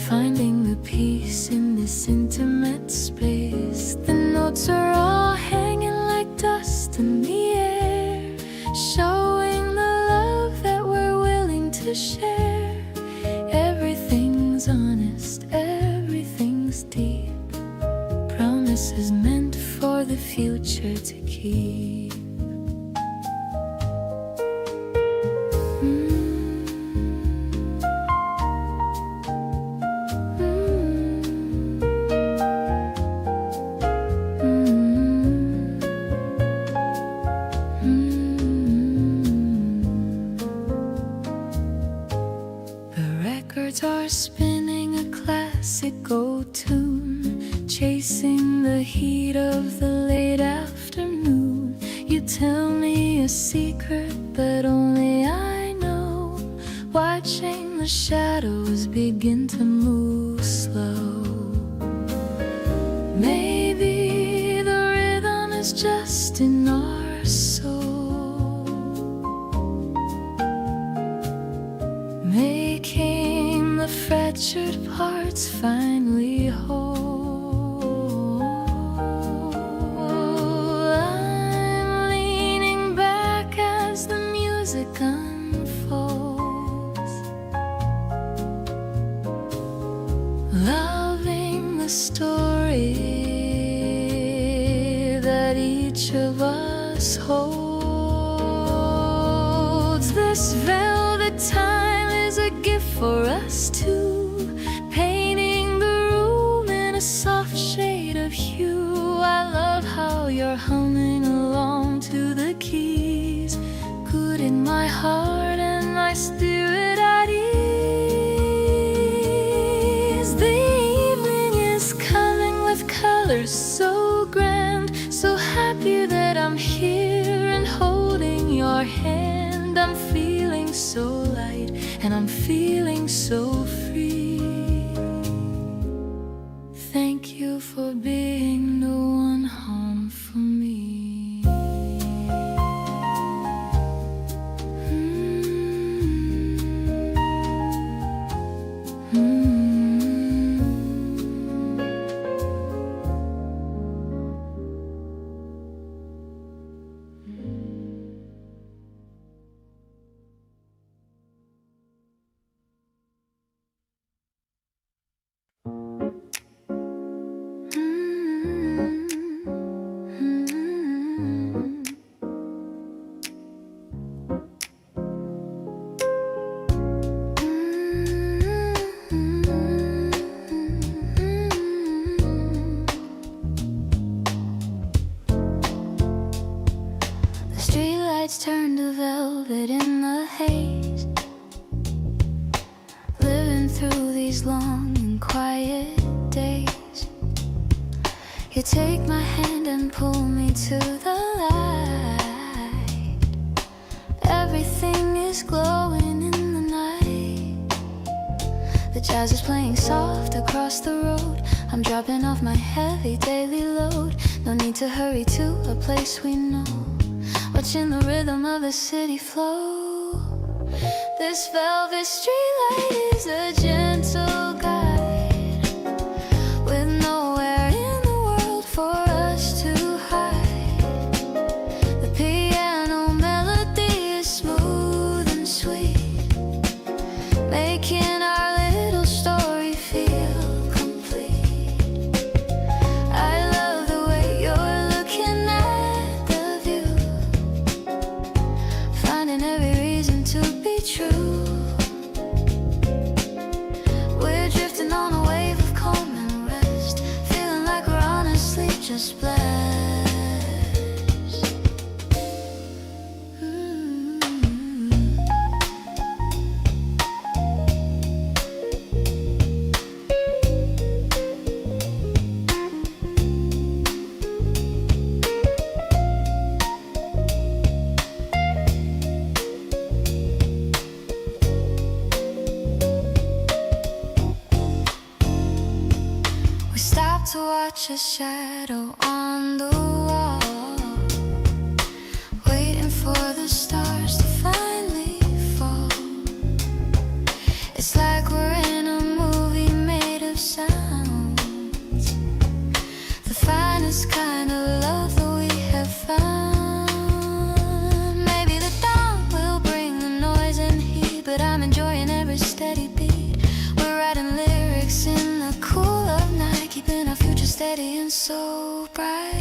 finding the peace in this intimate space. The notes are all hanging like dust in the air, showing the love that we're willing to share. Everything's honest, everything's deep, promises meant for the future to keep. Are spinning a classic old tune, chasing the heat of the late afternoon. You tell me a secret that only I know, watching the shadows begin to move slow. Maybe the rhythm is just in our soul, making the fractured parts finally whole. I'm leaning back as the music unfolds, loving the story that each of us holds. This velvet time is a gift for us two, painting the room in a soft shade of hue. I love how you're humming along to the keys, good in my heart and my spirit at ease. The evening is coming with colors so grand, so happy that I'm here and holding your hand. I'm feeling so light and I'm feeling so free. Thank you for being the one home for me. Turn to velvet in the haze, living through these long and quiet days. You take my hand and pull me to the light. Everything is glowing in the night. The jazz is playing soft across the road. I'm dropping off my heavy daily load. No need to hurry to a place we know, watching the rhythm of the city flow. This velvet streetlight is a gentle guide, with nowhere in the world for us to hide. The piano melody is smooth and sweet, making our little story feel complete. I love the way you're looking at the view, finding every stop to watch a shadow on the wall, waiting for the stars to finally fall. It's like we're in a movie made of sounds, the finest kind of love that we have found. Maybe the dawn will bring the noise and heat, but I'm enjoying every steady beat. We're writing lyrics in the cool of night, keeping our future steady and so bright.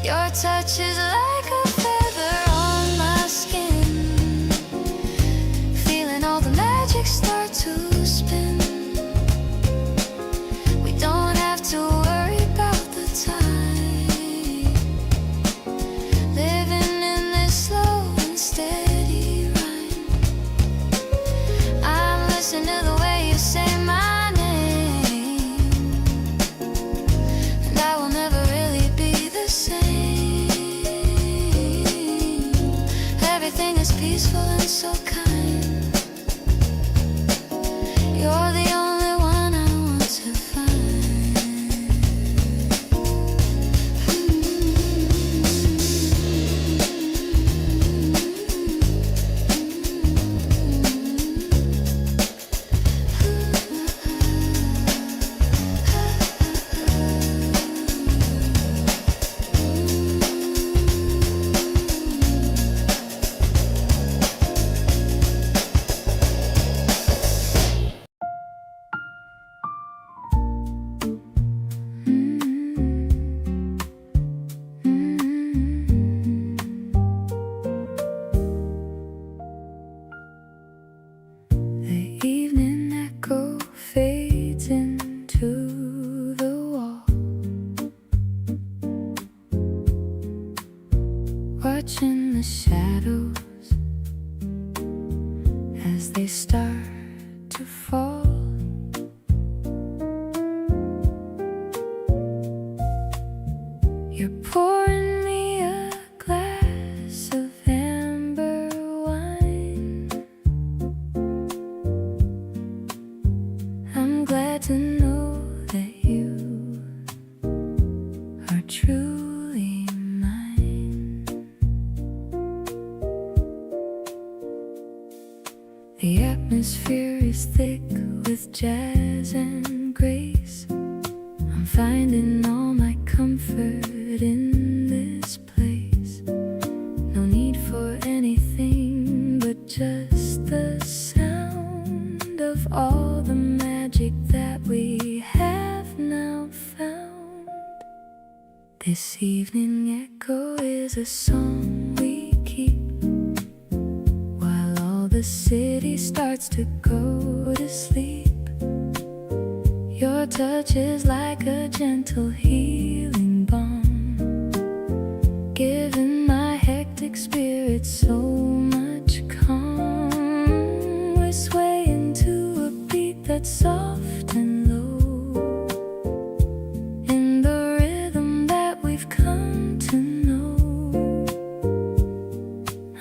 Your touch is like a feather on my skin, feeling all the magic start to spin. We don't have to worry about the time, living in this slow and steady rhyme. I'm listening to the way you say my name, and I will never really be the same. Everything is peaceful and so kind. You're the only one I want to find. The evening echo fades into the wall, watching the shadows as they start to fall. You're pouring me a glass of amber wine. I'm glad to know that you are truly mine. The atmosphere is thick with jazz and grace. I'm finding all my comfort in this place. No need for anything but just the sound of all the magic that we have now found. This evening echo is a song we keep while all the city starts to go to sleep. Your touch is like a gentle healing balm, giving my hectic spirit so much calm. We're swaying to a beat that's soft and low, in the rhythm that we've come to know.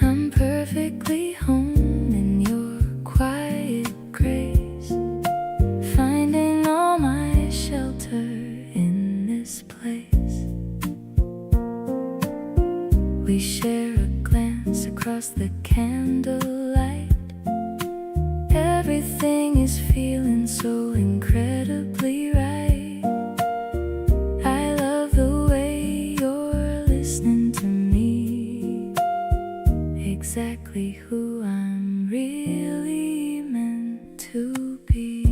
I'm perfectly home in your quiet grace, finding all my shelter in this place. We share a glance across the candlelight. Everything is feeling so incredibly right. I love the way you're listening to me, exactly who I'm really meant to be.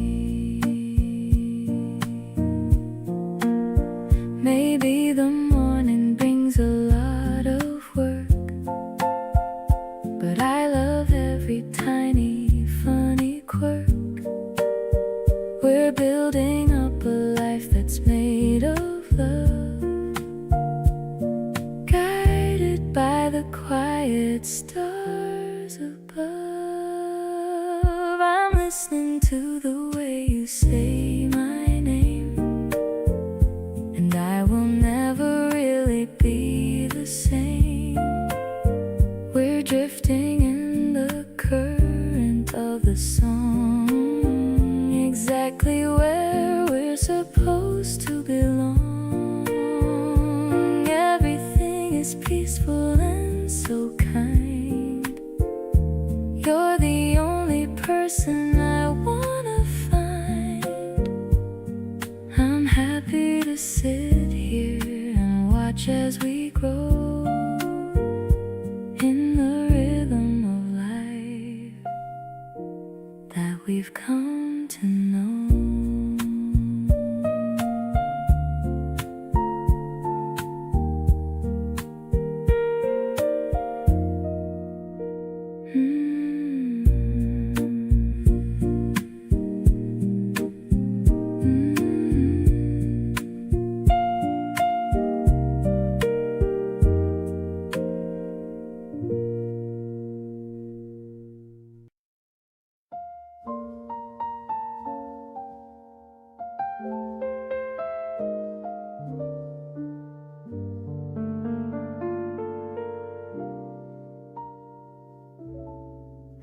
Maybe the morning brings a lot of work, but I love every tiny funny quirk. We're building up a life that's made of love, guided by the quiet stars above. I'm listening to the way you say my name, and I will never really be the same. We're drifting in the current of the song, exactly where we're supposed to belong. peaceful and so kind. You're the only person I wanna find. I'm happy to sit here and watch as we grow in the rhythm of life that we've come to know.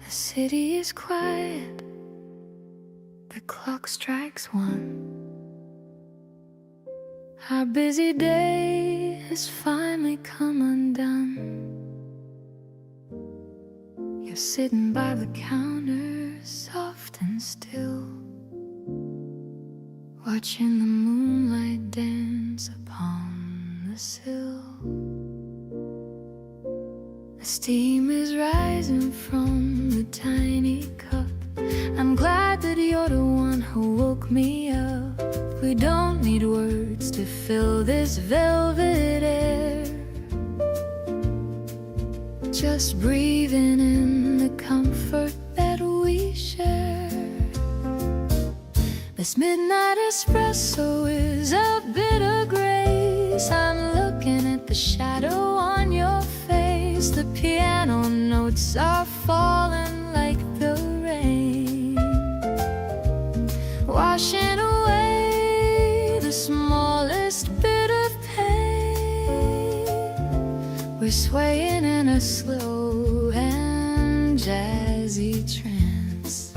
The city is quiet, the clock strikes 1. Our busy day has finally come undone. You're sitting by the counter, soft and still, watching the moonlight dance upon the sill. The steam is rising from the tiny cup. I'm glad that you're the one who woke me up. We don't need words to fill this velvet air, just breathing in the comfort that we share. This midnight espresso is a bit of grace. I'm looking at the shadow on your face. The piano notes are falling like the rain, washing away the smallest bit of pain. We're swaying in a slow and jazzy trance,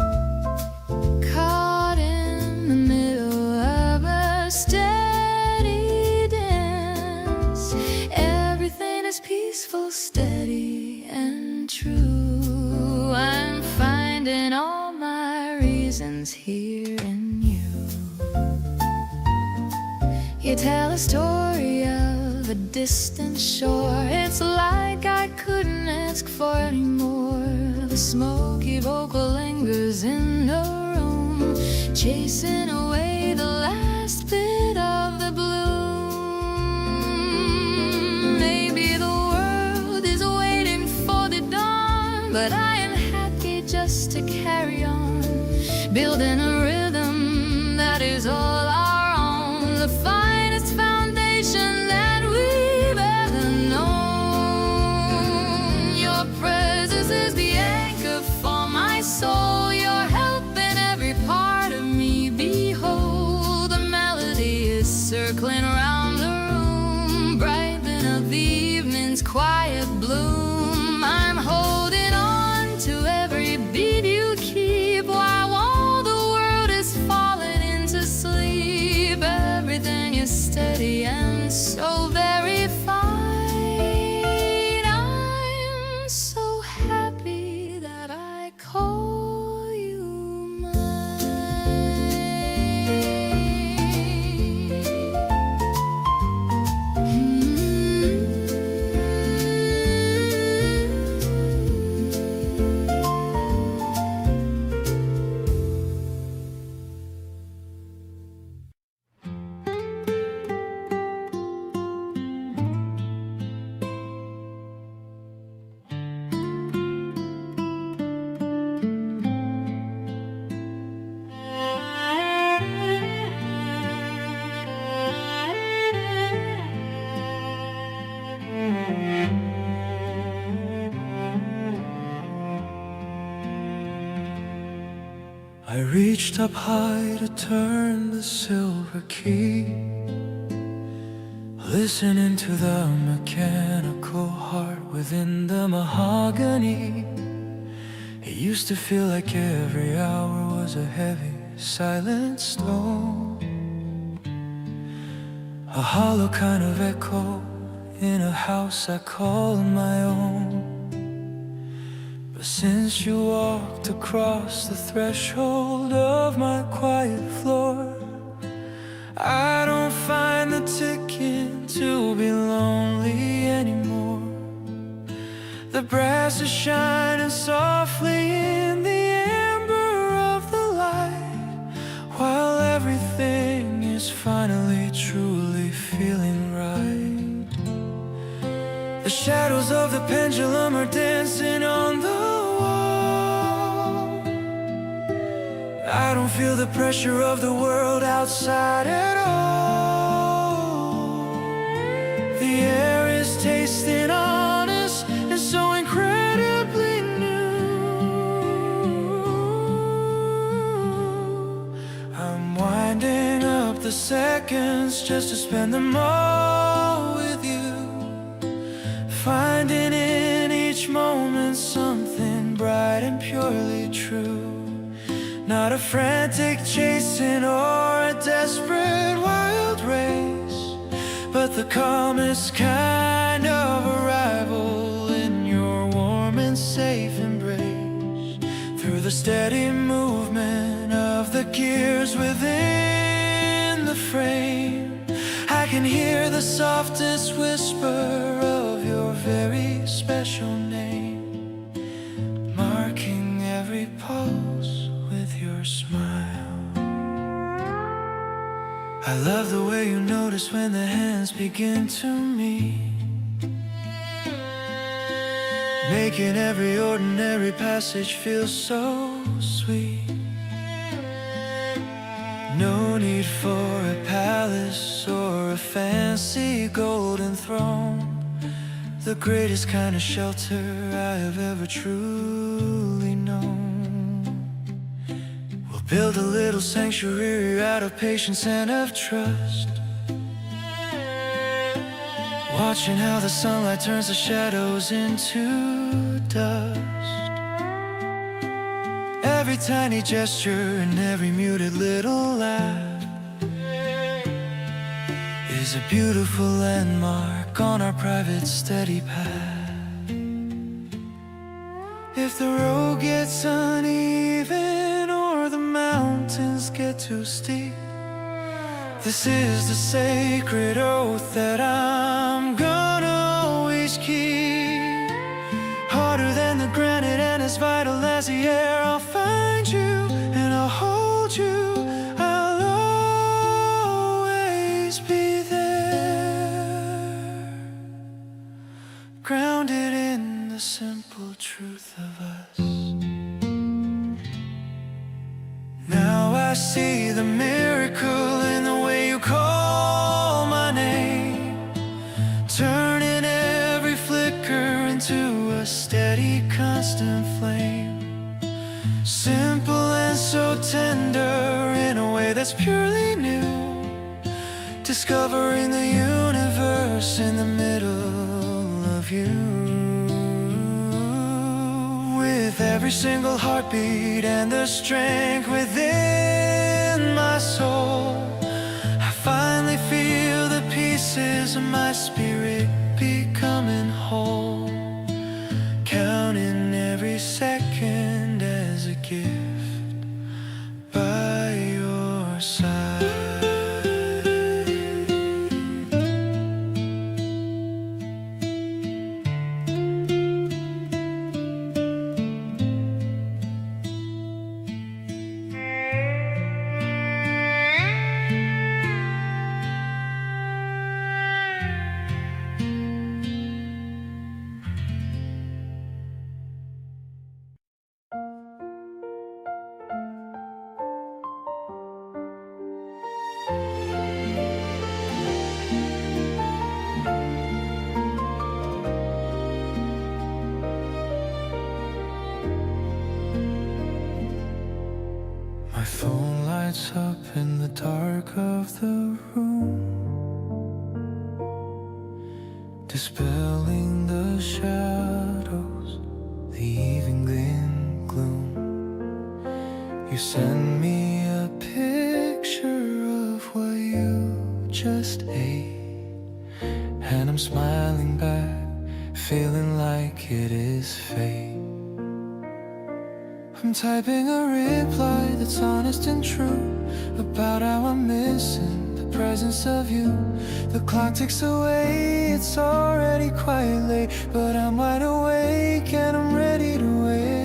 caught in the middle of a steady dance. Everything is peaceful, steady and true. I'm finding all my reasons here in you. You tell a story of a distant shore. It's like I couldn't ask for any more. The smoky vocal lingers in the room, chasing away the last bit of the bloom. Maybe the world is waiting for the dawn, but I am happy just to carry on, building a rhythm that is all our own. The finest foundation that we've ever known. Your presence is the anchor for my soul. You're helping every part of me behold. The melody is circling around the room, brightening up the evening's quiet bloom. I'm holding on to every beat you keep, while all the world is falling into sleep. Everything is steady and so very fine. I'm so happy that I call you I reached up high to turn the silver key, listening to the mechanical heart within the mahogany. It used to feel like every hour was a heavy, silent stone, a hollow kind of echo in a house I call my own. But since you walked across the threshold of my quiet floor, I don't find the ticket to be lonely anymore. The brass is shining softly in the amber of the light, while everything is finally truly feeling right. The shadows of the pendulum are dancing on the wall. I don't feel the pressure of the world outside at all. The air is tasting honest and so incredibly new. I'm winding up the seconds just to spend them all with you, finding in each moment something bright and purely true. Not a frantic chasing or a desperate wild race, but the calmest kind of arrival in your warm and safe embrace. Through the steady movement of the gears within the frame, I can hear the softest whisper of your very special name, marking every pulse with your smile. I love the way you notice when the hands begin to meet, making every ordinary passage feel so sweet. No need for a palace or a fancy golden throne, the greatest kind of shelter I have ever truly known. We'll build a little sanctuary out of patience and of trust, watching how the sunlight turns the shadows into dust. Every tiny gesture and every muted little laugh is a beautiful landmark on our private steady path. If the road gets uneven or the mountains get too steep, this is the sacred oath that I'm gonna always keep. Harder than the granite and as vital as the air, I'll find you and I'll hold you. I'll always be there, grounded in the simple truth of us. Now I see the miracle in the way you call my name, turning every flicker into a steady, constant flame. Simple and so tender in a way that's purely new, discovering the universe in the middle of you. With every single heartbeat and the strength within my soul, I finally feel the pieces of my spirit becoming whole, counting every second as a gift by your side. My phone lights up in the dark of the room, dispelling the shadows, the evening gloom. You send me a picture of what you just ate, and I'm smiling back, feeling like it is fate. I'm typing a reply that's honest and true about how I'm missing the presence of you. The clock ticks away, it's already quite late, but I'm wide awake and I'm ready to wait.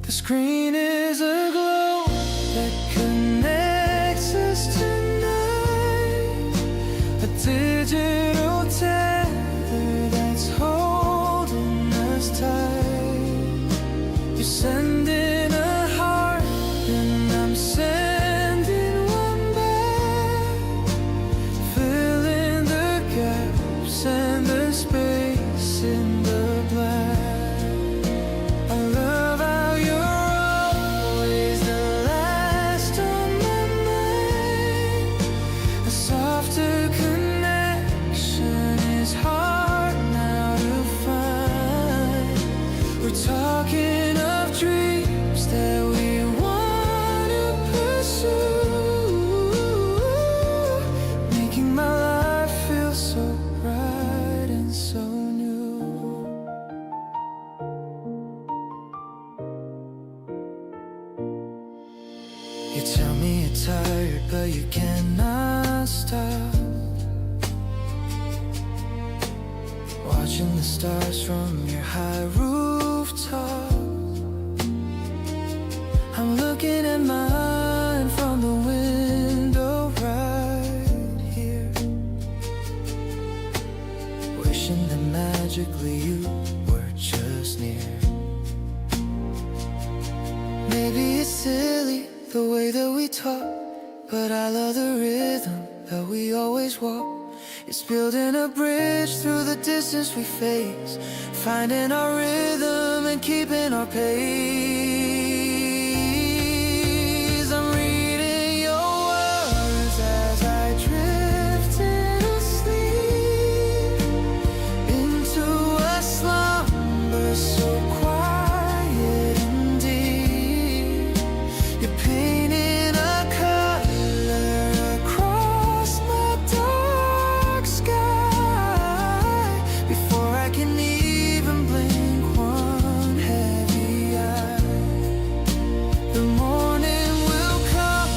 The screen is aglow that connects us tonight, a digital tether that's holding us tight. You're sending a heart and I'm sending one back, filling the gaps and the space in the black. I love how you're always the last on my mind. A softer connection is hard now to find. We're talking of dreams that we want to pursue, making my life feel so bright and so new. You tell me you're tired, but you cannot stop watching the stars from your high rooftop. I'm looking at mine from the window right here, wishing that magically you were just near. Maybe it's silly the way that we talk, but I love the rhythm that we always walk. It's building a bridge through the distance we face, finding our rhythm and keeping our pace. I'm reading your words as I drifted asleep into a slumber so quiet and deep. You're painting a color across my dark sky before I can even blink one heavy eye. The morning will come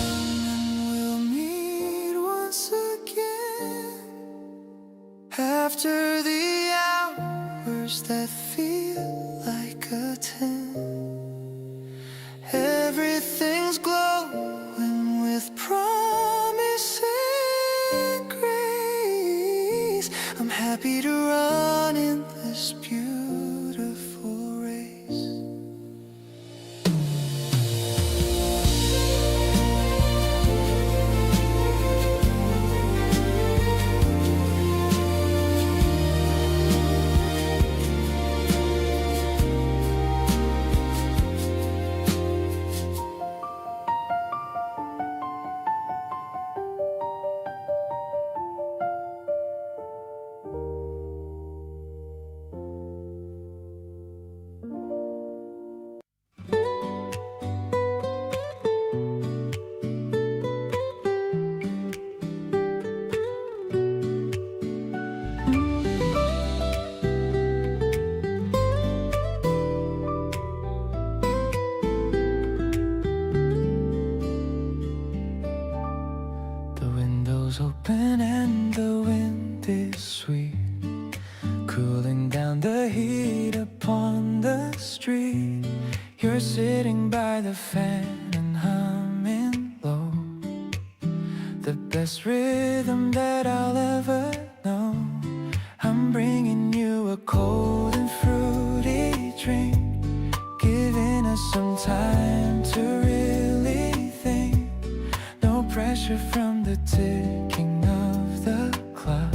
and we'll meet once again, after the hours that feel like a 10. Everything's glowing with promise and grace. I'm happy to run in this beautiful race. The window's open and the wind is sweet, cooling down the heat upon the street. You're sitting by the fan and humming low, the best rhythm that I'll ever know. I'm bringing you a cold and fruity drink, giving us some time to really think. No pressure from the ticking of the clock,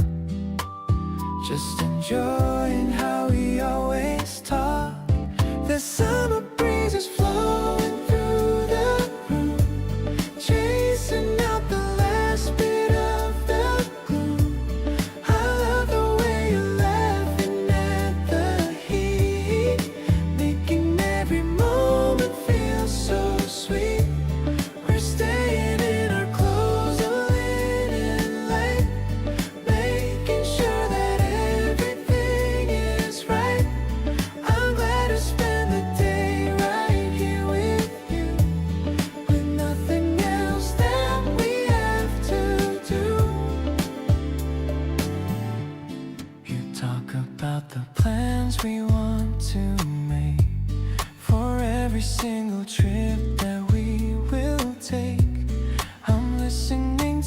just enjoying how we always talk. The summer breeze is flowing through the room, chasing out the last bit of the gloom. I love the way you're laughing at the heat, making every moment feel so sweet. We're staying in our clothes of linen like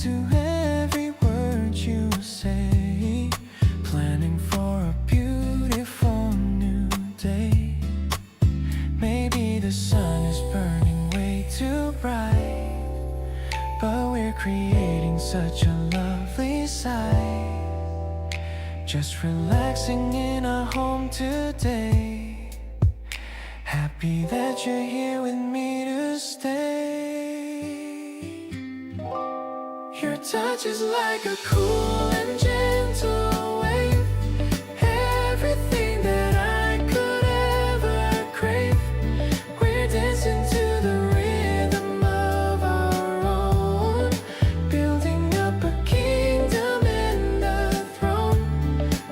to every word you say, planning for a beautiful new day. Maybe the sun is burning way too bright, but we're creating such a lovely sight, just relaxing in our home today. Happy that you're here with me to stay. Your touch is like a cool and gentle wave, everything that I could ever crave. We're dancing to the rhythm of our own, building up a kingdom and a throne.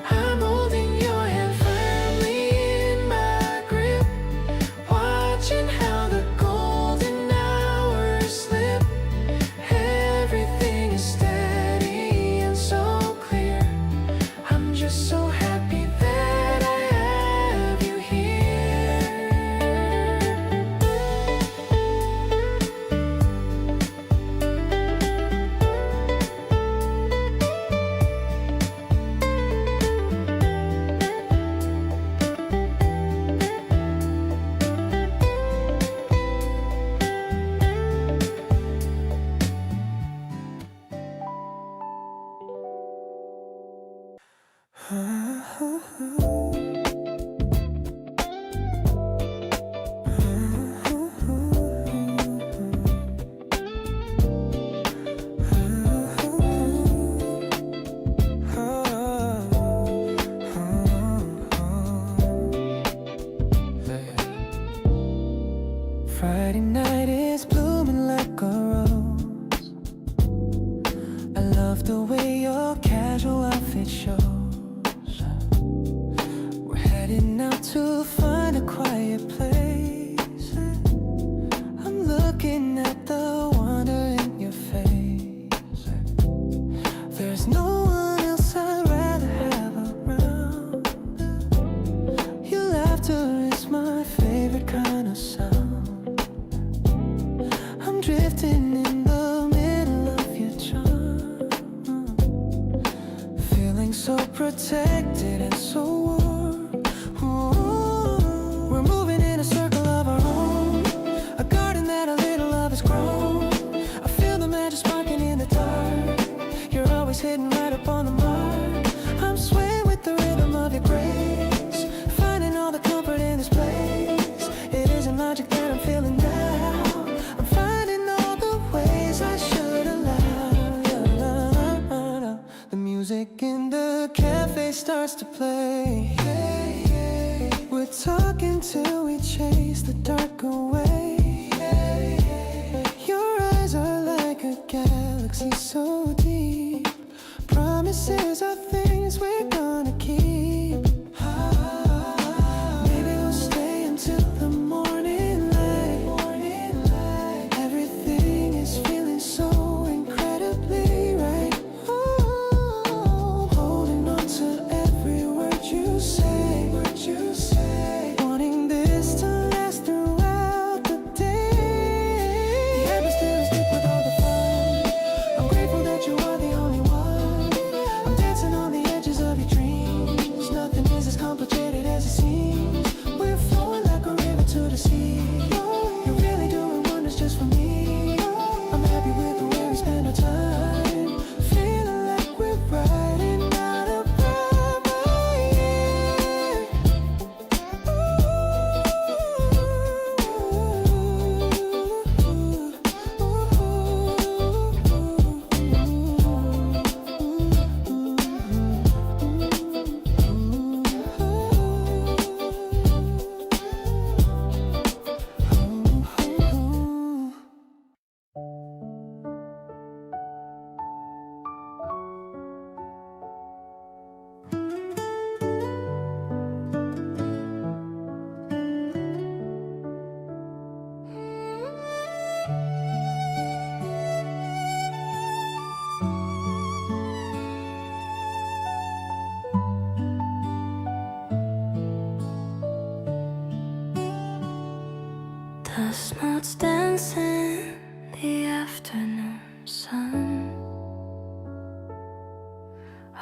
I'm holding your hand firmly in my grip, watching how the golden hours slip. Everything is steady and so clear. I'm just so happy that I have you here. Friday night is blooming like a rose. I love the way your casual outfit shows. We're heading out to find a quiet place. I'm looking at the wonder in your face. There's no one else I'd rather have around. Your laughter is my favorite kind of sound. I'm drifting in the middle of your charm, feeling so protected and so warm. Ooh, we're moving in a circle of our own, a garden that a little love has grown. I feel the magic sparking in the dark. You're always hitting right up on the mark. I'm swaying with the rhythm of your grace, finding all the comfort in this place. It isn't logic that I'm feeling now. I'm finding all the ways I should allow. The music in the cafe starts to play. We're talking till we chase the dark away. Your eyes are like a galaxy so deep. Promises are things we're gonna keep. Maybe we'll stay until the morning light. Everything is feeling so incredibly right. Ooh, holding on to every word you say. Wanting this to last throughout the day. The atmosphere is deep with all the fun. I'm grateful that you are the only one. I'm dancing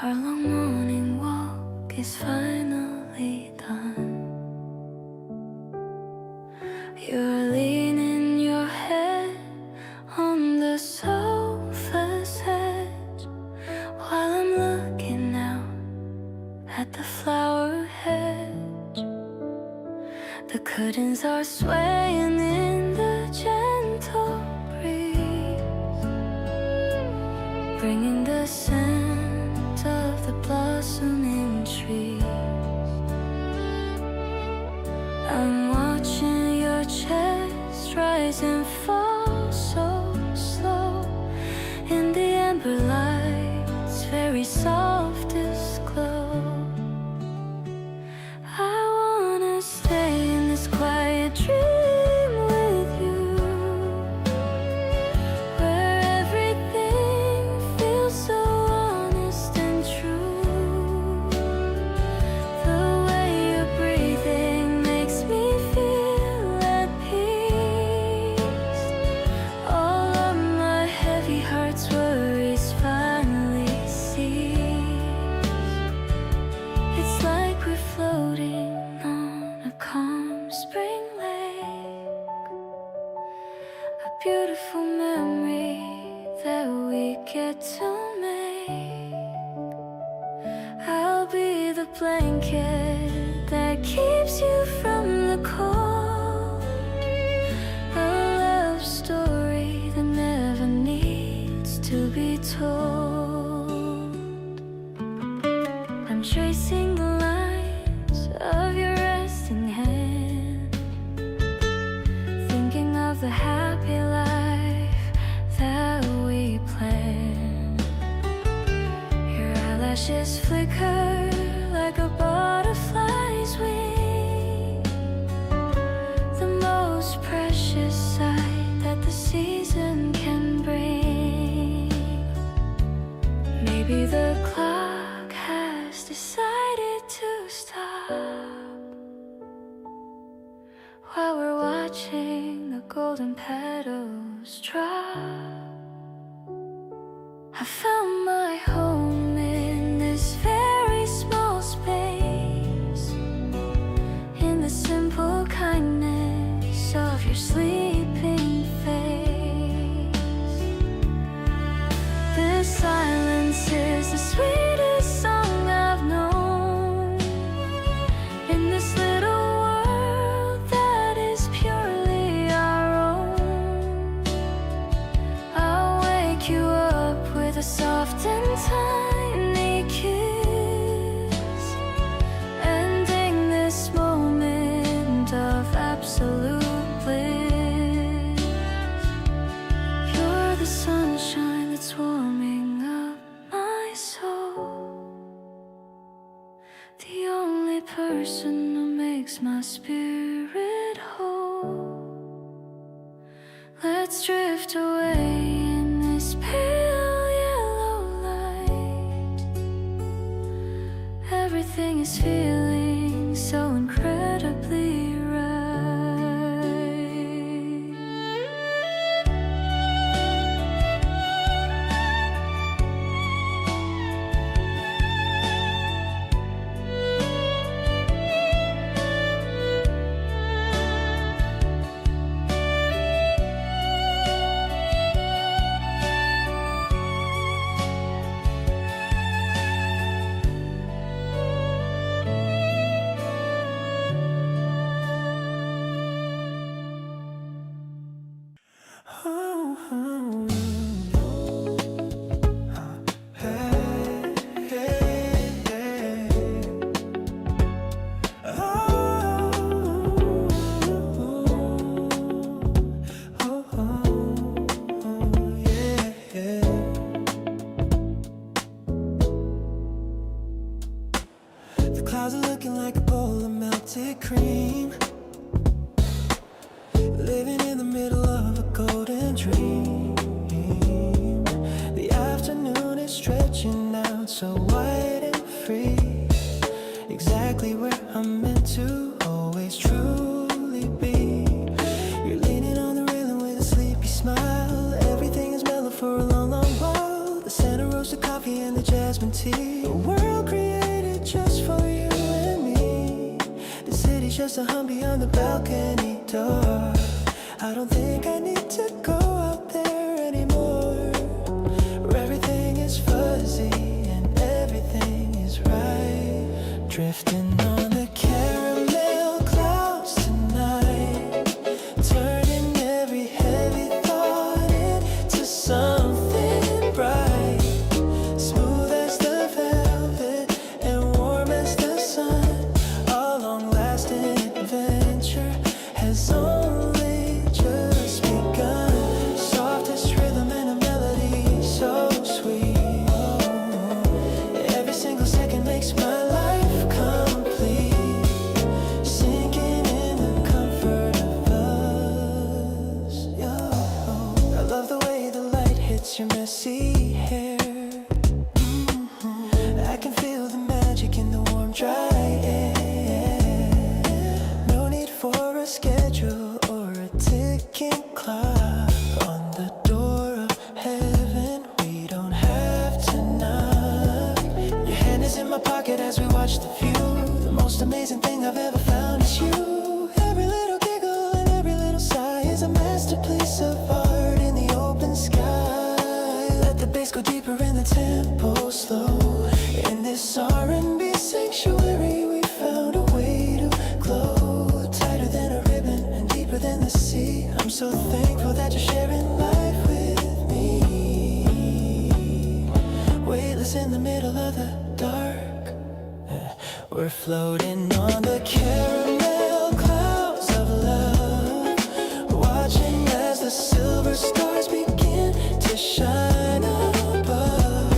Our long morning walk is finally done. You're leaning your head on the sofa's edge while I'm looking out at the flower hedge. The curtains are swaying in the gentle breeze, bringing the scent of the blossoming trees. I'm watching your chest rise and fall so slow in the amber light's very softest glow. I wanna stay in this quiet dream with you, where everything feels so honest and true. The way you're breathing makes me feel at peace. All of my heavy heart's worries finally cease. It's like we're floating on a calm spring lake, a beautiful memory that we get to make. I'll be the blanket that keeps you from the cold, a love story that never needs to be told. I'm tracing the lines of your resting hand, thinking of the happy life that we planned. Your eyelashes flicker like a butterfly's wing, the most precious sight that the season can bring. Maybe the clock has decided to stop while we're watching the golden petals drop. I found my home in this very small space, in the simple kindness of your sleeping face. This silence is the sweetest song I've known, in this little world that is purely our own. I'll wake you up with a soft and tiny kiss, ending this moment of absolute bliss. You're the sunshine that's warming up my soul, the only person who makes my spirit whole. Let's drift away in this pale yellow light. Everything is feeling so incredibly right. roasted coffee and the jasmine tea. A world created just for you and me. The city's just a hum beyond the balcony door. I don't think I need to go out there anymore, where everything is fuzzy and everything is right. Drifting on the caramel clouds tonight, turning every heavy thought into something bright. Smooth as the velvet and warm as the sun. Our long-lasting adventure has only just begun. Softest rhythm and a melody so sweet. Every single second makes my life complete. Sinking in the comfort of us. I love the way the light hits your messy hair. I can feel the magic in the warm, dry air. No need for a schedule or a ticking clock on the door of heaven. We don't have to knock. Your hand is in my pocket as we watch the view. The most amazing thing I've ever found is you. Every little giggle and every little sigh is a masterpiece of art in the open sky. Let the bass go deeper and the tempo slow. In this R&B sanctuary we found a way to glow. Tighter than a ribbon and deeper than the sea. I'm so thankful that you're sharing life with me. Weightless in the middle of the dark. We're floating on the caramel clouds of love, watching as the silver stars begin to shine above.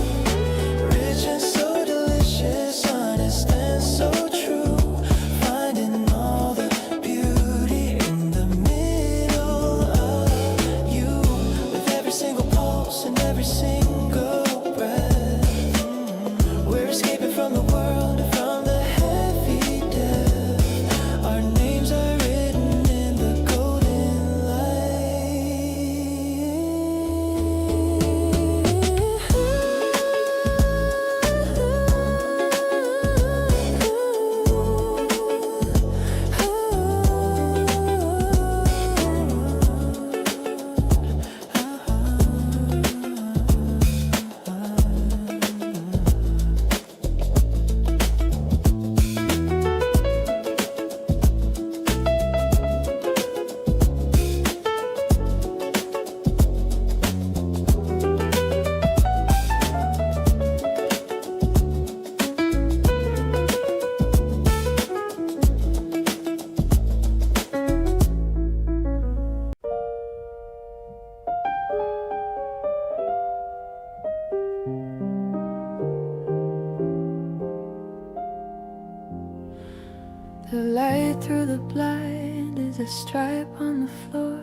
Rich and so delicious, honest and so true. Finding all the beauty in the middle of you. With every single pulse and every single breath, we're escaping from the world and from the heavy depth. Our names are written in the golden light. The light through the blind is a stripe on the floor.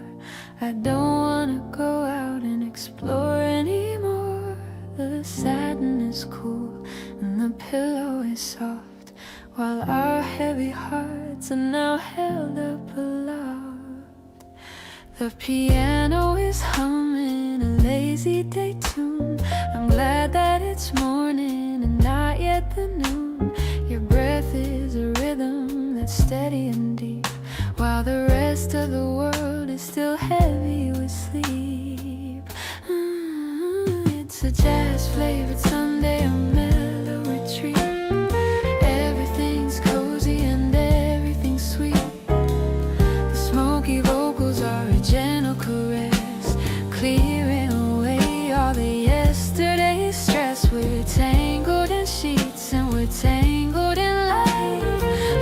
I don't wanna go out and explore anymore. The satin is cool and the pillow is soft, while our heavy hearts are now held up aloft. The piano is humming a lazy day tune. I'm glad that it's morning and not yet the noon. Your breath is a rhythm that's steady and deep, while the rest of the world is still heavy with sleep. It's a jazz-flavored Sunday, a mellow retreat. Everything's cozy and everything's sweet. The smoky vocals are a gentle caress, clearing away all the yesterday's stress. We're tangled in sheets and we're tangled in light.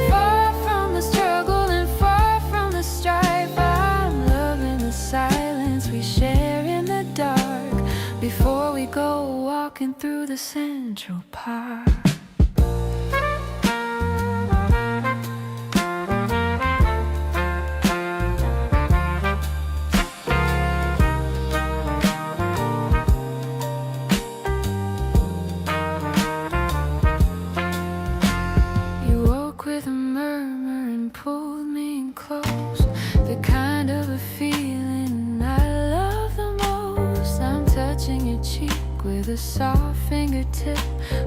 Far from the struggle and far from the strife. I'm loving the silence we share in the dark before we go walking through the Central Park. You woke with a murmur and pulled me in close. The kind of a feeling I love the most. I'm touching your cheek with a soft fingertip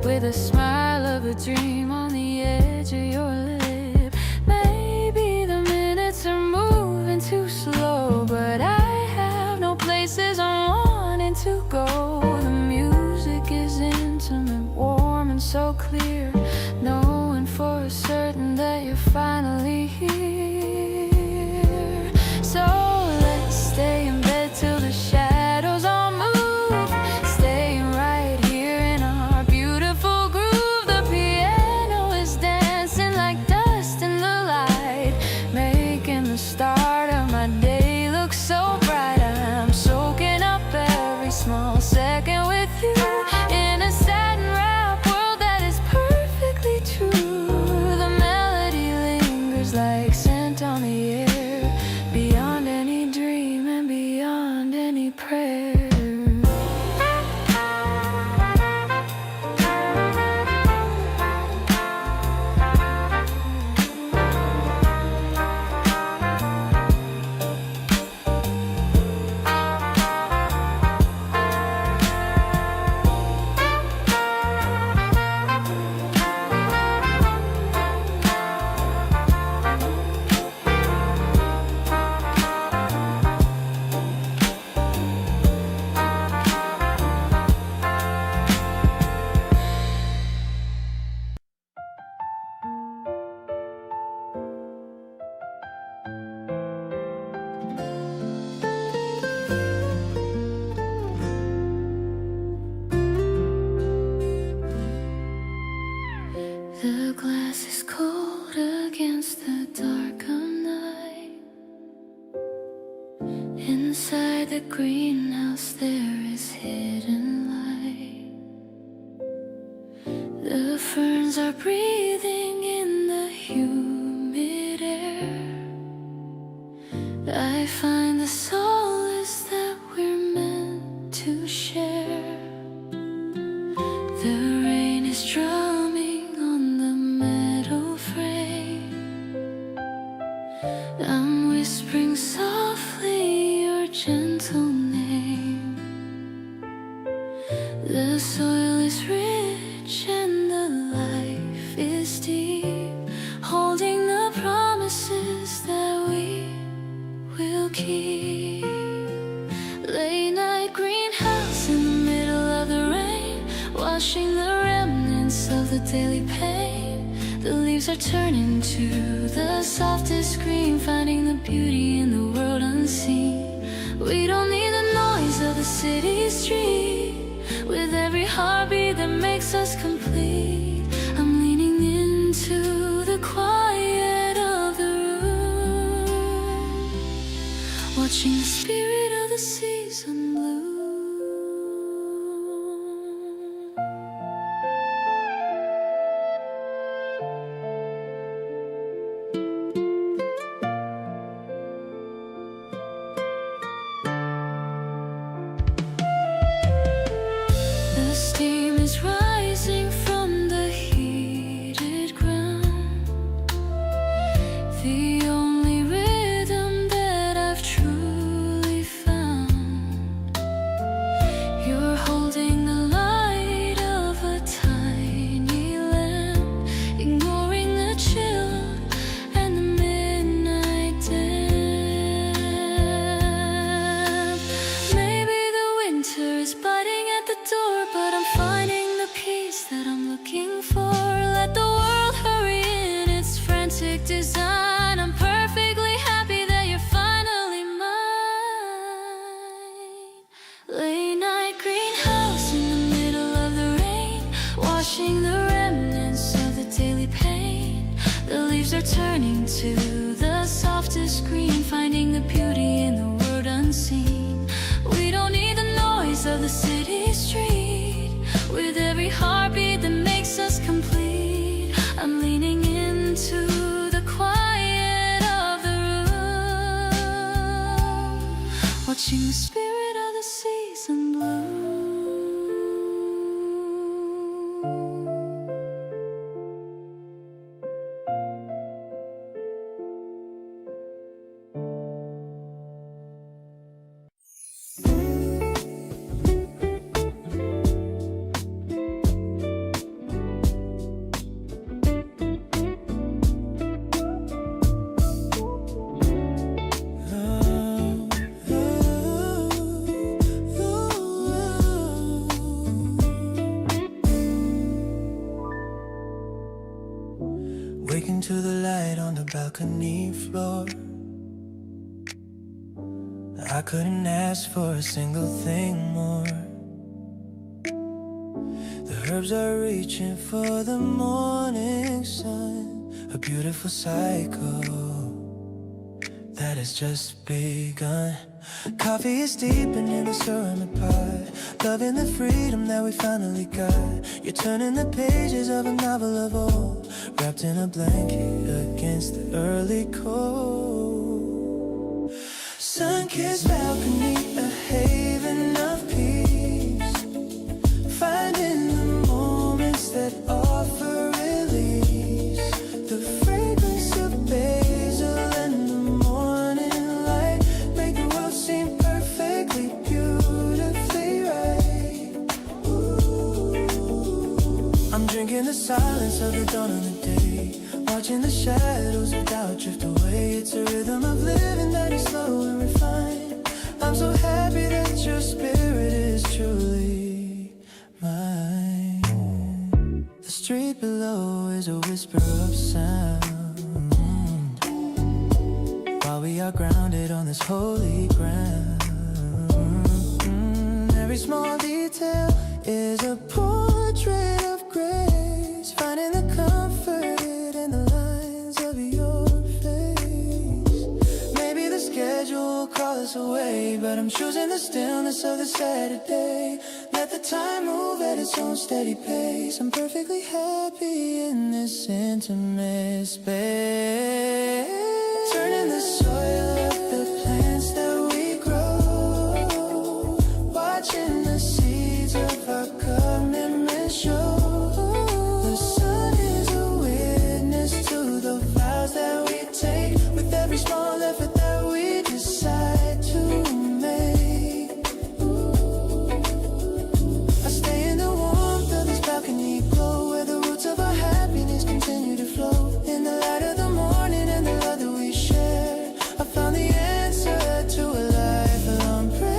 with a smile of a dream on the edge of your lip. Maybe the minutes are moving too slow, but I have no places I'm wanting to go. The music is intimate, warm and so clear, knowing for certain that you're finally here. So let's stay in bed till the shadows all move, staying right here in our beautiful groove. The piano is dancing like dust in the light, making the start of my day look so bright. I'm soaking up every small second with you in a satin wrap world that is perfectly true. The melody lingers like scent on the air, beyond any dream and beyond any prayer. The glass is cold against the dark of night. Inside the greenhouse there is hidden light. The ferns are breathing in the humid air. I find the solace that we're meant to share. The rain is drumming on the metal frame. I'm whispering softly your gentle name. The soil is rich and the life is deep, holding the promises that we will keep. Late night greenhouse in the middle of the rain, washing the remnants of the daily pain. The leaves are turning to the softest scream, finding the beauty in the world unseen. We don't need the noise of the city street, with every heartbeat that makes us complete. I'm leaning into the quiet of the room, watching the spirit of the season bloom. The steam is rising from the heated ground, the only rhythm that I've truly found. You're holding the light of a tiny lamp, ignoring the chill and the midnight damp. Maybe the winter is biting at the door, but I'm finding the peace that I'm looking for. Let the world hurry in its frantic design. I'm perfectly happy that you're finally mine. Late night greenhouse in the middle of the rain, washing the remnants of the daily pain. The leaves are turning to the softest green, finding the beauty in the world unseen. We don't need the noise of the city street, with every heartbeat that makes us complete. I'm leaning into the quiet of the room, watching the spirit of the season bloom. to the light on the balcony floor. I couldn't ask for a single thing more. The herbs are reaching for the morning sun, a beautiful cycle that has just begun. Coffee is steeping in the ceramic pot, loving the freedom that we finally got. You're turning the pages of a novel of old, wrapped in a blanket against the early cold. Sun-kissed balcony, a haven of peace, finding the moments that offer release. The fragrance of basil and the morning light make the world seem perfectly, beautifully right. Ooh. I'm drinking the silence of the dawn of the day, watching the shadows of doubt drift away. It's a rhythm of living that is slow and refined. I'm so happy that your spirit is truly mine. The street below is a whisper of sound, while we are grounded on this holy ground. Every small detail is a portrait of grace, finding the comfort in the lines of your face. Maybe the schedule will call us away, but I'm choosing the stillness of the Saturday. Let the time move at its own steady pace. I'm perfectly happy in this intimate space. Turning the soil of the plants that we grow, watching the seeds of our commitment show. The sun is a witness to the vows that we take, with every small effort that we decide to make. Ooh. I stay in the warmth of this balcony glow, where the roots of our happiness continue to flow. In the light of the morning and the love that we share, I found the answer to a lifelong prayer.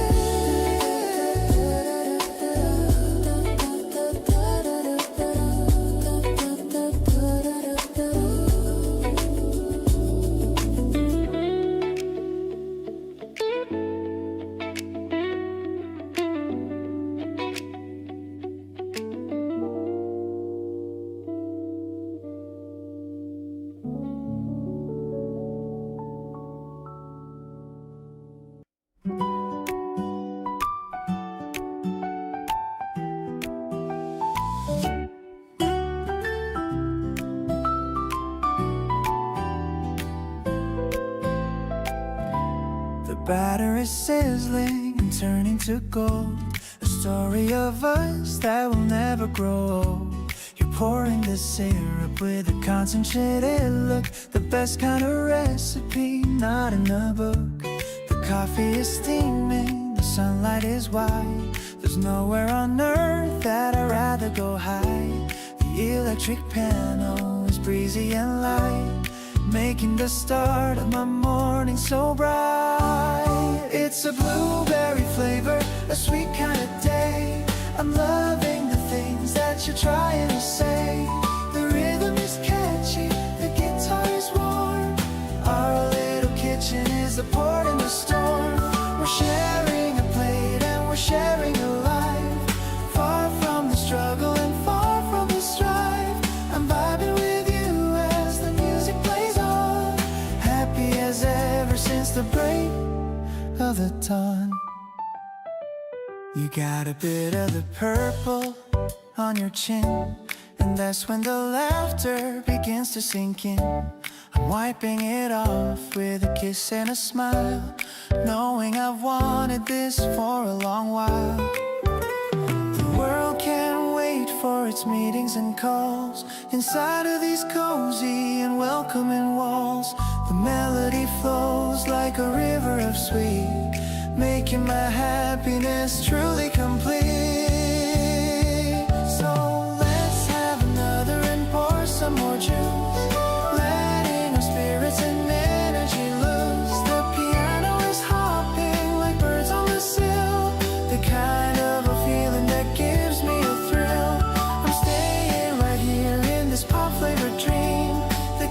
The batter is sizzling and turning to gold, a story of us that will never grow old. You're pouring the syrup with a concentrated look, the best kind of recipe, not in a book. The coffee is steaming, the sunlight is white. There's nowhere on earth that I'd rather go hide. The electric piano is breezy and light, making the start of my morning so bright. It's a blueberry flavor, a sweet kind of day. I'm loving the things that you're trying to say. The rhythm is catchy, the guitar is warm. Our little kitchen is a port in the storm. We're sharing a plate and we're sharing a life, far from the struggle and far from the strife. I'm vibing with you as the music plays on, happy as ever since the break of the dawn. You got a bit of the purple on your chin, and that's when the laughter begins to sink in. I'm wiping it off with a kiss and a smile, knowing I've wanted this for a long while. The world can't wait for its meetings and calls inside of these cozy and welcoming walls. The melody flows like a river of sweet, making my happiness truly complete. So let's have another and pour some more juice, letting our spirits and energy loose. The piano is hopping like birds on the sill, the kind of a feeling that gives me a thrill. I'm staying right here in this pop flavored dream. The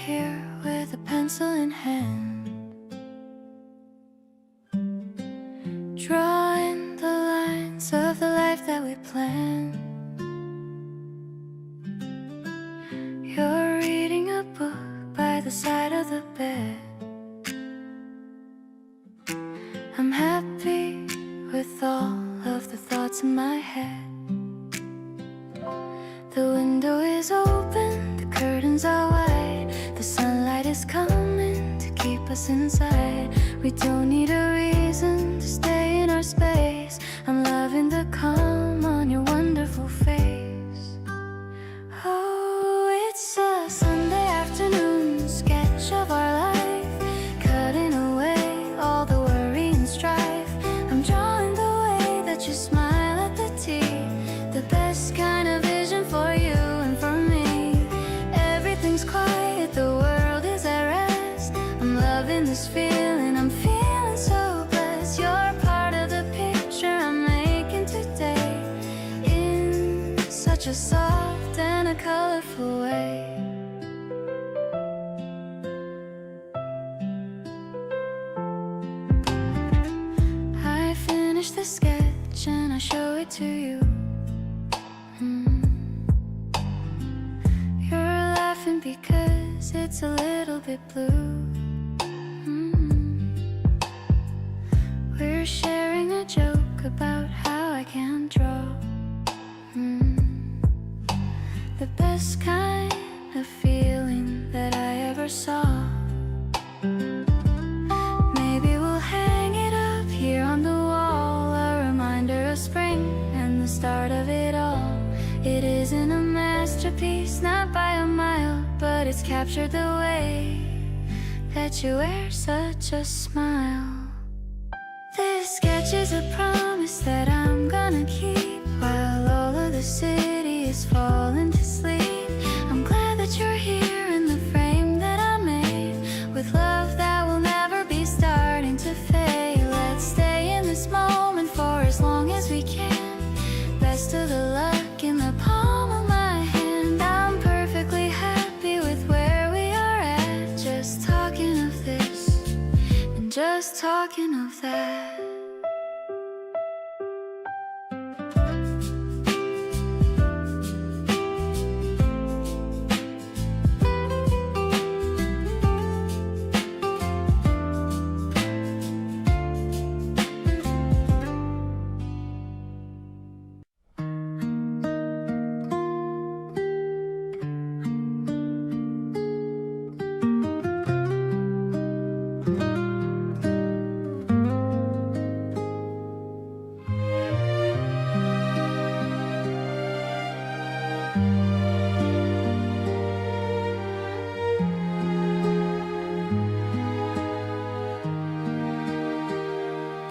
here with a pencil in hand, drawing the lines of the life that we planned. You're reading a book by the side of the bed. I'm happy with all of the thoughts in my head. The window is open, the curtains are wide. The sunlight is coming to keep us inside. We don't need a reason to stay in our space. I'm loving the calm on your wonderful face. Oh, it's a Sunday afternoon sketch of our life, cutting away all the worry and strife. I'm drawing the way that you smile at the tea, the best kind of vision for you and for me. Everything's quiet, the world is at rest. I'm loving this feeling, I'm feeling so blessed. You're part of the picture I'm making today, in such a soft and a colorful way. I finish the sketch and I show it to you. You're laughing because it's a little bit blue. We're sharing a joke about how I can't draw. The best kind of feeling that I ever saw. Maybe we'll hang it up here on the wall, a reminder of spring and the start of it all. It isn't a masterpiece, not by a mile, but it's captured the way that you wear such a smile. This sketch is a promise that I'm gonna keep while all of the city is falling to sleep. I'm glad that you're here in the frame that I made, with love that will never be starting to fade. Let's stay in this moment for as long as we can. Best of the luck in the palm of my hand. I'm perfectly happy with where we are at. Just talking of this and just talking of that.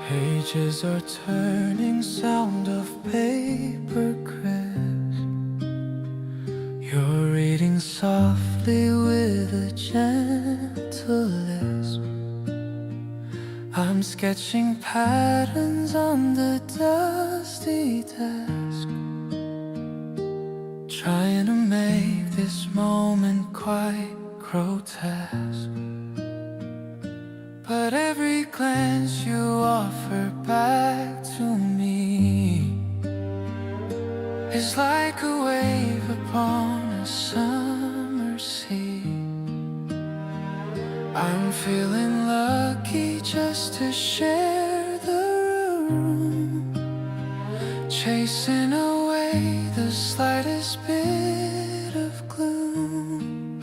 Pages are turning, sound of paper crisp. You're reading softly with a gentle lisp. I'm sketching patterns on the dusty desk, trying to make this moment quite grotesque. But every glance you offer back to me is like a wave upon a summer sea. I'm feeling lucky just to share the room, chasing away the slightest bit of gloom.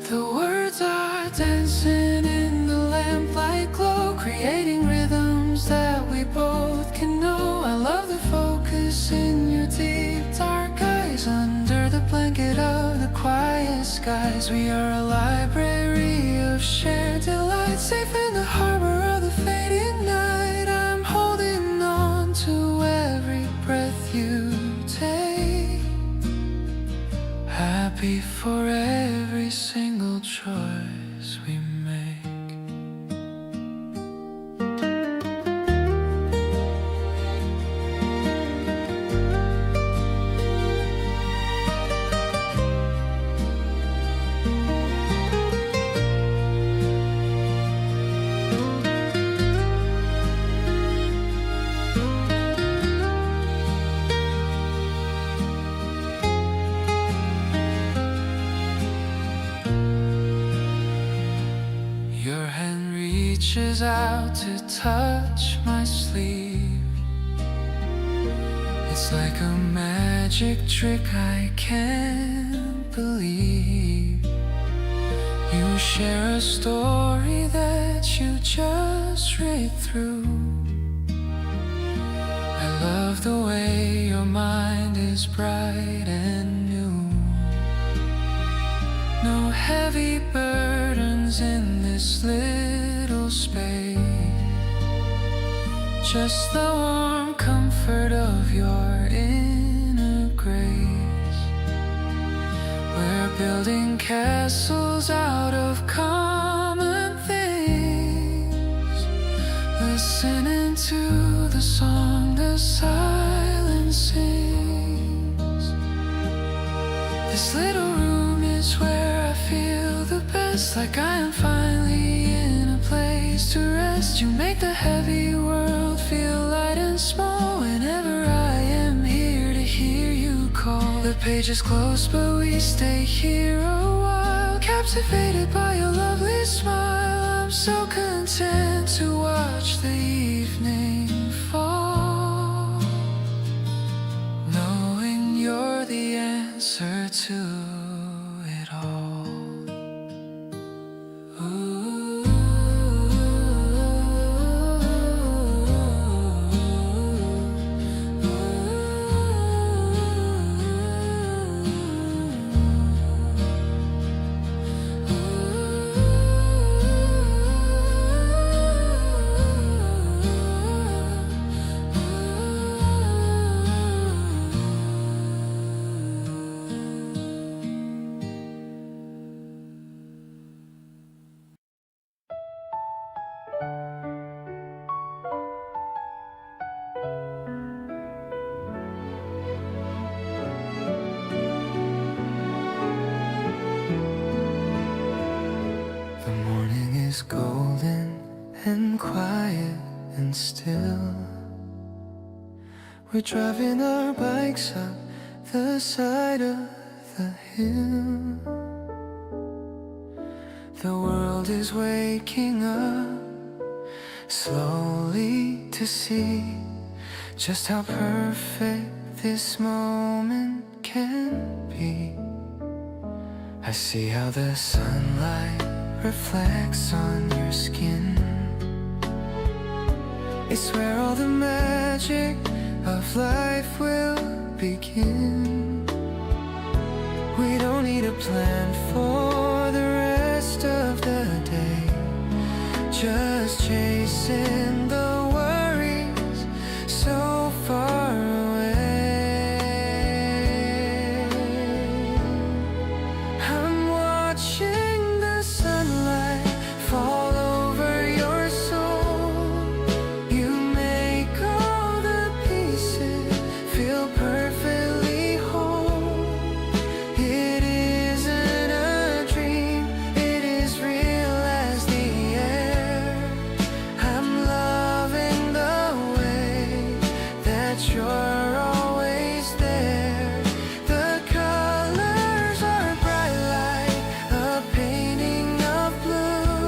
The words are dancing in the lamplight glow, creating rhythms that we both can know. I love the focus in your deep dark eyes, under the blanket of the quiet skies. We are a library of shared delight, safe in the harbor of the fading night. I'm holding on to every breath you take, happy for every single choice we make. reaches out to touch my sleeve. It's like a magic trick I can't believe. You share a story that you just read through. I love the way your mind is bright and new. No heavy burdens in this little space, just the warm comfort of your inner grace. We're building castles out of common things, listening to the song the silence sings. This little room is where I feel the best, like I am finally in a place to rest. You make the heavy world feel light and small whenever I am here to hear you call. The page is closed but we stay here a while, captivated by your lovely smile. I'm so content to watch the evening fall, knowing you're the answer to it all. Golden and quiet and still. We're driving our bikes up the side of the hill. The world is waking up slowly to see just how perfect this moment can be. I see how the sunlight reflects on your skin. It's where all the magic of life will begin. We don't need a plan for the rest of the day, just chasing the worries so far away. I'm watching the sunlight fall over your soul. You make all the pieces feel perfectly whole. It isn't a dream, it is real as the air. I'm loving the way that you're always there. The colors are bright like a painting of blue.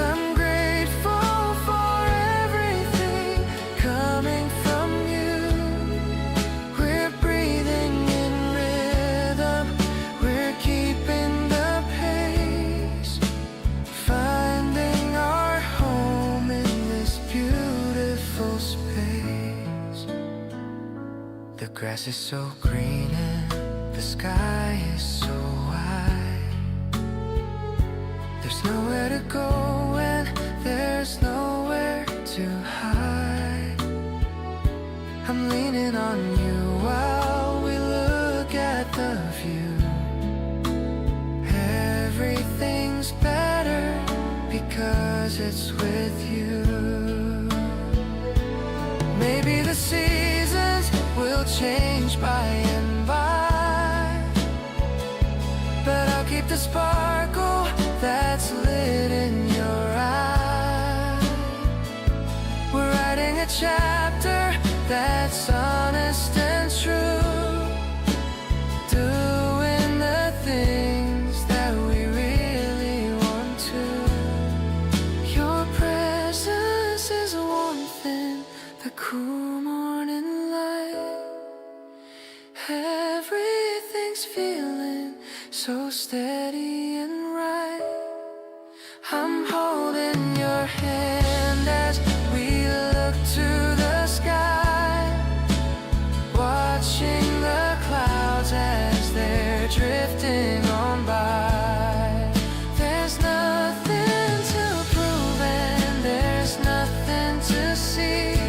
I'm grateful for everything coming from you. We're breathing in rhythm, we're keeping the pace, finding our home in this beautiful space. The grass is so green and the sky is so wide. There's nowhere to go and there's nowhere to hide. I'm leaning on you while we look at the view. Everything's better because it's with you. Maybe the seasons will change by and by, but I'll keep the sparkle that's lit in your eye. We're writing a chapter that's honest and true, doing the things that we really want to. You're feeling so steady and right. I'm holding your hand as we look to the sky, watching the clouds as they're drifting on by. There's nothing to prove and there's nothing to see.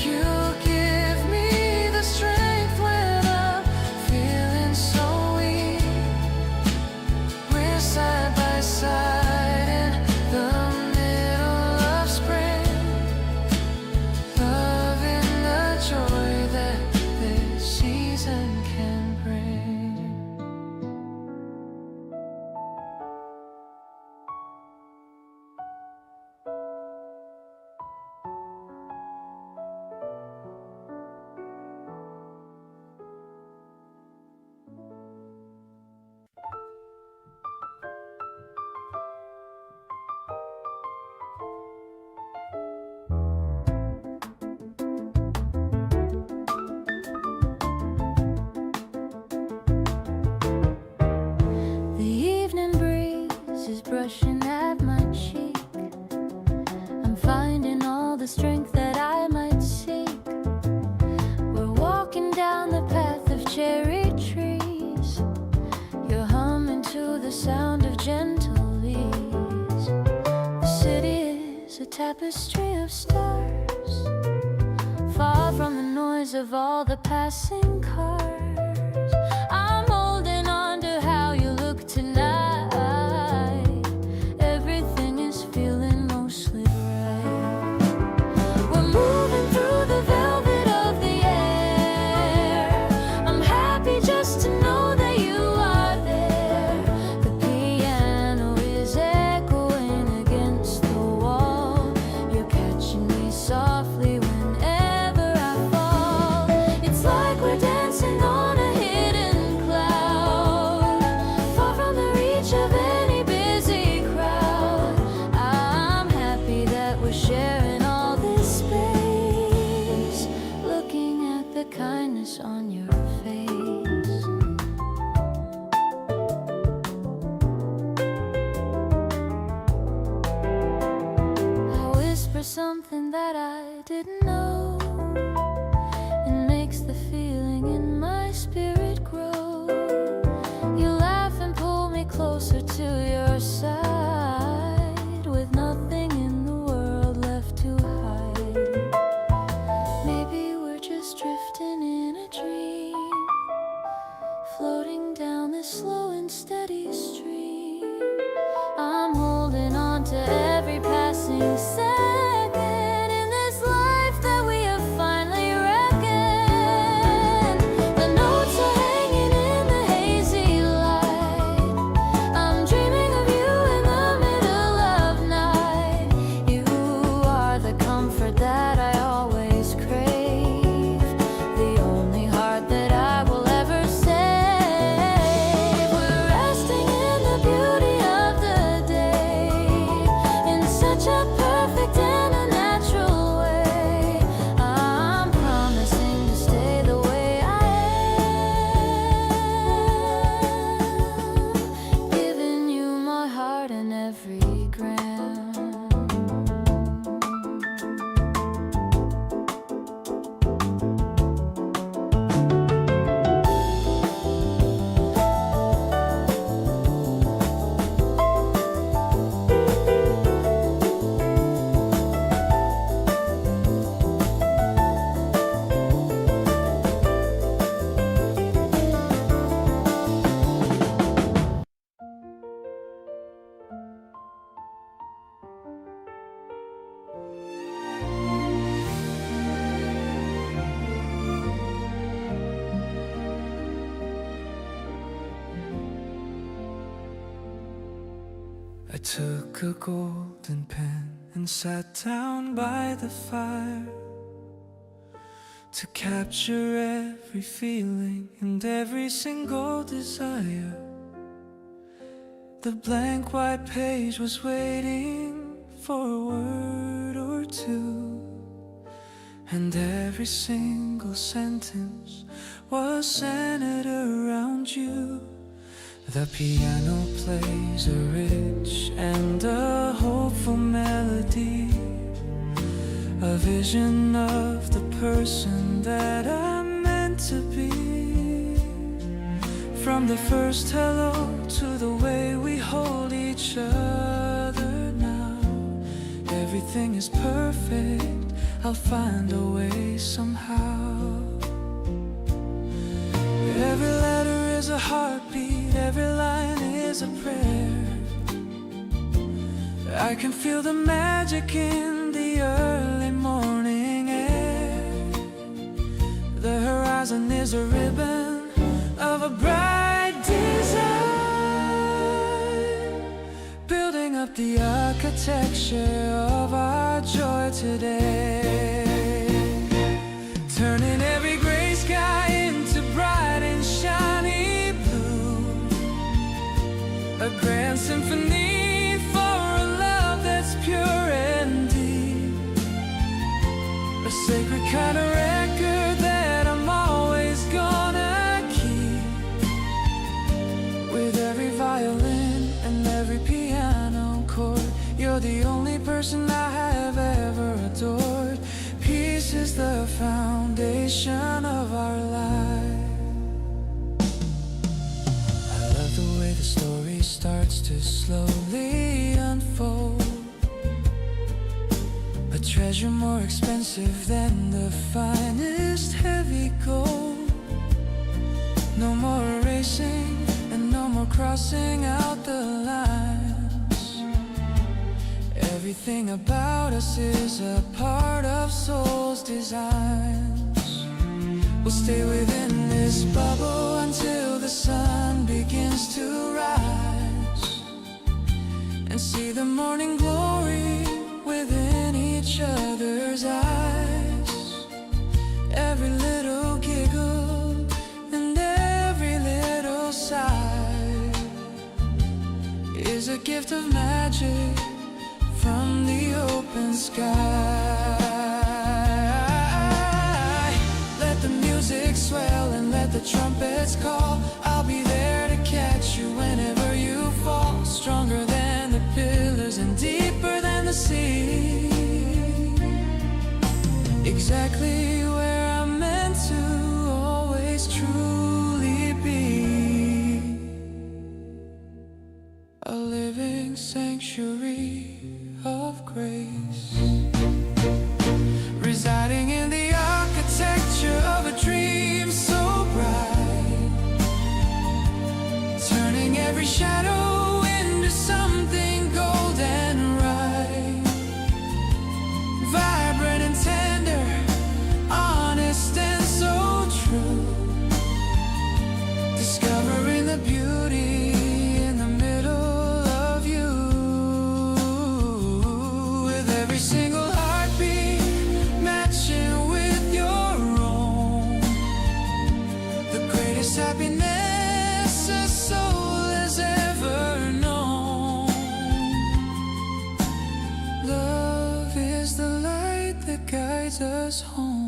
You give me the strength when I'm feeling so weak. We're side by side in the middle of spring, loving the joy that this season can bring. The evening breeze is brushing at my cheek. I'm finding all the strength that I might seek. We're walking down the path of cherry trees. You're humming to the sound of gentle ease. The city is a tapestry of stars, far from the noise of all the passing cars. I'm holding on to how you look tonight. Everything is feeling mostly right. We're moving through the velvet of the air. I'm happy just to know that you are there. The piano is echoing against the wall. You're catching me softly whenever I fall. It's like we're dancing on a hidden cloud, far from the reach of any busy crowd. I'm happy that we're sharing all this space, looking at the kindness on your face. I whisper something that I didn't know. It makes the feeling in my spirit grow. You laugh and pull me closer to your side, with nothing in the world left to hide. Maybe we're just drifting in a dream, floating down this slow and steady stream. I'm holding on to every passing second in this life that we have finally reckoned. The notes are hanging in the hazy light. I'm dreaming of you in the middle of night. You are the comfort that I always crave, the only heart that I will ever save. We're resting in the beauty of the day, in such a perfect and a natural way. I'm promising to stay the way I am, giving you my heart and every gram. I took a golden pen and sat down by the fire to capture every feeling and every single desire. The blank white page was waiting for a word or two, and every single sentence was centered around you. The piano plays a rich and a hopeful melody, a vision of the person that I'm meant to be. From the first hello to the way we hold each other now, everything is perfect, I'll find a way somehow. Every letter is a heartbeat, every line is a prayer. I can feel the magic in the early morning air. The horizon is a ribbon of a bright design, building up the architecture of our joy today, turning every gray sky into bright and shiny blue, a grand symphony for a love that's pure and deep, a sacred kind of record that I'm always gonna keep. With every violin and every piano chord, you're the only person I have ever adored. Peace is the foundation of our life. I love the way the story starts to slowly unfold, a treasure more expensive than the finest heavy gold. No more erasing and no more crossing out the lines. Everything about us is a part of soul's designs. We'll stay within this bubble until the sun begins to rise, and see the morning glory within each other's eyes. Every little giggle and every little sigh is a gift of magic from the open sky. Let the music swell and let the trumpets call. I'll be there to catch you whenever you fall. Stronger than the pillars and deeper than the sea, exactly where I'm meant to always truly be. A living sanctuary of grace, residing in the architecture of a dream so bright, turning every shadow into something golden right, vibrant and tender, honest and so true, discovering the beauty in the middle of you. With every single heartbeat matching with your own, the greatest happiness a soul has ever known. Love is the light that guides us home.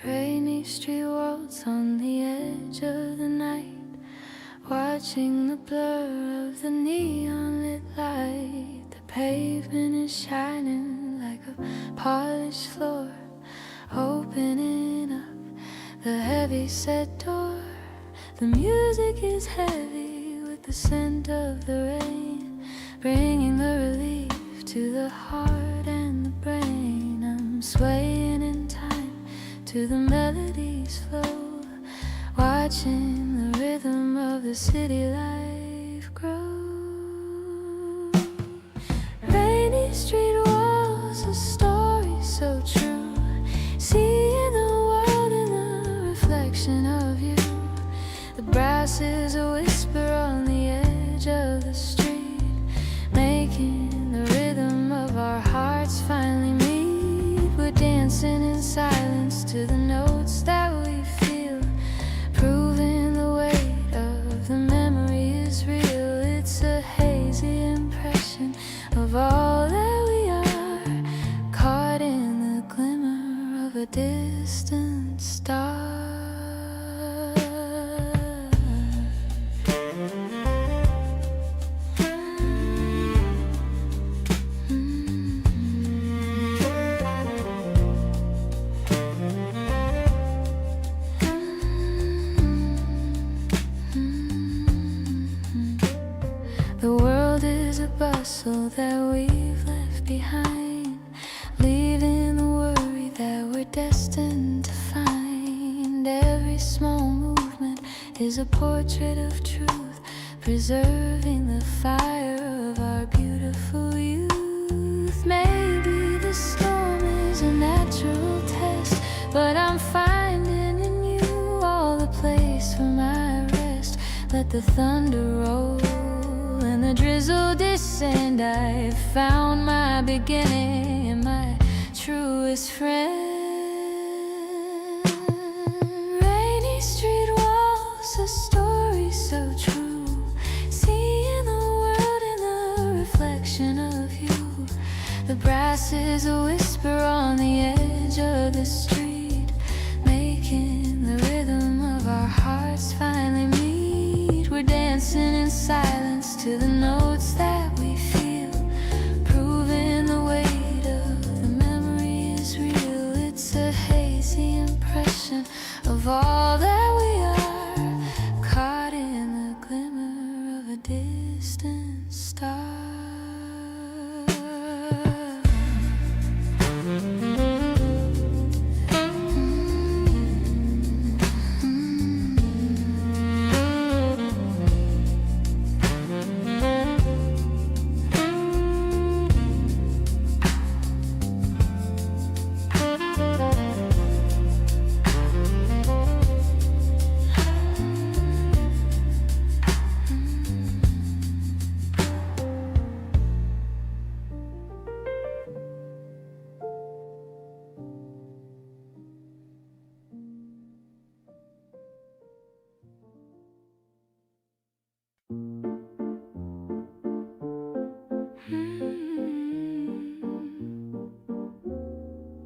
Rainy street walls on the edge of the night, watching the blur of the neon lit light. The pavement is shining like a polished floor, opening up the heavy set door. The music is heavy with the scent of the rain, bringing the relief to the heart and the brain. I'm swaying in time to the melody's flow, watching the rhythm of the city life grow. Rainy street walls, a story so true. See brass is a whisper on the edge of the street, making the rhythm of our hearts finally meet. We're dancing in silence to the notes that we feel, proving the weight of the memory is real. It's a hazy impression of all that we are, caught in the glimmer of a distant star. The world is a bustle that we've left behind, leaving the worry that we're destined to find. Every small movement is a portrait of truth, preserving the fire of our beautiful youth. Maybe the storm is a natural test, but I'm finding in you all the place for my rest. Let the thunder roll and the drizzle descend. I've found my beginning and my truest friend. Rainy street walls, a story so true, seeing the world in the reflection of you. The brass is a whisper on the edge of the street, making the rhythm of our hearts finally meet. We're dancing in silence to the notes that we feel, proving the weight of the memory is real. It's a hazy impression of all that we are, caught in the glimmer of a distant star.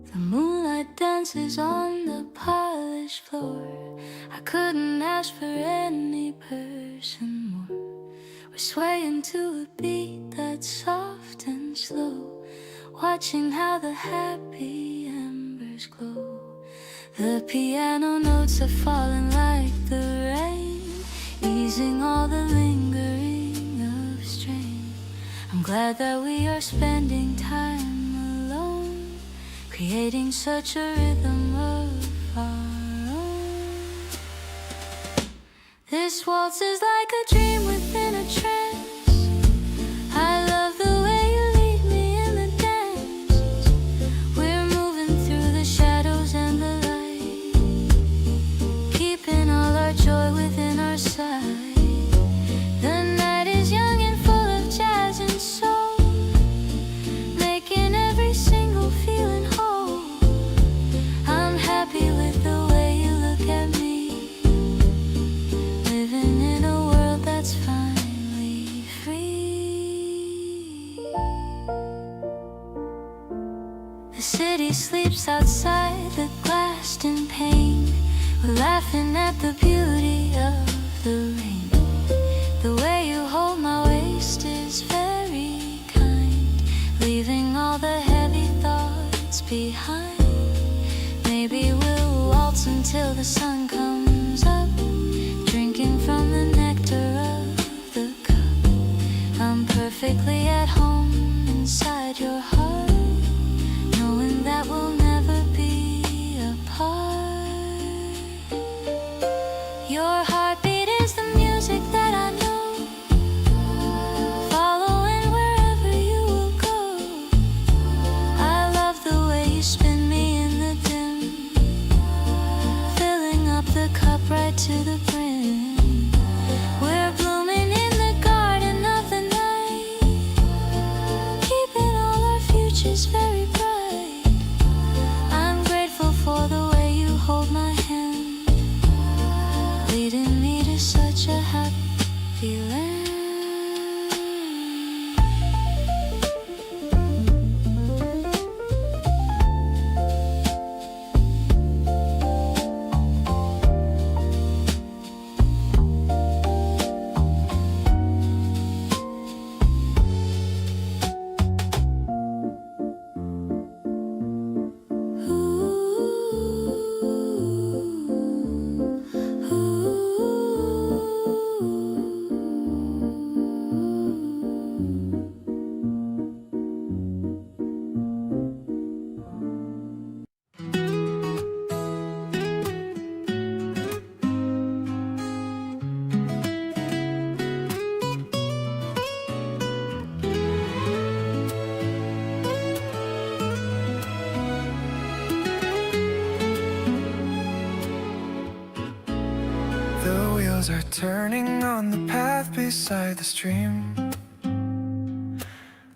The moonlight dances on the polished floor. I couldn't ask for any person more. We're swaying to a beat that's soft and slow, watching how the happy embers glow. The piano notes are falling like the rain, easing all the lingering of strain. I'm glad that we are spending time alone, creating such a rhythm of our own. This waltz is like a dream within a trance. I love the way you lead me in the dance. We're moving through the shadows and the light, keeping all our joy within our sight. The night is young and full of jazz and soul, making every single feeling whole. I'm happy with the way you look at me, living in a world that's finally free. The city sleeps outside the glassed in pain. We're laughing at the beauty of the rain. The way you hold my waist is very kind, leaving all the heavy thoughts behind. Maybe we'll waltz until the sun comes up, drinking from the nectar of the cup. I'm perfectly at home inside your heart, knowing that we'll never be apart. Your heartbeat is the music that I know, following wherever you will go. I love the way you spin me in the dim, filling up the cup right to the brim. turning on the path beside the stream,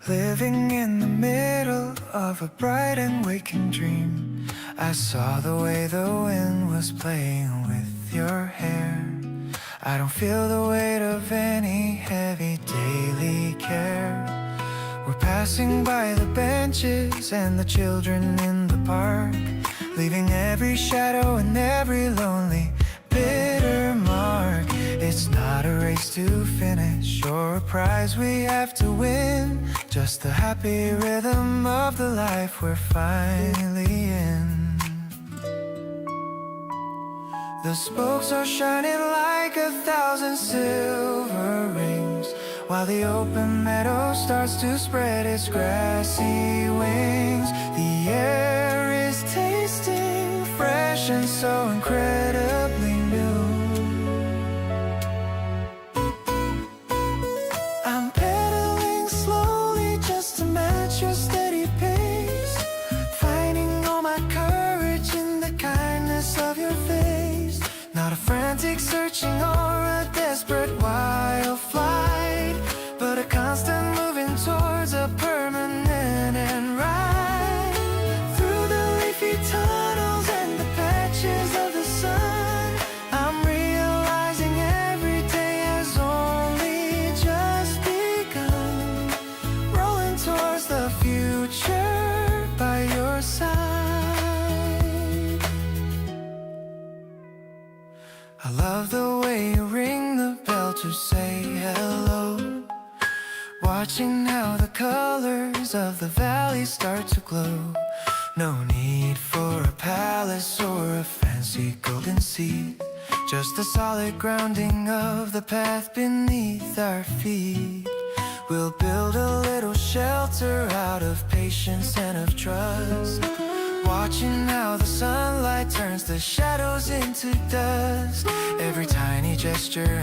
living in the middle of a bright and waking dream. I saw the way the wind was playing with your hair. I don't feel the weight of any heavy daily care. We're passing by the benches and the children in the park, leaving every shadow and every lonely bitter mark. It's not a race to finish or a prize we have to win, just the happy rhythm of the life we're finally in. The spokes are shining like 1,000 silver rings, while the open meadow starts to spread its grassy wings. The air is tasting fresh and so incredibly new. I'm pedaling slowly just to match your steady pace, finding all my courage in the kindness of your face. Not a frantic searching or a desperate wild flight, but a constant moving towards a permanent end right. Through the leafy tunnels and the patches of the sun, I'm realizing every day has only just begun. Rolling towards the future by your side. I love the way you ring the bell to say hello, watching how the colors of the valley start to glow. No need for a palace or a fancy golden seat, just the solid grounding of the path beneath our feet. We'll build a little shelter out of patience and of trust, watching how the sunlight turns the shadows into dust. Every tiny gesture